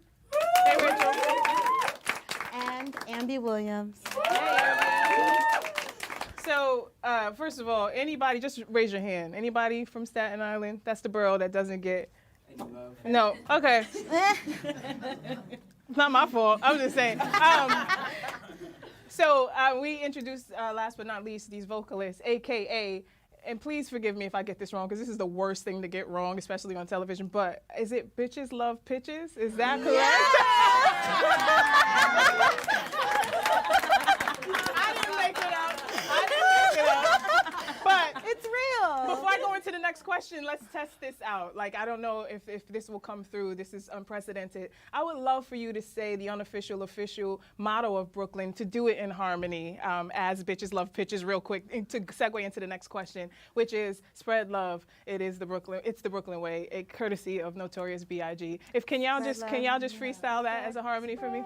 Hey, Rachel. And Ambi Williams. So, first of all, anybody, just raise your hand. Anybody from Staten Island? That's the borough that doesn't get. No, okay. It's not my fault. I'm just saying. So we introduced, last but not least, these vocalists, AKA, and please forgive me if I get this wrong, because this is the worst thing to get wrong, especially on television, but is it Bitches Love Pitches? Is that correct? I didn't make it up. But it's real. Before I go into the next question, let's test this out. Like, I don't know if this will come through. This is unprecedented. I would love for you to say the unofficial, official motto of Brooklyn, to do it in harmony as Bitches Love Pitches real quick, and to segue into the next question, which is spread love. It's the Brooklyn way, a courtesy of Notorious B.I.G. Can y'all just freestyle that as a harmony for me?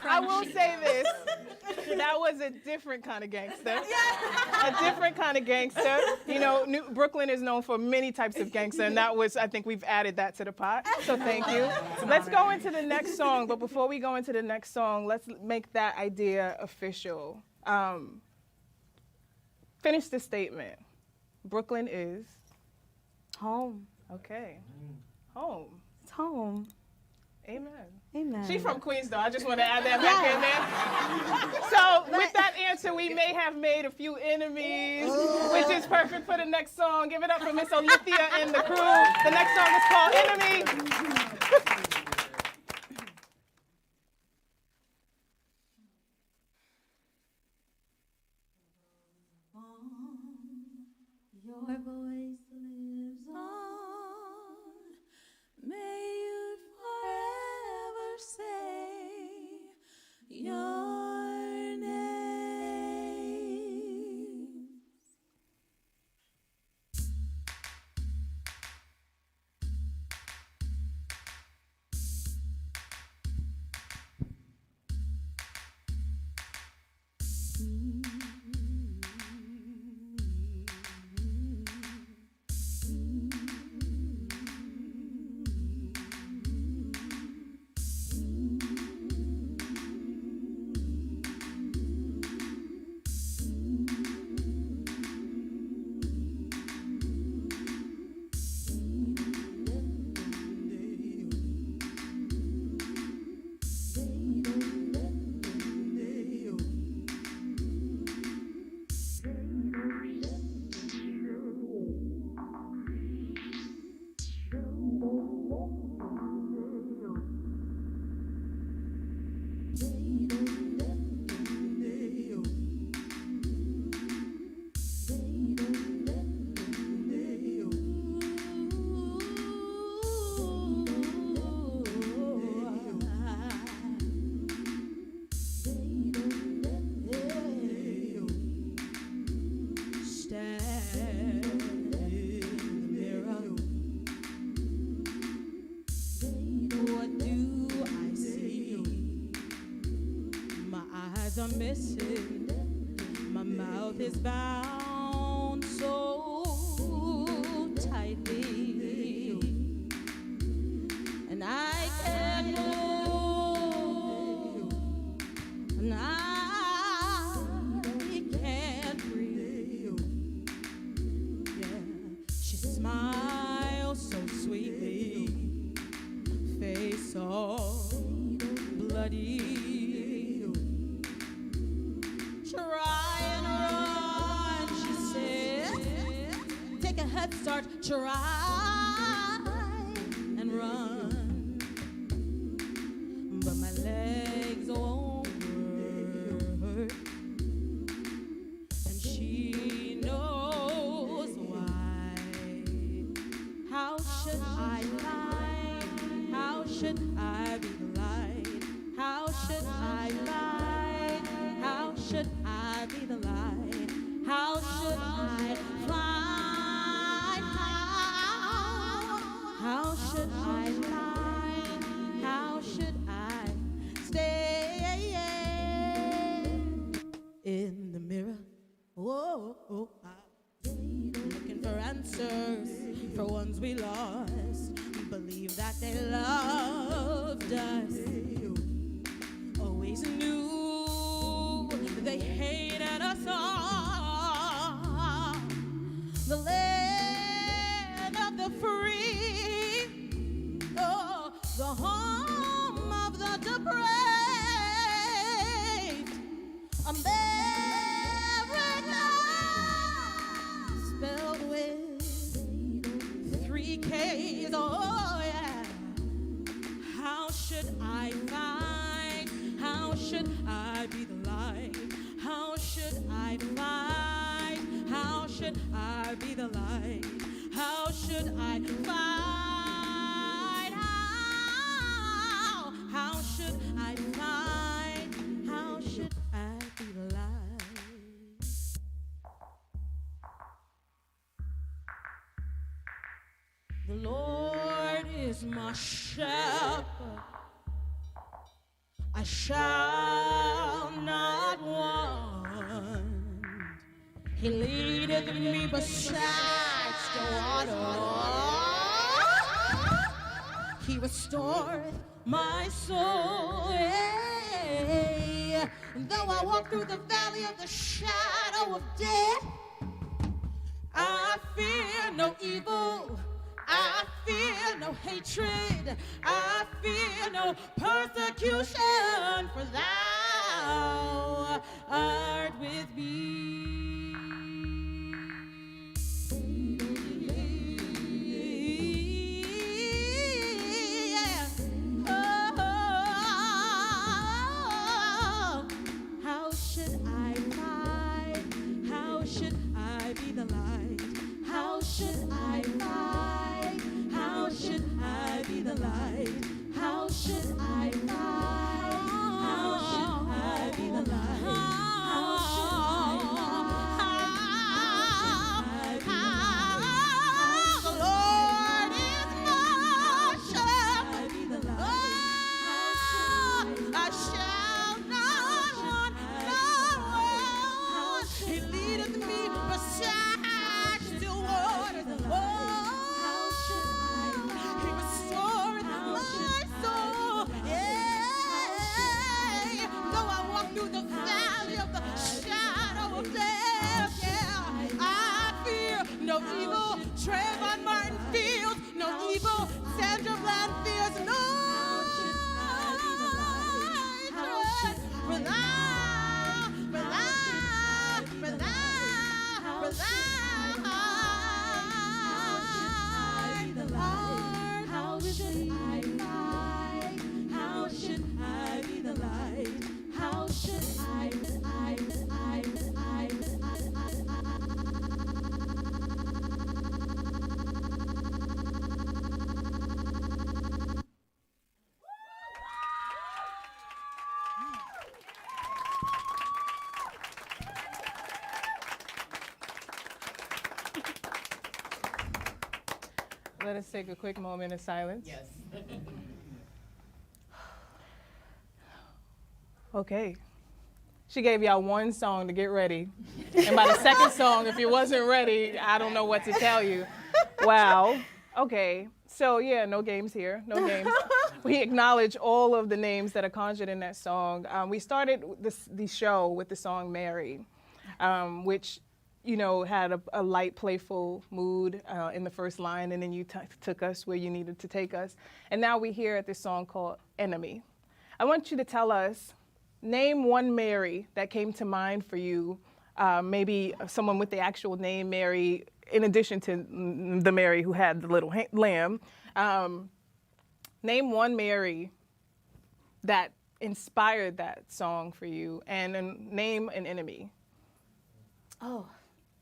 I will say this. That was a different kind of gangster. A different kind of gangster. You know, Brooklyn is known for many types of gangster, and that was, I think we've added that to the pot. So thank you. Let's go into the next song, but before we go into the next song, let's make that idea official. Finish the statement. Brooklyn is home. Okay. Home. It's home. Amen. Amen. She's from Queens, though. I just want to add that back in there. So with that answer, we may have made a few enemies, which is perfect for the next song. Give it up for Miss Olithia and the crew. The next song is called Enemy. Your voice lives on. May you forever say your name. Are missing. My mouth is bound so tightly, and I can't move, and I can't breathe. Yeah, she smiles so sweetly, face all bloody. Try and run, she said. Take a head start, try and run. should I be the light? How should I fly? How should I lie? How should I stay in the mirror? Whoa, I'm looking for answers for ones we lost. Believe that they loved us. Always knew they hated us all. The land of the free, oh, the home of the depraved. America, spelled with 3 K's, oh yeah. How should I find? How should I be the light? How should I find? How should I be the light? How should I find? How should I find? How should I be the light? The Lord is my shepherd, I shall not want. He leadeth me beside still water. He restoreth my soul. And though I walk through the valley of the shadow of death, I fear no evil. I fear no hatred, I fear no persecution, for thou art with me. Yeah. Oh, how should I find? How should I be the light? How should I find? How should I be the light? How should I find? How should I be the light? How should I find? The Lord is my shepherd. I shall not want, not want. He leadeth me beside still waters. Through the valley of the shadow of death, yeah, I fear no evil. Trayvon Martin feels no evil. Sandra Bland fears no hatred. For thou, for thou, for thou, for thou art. How should I find? How should I be the light? How should I Let us take a quick moment of silence. Yes. Okay. She gave y'all one song to get ready. And by the second song, if you wasn't ready, I don't know what to tell you. Wow. Okay. So yeah, no games here. No games. We acknowledge all of the names that are conjured in that song. We started the show with the song Mary, which, you know, had a light, playful mood in the first line, and then you took us where you needed to take us. And now we're here at this song called Enemy. I want you to tell us, name one Mary that came to mind for you, maybe someone with the actual name Mary, in addition to the Mary who had the little lamb. Name one Mary that inspired that song for you, and then name an enemy. Oh,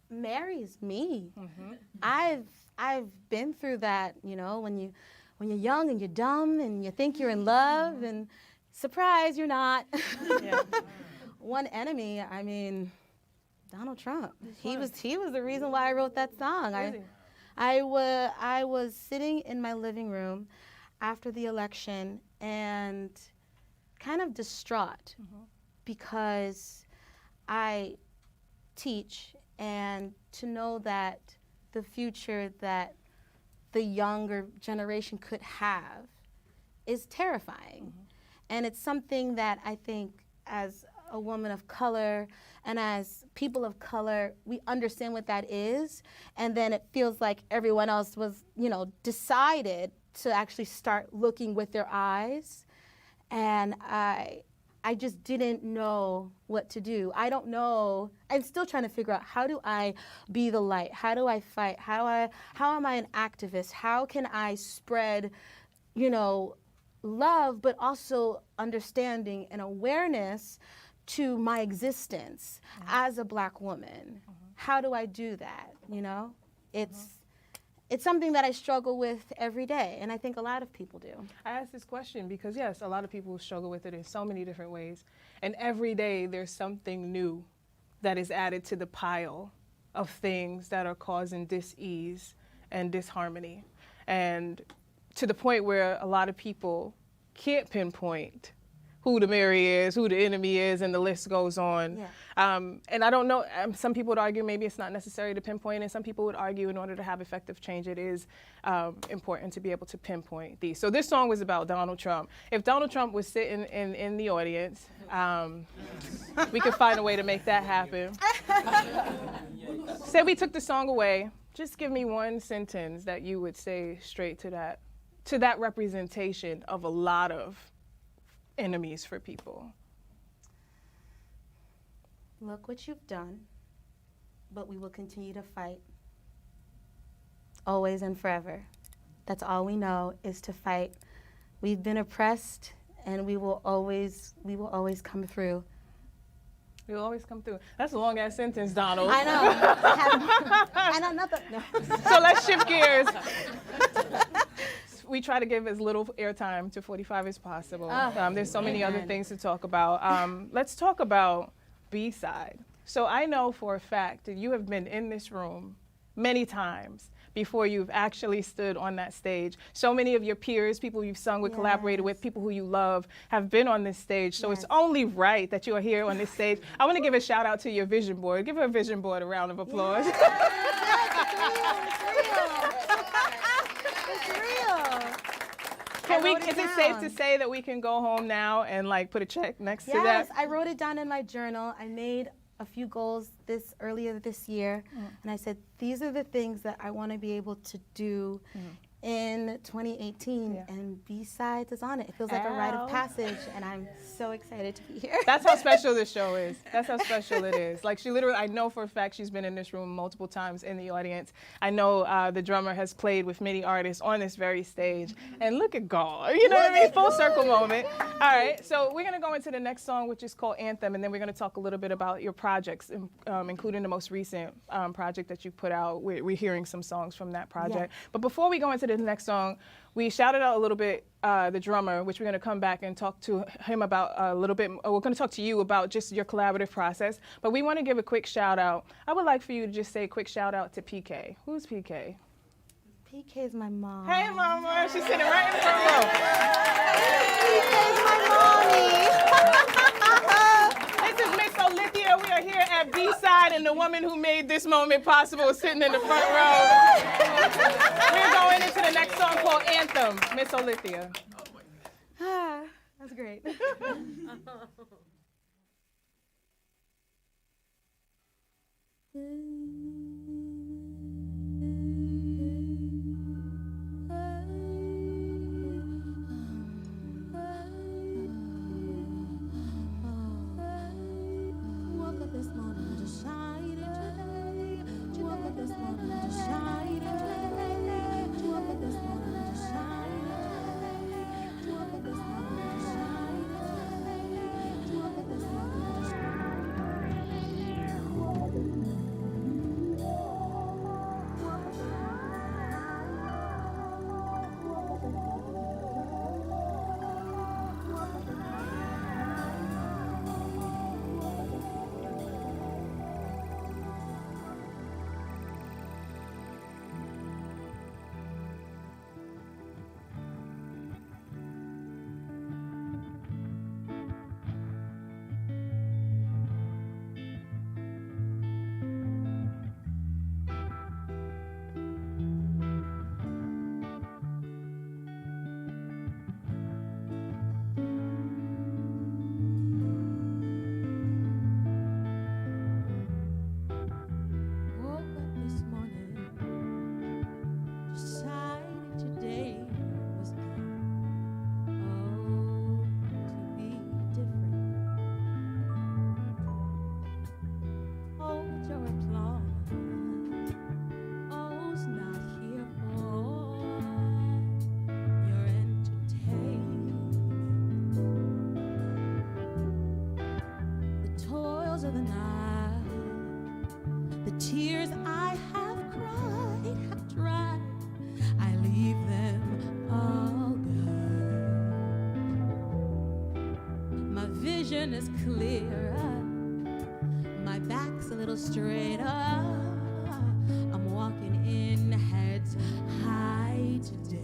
Mary's me. Mm-hmm. I've been through that, you know, when you're young and you're dumb and you think you're in love and surprise, you're not. Yeah. one enemy, I mean, Donald Trump. He was the reason why I wrote that song. I was sitting in my living room after the election and kind of distraught because I teach, and to know that the future that the younger generation could have is terrifying. And it's something that I think as a woman of color and as people of color, we understand what that is, and then it feels like everyone else was, decided to actually start looking with their eyes. And I just didn't know what to do. I don't know. I'm still trying to figure out, how do I be the light? How do I fight? How am I an activist? How can I spread, love, but also understanding and awareness to my existence as a Black woman? How do I do that? It's something that I struggle with every day, and I think a lot of people do. I ask this question because, yes, a lot of people struggle with it in so many different ways. And every day there's something new that is added to the pile of things that are causing dis-ease and disharmony. And to the point where a lot of people can't pinpoint who the Mary is, who the enemy is, and the list goes on. Yeah. And I don't know, some people would argue maybe it's not necessary to pinpoint, and some people would argue in order to have effective change, it is important to be able to pinpoint these. So this song was about Donald Trump. If Donald Trump was sitting in the audience, we could find a way to make that happen. Say we took the song away, just give me one sentence that you would say straight to that representation of a lot of enemies for people. Look what you've done, but we will continue to fight. Always and forever. That's all we know, is to fight. We've been oppressed, and we will always come through. We will always come through. That's a long ass sentence, Donald. I know. And another. No. So let's shift gears. We try to give as little airtime to 45 as possible. There's so many other things to talk about. Let's talk about B-side. So I know for a fact that you have been in this room many times before you've actually stood on that stage. So many of your peers, people you've sung with, collaborated with, people who you love, have been on this stage. So it's only right that you are here on this stage. I want to give a shout out to your vision board. Give a vision board a round of applause. Is it safe to say that we can go home now and put a check next to that? Yes, I wrote it down in my journal. I made a few goals earlier this year, and I said, these are the things that I want to be able to do in 2018, and B-Sides is on it. It feels like a rite of passage, and I'm so excited to be here. That's how special this show is. That's how special it is. She literally, I know for a fact she's been in this room multiple times in the audience. I know the drummer has played with many artists on this very stage, and look at God, you know what I mean? Full circle moment. All right, so we're gonna go into the next song, which is called Anthem, and then we're gonna talk a little bit about your projects, including the most recent project that you put out. We're hearing some songs from that project. Yeah. But before we go into the next song, we shouted out a little bit the drummer, which we're going to come back and talk to him about a little bit. We're going to talk to you about just your collaborative process, but we want to give a quick shout out. I would like for you to just say a quick shout out to PK. Who's PK? PK is my mom. Hey, Mama. She's sitting right in the front row. PK is my mommy. This is Miss Olithia. We are here at B-Side, and the woman who made this moment possible is sitting in the front row. We're going into the next song called Anthem. Miss Olithia. That's great. shores of the Nile. The tears I have cried have dried. I leave them all behind. My vision is clearer. My back's a little straighter. I'm walking in heads high today.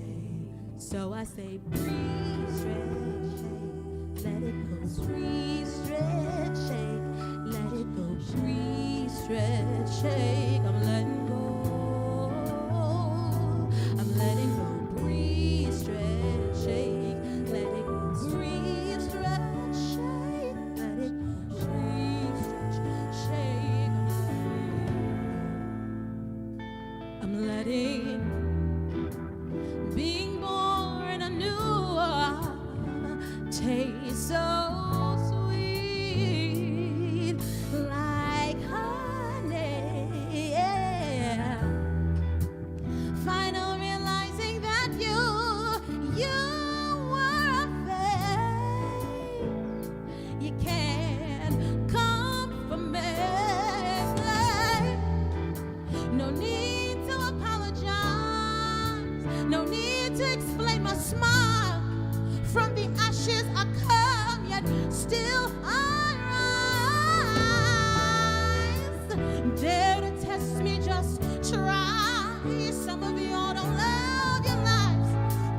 So I say, breathe, stretch, shake, let it go. Breathe, stretch, shake, let it go. Breathe, stretch, shake, I'm letting go. I'm letting go. Breathe, stretch, shake, let it go. Breathe, stretch, shake, let it go. Breathe, stretch, shake, I'm letting being born anew taste so sweet, like honey. Yeah. Final realizing that you were a fake. You can't come from me. No need to apologize. No need to explain my smile. From the ashes I come, yet still I rise. Dare to test me, just try. Some of y'all don't love your lives.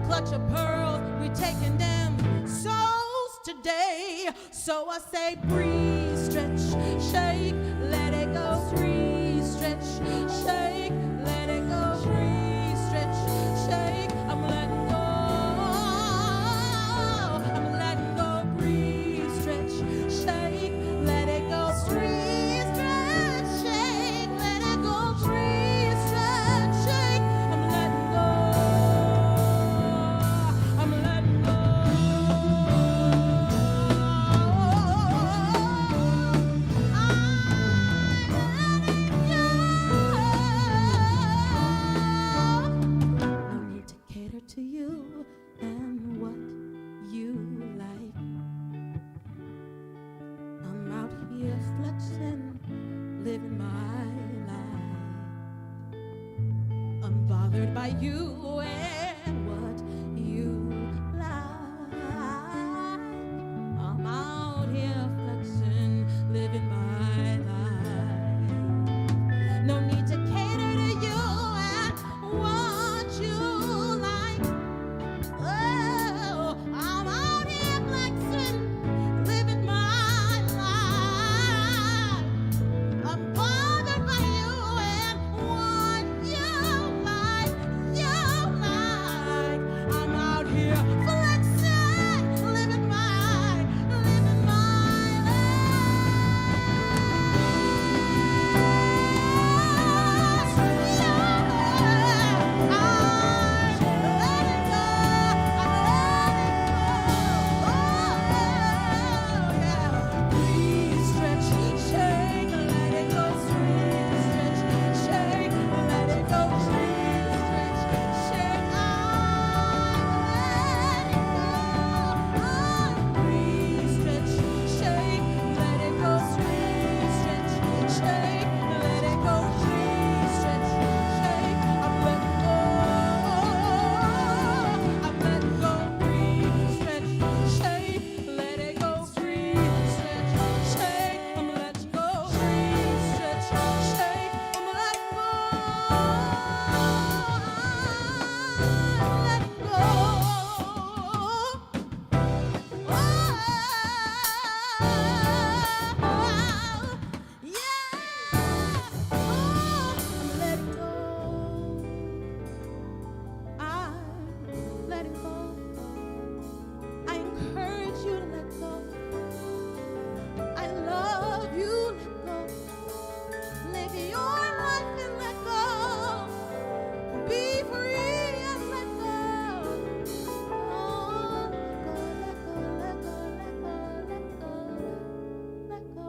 Clutch of pearls, we taking them souls today. So I say, breathe, stretch, shake, let it go. Breathe, stretch, shake, let it go. Breathe, stretch, shake, I'm letting go. I'm letting go. Breathe, stretch, shake, let it go. Breathe, stretch, shake, let it go. Breathe, stretch, shake, I'm letting go. I'm letting go. No need to cater to you and what you like. I'm out here flexing, living my life. I'm bothered by you and what you like. I'm out here flexing, living my life. No need to cater to you and what you like. Oh, I'm out here flexing, living my life. I'm bothered by you and what you like. I'm out here flexing, living my Breathe, stretch, shake, let it go. Breathe, stretch, shake, let it go. Breathe, stretch, shake, breathe, stretch, shake, let it go. Breathe, stretch, shake, let it go. Breathe, stretch, shake, I'm letting go. I'm letting go. Breathe, stretch, shake, let it go. Breathe, stretch, shake, I'm letting go. Breathe, stretch, shake, I'm letting go. I'm letting go. I'm letting go. I encourage you to let go. I love you, let go. Live your life and let go. Be free and let go. Oh, let go, let go, let go, let go, let go, let go.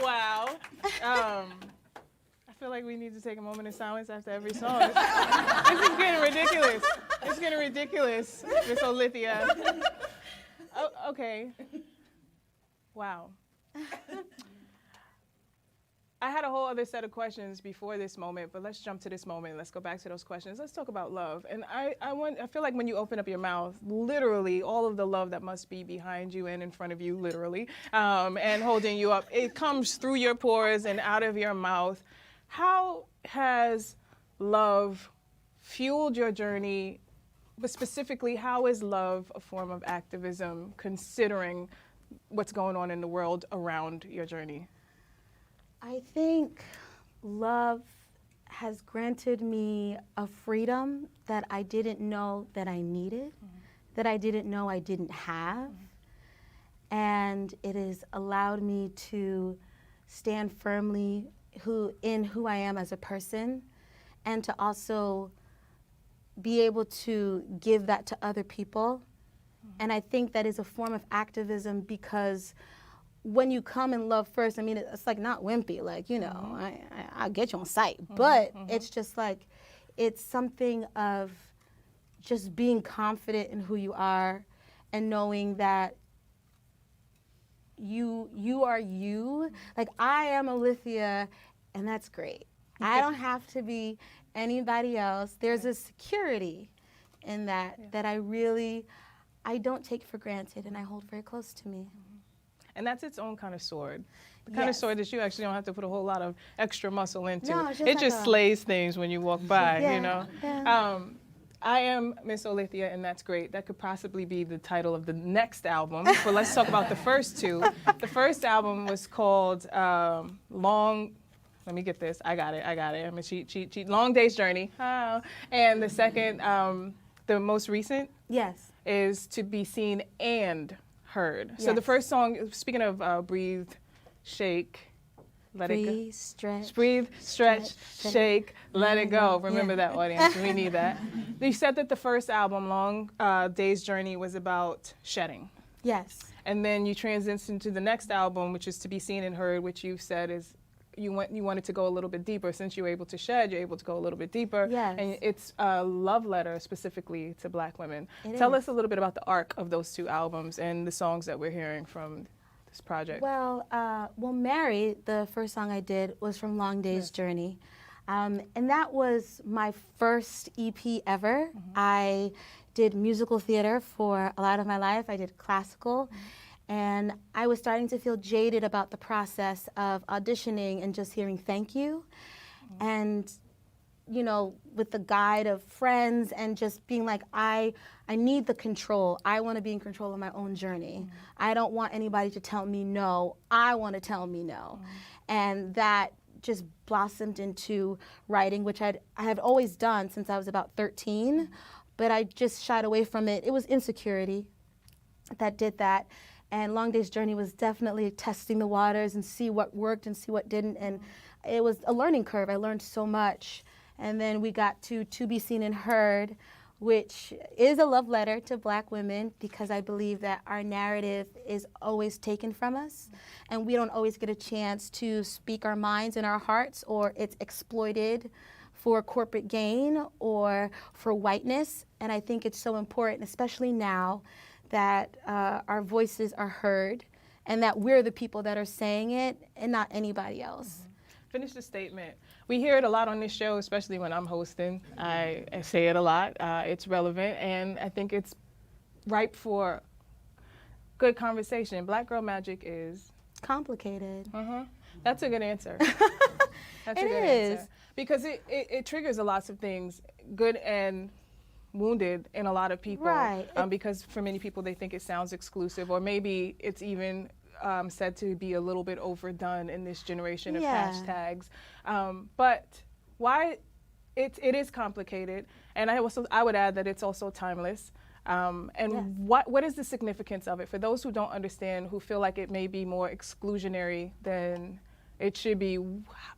Wow. like we need to take a moment of silence after every song. This is getting ridiculous. It's getting ridiculous, Miss Olithia. Oh, okay. Wow. I had a whole other set of questions before this moment, but let's jump to this moment. Let's go back to those questions. Let's talk about love. And I feel like when you open up your mouth, literally all of the love that must be behind you and in front of you, literally, and holding you up, it comes through your pores and out of your mouth. How has love fueled your journey? But specifically, how is love a form of activism, considering what's going on in the world around your journey? I think love has granted me a freedom that I didn't know that I needed, that I didn't know I didn't have. And it has allowed me to stand firmly in who I am as a person, and to also be able to give that to other people. And I think that is a form of activism, because when you come and love first, I mean, it's like not wimpy, like, you know, I'll get you on sight. But it's just like, it's something of just being confident in who you are and knowing that you are you. Like, I am Olithia, and that's great. I don't have to be anybody else. There's a security in that that I don't take for granted, and I hold very close to me. And that's its own kind of sword. The kind of sword that you actually don't have to put a whole lot of extra muscle into. No, it just slays things when you walk by, you know? Yeah. I am Miss Olithia, and that's great. That could possibly be the title of the next album. But let's talk about the first two. The first album was called let me get this. I got it. I'm a cheat. Long Day's Journey. Oh. And the second, the most recent, is To Be Seen and Heard. So the first song, speaking of breathe, shake, let it go. Breathe, stretch, shake, let it go. Remember that, audience. We need that. You said that the first album, Long Day's Journey, was about shedding. Yes. And then you transitioned to the next album, which is To Be Seen and Heard, which you've said is you wanted to go a little bit deeper. Since you were able to shed, you're able to go a little bit deeper. Yes. And it's a love letter specifically to Black women. Tell us a little bit about the arc of those two albums and the songs that we're hearing from this project. Well, Mary, the first song I did, was from Long Day's Journey. And that was my first EP ever. I did musical theater for a lot of my life. I did classical. And I was starting to feel jaded about the process of auditioning and just hearing thank you. And, you know, with the guide of friends and just being like, I need the control. I want to be in control of my own journey. I don't want anybody to tell me no. I want to tell me no. And that just blossomed into writing, which I have always done since I was about 13, but I just shied away from it. It was insecurity that did that. And Long Day's Journey was definitely testing the waters and see what worked and see what didn't. And it was a learning curve. I learned so much. And then we got to Be Seen and Heard, which is a love letter to Black women, because I believe that our narrative is always taken from us. And we don't always get a chance to speak our minds and our hearts, or it's exploited for corporate gain or for whiteness. And I think it's so important, especially now, that our voices are heard and that we're the people that are saying it and not anybody else. Finish the statement. We hear it a lot on this show, especially when I'm hosting. I say it a lot. It's relevant, and I think it's ripe for good conversation. Black girl magic is complicated. That's a good answer. That's a good answer. Because it triggers a lot of things, good and wounded in a lot of people. Right. Because for many people, they think it sounds exclusive, or maybe it's even said to be a little bit overdone in this generation of hashtags. But why it is complicated, and I would add that it's also timeless. What is the significance of it for those who don't understand, who feel like it may be more exclusionary than it should be?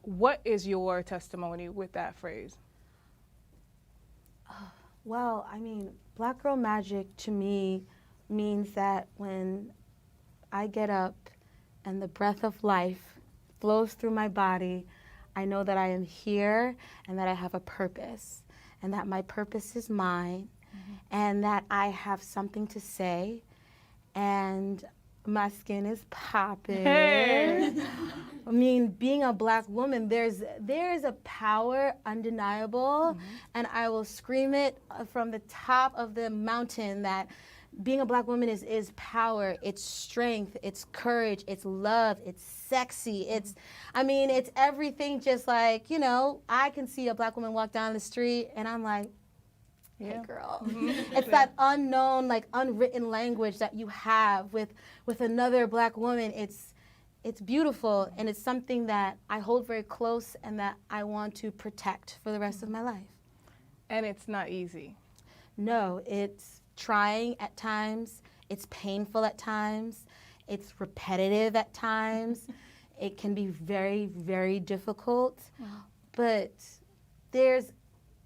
What is your testimony with that phrase? Well, I mean, Black girl magic to me means that when I get up and the breath of life flows through my body, I know that I am here and that I have a purpose, and that my purpose is mine, and that I have something to say, and my skin is popping. Hey. I mean, being a Black woman, there's a power undeniable, and I will scream it from the top of the mountain that being a Black woman is power, it's strength, it's courage, it's love, it's sexy, it's everything. Just like, you know, I can see a Black woman walk down the street and I'm like, hey girl. It's that unknown, like unwritten language that you have with another Black woman. It's beautiful, and it's something that I hold very close and that I want to protect for the rest of my life. And it's not easy. No, it's trying at times, it's painful at times, it's repetitive at times, it can be very, very difficult, but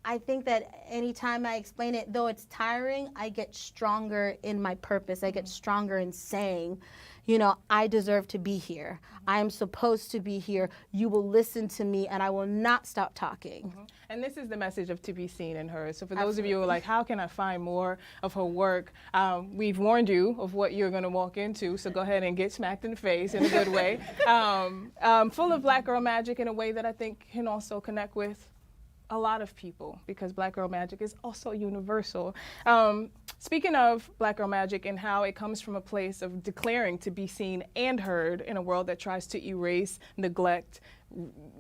I think that anytime I explain it, though it's tiring, I get stronger in my purpose, I get stronger in saying, you know, I deserve to be here. I am supposed to be here. You will listen to me, and I will not stop talking. And this is the message of To Be Seen in Her. So for those of you who are like, how can I find more of her work? We've warned you of what you're going to walk into, so go ahead and get smacked in the face in a good way. Full of Black girl magic in a way that I think can also connect with a lot of people, because Black girl magic is also universal. Speaking of Black girl magic and how it comes from a place of declaring to be seen and heard in a world that tries to erase, neglect,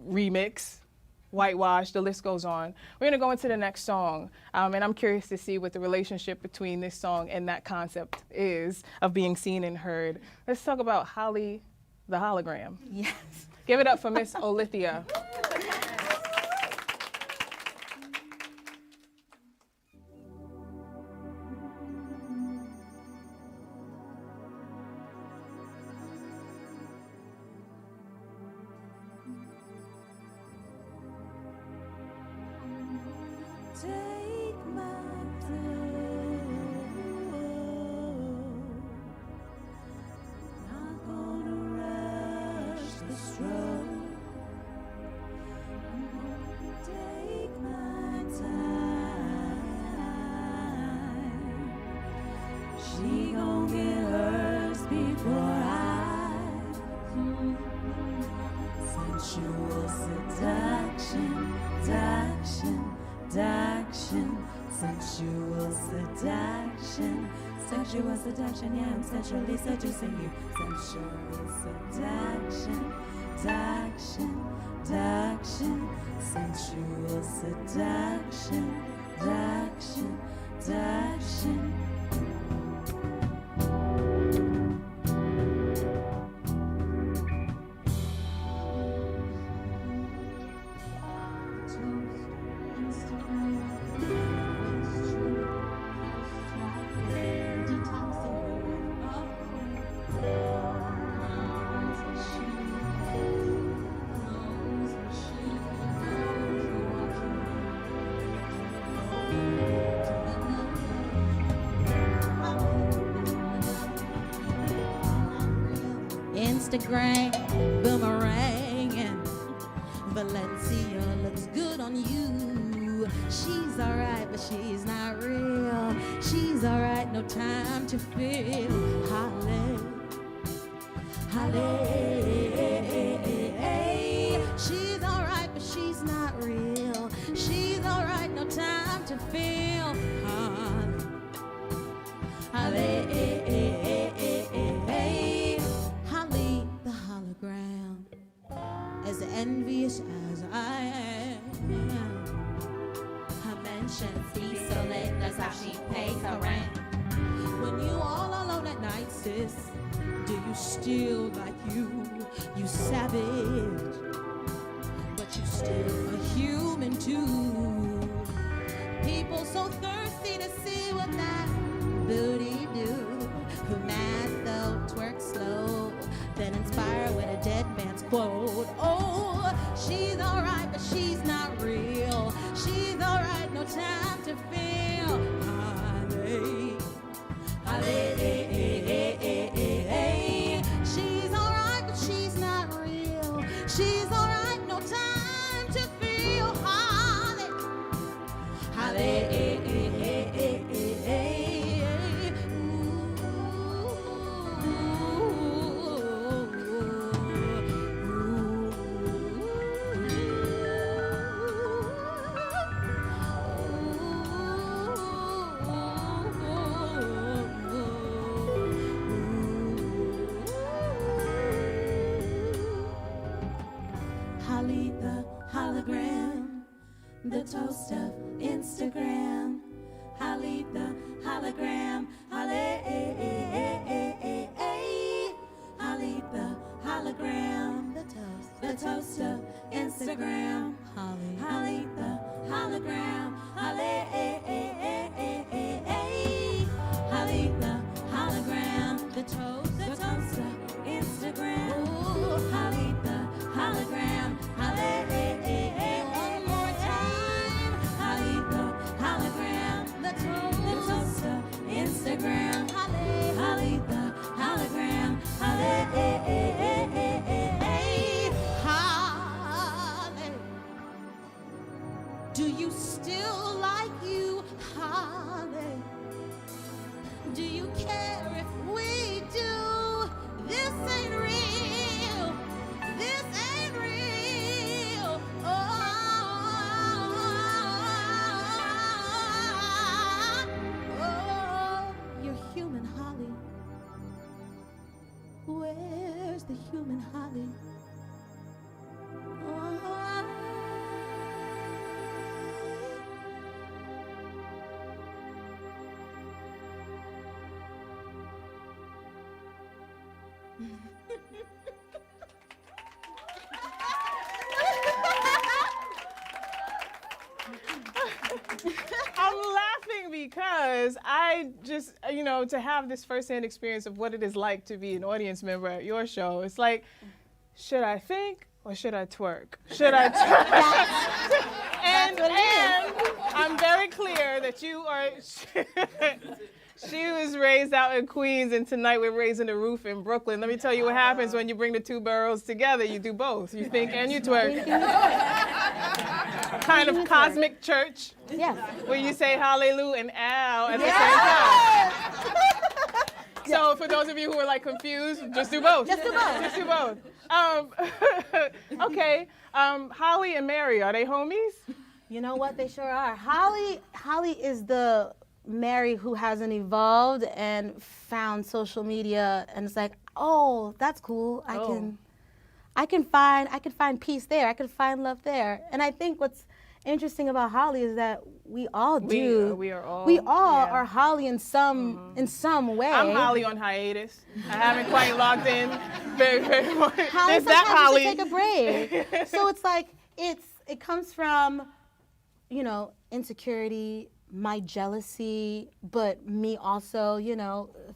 remix, whitewash, the list goes on. We're gonna go into the next song, and I'm curious to see what the relationship between this song and that concept is of being seen and heard. Let's talk about Holly the Hologram. Yes. Give it up for Miss Olithia. Take my not gonna rush the stroke. Take my time. She gon' get hers before I. Sensual seduction, sensual seduction, sensual seduction, yeah, I'm sensually seducing you. Sensual seduction, sensual seduction, seduction. Instagram, boomerang, and Valencia looks good on you. She's alright, but she's not real. She's alright, no time to feel. Holly, she's alright, but she's not real. She's alright, no time to feel. Holly, as envious as I am, her mansion free, so late, that's how she pays her rent. When you all alone at night, sis, do you still like you savage, but you still a human too. People so thirsty to see what that booty do, who mad though, twerk slow, then inspire with a dead man's quote. Oh, she's alright, but she's not real. She's alright, no time to feel. She's alright, but she's not real. She's alright, no time. the toast of Instagram. Holly the hologram. Holly the hologram. The toast of Instagram. Holly the hologram. Holly the hologram. The toast of Instagram. Holly the hologram. One more time. Holly the hologram. The toast of Instagram. Holly the hologram. Holly. Do you still like you, Holly? Do you care if we do? This ain't real. This ain't real. Oh, you're human, Holly. Where's the human Holly? I'm laughing because I just, to have this firsthand experience of what it is like to be an audience member at your show, it's like, should I think or should I twerk? Should I twerk? and I'm very clear that you are, she was raised out in Queens, and tonight we're raising the roof in Brooklyn. Let me tell you what happens when you bring the two boroughs together. You do both. You think and you twerk. Kind of cosmic church. Yes. Where you say hallelujah and ow at the same time. So for those of you who are like confused, just do both. Just do both. Just do both. Okay. Holly and Mary, are they homies? You know what? They sure are. Holly is the Mary who hasn't evolved and found social media, and it's like, oh, that's cool. I can find peace there. I can find love there. And I think what's interesting about Holly is that we all do. We all are Holly in some way. I'm Holly on hiatus. I haven't quite logged in very much. Holly There's that Holly. take a break. So it's like it comes from, insecurity, my jealousy, but me also,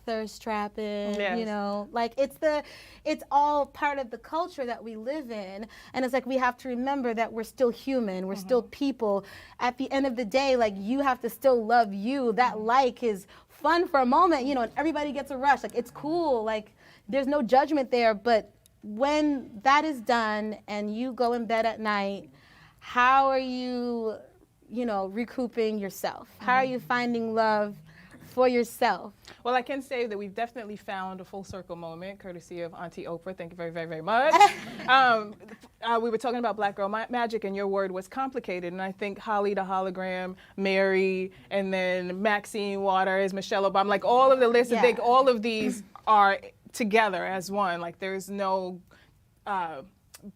thirst trapping, Yes. like it's all part of the culture that we live in. And it's like we have to remember that we're still human, we're still people. At the end of the day, like you have to still love you. That like is fun for a moment, and everybody gets a rush. Like it's cool, like there's no judgment there. But when that is done and you go in bed at night, how are you recouping yourself? How are you finding love for yourself? Well, I can say that we've definitely found a full circle moment, courtesy of Auntie Oprah. Thank you very, very, very much. We were talking about Black Girl Magic, and your word was complicated. And I think Holly the hologram, Mary, and then Maxine Waters, Michelle Obama, like all of the lists, I think all of these are together as one. Like there's no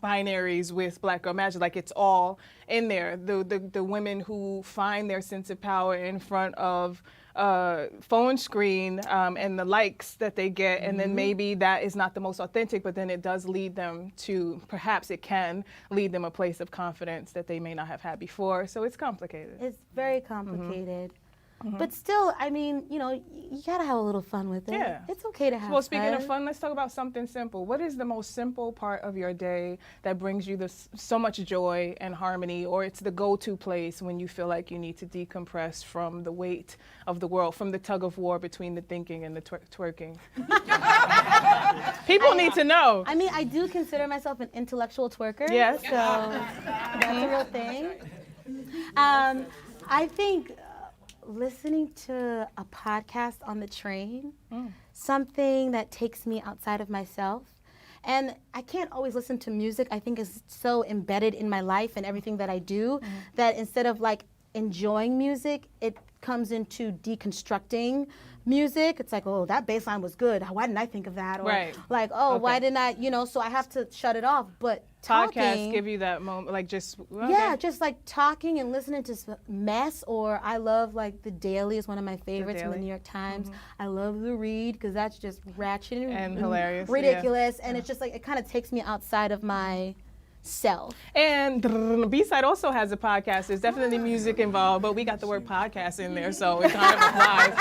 binaries with Black Girl Magic, like it's all in there. The women who find their sense of power in front of phone screen and the likes that they get, and then maybe that is not the most authentic, but then it does lead them to, perhaps it can lead them a place of confidence that they may not have had before. So it's complicated. It's very complicated. But still, I mean, you gotta have a little fun with it. Yeah. It's okay to have Well, speaking fun. of fun, let's talk about something simple. What is the most simple part of your day that brings you so much joy and harmony, or it's the go-to place when you feel like you need to decompress from the weight of the world, from the tug of war between the thinking and the twerking? People need to know. I mean, I do consider myself an intellectual twerker. Yes. So that's a real thing. I think listening to a podcast on the train, something that takes me outside of myself. And I can't always listen to music. I think it's so embedded in my life and everything that I do that instead of like enjoying music, it comes into deconstructing music, it's like, oh, that bass line was good. Why didn't I think of that? Or Right. like, oh, why didn't I, so I have to shut it off. But talking, Podcasts give you that moment, like just, okay. yeah, just like talking and listening to mess, or I love like The Daily is one of my favorites from the New York Times. I love The Read because that's just ratchet and hilarious, ridiculous, and it's just like, it kind of takes me outside of my self. And B-Side also has a podcast. There's definitely music involved, but we got the word podcast in there, so it kind of applies.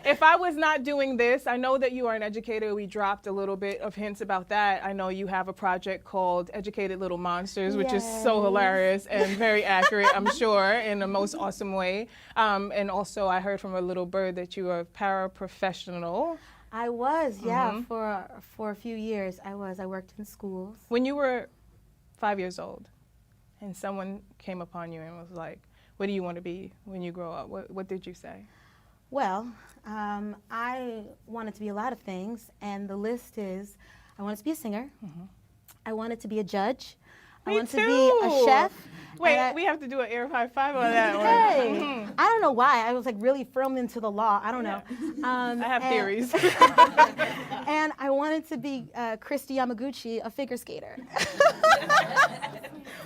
If I was not doing this, I know that you are an educator. We dropped a little bit of hints about that. I know you have a project called Educated Little Monsters, which is so hilarious and very accurate, I'm sure, in the most awesome way. And also, I heard from a little bird that you are a paraprofessional. I was, yeah, for a few years. I worked in schools. When you were 5 years old and someone came upon you and was like, what do you want to be when you grow up? What did you say? Well, I wanted to be a lot of things, and the list is, I wanted to be a singer, I wanted to be a judge, I wanted to be a chef. Wait, we have to do an air high five on that one. Hey, I don't know why. I was like really firm into the law. I don't know. I have theories. And I wanted to be Christy Yamaguchi, a figure skater.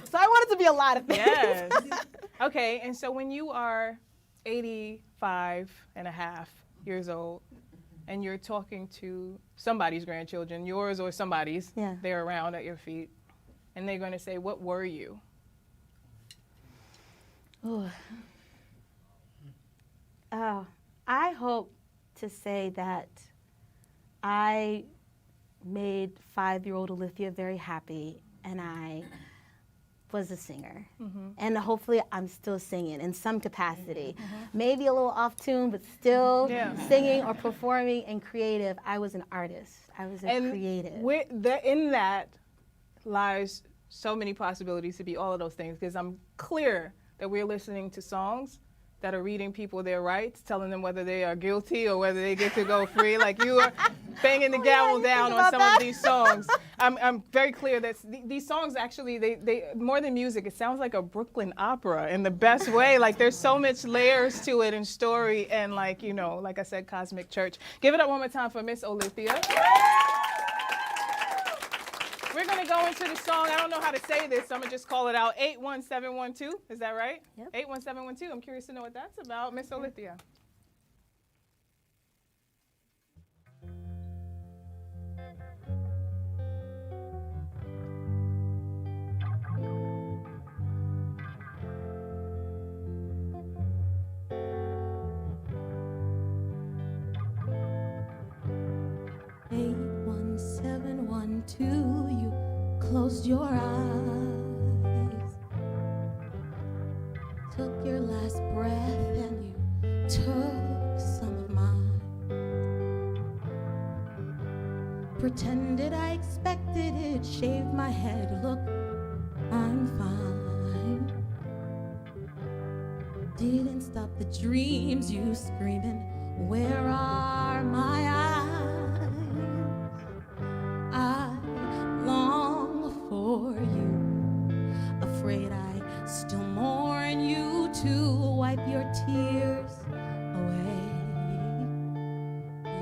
So I wanted to be a lot of things. Yes. Okay, and so when you are 85 and a half years old and you're talking to somebody's grandchildren, yours or somebody's, they're around at your feet, and they're going to say, what were you? Oh, I hope to say that I made 5-year-old Alithia very happy, and I was a singer. And hopefully I'm still singing in some capacity. Maybe a little off tune, but still singing or performing and creative. I was an artist. I was a creative. In that lies so many possibilities to be all of those things, because I'm clear that we're listening to songs that are reading people their rights, telling them whether they are guilty or whether they get to go free. Like, you are banging the gavel down on some of these songs. I'm very clear that these songs actually, they more than music, it sounds like a Brooklyn opera in the best way. Like, there's so much layers to it and story and, like, like I said, cosmic church. Give it up one more time for Miss Alithia. We're going to go into the song. I don't know how to say this, so I'm going to just call it out. 81712. Is that right? Yep. 81712. I'm curious to know what that's about. Miss Alithia. You closed your eyes, took your last breath, and you took some of mine. Pretended I expected it, shaved my head, look, I'm fine. Didn't stop the dreams, you screaming, where are my eyes? I long for you, afraid I still mourn you to wipe your tears away.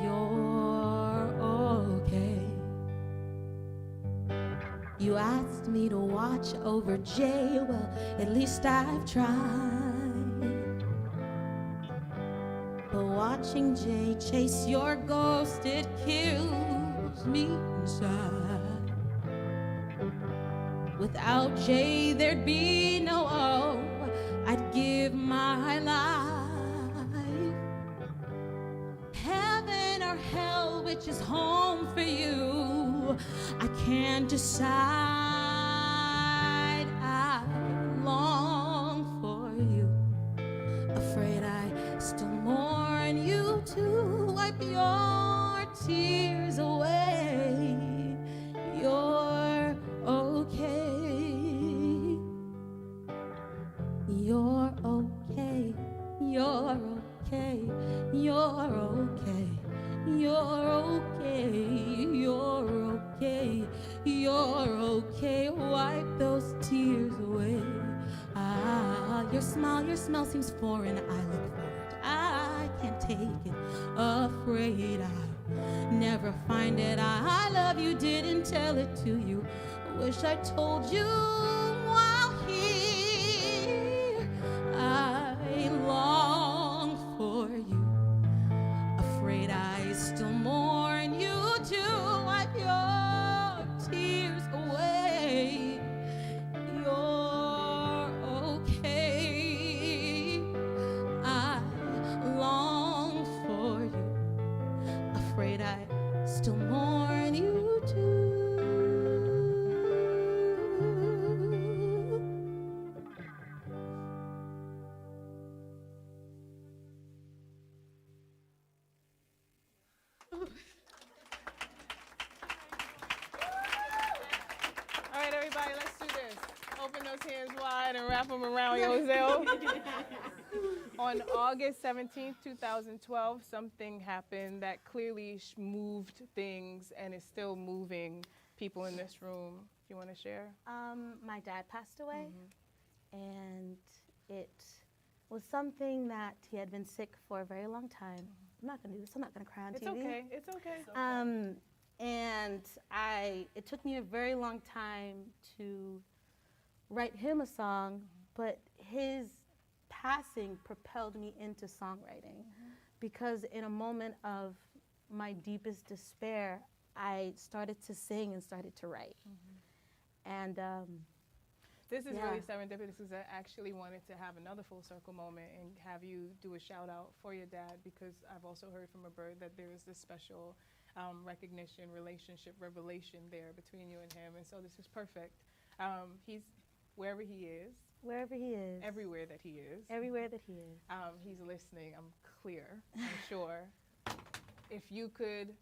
You're okay. You asked me to watch over Jay, well, at least I've tried. But watching Jay chase your ghost, it kills me inside. Without Jay, there'd be no O. I'd give my life. Heaven or hell, which is home for you, I can't decide. I long for you, afraid I still mourn you to wipe your tears away. You're okay. You're okay. You're okay. You're okay. You're okay. You're okay. You're okay. Wipe those tears away. Ah, Your smell seems foreign. I look forward. I can't take it. Afraid I never find it. I love you, didn't tell it to you. Wish I told you while here. I long for you. Afraid I still mourn you to wipe your tears away. You're okay. I long for you. Afraid I still mourn you too. All right, everybody, let's do this. Open those hands wide and wrap them around yourself. On August 17th, 2012, something happened that clearly moved things and is still moving people in this room. You want to share? My dad passed away, and it was something that he had been sick for a very long time. I'm not going to do this. I'm not going to cry on It's TV. okay. It's okay. And it took me a very long time to write him a song, but his passing propelled me into songwriting because in a moment of my deepest despair, I started to sing and started to write. And this is really serendipitous because I actually wanted to have another full circle moment and have you do a shout out for your dad, because I've also heard from a bird that there is this special recognition, relationship, revelation there between you and him. And so this is perfect. He's wherever he is. Wherever he is. Everywhere that he is. Everywhere that he is. He's listening, I'm clear, I'm sure. If you could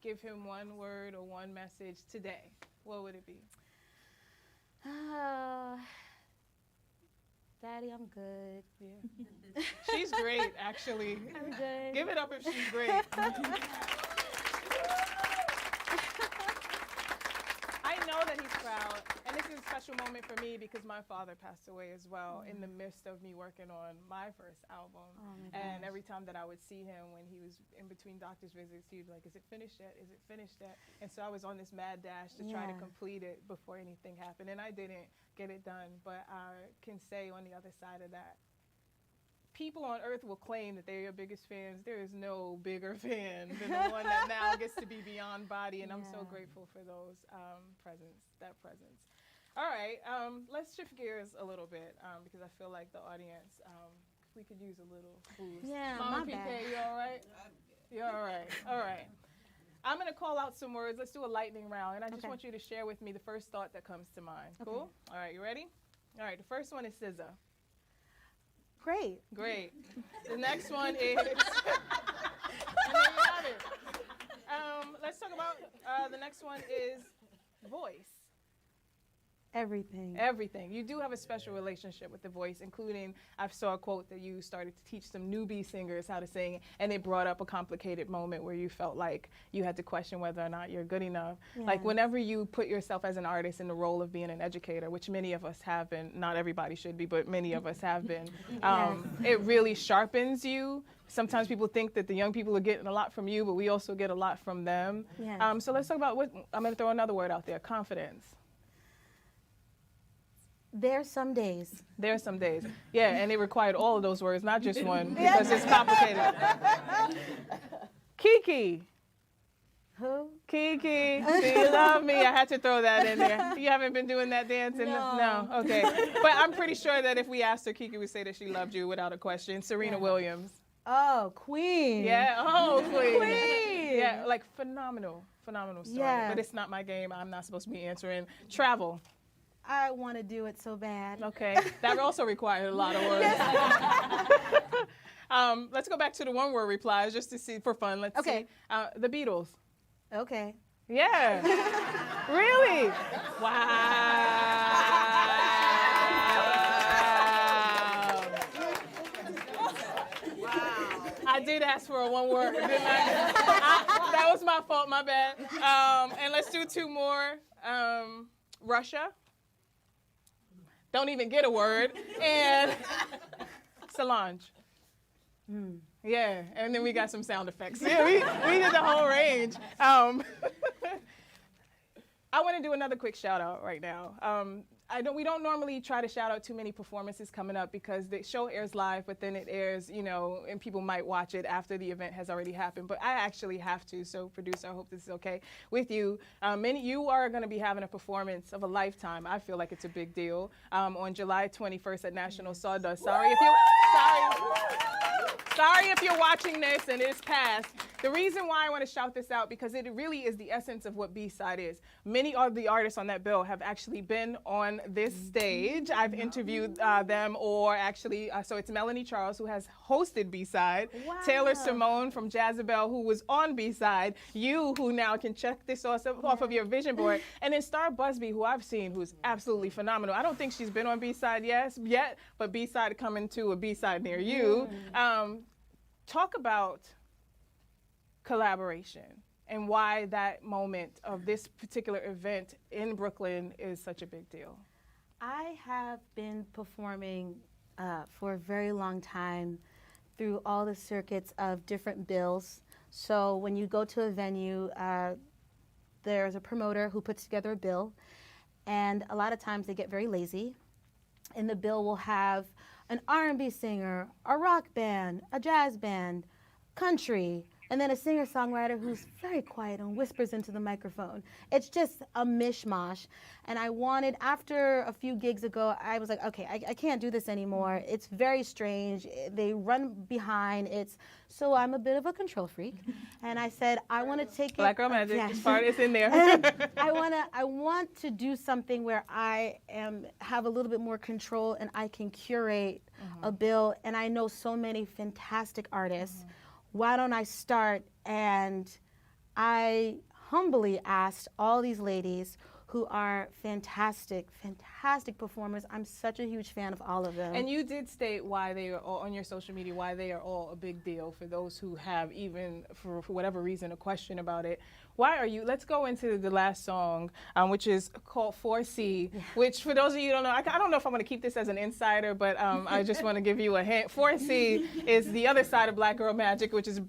give him one word or one message today, what would it be? Daddy, I'm good. Yeah. She's great, actually. I'm good. Give it up if she's great. I know that he's proud, and this is a special moment for me because my father passed away as well in the midst of me working on my first album. And every time that I would see him when he was in between doctor's visits, he'd be like, is it finished yet? Is it finished yet? And so I was on this mad dash to try to complete it before anything happened, and I didn't get it done. But I can say on the other side of that, people on earth will claim that they're your biggest fans. There is no bigger fan than the one that now gets to be beyond body, and I'm so grateful for those that presence. All right, let's shift gears a little bit because I feel like the audience, we could use a little boost. Yeah, Mama my PK, bad. you all right? You all right? All right. I'm gonna call out some words. Let's do a lightning round, and I just want you to share with me the first thought that comes to mind. Cool? All right, you ready? All right, the first one is SZA. Great. Great. The next one is. And there you have it. Let's talk about the next one is voice. Everything. Everything. You do have a special relationship with the voice, including I saw a quote that you started to teach some newbie singers how to sing, and it brought up a complicated moment where you felt like you had to question whether or not you're good enough. Like whenever you put yourself as an artist in the role of being an educator, which many of us have been, not everybody should be, but many of us have been, it really sharpens you. Sometimes people think that the young people are getting a lot from you, but we also get a lot from them. So let's talk about I'm going to throw another word out there, confidence. There's some days. There's some days. Yeah, and it required all of those words, not just one, because it's complicated. Kiki. Who? Kiki. See, you love me. I had to throw that in there. You haven't been doing that dance? No. Okay. But I'm pretty sure that if we asked her, Kiki would say that she loved you without a question. Serena Williams. Oh, queen. Yeah, queen. Queen. Yeah, like phenomenal story. Yeah. But it's not my game. I'm not supposed to be answering. Travel. I want to do it so bad. Okay, that also required a lot of words. Let's go back to the one-word replies just to see for fun. Let's see. The Beatles. Okay. Yeah. Really? Wow. I did ask for a one-word, didn't I? That was my fault. My bad. And let's do two more. Russia. don't even get a word, and Solange. Yeah, and then we got some sound effects. Yeah, we did the whole range. I want to do another quick shout out right now. We don't normally try to shout out too many performances coming up because the show airs live, but then it airs, and people might watch it after the event has already happened. But I actually have to, so producer, I hope this is okay with you. You are going to be having a performance of a lifetime. I feel like it's a big deal on July 21st at National Sawdust. Sorry if you're watching this and it's past. The reason why I want to shout this out because it really is the essence of what B-Side is. Many of the artists on that bill have actually been on this stage. I've interviewed them, or actually, so it's Melanie Charles, who has hosted B-Side, Taylor Simone from Jezebel, who was on B-Side, you, who now can check this off of your vision board, and then Star Busby, who I've seen, who's absolutely phenomenal. I don't think she's been on B-Side yet, but B-Side coming to a B-Side near you. Talk about collaboration and why that moment of this particular event in Brooklyn is such a big deal. I have been performing for a very long time through all the circuits of different bills. So when you go to a venue, there's a promoter who puts together a bill, and a lot of times they get very lazy, and the bill will have an R&B singer, a rock band, a jazz band, country, and then a singer-songwriter who's very quiet and whispers into the microphone. It's just a mishmash. And I wanted, after a few gigs ago, I was like, okay, I can't do this anymore. It's very strange. They run behind. So I'm a bit of a control freak. And I said, I want to take it. Black Girl Magic, yes. it's in there. I want to do something where I have a little bit more control and I can curate a bill. And I know so many fantastic artists. Why don't I start? And I humbly asked all these ladies who are fantastic performers. I'm such a huge fan of all of them. And you did state why they are all on your social media, why they are all a big deal for those who have even, for whatever reason, a question about it. Why are you, let's go into the last song, which is called 4C, which for those of you who don't know, I don't know if I'm gonna keep this as an insider, but I just wanna give you a hint. 4C is the other side of Black Girl Magic, which is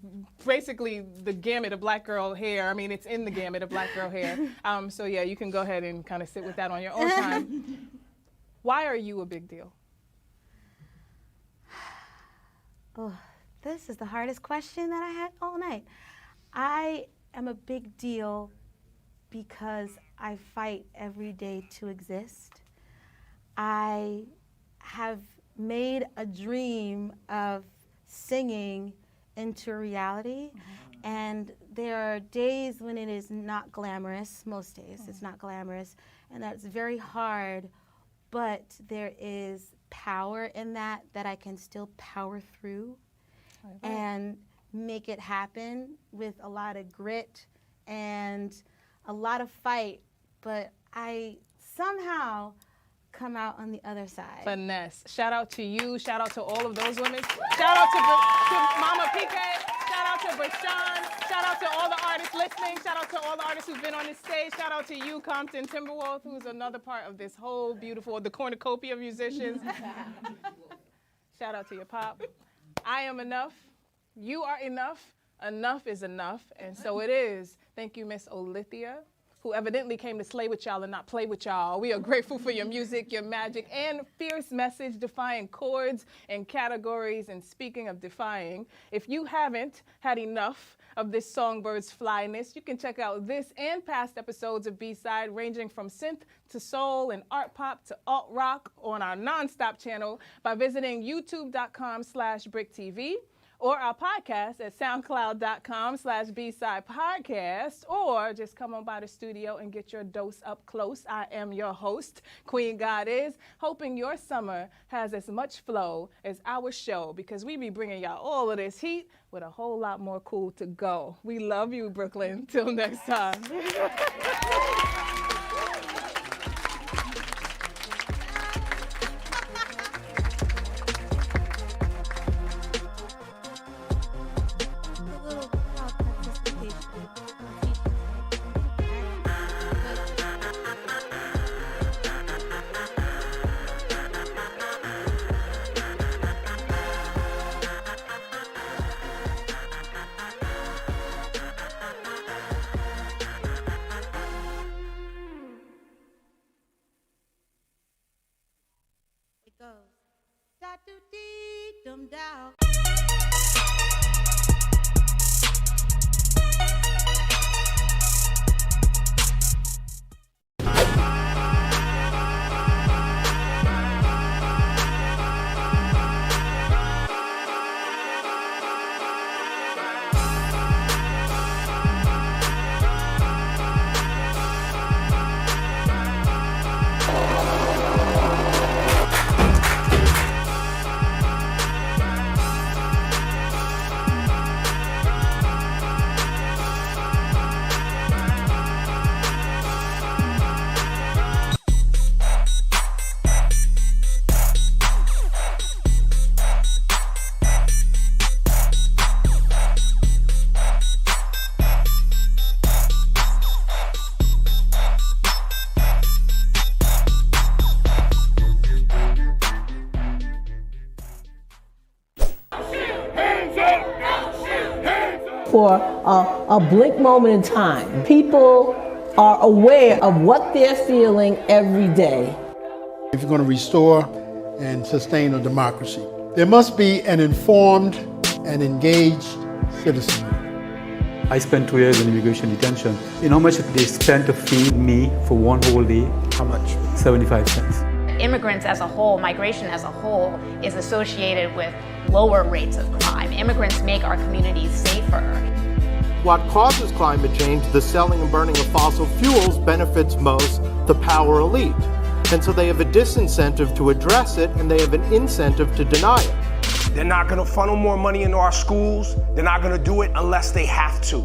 basically the gamut of Black girl hair. I mean, it's in the gamut of Black girl hair. So yeah, you can go ahead and kind of sit with that on your own time. Why are you a big deal? Oh, this is the hardest question that I had all night. I am a big deal because I fight every day to exist. I have made a dream of singing into reality, and there are days when it is not glamorous, most days it's not glamorous, and that's very hard, but there is power in that I can still power through and make it happen with a lot of grit and a lot of fight, but I somehow come out on the other side. Finesse. Shout out to you. Shout out to all of those women. Shout out to Mama PK. Shout out to Bashan. Shout out to all the artists listening. Shout out to all the artists who've been on this stage. Shout out to you, Compton Timberwolf, who's another part of this whole beautiful, the cornucopia of musicians. Shout out to your pop. I am enough. You are enough. Enough is enough, and so it is. Thank you, Miss Olithia, who evidently came to slay with y'all and not play with y'all. We are grateful for your music, your magic, and fierce message, defying chords and categories. And speaking of defying, if you haven't had enough of this Songbird's flyness, you can check out this and past episodes of B-Side, ranging from synth to soul and art pop to alt rock on our nonstop channel by visiting youtube.com/BRIC TV. Or our podcast at soundcloud.com/B-Side Podcast, or just come on by the studio and get your dose up close. I am your host, Queen Goddess, hoping your summer has as much flow as our show, because we be bringing y'all all of this heat with a whole lot more cool to go. We love you, Brooklyn. Till next time. goes da do dee dum dow. For a blink moment in time, people are aware of what they're feeling every day. If you're going to restore and sustain a democracy, there must be an informed and engaged citizenry. I spent 2 years in immigration detention. You know how much they spent to feed me for one whole day? How much? 75 cents. Immigrants as a whole, migration as a whole, is associated with lower rates of crime. Immigrants make our communities safer. What causes climate change, the selling and burning of fossil fuels, benefits most the power elite. And so they have a disincentive to address it, and they have an incentive to deny it. They're not gonna funnel more money into our schools. They're not gonna do it unless they have to,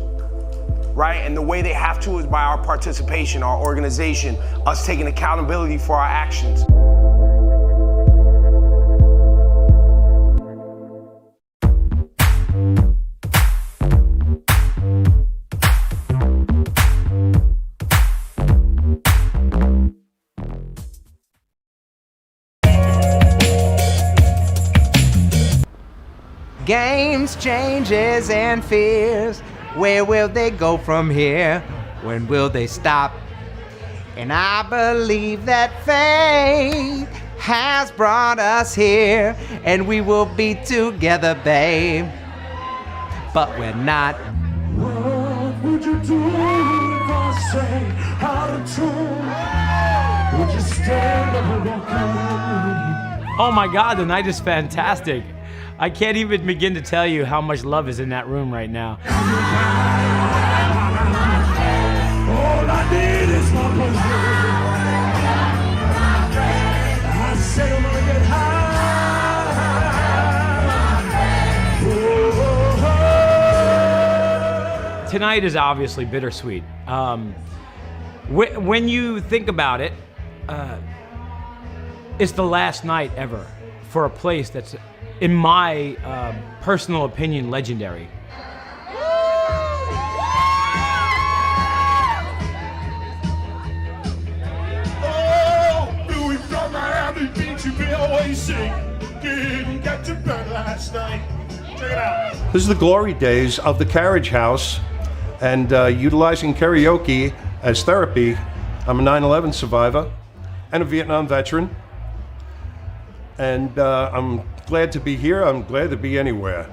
right? And the way they have to is by our participation, our organization, us taking accountability for our actions. Games, changes, and fears. Where will they go from here? When will they stop? And I believe that fate has brought us here, and we will be together, babe. But we're not. What would you do if I sang out of tune? Would you stand up and walk out? Oh my God, the night is fantastic. I can't even begin to tell you how much love is in that room right now. All I need is my pleasure. I said I'm gonna get high. Tonight is obviously bittersweet. When you think about it, it's the last night ever for a place that's, in my personal opinion, legendary. Oh, Louis from Miami Beach, you can always sing. Didn't get to bed last night. Check it out. This is the glory days of the Carriage House and utilizing karaoke as therapy. I'm a 9/11 survivor and a Vietnam veteran. And I'm glad to be here. I'm glad to be anywhere.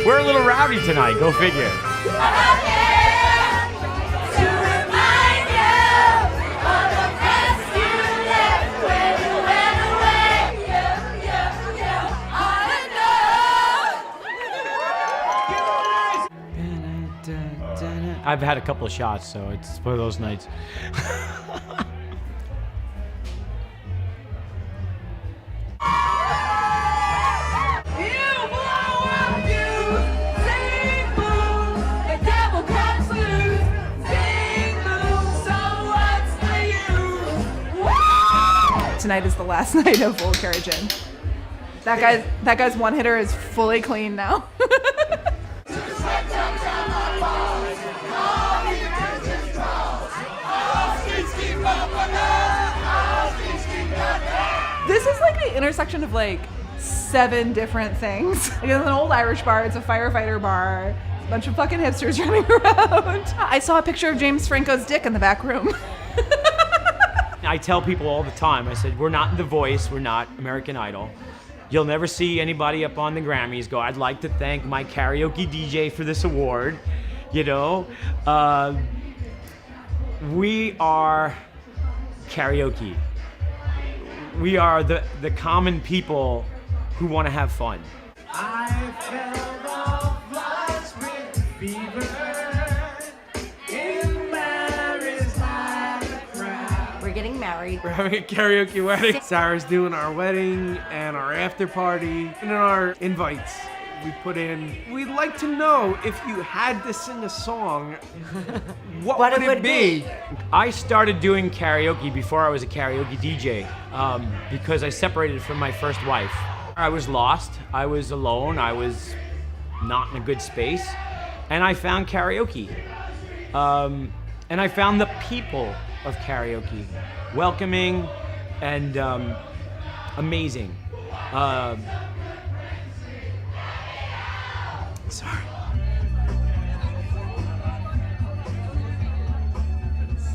We're a little rowdy tonight, go figure. I've had a couple of shots, so it's one of those nights. Tonight is the last night of Full Carriage In. That guy's one hitter is fully clean now. This is like the intersection of like 7 different things. Like, it's an old Irish bar, it's a firefighter bar, Bunch of fucking hipsters running around. I saw a picture of James Franco's dick in the back room. I tell people all the time, I said, we're not The Voice, we're not American Idol. You'll never see anybody up on the Grammys go, I'd like to thank my karaoke DJ for this award. You know, we are karaoke. We are the common people who want to have fun. I fell off last with fever in Mary's crowd. We're getting married. We're having a karaoke wedding. Sarah's doing our wedding and our after party and our invites. We put in, we'd like to know if you had to sing a song, what would it be? I started doing karaoke before I was a karaoke DJ because I separated from my first wife. I was lost, I was alone, I was not in a good space, and I found karaoke. And I found the people of karaoke welcoming and amazing. Sorry.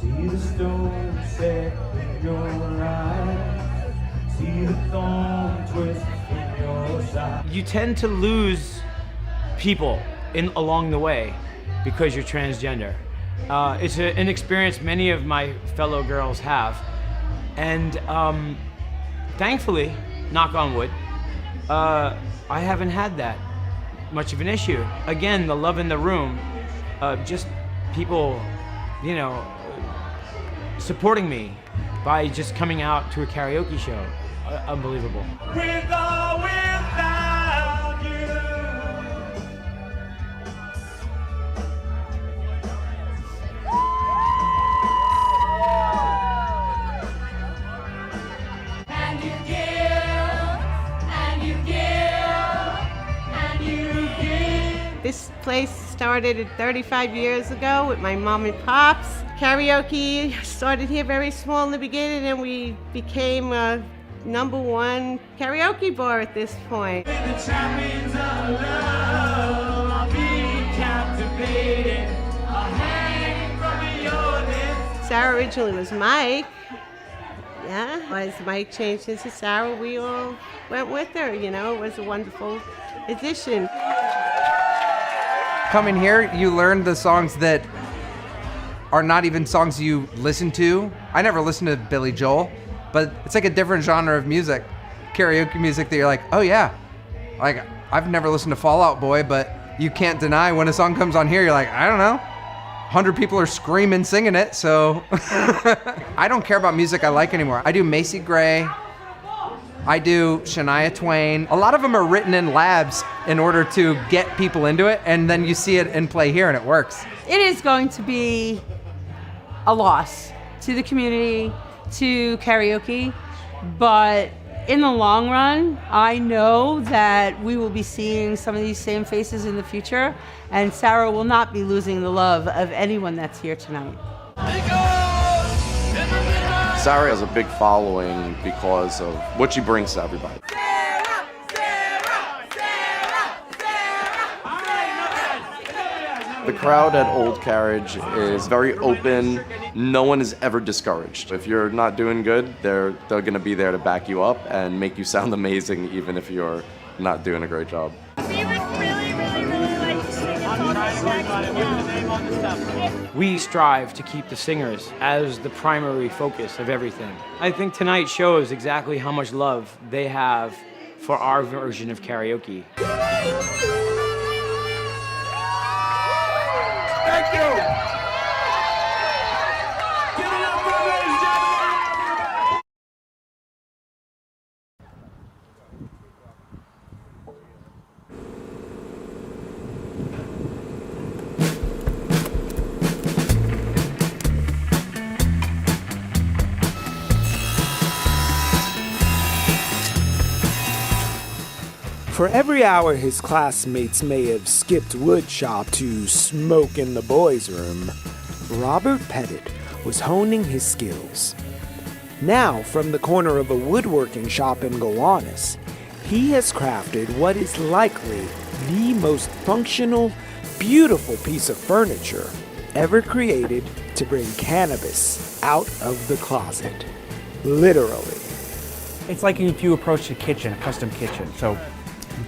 See the stone set in your eyes. See the thorn twist in your side. You tend to lose people along the way because you're transgender. It's an experience many of my fellow girls have. And thankfully, knock on wood, I haven't had that much of an issue. Again, the love in the room, just people, you know, supporting me by just coming out to a karaoke show. Unbelievable. With or without you. And you give, and you give, and you give. This place started 35 years ago with my mom and pops. Karaoke started here very small in the beginning, and we became a #1 karaoke bar at this point. The champions of love are being captivated, are hanging from your lips. Sarah originally was Mike. Yeah, as Mike changed into Sarah, we all went with her. You know, it was a wonderful addition. Coming here, you learn the songs that are not even songs you listen to. I never listened to Billy Joel, but it's like a different genre of music, karaoke music that you're like, oh yeah. Like, I've never listened to Fall Out Boy, but you can't deny when a song comes on here, you're like, I don't know. 100 people are screaming, singing it, so. I don't care about music I like anymore. I do Macy Gray, I do Shania Twain. A lot of them are written in labs in order to get people into it, and then you see it in play here and it works. It is going to be a loss to the community, to karaoke, but in the long run, I know that we will be seeing some of these same faces in the future, and Sarah will not be losing the love of anyone that's here tonight. Sarah has a big following because of what she brings to everybody. The crowd at Old Carriage is very open. No one is ever discouraged. If you're not doing good, they're going to be there to back you up and make you sound amazing, even if you're not doing a great job. We strive to keep the singers as the primary focus of everything. I think tonight shows exactly how much love they have for our version of karaoke. Thank you. For every hour his classmates may have skipped woodshop to smoke in the boys' room, Robert Pettit was honing his skills. Now, from the corner of a woodworking shop in Gowanus, he has crafted what is likely the most functional, beautiful piece of furniture ever created to bring cannabis out of the closet. Literally. It's like if you approach a kitchen, a custom kitchen. So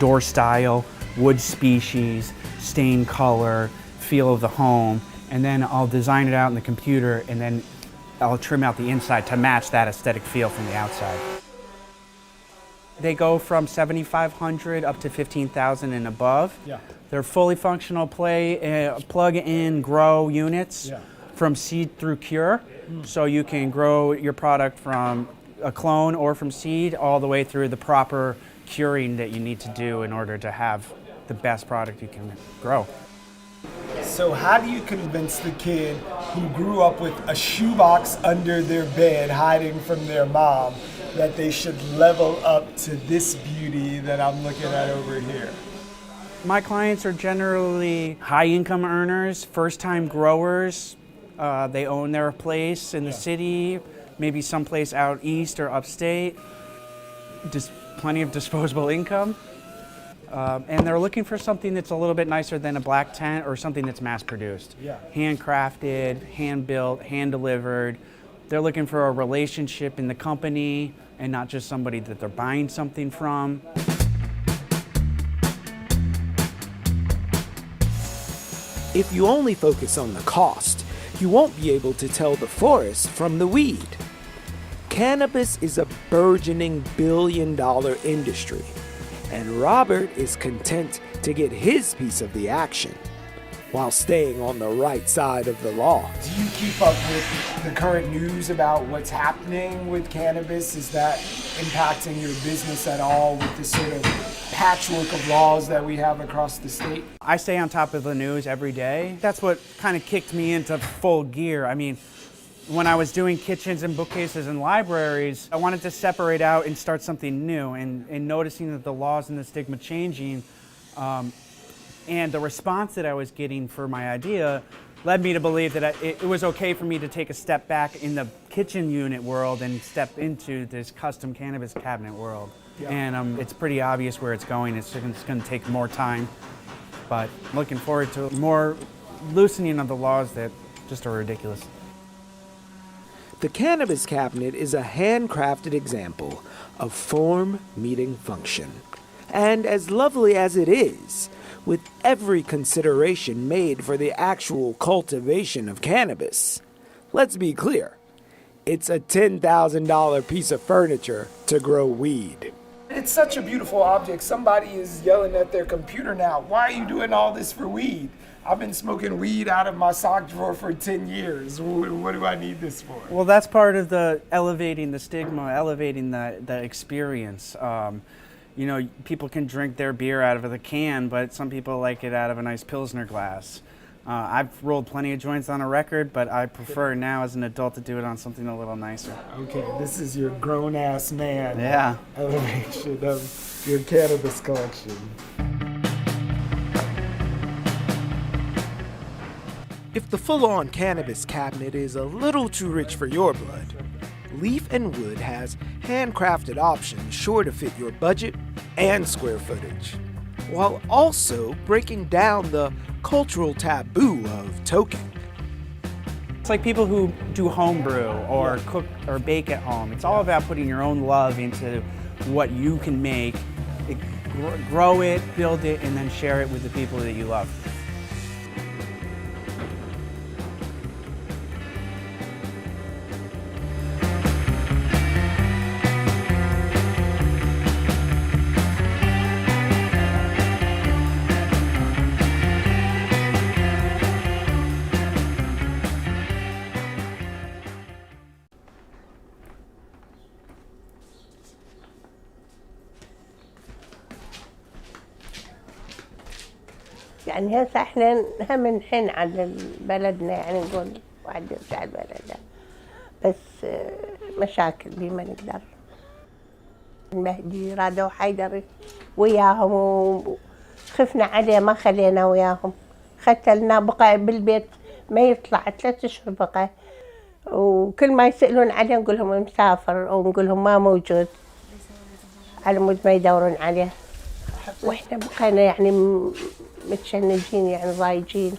door style, wood species, stain color, feel of the home, and then I'll design it out in the computer, and then I'll trim out the inside to match that aesthetic feel from the outside. They go from 7,500 up to 15,000 and above. Yeah. They're fully functional plug-in grow units from seed through cure. So you can grow your product from a clone or from seed all the way through the proper curing that you need to do in order to have the best product you can grow. So how do you convince the kid who grew up with a shoebox under their bed hiding from their mom that they should level up to this beauty that I'm looking at over here? My clients are generally high income earners, first time growers. They own their place in the city, maybe someplace out east or upstate. Just plenty of disposable income. And they're looking for something that's a little bit nicer than a black tent or something that's mass produced. Yeah. Handcrafted, hand built, hand delivered. They're looking for a relationship in the company and not just somebody that they're buying something from. If you only focus on the cost, you won't be able to tell the forest from the weed. Cannabis is a burgeoning billion-dollar industry, and Robert is content to get his piece of the action while staying on the right side of the law. Do you keep up with the current news about what's happening with cannabis? Is that impacting your business at all with this sort of patchwork of laws that we have across the state? I stay on top of the news every day. That's what kind of kicked me into full gear. I mean, when I was doing kitchens and bookcases and libraries, I wanted to separate out and start something new, and noticing that the laws and the stigma changing, and the response that I was getting for my idea led me to believe that it was okay for me to take a step back in the kitchen unit world and step into this custom cannabis cabinet world. Yeah. And it's pretty obvious where it's going. It's going to take more time, but I'm looking forward to more loosening of the laws that just are ridiculous. The cannabis cabinet is a handcrafted example of form meeting function. And as lovely as it is, with every consideration made for the actual cultivation of cannabis, let's be clear, it's a $10,000 piece of furniture to grow weed. It's such a beautiful object. Somebody is yelling at their computer now, "Why are you doing all this for weed? I've been smoking weed out of my sock drawer for 10 years. What do I need this for?" Well, that's part of the elevating the stigma, elevating the experience. You know, people can drink their beer out of the can, but some people like it out of a nice Pilsner glass. I've rolled plenty of joints on a record, but I prefer now as an adult to do it on something a little nicer. Okay, this is your grown-ass man. Yeah. Elevation of your cannabis collection. If the full-on cannabis cabinet is a little too rich for your blood, Leaf and Wood has handcrafted options sure to fit your budget and square footage, while also breaking down the cultural taboo of token. It's like people who do homebrew or cook or bake at home. It's all about putting your own love into what you can make, grow it, build it, and then share it with the people that you love. يعني هسه احنا هم نحن على بلدنا، يعني نقول واحد يرجع لبلده، بس مشاكل دي ما نقدر. المهدي رادوا حيدر وياهم وخفنا عليه ما خلينا وياهم، ختلنا بقى بالبيت ما يطلع 3 أشهر بقى، وكل ما يسألون عليه نقول لهم مسافر أو نقول لهم ما موجود، على مود ما يدورون عليه. واحنا بقينا يعني متشنجين يعني ضايجين.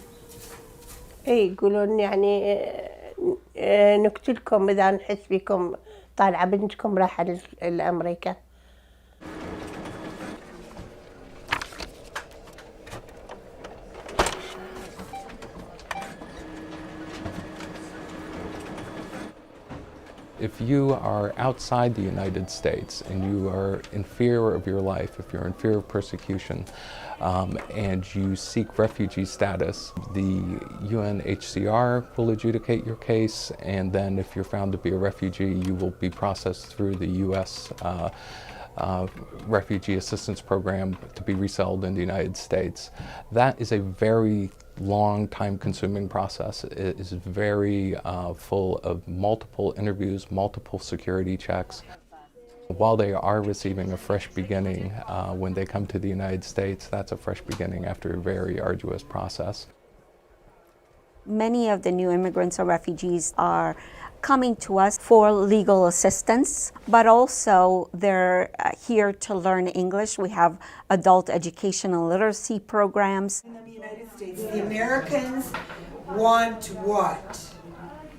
اي يقولون يعني نقتلكم اذا نحس بكم طالعه بنتكم رايحه لامريكا. If you are outside the United States and you are in fear of your life, if you're in fear of persecution, and you seek refugee status, the UNHCR will adjudicate your case, and then if you're found to be a refugee, you will be processed through the U.S. Refugee Assistance Program to be resettled in the United States. That is a very long, time-consuming process. It is very full of multiple interviews, multiple security checks. While they are receiving a fresh beginning when they come to the United States, that's a fresh beginning after a very arduous process. Many of the new immigrants or refugees are coming to us for legal assistance, but also they're here to learn English. We have adult educational literacy programs. In the United States, the Americans want what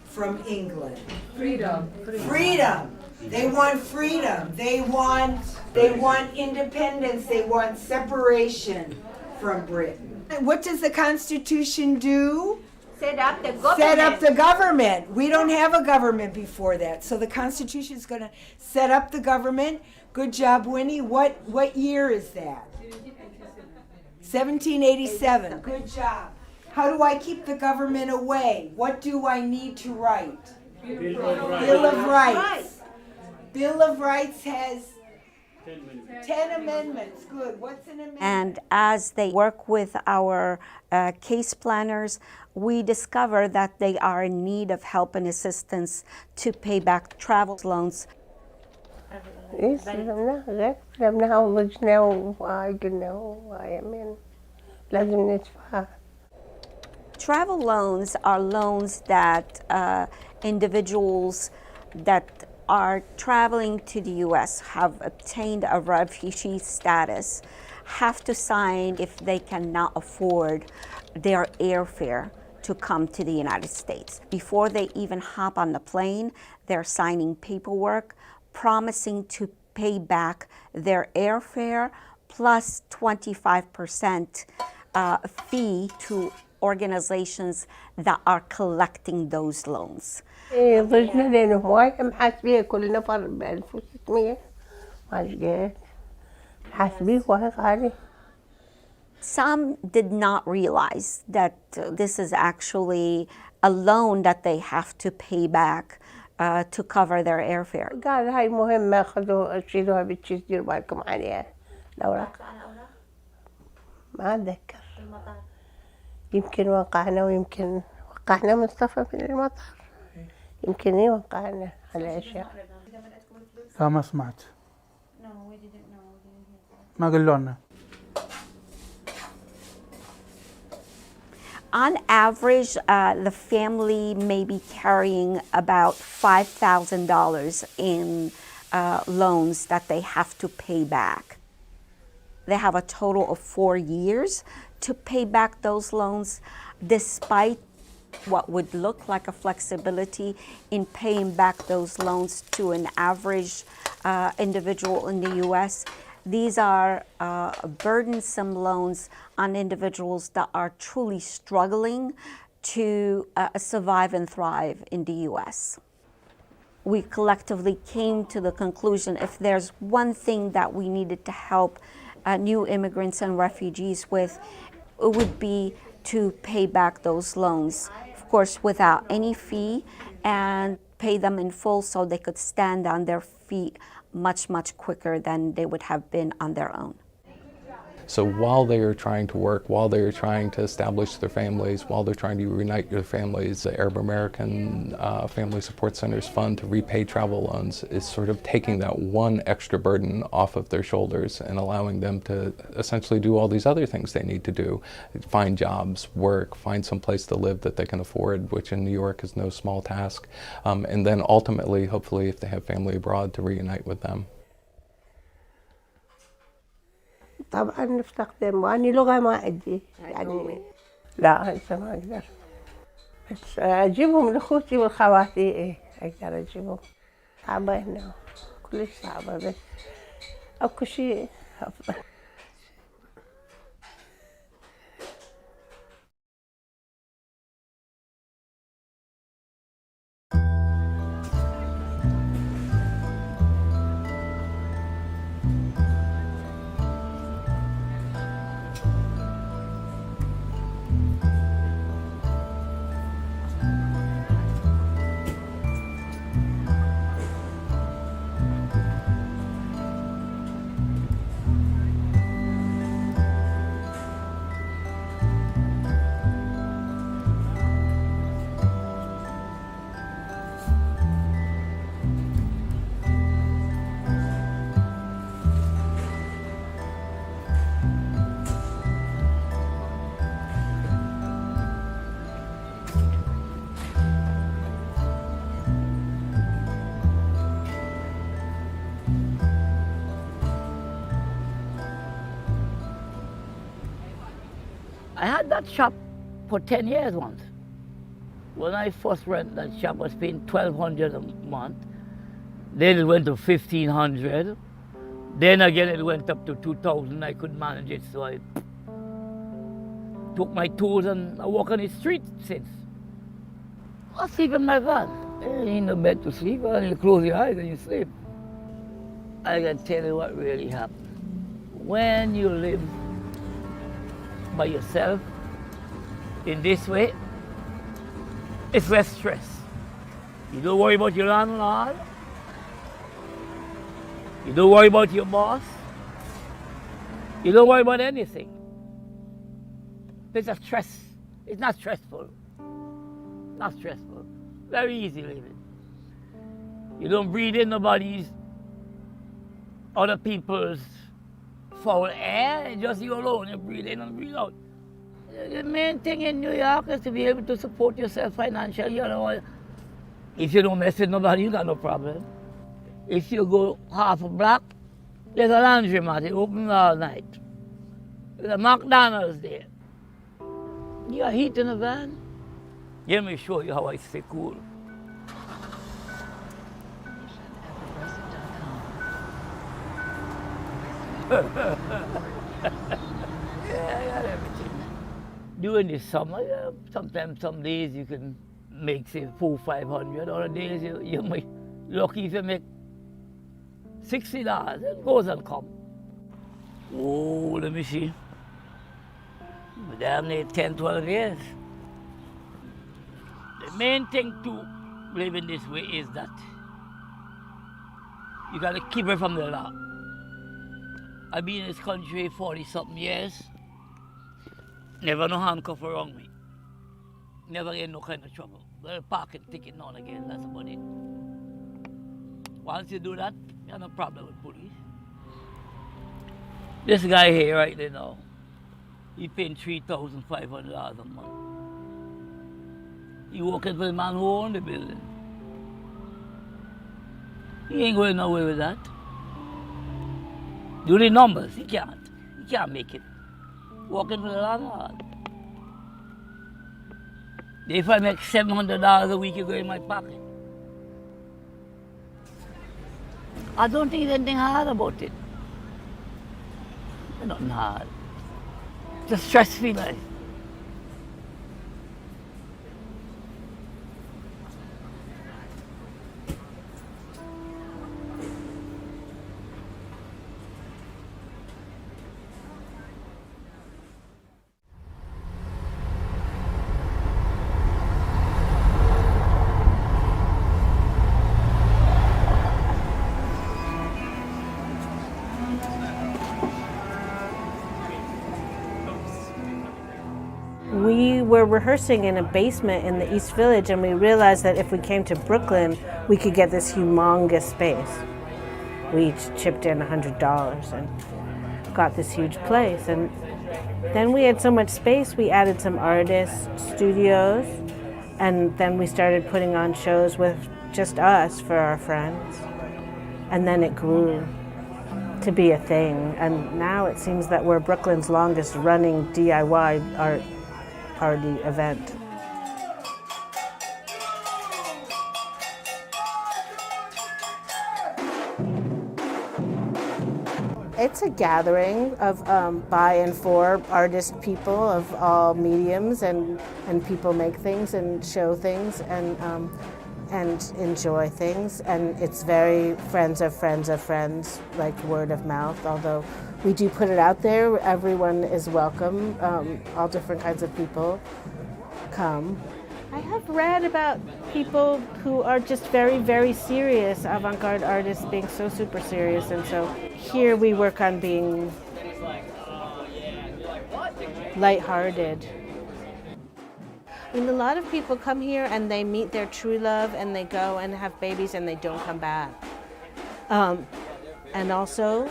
from England? Freedom. Freedom. They want freedom. They want independence. They want separation from Britain. What does the Constitution do? Set up the government. Set up the government. We don't have a government before that. So the Constitution is going to set up the government. Good job, Winnie. What year is that? 1787. Good job. How do I keep the government away? What do I need to write? Bill of Rights. Bill of Rights has 10 amendments. Good. What's an amendment? And as they work with our case planners, we discover that they are in need of help and assistance to pay back travel loans. لمناها وضجنا وقلنا ويمين لازم ندفعها. Travel loans are loans that individuals that are traveling to the U.S., have obtained a refugee status, have to sign if they cannot afford their airfare to come to the United States. Before they even hop on the plane, they're signing paperwork promising to pay back their airfare plus 25% fee to organizations that are collecting those loans. ضجنا لأنه هواي محاسبيه كل نفر ب1600 ما لقيت محاسبيه هواي غالي. Some did not realize that this is actually a loan that they have to pay back to cover their airfare. قال هاي مهمة خذوا شيلوها بالكيس ديروا بالكم عليها الأوراق. ما أتذكر. يمكن وقعنا ويمكن وقعنا مصطفى من المطر. يمكن يوقعنا على أشياء. لا ما سمعت. ما قالوا لنا. On average, the family may be carrying about $5,000 in loans that they have to pay back. They have a total of 4 years to pay back those loans, despite what would look like a flexibility in paying back those loans to an average individual in the U.S. These are burdensome loans on individuals that are truly struggling to survive and thrive in the U.S. We collectively came to the conclusion if there's one thing that we needed to help new immigrants and refugees with, it would be to pay back those loans, of course, without any fee, and pay them in full so they could stand on their feet much, much quicker than they would have been on their own. So while they are trying to work, while they are trying to establish their families, while they're trying to reunite their families, the Arab American Family Support Centers Fund to repay travel loans is sort of taking that one extra burden off of their shoulders and allowing them to essentially do all these other things they need to do. Find jobs, work, find some place to live that they can afford, which in New York is no small task. And then ultimately, hopefully, if they have family abroad, to reunite with them. طبعا نستخدم، وأني لغة ما عندي يعني لا هسه ما أقدر، بس أجيبهم لأخوتي والخواتي إيه أقدر أجيبهم. صعبة هنا كلش صعبة، بس أكو شيء أفضل. I had that shop for 10 years once. When I first rented that shop, I was paying $1,200 a month. Then it went to $1,500. Then again, it went up to $2,000. I couldn't manage it, so I took my tools and I walk on the street since. I sleep in my van. In the bed to sleep, and you close your eyes and you sleep. I can tell you what really happened. When you live by yourself in this way, it's less stress. You don't worry about your landlord. You don't worry about your boss. You don't worry about anything. It's a stress. It's not stressful. Not stressful. Very easy living. You don't breathe in nobody's, other people's foul air, it's just you alone. You breathe in and breathe out. The main thing in New York is to be able to support yourself financially. You know, if you don't mess with nobody, you got no problem. If you go half a block, there's a laundromat, it opens all night. There's a McDonald's there. You got heat in the van? Let me show you how I stay cool. Yeah, I got everything. During the summer, sometimes some days you can make say $400-500. Other days you may lucky if you make $60. It goes and comes. Oh, let me see. Damn near 10-12 years. The main thing to living this way is that you gotta keep it from the law. I've been in this country 40-something years. Never no handcuff around me. Never get no kind of trouble. Well, parking ticket now and again, that's about it. Once you do that, you have no problem with police. This guy here right there now, he paying $3,500 a month. He working for the man who owned the building. He ain't going nowhere with that. Do the numbers, he can't. He can't make it. Working for the landlord. If I make $700 a week, you go in my pocket. I don't think there's anything hard about it. There's nothing hard. It's a stress-free life. We were rehearsing in a basement in the East Village, and we realized that if we came to Brooklyn, we could get this humongous space. We each chipped in $100 and got this huge place. And then we had so much space, we added some artists, studios, and then we started putting on shows with just us for our friends. And then it grew to be a thing. And now it seems that we're Brooklyn's longest running DIY art party event. It's a gathering of by and for artist people of all mediums, and people make things and show things and enjoy things. And it's very friends of friends of friends, like word of mouth, although we do put it out there. Everyone is welcome. All different kinds of people come. I have read about people who are just very, very serious, avant-garde artists being so super serious, and so here we work on being lighthearted. I mean, a lot of people come here and they meet their true love and they go and have babies and they don't come back. And also,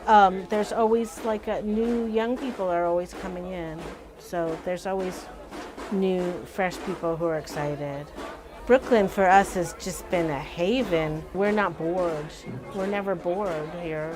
there's always like new young people are always coming in, so there's always new, fresh people who are excited. Brooklyn for us has just been a haven. We're not bored. We're never bored here.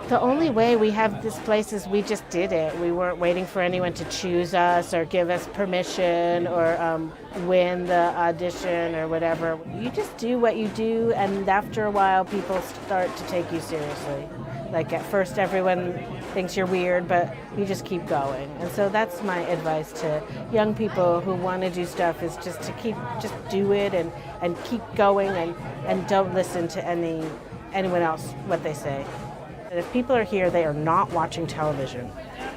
The only way we have this place is we just did it. We weren't waiting for anyone to choose us or give us permission or win the audition or whatever. You just do what you do, and after a while people start to take you seriously. Like at first everyone thinks you're weird, but you just keep going. And so that's my advice to young people who want to do stuff, is just to just do it and keep going and don't listen to anyone else, what they say. If people are here, they are not watching television.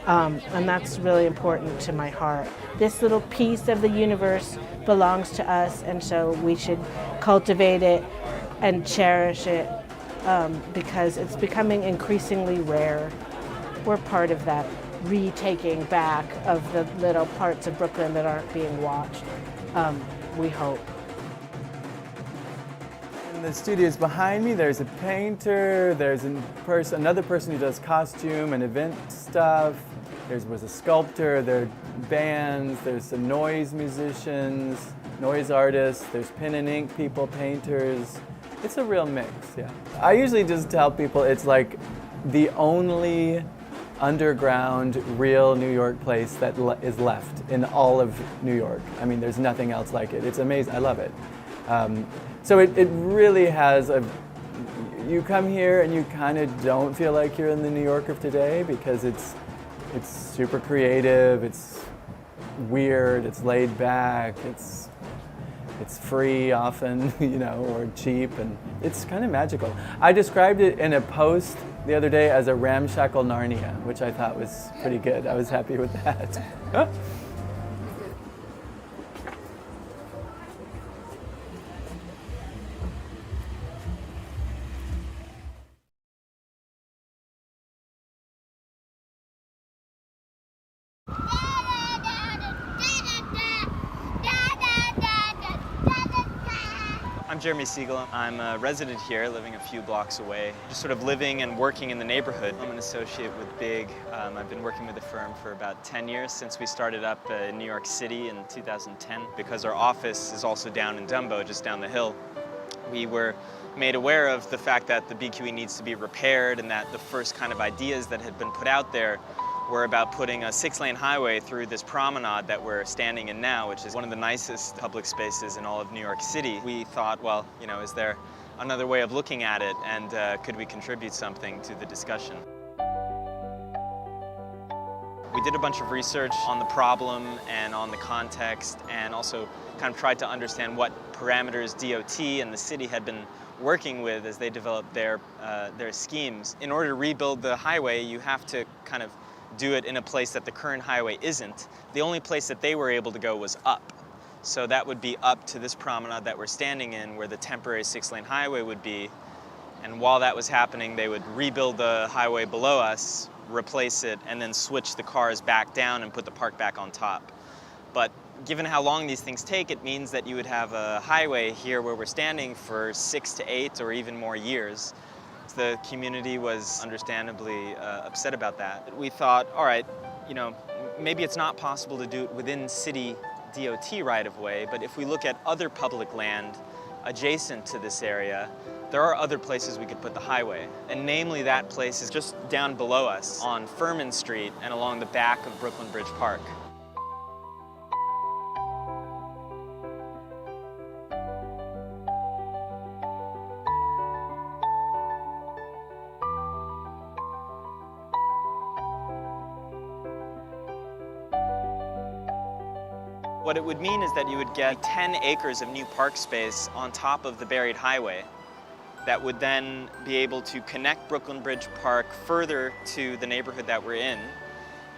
And that's really important to my heart. This little piece of the universe belongs to us, and so we should cultivate it and cherish it. Because it's becoming increasingly rare. We're part of that retaking back of the little parts of Brooklyn that aren't being watched, we hope. In the studios behind me, there's a painter, there's another person who does costume and event stuff, there was a sculptor, there are bands, there's some noise musicians, noise artists, there's pen and ink people, painters. It's a real mix, yeah. I usually just tell people it's like the only underground, real New York place that is left in all of New York. I mean, there's nothing else like it. It's amazing. I love it. So it really has you come here and you kind of don't feel like you're in the New York of today, because it's super creative, it's weird, it's laid back, it's free often, you know, or cheap, and it's kind of magical. I described it in a post the other day as a ramshackle Narnia, which I thought was pretty good. I was happy with that. I'm Jeremy Siegel. I'm a resident here, living a few blocks away, just sort of living and working in the neighborhood. I'm an associate with BIG. I've been working with the firm for about 10 years, since we started up in New York City in 2010. Because our office is also down in Dumbo, just down the hill, we were made aware of the fact that the BQE needs to be repaired, and that the first kind of ideas that had been put out there were about putting a 6-lane highway through this promenade that we're standing in now, which is one of the nicest public spaces in all of New York City. We thought, well, you know, is there another way of looking at it, and could we contribute something to the discussion? We did a bunch of research on the problem and on the context, and also kind of tried to understand what parameters DOT and the city had been working with as they developed their schemes. In order to rebuild the highway, you have to kind of do it in a place that the current highway isn't. The only place that they were able to go was up. So that would be up to this promenade that we're standing in, where the temporary 6-lane highway would be. And while that was happening, they would rebuild the highway below us, replace it, and then switch the cars back down and put the park back on top. But given how long these things take, it means that you would have a highway here where we're standing for 6 to 8 or even more years. The community was understandably upset about that. We thought, all right, you know, maybe it's not possible to do it within city DOT right-of-way, but if we look at other public land adjacent to this area, there are other places we could put the highway. And namely, that place is just down below us on Furman Street and along the back of Brooklyn Bridge Park. What it would mean is that you would get 10 acres of new park space on top of the buried highway that would then be able to connect Brooklyn Bridge Park further to the neighborhood that we're in.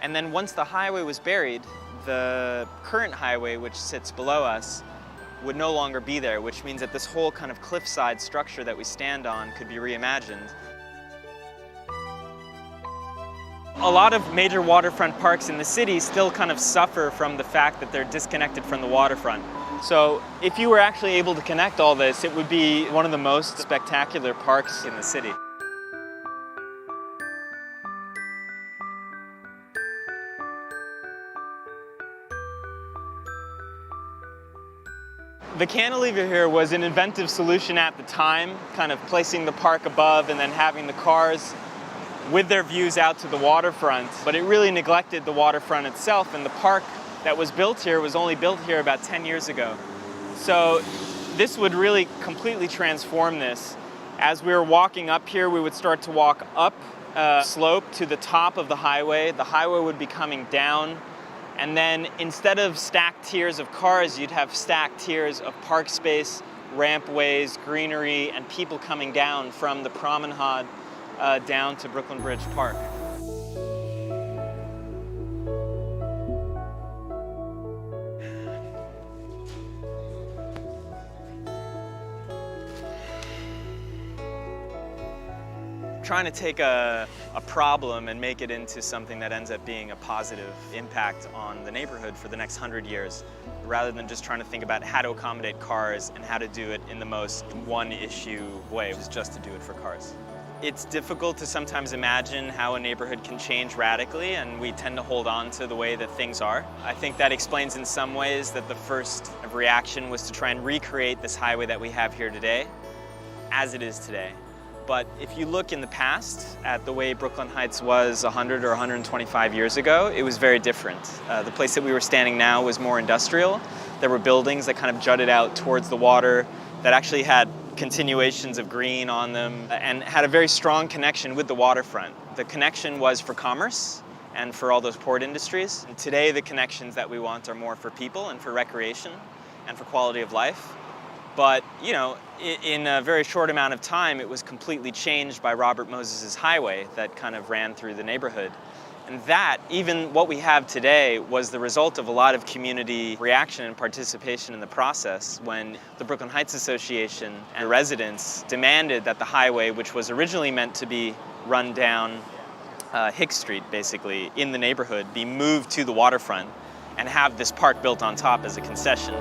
And then once the highway was buried, the current highway, which sits below us, would no longer be there, which means that this whole kind of cliffside structure that we stand on could be reimagined. A lot of major waterfront parks in the city still kind of suffer from the fact that they're disconnected from the waterfront. So if you were actually able to connect all this, it would be one of the most spectacular parks in the city. The cantilever here was an inventive solution at the time, kind of placing the park above and then having the cars with their views out to the waterfront, but it really neglected the waterfront itself, and the park that was built here was only built here about 10 years ago. So this would really completely transform this. As we were walking up here, we would start to walk up a slope to the top of the highway. The highway would be coming down, and then instead of stacked tiers of cars, you'd have stacked tiers of park space, rampways, greenery, and people coming down from the promenade down to Brooklyn Bridge Park. Trying to take a problem and make it into something that ends up being a positive impact on the neighborhood for the next 100 years, rather than just trying to think about how to accommodate cars and how to do it in the most one-issue way, which is just to do it for cars. It's difficult to sometimes imagine how a neighborhood can change radically, and we tend to hold on to the way that things are. I think that explains in some ways that the first reaction was to try and recreate this highway that we have here today as it is today. But if you look in the past at the way Brooklyn Heights was 100 or 125 years ago, it was very different. The place that we were standing now was more industrial. There were buildings that kind of jutted out towards the water that actually had continuations of green on them and had a very strong connection with the waterfront. The connection was for commerce and for all those port industries. And today the connections that we want are more for people and for recreation and for quality of life. But, you know, in a very short amount of time, it was completely changed by Robert Moses's highway that kind of ran through the neighborhood. And that, even what we have today, was the result of a lot of community reaction and participation in the process when the Brooklyn Heights Association and residents demanded that the highway, which was originally meant to be run down Hicks Street, basically, in the neighborhood, be moved to the waterfront and have this park built on top as a concession.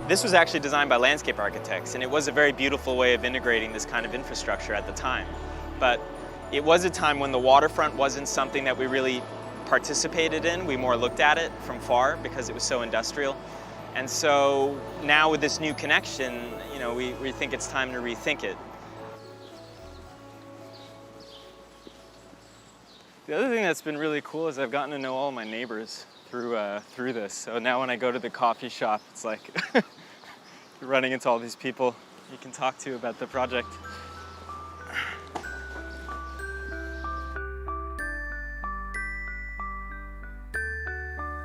This was actually designed by landscape architects, and it was a very beautiful way of integrating this kind of infrastructure at the time. But it was a time when the waterfront wasn't something that we really participated in. We more looked at it from far because it was so industrial. And so now with this new connection, you know, we think it's time to rethink it. The other thing that's been really cool is I've gotten to know all my neighbors through this. So now when I go to the coffee shop, it's like you're running into all these people you can talk to about the project.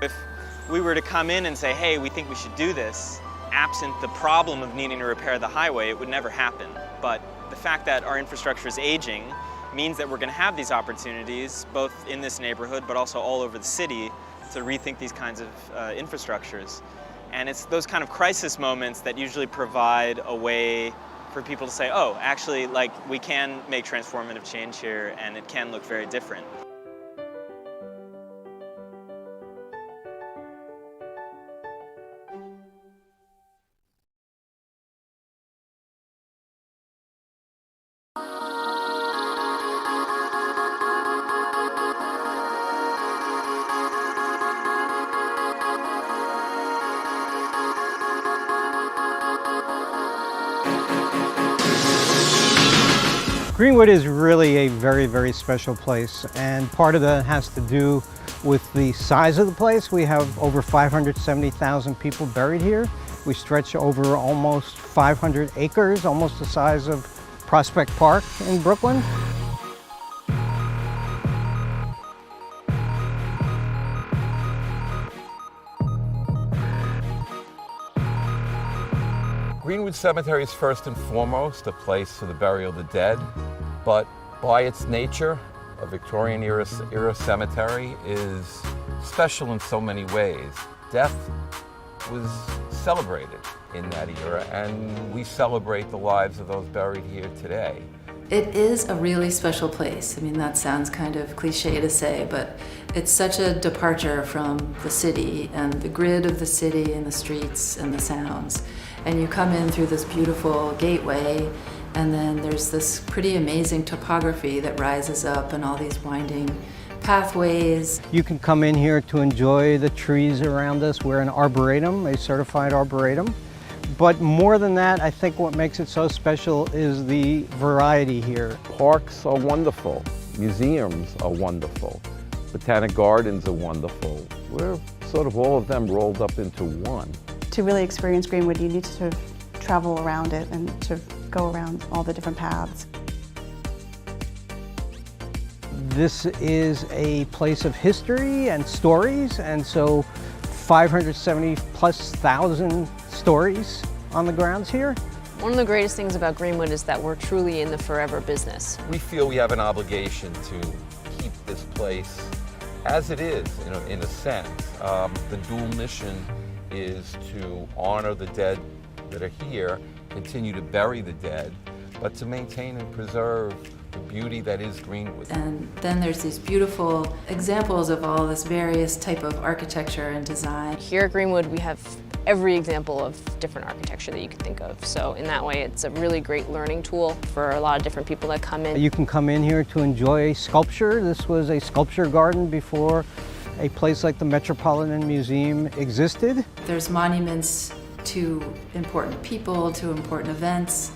If we were to come in and say, hey, we think we should do this, absent the problem of needing to repair the highway, it would never happen. But the fact that our infrastructure is aging means that we're going to have these opportunities, both in this neighborhood, but also all over the city, to rethink these kinds of infrastructures. And it's those kind of crisis moments that usually provide a way for people to say, oh, actually, like, we can make transformative change here, and it can look very different. Greenwood is really a very, very special place, and part of that has to do with the size of the place. We have over 570,000 people buried here. We stretch over almost 500 acres, almost the size of Prospect Park in Brooklyn. Greenwood Cemetery is first and foremost a place for the burial of the dead, but by its nature, a Victorian-era cemetery is special in so many ways. Death was celebrated in that era, and we celebrate the lives of those buried here today. It is a really special place. I mean, that sounds kind of cliche to say, but it's such a departure from the city and the grid of the city and the streets and the sounds. And you come in through this beautiful gateway, and then there's this pretty amazing topography that rises up and all these winding pathways. You can come in here to enjoy the trees around us. We're an arboretum, a certified arboretum. But more than that, I think what makes it so special is the variety here. Parks are wonderful. Museums are wonderful. Botanic gardens are wonderful. We're sort of all of them rolled up into one. To really experience Greenwood, you need to sort of travel around it and sort of go around all the different paths. This is a place of history and stories, and so 570,000+ stories on the grounds here. One of the greatest things about Greenwood is that we're truly in the forever business. We feel we have an obligation to keep this place as it is, in a sense. The dual mission is to honor the dead that are here, continue to bury the dead, but to maintain and preserve the beauty that is Greenwood. And then there's these beautiful examples of all this various type of architecture and design. Here at Greenwood, we have every example of different architecture that you can think of. So in that way, it's a really great learning tool for a lot of different people that come in. You can come in here to enjoy sculpture. This was a sculpture garden before a place like the Metropolitan Museum existed. There's monuments to important people, to important events.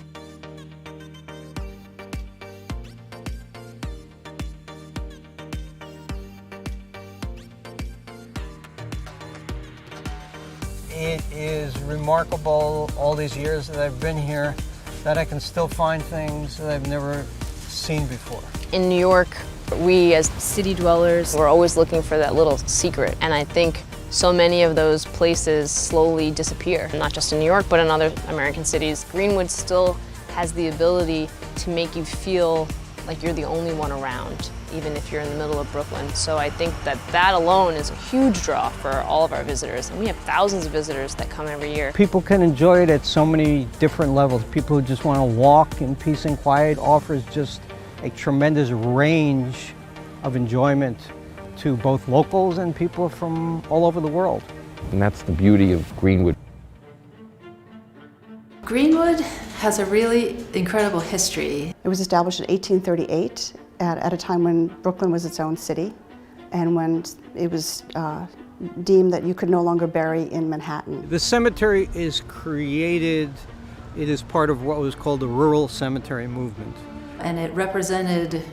It is remarkable all these years that I've been here that I can still find things that I've never seen before. In New York, we as city dwellers, we're always looking for that little secret. And I think so many of those places slowly disappear, not just in New York, but in other American cities. Greenwood still has the ability to make you feel like you're the only one around, even if you're in the middle of Brooklyn. So I think that that alone is a huge draw for all of our visitors. And we have thousands of visitors that come every year. People can enjoy it at so many different levels. People who just want to walk in peace and quiet offers just a tremendous range of enjoyment to both locals and people from all over the world. And that's the beauty of Greenwood. Greenwood has a really incredible history. It was established in 1838 at a time when Brooklyn was its own city and when it was deemed that you could no longer bury in Manhattan. The cemetery is created, it is part of what was called the rural cemetery movement. And it represented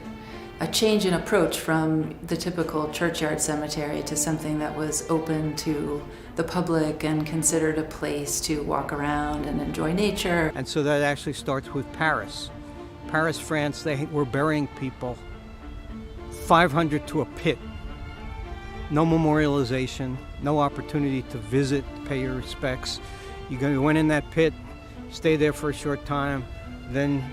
a change in approach from the typical churchyard cemetery to something that was open to the public and considered a place to walk around and enjoy nature. And so that actually starts with Paris. Paris, France, they were burying people 500 to a pit. No memorialization, no opportunity to visit, pay your respects. You went in that pit, stayed there for a short time, then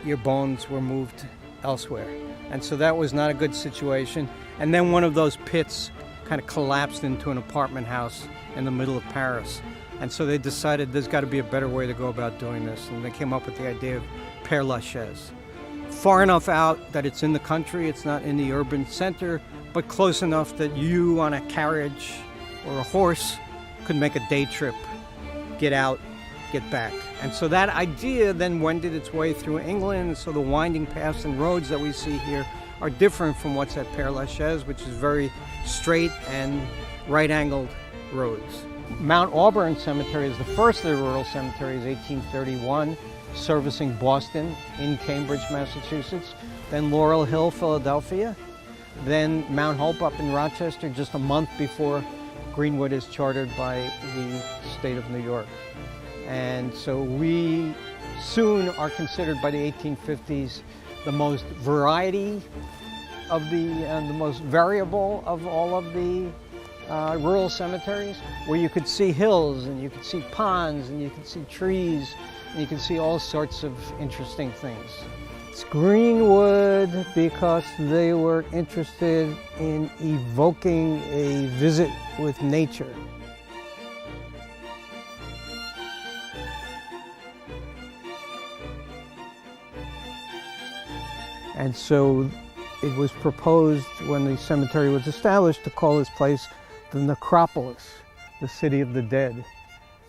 your bones were moved elsewhere. And so that was not a good situation. And then one of those pits kind of collapsed into an apartment house in the middle of Paris. And so they decided there's got to be a better way to go about doing this. And they came up with the idea of Père Lachaise. Far enough out that it's in the country, it's not in the urban center, but close enough that you on a carriage or a horse could make a day trip, get out, get back. And so that idea then wended its way through England, so the winding paths and roads that we see here are different from what's at Père Lachaise, which is very straight and right-angled roads. Mount Auburn Cemetery is the first of the rural cemeteries, 1831, servicing Boston in Cambridge, Massachusetts. Then Laurel Hill, Philadelphia. Then Mount Hope up in Rochester, just a month before Greenwood is chartered by the state of New York. And so we soon are considered by the 1850s the most variety of the most variable of all of the rural cemeteries, where you could see hills and you could see ponds and you could see trees and you could see all sorts of interesting things. It's Greenwood because they were interested in evoking a visit with nature. And so it was proposed when the cemetery was established to call this place the Necropolis, the city of the dead.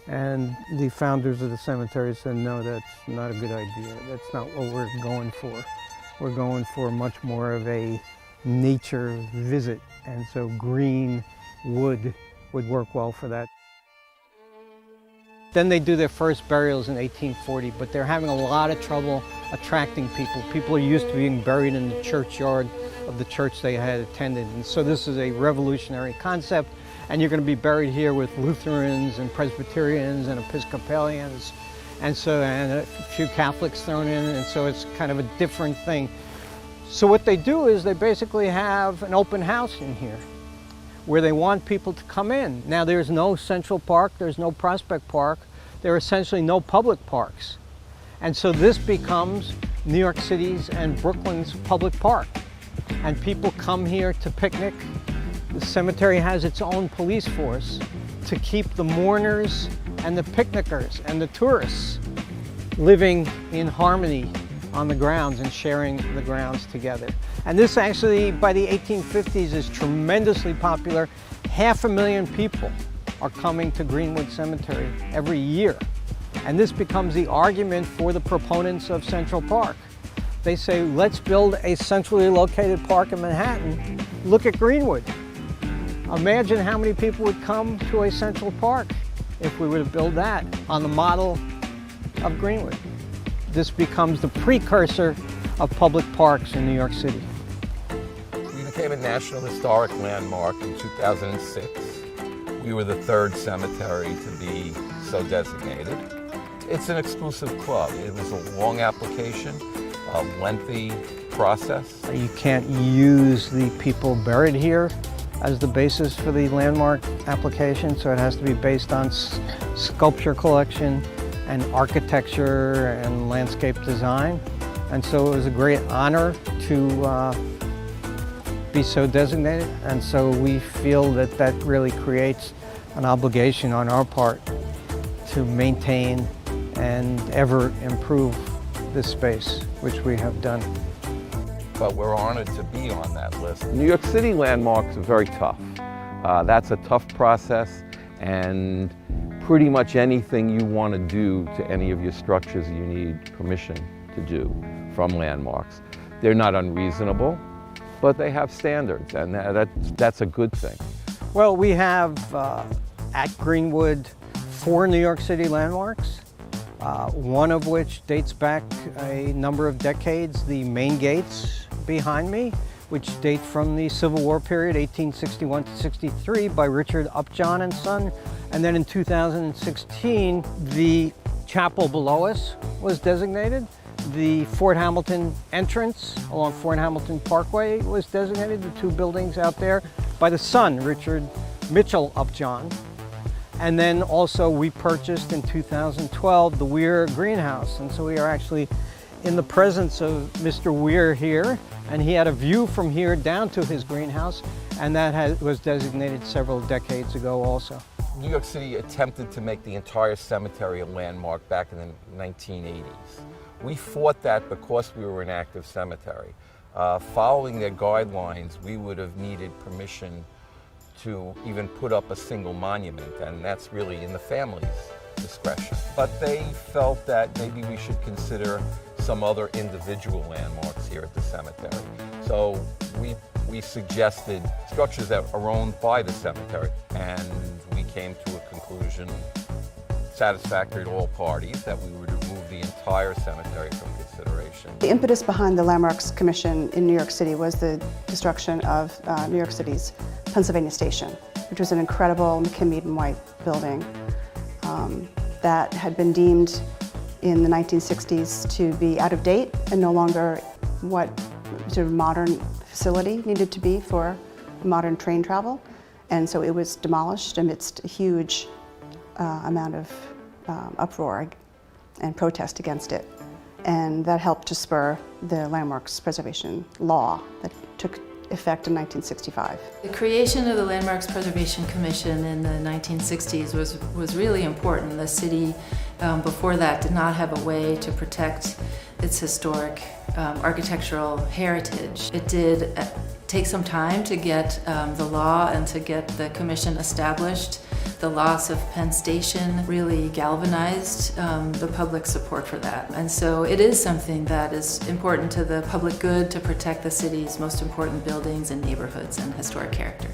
And the founders of the cemetery said, no, that's not a good idea. That's not what we're going for. We're going for much more of a nature visit. And so Greenwood would work well for that. Then they do their first burials in 1840, but they're having a lot of trouble attracting people. People are used to being buried in the churchyard of the church they had attended. And so this is a revolutionary concept, and you're going to be buried here with Lutherans and Presbyterians and Episcopalians, and a few Catholics thrown in, and so it's kind of a different thing. So what they do is they basically have an open house in here where they want people to come in. Now there's no Central Park, there's no Prospect Park, there are essentially no public parks. And so this becomes New York City's and Brooklyn's public park. And people come here to picnic. The cemetery has its own police force to keep the mourners and the picnickers and the tourists living in harmony on the grounds and sharing the grounds together. And this actually, by the 1850s, is tremendously popular. 500,000 people are coming to Greenwood Cemetery every year. And this becomes the argument for the proponents of Central Park. They say, let's build a centrally located park in Manhattan. Look at Greenwood. Imagine how many people would come to a Central Park if we were to build that on the model of Greenwood. This becomes the precursor of public parks in New York City. We became a National Historic Landmark in 2006. We were the third cemetery to be so designated. It's an exclusive club. It was a long application, a lengthy process. You can't use the people buried here as the basis for the landmark application, so it has to be based on sculpture collection and architecture and landscape design. And so it was a great honor to be so designated, and so we feel that that really creates an obligation on our part to maintain and ever improve this space, which we have done. But we're honored to be on that list. New York City landmarks are very tough. That's a tough process, and pretty much anything you want to do to any of your structures, you need permission to do from landmarks. They're not unreasonable, but they have standards, and that's a good thing. Well, we have at Greenwood 4 New York City landmarks, one of which dates back a number of decades. The main gates behind me, which date from the Civil War period, 1861 to 63, by Richard Upjohn and Son. And then in 2016, the chapel below us was designated. The Fort Hamilton entrance along Fort Hamilton Parkway was designated, the 2 buildings out there, by the son, Richard Mitchell Upjohn. And then also we purchased in 2012 the Weir Greenhouse. And so we are actually in the presence of Mr. Weir here, and he had a view from here down to his greenhouse, and that was designated several decades ago also. New York City attempted to make the entire cemetery a landmark back in the 1980s. We fought that because we were an active cemetery. Following their guidelines, we would have needed permission to even put up a single monument, and that's really in the family's discretion. But they felt that maybe we should consider some other individual landmarks here at the cemetery. So we suggested structures that are owned by the cemetery, and we came to a conclusion satisfactory to all parties that we would remove the entire cemetery from consideration. The impetus behind the Landmarks Commission in New York City was the destruction of New York City's Pennsylvania Station, which was an incredible McKim and White building that had been deemed in the 1960s to be out of date and no longer what sort of modern facility needed to be for modern train travel. And so it was demolished amidst a huge amount of uproar and protest against it. And that helped to spur the Landmarks Preservation Law that took effect in 1965. The creation of the Landmarks Preservation Commission in the 1960s was really important. The city before that did not have a way to protect its historic architectural heritage. It did take some time to get the law and to get the commission established. The loss of Penn Station really galvanized the public support for that. And so it is something that is important to the public good to protect the city's most important buildings and neighborhoods and historic character.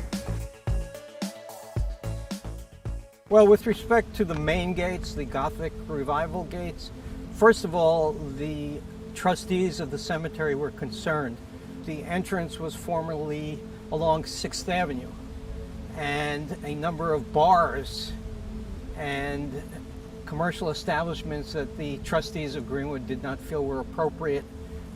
Well, with respect to the main gates, the Gothic Revival gates, first of all, the trustees of the cemetery were concerned. The entrance was formerly along 6th Avenue, and a number of bars and commercial establishments that the trustees of Greenwood did not feel were appropriate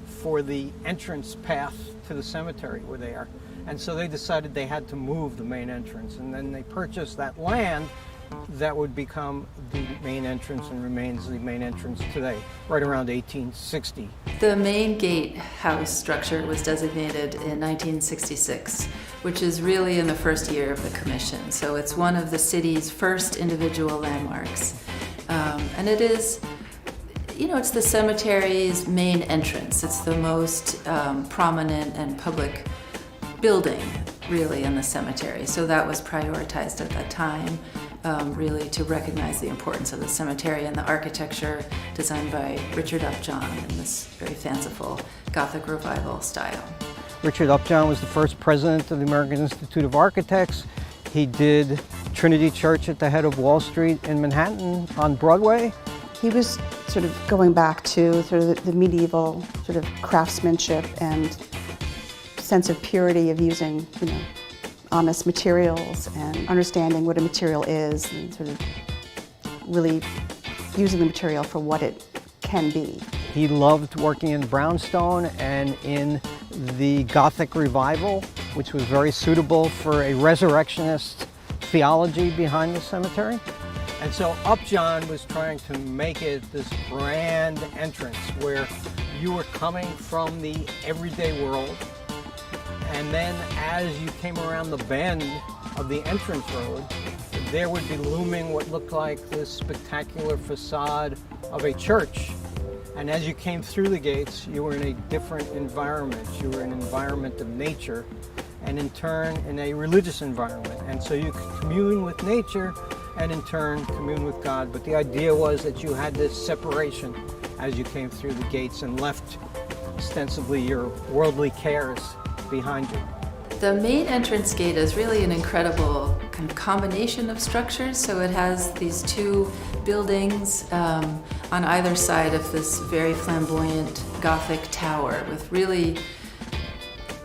for the entrance path to the cemetery were there. And so they decided they had to move the main entrance, and then they purchased that land that would become the main entrance and remains the main entrance today, right around 1860. The main gatehouse structure was designated in 1966, which is really in the first year of the commission. So it's one of the city's first individual landmarks. And it is, it's the cemetery's main entrance. It's the most prominent and public building, really, in the cemetery. So that was prioritized at that time. Really to recognize the importance of the cemetery and the architecture designed by Richard Upjohn in this very fanciful Gothic Revival style. Richard Upjohn was the first president of the American Institute of Architects. He did Trinity Church at the head of Wall Street in Manhattan on Broadway. He was sort of going back to sort of the medieval sort of craftsmanship and sense of purity of using, honest materials and understanding what a material is and sort of really using the material for what it can be. He loved working in brownstone and in the Gothic Revival, which was very suitable for a resurrectionist theology behind the cemetery. And so Upjohn was trying to make it this grand entrance where you were coming from the everyday world, and then as you came around the bend of the entrance road, there would be looming what looked like this spectacular facade of a church. And as you came through the gates, you were in a different environment. You were in an environment of nature, and in turn in a religious environment. And so you could commune with nature and in turn commune with God. But the idea was that you had this separation as you came through the gates and left ostensibly your worldly cares behind you. The main entrance gate is really an incredible kind of combination of structures. So it has these two buildings on either side of this very flamboyant Gothic tower with really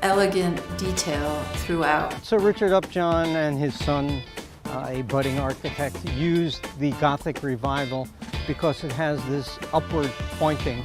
elegant detail throughout. So Richard Upjohn and his son, a budding architect, used the Gothic Revival because it has this upward pointing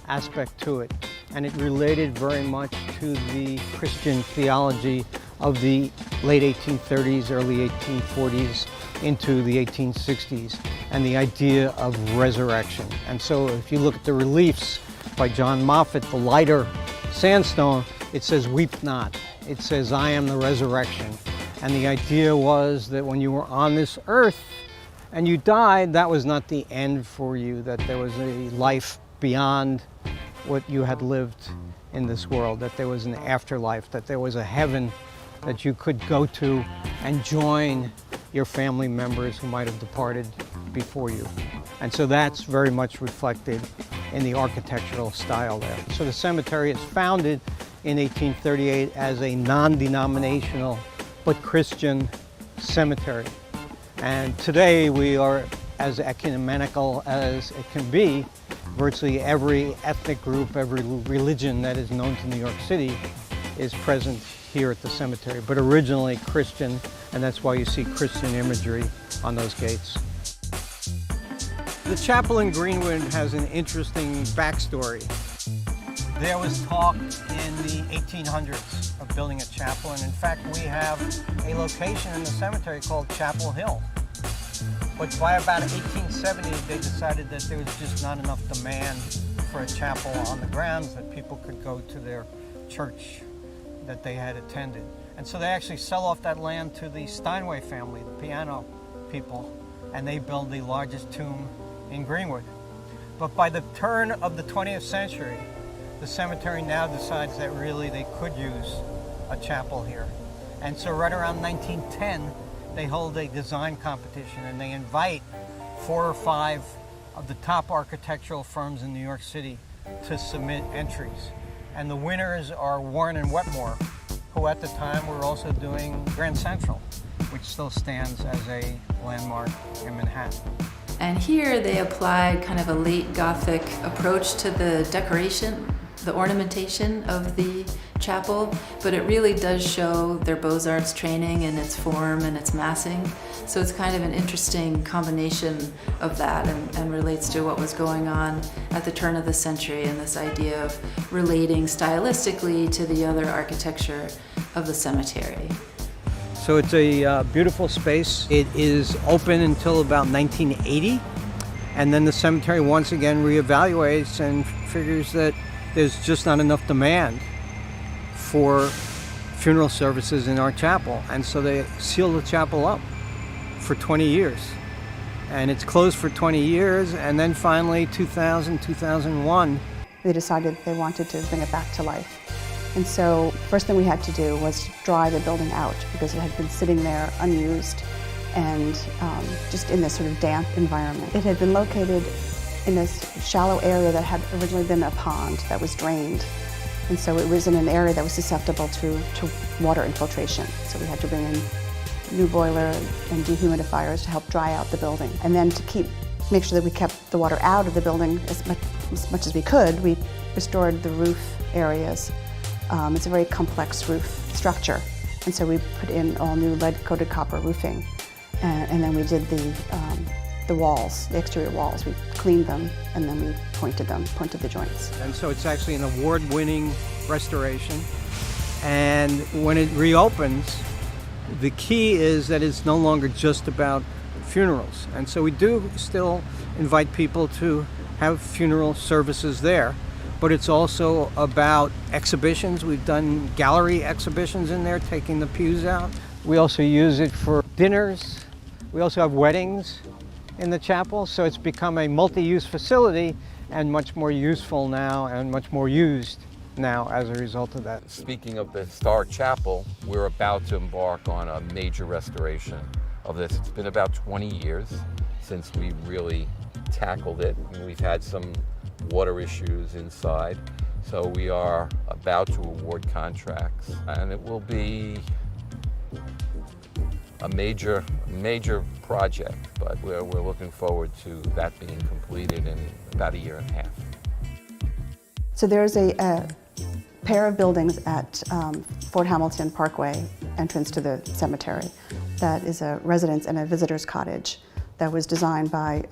aspect to it. And it related very much to the Christian theology of the late 1830s, early 1840s into the 1860s, and the idea of resurrection. And so if you look at the reliefs by John Moffat, the lighter sandstone, it says, "Weep not." It says, "I am the resurrection." And the idea was that when you were on this earth and you died, that was not the end for you, that there was a life beyond what you had lived in this world, that there was an afterlife, that there was a heaven that you could go to and join your family members who might have departed before you. And so that's very much reflected in the architectural style there. So the cemetery is founded in 1838 as a non-denominational but Christian cemetery. And today we are as ecumenical as it can be. Virtually every ethnic group, every religion that is known to New York City is present here at the cemetery, but originally Christian, and that's why you see Christian imagery on those gates. The chapel in Greenwood has an interesting backstory. There was talk in the 1800s of building a chapel, and in fact we have a location in the cemetery called Chapel Hill. But by about 1870, they decided that there was just not enough demand for a chapel on the grounds that people could go to their church that they had attended. And so they actually sell off that land to the Steinway family, the piano people, and they build the largest tomb in Greenwood. But by the turn of the 20th century, the cemetery now decides that really they could use a chapel here. And so right around 1910, they hold a design competition and they invite 4 or 5 of the top architectural firms in New York City to submit entries. And the winners are Warren and Wetmore, who at the time were also doing Grand Central, which still stands as a landmark in Manhattan. And here they applied kind of a late Gothic approach to the decoration, the ornamentation of the chapel, but it really does show their Beaux-Arts training in its form and its massing. So it's kind of an interesting combination of that and relates to what was going on at the turn of the century and this idea of relating stylistically to the other architecture of the cemetery. So it's a beautiful space. It is open until about 1980, and then the cemetery once again reevaluates and figures that there's just not enough demand for funeral services in our chapel, and so they seal the chapel up for 20 years. And it's closed for 20 years, and then finally 2001, they decided they wanted to bring it back to life. And so first thing we had to do was to dry the building out because it had been sitting there unused and just in this sort of damp environment. It had been located in this shallow area that had originally been a pond that was drained. And so it was in an area that was susceptible to water infiltration. So we had to bring in new boiler and dehumidifiers to help dry out the building. And then to make sure that we kept the water out of the building as much as we could, we restored the roof areas. It's a very complex roof structure. And so we put in all new lead-coated copper roofing. And then we did the walls, the exterior walls. We cleaned them and then we pointed the joints. and so it's actually an award-winning restoration. And when it reopens, the key is that it's no longer just about funerals. And so we do still invite people to have funeral services there, but it's also about exhibitions. We've done gallery exhibitions in there, taking the pews out. We also use it for dinners. We also have weddings in the chapel, so it's become a multi-use facility and much more useful now and much more used now as a result of that. Speaking of the historic chapel, we're about to embark on a major restoration of this. It's been about 20 years since we really tackled it, and we've had some water issues inside. So we are about to award contracts, and it will be a major project, but we're looking forward to that being completed in about a year and a half. So there's a pair of buildings at Fort Hamilton Parkway, entrance to the cemetery, that is a residence and a visitor's cottage that was designed by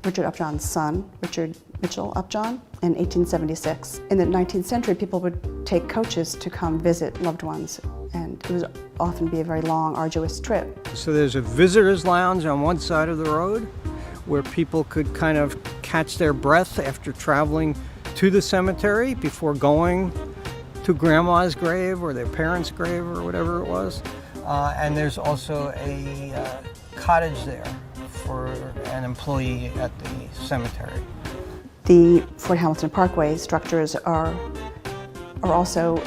Richard Upjohn's son, Richard Mitchell Upjohn, in 1876. In the 19th century, people would take coaches to come visit loved ones, and it would often be a very long, arduous trip. So there's a visitor's lounge on one side of the road where people could kind of catch their breath after traveling to the cemetery before going to grandma's grave or their parents' grave or whatever it was. And there's also a cottage there for an employee at the cemetery. The Fort Hamilton Parkway structures are also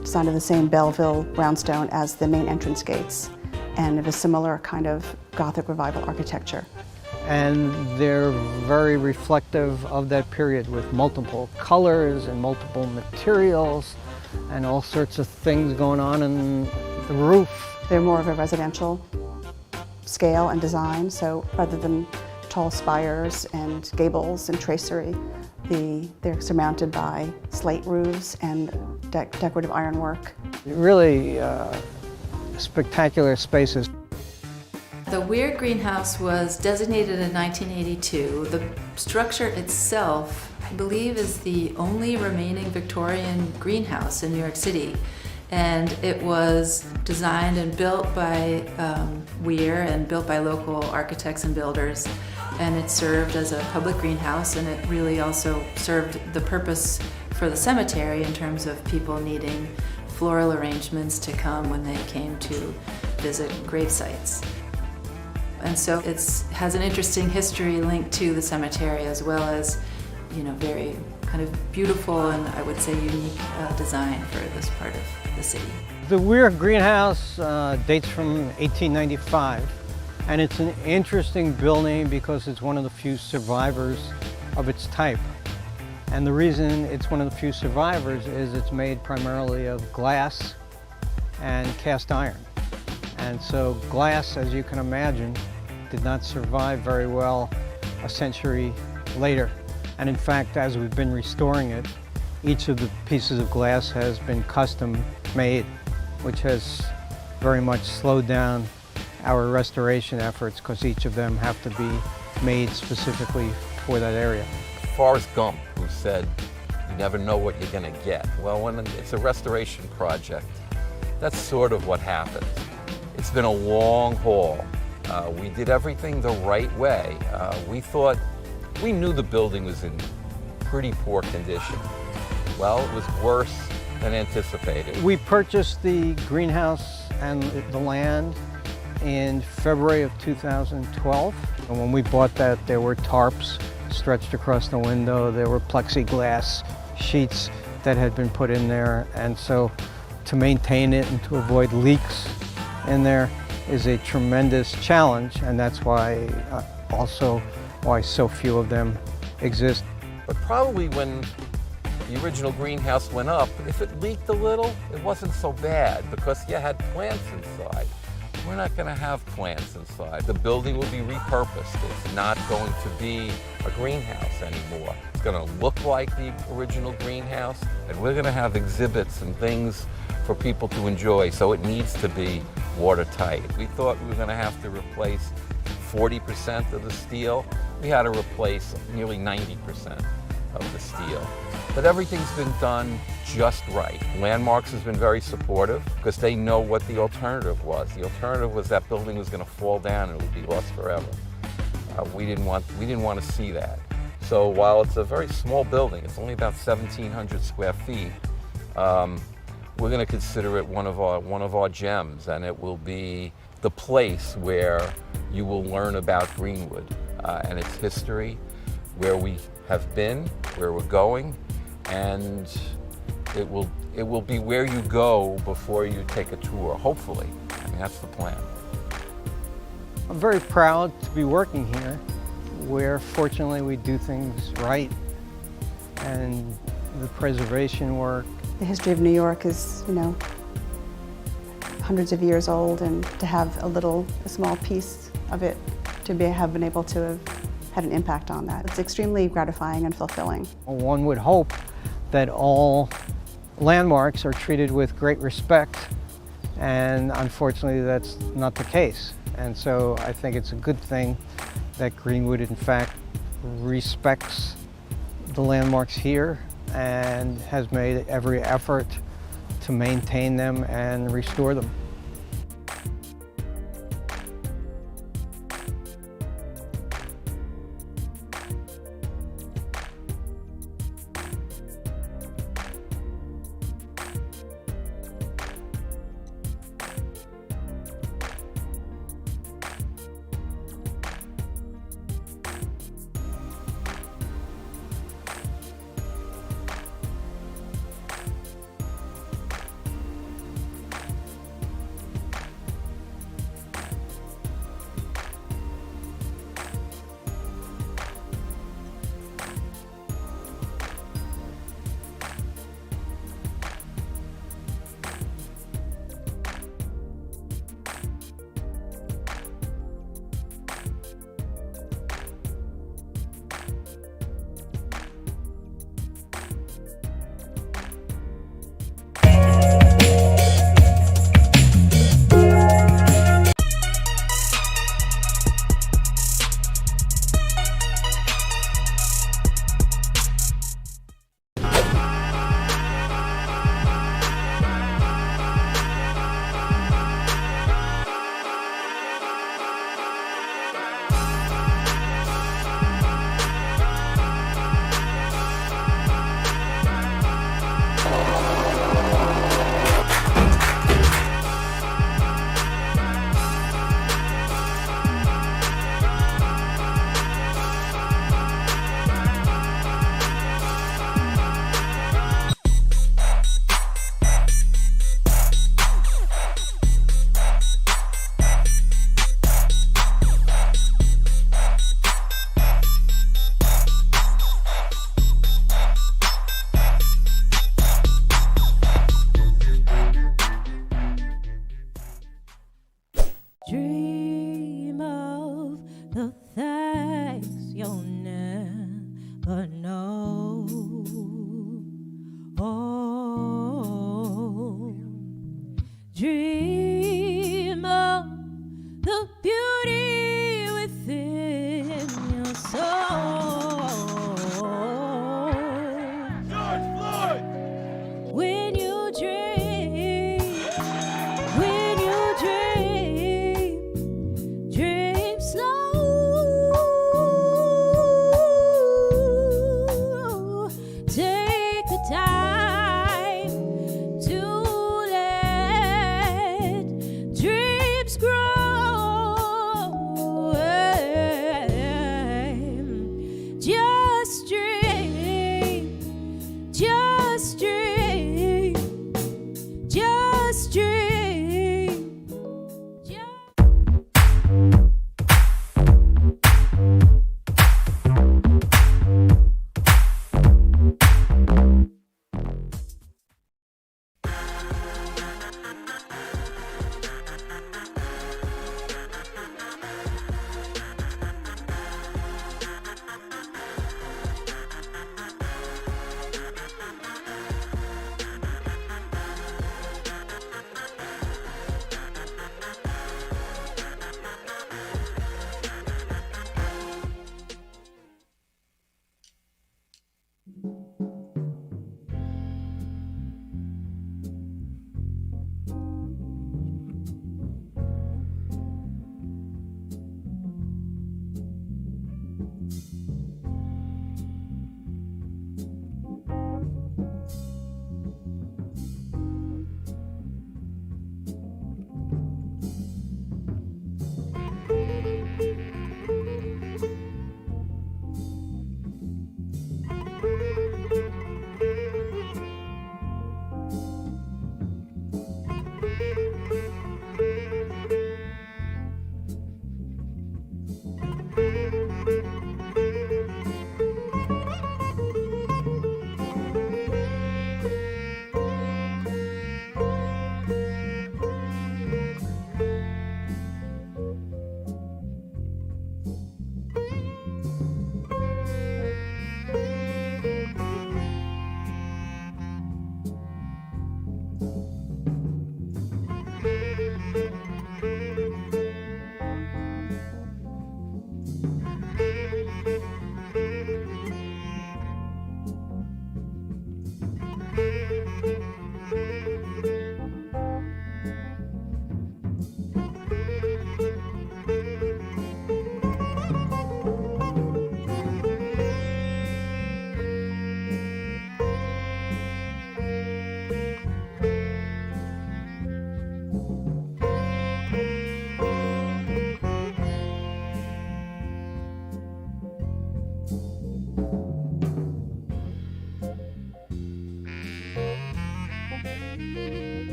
designed in the same Belleville brownstone as the main entrance gates, and of a similar kind of Gothic Revival architecture. And they're very reflective of that period with multiple colors and multiple materials and all sorts of things going on in the roof. They're more of a residential scale and design. So rather than tall spires and gables and tracery, they're surmounted by slate roofs and decorative ironwork. Really spectacular spaces. The Weir greenhouse was designated in 1982. The structure itself, I believe, is the only remaining Victorian greenhouse in New York City. And it was designed and built by Weir and built by local architects and builders. And it served as a public greenhouse, and it really also served the purpose for the cemetery in terms of people needing floral arrangements to come when they came to visit grave sites. And so it has an interesting history linked to the cemetery, as well as, you know, very kind of beautiful and I would say unique design for this part of the city. The Weir greenhouse dates from 1895, and it's an interesting building because it's one of the few survivors of its type. And the reason it's one of the few survivors is it's made primarily of glass and cast iron. And so glass, as you can imagine, did not survive very well a century later. And in fact, as we've been restoring it, each of the pieces of glass has been custom made, which has very much slowed down our restoration efforts because each of them have to be made specifically for that area. Forrest Gump, who said, "You never know what you're going to get." Well, when it's a restoration project, that's sort of what happens. It's been a long haul. We did everything the right way. We knew the building was in pretty poor condition. Well, it was worse than anticipated. We purchased the greenhouse and the land in February of 2012. And when we bought that, there were tarps stretched across the window. There were plexiglass sheets that had been put in there. And so to maintain it and to avoid leaks in there is a tremendous challenge. And that's why why so few of them exist. But probably when the original greenhouse went up, if it leaked a little, it wasn't so bad because you had plants inside. We're not going to have plants inside. The building will be repurposed. It's not going to be a greenhouse anymore. It's going to look like the original greenhouse, and we're going to have exhibits and things for people to enjoy, so it needs to be watertight. We thought we were going to have to replace 40% of the steel. We had to replace nearly 90% of the steel. But everything's been done just right. Landmarks has been very supportive because they know what the alternative was. The alternative was that building was going to fall down and it would be lost forever. We didn't want to see that. So while it's a very small building, it's only about 1,700 square feet, we're going to consider it one of our gems, and it will be the place where you will learn about Greenwood and its history, where we have been, where we're going, and it will be where you go before you take a tour, hopefully. I mean, that's the plan. I'm very proud to be working here, where fortunately we do things right, and the preservation work. The history of New York is, you know, hundreds of years old, and to have a small piece of it have been able to have had an impact on that. It's extremely gratifying and fulfilling. One would hope that all landmarks are treated with great respect, and unfortunately that's not the case. And so I think it's a good thing that Greenwood in fact respects the landmarks here and has made every effort to maintain them and restore them.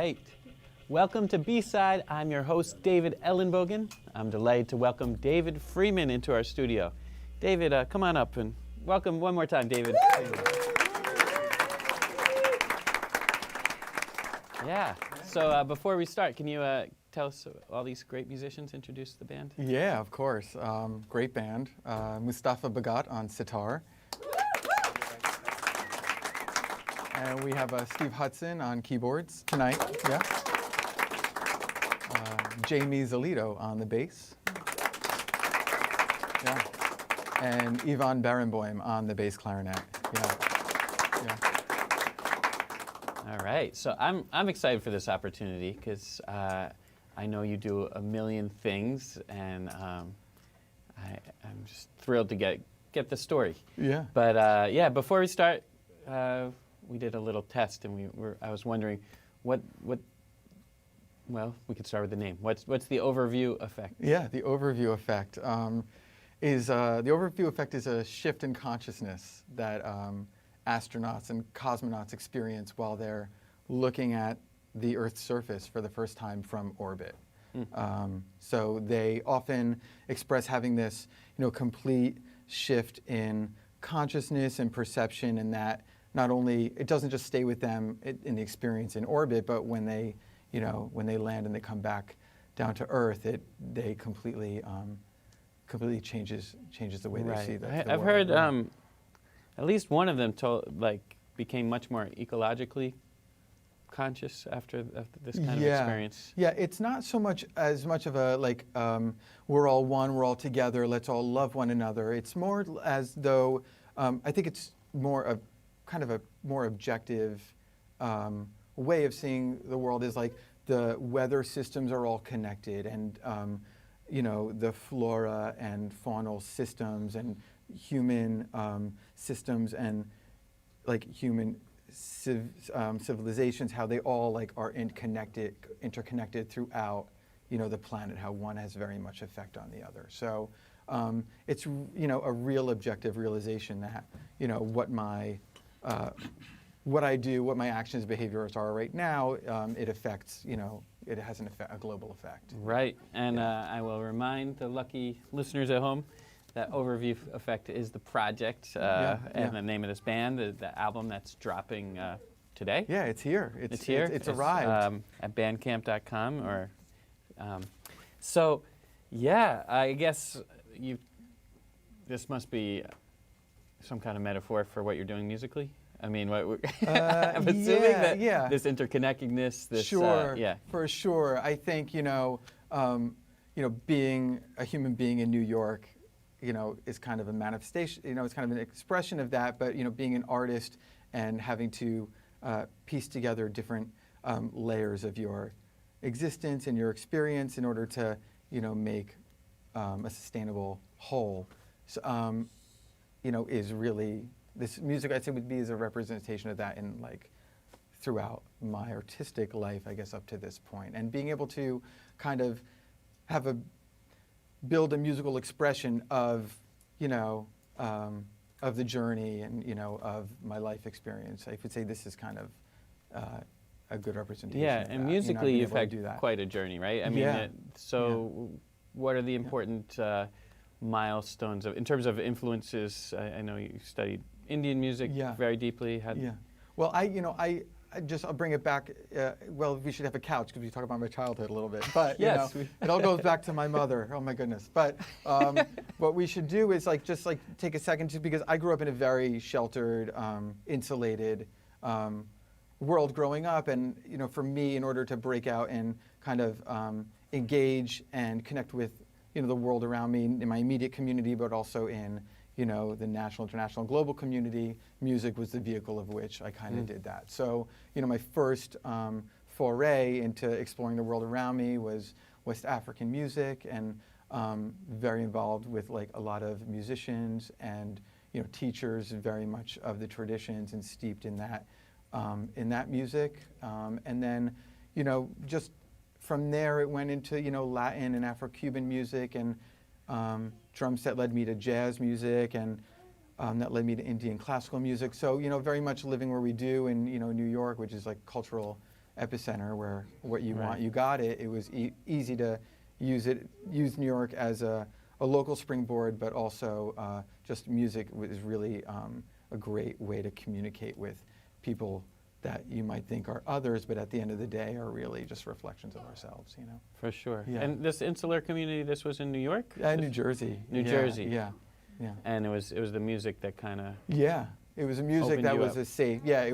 right. Welcome to B-Side. I'm your host, David Ellenbogen. I'm delighted to welcome David Freeman into our studio. David, come on up and welcome one more time, David. Yeah, so before we start, can you tell us all these great musicians, introduce the band? Yeah, of course. Great band. Mustafa Bagat on sitar. And we have Steve Hudson on keyboards tonight. Yeah. Jamie Zolito on the bass. Yeah. And Ivan Barenboim on the bass clarinet. Yeah. All right, so I'm excited for this opportunity because I know you do a million things, and I'm just thrilled to get the story. Yeah. But yeah, before we start, we did a little test, and I was wondering what. Well, we could start with the name. What's the overview effect? Yeah, the overview effect is a shift in consciousness that astronauts and cosmonauts experience while they're looking at the Earth's surface for the first time from orbit. So they often express having this, complete shift in consciousness and perception, and that not only it doesn't just stay with them in the experience in orbit, but when they land and they come back down to Earth, they completely changes the way they see the world. I've heard at least one of them became much more ecologically conscious after this kind of experience. Yeah, it's not as much of a we're all one, we're all together, let's all love one another. It's more as though I think it's more of kind of a more objective way of seeing the world is like the weather systems are all connected, and the flora and faunal systems and human systems and human civilizations, how they all are interconnected throughout the planet, how one has very much effect on the other. So it's a real objective realization that what I do, what my actions, behaviors are right now, it affects, it has a global effect. Right, and I will remind the lucky listeners at home that Overview Effect is the project and the name of this band, the album that's dropping today. Yeah, it's here. It's here. It's arrived. At bandcamp.com or, so yeah, I guess this must be some kind of metaphor for what you're doing musically. I mean, I'm assuming that this interconnectedness, this for sure. I think being a human being in New York, is kind of a manifestation. It's kind of an expression of that. But being an artist and having to piece together different layers of your existence and your experience in order to make a sustainable whole, is really. This music, I'd say, would be as a representation of that in throughout my artistic life, I guess, up to this point. And being able to kind of build a musical expression of, of the journey and, of my life experience. I would say this is kind of a good representation. Yeah, of and that. musically you've had quite a journey, right? I mean, what are the important milestones in terms of influences? I know you studied Indian music very deeply. Well, I'll bring it back. Well, we should have a couch because we talk about my childhood a little bit. But yes, it all goes back to my mother. Oh my goodness! But what we should do is just take a second because I grew up in a very sheltered, insulated world growing up, and for me, in order to break out and kind of engage and connect with the world around me in my immediate community, but also in the national, international, global community, music was the vehicle of which I kind of did that. So, my first foray into exploring the world around me was West African music, and very involved with a lot of musicians and teachers, very much of the traditions and steeped in that music. And then, just from there it went into Latin and Afro-Cuban music, and drum set led me to jazz music, and that led me to Indian classical music. So very much living where we do in New York, which is cultural epicenter where what you want, Right. you got it. It was easy to use New York as a local springboard, but also just music was really a great way to communicate with people that you might think are others, but at the end of the day are really just reflections of ourselves, you know. For sure. Yeah. And this insular community, this was in New York? New Jersey. New Yeah, Jersey. Yeah, yeah. And it was the music that kind of. Yeah, it was a music Opened that you was up. a safe. Yeah,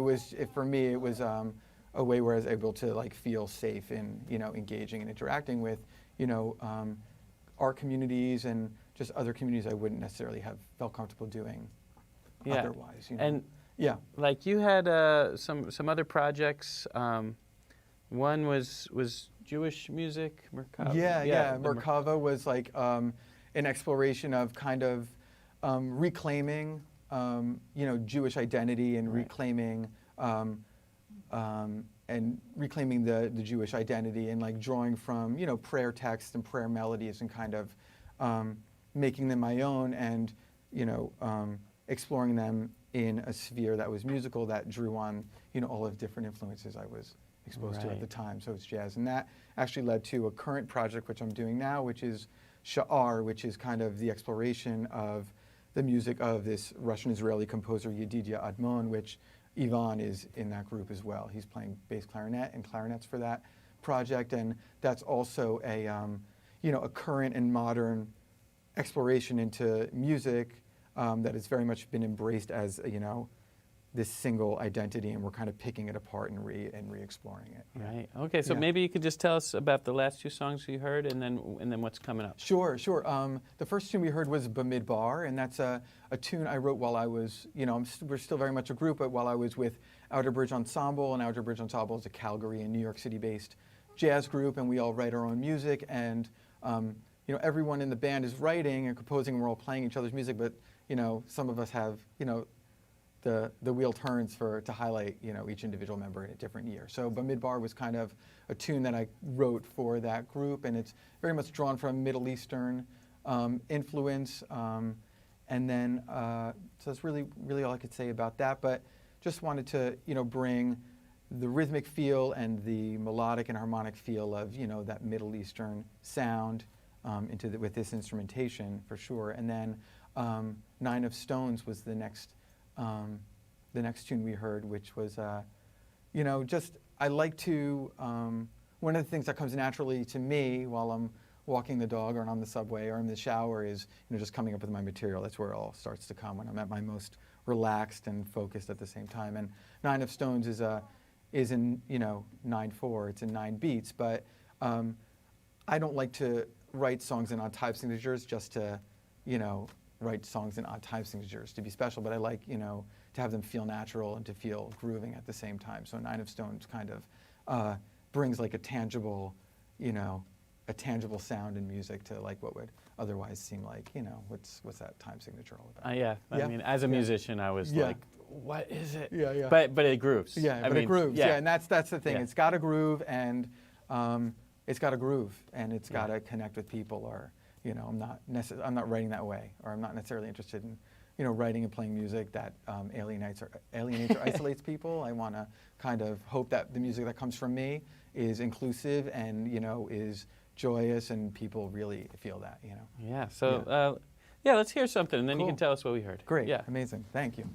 for me it was a way where I was able to like feel safe in engaging and interacting with our communities and just other communities I wouldn't necessarily have felt comfortable doing otherwise. And yeah, like you had some other projects. One was Jewish music, Merkava. Yeah. Merkava was like an exploration of kind of reclaiming, Jewish identity and reclaiming the Jewish identity and like drawing from prayer texts and prayer melodies and kind of making them my own and exploring them in a sphere that was musical that drew on all of the different influences I was exposed to at the time. So it's jazz, and that actually led to a current project which I'm doing now, which is Sha'ar, which is kind of the exploration of the music of this Russian-Israeli composer Yedidia Admon, which Ivan is in that group as well. He's playing bass clarinet and clarinets for that project, and that's also a current and modern exploration into music that has very much been embraced as this single identity, and we're kind of picking it apart and re-exploring it. Right. Okay. So Yeah. maybe you could just tell us about the last two songs you heard, and then what's coming up. Sure. The first tune we heard was Bamidbar, and that's a tune I wrote while I was, we're still very much a group, but while I was with Outer Bridge Ensemble, and Outer Bridge Ensemble is a Calgary and New York City-based jazz group, and we all write our own music, and everyone in the band is writing and composing, and we're all playing each other's music, but some of us have, the wheel turns to highlight, each individual member in a different year. So Bamidbar was kind of a tune that I wrote for that group, and it's very much drawn from Middle Eastern influence. And then, so that's really all I could say about that. But just wanted to, bring the rhythmic feel and the melodic and harmonic feel of, that Middle Eastern sound with this instrumentation for sure. And then Nine of Stones was the next tune we heard, which was, I like to, one of the things that comes naturally to me while I'm walking the dog or on the subway or in the shower is, just coming up with my material. That's where it all starts to come, when I'm at my most relaxed and focused at the same time. And Nine of Stones is in, 9/4, it's in 9 beats, but I don't like to write songs in odd time signatures just to, write songs in odd time signatures to be special, but I like, to have them feel natural and to feel grooving at the same time. So Nine of Stones kind of brings like a tangible sound in music to like what would otherwise seem like, what's that time signature all about? I mean, as a musician, I was like, what is it? Yeah. But it grooves. It grooves. Yeah, and that's the thing. Yeah. It's got to groove, and it's got to groove, and it's got to connect with people, or I'm not writing that way, or I'm not necessarily interested in writing and playing music that alienates or isolates people. I want to kind of hope that the music that comes from me is inclusive and is joyous, and people really feel that. Yeah. So let's hear something, and then you Cool. can tell us what we heard. Great. Yeah. Amazing. Thank you.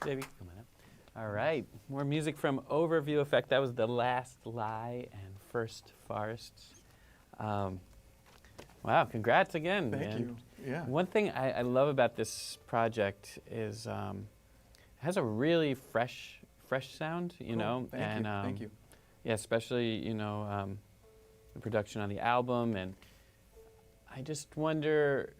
baby. Come on up. All right, more music from Overview Effect. That was The Last Lie and First Forests. Wow, congrats again. Thank man. you. Yeah. One thing I love about this project is it has a really fresh sound, you Cool. know. Thank you. Yeah, especially, you know, the production on the album. And I just wonder,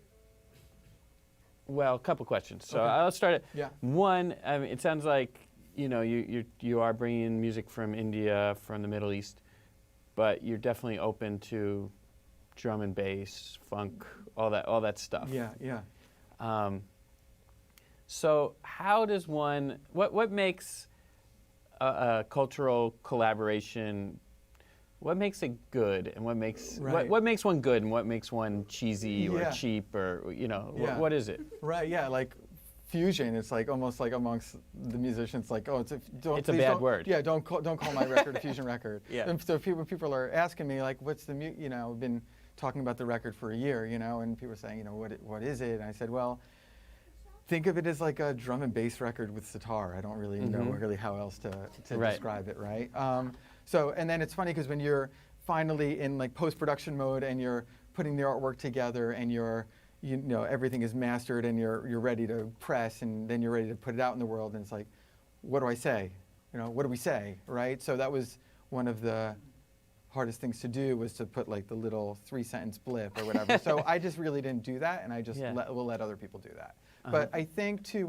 well, a couple questions. So Okay. I'll start it. Yeah. One, I mean, it sounds like, you know, you are bringing in music from India, from the Middle East, but you're definitely open to drum and bass, funk, all that stuff. Yeah, yeah. So how does one, what makes a cultural collaboration, what makes it good, and what makes Right. what makes one good, and what makes one cheesy or Yeah. cheap, or you know, Yeah. what is it? Right, yeah, like fusion. It's like almost like amongst the musicians, like, oh, it's a It's a bad word. Yeah, don't call my record a fusion record. Yeah. And so people are asking me like, what's the you know, I've been talking about the record for a year, you know, and people are saying, you know, what is it? And I said, well, think of it as like a drum and bass record with sitar. I don't really know really how else to Right. describe it, right? So, and then it's funny because when you're finally in like post-production mode and you're putting the artwork together and you know, everything is mastered and you're ready to press and then you're ready to put it out in the world and it's like, what do I say? You know, what do we say, right? So that was one of the hardest things to do, was to put like the little 3-sentence blip or whatever. So I just really didn't do that, and I just will let other people do that. But I think to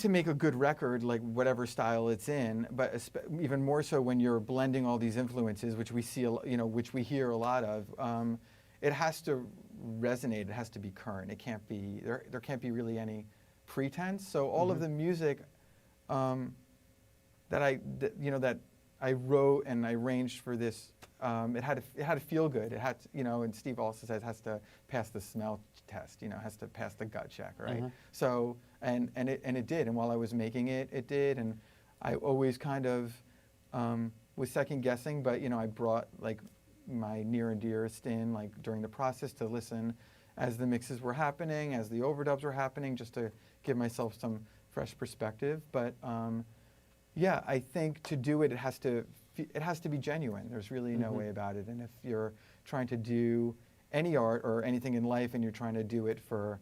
make a good record, like whatever style it's in, but even more so when you're blending all these influences, which we see, you know, which we hear a lot of, it has to resonate. It has to be current. It can't be there can't be really any pretense. So all of the music that I wrote and I arranged for this, it had to feel good. It had to, you know, and Steve also says it has to pass the smell test. You know, it has to pass the gut check, right? So and it did. And while I was making it, it did. And I always kind of was second guessing, but you know, I brought like my near and dearest in like during the process to listen as the mixes were happening, as the overdubs were happening, just to give myself some fresh perspective. But yeah, I think to do it, it has to be genuine. There's really no way about it. And if you're trying to do any art or anything in life and you're trying to do it for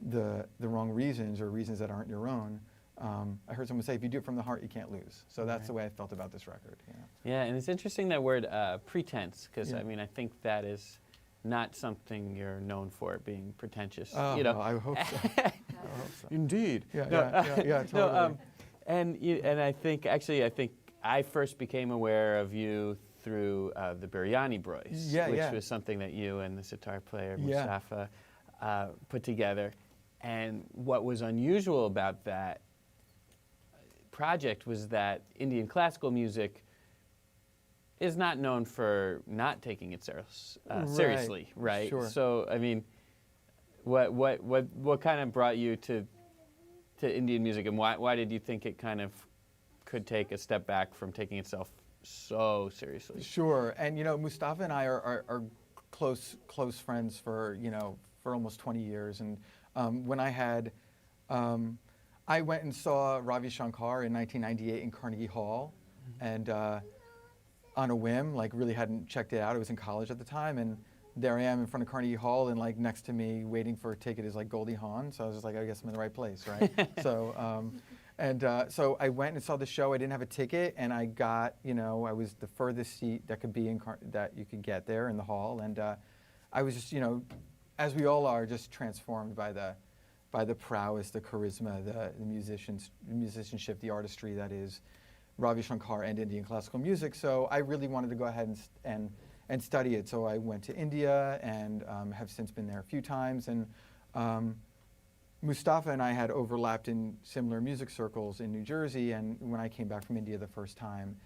the wrong reasons or reasons that aren't your own, I heard someone say, if you do it from the heart, you can't lose. So that's the way I felt about this record. You know? Yeah, and it's interesting that word pretense, because Yeah. I mean, I think that is not something you're known for, being pretentious. Oh, you know? well, I hope so. I hope so. Indeed. Yeah, No, yeah, totally. And I think I first became aware of you through the Biryani Boys, which was something that you and the sitar player Mustafa put together. And what was unusual about that project was that Indian classical music is not known for not taking it seriously, right? Sure. So I mean, what kind of brought you to Indian music, and why did you think it kind of could take a step back from taking itself so seriously? Sure, and you know, Mustafa and I are close friends for almost 20 years, and when I went and saw Ravi Shankar in 1998 in Carnegie Hall, and on a whim, like really hadn't checked it out. I was in college at the time, and there I am in front of Carnegie Hall, and like next to me waiting for a ticket is like Goldie Hawn. So I was just like, I guess I'm in the right place, right? So I went and saw the show. I didn't have a ticket, and I got, I was the furthest seat that could be that you could get there in the hall, and I was just, as we all are, just transformed by the prowess, the charisma, the musicianship, the artistry that is Ravi Shankar and Indian classical music. So I really wanted to go ahead and study it. So I went to India and have since been there a few times. And Mustafa and I had overlapped in similar music circles in New Jersey. And when I came back from India the first time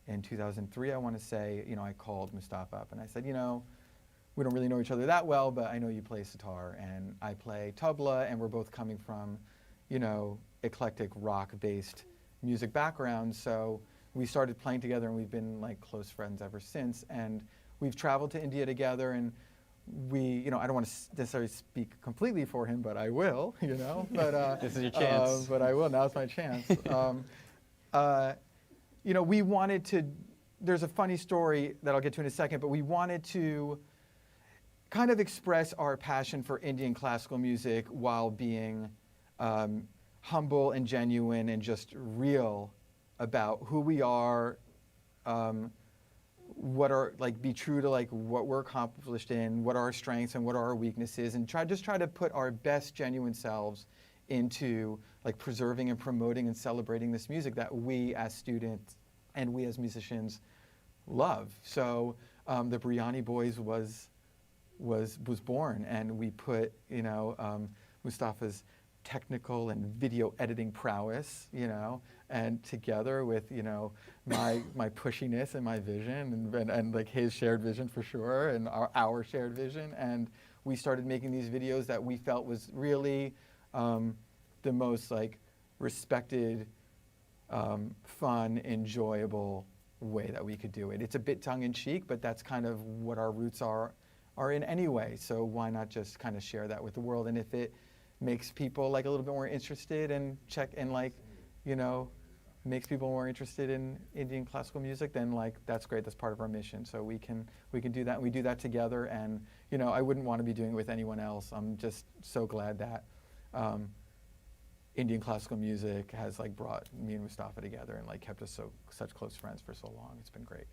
in 2003, I want to say, I called Mustafa up and I said, we don't really know each other that well, but I know you play sitar and I play tabla, and we're both coming from, eclectic rock-based music backgrounds. So we started playing together, and we've been like close friends ever since. And we've traveled to India together, and we, I don't want to necessarily speak completely for him, but I will, But this is your chance. But I will. Now's my chance. We wanted to. There's a funny story that I'll get to in a second, but we wanted to kind of express our passion for Indian classical music while being humble and genuine and just real about who we are. What are be true to what we're accomplished in, what are our strengths and what are our weaknesses, and try to put our best genuine selves into preserving and promoting and celebrating this music that we as students and we as musicians love. So the Biryani Boys was born, and we put Mustafa's technical and video editing prowess, and together with my pushiness and my vision and his shared vision for sure, and our shared vision, and we started making these videos that we felt was really the most respected, fun, enjoyable way that we could do it. It's a bit tongue-in-cheek, but that's kind of what our roots are in anyway. So why not just kind of share that with the world? And if it makes people a little bit more interested and makes people more interested in Indian classical music, then that's great. That's part of our mission. So we can do that. And we do that together. And I wouldn't want to be doing it with anyone else. I'm just so glad that Indian classical music has brought me and Mustafa together and kept us such close friends for so long. It's been great.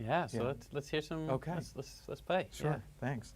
Yeah. So let's hear some. Okay. Let's play. Sure. Yeah. Thanks.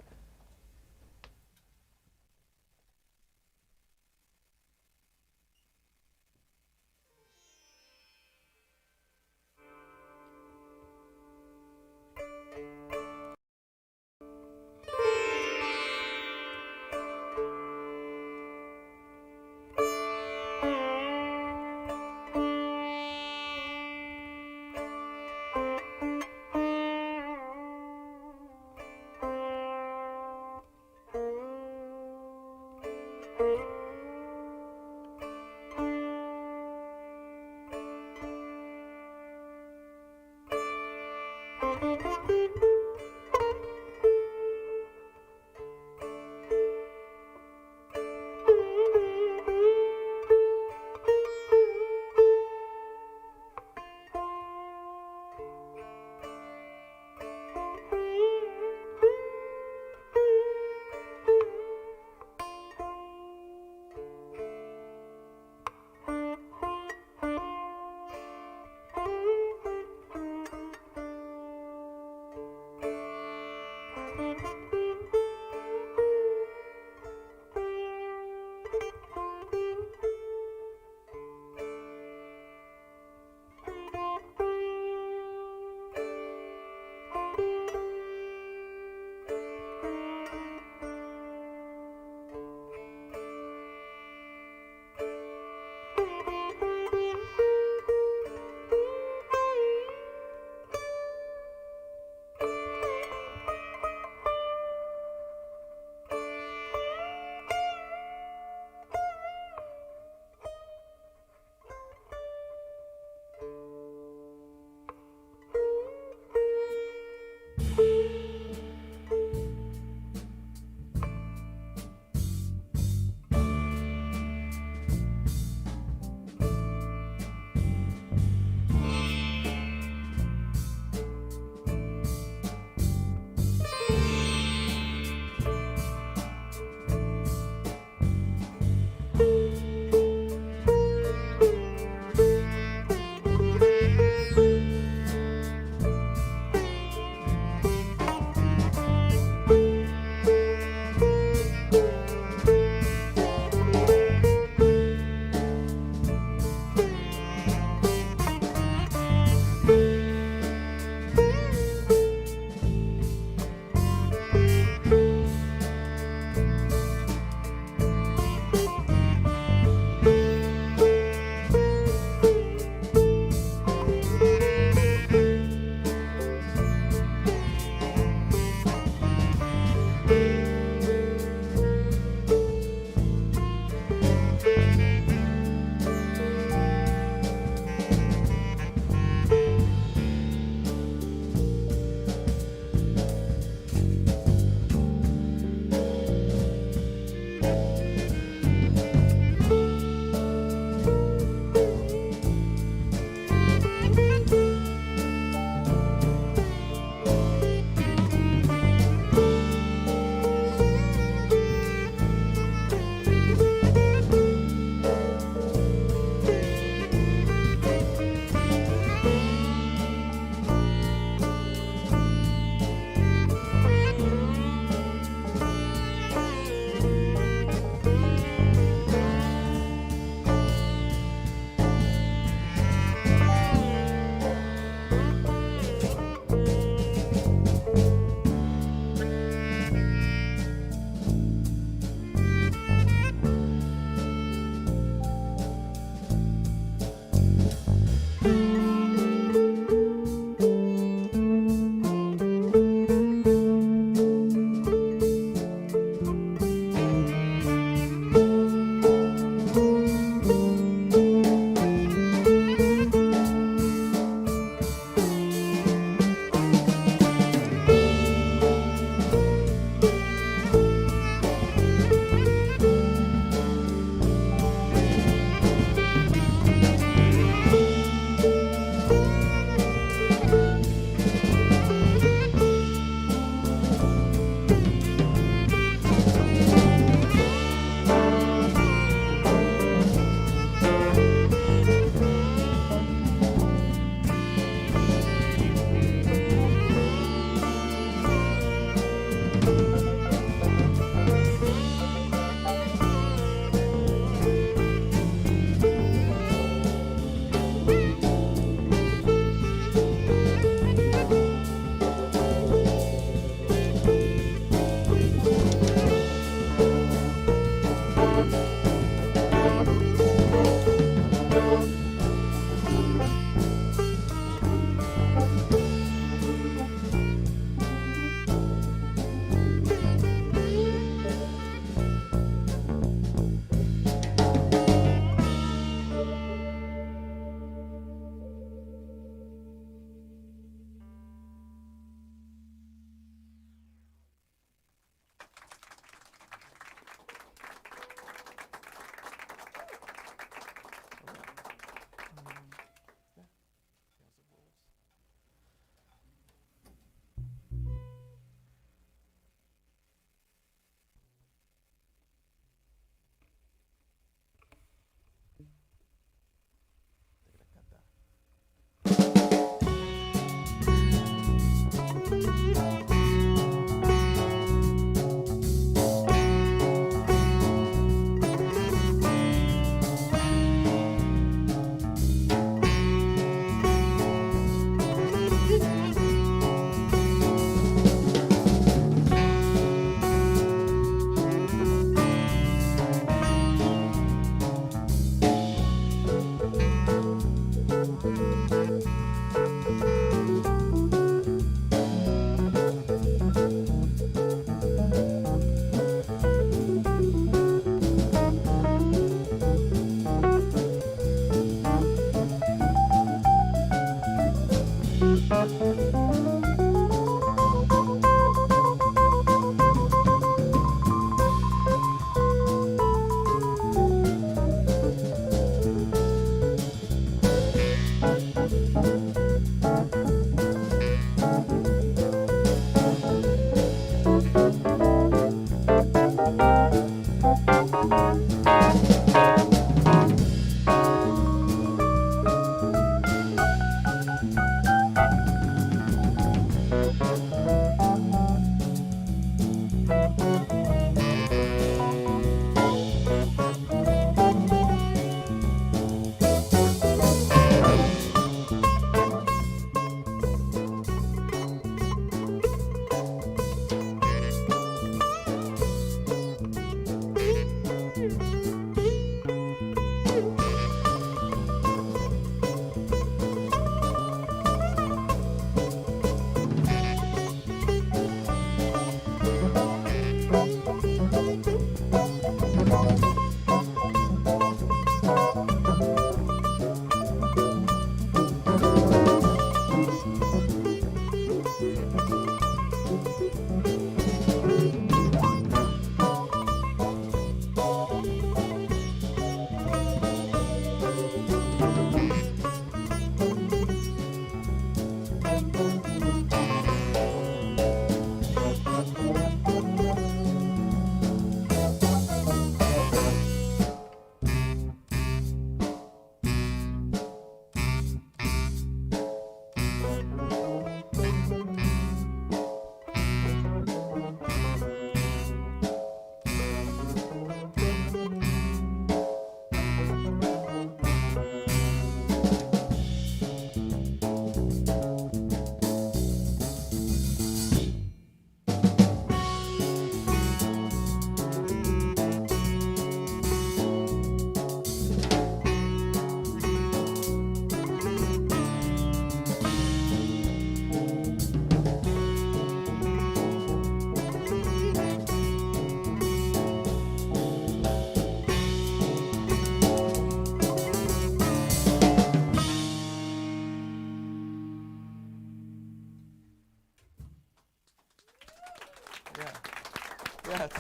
Yes.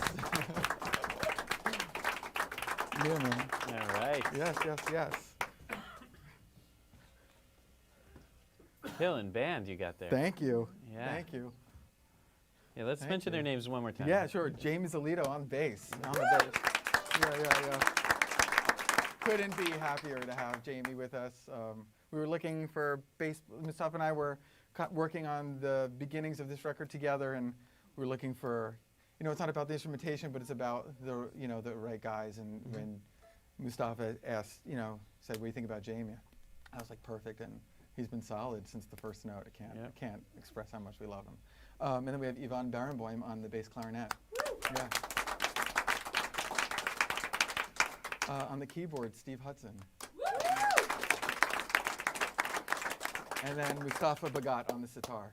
Yeah, man. All right. Yes, yes, yes. Killing band you got there. Thank you. Yeah. Thank you. Yeah, let's Thank mention you. their names one more time. Yeah, sure. Jamie Zolito on bass. On the bass. Yeah. Couldn't be happier to have Jamie with us. We were looking for bass. Mustafa and I were working on the beginnings of this record together, and we were looking for, it's not about the instrumentation, but it's about the, the right guys. And when Mustafa asked, said, "What do you think about Jamie?" I was like, perfect. And he's been solid since the first note. I can't express how much we love him. And then we have Yvonne Barenboim on the bass clarinet. Yeah. On the keyboard, Steve Hudson. And then Mustafa Bagat on the sitar.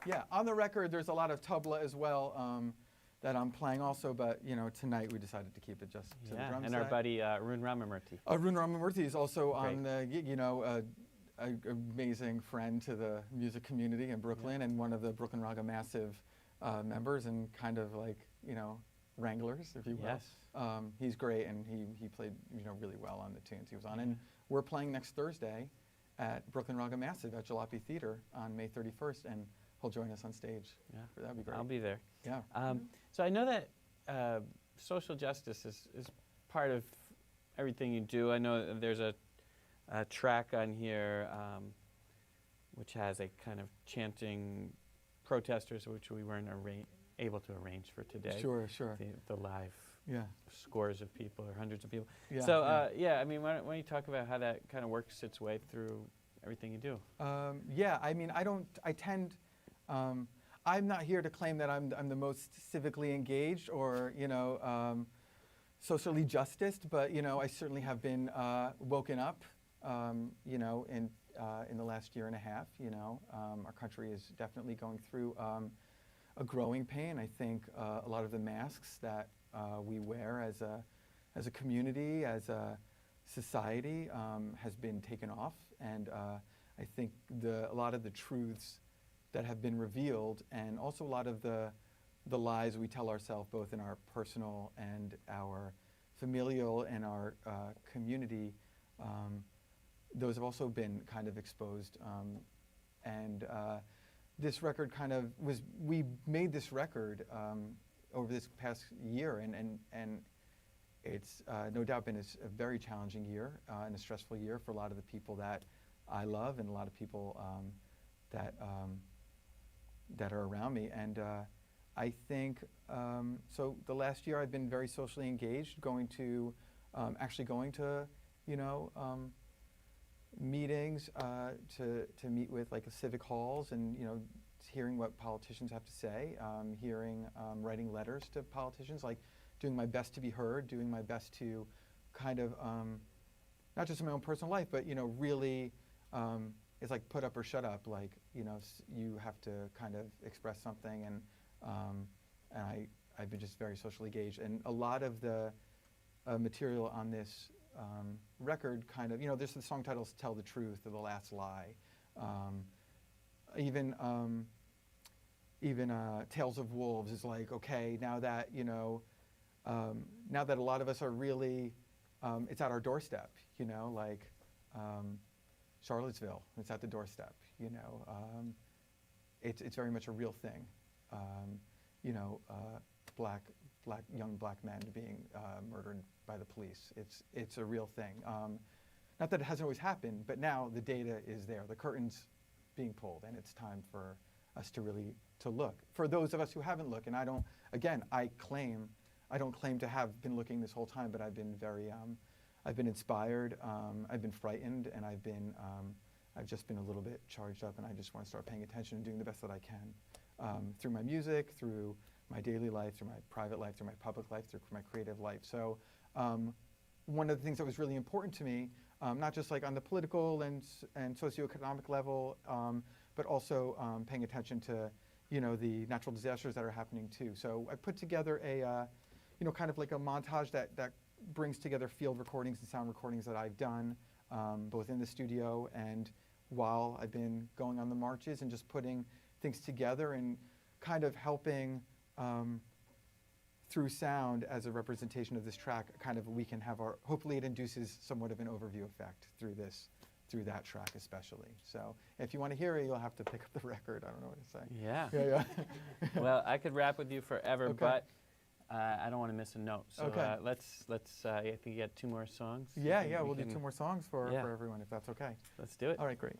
Yeah. On the record, there's a lot of tabla as well that I'm playing also, but tonight we decided to keep it just to the drum and set. our buddy Arun Ramamurthy. Arun Ramamurthy is also Great. on the gig, an amazing friend to the music community in Brooklyn and one of the Brooklyn Raga Massive members and kind of like, wranglers, if you will. Yes. He's great, and he played, really well on the tunes he was on. And we're playing next Thursday at Brooklyn Raga Massive at Jalopy Theater on May 31st, and he'll join us on stage. Yeah. That'd be great. I'll be there. Yeah. So I know that social justice is part of everything you do. I know there's a track on here which has a kind of chanting protesters, which we weren't able to arrange for today. Sure. The live scores of people or hundreds of people. Yeah, So I mean, why don't you talk about how that kind of works its way through everything you do? Yeah, I mean, I'm not here to claim that I'm the most civically engaged or, socially justiced, but, I certainly have been woken up, in the last year and a half. Our country is definitely going through a growing pain. I think a lot of the masks that we wear as a community, as a society, has been taken off, and I think a lot of the truths that have been revealed, and also a lot of the lies we tell ourselves, both in our personal and our familial and our community, those have also been kind of exposed. And this record kind of we made this record over this past year, and it's no doubt been a very challenging year and a stressful year for a lot of the people that I love and a lot of people that are around me. And I think, so the last year I've been very socially engaged, actually going to, meetings to meet with like civic halls and, hearing what politicians have to say, writing letters to politicians, like doing my best to be heard, doing my best to kind of, not just in my own personal life, but, really, it's like put up or shut up. Like, you have to kind of express something, and I've been just very socially engaged. And a lot of the material on this record kind of, there's the song titles "Tell the Truth" or "The Last Lie." Even "Tales of Wolves" is like, okay, now that now that a lot of us are really, it's at our doorstep. Like. Charlottesville, it's at the doorstep, it's very much a real thing. Young black men being murdered by the police. It's a real thing. Not that it hasn't always happened, but now the data is there. The curtain's being pulled, and it's time for us to really look. For those of us who haven't looked, and I don't claim to have been looking this whole time, but I've been very I've been inspired, I've been frightened, and I've just been a little bit charged up, and I just want to start paying attention and doing the best that I can through my music, through my daily life, through my private life, through my public life, through my creative life. So one of the things that was really important to me, not just like on the political and socioeconomic level, but also paying attention to the natural disasters that are happening too. So I put together a kind of like a montage that brings together field recordings and sound recordings that I've done, both in the studio and while I've been going on the marches and just putting things together and kind of helping through sound as a representation of this track, kind of we can have our, hopefully it induces somewhat of an overview effect through that track especially. So if you want to hear it, you'll have to pick up the record. I don't know what to say. Yeah. Yeah. Well, I could rap with you forever, Okay. but I don't want to miss a note. So Okay. let's I think you got 2 more songs. Yeah, we'll do 2 more songs for everyone, if that's okay. Let's do it. All right, great.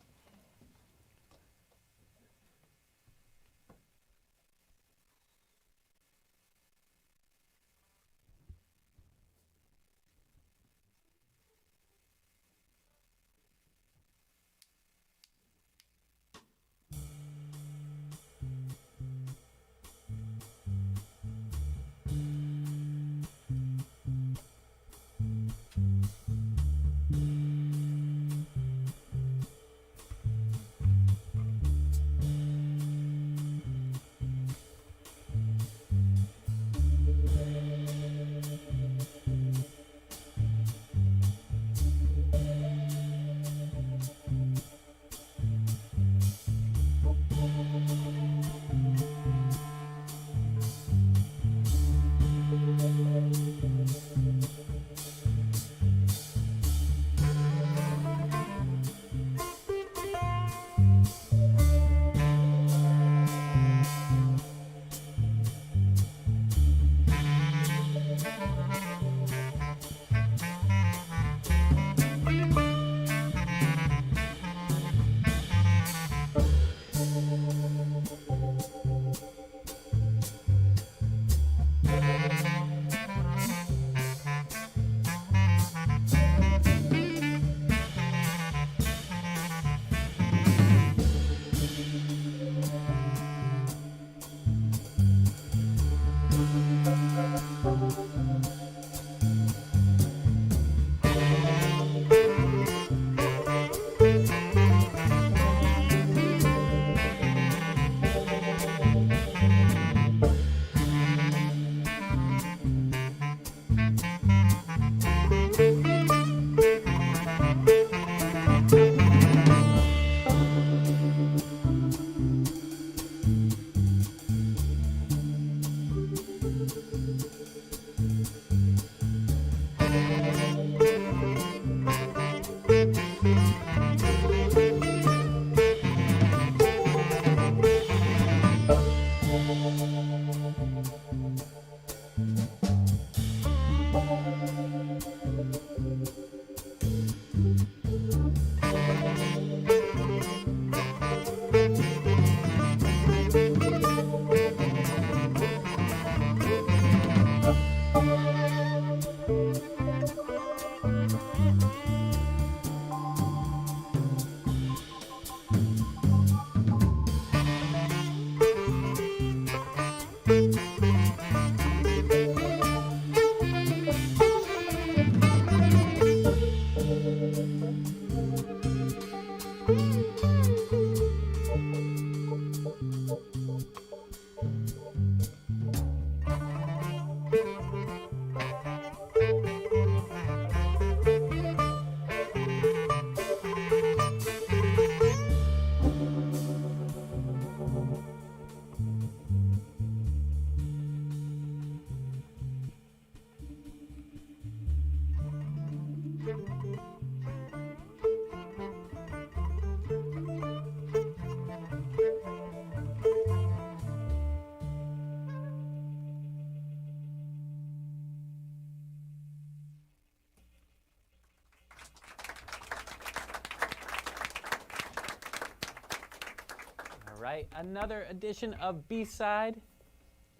Right, another edition of B-Side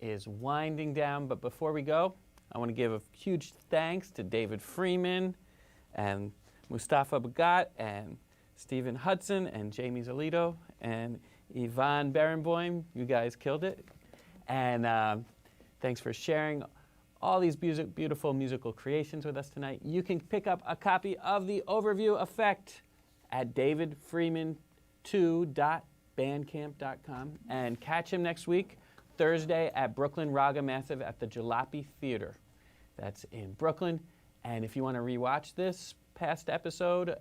is winding down, but before we go, I want to give a huge thanks to David Freeman and Mustafa Bagat and Stephen Hudson and Jamie Zolito and Yvonne Barenboim. You guys killed it. And thanks for sharing all these beautiful musical creations with us tonight. You can pick up a copy of The Overview Effect at davidfreeman2.bandcamp.com and catch him next week, Thursday at Brooklyn Raga Massive at the Jalopy Theater. That's in Brooklyn. And if you want to rewatch this past episode,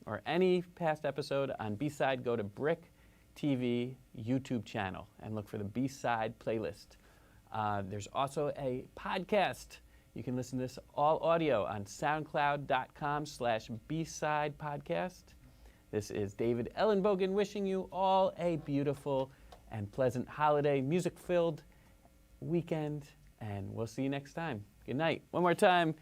or any past episode on B-Side, go to BRIC TV YouTube channel and look for the B-Side playlist. There's also a podcast. You can listen to this all audio on soundcloud.com/B-Side podcast. This is David Ellenbogen wishing you all a beautiful and pleasant holiday, music-filled weekend, and we'll see you next time. Good night. One more time.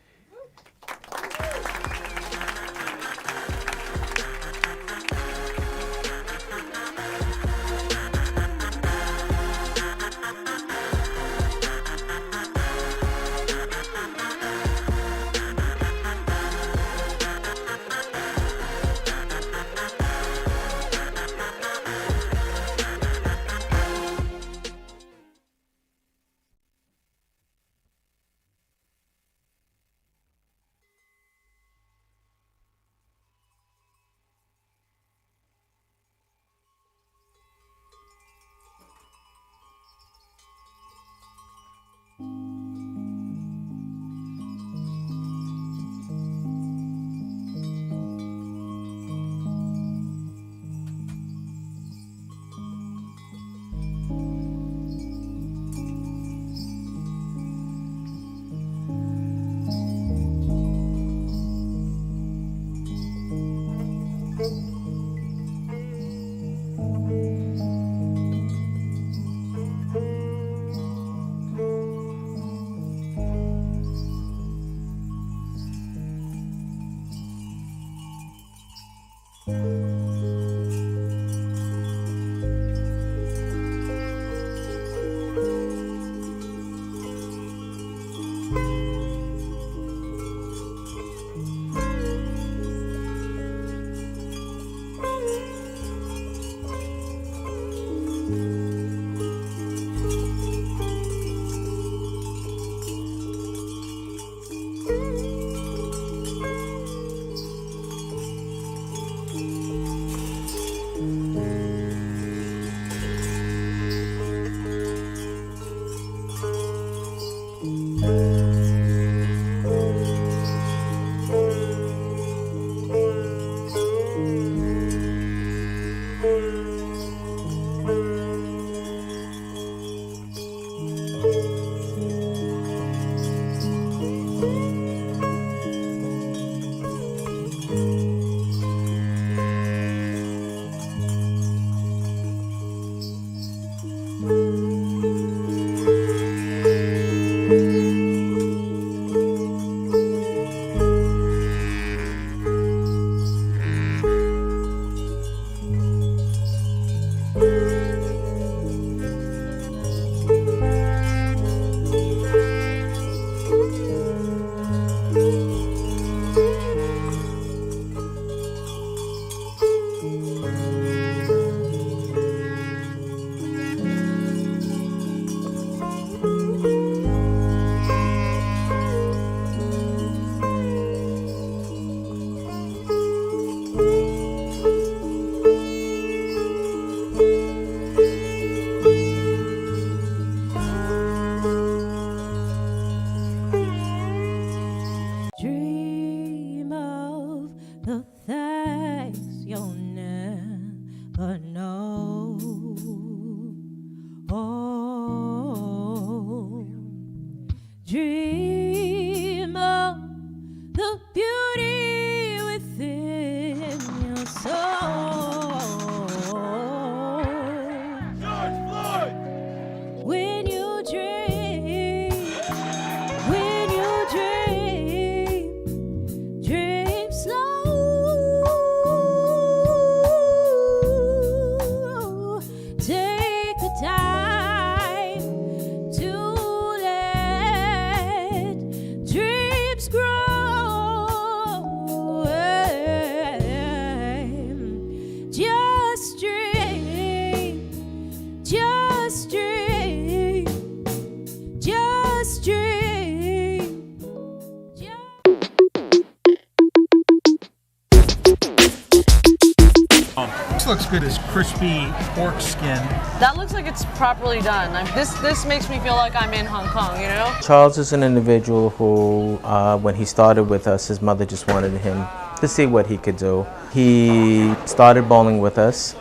This looks good, this crispy pork skin. That looks like it's properly done. This makes me feel like I'm in Hong Kong, you know? Charles is an individual who, when he started with us, his mother just wanted him to see what he could do. He started bowling with us,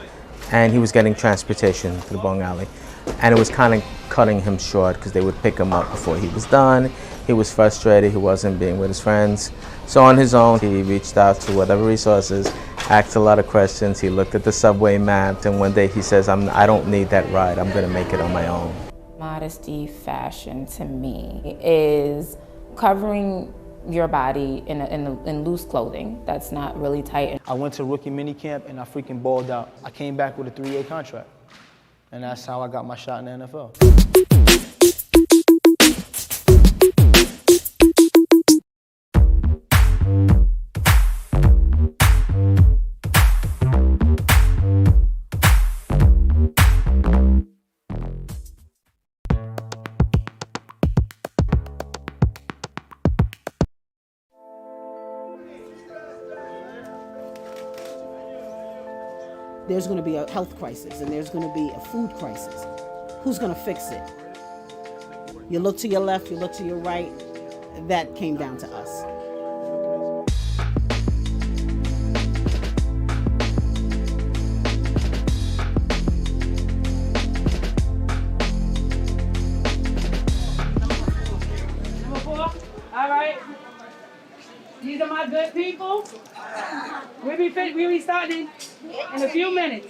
and he was getting transportation to the bowling alley. And it was kind of cutting him short because they would pick him up before he was done. He was frustrated, he wasn't being with his friends. So on his own, he reached out to whatever resources, asked a lot of questions. He looked at the subway map, and one day he says, I don't need that ride, I'm gonna make it on my own. Modesty fashion to me is covering your body in loose clothing that's not really tight. I went to rookie mini camp and I freaking balled out. I came back with a 3-year contract. And that's how I got my shot in the NFL. There's going to be a health crisis and there's going to be a food crisis. Who's going to fix it? You look to your left, you look to your right. That came down to us. Number 4, all right. These are my good people. We'll be starting in a few minutes.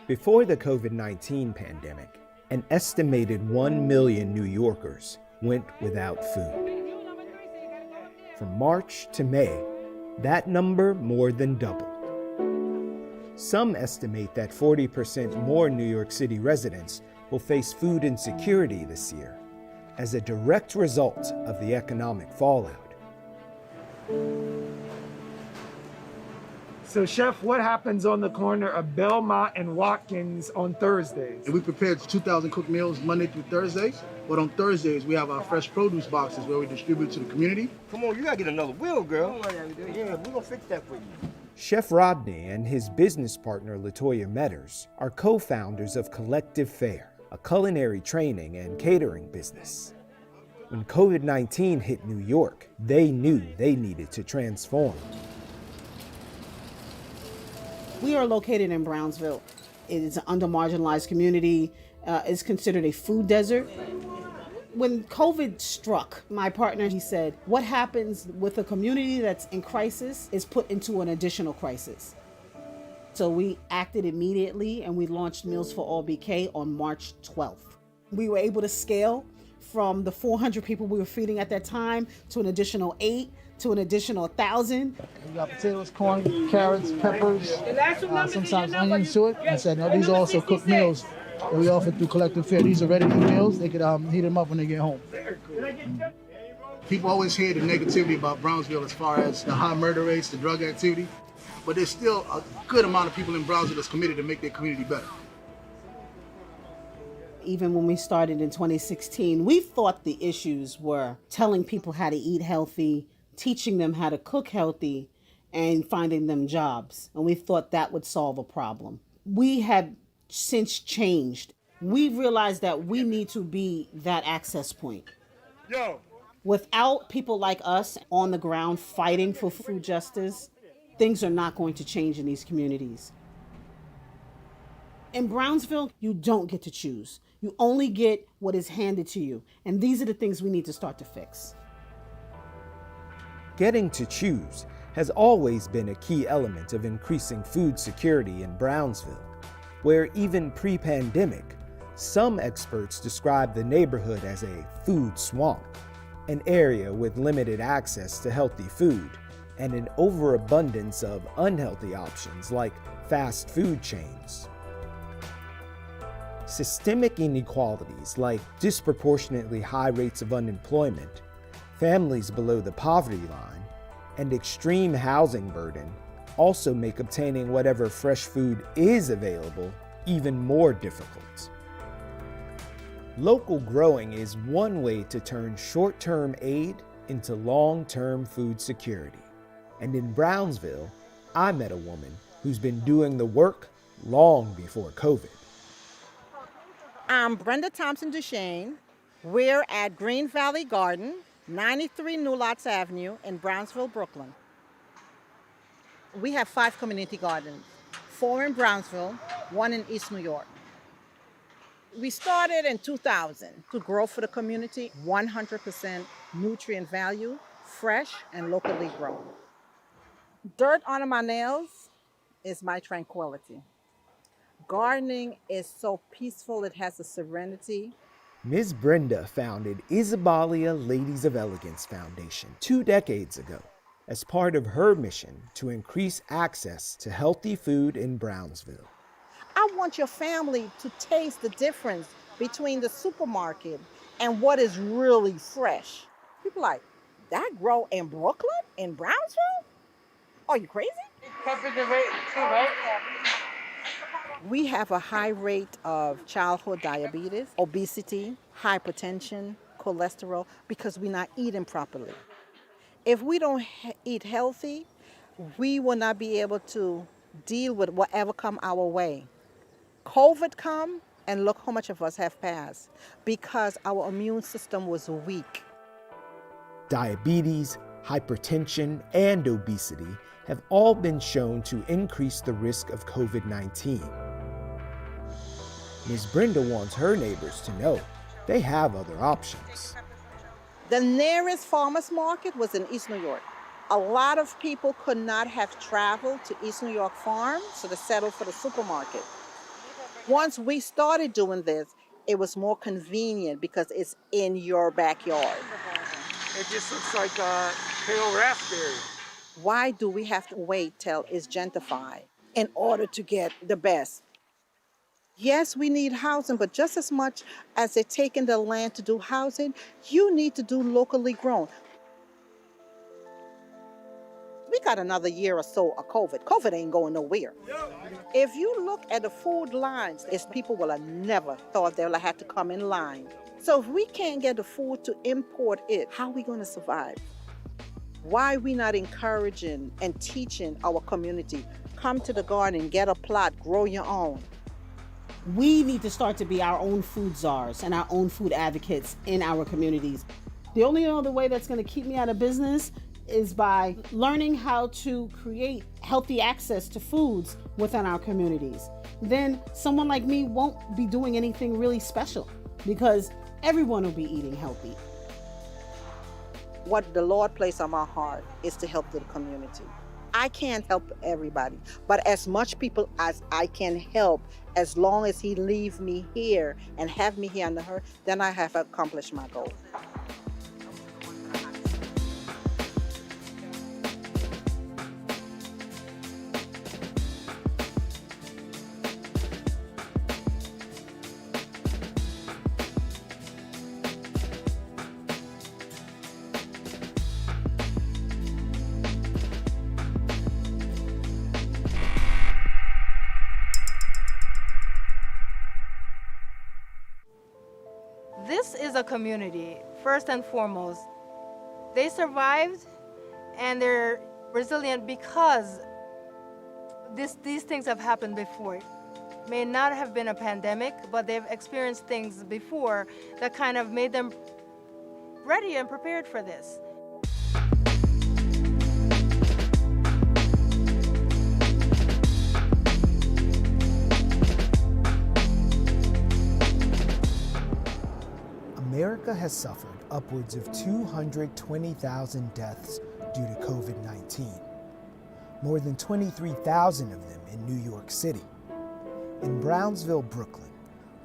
Before the COVID-19 pandemic, an estimated 1 million New Yorkers went without food. From March to May, that number more than doubled. Some estimate that 40% more New York City residents will face food insecurity this year as a direct result of the economic fallout. So, Chef, what happens on the corner of Belmont and Watkins on Thursdays? We prepare 2,000 cooked meals Monday through Thursday, but on Thursdays we have our fresh produce boxes where we distribute to the community. Come on, you gotta get another wheel, girl. Yeah, we're gonna fix that for you. Chef Rodney and his business partner LaToya Metters are co-founders of Collective Fare, a culinary training and catering business. When COVID-19 hit New York, they knew they needed to transform. We are located in Brownsville. It is an under-marginalized community. It's considered a food desert. When COVID struck, my partner, he said, what happens with a community that's in crisis is put into an additional crisis. So we acted immediately and we launched Meals for All BK on March 12th. We were able to scale from the 400 people we were feeding at that time to an additional 8, to an additional 1,000. We got potatoes, corn, carrots, peppers, sometimes onions to it. And said, no, these are also cooked meals that we offer through Collective Fare. These are ready-to-eat meals. They could heat them up when they get home. People always hear the negativity about Brownsville as far as the high murder rates, the drug activity, but there's still a good amount of people in Brownsville that's committed to make their community better. Even when we started in 2016, we thought the issues were telling people how to eat healthy, teaching them how to cook healthy, and finding them jobs. And we thought that would solve a problem. We have since changed. We realized that we need to be that access point. Without people like us on the ground fighting for food justice, things are not going to change in these communities. In Brownsville, you don't get to choose. You only get what is handed to you. And these are the things we need to start to fix. Getting to choose has always been a key element of increasing food security in Brownsville, where even pre-pandemic, some experts describe the neighborhood as a food swamp, an area with limited access to healthy food and an overabundance of unhealthy options like fast food chains. Systemic inequalities like disproportionately high rates of unemployment, families below the poverty line, and extreme housing burden also make obtaining whatever fresh food is available even more difficult. Local growing is one way to turn short-term aid into long-term food security. And in Brownsville, I met a woman who's been doing the work long before COVID. I'm Brenda Thompson Duchesne. We're at Green Valley Garden, 93 New Lots Avenue in Brownsville, Brooklyn. We have 5 community gardens, 4 in Brownsville, 1 in East New York. We started in 2000 to grow for the community, 100% nutrient value, fresh and locally grown. Dirt on my nails is my tranquility. Gardening is so peaceful, it has a serenity. Ms. Brenda founded Isabalia Ladies of Elegance Foundation 2 decades ago as part of her mission to increase access to healthy food in Brownsville. I want your family to taste the difference between the supermarket and what is really fresh. People like, that grow in Brooklyn, in Brownsville? Are you crazy? Peppers and rate too, right? We have a high rate of childhood diabetes, obesity, hypertension, cholesterol, because we're not eating properly. If we don't eat healthy, we will not be able to deal with whatever come our way. COVID come, and look how much of us have passed because our immune system was weak. Diabetes, hypertension, and obesity have all been shown to increase the risk of COVID-19. Ms. Brenda wants her neighbors to know they have other options. The nearest farmers market was in East New York. A lot of people could not have traveled to East New York Farm, so they settled for the supermarket. Once we started doing this, it was more convenient because it's in your backyard. It just looks like pale raspberry. Why do we have to wait till it's gentrified in order to get the best? Yes, we need housing, but just as much as they're taking the land to do housing, you need to do locally grown. We got another year or so of COVID. COVID ain't going nowhere. If you look at the food lines, it's people will have never thought they'll have to come in line. So if we can't get the food to import it, how are we going to survive? Why are we not encouraging and teaching our community? Come to the garden, get a plot, grow your own. We need to start to be our own food czars and our own food advocates in our communities. The only other way that's going to keep me out of business is by learning how to create healthy access to foods within our communities. Then someone like me won't be doing anything really special because everyone will be eating healthy. What the Lord placed on my heart is to help the community. I can't help everybody, but as much people as I can help, as long as He leave me here and have me here on the earth, then I have accomplished my goal. This is a community, first and foremost. They survived and they're resilient because these things have happened before. May not have been a pandemic, but they've experienced things before that kind of made them ready and prepared for this. America has suffered upwards of 220,000 deaths due to COVID-19, more than 23,000 of them in New York City. In Brownsville, Brooklyn,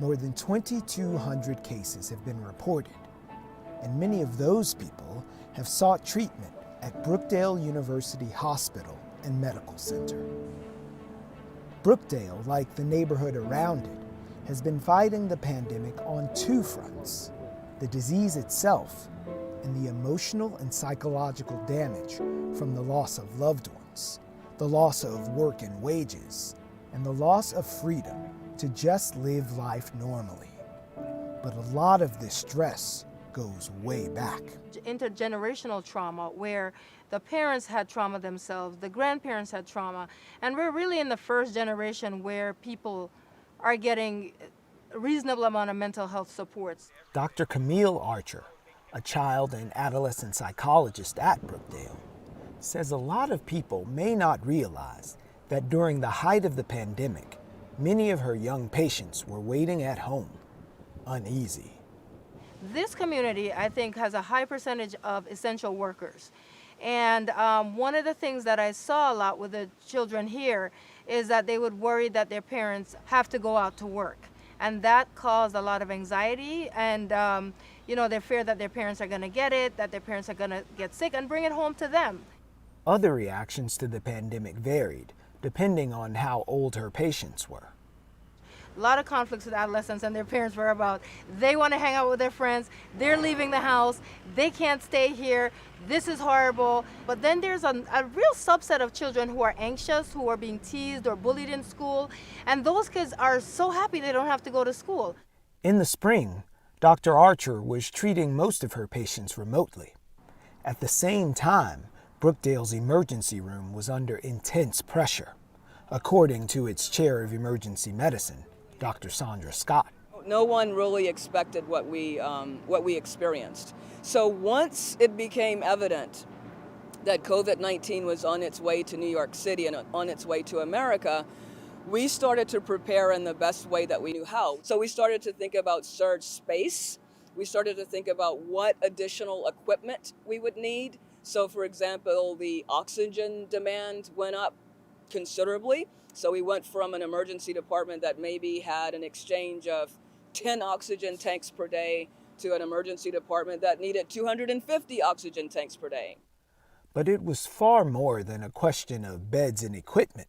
more than 2,200 cases have been reported, and many of those people have sought treatment at Brookdale University Hospital and Medical Center. Brookdale, like the neighborhood around it, has been fighting the pandemic on 2 fronts: the disease itself and the emotional and psychological damage from the loss of loved ones, the loss of work and wages, and the loss of freedom to just live life normally. But a lot of this stress goes way back. Intergenerational trauma where the parents had trauma themselves, the grandparents had trauma, and we're really in the first generation where people are getting a reasonable amount of mental health supports. Dr. Camille Archer, a child and adolescent psychologist at Brookdale, says a lot of people may not realize that during the height of the pandemic, many of her young patients were waiting at home, uneasy. This community, I think, has a high percentage of essential workers. And one of the things that I saw a lot with the children here is that they would worry that their parents have to go out to work. And that caused a lot of anxiety and, you know, their fear that their parents are going to get it, that their parents are going to get sick and bring it home to them. Other reactions to the pandemic varied, depending on how old her patients were. A lot of conflicts with adolescents and their parents were about they want to hang out with their friends, they're leaving the house, they can't stay here, this is horrible. But then there's a real subset of children who are anxious, who are being teased or bullied in school, and those kids are so happy they don't have to go to school. In the spring, Dr. Archer was treating most of her patients remotely. At the same time, Brookdale's emergency room was under intense pressure, according to its chair of emergency medicine, Dr. Sandra Scott. No one really expected what we experienced. So once it became evident that COVID-19 was on its way to New York City and on its way to America, we started to prepare in the best way that we knew how. So we started to think about surge space. We started to think about what additional equipment we would need. So for example, the oxygen demand went up considerably. So we went from an emergency department that maybe had an exchange of 10 oxygen tanks per day to an emergency department that needed 250 oxygen tanks per day. But it was far more than a question of beds and equipment.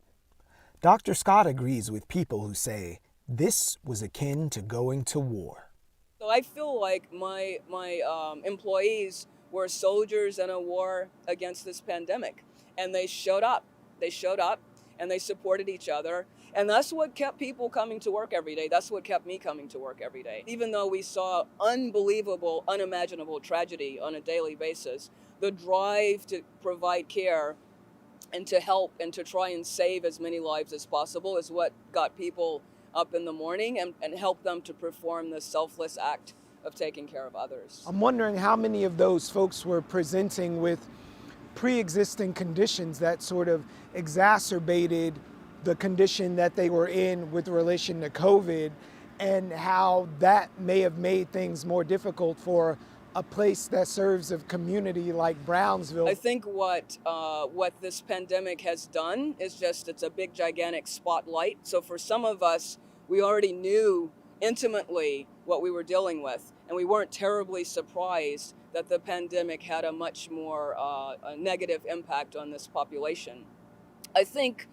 Dr. Scott agrees with people who say this was akin to going to war. So I feel like my employees were soldiers in a war against this pandemic, and they showed up. They showed up and they supported each other. And that's what kept people coming to work every day. That's what kept me coming to work every day. Even though we saw unbelievable, unimaginable tragedy on a daily basis, the drive to provide care and to help and to try and save as many lives as possible is what got people up in the morning and helped them to perform the selfless act of taking care of others. I'm wondering how many of those folks were presenting with pre-existing conditions that sort of exacerbated the condition that they were in with relation to COVID, and how that may have made things more difficult for a place that serves a community like Brownsville. I think what this pandemic has done is just, it's a big, gigantic spotlight. So for some of us, we already knew intimately what we were dealing with, and we weren't terribly surprised that the pandemic had a much more a negative impact on this population. I think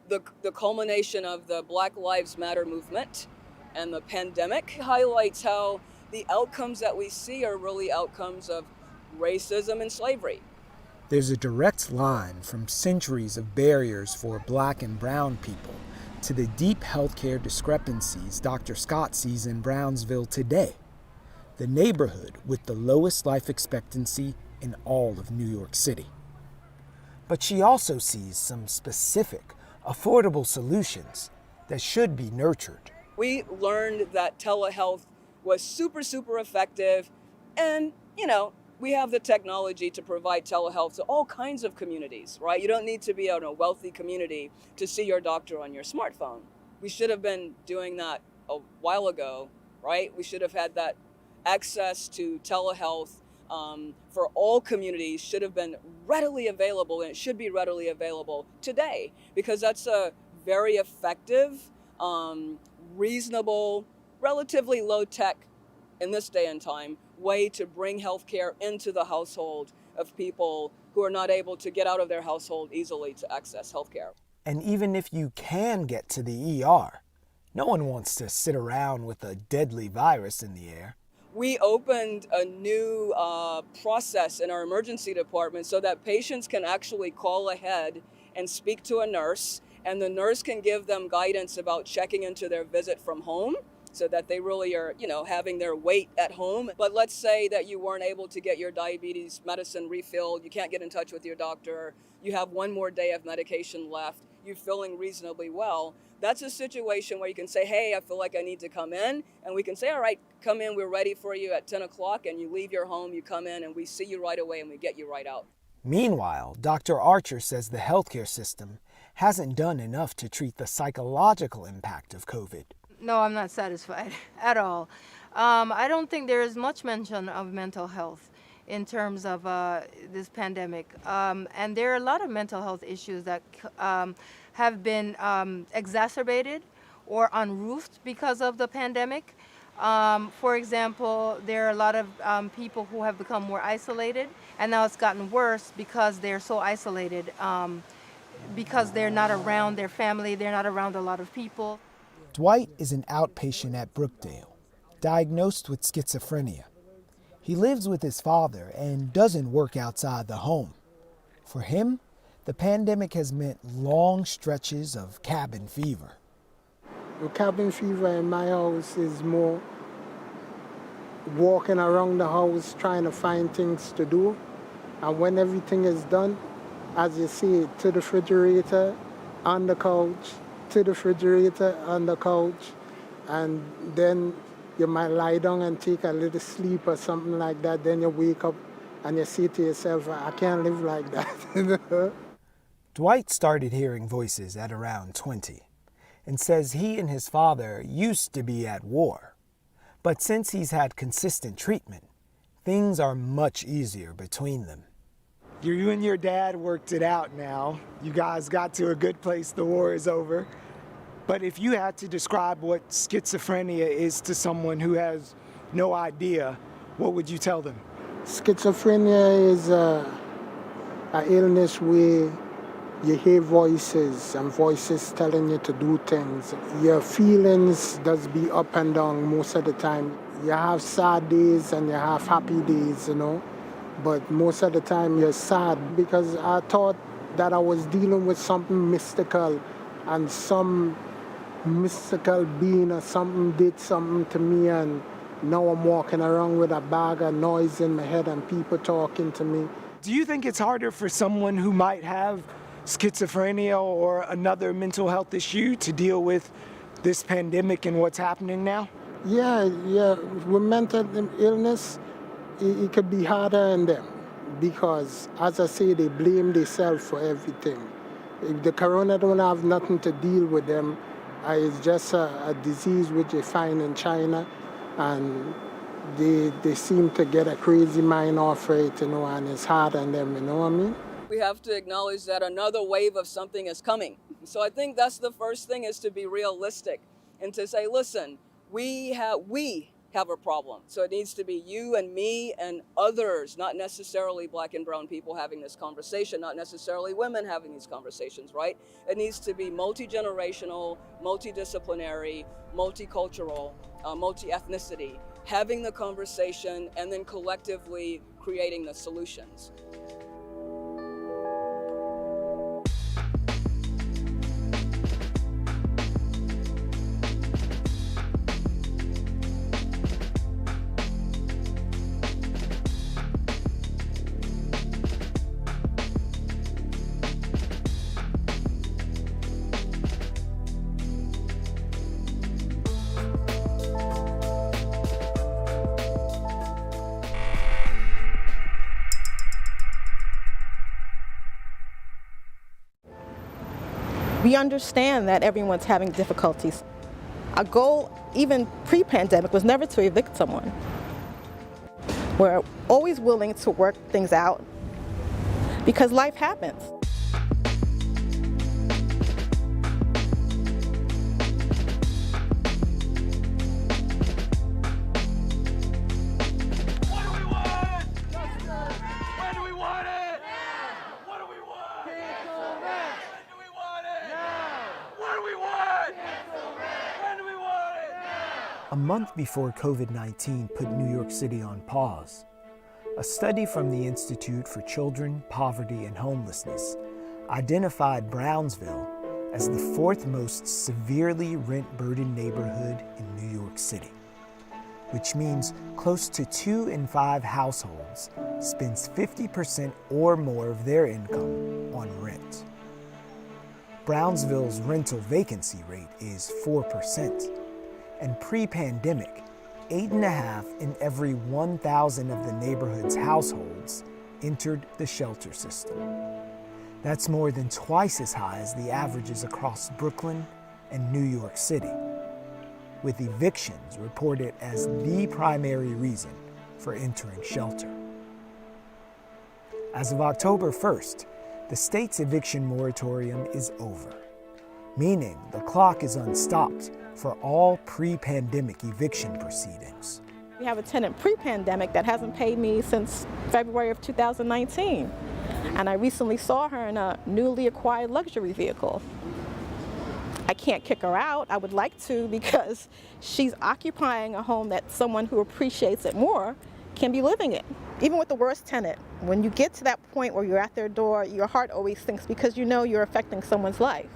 the culmination of the Black Lives Matter movement and the pandemic highlights how the outcomes that we see are really outcomes of racism and slavery. There's a direct line from centuries of barriers for Black and brown people to the deep healthcare discrepancies Dr. Scott sees in Brownsville today, the neighborhood with the lowest life expectancy in all of New York City. But she also sees some specific, affordable solutions that should be nurtured. We learned that telehealth was super, super effective, and, you know, we have the technology to provide telehealth to all kinds of communities, right? You don't need to be in a wealthy community to see your doctor on your smartphone. We should have been doing that a while ago, right? We should have had that access to telehealth for all communities should have been readily available, and it should be readily available today, because that's a very effective, reasonable, relatively low tech in this day and time way to bring healthcare into the household of people who are not able to get out of their household easily to access healthcare. And even if you can get to the ER, no one wants to sit around with a deadly virus in the air. We opened a new process in our emergency department so that patients can actually call ahead and speak to a nurse, and the nurse can give them guidance about checking into their visit from home so that they really are, you know, having their weight at home. But let's say that you weren't able to get your diabetes medicine refilled, you can't get in touch with your doctor, you have one more day of medication left, you're feeling reasonably well. That's a situation where you can say, hey, I feel like I need to come in. And we can say, all right, come in, we're ready for you at 10 o'clock. And you leave your home, you come in, and we see you right away and we get you right out. Meanwhile, Dr. Archer says the healthcare system hasn't done enough to treat the psychological impact of COVID. No, I'm not satisfied at all. I don't think there is much mention of mental health in terms of this pandemic. And there are a lot of mental health issues that have been exacerbated or unroofed because of the pandemic. For example, there are a lot of people who have become more isolated, and now it's gotten worse because they're so isolated, because they're not around their family, they're not around a lot of people. Dwight is an outpatient at Brookdale, diagnosed with schizophrenia. He lives with his father and doesn't work outside the home. For him, the pandemic has meant long stretches of cabin fever. The cabin fever in my house is more walking around the house trying to find things to do. And when everything is done, as you see, to the refrigerator, on the couch, to the refrigerator, on the couch, and then you might lie down and take a little sleep or something like that. Then you wake up and you say to yourself, I can't live like that. Dwight started hearing voices at around 20 and says he and his father used to be at war. But since he's had consistent treatment, things are much easier between them. You and your dad worked it out now. You guys got to a good place. The war is over. But if you had to describe what schizophrenia is to someone who has no idea, what would you tell them? Schizophrenia is an illness where you hear voices and voices telling you to do things. Your feelings does be up and down most of the time. You have sad days and you have happy days, you know. But most of the time you're sad because I thought that I was dealing with something mystical and some mystical being or something did something to me, and now I'm walking around with a bag of noise in my head and people talking to me. Do you think it's harder for someone who might have schizophrenia or another mental health issue to deal with this pandemic and what's happening now? Yeah. With mental illness, it could be harder on them because, as I say, they blame themselves for everything. If the corona don't have nothing to deal with them, it's just a disease which they find in China, and they seem to get a crazy mind off it, you know, and it's hard on them, you know what I mean? We have to acknowledge that another wave of something is coming. So I think that's the first thing, is to be realistic and to say, listen, we have a problem. So it needs to be you and me and others, not necessarily Black and brown people having this conversation, not necessarily women having these conversations, right? It needs to be multi-generational, multidisciplinary, multicultural, multi-ethnicity, having the conversation and then collectively creating the solutions. We understand that everyone's having difficulties. Our goal, even pre-pandemic, was never to evict someone. We're always willing to work things out because life happens. A month before COVID-19 put New York City on pause, a study from the Institute for Children, Poverty, and Homelessness identified Brownsville as the fourth most severely rent-burdened neighborhood in New York City, which means close to 2 in 5 households spends 50% or more of their income on rent. Brownsville's rental vacancy rate is 4%. And pre-pandemic, 8.5 in every 1,000 of the neighborhood's households entered the shelter system. That's more than twice as high as the averages across Brooklyn and New York City, with evictions reported as the primary reason for entering shelter. As of October 1st, the state's eviction moratorium is over, meaning the clock is unstopped for all pre-pandemic eviction proceedings. We have a tenant pre-pandemic that hasn't paid me since February of 2019. And I recently saw her in a newly acquired luxury vehicle. I can't kick her out. I would like to, because she's occupying a home that someone who appreciates it more can be living in. Even with the worst tenant, when you get to that point where you're at their door, your heart always sinks because you know you're affecting someone's life.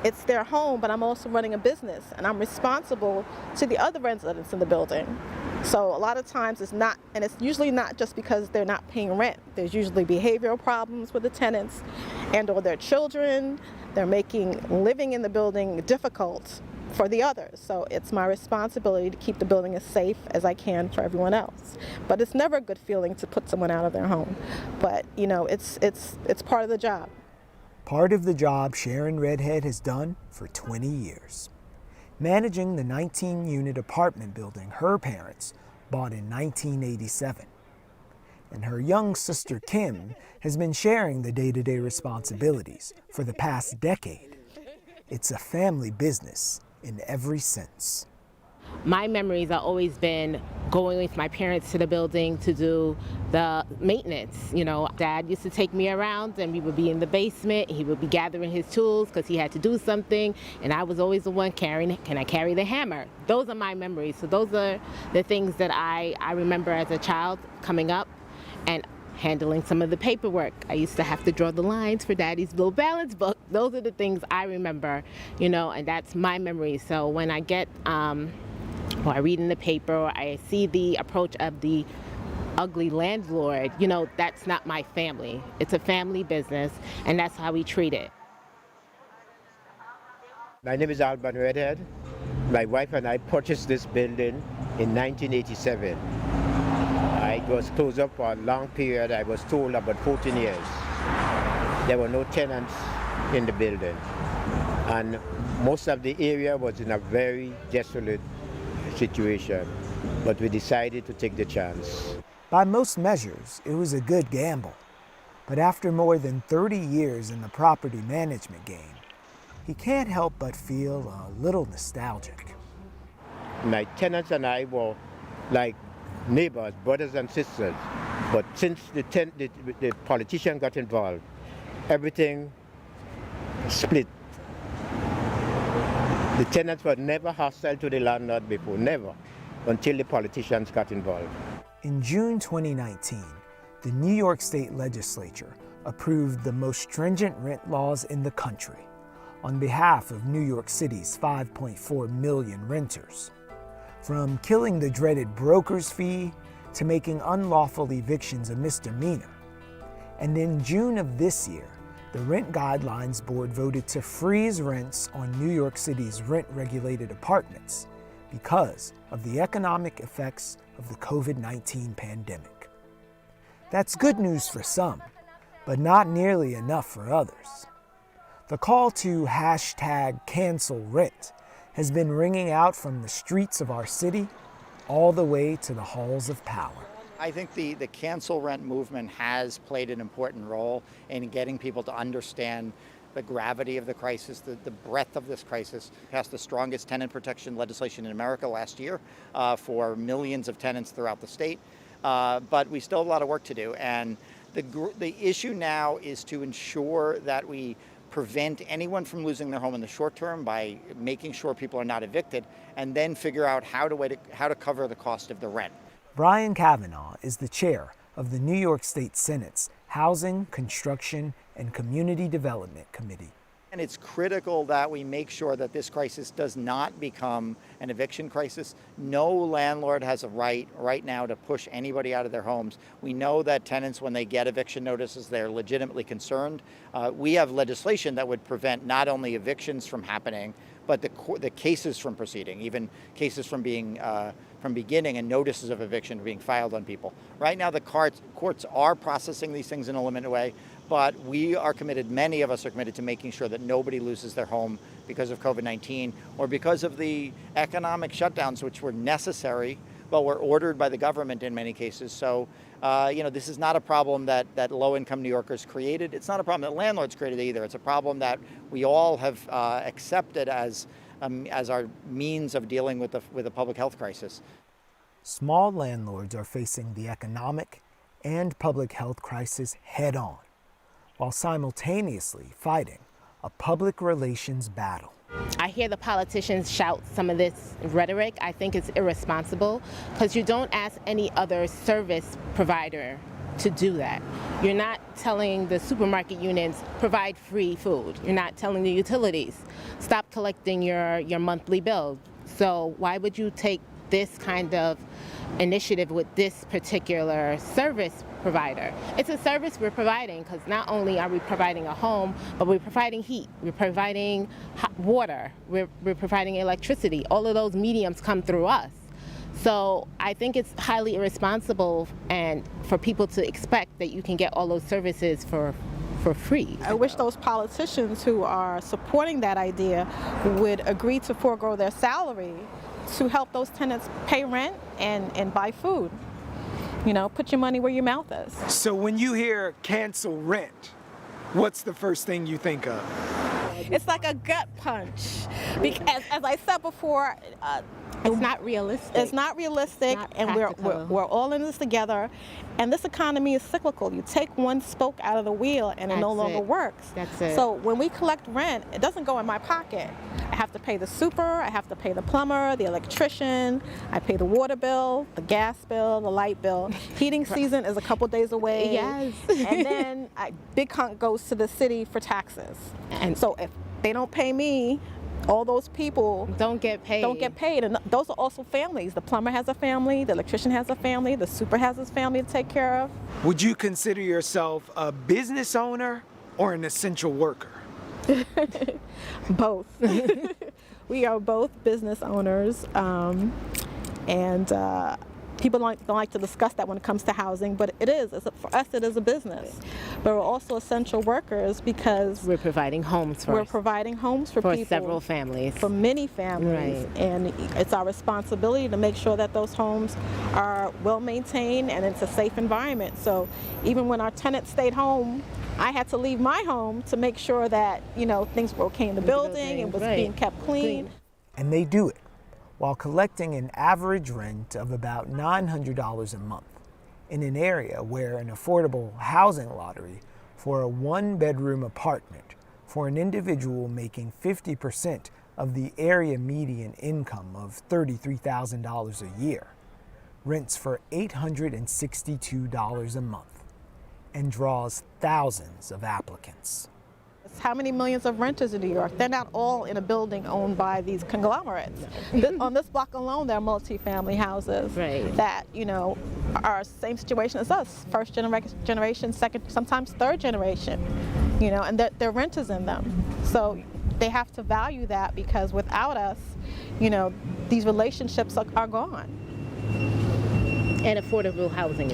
It's their home, but I'm also running a business, and I'm responsible to the other residents in the building. So a lot of times it's not, and it's usually not just because they're not paying rent. There's usually behavioral problems with the tenants and or their children. They're making living in the building difficult for the others. So it's my responsibility to keep the building as safe as I can for everyone else. But it's never a good feeling to put someone out of their home. But you know, it's part of the job. Part of the job Sharon Redhead has done for 20 years. Managing the 19-unit apartment building her parents bought in 1987. And her young sister Kim has been sharing the day-to-day responsibilities for the past decade. It's a family business in every sense. My memories have always been going with my parents to the building to do the maintenance. You know, Dad used to take me around and we would be in the basement. He would be gathering his tools because he had to do something. And I was always the one carrying, can I carry the hammer? Those are my memories. So those are the things that I remember as a child coming up and handling some of the paperwork. I used to have to draw the lines for Daddy's Low Balance book. Those are the things I remember, you know, and that's my memory. So when I get, or I read in the paper, or I see the approach of the ugly landlord, you know, that's not my family. It's a family business, and that's how we treat it. My name is Alban Redhead. My wife and I purchased this building in 1987. It was closed up for a long period. I was told about 14 years. There were no tenants in the building, and most of the area was in a very desolate situation, but we decided to take the chance. By most measures, it was a good gamble. But after more than 30 years in the property management game, he can't help but feel a little nostalgic. My tenants and I were like neighbors, brothers and sisters, but since the politician got involved, everything split. The tenants were never hostile to the landlord before, never, until the politicians got involved. In June 2019, the New York State Legislature approved the most stringent rent laws in the country on behalf of New York City's 5.4 million renters. From killing the dreaded broker's fee to making unlawful evictions a misdemeanor. And in June of this year, the Rent Guidelines Board voted to freeze rents on New York City's rent-regulated apartments because of the economic effects of the COVID-19 pandemic. That's good news for some, but not nearly enough for others. The call to #CancelRent has been ringing out from the streets of our city all the way to the halls of power. I think the cancel rent movement has played an important role in getting people to understand the gravity of the crisis, the breadth of this crisis. Passed the strongest tenant protection legislation in America last year for millions of tenants throughout the state. But we still have a lot of work to do. And the issue now is to ensure that we prevent anyone from losing their home in the short term by making sure people are not evicted, and then figure out how to cover the cost of the rent. Brian Kavanaugh is the chair of the New York State Senate's Housing, Construction, and Community Development Committee. And it's critical that we make sure that this crisis does not become an eviction crisis. No landlord has a right now to push anybody out of their homes. We know that tenants, when they get eviction notices, they're legitimately concerned. We have legislation that would prevent not only evictions from happening, but the cases from proceeding, even cases from being from beginning and notices of eviction being filed on people. Right now, the courts are processing these things in a limited way, but we are committed, many of us are committed to making sure that nobody loses their home because of COVID-19 or because of the economic shutdowns, which were necessary, but were ordered by the government in many cases. So, this is not a problem that low-income New Yorkers created. It's not a problem that landlords created either. It's a problem that we all have accepted as our means of dealing with the public health crisis. Small landlords are facing the economic and public health crisis head-on, while simultaneously fighting a public relations battle. I hear the politicians shout some of this rhetoric. I think it's irresponsible because you don't ask any other service provider to do that. You're not telling the supermarket units, provide free food. You're not telling the utilities, stop collecting your monthly bill. So why would you take this kind of initiative with this particular service provider? It's a service we're providing because not only are we providing a home, but we're providing heat, we're providing hot water, we're providing electricity. All of those mediums come through us. So I think it's highly irresponsible and for people to expect that you can get all those services for free. I wish those politicians who are supporting that idea would agree to forego their salary to help those tenants pay rent and buy food. Put your money where your mouth is. So when you hear cancel rent, what's the first thing you think of? It's like a gut punch. Because, as I said before, it's not realistic. It's not realistic, and we're all in this together. And this economy is cyclical. You take one spoke out of the wheel, and it no longer works. That's it. So when we collect rent, it doesn't go in my pocket. I have to pay the super, I have to pay the plumber, the electrician, I pay the water bill, the gas bill, the light bill. Heating season is a couple days away. Yes. And then big hunk goes to the city for taxes. And so if they don't pay me, all those people don't get paid. And those are also families. The plumber has a family, the electrician has a family, the super has his family to take care of. Would you consider yourself a business owner or an essential worker? Both. We are both business owners, and people don't like to discuss that when it comes to housing, but for us it is a business. But we're also essential workers because we're providing homes for people, several families, for many families, right. And it's our responsibility to make sure that those homes are well maintained and it's a safe environment. So even when our tenants stayed home, I had to leave my home to make sure that things were okay in the building and was being kept clean. And they do it while collecting an average rent of about $900 a month in an area where an affordable housing lottery for a one-bedroom apartment for an individual making 50% of the area median income of $33,000 a year rents for $862 a month and draws thousands of applicants. How many millions of renters in New York? They're not all in a building owned by these conglomerates. On this block alone, there are multi-family houses that, are same situation as us, first generation, second, sometimes third generation, and they're renters in them. So they have to value that because without us, these relationships are gone. And affordable housing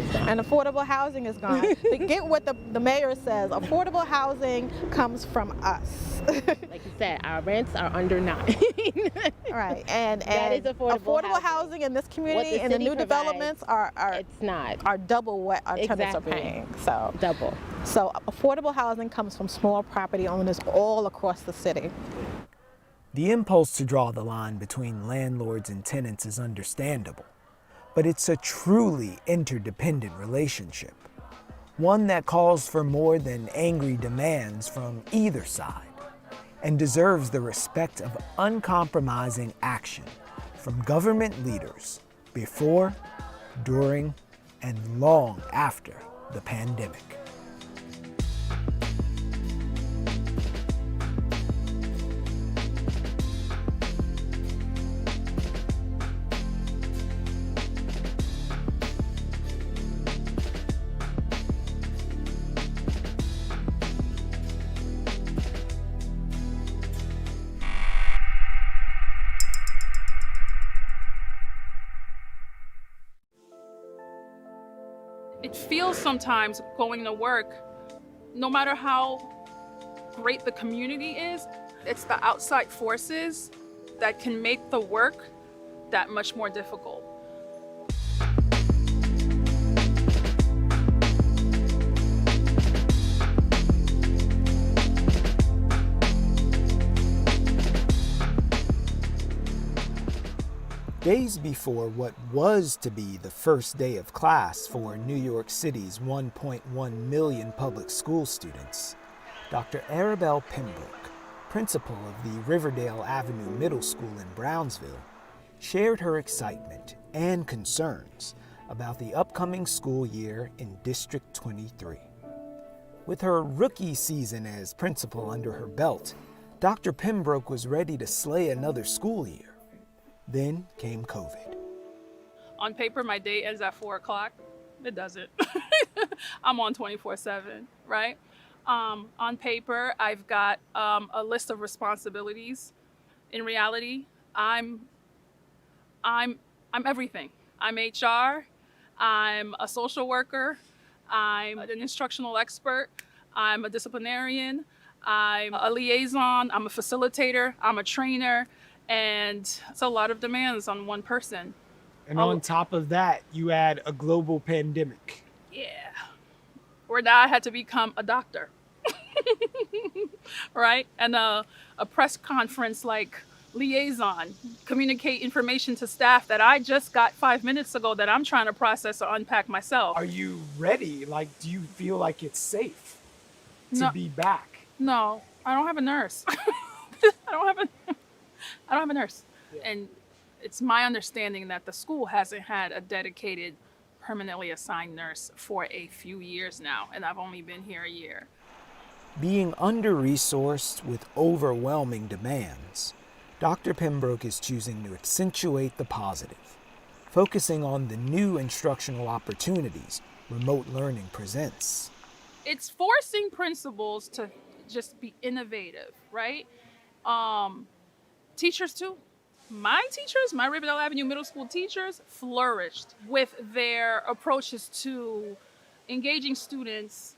is gone. Forget what the mayor says. Affordable housing comes from us. Like you said, our rents are under 9. Right, and that is affordable housing in this community and the new developments are double what our tenants are paying. So double. So affordable housing comes from small property owners all across the city. The impulse to draw the line between landlords and tenants is understandable. But it's a truly interdependent relationship, one that calls for more than angry demands from either side, and deserves the respect of uncompromising action from government leaders before, during, and long after the pandemic. It feels sometimes going to work, no matter how great the community is, it's the outside forces that can make the work that much more difficult. Days before what was to be the first day of class for New York City's 1.1 million public school students, Dr. Arabelle Pembroke, principal of the Riverdale Avenue Middle School in Brownsville, shared her excitement and concerns about the upcoming school year in District 23. With her rookie season as principal under her belt, Dr. Pembroke was ready to slay another school year. Then came COVID. On paper, my day ends at 4 o'clock. It doesn't. I'm on 24/7, right? On paper, I've got a list of responsibilities. In reality, I'm everything. I'm HR. I'm a social worker. I'm an instructional expert. I'm a disciplinarian. I'm a liaison. I'm a facilitator. I'm a trainer. And it's a lot of demands on one person. And on top of that, you add a global pandemic. Yeah. Where now I had to become a doctor. Right? And a press conference like liaison, communicate information to staff that I just got 5 minutes ago that I'm trying to process or unpack myself. Are you ready? Like, do you feel like it's safe to be back? No, I don't have a nurse. I don't have a nurse. Yeah. And it's my understanding that the school hasn't had a dedicated, permanently assigned nurse for a few years now, and I've only been here a year. Being under-resourced with overwhelming demands, Dr. Pembroke is choosing to accentuate the positive, focusing on the new instructional opportunities remote learning presents. It's forcing principals to just be innovative, right? Teachers too. My teachers, my Riverdale Avenue Middle School teachers, flourished with their approaches to engaging students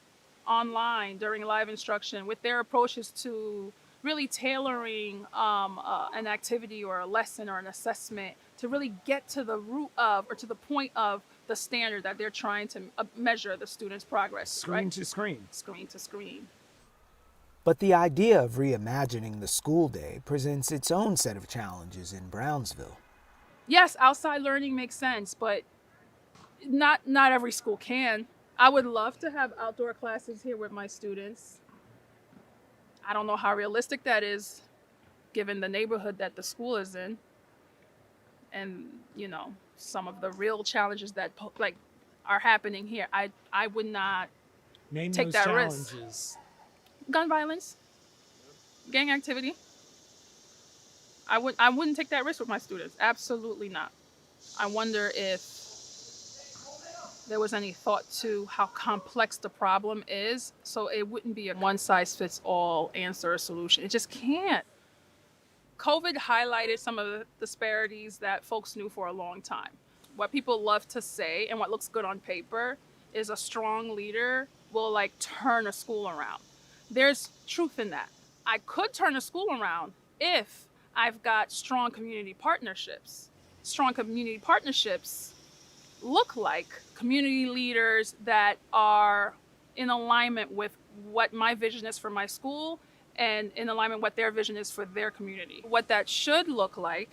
online during live instruction, with their approaches to really tailoring an activity or a lesson or an assessment to really get to the root of or to the point of the standard that they're trying to measure the student's progress. Screen to screen. Screen to screen. But the idea of reimagining the school day presents its own set of challenges in Brownsville. Yes, outside learning makes sense, but not every school can. I would love to have outdoor classes here with my students. I don't know how realistic that is, given the neighborhood that the school is in. And, you know, some of the real challenges that are happening here. I would not take that risk. Gun violence, gang activity. I wouldn't take that risk with my students. Absolutely not. I wonder if there was any thought to how complex the problem is, so it wouldn't be a one-size-fits-all answer or solution. It just can't. COVID highlighted some of the disparities that folks knew for a long time. What people love to say and what looks good on paper is a strong leader will turn a school around. There's truth in that. I could turn a school around if I've got strong community partnerships. Strong community partnerships look like community leaders that are in alignment with what my vision is for my school and in alignment with what their vision is for their community. What that should look like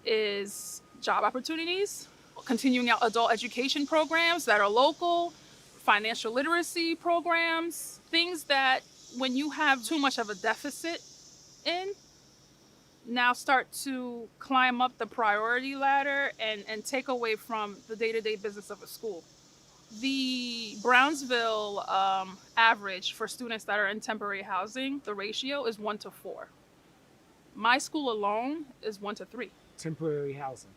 is job opportunities, continuing adult education programs that are local, financial literacy programs, things that when you have too much of a deficit now start to climb up the priority ladder and take away from the day-to-day business of a school. The Brownsville average for students that are in temporary housing, the ratio is 1 to 4. My school alone is 1 to 3. Temporary housing.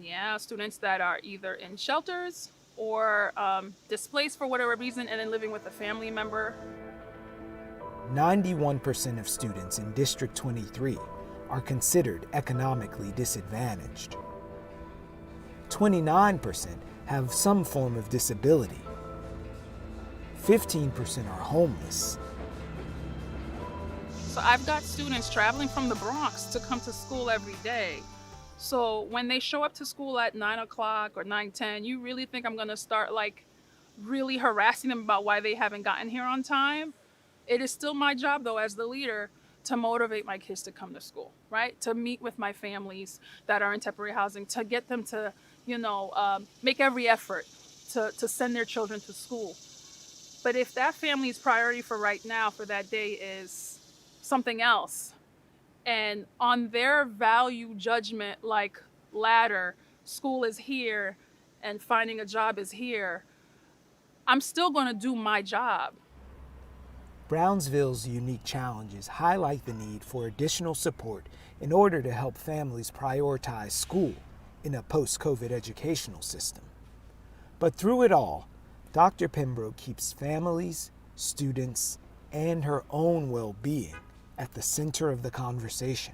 Yeah, students that are either in shelters or displaced for whatever reason and then living with a family member. 91% of students in District 23 are considered economically disadvantaged. 29% have some form of disability, 15% are homeless. So I've got students traveling from the Bronx to come to school every day. So when they show up to school at 9 o'clock or 9:10, you really think I'm gonna start like really harassing them about why they haven't gotten here on time? It is still my job though as the leader to motivate my kids to come to school, right? To meet with my families that are in temporary housing, to get them to, make every effort to send their children to school. But if that family's priority for right now, for that day, is something else, and on their value judgment, like ladder, school is here and finding a job is here, I'm still going to do my job. Brownsville's unique challenges highlight the need for additional support in order to help families prioritize school in a post-COVID educational system. But through it all, Dr. Pembroke keeps families, students, and her own well-being at the center of the conversation.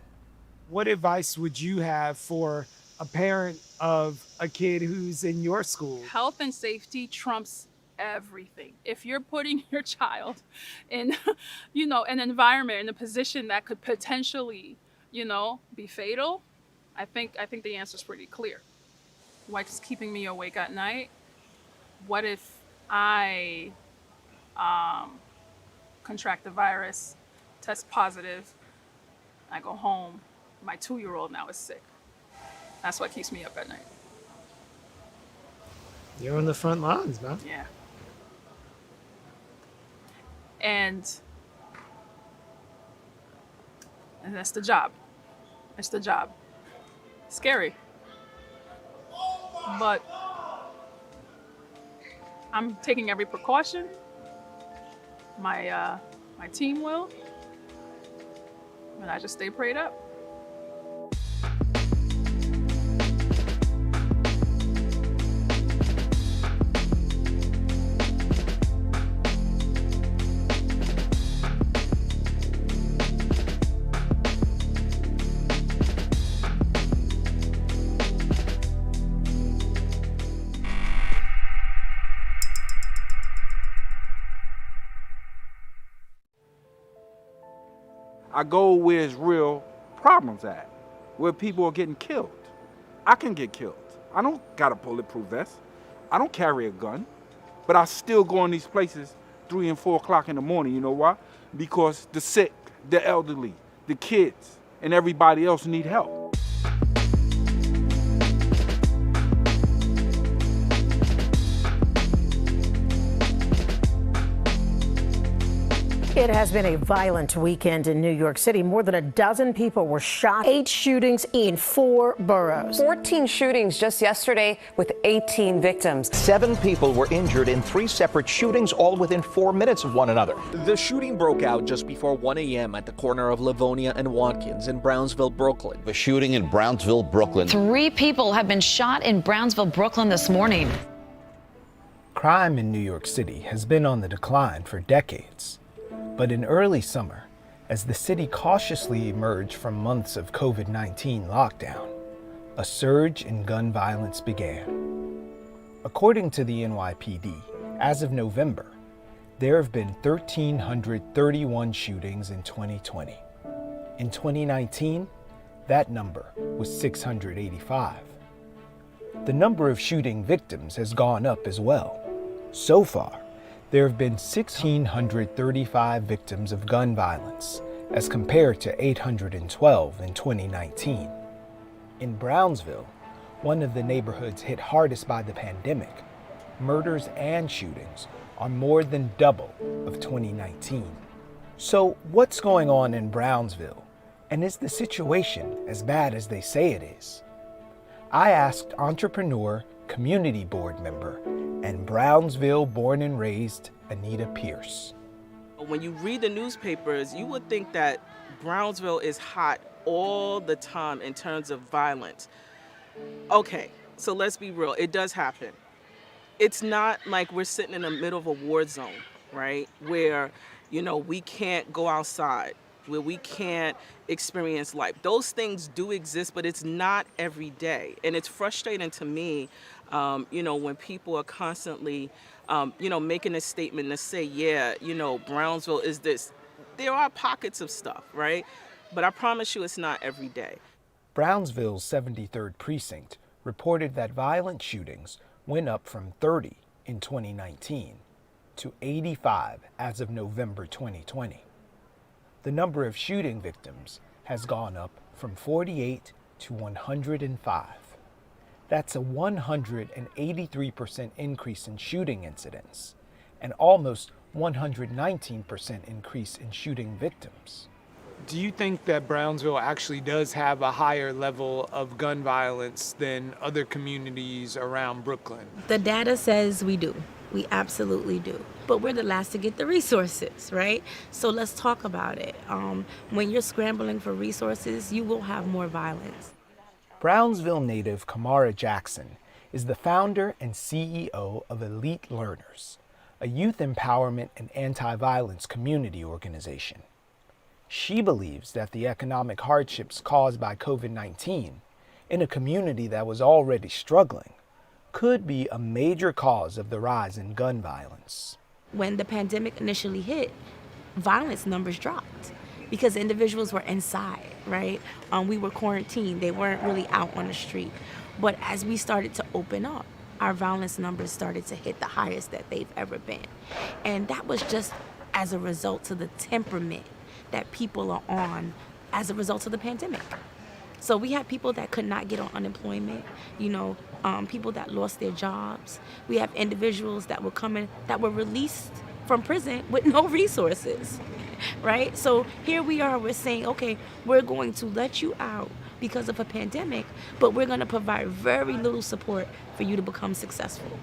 What advice would you have for a parent of a kid who's in your school? Health and safety trumps everything. If you're putting your child in, an environment, in a position that could potentially, be fatal, I think the answer is pretty clear. What's keeping me awake at night? What if I contract the virus, test positive, I go home, my 2-year-old now is sick? That's what keeps me up at night. You're on the front lines, man. Yeah. And that's the job. It's the job. Scary. But I'm taking every precaution. My team will. And I just stay prayed up. I go where there's real problems at, where people are getting killed. I can get killed. I don't got a bulletproof vest. I don't carry a gun, but I still go in these places 3 and 4 o'clock in the morning. You know why? Because the sick, the elderly, the kids, and everybody else need help. It has been a violent weekend in New York City. More than a dozen people were shot. 8 shootings in 4 boroughs. 14 shootings just yesterday with 18 victims. 7 people were injured in 3 separate shootings, all within 4 minutes of one another. The shooting broke out just before 1 a.m. at the corner of Livonia and Watkins in Brownsville, Brooklyn. The shooting in Brownsville, Brooklyn. 3 people have been shot in Brownsville, Brooklyn this morning. Crime in New York City has been on the decline for decades. But in early summer, as the city cautiously emerged from months of COVID-19 lockdown, a surge in gun violence began. According to the NYPD, as of November, there have been 1,331 shootings in 2020. In 2019, that number was 685. The number of shooting victims has gone up as well. So far, there have been 1,635 victims of gun violence, as compared to 812 in 2019. In Brownsville, one of the neighborhoods hit hardest by the pandemic, murders and shootings are more than double of 2019. So what's going on in Brownsville? And is the situation as bad as they say it is? I asked entrepreneur, community board member, and Brownsville born and raised Anita Pierce. When you read the newspapers, you would think that Brownsville is hot all the time in terms of violence. Okay, so let's be real, it does happen. It's not like we're sitting in the middle of a war zone, right? Where, we can't go outside. where we can't experience life. Those things do exist, but it's not every day. And it's frustrating to me, when people are constantly, making a statement to say, yeah, Brownsville is this. There are pockets of stuff, right? But I promise you it's not every day. Brownsville's 73rd Precinct reported that violent shootings went up from 30 in 2019 to 85 as of November 2020. The number of shooting victims has gone up from 48 to 105. That's a 183% increase in shooting incidents and almost 119% increase in shooting victims. Do you think that Brownsville actually does have a higher level of gun violence than other communities around Brooklyn? The data says we do. We absolutely do. But we're the last to get the resources, right? So let's talk about it. When you're scrambling for resources, you will have more violence. Brownsville native Kamara Jackson is the founder and CEO of Elite Learners, a youth empowerment and anti-violence community organization. She believes that the economic hardships caused by COVID-19 in a community that was already struggling could be a major cause of the rise in gun violence. When the pandemic initially hit, violence numbers dropped because individuals were inside, right? We were quarantined. They weren't really out on the street. But as we started to open up, our violence numbers started to hit the highest that they've ever been. And that was just as a result of the temperament that people are on as a result of the pandemic. So we have people that could not get on unemployment, people that lost their jobs. We have individuals that were released from prison with no resources, right? So here we are, we're saying, okay, we're going to let you out because of a pandemic, but we're gonna provide very little support for you to become successful.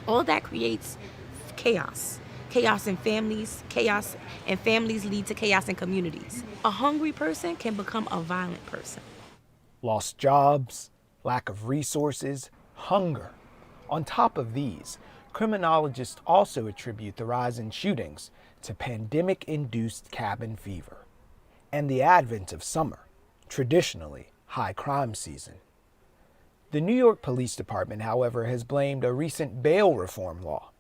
All that creates chaos. Chaos in families lead to chaos in communities. A hungry person can become a violent person. Lost jobs, lack of resources, hunger. On top of these, criminologists also attribute the rise in shootings to pandemic-induced cabin fever and the advent of summer, traditionally high crime season. The New York Police Department, however, has blamed a recent bail reform law,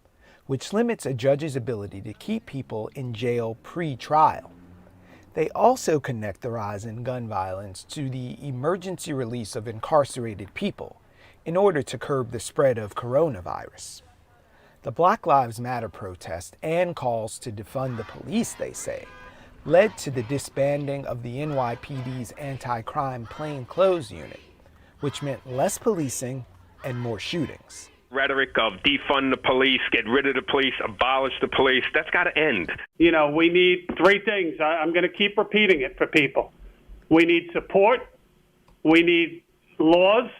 which limits a judge's ability to keep people in jail pre-trial. They also connect the rise in gun violence to the emergency release of incarcerated people in order to curb the spread of coronavirus. The Black Lives Matter protest and calls to defund the police, they say, led to the disbanding of the NYPD's anti-crime plainclothes unit, which meant less policing and more shootings. Rhetoric of defund the police, get rid of the police, abolish the police, that's got to end. We need three things. I'm going to keep repeating it for people. We need support. We need laws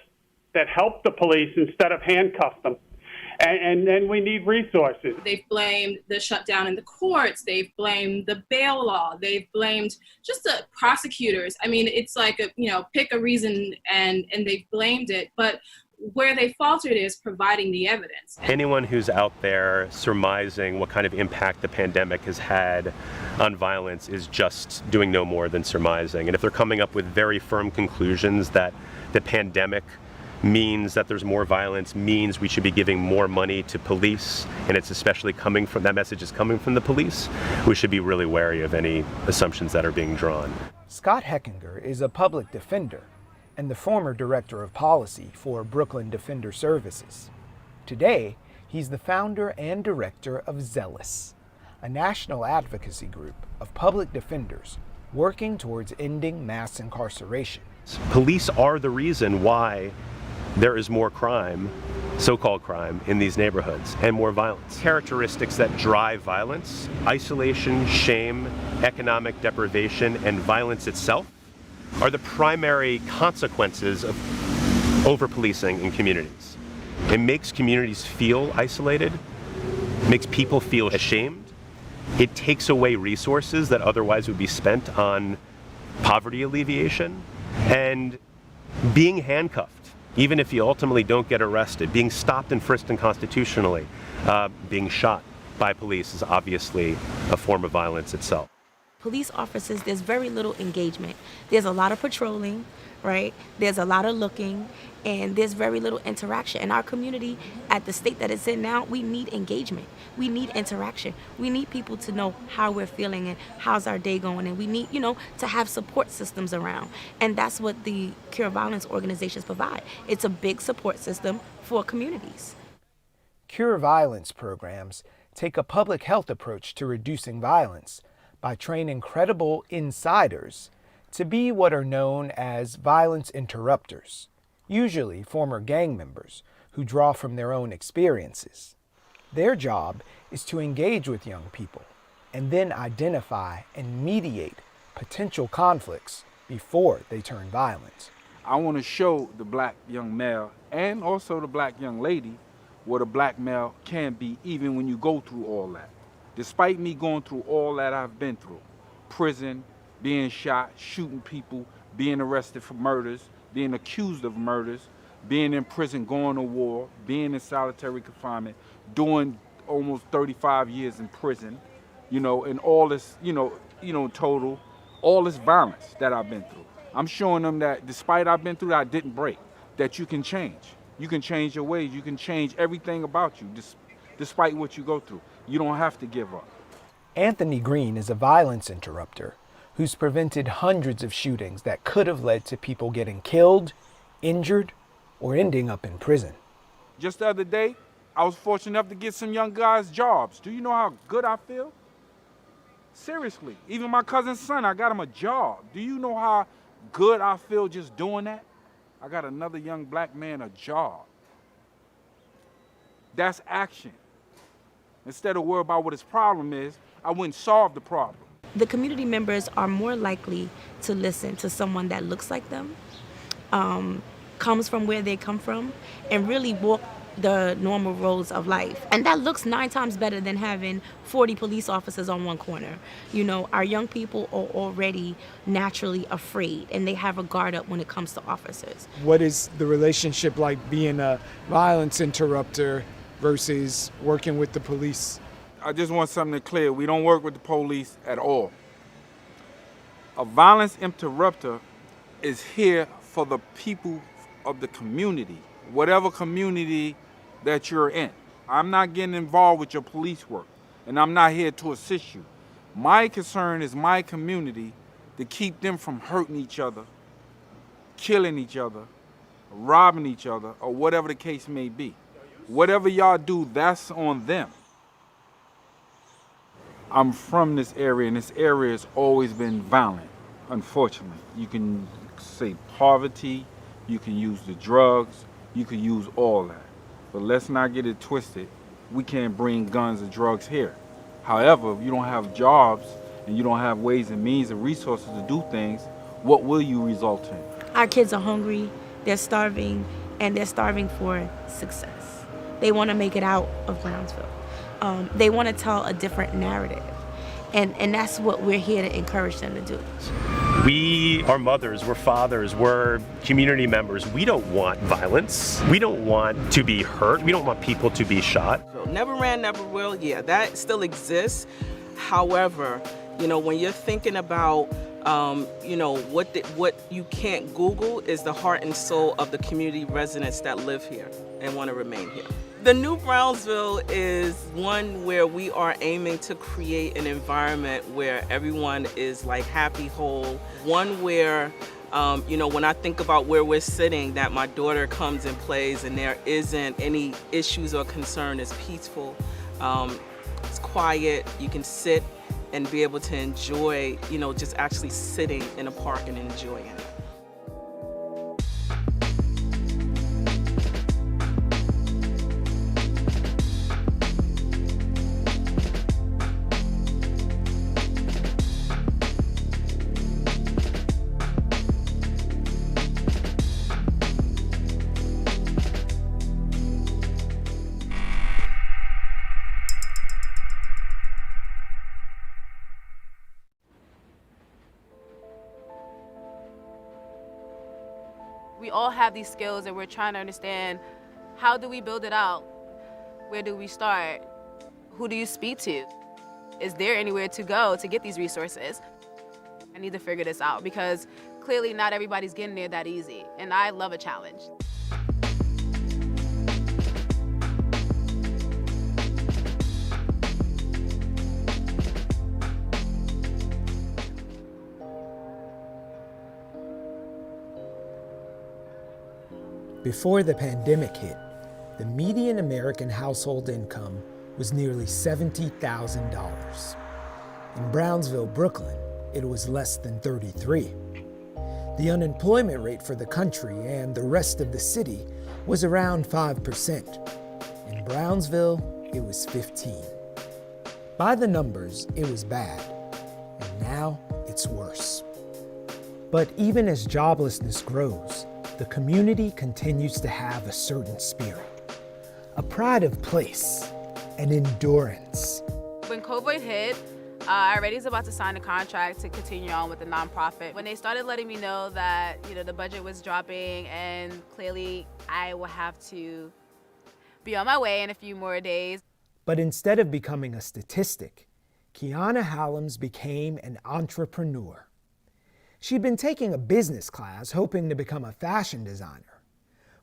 that help the police instead of handcuff them. And then we need resources. They've blamed the shutdown in the courts. They've blamed the bail law. They've blamed just the prosecutors. I mean, it's like, pick a reason and they've blamed it. But where they faltered is providing the evidence. Anyone who's out there surmising what kind of impact the pandemic has had on violence is just doing no more than surmising. And if they're coming up with very firm conclusions that the pandemic means that there's more violence, means we should be giving more money to police, and it's especially that message is coming from the police, we should be really wary of any assumptions that are being drawn. Scott Heckinger is a public defender and the former director of policy for Brooklyn Defender Services. Today, he's the founder and director of Zealous, a national advocacy group of public defenders working towards ending mass incarceration. Police are the reason why there is more crime, so-called crime, in these neighborhoods, and more violence. Characteristics that drive violence: isolation, shame, economic deprivation, and violence itself are the primary consequences of over-policing in communities. It makes communities feel isolated, makes people feel ashamed. It takes away resources that otherwise would be spent on poverty alleviation, and being handcuffed, even if you ultimately don't get arrested, being stopped and frisked unconstitutionally, being shot by police is obviously a form of violence itself. police officers, there's very little engagement. There's a lot of patrolling, right? There's a lot of looking, and there's very little interaction. In our community, at the state that it's in now, we need engagement. We need interaction. We need people to know how we're feeling and how's our day going, and we need, to have support systems around. And that's what the Cure Violence organizations provide. It's a big support system for communities. Cure Violence programs take a public health approach to reducing violence by training credible insiders to be what are known as violence interrupters, usually former gang members who draw from their own experiences. Their job is to engage with young people and then identify and mediate potential conflicts before they turn violent. I want to show the black young male and also the black young lady what a black male can be even when you go through all that. Despite me going through all that I've been through, prison, being shot, shooting people, being arrested for murders, being accused of murders, being in prison, going to war, being in solitary confinement, doing almost 35 years in prison, and all this, total, all this violence that I've been through. I'm showing them that despite I've been through that, I didn't break, that you can change. You can change your ways. You can change everything about you despite what you go through. You don't have to give up. Anthony Green is a violence interrupter who's prevented hundreds of shootings that could have led to people getting killed, injured, or ending up in prison. Just the other day, I was fortunate enough to get some young guys jobs. Do you know how good I feel? Seriously, even my cousin's son, I got him a job. Do you know how good I feel just doing that? I got another young black man a job. That's action. Instead of worry about what his problem is, I wouldn't solve the problem. The community members are more likely to listen to someone that looks like them, comes from where they come from, and really walk the normal roads of life. And that looks 9 times better than having 40 police officers on one corner. Our young people are already naturally afraid, and they have a guard up when it comes to officers. What is the relationship like being a violence interrupter versus working with the police? I just want something clear. We don't work with the police at all. A violence interrupter is here for the people of the community, whatever community that you're in. I'm not getting involved with your police work, and I'm not here to assist you. My concern is my community, to keep them from hurting each other, killing each other, robbing each other, or whatever the case may be. Whatever y'all do, that's on them. I'm from this area, and this area has always been violent, unfortunately. You can say poverty, you can use the drugs, you can use all that. But let's not get it twisted. We can't bring guns or drugs here. However, if you don't have jobs and you don't have ways and means and resources to do things, what will you result in? Our kids are hungry, they're starving, and they're starving for success. They want to make it out of Brownsville. They want to tell a different narrative. And that's what we're here to encourage them to do. We are mothers, we're fathers, we're community members. We don't want violence. We don't want to be hurt. We don't want people to be shot. Never ran, never will. Yeah, that still exists. However, when you're thinking about, what you can't Google is the heart and soul of the community residents that live here and want to remain here. The new Brownsville is one where we are aiming to create an environment where everyone is happy, whole. One where, when I think about where we're sitting, that my daughter comes and plays and there isn't any issues or concern. It's peaceful, it's quiet, you can sit and be able to enjoy, just actually sitting in a park and enjoying it. We all have these skills and we're trying to understand, how do we build it out? Where do we start? Who do you speak to? Is there anywhere to go to get these resources? I need to figure this out because clearly not everybody's getting there that easy, and I love a challenge. Before the pandemic hit, the median American household income was nearly $70,000. In Brownsville, Brooklyn, it was less than 33. The unemployment rate for the country and the rest of the city was around 5%. In Brownsville, it was 15. By the numbers, it was bad, and now it's worse. But even as joblessness grows, the community continues to have a certain spirit, a pride of place, an endurance. When COVID hit, I already was about to sign a contract to continue on with the nonprofit. When they started letting me know that, the budget was dropping and clearly I will have to be on my way in a few more days. But instead of becoming a statistic, Kiana Hallams became an entrepreneur. She'd been taking a business class hoping to become a fashion designer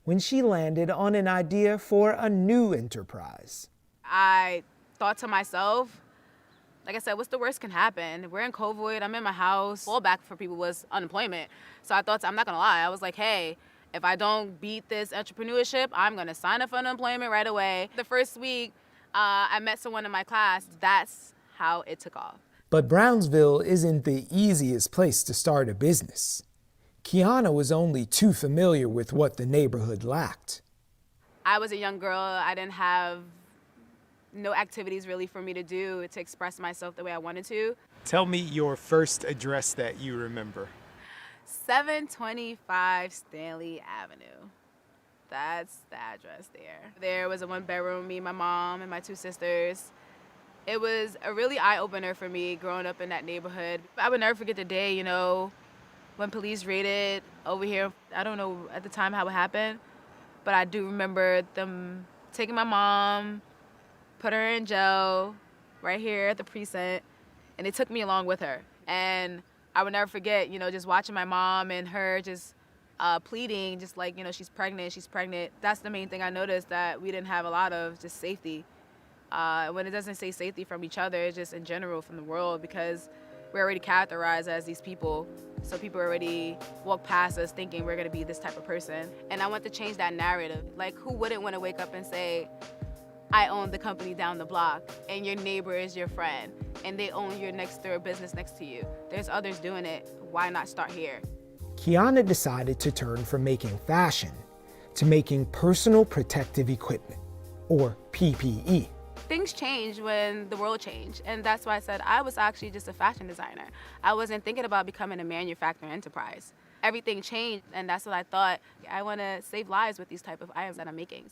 when she landed on an idea for a new enterprise. I thought to myself, like I said, what's the worst can happen? We're in COVID, I'm in my house. Fallback for people was unemployment. So I thought, I'm not gonna lie, I was like, hey, if I don't beat this entrepreneurship, I'm gonna sign up for unemployment right away. The first week, I met someone in my class. That's how it took off. But Brownsville isn't the easiest place to start a business. Kiana was only too familiar with what the neighborhood lacked. I was a young girl. I didn't have no activities really for me to do to express myself the way I wanted to. Tell me your first address that you remember. 725 Stanley Avenue. That's the address there. There was a one-bedroom, me, my mom, and my two sisters. It was a really eye-opener for me growing up in that neighborhood. I would never forget the day, when police raided over here. I don't know at the time how it happened, but I do remember them taking my mom, put her in jail right here at the precinct, and they took me along with her. And I would never forget, just watching my mom and her just pleading, just like, she's pregnant. That's the main thing I noticed that we didn't have a lot of, just safety. When it doesn't say safety from each other, it's just in general from the world, because we're already characterized as these people. So people already walk past us thinking we're gonna be this type of person. And I want to change that narrative. Like, who wouldn't want to wake up and say, I own the company down the block, and your neighbor is your friend, and they own your next door business next to you. There's others doing it. Why not start here? Kiana decided to turn from making fashion to making personal protective equipment, or PPE. Things change when the world changed, and that's why I said I was actually just a fashion designer. I wasn't thinking about becoming a manufacturing enterprise. Everything changed, and that's what I thought. I want to save lives with these type of items that I'm making.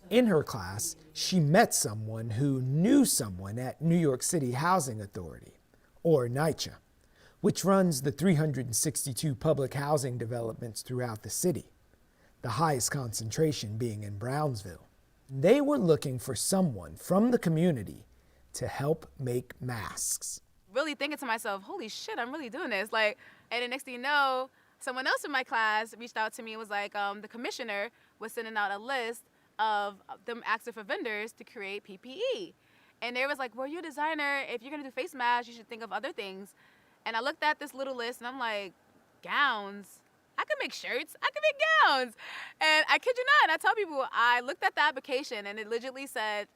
In her class, she met someone who knew someone at New York City Housing Authority, or NYCHA, which runs the 362 public housing developments throughout the city, the highest concentration being in Brownsville. They were looking for someone from the community to help make masks. Really thinking to myself, holy shit, I'm really doing this. And the next thing you know, someone else in my class reached out to me and was like, the commissioner was sending out a list of them asking for vendors to create PPE. And they was like, well, you're a designer. If you're gonna do face masks, you should think of other things. And I looked at this little list and I'm like, gowns? I could make shirts, I could make gowns. And I kid you not, and I tell people, I looked at the application and it legitimately said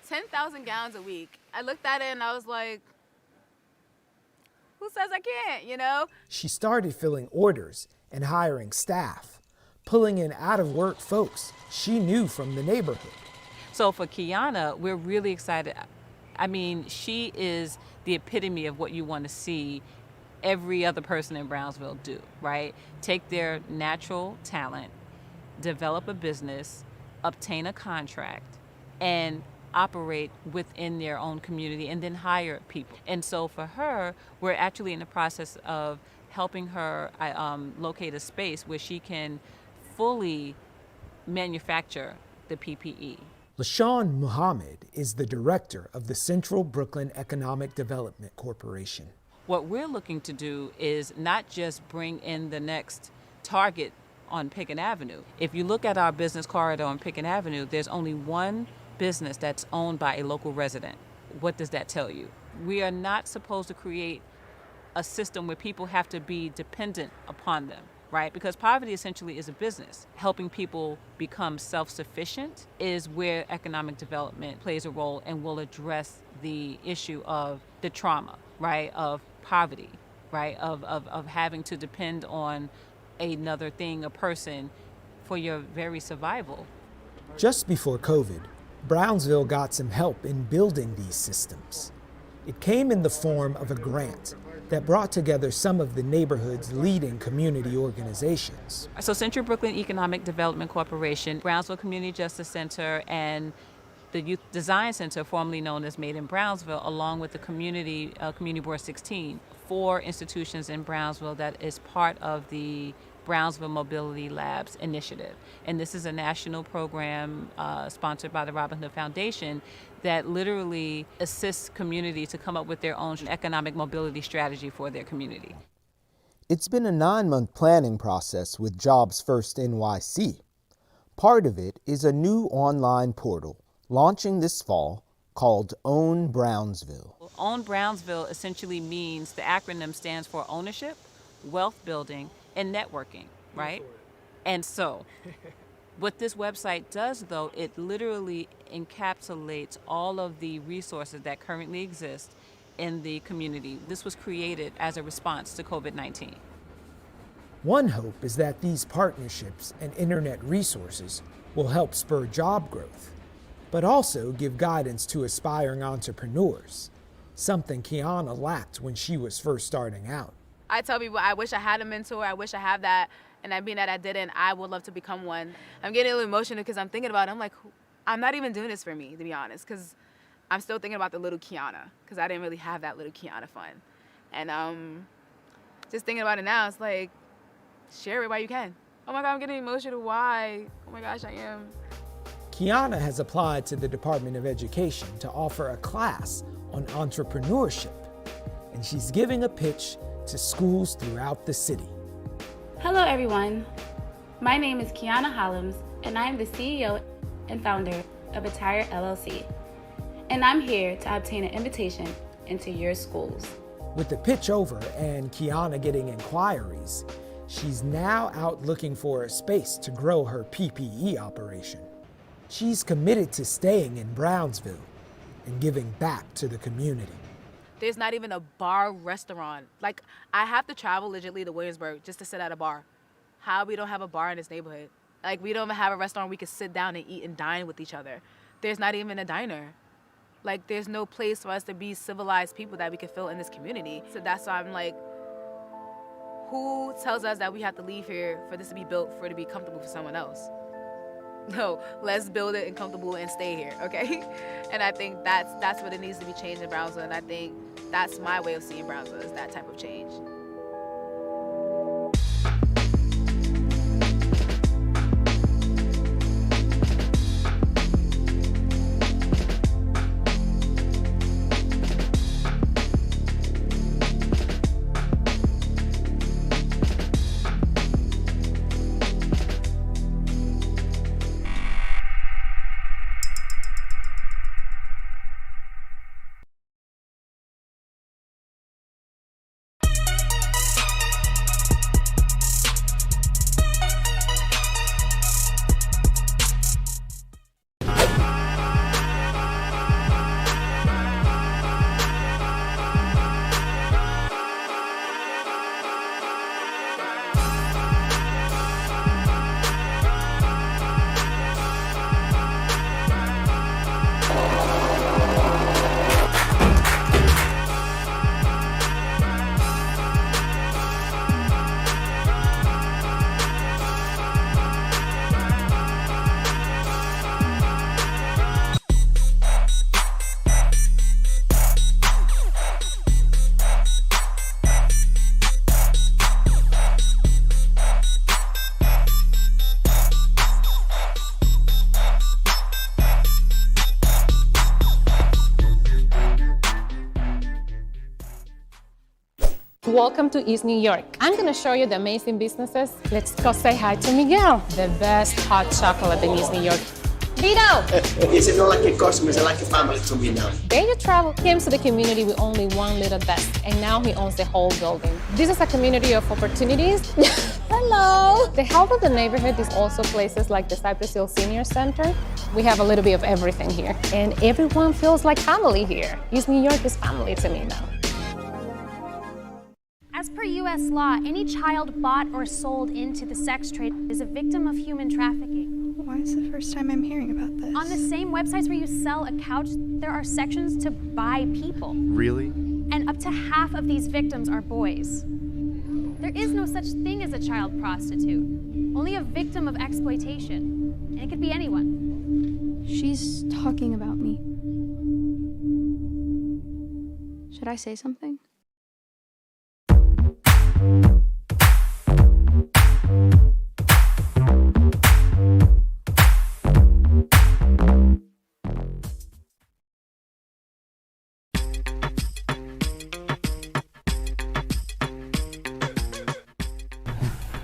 10,000 gowns a week. I looked at it and I was like, who says I can't, She started filling orders and hiring staff, pulling in out-of-work folks she knew from the neighborhood. So for Kiana, we're really excited. I mean, she is the epitome of what you want to see every other person in Brownsville do, right? Take their natural talent, develop a business, obtain a contract, and operate within their own community and then hire people. And so for her, we're actually in the process of helping her locate a space where she can fully manufacture the PPE. LaShawn Muhammad is the director of the Central Brooklyn Economic Development Corporation. What we're looking to do is not just bring in the next Target on Pickett Avenue. If you look at our business corridor on Pickett Avenue, there's only one business that's owned by a local resident. What does that tell you? We are not supposed to create a system where people have to be dependent upon them, right? Because poverty essentially is a business. Helping people become self-sufficient is where economic development plays a role and will address the issue of the trauma, right? Of poverty, right? Of having to depend on another thing, a person, for your very survival. Just before COVID, Brownsville got some help in building these systems. It came in the form of a grant that brought together some of the neighborhood's leading community organizations. So Central Brooklyn Economic Development Corporation, Brownsville Community Justice Center, and the Youth Design Center, formerly known as Made in Brownsville, along with the Community Board 16, 4 institutions in Brownsville that is part of the Brownsville Mobility Labs initiative. And this is a national program sponsored by the Robin Hood Foundation that literally assists community to come up with their own economic mobility strategy for their community. It's been a 9-month planning process with Jobs First NYC. Part of it is a new online portal launching this fall called Own Brownsville. Own Brownsville essentially means, the acronym stands for ownership, wealth building, and networking, right? And so what this website does, though, it literally encapsulates all of the resources that currently exist in the community. This was created as a response to COVID-19. One hope is that these partnerships and internet resources will help spur job growth, but also give guidance to aspiring entrepreneurs, something Kiana lacked when she was first starting out. I tell people I wish I had a mentor, I wish I had that, and being that I didn't, I would love to become one. I'm getting a little emotional because I'm thinking about it. I'm like, I'm not even doing this for me, to be honest, because I'm still thinking about the little Kiana, because I didn't really have that little Kiana fun. And just thinking about it now, it's like, share it while you can. Oh my God, I'm getting emotional. Why? Oh my gosh, I am. Kiana has applied to the Department of Education to offer a class on entrepreneurship, and she's giving a pitch to schools throughout the city. Hello everyone, my name is Kiana Hollums and I am the CEO and founder of Attire LLC. And I'm here to obtain an invitation into your schools. With the pitch over and Kiana getting inquiries, she's now out looking for a space to grow her PPE operation. She's committed to staying in Brownsville and giving back to the community. There's not even a bar restaurant. Like, I have to travel legitimately to Williamsburg just to sit at a bar. How we don't have a bar in this neighborhood? Like, we don't even have a restaurant we could sit down and eat and dine with each other. There's not even a diner. Like, there's no place for us to be civilized people that we can feel in this community. So that's why I'm like, who tells us that we have to leave here for this to be built for it to be comfortable for someone else? No, let's build it and comfortable and stay here, okay? And I think that's what it needs to be changed in Brownsville, and I think that's my way of seeing Brownsville, is that type of change. Welcome to East New York. I'm gonna show you the amazing businesses. Let's go say hi to Miguel, the best hot chocolate in East New York. Vito! Is it not like a customer, is it like a family to me now? Daily Travel came to the community with only one little desk, and now he owns the whole building. This is a community of opportunities. Hello! The health of the neighborhood is also places like the Cypress Hill Senior Center. We have a little bit of everything here, and everyone feels like family here. East New York is family to me now. As per U.S. law, any child bought or sold into the sex trade is a victim of human trafficking. Why is the first time I'm hearing about this? On the same websites where you sell a couch, there are sections to buy people. Really? And up to half of these victims are boys. There is no such thing as a child prostitute, only a victim of exploitation. And it could be anyone. She's talking about me. Should I say something?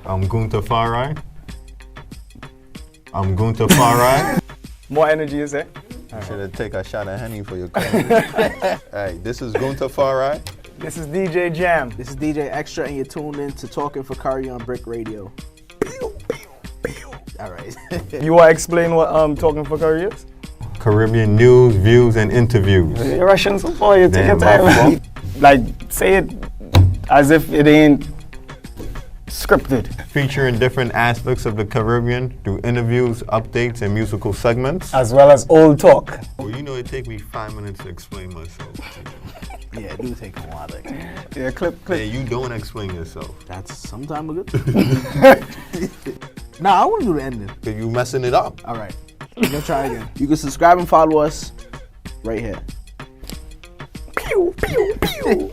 I'm Gunther Farai. I'm Gunther Farai. More energy, is it? Should I take a shot of Henny for your coffee? Hey, this is Gunther Farai. This is DJ Jam. This is DJ Extra, and you're tuned in to Talking for Curry on BRIC Radio. All right. You want to explain what Talking for Curry is? Caribbean news, views, and interviews. You're Russian so far, you take your time. Like, say it as if it ain't scripted. Featuring different aspects of the Caribbean through interviews, updates, and musical segments. As well as old talk. Well, you know, it takes me 5 minutes to explain myself. Yeah, it do take a while to explain. Yeah, clip. Yeah, you don't explain yourself. That's some time ago. Nah, I want to do the ending. Because you messing it up. All right, we're gonna try again. You can subscribe and follow us right here. Pew, pew, pew.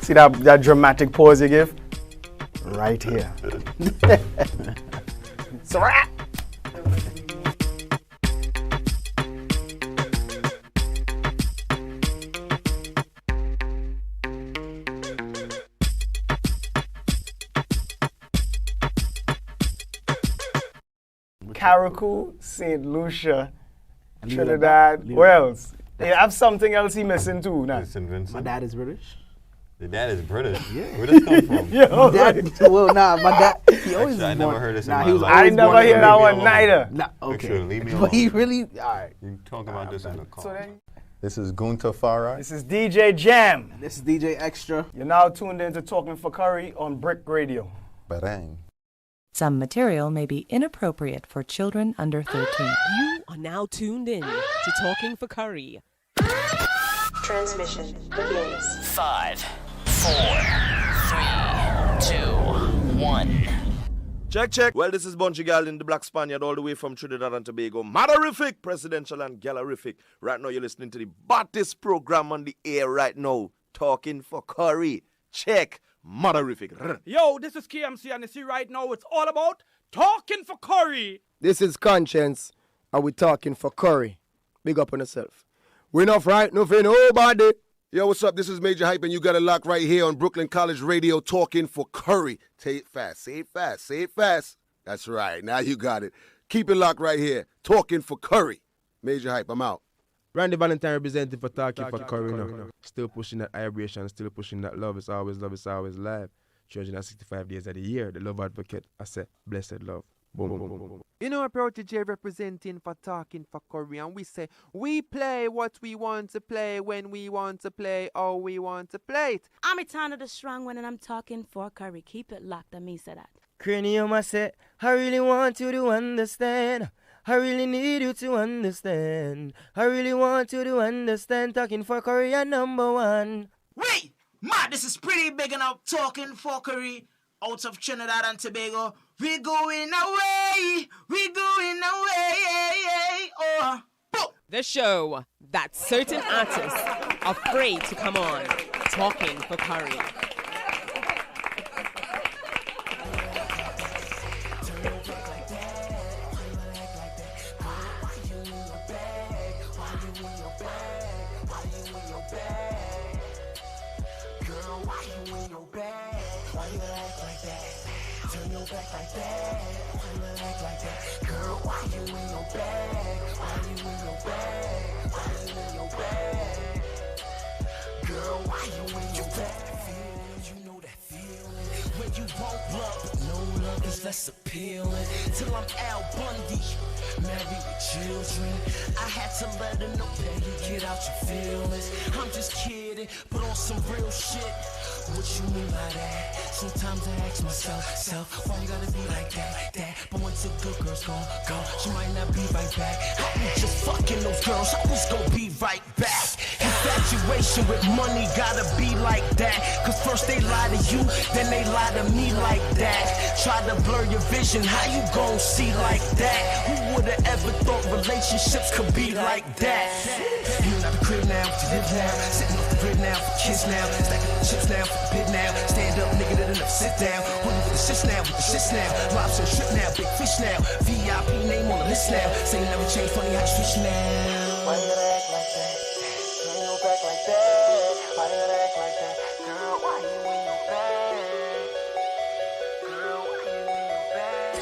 See that dramatic pause you give? Right here. It's a wrap. Carriacou, St. Lucia, Trinidad. Where else? You have something else he missing too now. My dad is British. Your dad is British? Yeah. Where does come from? Yeah, my dad, well, nah, my dad, he always Actually, I never heard this in my he was life. I never hear that one neither. Nah, okay. Actually, leave me But alone. he really, all right. You talk about this in the car. So then, This is Gunther Farai. this is DJ Jam. And this is DJ Extra. You're now tuned in to Talking for Curry on BRIC Radio. Barang. Some material may be inappropriate for children under 13. You are now tuned in to Talking for Curry. Transmission begins. 5, 4, 3, 2, 1. Check. Well, this is Bunchy Gal in the Black Spaniard all the way from Trinidad and Tobago. Maderific, presidential and gallerific. Right now you're listening to the baddest program on the air right now. Talking for Curry. Check. Maderific. Yo, this is KMC and you see right now it's all about Talking for Curry. This is Conscience and we're talking for Curry. Big up on yourself. We enough right, no for nobody. Yo, what's up? This is Major Hype and you got a lock right here on Brooklyn College Radio Talking for Curry. Say it fast, say it fast, say it fast. That's right, now you got it. Keep it locked right here. Talking for Curry. Major Hype, I'm out. Randy Valentine representing for Talking for Curry now. Still pushing that vibration, still pushing that love. It's always live. 365 days of the year. The love advocate, I said, blessed love. Boom, boom, boom, boom. You know, Protege representing for Talking for Curry, and we say, we play what we want to play, when we want to play, how we want to play it. I'm Etana the Strong One, and I'm talking for Curry. Keep it locked, and me say that. Cranium, I said, I really want you to understand. I really need you to understand. I really want you to understand. Talking for Curry, you're number one. Wait! Ma, this is pretty big and I'm talking for Curry. Out of Trinidad and Tobago. We going away. We going away. Oh. The show that certain artists are afraid to come on. Talking for Curry. Girl, why you in your bag? Why you act like that? Turn your back like that. Why you act like that? Girl, why you in your bag? Why you in your bag? Why you in your bag? Girl, why you in your bag? You know that feeling when you want love, but no love is less appealing. Till I'm Al Bundy, married with children. I had to let her know that you get out your feelings. I'm just kidding, but on some real shit. What you mean by that? Sometimes I ask myself, why you gotta be like that? But once a good girl's gone, she might not be right back. I was just fucking those girls, I was gonna be right back. Infatuation with money gotta be like that. Cause first they lie to you, then they lie to me like that. Try to blur your vision, how you gon' see like that? Who would've ever thought relationships could be like that? You out the crib now, you live now. Sitting off the grid now, for kids now. Stacking the chips now, for the pit now. Stand up, nigga, that enough, sit down. Pulling with the shits now, with the shits now. Lobster and shrimp now, big fish now. VIP name on the list now. Say you never change, funny how you switch now. Why you gotta act like that? Turn your back like that. Why you gotta act like that? Girl, why you in your bag? Girl, why you in your bag?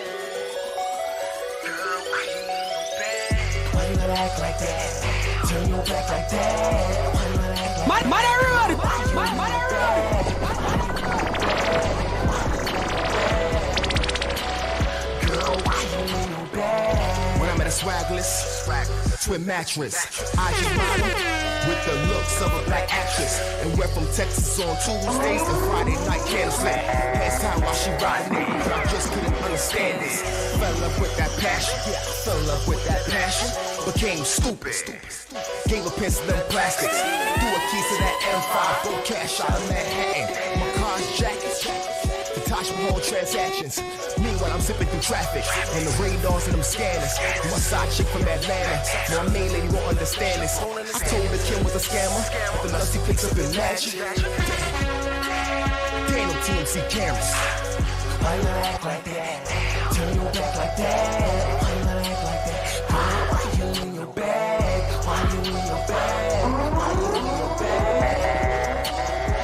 Girl, why you in your bag? Why you gotta act like that? Turn your back like that. Why you gotta act like that? Mother road! Girl, why you in your bag? When I'm at a swagless, twin mattress, IG model with the looks of a black actress, and we're from Texas on Tuesdays and Friday night candles lit. Last time while she riding it, I just couldn't understand this. Fell in love with that passion, fell in love with that passion, became stupid. Gave a pencil and plastics, threw a key to that M5, go cash out of Manhattan. My car's jackets, the Taj Mahal transactions. Meanwhile, I'm zipping through traffic, and the radars and them scanners. My side chick from Atlanta, my main lady won't understand this. I told her Kim was a scammer, but the lusty picks up in magic. There ain't no TMC cameras. Why you gotta act like that? Turn your back like that. Why you gotta act like that? Why you in your bag? Why you in your bag? Why you in your bag?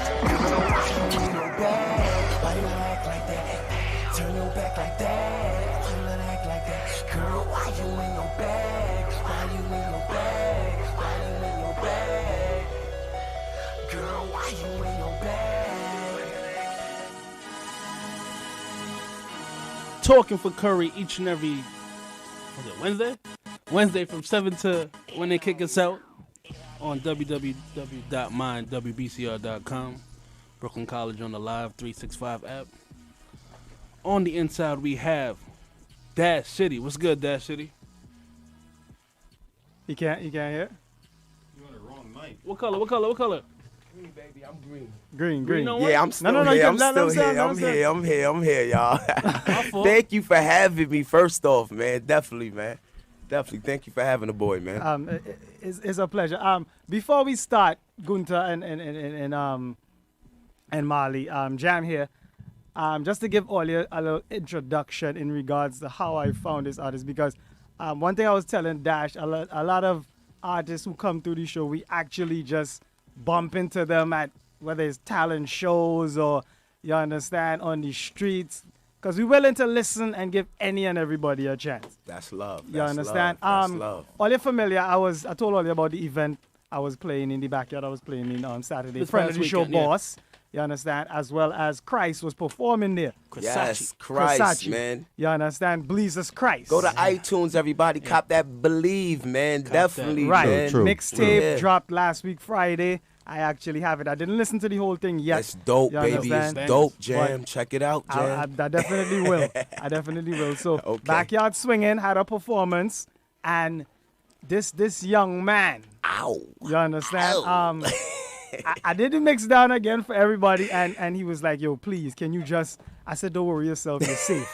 Why you in your bag? Why you gotta act like that? Turn your back like that. Why you gotta act like that? Girl, why you in your bag? Why you in your bag? Why you in your bag? Girl, why you in your bag? Talking for Curry each and every, was it Wednesday? Wednesday from 7 to when they kick us out on www.mindwbcr.com. Brooklyn College on the Live 365 app. On the inside we have Dash City. What's good, Dash City? You can't hear? You're on the wrong mic. What color? Green, baby, I'm green. Green. Yeah, I'm still here. I'm here, y'all. Thank you for having me, first off, man. Definitely, man. Definitely. Thank you for having the boy, man. It's a pleasure. Before we start, Gunter and Marley, Jam here, just to give all you a little introduction in regards to how I found this artist, because one thing I was telling Dash, a lot of artists who come through the show, we actually just bump into them at whether it's talent shows or, you understand, on the streets, because we're willing to listen and give any and everybody a chance. That's love. You understand? That's love. All you're familiar, I told all you about the event I was playing in the backyard. I was playing in on Saturday. This Friend past of the show, weekend, yeah. Boss. You understand? As well as Christ was performing there. Yes, Christ, man. You understand? Jesus Christ. Go to iTunes, everybody. Cop that Believe, man. Definitely, right. man. Mixtape dropped last week, Friday. I actually have it. I didn't listen to the whole thing yet. It's dope, baby. It's dope, Jam. Check it out, Jam. I definitely will. I definitely will. So, Backyard Swinging had a performance, and this young man. Ow. You understand? I did the mix down again for everybody, and he was like, yo, please, can you just... I said, don't worry yourself, you're safe.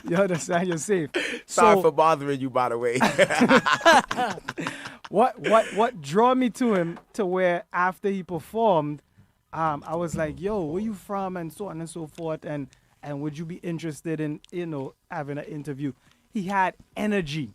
You understand? You're safe. Sorry for bothering you, by the way. What drew me to him to where after he performed, I was like, yo, where you from, and so on and so forth, and would you be interested in, having an interview? He had energy.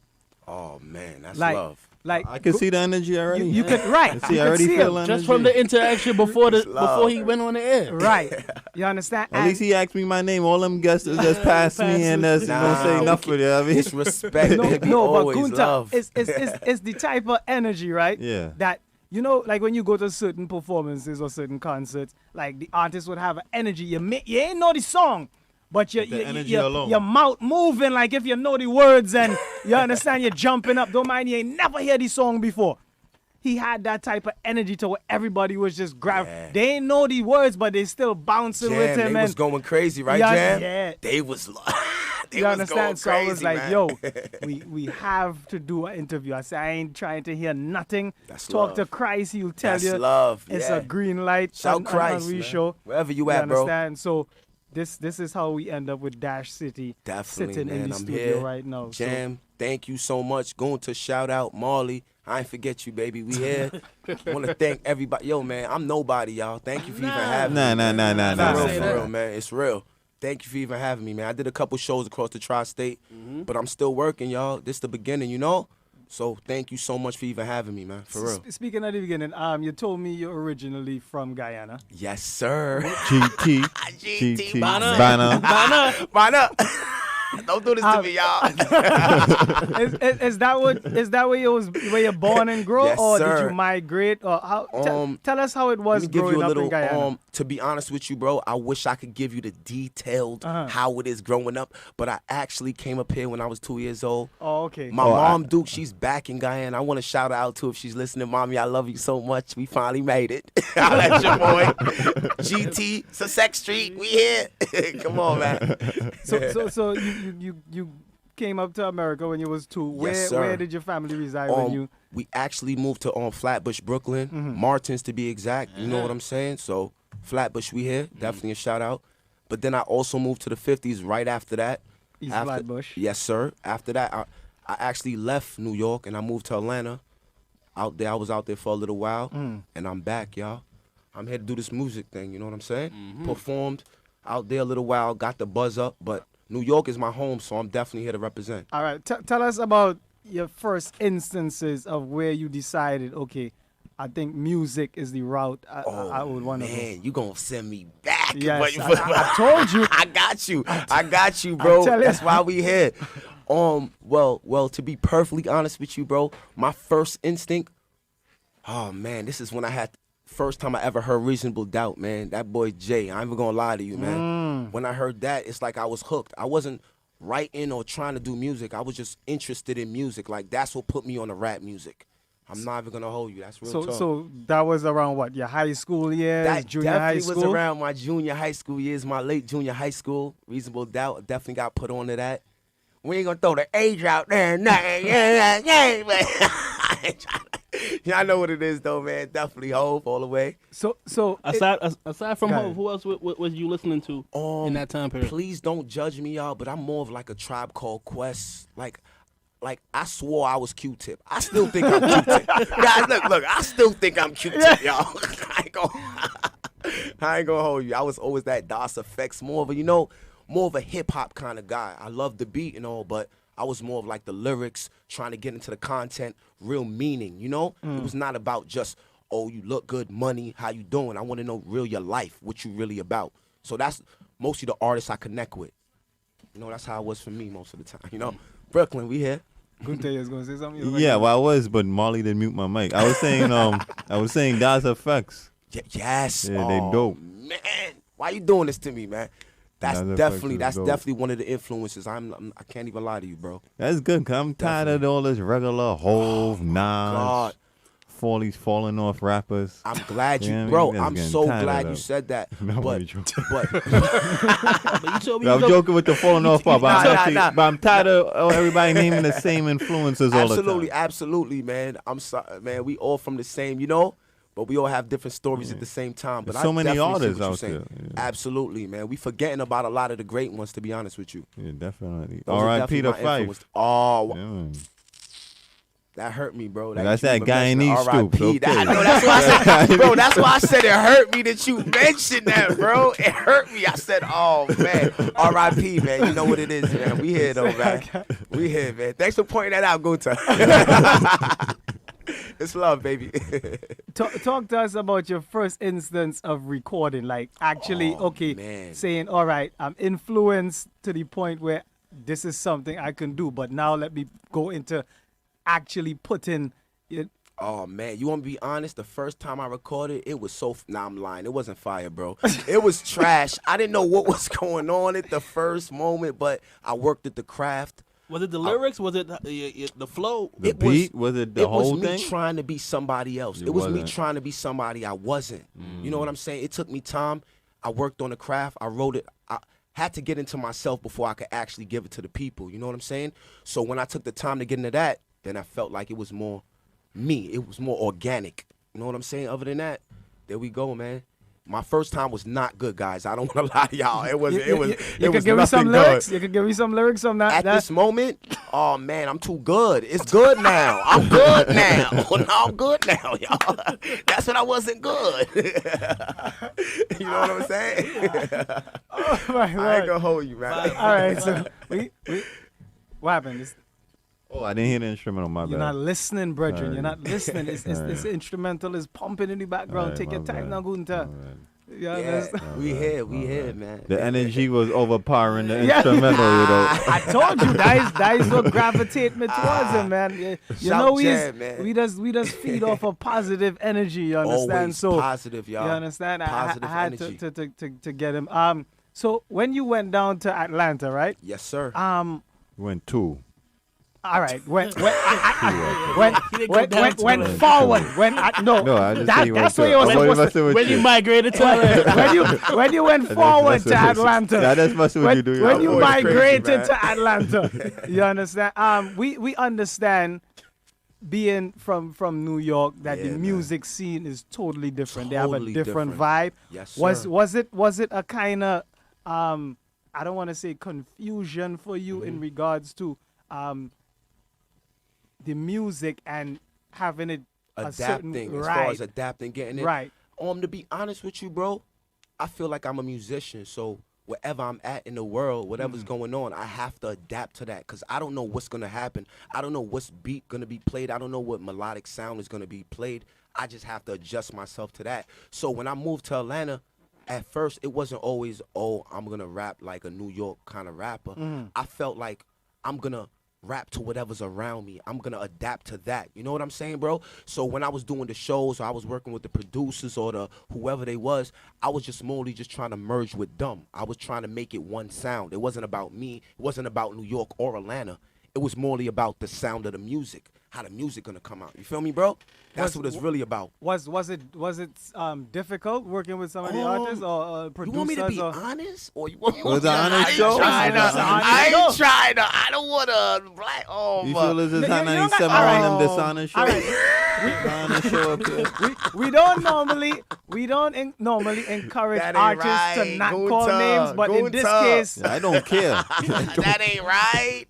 Oh, man, that's love. Like I can see the energy already. You could right. I already feel energy. Just from the interaction before he went on the air. Right. You understand? At least he asked me my name. All them guests just pass me and don't say nothing. You know what I mean? It's respect. No, but Kunta, love. it's the type of energy, right? Yeah. That you know, like when you go to certain performances or certain concerts, like the artist would have an energy. You ain't know the song, but your mouth moving like if you know the words and you understand you're jumping up. Don't mind you ain't never heard the song before. He had that type of energy to where everybody was just grabbing. Yeah. They ain't know the words, but they still bouncing with him. They was going crazy, right, Jam? Yeah. They was you understand? So crazy, I was like, man. yo, we have to do an interview. I said, I ain't trying to hear nothing. That's Talk love. to Christ, he'll tell That's you. Love. It's yeah. a green light. Shout Christ, man. Show. Wherever you at, bro. Understand? So this is how we end up with Dash City. Definitely, sitting man. in the I'm studio here. right now. Jam, thank you so much. Going to shout out Marley. I ain't forget you, baby. We here. Want to thank everybody. Yo, man, I'm nobody, y'all. Thank you for even having me. Nah. For real, man. It's real. Thank you for even having me, man. I did a couple shows across the tri-state, but I'm still working, y'all. This the beginning, you know? So thank you so much for even having me, man. For real. Speaking of the beginning, you told me you're originally from Guyana. Yes, sir. GT. Banner. Don't do this to me, y'all. Is that where you're born and grow, yes, or sir. did you migrate, or how? Tell us how it was growing up in Guyana. To be honest with you, bro, I wish I could give you the detailed how it is growing up, but I actually came up here when I was 2 years old. Oh, okay. My mom, Duke, she's back in Guyana. I want to shout her out too if she's listening. Mommy, I love you so much. We finally made it. I'll let your boy. GT, Sussex Street, we here. Come on, man. So you came up to America when you was 2. Yes, sir. Where did your family reside when you? We actually moved to Flatbush, Brooklyn, Martins to be exact. You know what I'm saying? So Flatbush, we here. Definitely a shout out. But then I also moved to the 50s right after that. East Flatbush. Yes, sir. After that, I actually left New York and I moved to Atlanta. Out there, I was out there for a little while, and I'm back, y'all. I'm here to do this music thing. You know what I'm saying? Performed out there a little while, got the buzz up, but New York is my home, so I'm definitely here to represent. All right. Tell us about your first instances of where you decided, okay, I think music is the route I would want to go. Man, you going to send me back. Yes, I told you. I got you, bro. That's why we here. Well, to be perfectly honest with you, bro, my first instinct, oh, man, this is when I had first time I ever heard Reasonable Doubt, man. That boy Jay, I ain't even gonna lie to you, man. When I heard that, it's like I was hooked. I wasn't writing or trying to do music. I was just interested in music. Like, that's what put me on the rap music. I'm not even gonna hold you. That's real talk. So that was around what, your high school years, junior high school? That definitely was around my junior high school years, my late junior high school. Reasonable Doubt definitely got put onto that. We ain't gonna throw the age out there. Y'all know what it is, though, man. Definitely Hove all the way. So aside from Hove, who else was you listening to in that time period? Please don't judge me, y'all, but I'm more of like a Tribe Called Quest. Like I swore I was Q-Tip. I still think I'm Q-Tip. Guys, look, I still think I'm Q-Tip, y'all. I ain't gonna hold you. I was always that DOS Effects, more of a hip hop kind of guy. I love the beat and all, but I was more of like the lyrics, trying to get into the content, real meaning, you know? It was not about just, oh, you look good, money, how you doing? I want to know real your life, what you really about. So that's mostly the artists I connect with. You know, that's how it was for me most of the time, you know? Brooklyn, we here. Gunter is going to say something? Yeah, well, I was, but Marley didn't mute my mic. I was saying DOS Effects. Yes. Yeah, they dope. Man, why you doing this to me, man? That's definitely one of the influences. I can't even lie to you, bro. That's good, cause I'm tired of all this regular Hove, Nas, these falling off rappers. I'm glad I'm so glad you said that. But you told me I'm joking with the falling off part, but I'm tired of everybody naming the same influences all the time. Absolutely, man. I'm sorry, man. We all from the same, you know? But we all have different stories at the same time. But there's so many artists out there. Yeah. Absolutely, man. We forgetting about a lot of the great ones, to be honest with you. Yeah, definitely. R.I.P. to Fife. Oh, yeah. That hurt me, bro. That's that Guyanese stoops. Okay. That's why I said, bro. That's why I said it hurt me that you mentioned that, bro. It hurt me. I said, oh man, R.I.P. man. You know what it is, man. We here though, man. We here, man. Thanks for pointing that out, Gunter. It's love, baby. Talk to us about your first instance of recording, like actually, saying, all right, I'm influenced to the point where this is something I can do, but now let me go into actually putting it. Oh man, you want to be honest? The first time I recorded, it was so. Nah, I'm lying. It wasn't fire, bro. It was trash. I didn't know what was going on at the first moment, but I worked at the craft. Was it the lyrics? Was it the flow? The beat? Was it the whole thing? It was me trying to be somebody else. It was me trying to be somebody I wasn't. You know what I'm saying? It took me time. I worked on the craft. I wrote it. I had to get into myself before I could actually give it to the people. You know what I'm saying? So when I took the time to get into that, then I felt like it was more me. It was more organic. You know what I'm saying? Other than that, there we go, man. My first time was not good, guys. I don't want to lie to y'all. It was give me some lyrics. You can give me some lyrics on that. At this moment, oh man, I'm too good. It's good now. I'm good now. I'm good now, y'all. That's when I wasn't good. You know what I'm saying? Oh my Lord. I ain't gonna hold you, man. All right, so we what happened? Oh, I didn't hear the instrumental. My bad. You're not listening, brethren. Right. You're not listening. It's instrumental is pumping in the background. Right, Take your time now, Gunta. Yeah, we here, man. The energy was overpowering the instrumental, you know. I told you, that is what gravitate me towards him, man. You know, we just feed off of positive energy. You understand? Always so positive, y'all. You understand? Positive I had energy. to get him. So when you went down to Atlanta, right? Yes, sir. Went two. All right. Went forward. That's where you were supposed to. When you migrated to Atlanta. when you went forward to Atlanta. That's what you do. When you migrated to Atlanta, you understand? We understand, being from New York, that the music scene is totally different. They have a different vibe. Yes, sir. Was it a kind of I don't want to say confusion for you in regards to the music and having it adapting, as far as adapting, getting it right. To be honest with you, bro, I feel like I'm a musician, so wherever I'm at in the world, whatever's going on, I have to adapt to that, because I don't know what's gonna happen. I don't know what's beat gonna be played. I don't know what melodic sound is gonna be played. I just have to adjust myself to that. So when I moved to Atlanta, at first it wasn't always, I'm gonna rap like a New York kind of rapper. I felt like I'm gonna rap to whatever's around me. I'm gonna adapt to that. You know what I'm saying, bro? So when I was doing the shows, or I was working with the producers or the whoever they was, I was just trying to merge with them. I was trying to make it one sound. It wasn't about me. It wasn't about New York or Atlanta. It was morely about the sound of the music, how the music gonna come out. You feel me, bro? That's what it's really about. Was it difficult working with some of the artists or producers? You want me to be honest, or you want me to be honest? I ain't trying to. I don't want to black. You feel as if 97 on them dishonest show? Dishonest show up here. We don't normally encourage artists to not call names, but in this case, I don't care. That ain't right.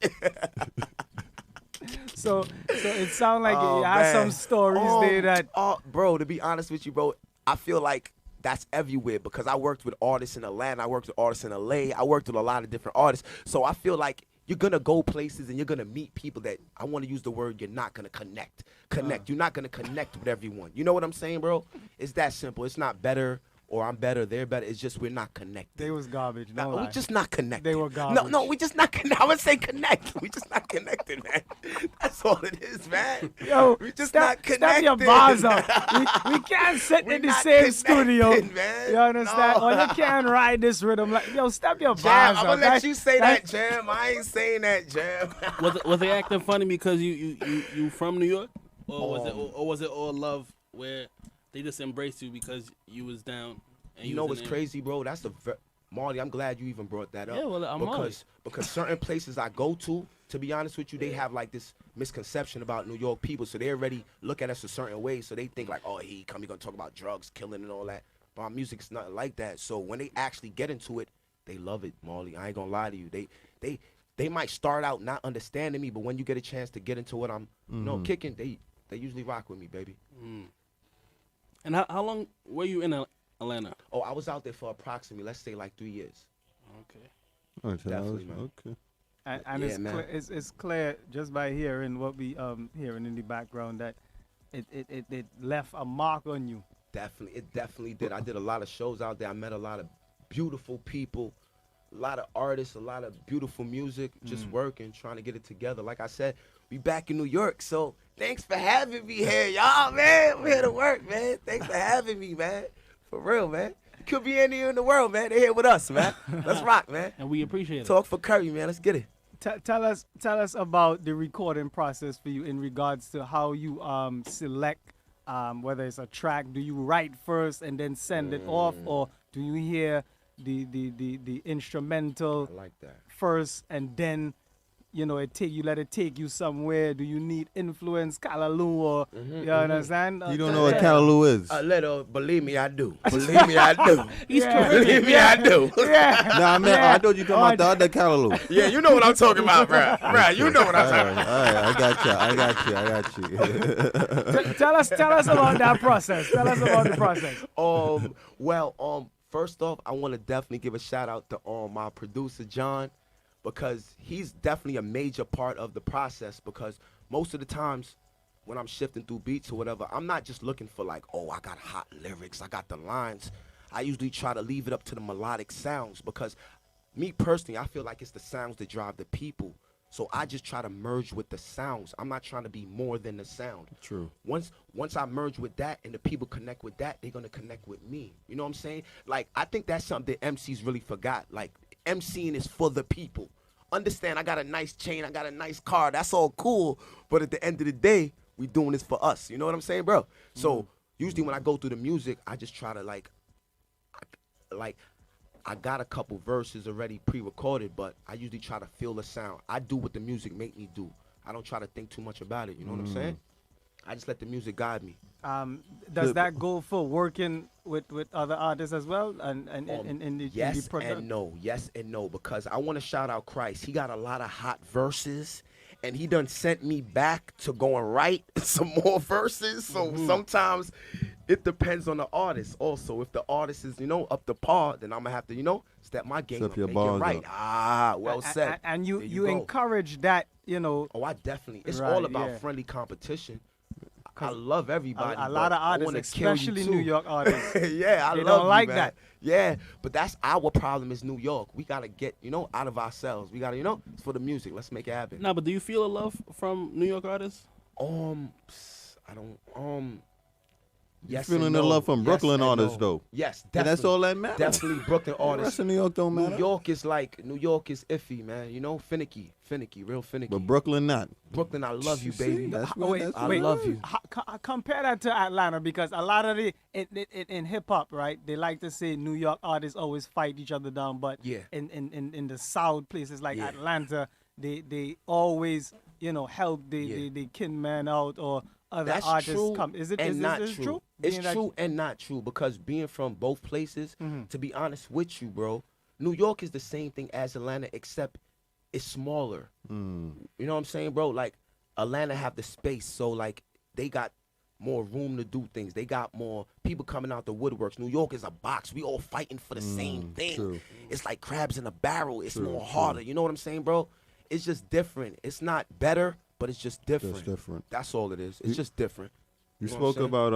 So it sounds like you have some stories there that. Bro, to be honest with you, bro, I feel like that's everywhere, because I worked with artists in Atlanta, I worked with artists in LA, I worked with a lot of different artists. So I feel like you're gonna go places and you're gonna meet people that, I want to use the word, you're not gonna connect. You're not gonna connect with everyone. You know what I'm saying, bro? It's that simple. It's not better or I'm better, they're better. It's just we're not connected. They was garbage. No, we're just not connected. They were garbage. No, we just not connected. I would say connect. We just not connected, man. That's all it is, man. Yo, we just not connected. Step your bars up. We can't sit in the same studio. Man. You understand? Or you can't ride this rhythm. Like, yo, step your Jam, bars up. I'm gonna let you say that, Jam. I ain't saying that, Jam. Was they acting funny because you from New York, or was it all love where they just embraced you because you was down? You know what's crazy, bro? That's Marty, I'm glad you even brought that up. Yeah, well, because certain places I go to be honest with you, they have like this misconception about New York people, so they already look at us a certain way, so they think like, oh, he gonna talk about drugs, killing, and all that. But our music's nothing like that. So when they actually get into it, they love it, Marley. I ain't gonna lie to you. They might start out not understanding me, but when you get a chance to get into what I'm, kicking, they usually rock with me, baby. And how long were you in Atlanta? Oh, I was out there for approximately, let's say, like 3 years. Okay. Definitely, man. Okay. And it's clear just by hearing what we hearing in the background that it left a mark on you. Definitely, it definitely did. I did a lot of shows out there. I met a lot of beautiful people, a lot of artists, a lot of beautiful music, just working, trying to get it together. Like I said, we back in New York, so thanks for having me here, y'all, man. We're here to work, man. Thanks for having me, man. For real, man. Could be anywhere in the world, man. They're here with us, man. Let's rock, man. And we appreciate it. Talk for Curry, man. Let's get it. Tell us about the recording process for you in regards to how you select whether it's a track. Do you write first and then send it off, or do you hear the instrumental first and then you let it take you somewhere? Do you need influence, Callaloo, or you understand? You don't know what Callaloo is? A little, believe me, I do. Believe me, I do. Believe me, I do. Nah, man, I thought you talking about the other Callaloo. Yeah, you know what I'm talking about, bro. Right, you know what I'm talking about. All right, I got you. Tell us about that process. Tell us about the process. First off, I want to definitely give a shout out to my producer John, because he's definitely a major part of the process. Because most of the times when I'm shifting through beats or whatever, I'm not just looking for like, oh, I got hot lyrics, I got the lines. I usually try to leave it up to the melodic sounds, because me personally, I feel like it's the sounds that drive the people. So I just try to merge with the sounds. I'm not trying to be more than the sound. True. Once I merge with that and the people connect with that, they're gonna connect with me. You know what I'm saying? Like, I think that's something that MCs really forgot. Like, MCing is for the people. Understand, I got a nice chain, I got a nice car, that's all cool, but at the end of the day, we doing this for us. You know what I'm saying, bro? So usually when I go through the music, I just try to I got a couple verses already pre-recorded, but I usually try to feel the sound. I do what the music make me do. I don't try to think too much about it. You know what I'm saying? I just let the music guide me. Does that go for working with other artists as well? Yes and no. Yes and no. Because I want to shout out Christ. He got a lot of hot verses, and he done sent me back to go and write some more verses. So sometimes it depends on the artist. Also, if the artist is, up to par, then I'm gonna have to, step my game up, your make it right. Up. Well said. And you encourage that, Oh, I definitely. It's all about friendly competition. I love everybody. A lot of artists, especially New York artists. Yeah, they love don't you, like man. that. Yeah, but that's our problem is New York. We gotta get, out of ourselves. We gotta, it's for the music. Let's make it happen. Nah, but do you feel a love from New York artists? I don't. Yes, feeling the love from Brooklyn artists, though. Yes, definitely. And that's all that matters. Definitely Brooklyn artists. The rest of New York don't matter. New York is iffy, man. Finicky, real finicky. But Brooklyn not. Brooklyn, I love you, baby. I love you. Compare that to Atlanta, because a lot of in hip hop, right? They like to say New York artists always fight each other down, but in the South places like Atlanta, they always help the kin man out, or other That's artists true come. Is it not true? It's true and not true, because being from both places, to be honest with you, bro, New York is the same thing as Atlanta, except it's smaller. You know what I'm saying, bro? Like, Atlanta have the space, so like they got more room to do things. They got more people coming out the woodworks. New York is a box. We all fighting for the same thing. True. It's like crabs in a barrel. It's more harder. You know what I'm saying, bro? It's just different. It's not better, but it's just different. Just different. That's all it is. It's just different. You know spoke about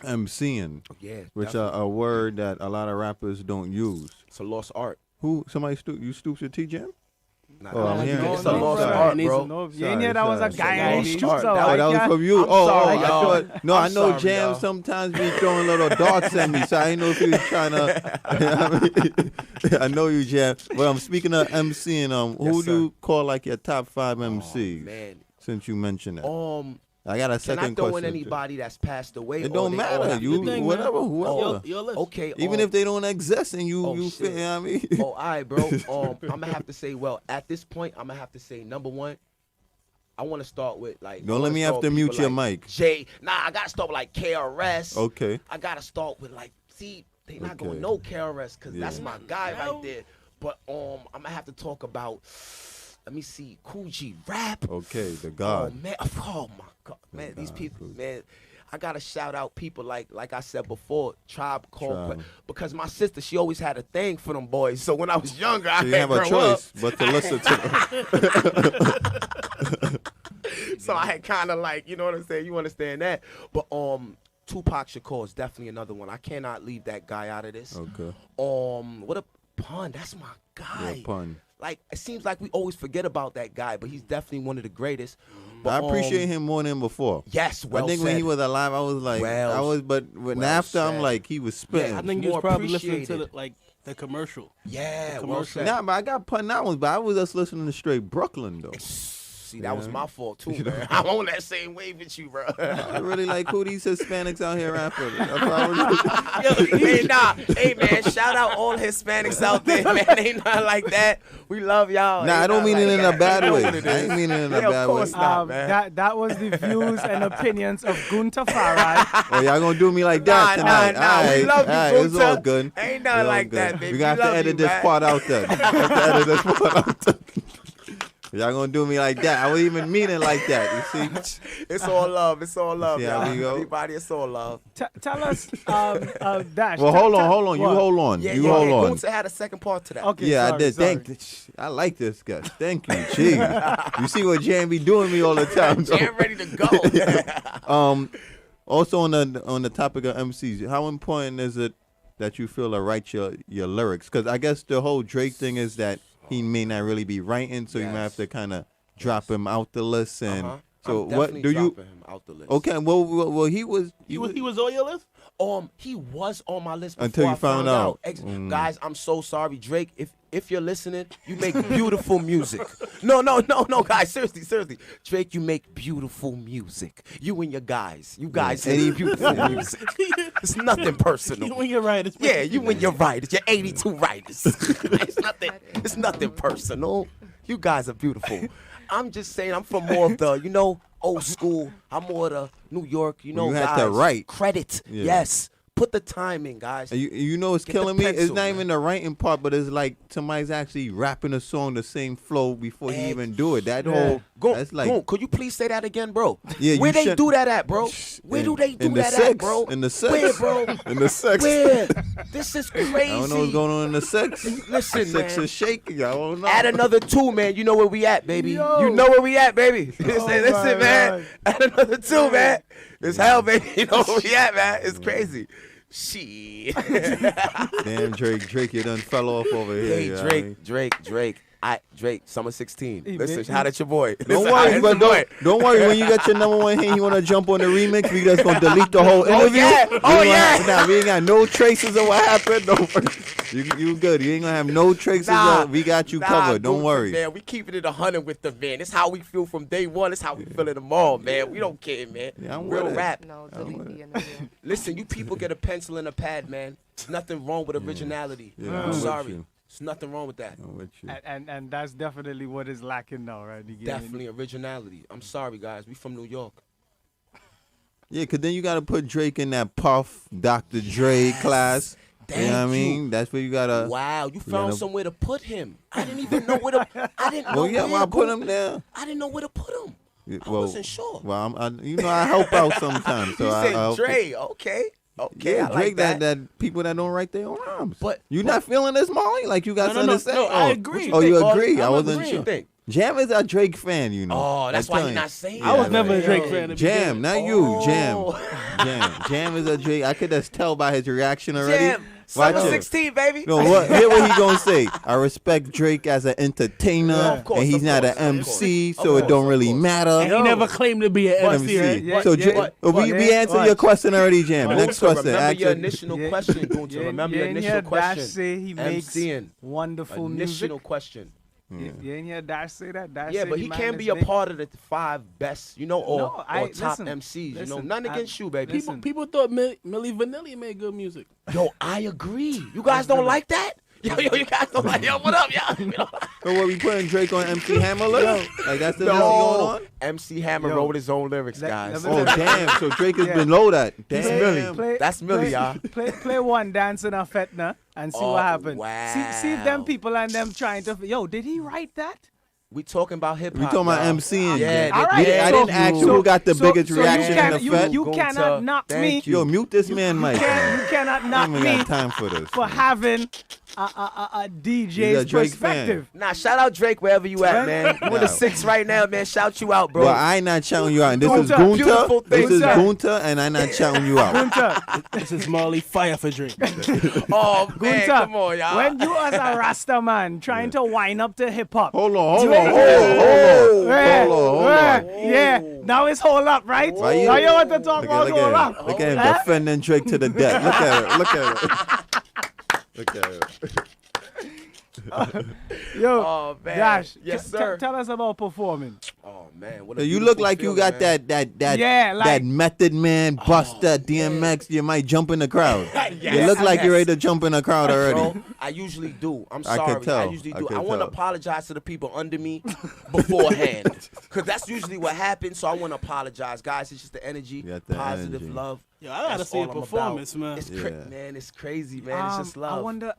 MCing, which is a word that a lot of rappers don't use. It's a lost art. Somebody you stoops your T-Jam? It's a lost art, bro. You ain't hear that was a guy in the streets. That was from you. I know Jam y'all. sometimes be throwing little darts at me, so I didn't know if he was trying to. I know you, Jam. But I'm speaking of MCing. Who do you call like your top 5 MCs? Man. Since you mentioned that. I got a second question. Can I throw in anybody that's passed away? It don't matter. Whoever. Okay. Even if they don't exist and you feel, you know what I mean? All right, bro. I'm going to have to say, at this point, I'm going to have to say, number one, I want to start with, like... Don't let me have to mute your mic. I got to start with, like, KRS. Okay. I got to start with, like, they not going to know KRS, because that's my guy right there. But I'm going to have to talk about... Let me see, Cool G Rap. Okay, the God. Oh my God, man, these people, man. I gotta shout out people like I said before, Tribe Called, because my sister, she always had a thing for them boys. So when I was younger, I didn't have a choice but to listen to them. So I had kind of like, you know what I'm saying? You understand that? But Tupac Shakur is definitely another one. I cannot leave that guy out of this. Okay. What a pun. That's my guy. Yeah, pun. Like, it seems like we always forget about that guy, but he's definitely one of the greatest. But, I appreciate him more than before. Yes, well I think said. when he was alive, I was like, but when after I'm like, he was spitting. I think he was probably listening to the commercial. Yeah, the well commercial. said. Nah, but I got pun that one, but I was just listening to straight Brooklyn though. See, that was my fault too, man. I'm on that same wave with you, bro. I really like who these Hispanics out here rapping. Hey man, shout out all Hispanics out there, man. Ain't nothing like that. We love y'all. Nah, I don't mean it in a bad way. I ain't mean it in a bad way. That was the views and opinions of Gunter Farad. Oh, y'all gonna do me like that tonight? Nah. We love you, Gunter. It's all good. Ain't nothing like that, baby. We got to edit this part out there. Y'all gonna do me like that? I wasn't even mean it like that. You see? It's all love. It's all love. See how we go? Everybody, it's all love. Tell us, Dash. Well, hold on. You hold on. Yeah, you hold on. Gunter had a second part to that. Okay, yeah, sorry, I did. sorry. I like this guy. Thank you. Jeez. You see what Jan be doing me all the time. Jan ready to go. Also on the topic of MCs, how important is it that you feel to write your lyrics? Because I guess the whole Drake thing is that he may not really be writing, so you might have to kind of drop him out the list. And so what do you? Him out the list. Okay, well he was he was on your list. He was on my list before until you I found out. Guys, I'm so sorry, Drake. If you're listening, you make beautiful music. No, guys, seriously. Drake, you make beautiful music. You and your guys. You guys make beautiful music. It's nothing personal. You and your writers. Yeah, you and your writers. Your 82 writers. It's nothing personal. You guys are beautiful. I'm just saying I'm from more of the, old school. I'm more of the New York, you guys. have to write. Credit. Yeah. Yes. Put the time in, guys. You know what's killing me? It's not even the writing part, but it's like somebody's actually rapping a song the same flow before he even do it. That whole that's like. Could you please say that again, bro? Yeah, where they do that at, bro? Where do they do that at, bro? In the sex. Where, bro? In the sex. Where? This is crazy. I don't know what's going on in the sex. Listen, sex man. is shaking. I don't know. Add another 2, man. You know where we at, baby. Yo. You know where we at, baby. Listen, man. Add another 2, man. It's hell, baby. You know where we at, man. It's crazy. Shit. Damn, Drake, you done fell off over here. Hey, Drake, Summer 16. Listen, shout out your boy. Don't worry. When you got your number one hit, you want to jump on the remix, we just going to delete the whole interview. We ain't got no traces of what happened. Don't worry. You good. You ain't going to have no traces of we got you covered. Don't worry. Man, we keeping it 100 with the man. It's how we feel from day one. It's how we feel in the mall, man. We don't care, man. Yeah, I'm real with it. rap. No, delete the interview. Listen, you people get a pencil and a pad, man. There's nothing wrong with originality. Yeah, I'm with sorry. you. There's nothing wrong with that. I'm with you. And that's definitely what is lacking now, right? Definitely originality. I'm sorry, guys. We from New York. Yeah, because then you got to put Drake in that Puff, Dr. Dre class. Thank you know what I mean? That's where you got to. Wow, you found somewhere to put him. I didn't even know where to. I didn't know where I put him there. I didn't know where to put him. I Well, wasn't sure. Well, I help out sometimes. So You I said Dre, okay. Okay, yeah, I Drake, like that people that don't write their own rhymes. But you not feeling this, Molly? Like you got something to say? No, I agree. Oh, you agree? I wasn't agree. sure. What you think? Jam is a Drake fan, you know. Oh, that's why you're you're not saying I was never a Drake fan. To Jam, not you. Jam. Jam is a Drake. I could just tell by his reaction already. Jam. Summer 16, baby. No, hear what he gonna say. I respect Drake as an entertainer, and he's not an MC, so it don't really matter. And he never claimed to be an MC, right? Yeah, so we answered your question already, Jam. Next question. Remember your initial question, Gunter. Remember your initial question. Dash say he makes wonderful music. Initial question. You ain't hear Dash say that? Dash Yeah, say but he can't be a part of the 5 best, or top listen, MCs. Nothing against you, baby. People thought Milli Vanilli made good music. Yo, I agree. You guys don't like that? Yo, you guys don't like. Yo, what up, y'all? So what, we putting Drake on MC Hammer list? Like that's the list going on? MC Hammer wrote his own lyrics, guys. Oh damn! So Drake has been low that. That's Millie. That's Millie, y'all. Play one dance in a fetna and see what happens. Wow. See if them people and them trying to. Yo, did he write that? We talking about hip hop. We talking about MCing. Yeah, all right. I didn't ask you who got the biggest reaction in the fed. You cannot knock me. Yo, mute this man, Mike. You cannot knock I ain't me got time for this. For having DJ's perspective. Nah, shout out Drake wherever you at, man. You in the 6 right now, man. Shout you out, bro. Well, I ain't not shouting you out. This is Beautiful Gunta. thing. This is Gunta, and I'm not shouting you out. Gunta. This is Marley Fire for Drake. Oh, man, Gunta, come on, y'all. when you as a Rasta man trying to wind up to hip hop. Hold on. Yeah, now it's hold up, right? Now you want to talk about hold up. Look at him defending Drake to the death. Look at it. Look at it. Yo, man. Dash, Yes, sir. Tell us about performing. Oh man, what So a you look beautiful like you feeling, got man. that Method Man, Buster, DMX. You might jump in the crowd. You look like you're ready to jump in the crowd already. Bro, I usually do. I'm I sorry. could tell. I usually I do. could I want to tell. apologize to the people under me beforehand, because that's usually what happens. So I want to apologize, guys. It's just the energy, You got the positive energy. love. Yo, I gotta That's see a all I'm performance, about. man. It's Yeah. man, it's crazy, man. It's just love. I wonder.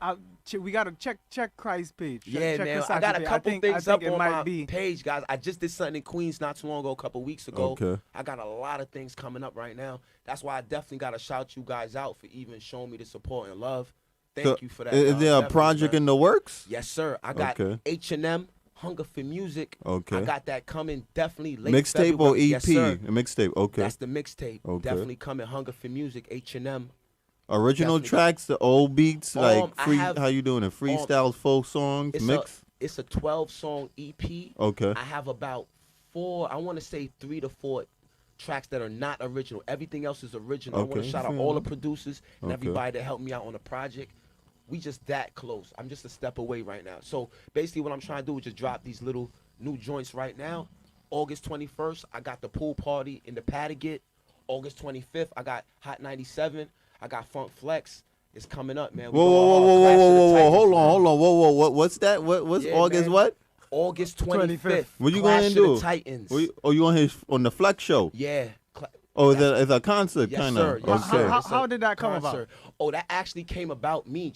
We gotta check Christ's page. Yeah, check man. Versace I got a page. couple I things think up it on might my be. page, guys. I just did something in Queens not too long ago, a couple weeks ago. Okay. I got a lot of things coming up right now. That's why I definitely got to shout you guys out for even showing me the support and love. Thank you for that. Is dog. there a Definitely, project man. in the works? Yes, sir. I got Okay. H&M, Hunger for Music. Okay. I got that coming definitely late Mixtape or February. EP? Yes, sir. A mixtape. Okay. That's the mixtape. Okay. Definitely coming. Hunger for Music, H&M. Original Definitely. tracks, the old beats, like I free. have- How you doing it? Freestyles, folk songs, mix. It's a 12-song EP. Okay. I have about 4, I want to say 3 to 4 tracks that are not original. Everything else is original. I want Okay. to shout out all the producers and Okay. everybody that helped me out on the project. We just that close. I'm just a step away right now. So basically what I'm trying to do is just drop these little new joints right now. August 21st, I got the pool party in the Paddock. August 25th, I got Hot 97. I got Funk Flex. It's coming up, man. We going hard. Clash of the Titans, Hold man. on. What's that? What's Yeah, August? man. What? August 25th. What you Clash going of to do? The Titans. You on the Flex show? Yeah. Oh, it's a concert Yes, kind sir. of. Yes, Okay. sir. How did that come Concert. Oh, that actually came about me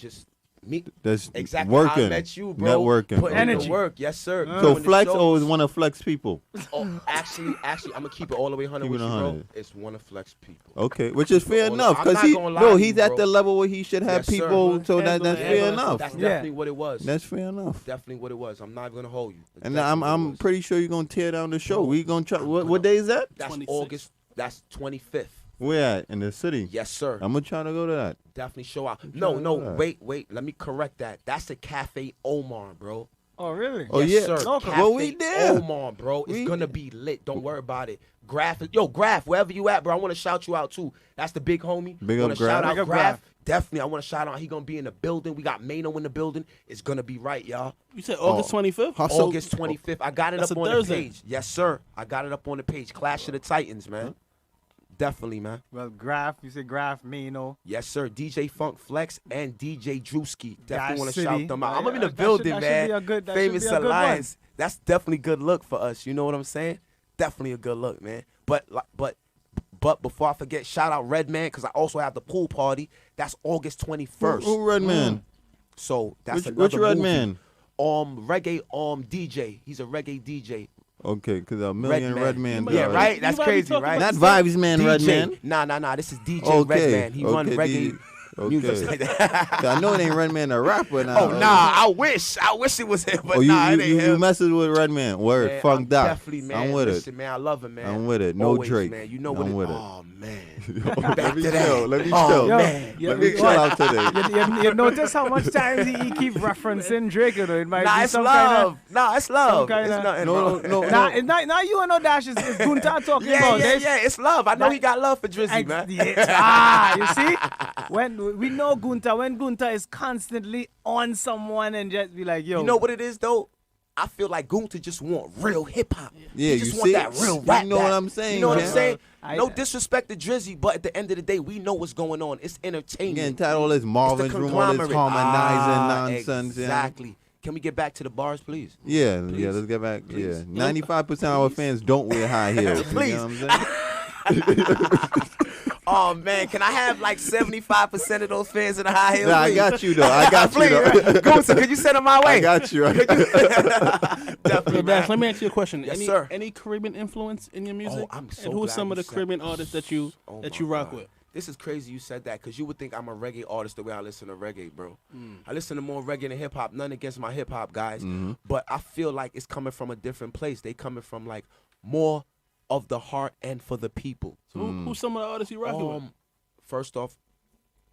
That's exactly how working. I met you, bro. Networking. Putting in Energy. the work, yes, sir. So Doing the Flex shows. always want to flex people. Oh, actually, I'm gonna keep it all the way 100 Keep with it you, bro. 100. It's one of Flex people. Okay, which is fair I'm enough not because gonna lie to he's you, at bro. the level where he should have Yes, sir. people. So that's Yeah, fair but enough. That's definitely what it was. That's fair enough. Definitely what it was. I'm not even gonna hold you. That's And definitely what it I'm was. pretty sure you're gonna tear down the show. We gonna try. What day is that? That's 26th. August. That's 25th. Where at in the city? Yes, sir. I'm gonna try to go to that. Definitely show out. trying No, to no, do that. wait. Let me correct that. That's a Cafe Omar, bro. Oh, really? Oh, Yes, yeah. sir. Local. Cafe Well, we there. Omar, bro. It's We- gonna be lit. Don't worry about it. Graph, wherever you at, bro. I want to shout you out too. That's the big homie. Big up Wanna Graph. shout out Big up Graph. Graph. Definitely, I want to shout out. He gonna be in the building. We got Mano in the building. It's gonna be right, y'all. You said August 25th? Hustle. August 25th. I got it That's up a on Thursday. the page. Yes, sir. I got it up on the page. Clash of the Titans, man. Definitely, man. Well, Graph, you say Graph, Mano. Yes, sir. DJ Funk Flex and DJ Drewski. Dash Definitely want to City. shout them out. I'm gonna be in the That should- building, that should man. be a good- that should Famous be a good one. Alliance. That's definitely good look for us. You know what I'm saying? Definitely a good look, man. But before I forget, shout out Redman because I also have the pool party. That's August 21st. Who Redman? So that's Which another Redman? movie. Reggae DJ. He's a reggae DJ. Okay, because a million Redman. Yeah, right? That's crazy, right? Not Vibes Man DJ. Redman. Nah. This is DJ Okay, Redman. He run okay, reggae music. I know it ain't Redman a rapper now. Oh, nah. I wish it was him, but Oh, nah, it ain't you him. messes with Redman. Word, Man, Funk I'm Doc. Definitely, man. I'm with Listen, man, I love him, man. I'm with it. No Always, Drake. man. You know I'm what with it. Oh, man. Let me to chill. that. Let me Oh, chill. man. Let me chill out today. You notice how much times he keep referencing Drake, you know? It might Nah, be it's some love. Nah, it's love. some It's kinda- nothing, No, bro. no. Now you and no Dash is Gunta talking about this. Yeah, it's love. I know he got love for Drizzy, man. You see? When we know Gunta, when Gunta is constantly on someone and just be like, yo. You know what it is, though? I feel like Gunta just want real hip hop. Yeah, he just you want see? that real You rap. know what I'm saying, You know what man. I'm saying? I- No disrespect to Drizzy, but at the end of the day, we know what's going on. It's entertainment. Getting tired of all this Marvin's room, all this harmonizing nonsense. Exactly. Can we get back to the bars, please? Yeah, let's get back. Please. Yeah, 95% of our fans don't wear high heels. Please. You know what I'm saying? Oh man, can I have like 75% of those fans in the high heels? Nah, I please? got you though. I got you though. Gunta, could you send them my way? I got you. Definitely, Hey, Dash, man. let me ask you a question. Yes, any, sir. Any Caribbean influence in your music? I'm so and who's glad some of you the said- Caribbean artists that you Oh that my you rock God. with? This is crazy you said that, because you would think I'm a reggae artist the way I listen to reggae, bro. I listen to more reggae than hip-hop. None against my hip-hop guys. But I feel like it's coming from a different place. They coming from, like, more of the heart and for the people. So who's some of the artists you rocking with? First off,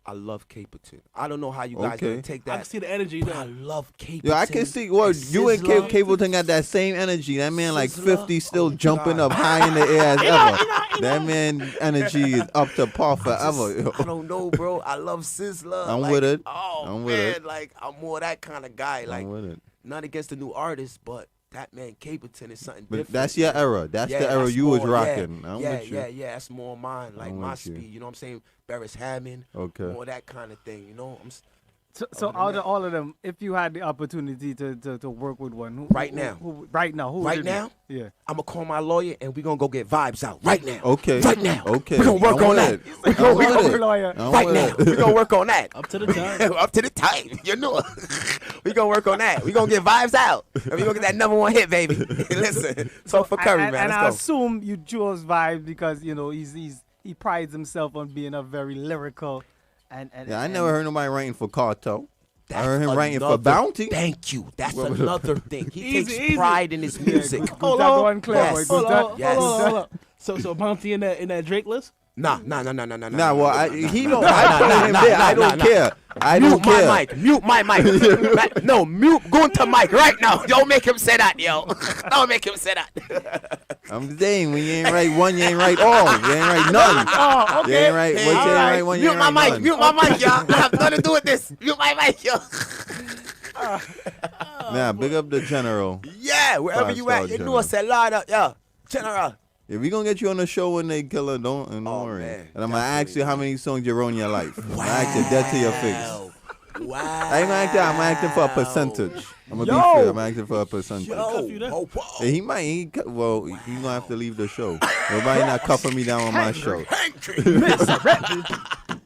I love Caperton. I don't know how you guys gonna take that. I can see the energy but there. I love Caperton. Yo, I can see you and Capleton got that same energy. That man like 50 still jumping up high in the air as ever. That man energy is up to par forever. I don't know, bro. I love Sizzler. I'm like, with it. Oh I'm man, with it. like I'm more that kind of guy. Like I'm with it. not against the new artists, but that man Caperton is something But different. that's your era. That's the era you was rocking. I'm with you. Yeah. That's more mine. Like I'm my with you. speed. You know what I'm saying? Barris Hammond. Okay. More that kind of thing. You know. So out of all of them, if you had the opportunity to work with one, Right now, who right would it be? now, Yeah. I'm gonna call my lawyer and we're gonna go get vibes out right now. Okay. Right now. Okay. We're gonna work on that. We're gonna work on it. Right now. We're gonna work on that. Up to the time. Up to the time. You know. We're gonna work on that. We're gonna get vibes out. And we're gonna get that #1 hit, baby. Listen. So for Curry, man. And Let's I go. assume you chose Vibes because he prides himself on being a very lyrical and Yeah, I never heard nobody writing for Cartel. I heard him writing for another- Bounty. Thank you. That's What- another thing. He Easy, takes easy. pride in his music. Hold that on. one clear, boy. Yes. Good that- Yes. Hold on. So Bounty in that Drake list? Nah. Nah, well, he don't. I put him there. I don't care. I don't Mute care. my mic. Mute my mic. No, mute. Go into mic right now. Don't make him say that, yo. Don't make him say that. I'm saying when you ain't right one, you ain't right all. You ain't right none. Oh, okay. You ain't right. What you ain't right one, you Mute ain't my right mic. none. Mute my mic, y'all. I have nothing to do with this. Mute my mic, yo. Nah, big up the general. Yeah, wherever you at, you know, say loud up, yeah. General. If we gonna get you on the show when they kill her, don't worry. man, And I'm gonna ask you how many songs you wrote in your life. I'm gonna ask you dead to your face. Wow. I ain't gonna I'm asking for a percentage. I'm gonna be fair. I'm asking for a percentage. Yeah, he might. He gonna have to leave the show. Nobody not cuffing me down on my show.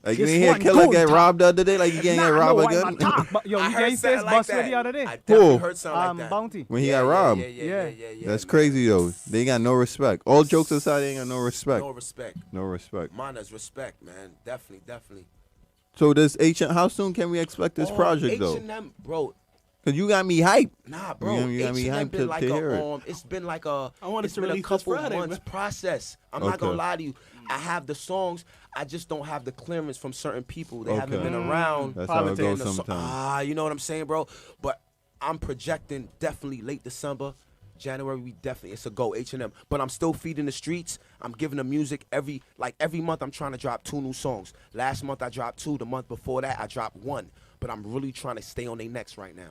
Like you ain't hear Killer get robbed the other day. Like you can't get robbed again. Yo, I you heard ain't face something like busted that. the other day. I definitely heard something like that. Bounty. When he got robbed. Yeah. That's crazy though. They ain't got no respect. All jokes aside, they ain't got no respect. No respect. No respect. Mine is respect, man. Definitely. So this how soon can we expect this project though? H&M, bro. Cause you got me hyped. Nah, bro. You got me H&M hyped been like to hear it. it's been like a I wanted it's to been a release this couple Friday, months man. process. I'm not gonna lie to you. I have the songs. I just don't have the clearance from certain people. They haven't been around. That's how it goes And sometimes. you know what I'm saying, bro? But I'm projecting definitely late December. January, it's a go, H&M. But I'm still feeding the streets. I'm giving them music every month. I'm trying to drop 2 new songs. Last month I dropped 2. The month before that I dropped 1. But I'm really trying to stay on their necks right now.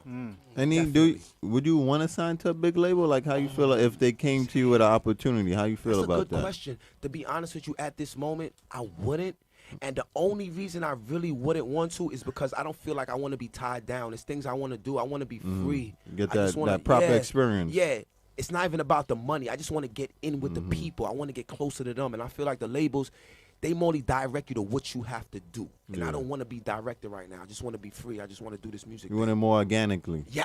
Would you want to sign to a big label? Like how you feel if they came to you with an opportunity? How you feel about that? That's a good question. To be honest with you, at this moment, I wouldn't. And the only reason I really wouldn't want to is because I don't feel like I want to be tied down. It's things I want to do. I want to be free. Get I just wanna, that proper experience. Yeah. It's not even about the money. I just want to get in with the people. I want to get closer to them. And I feel like the labels, they only direct you to what you have to do. And I don't want to be directed right now. I just want to be free. I just want to do this music. You want it more organically. Yeah.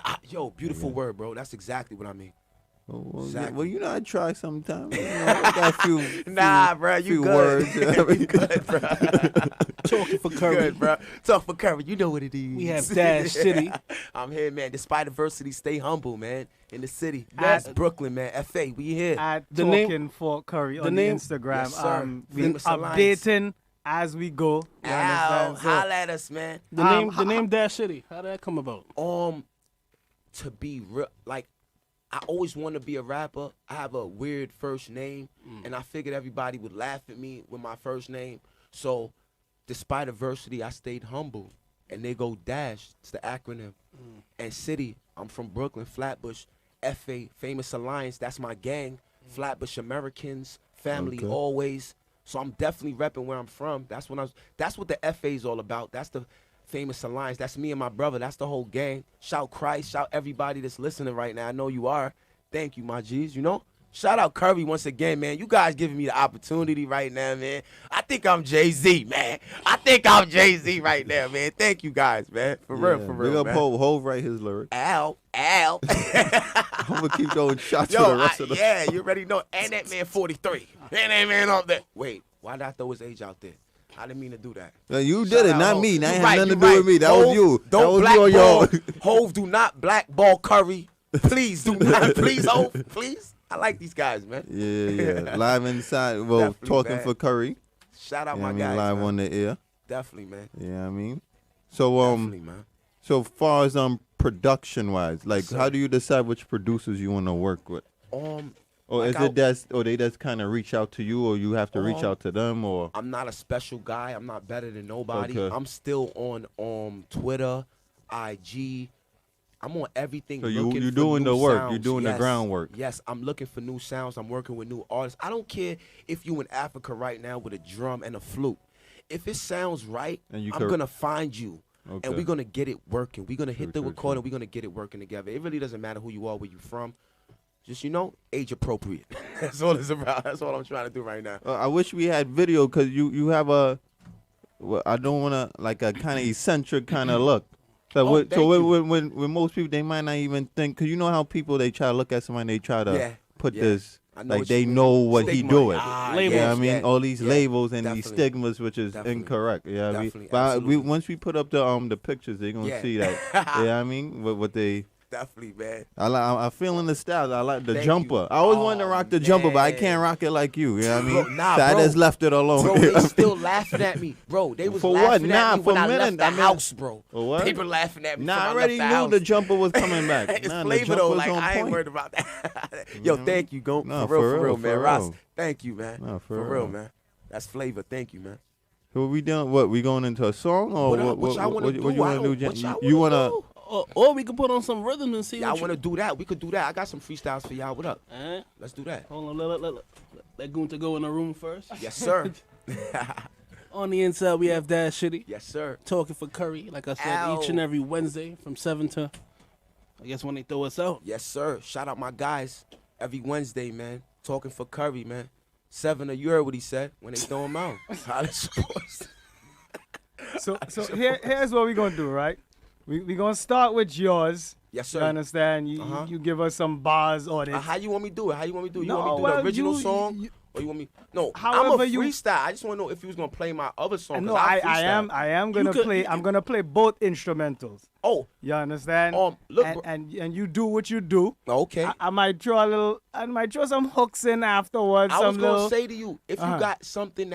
Beautiful word, bro. That's exactly what I mean. Well, you know, I try sometimes. I got a few, bro, you few good. words. You good, bro. Talking for Curry. Good, bro. Talk for Curry. You know what it is. We have Dash City. I'm here, man. Despite adversity, stay humble, man. In the city. Yes. Brooklyn, man. FA, we here. At The Talking name- for Curry on the the name- Instagram. Yes, sir. We Famous Alliance. updating as we go. You Ow, understand? So, holla at us, man. The name Dash City. How did that come about? To be real, like, I always want to be a rapper. I have a weird first name, and I figured everybody would laugh at me with my first name. So, despite adversity, I stayed humble. And they go Dash, it's the acronym. And City, I'm from Brooklyn, Flatbush. FA, Famous Alliance, that's my gang. Flatbush Americans, family always. So I'm definitely repping where I'm from. That's what the FA is all about. That's the Famous Alliance. That's me and my brother. That's the whole gang. Shout Christ. Shout everybody that's listening right now. I know you are. Thank you, my G's, you know? Shout out Curry once again, man. You guys giving me the opportunity right now, man. I think I'm Jay-Z, man. I think I'm Jay-Z right now, man. Thank you guys, man. For real, Big up man. Hov write his lyrics. Ow. I'm going to keep throwing shots to the rest of the... Yeah, you already know. And that man 43. And that man up there. Wait, why did I throw his age out there? I didn't mean to do that. You did it, not me. That ain't right, had nothing to do with me. That was you. Don't that was you on your. Hove, do not blackball Curry. Please do not. Please, Hove. Please. I like these guys, man. Yeah. Live inside. Well, Definitely, talking man. for Curry. Shout out You know my what I mean? guys. Live man. on the air. Definitely, man. Yeah, you know what I mean. So Definitely, man. So far as production wise, like Sir. how do you decide which producers you want to work with? Or like is it they just kind of reach out to you, or you have to reach out to them, or? I'm not a special guy. I'm not better than nobody. Okay. I'm still on Twitter, IG. I'm on everything. So looking you for doing new the work. sounds. You're doing the Yes. groundwork. Yes, I'm looking for new sounds. I'm working with new artists. I don't care if you in Africa right now with a drum and a flute. If it sounds right, I'm gonna find you. Okay. And we're gonna get it working. We're gonna hit the True, recorder. We're gonna get it working together. It really doesn't matter who you are, where you from. Just age appropriate. That's all it's about. That's all I'm trying to do right now. I wish we had video because you have a. Well, I don't want to like a kind of eccentric kind of look. So when most people they might not even think, because you know how people they try to look at somebody and they try to put this like they know what he doing. Labels. I mean all these labels and these stigmas, which is incorrect. Yeah, but once we put up the pictures, they're gonna see that. Yeah, I mean what they. Definitely, man. I'm feeling the style. I like the jumper. I always wanted to rock the jumper, but I can't rock it like you. You know what I mean? Nah, so I bro. just left it alone. Bro, they still laughing at me. Bro, they was For laughing what? at me when for I a minute. left the house, bro. For what? They were laughing at me. Nah, when I already left the knew house. the jumper was coming back. It's the flavor jumper though. was Like on I ain't point. worried about that. Yo, thank you, Go. Nah, for real, man. for Ross, real. thank you, man. Nah, for real, man. That's flavor. Thank you, man. So we doing? What we going into a song or What y'all wanna do? What you want to do? What y'all You wanna want to? Or we could put on some rhythms and see. Y'all want to do that? We could do that. I got some freestyles for y'all. What up? Let's do that. Hold on, let Gunta go in the room first. Yes, sir. On the inside, we have Dash Shitty. Yes, sir. Talking for Curry, like I said, each and every Wednesday from 7 to, I guess, when they throw us out. Yes, sir. Shout out my guys every Wednesday, man. Talking for Curry, man. 7, you heard what he said when they throw him out. College sports. So here's what we're gonna do, right? We're gonna start with yours. Yes, sir. You understand? You give us some bars on it. How you want me to do it? You want me to do No, the original song? Or you want me? No, however I'm a freestyle. I just want to know if you was gonna play my other song. No, I am gonna play. I'm gonna play both instrumentals. Oh, you understand? Look, and you do what you do. Okay. I might throw some hooks in afterwards. I was gonna say to you, if you got something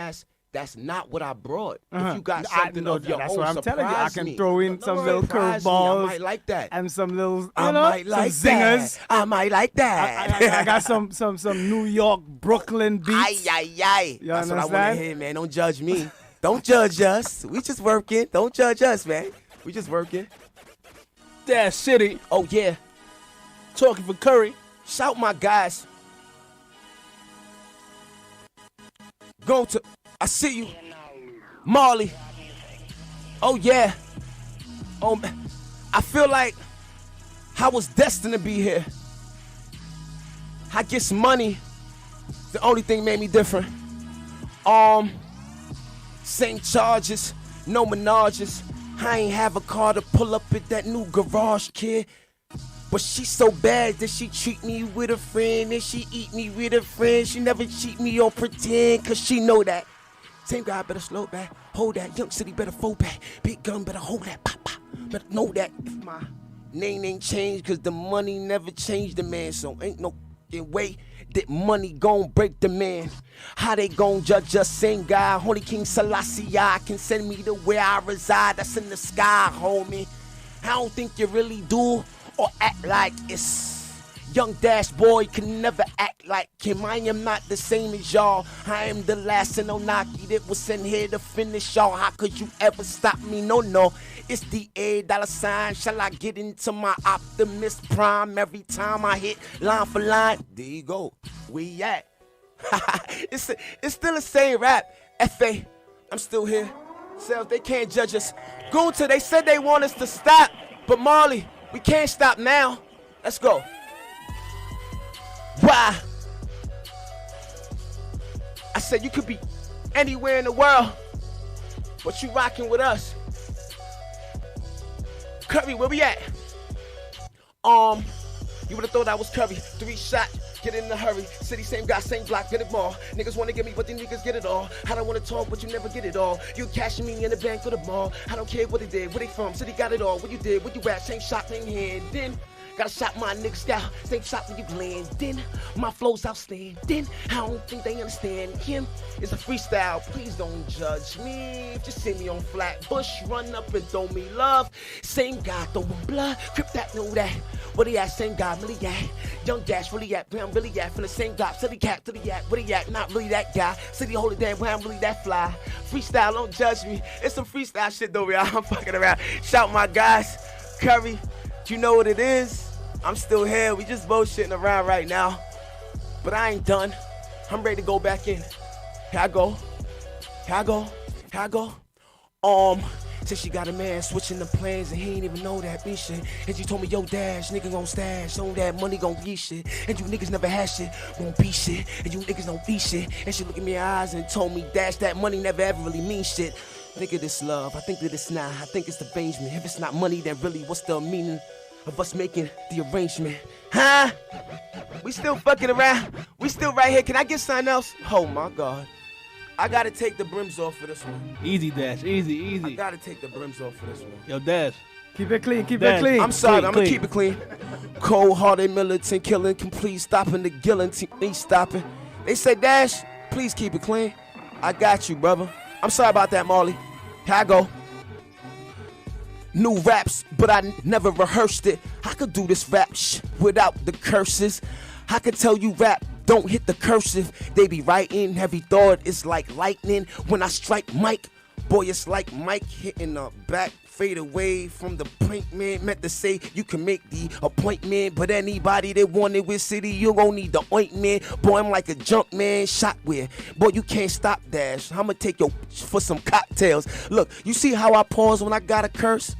that's not what I brought. If you got something of your that's own, what I'm telling you. I surprise can me. throw in some little curveballs. I might like that. And some little, I might like some zingers. that. I might like that. I got some New York, Brooklyn beats. Aye. You That's understand? what I want to hear, man. Don't judge me. Don't judge us. We just working. Don't judge us, man. We just working. Dash City. Oh, yeah. Talking for Curry. Shout my guys. Go to, I see you. Marley. Oh, yeah. Oh, I feel like I was destined to be here. I get some money. The only thing made me different. Same charges, no menages. I ain't have a car to pull up at that new garage, kid. But she so bad that she treat me with a friend and she eat me with a friend. She never cheat me on pretend, cause she know that. Same guy better slow back, hold that. Young city better fold back. Big gun better hold that, pop, pop. Better know that. If my name ain't changed, cause the money never changed the man. So ain't no way that money gon' break the man. How they gon' judge us? Same guy, Holy King Selassie can send me to where I reside. That's in the sky, homie. I don't think you really do or act like it's. Young Dash boy can never act like him. I am not the same as y'all. I am the last in Onaki that was sent here to finish y'all. How could you ever stop me? No. It's the $8 Shall I get into my Optimus Prime every time I hit line for line? There you go. Where you at? It's still the same rap. F.A. I'm still here. Self, they can't judge us. Gunta, they said they want us to stop. But Marley, we can't stop now. Let's go. Why? I said you could be anywhere in the world, but you rocking with us. Curry, where we at? You would've thought I was Curry. 3 shot, get in a hurry. City, same guy, same block, get it more. Niggas wanna get me, but the niggas get it all. I don't wanna talk, but you never get it all. You cashing me in the bank or the mall. I don't care what they did, where they from. City got it all. What you did, where you at, same shot, same hand. Then gotta shot my niggas down, same shot when you landin'. My flow's outstanding. I don't think they understand him. It's a freestyle, please don't judge me. Just see me on Flatbush, run up and throw me love. Same guy throwing blood, crip that, know that. Where they at, same guy, really at. Young Dash, really at, where I'm really at. From the same guy, silly cat, to the at, where he at, not really that guy. City hold it down, where I'm really that fly. Freestyle, don't judge me. It's some freestyle shit though, y'all. I'm fucking around. Shout my guys, Curry, you know what it is. I'm still here, we just bullshitting around right now. But I ain't done. I'm ready to go back in. Here I go. Here I go. Here I go. Said she got a man switching the plans and he ain't even know that be shit. And she told me, yo, Dash, nigga gon' stash, on that money gon' be shit. And you niggas never had shit, won't be shit. And you niggas don't be shit. And she looked in my eyes and told me, Dash, that money never ever really means shit. Nigga, this love, I think that it's not. I think it's the arrangement. If it's not money, then really, what's the meaning of us making the arrangement? Huh? We still fucking around. We still right here. Can I get something else? Oh my God. I gotta take the brims off for this one. Easy, Dash. Easy. I gotta take the brims off for this one. Yo, Dash. Keep it clean, keep it clean. I'm sorry, I'm gonna keep it clean. Cold-hearted militant, killing, complete, stopping the guillotine, ain't stopping. They say, Dash, please keep it clean. I got you, brother. I'm sorry about that, Marley. Here I go. New raps, but I never rehearsed it. I could do this rap without the curses. I could tell you rap, don't hit the cursive. They be writing heavy thought, it's like lightning. When I strike Mike, boy, it's like Mike hitting a back fade away from the point, man. Meant to say you can make the appointment, but anybody that wanted with City, you gon' need the ointment. Boy, I'm like a junk man shot with. Boy, you can't stop, Dash. I'ma take your for some cocktails. Look, you see how I pause when I got a curse?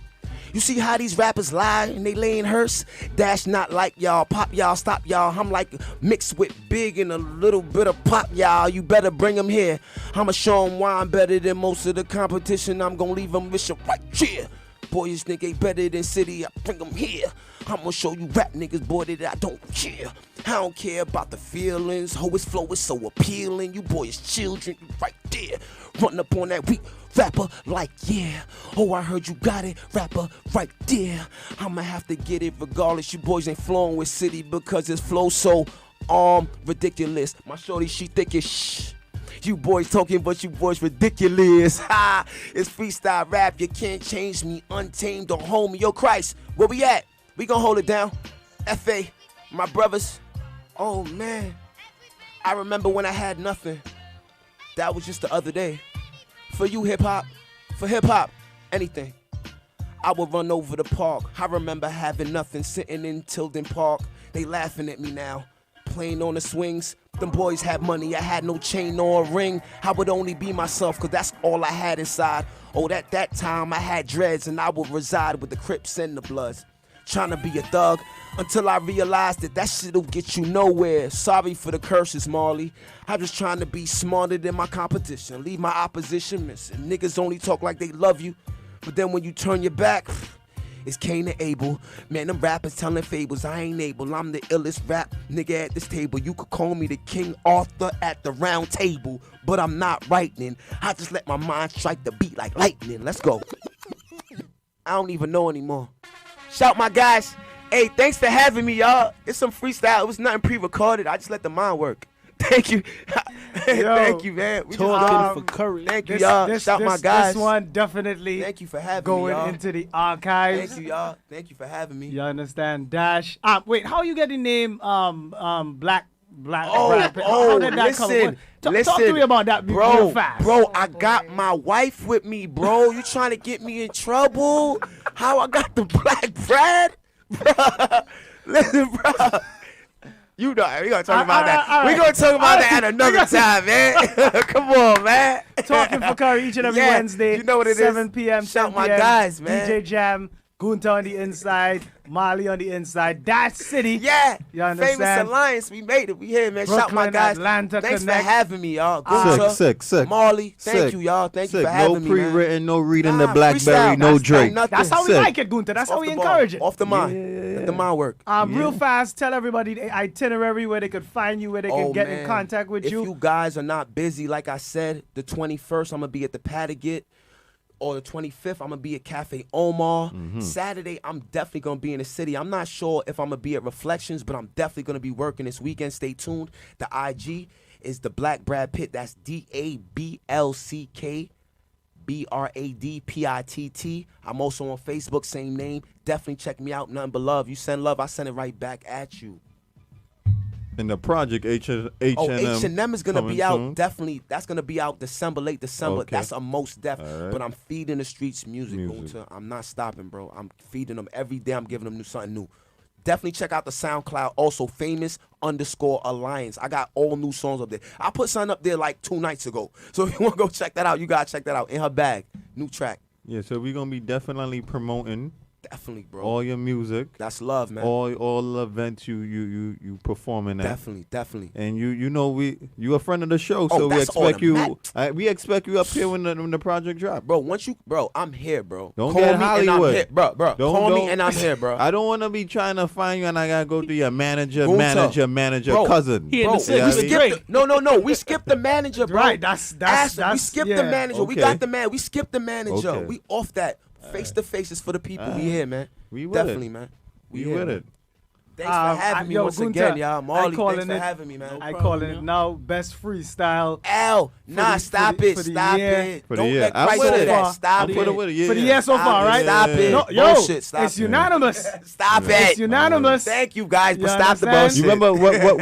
You see how these rappers lie and they laying hearse? Dash not like y'all, pop y'all, stop y'all. I'm like mixed with Big and a little bit of pop y'all. You better bring them here. I'ma show them why I'm better than most of the competition. I'm gonna leave them with you right here. Boy, this nigga ain't better than City, I bring them here. I'ma show you rap niggas, boy, that I don't care. I don't care about the feelings. Ho, his flow is so appealing. You boys children, you right there. Run up on that weak rapper like, yeah. Oh, I heard you got it, rapper right there. I'ma have to get it regardless. You boys ain't flowing with City because his flow so ridiculous. My shorty, she think it's shh. You boys talking, but you boys ridiculous. Ha! It's freestyle rap. You can't change me. Untamed, don't hold me. Yo, Christ, where we at? We gonna hold it down. FA, my brothers. Oh, man. I remember when I had nothing. That was just the other day. For you, hip-hop. For hip-hop, anything. I would run over the park. I remember having nothing, sitting in Tilden Park. They laughing at me now. Playing on the swings. Them boys had money, I had no chain or a ring. I would only be myself, cause that's all I had inside. Oh, at that time I had dreads and I would reside with the Crips and the Bloods. Trying to be a thug until I realized that shit'll get you nowhere. Sorry for the curses, Marley. I'm just trying to be smarter than my competition. Leave my opposition missing. Niggas only talk like they love you, but then when you turn your back, it's Cain and Abel. Man, them rappers telling fables. I ain't able. I'm the illest rap nigga at this table. You could call me the King Arthur at the round table, but I'm not writing. I just let my mind strike the beat like lightning. Let's go. I don't even know anymore. Shout my guys. Hey, thanks for having me, y'all. It's some freestyle. It was nothing pre-recorded. I just let the mind work. Thank you. Thank you, man. We for Curry. Thank you, y'all. Shout my guys. This one definitely thank you for having going me, y'all. into the archives. Thank you, y'all. Thank you for having me. You understand? Dash. Wait, how you get the name Black Oh, Rap? How did that listen. Talk to me about that, real fast. Bro, I got my wife with me, bro. You trying to get me in trouble? How I got the Black Brad? Bro, listen, bro. You know, we gonna talk about that. We gonna talk about that at another time, man. Come on, man. Talking for Curry each and every Wednesday. You know what it 7 is. p.m. Shout 10 my p.m. guys, man. DJ Jam, Gunta on the inside. Marley on the inside. Dash City. Yeah. You understand? Famous Alliance. We made it. We here, man. Brooklyn, Shout my guys. Atlanta Thanks Connect. for having me, y'all. Sick. Marley, thank Sick. you, y'all. Thank you Sick. for having No me, man. pre-written, no reading the Nah, Blackberry, freestyle. no That's Drake. nothing. That's how we Sick. like it, Gunther. That's Off how we the ball. encourage it. Off the mind. Let the mind work. Real fast, tell everybody the itinerary, where they could find you, where they can get in contact with if you. If you guys are not busy, like I said, the 21st, I'm going to be at the Padagate. Or the 25th, I'm going to be at Cafe Omar. Saturday, I'm definitely going to be in the city. I'm not sure if I'm going to be at Reflections, but I'm definitely going to be working this weekend. Stay tuned. The IG is the Black Brad Pitt. That's DABLCKBRADPITT. I'm also on Facebook, same name. Definitely check me out. Nothing but love. You send love, I send it right back at you. And the project H&M. H&M is gonna be out soon. definitely. That's gonna be out late December. Okay. That's a most def. Right. But I'm feeding the streets music. I'm not stopping, bro. I'm feeding them every day. I'm giving them something new. Definitely check out the SoundCloud. Also famous_alliance. I got all new songs up there. I put something up there like 2 nights ago. So if you want to go check that out, you gotta check that out. In her bag, new track. Yeah, so we're gonna be definitely promoting. Definitely, bro. All your music. That's love, man. All the events you performing at. Definitely. And you a friend of the show, Oh, so we that's expect you. automatic. We expect you up here when the project drop. Bro, I'm here, bro. Don't Call get me Hollywood, and I'm here. Bro. Call me and I'm here, bro. I don't want to be trying to find you and I gotta go through your manager, Bro, cousin. Bro, we skipped we skipped the manager, bro. Right, that's we skipped the manager. We got the man. We skipped the manager. Okay. We off that. Face to face is for the people. We here, man. We with definitely, it. man. We here, with man. it. Thanks for having me once again, y'all. Marley, thanks for having me, man. I calling it now best freestyle. Stop it. Don't let I'm Christ with say it. that. Stop I'm it. with it. For the year so far, right? Stop it. No, yo, Bullshit. Stop it's it. unanimous. Stop it. It's unanimous. Thank you, guys, but You stop the understand? bullshit. You remember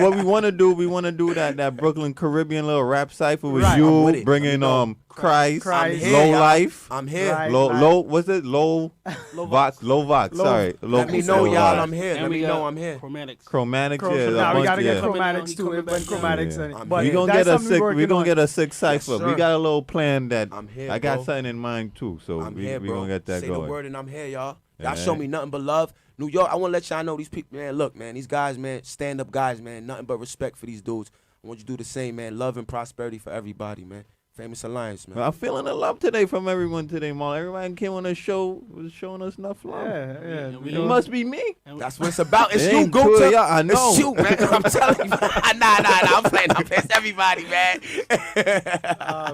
what we want to do? We want to do that Brooklyn Caribbean little rap cipher with Right. I'm with you it. bringing Christ, I'm here, Low y'all. Life. I'm here. Right. Low. What's it? Low Vox. Sorry. Let me know, y'all. I'm here. Let me know I'm here. Chromatics. Yeah. Now we gotta get yeah. chromatics too. When chromatics, But we gonna get a sick. We gonna get a sick cipher. Yes, we sir. got a little plan that I'm here, I got bro. something in mind too. So I'm we here, bro. gonna get that Say going. the word and I'm here, y'all. Yeah. Y'all show me nothing but love. New York, I want to let y'all know these people, man. Look, man, these guys, man, stand-up guys, man. Nothing but respect for these dudes. I want you to do the same, man. Love and prosperity for everybody, man. Famous Alliance, man. I'm feeling the love today from everyone today, Mal. Everybody came on the show was showing us enough love. Yeah. It must be me. That's what it's about. It's It you, ain't go cool, to. y'all. I know. It's you, man. I'm telling you. Nah. I'm playing. It's everybody, man.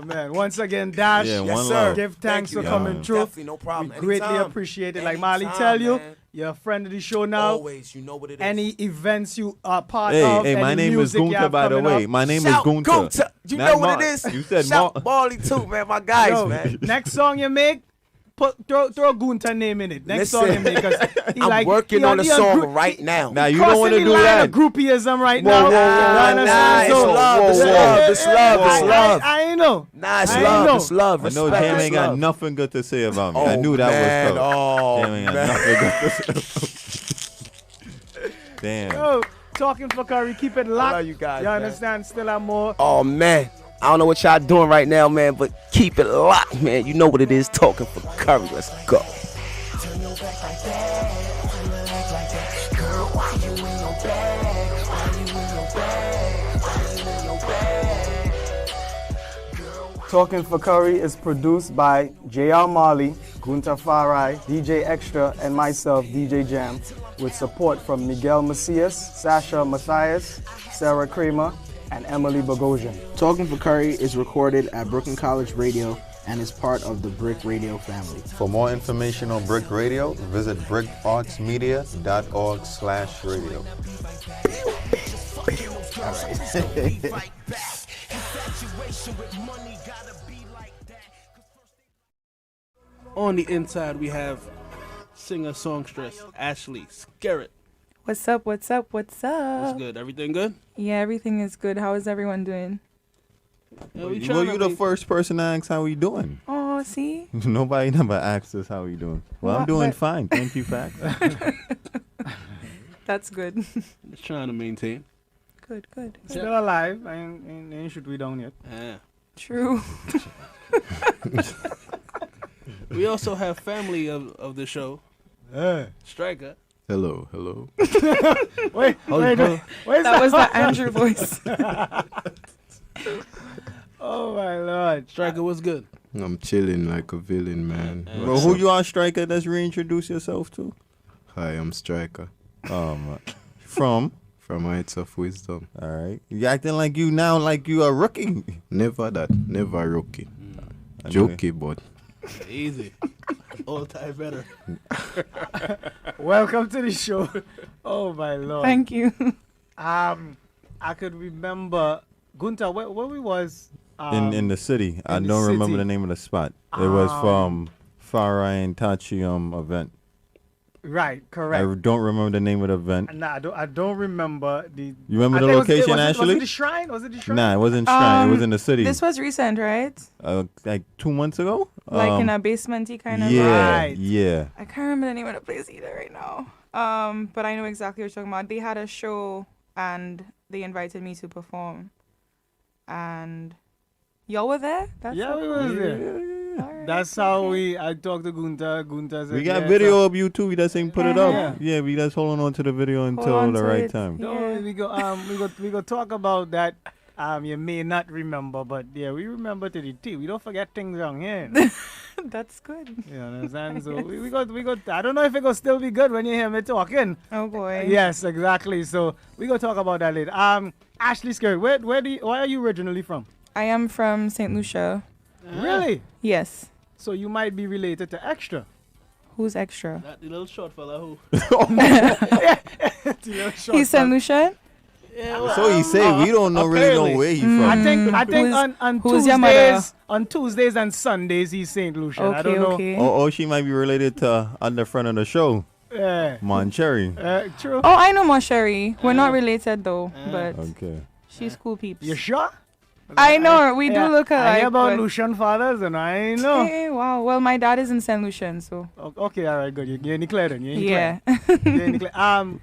Man, once again, Dash. Yeah, Yes, one sir. love. Give thanks Thank for you, coming y'all. through. Definitely, no problem. We greatly Anytime. appreciate it. Like Marley Anytime, tell you, man. you're a friend of the show now. Always, you know what it is. Any events you are part of. Hey, my any name is music you Gunter, have by the coming way. up. My name is Shout Gunter. Gunter. You Not know what Mark. it is? You said Shout Mark. Marley too, man. My guys, Yo, man. Next song you make, throw Gunter name in it. Next song you make, because I'm working on a song right now. Now you don't want to do that. Groupieism right Whoa, now. whoa, whoa, Nah, it's love. It's love. I ain't know. Nah, it's I love. know. It's love. I know Respect. Jam It's ain't got love. nothing good to say about me. Oh, I knew that man. was tough. Oh, Jam ain't got man. nothing good to say. Damn. Yo, talking for Curry, keep it locked. love you guys, You man. understand? Still have more. Oh, man. I don't know what y'all doing right now, man, but keep it locked, man. You know what it is. Talking for Curry. Let's go. Turn your back like that. Why you act like that? Girl, why you in your bag? Why you in your bag? Why you in your bag? Talking for Curry is produced by J.R. Marley, Gunter Farai, DJ Extra, and myself, DJ Jam, with support from Miguel Macias, Sasha Matthias, Sarah Kramer, and Emily Bogosian. Talking for Curry is recorded at Brooklyn College Radio and is part of the BRIC Radio family. For more information on BRIC Radio, visit bricartsmedia.org/radio. On the inside, we have singer-songstress Ashley Scarrett. What's up? What's up? What's up? What's good? Everything good? Yeah, everything is good. How is everyone doing? Yeah, we Well, you the first person to ask how we doing. Oh, see? Nobody never asked us how we doing. Well, I'm What? doing But- fine. Thank you for asking. That's good. Just trying to maintain. Good, good. Still alive. Ain't shoot we down yet. Yeah. True. We also have family of the show. Yeah. Striker. Hello, hello. Wait. That was the Andrew voice. Oh my Lord. Striker, what's good? I'm chilling like a villain, man. Well, who you are, Striker? Let's reintroduce yourself to. Hi, I'm Striker. From Heights of Wisdom. All right. You acting like you now like you a rookie. Never that. Never rookie. Jokey, but. Easy. All time better. Welcome to the show. Oh my Lord. Thank you. I could remember Gunta where we was in the city. I the don't remember city. the name of the spot. It was from Farai and Tachi event. Right, correct. I don't remember the name of the event. Nah, I don't remember the. You remember the I think location, Was Ashley? it the shrine? Was it the shrine? Nah, it wasn't Shrine. It was in the city. This was recent, right? Like 2 months ago. Like in a basement-y kind of. Yeah, Right. yeah. I can't remember the name of the place either right now. But I know exactly what you're talking about. They had a show and they invited me to perform. And y'all were there? We was there. Alright, That's how I talked to Gunta. Gunta said, We got yeah, video so- of you too. We just ain't put it up. Yeah, we just holding on to the video until on the to right it. time. No, we go talk about that. You may not remember, but yeah, we remember to the T. We don't forget things wrong here. That's good. You understand? So we got. I don't know if it will still be good when you hear me talking. Oh boy. Yes, exactly. So we gonna talk about that later. Ashley Skirt, where are you originally from? I am from St. Lucia. Really? Yes. So you might be related to Extra. Who's Extra? That the little short fella who. He's St. Lucia? So he say we don't know really know where he from. I think on who's your mother? Tuesdays and Sundays he's St. Lucia. I don't know. Okay. Oh, she might be related to on the front of the show. Yeah. Moncherry. True. Oh, I know Moncherry. We're not related though, but Okay. she's cool peeps. You sure? I know, we do look alike. I hear about but- Lucian fathers and I know. Hey, wow. Well, my dad is in St. Lucian, so. Okay, all right, good. You're in the clear then. Yeah.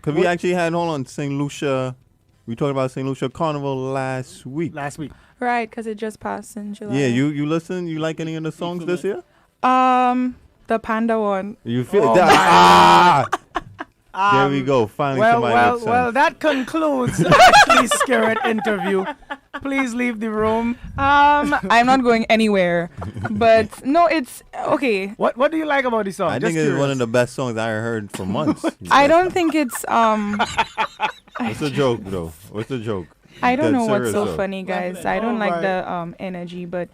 Cause we actually had St. Lucia. We talked about St. Lucia Carnival last week. Right, because it just passed in July. Yeah, you listen. You like any of the songs this year? The Panda one. You feel that? There we go. Finally, somebody with sense. Well, that concludes Ashley's Spirit interview. Please leave the room. I'm not going anywhere. But no, it's okay. What do you like about the song? I think it's one of the best songs I heard for months. I don't think it's What's the joke though? What's the joke? I don't Dead know what's serious, so though. funny, guys. I don't like my. the energy, but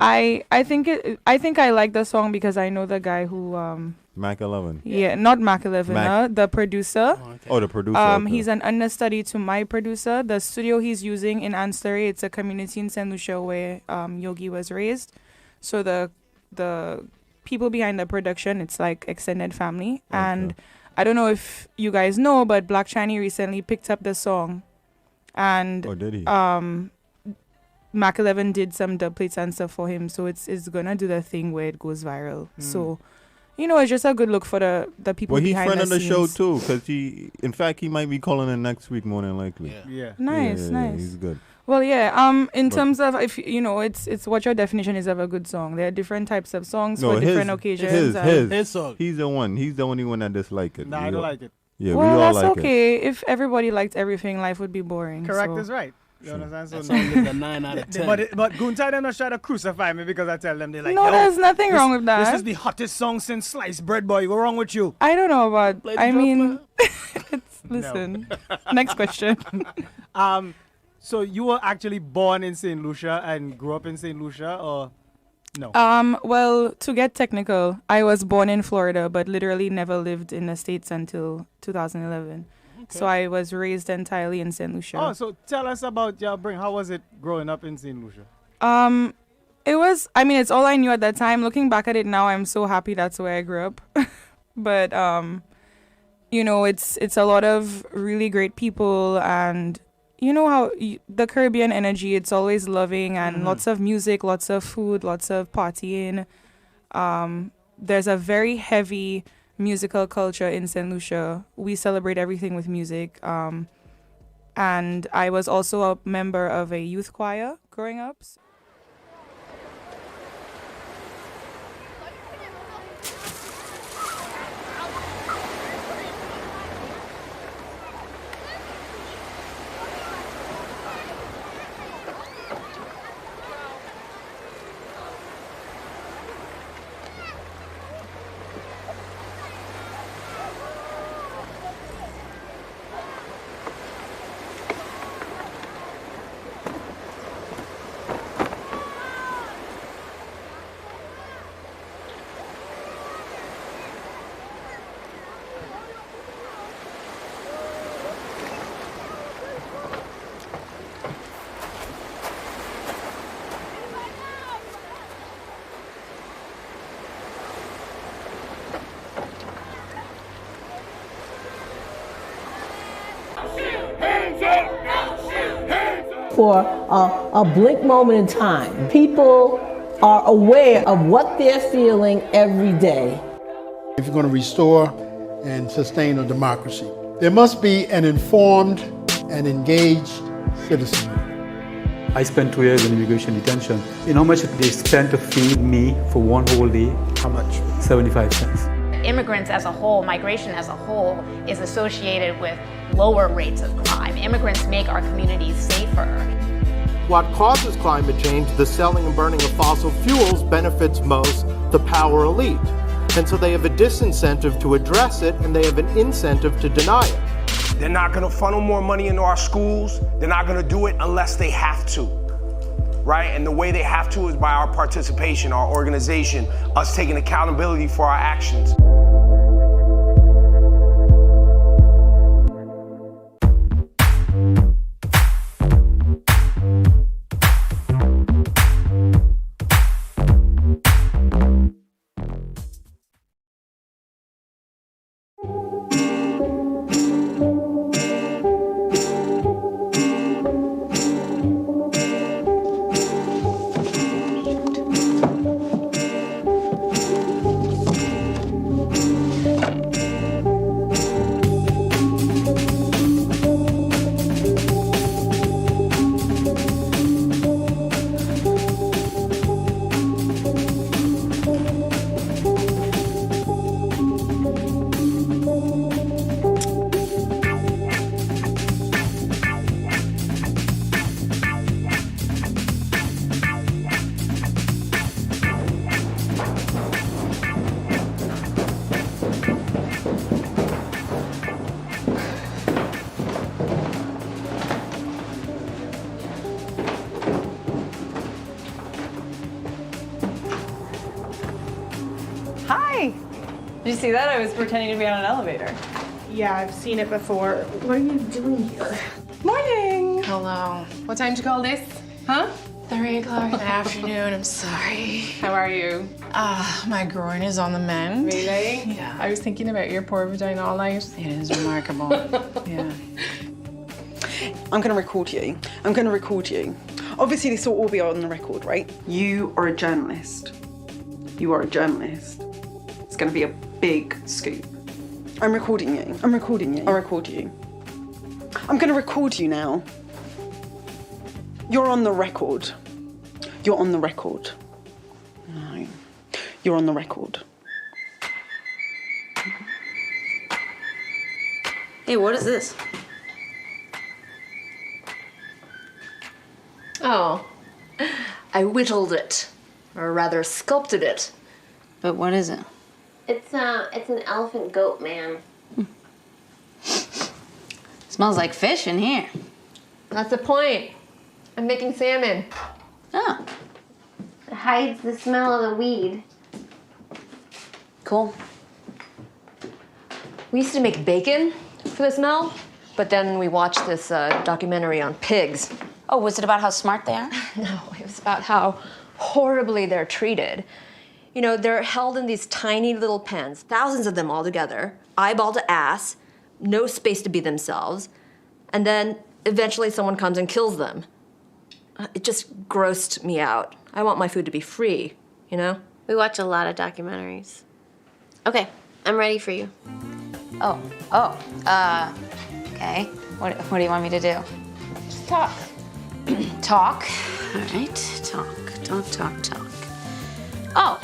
I think I like the song because I know the guy who Mac 11. yeah, not Mac 11, the producer. Oh, the producer. Okay. He's an understudy to my producer. The studio he's using in Anstare, it's a community in St. Lucia where Yogi was raised. So the people behind the production, it's like extended family. Okay. And I don't know if you guys know, but Black Shiny recently picked up the song. And Oh, did he? Mac 11 did some dub plates and stuff for him, so it's gonna do the thing where it goes viral. So, you know, it's just a good look for the people Well, he's behind friend the of the show scenes. too, because in fact, he might be calling in next week more than likely. Yeah. Nice, Yeah, nice. he's good. Well, yeah. In But- terms of if you know, it's what your definition is of a good song. There are different types of songs for different occasions. and- His song. He's the one. He's the only one that dislike it. Nah, I don't like it. Yeah, well, we all that's like it. okay. If everybody liked everything, life would be boring. Correct so. is right. You understand? So That song is a 9 out of 10. But Gunta them not try to crucify me because I tell them they like. No, yo, there's nothing wrong with that. This is the hottest song since sliced bread, boy. What's wrong with you? I don't know about. Play the I drum mean, listen. Next question. So you were actually born in St. Lucia and grew up in St. Lucia, or no? Well, to get technical, I was born in Florida, but literally never lived in the States until 2011. So I was raised entirely in St. Lucia. Oh, so tell us about your bring. How was it growing up in St. Lucia? It was, I mean, it's all I knew at that time. Looking back at it now, I'm so happy that's where I grew up. But, you know, it's a lot of really great people, and you know how the Caribbean energy, it's always loving and lots of music, lots of food, lots of partying. There's a very heavy musical culture in St. Lucia. We celebrate everything with music. And I was also a member of a youth choir growing up. for a blink moment in time. People are aware of what they're feeling every day. If you're going to restore and sustain a democracy, there must be an informed and engaged citizenry. I spent 2 years in immigration detention. You know how much they spent to feed me for one whole day? How much? 75 cents. Immigrants as a whole, migration as a whole, is associated with lower rates of crime. Immigrants make our communities safer. What causes climate change, the selling and burning of fossil fuels, benefits most the power elite. And so they have a disincentive to address it, and they have an incentive to deny it. They're not gonna funnel more money into our schools. They're not gonna do it unless they have to, right? And the way they have to is by our participation, our organization, us taking accountability for our actions. Hi! Did you see that? I was pretending to be on an elevator. Yeah, I've seen it before. What are you doing here? Morning! Hello. What time did you call this? Huh? 3 o'clock in the afternoon. I'm sorry. How are you? My groin is on the mend. Really? Yeah. I was thinking about your poor vagina all night. It is remarkable. Yeah. I'm gonna record you. I'm gonna record you. Obviously, this will all be on the record, right? You are a journalist. You are a journalist. It's gonna be a big scoop. I'm recording you. I'm recording you. I'll record you. I'm gonna record you now. You're on the record. You're on the record. No. You're on the record. Hey, what is this? Oh, I whittled it, or rather sculpted it. But what is it? It's an elephant goat man. Smells like fish in here. That's the point. I'm making salmon. Oh. It hides the smell of the weed. Cool. We used to make bacon for the smell, but then we watched this documentary on pigs. Oh, was it about how smart they are? No, it was about how horribly they're treated. You know, they're held in these tiny little pens, thousands of them all together, eyeball to ass, no space to be themselves, and then eventually someone comes and kills them. It just grossed me out. I want my food to be free, you know? We watch a lot of documentaries. Okay, I'm ready for you. Okay. What do you want me to do? Just talk. Talk. All right, talk. Oh.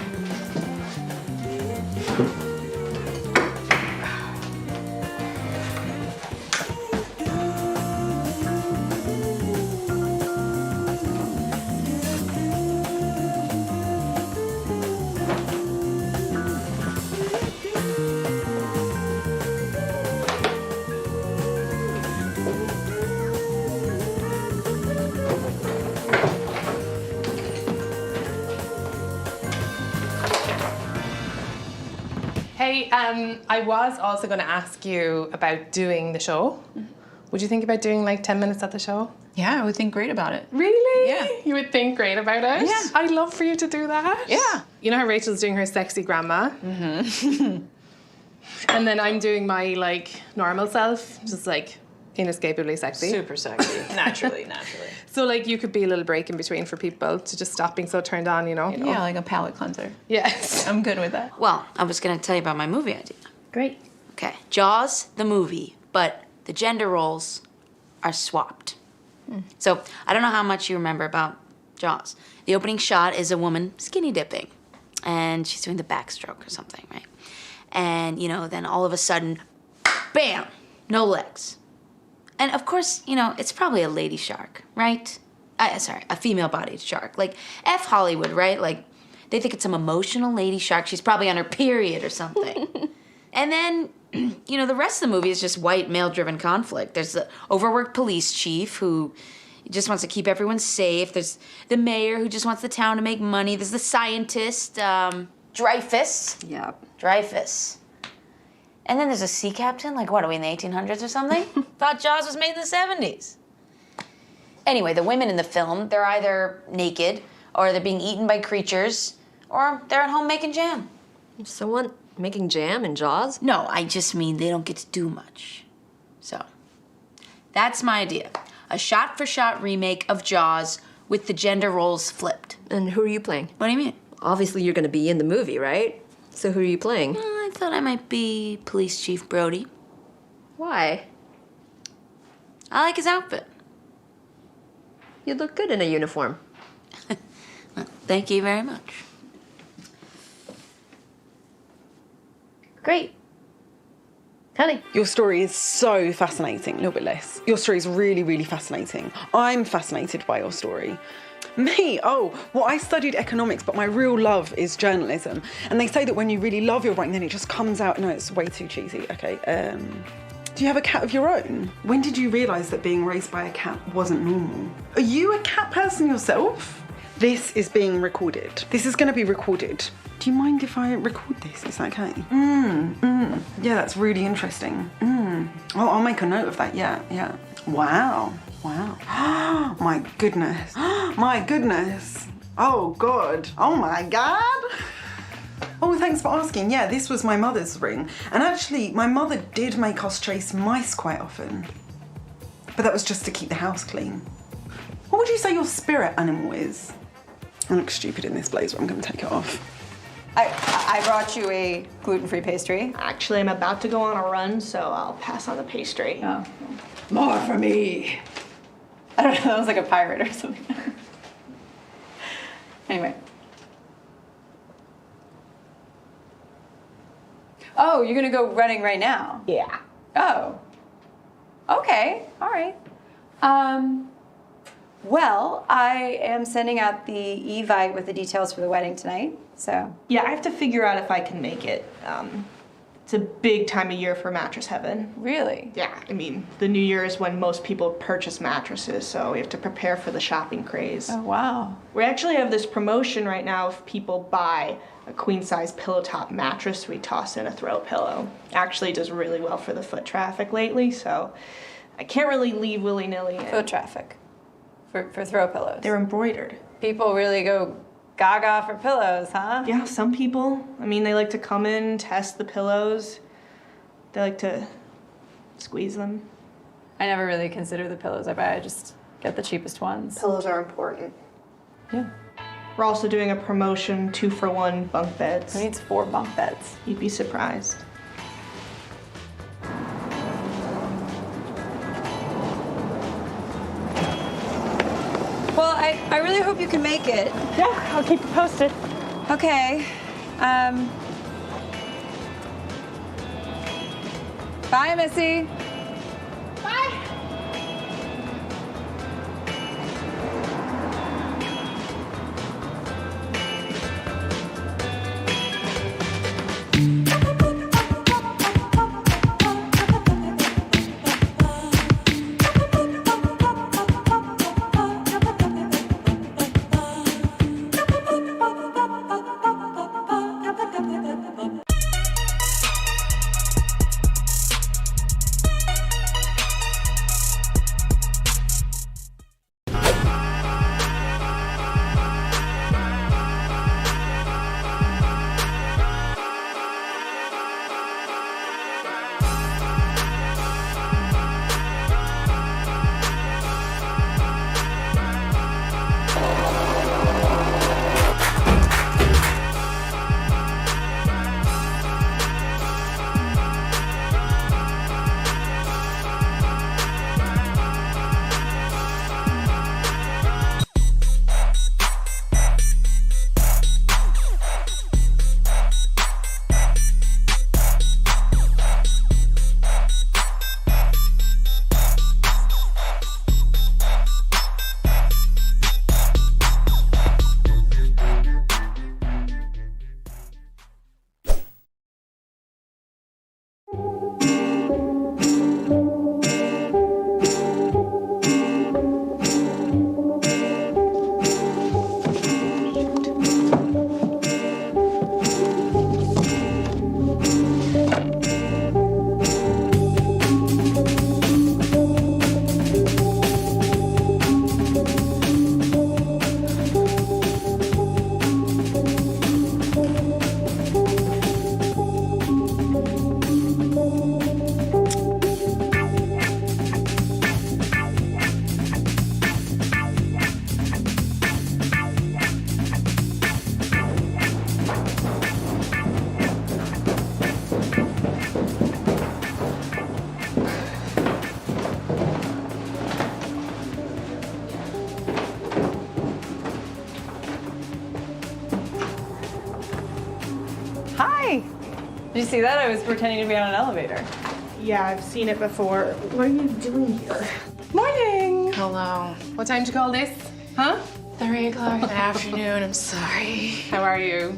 Hey, I was also going to ask you about doing the show. Would you think about doing like 10 minutes at the show? Yeah, I would think great about it. Really? Yeah. You would think great about it? Yeah. I'd love for you to do that. Yeah. You know how Rachel's doing her sexy grandma? Mm-hmm. And then I'm doing my like normal self, just like inescapably sexy. Super sexy. Naturally. So like you could be a little break in between for people to just stop being so turned on, you know? Yeah, like a palate cleanser. Yes. I'm good with that. Well, I was going to tell you about my movie idea. Great. Okay. Jaws, the movie, but the gender roles are swapped. So I don't know how much you remember about Jaws. The opening shot is a woman skinny dipping, and she's doing the backstroke or something, right? And, you know, then all of a sudden, bam, no legs. And of course, you know, it's probably a lady shark, right? Sorry, a female-bodied shark. Like, F Hollywood, right? Like, they think it's some emotional lady shark. She's probably on her period or something. And then, you know, the rest of the movie is just white male-driven conflict. There's the overworked police chief who just wants to keep everyone safe. There's the mayor who just wants the town to make money. There's the scientist, Dreyfus. Yeah. Dreyfus. And then there's a sea captain. Like, what, are we in the 1800s or something? Thought Jaws was made in the 70s. Anyway, the women in the film, they're either naked, or they're being eaten by creatures, or they're at home making jam. Someone making jam in Jaws? No, I just mean they don't get to do much. So, that's my idea. A shot-for-shot remake of Jaws with the gender roles flipped. And who are you playing? What do you mean? Obviously you're going to be in the movie, right? So who are you playing? I thought I might be Police Chief Brody. Why? I like his outfit. You look good in a uniform. Well, thank you very much. Great. Honey. Your story is so fascinating, a little bit less. Your story is really, really fascinating. I'm fascinated by your story. Me? Oh, well, I studied economics, but my real love is journalism. And they say that when you really love your writing, then it just comes out. No, it's way too cheesy. Okay, do you have a cat of your own? When did you realise that being raised by a cat wasn't normal? Are you a cat person yourself? This is being recorded. This is going to be recorded. Do you mind if I record this? Is that okay? Yeah, that's really interesting. I'll make a note of that. Yeah. Wow. My goodness. My goodness. Oh, God. Oh, my God. Oh, thanks for asking. Yeah, this was my mother's ring. And actually, my mother did make us chase mice quite often. But that was just to keep the house clean. What would you say your spirit animal is? I look stupid in this blazer. I'm going to take it off. I brought you a gluten-free pastry. Actually, I'm about to go on a run, so I'll pass on the pastry. Oh. More for me. I don't know, that was like a pirate or something. Anyway. Oh, you're gonna go running right now? Yeah. Oh. Okay, all right. Well, I am sending out the Evite with the details for the wedding tonight, so. Yeah, I have to figure out if I can make it. It's a big time of year for mattress heaven. Really? Yeah, I mean, the new year is when most people purchase mattresses, so we have to prepare for the shopping craze. Oh, wow. We actually have this promotion right now if people buy a queen-size pillow top mattress, we toss in a throw pillow. Actually does really well for the foot traffic lately, so I can't really leave willy-nilly. Foot traffic? For throw pillows? They're embroidered. People really go gaga for pillows, huh? Yeah, some people. I mean, they like to come in, test the pillows. They like to squeeze them. I never really consider the pillows I buy. I just get the cheapest ones. Pillows are important. Yeah. We're also doing a promotion, 2-for-1 bunk beds. Who needs 4 bunk beds? You'd be surprised. Well, I really hope you can make it. Yeah, I'll keep you posted. Okay. Bye, Missy. Bye. Hi. Did you see that? I was pretending to be on an elevator. Yeah, I've seen it before. What are you doing here? Morning. Hello. What time did you call this? Huh? 3 o'clock in the afternoon. I'm sorry. How are you?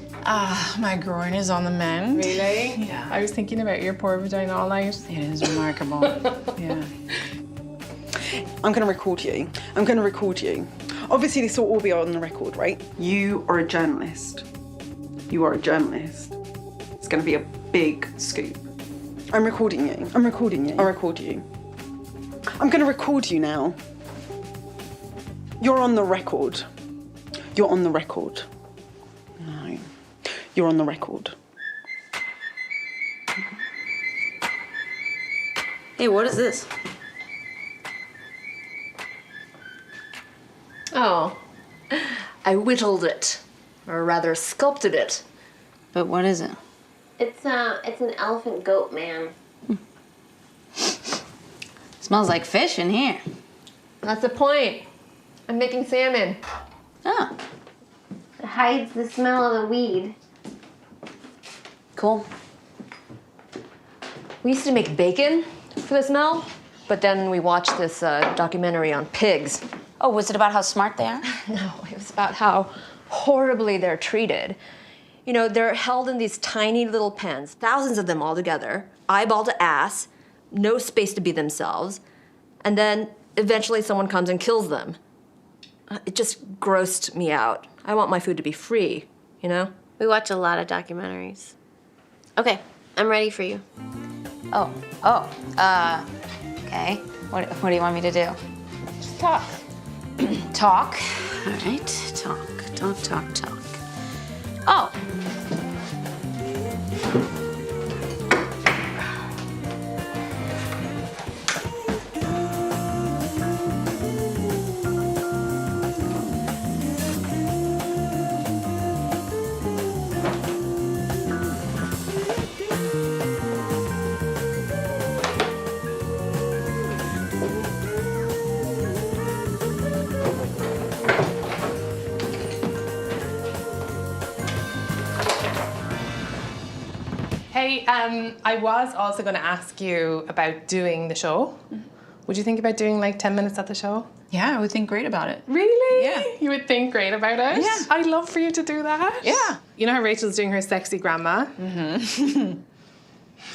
My groin is on the mend. Really? Yeah. I was thinking about your poor vagina all night. It is remarkable. Yeah. I'm gonna record you. I'm gonna record you. Obviously, this will all be on the record, right? You are a journalist. You are a journalist. It's gonna be a big scoop. I'm recording you. I'm recording you. I'll record you. I'm gonna record you now. You're on the record. You're on the record. No. You're on the record. Hey, what is this? Oh, I whittled it, or rather sculpted it. But what is it? It's an elephant goat man. Smells like fish in here. That's the point. I'm making salmon. Oh. It hides the smell of the weed. Cool. We used to make bacon for the smell, but then we watched this documentary on pigs. Oh, was it about how smart they are? No, it was about how horribly they're treated. You know, they're held in these tiny little pens, thousands of them all together, eyeball to ass, no space to be themselves, and then eventually someone comes and kills them. It just grossed me out. I want my food to be free, you know? We watch a lot of documentaries. Okay, I'm ready for you. Okay. What do you want me to do? Just talk. Talk. All right. Talk. Oh. Hey, I was also going to ask you about doing the show. Would you think about doing like 10 minutes at the show? Yeah, I would think great about it. Really? Yeah. You would think great about it? Yeah. I'd love for you to do that. Yeah. You know how Rachel's doing her sexy grandma? Mm-hmm.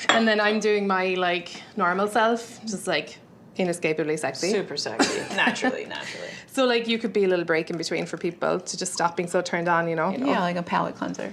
And then I'm doing my like normal self, just like inescapably sexy. Super sexy. Naturally. So like you could be a little break in between for people to just stop being so turned on, you know? Yeah, like a palate cleanser.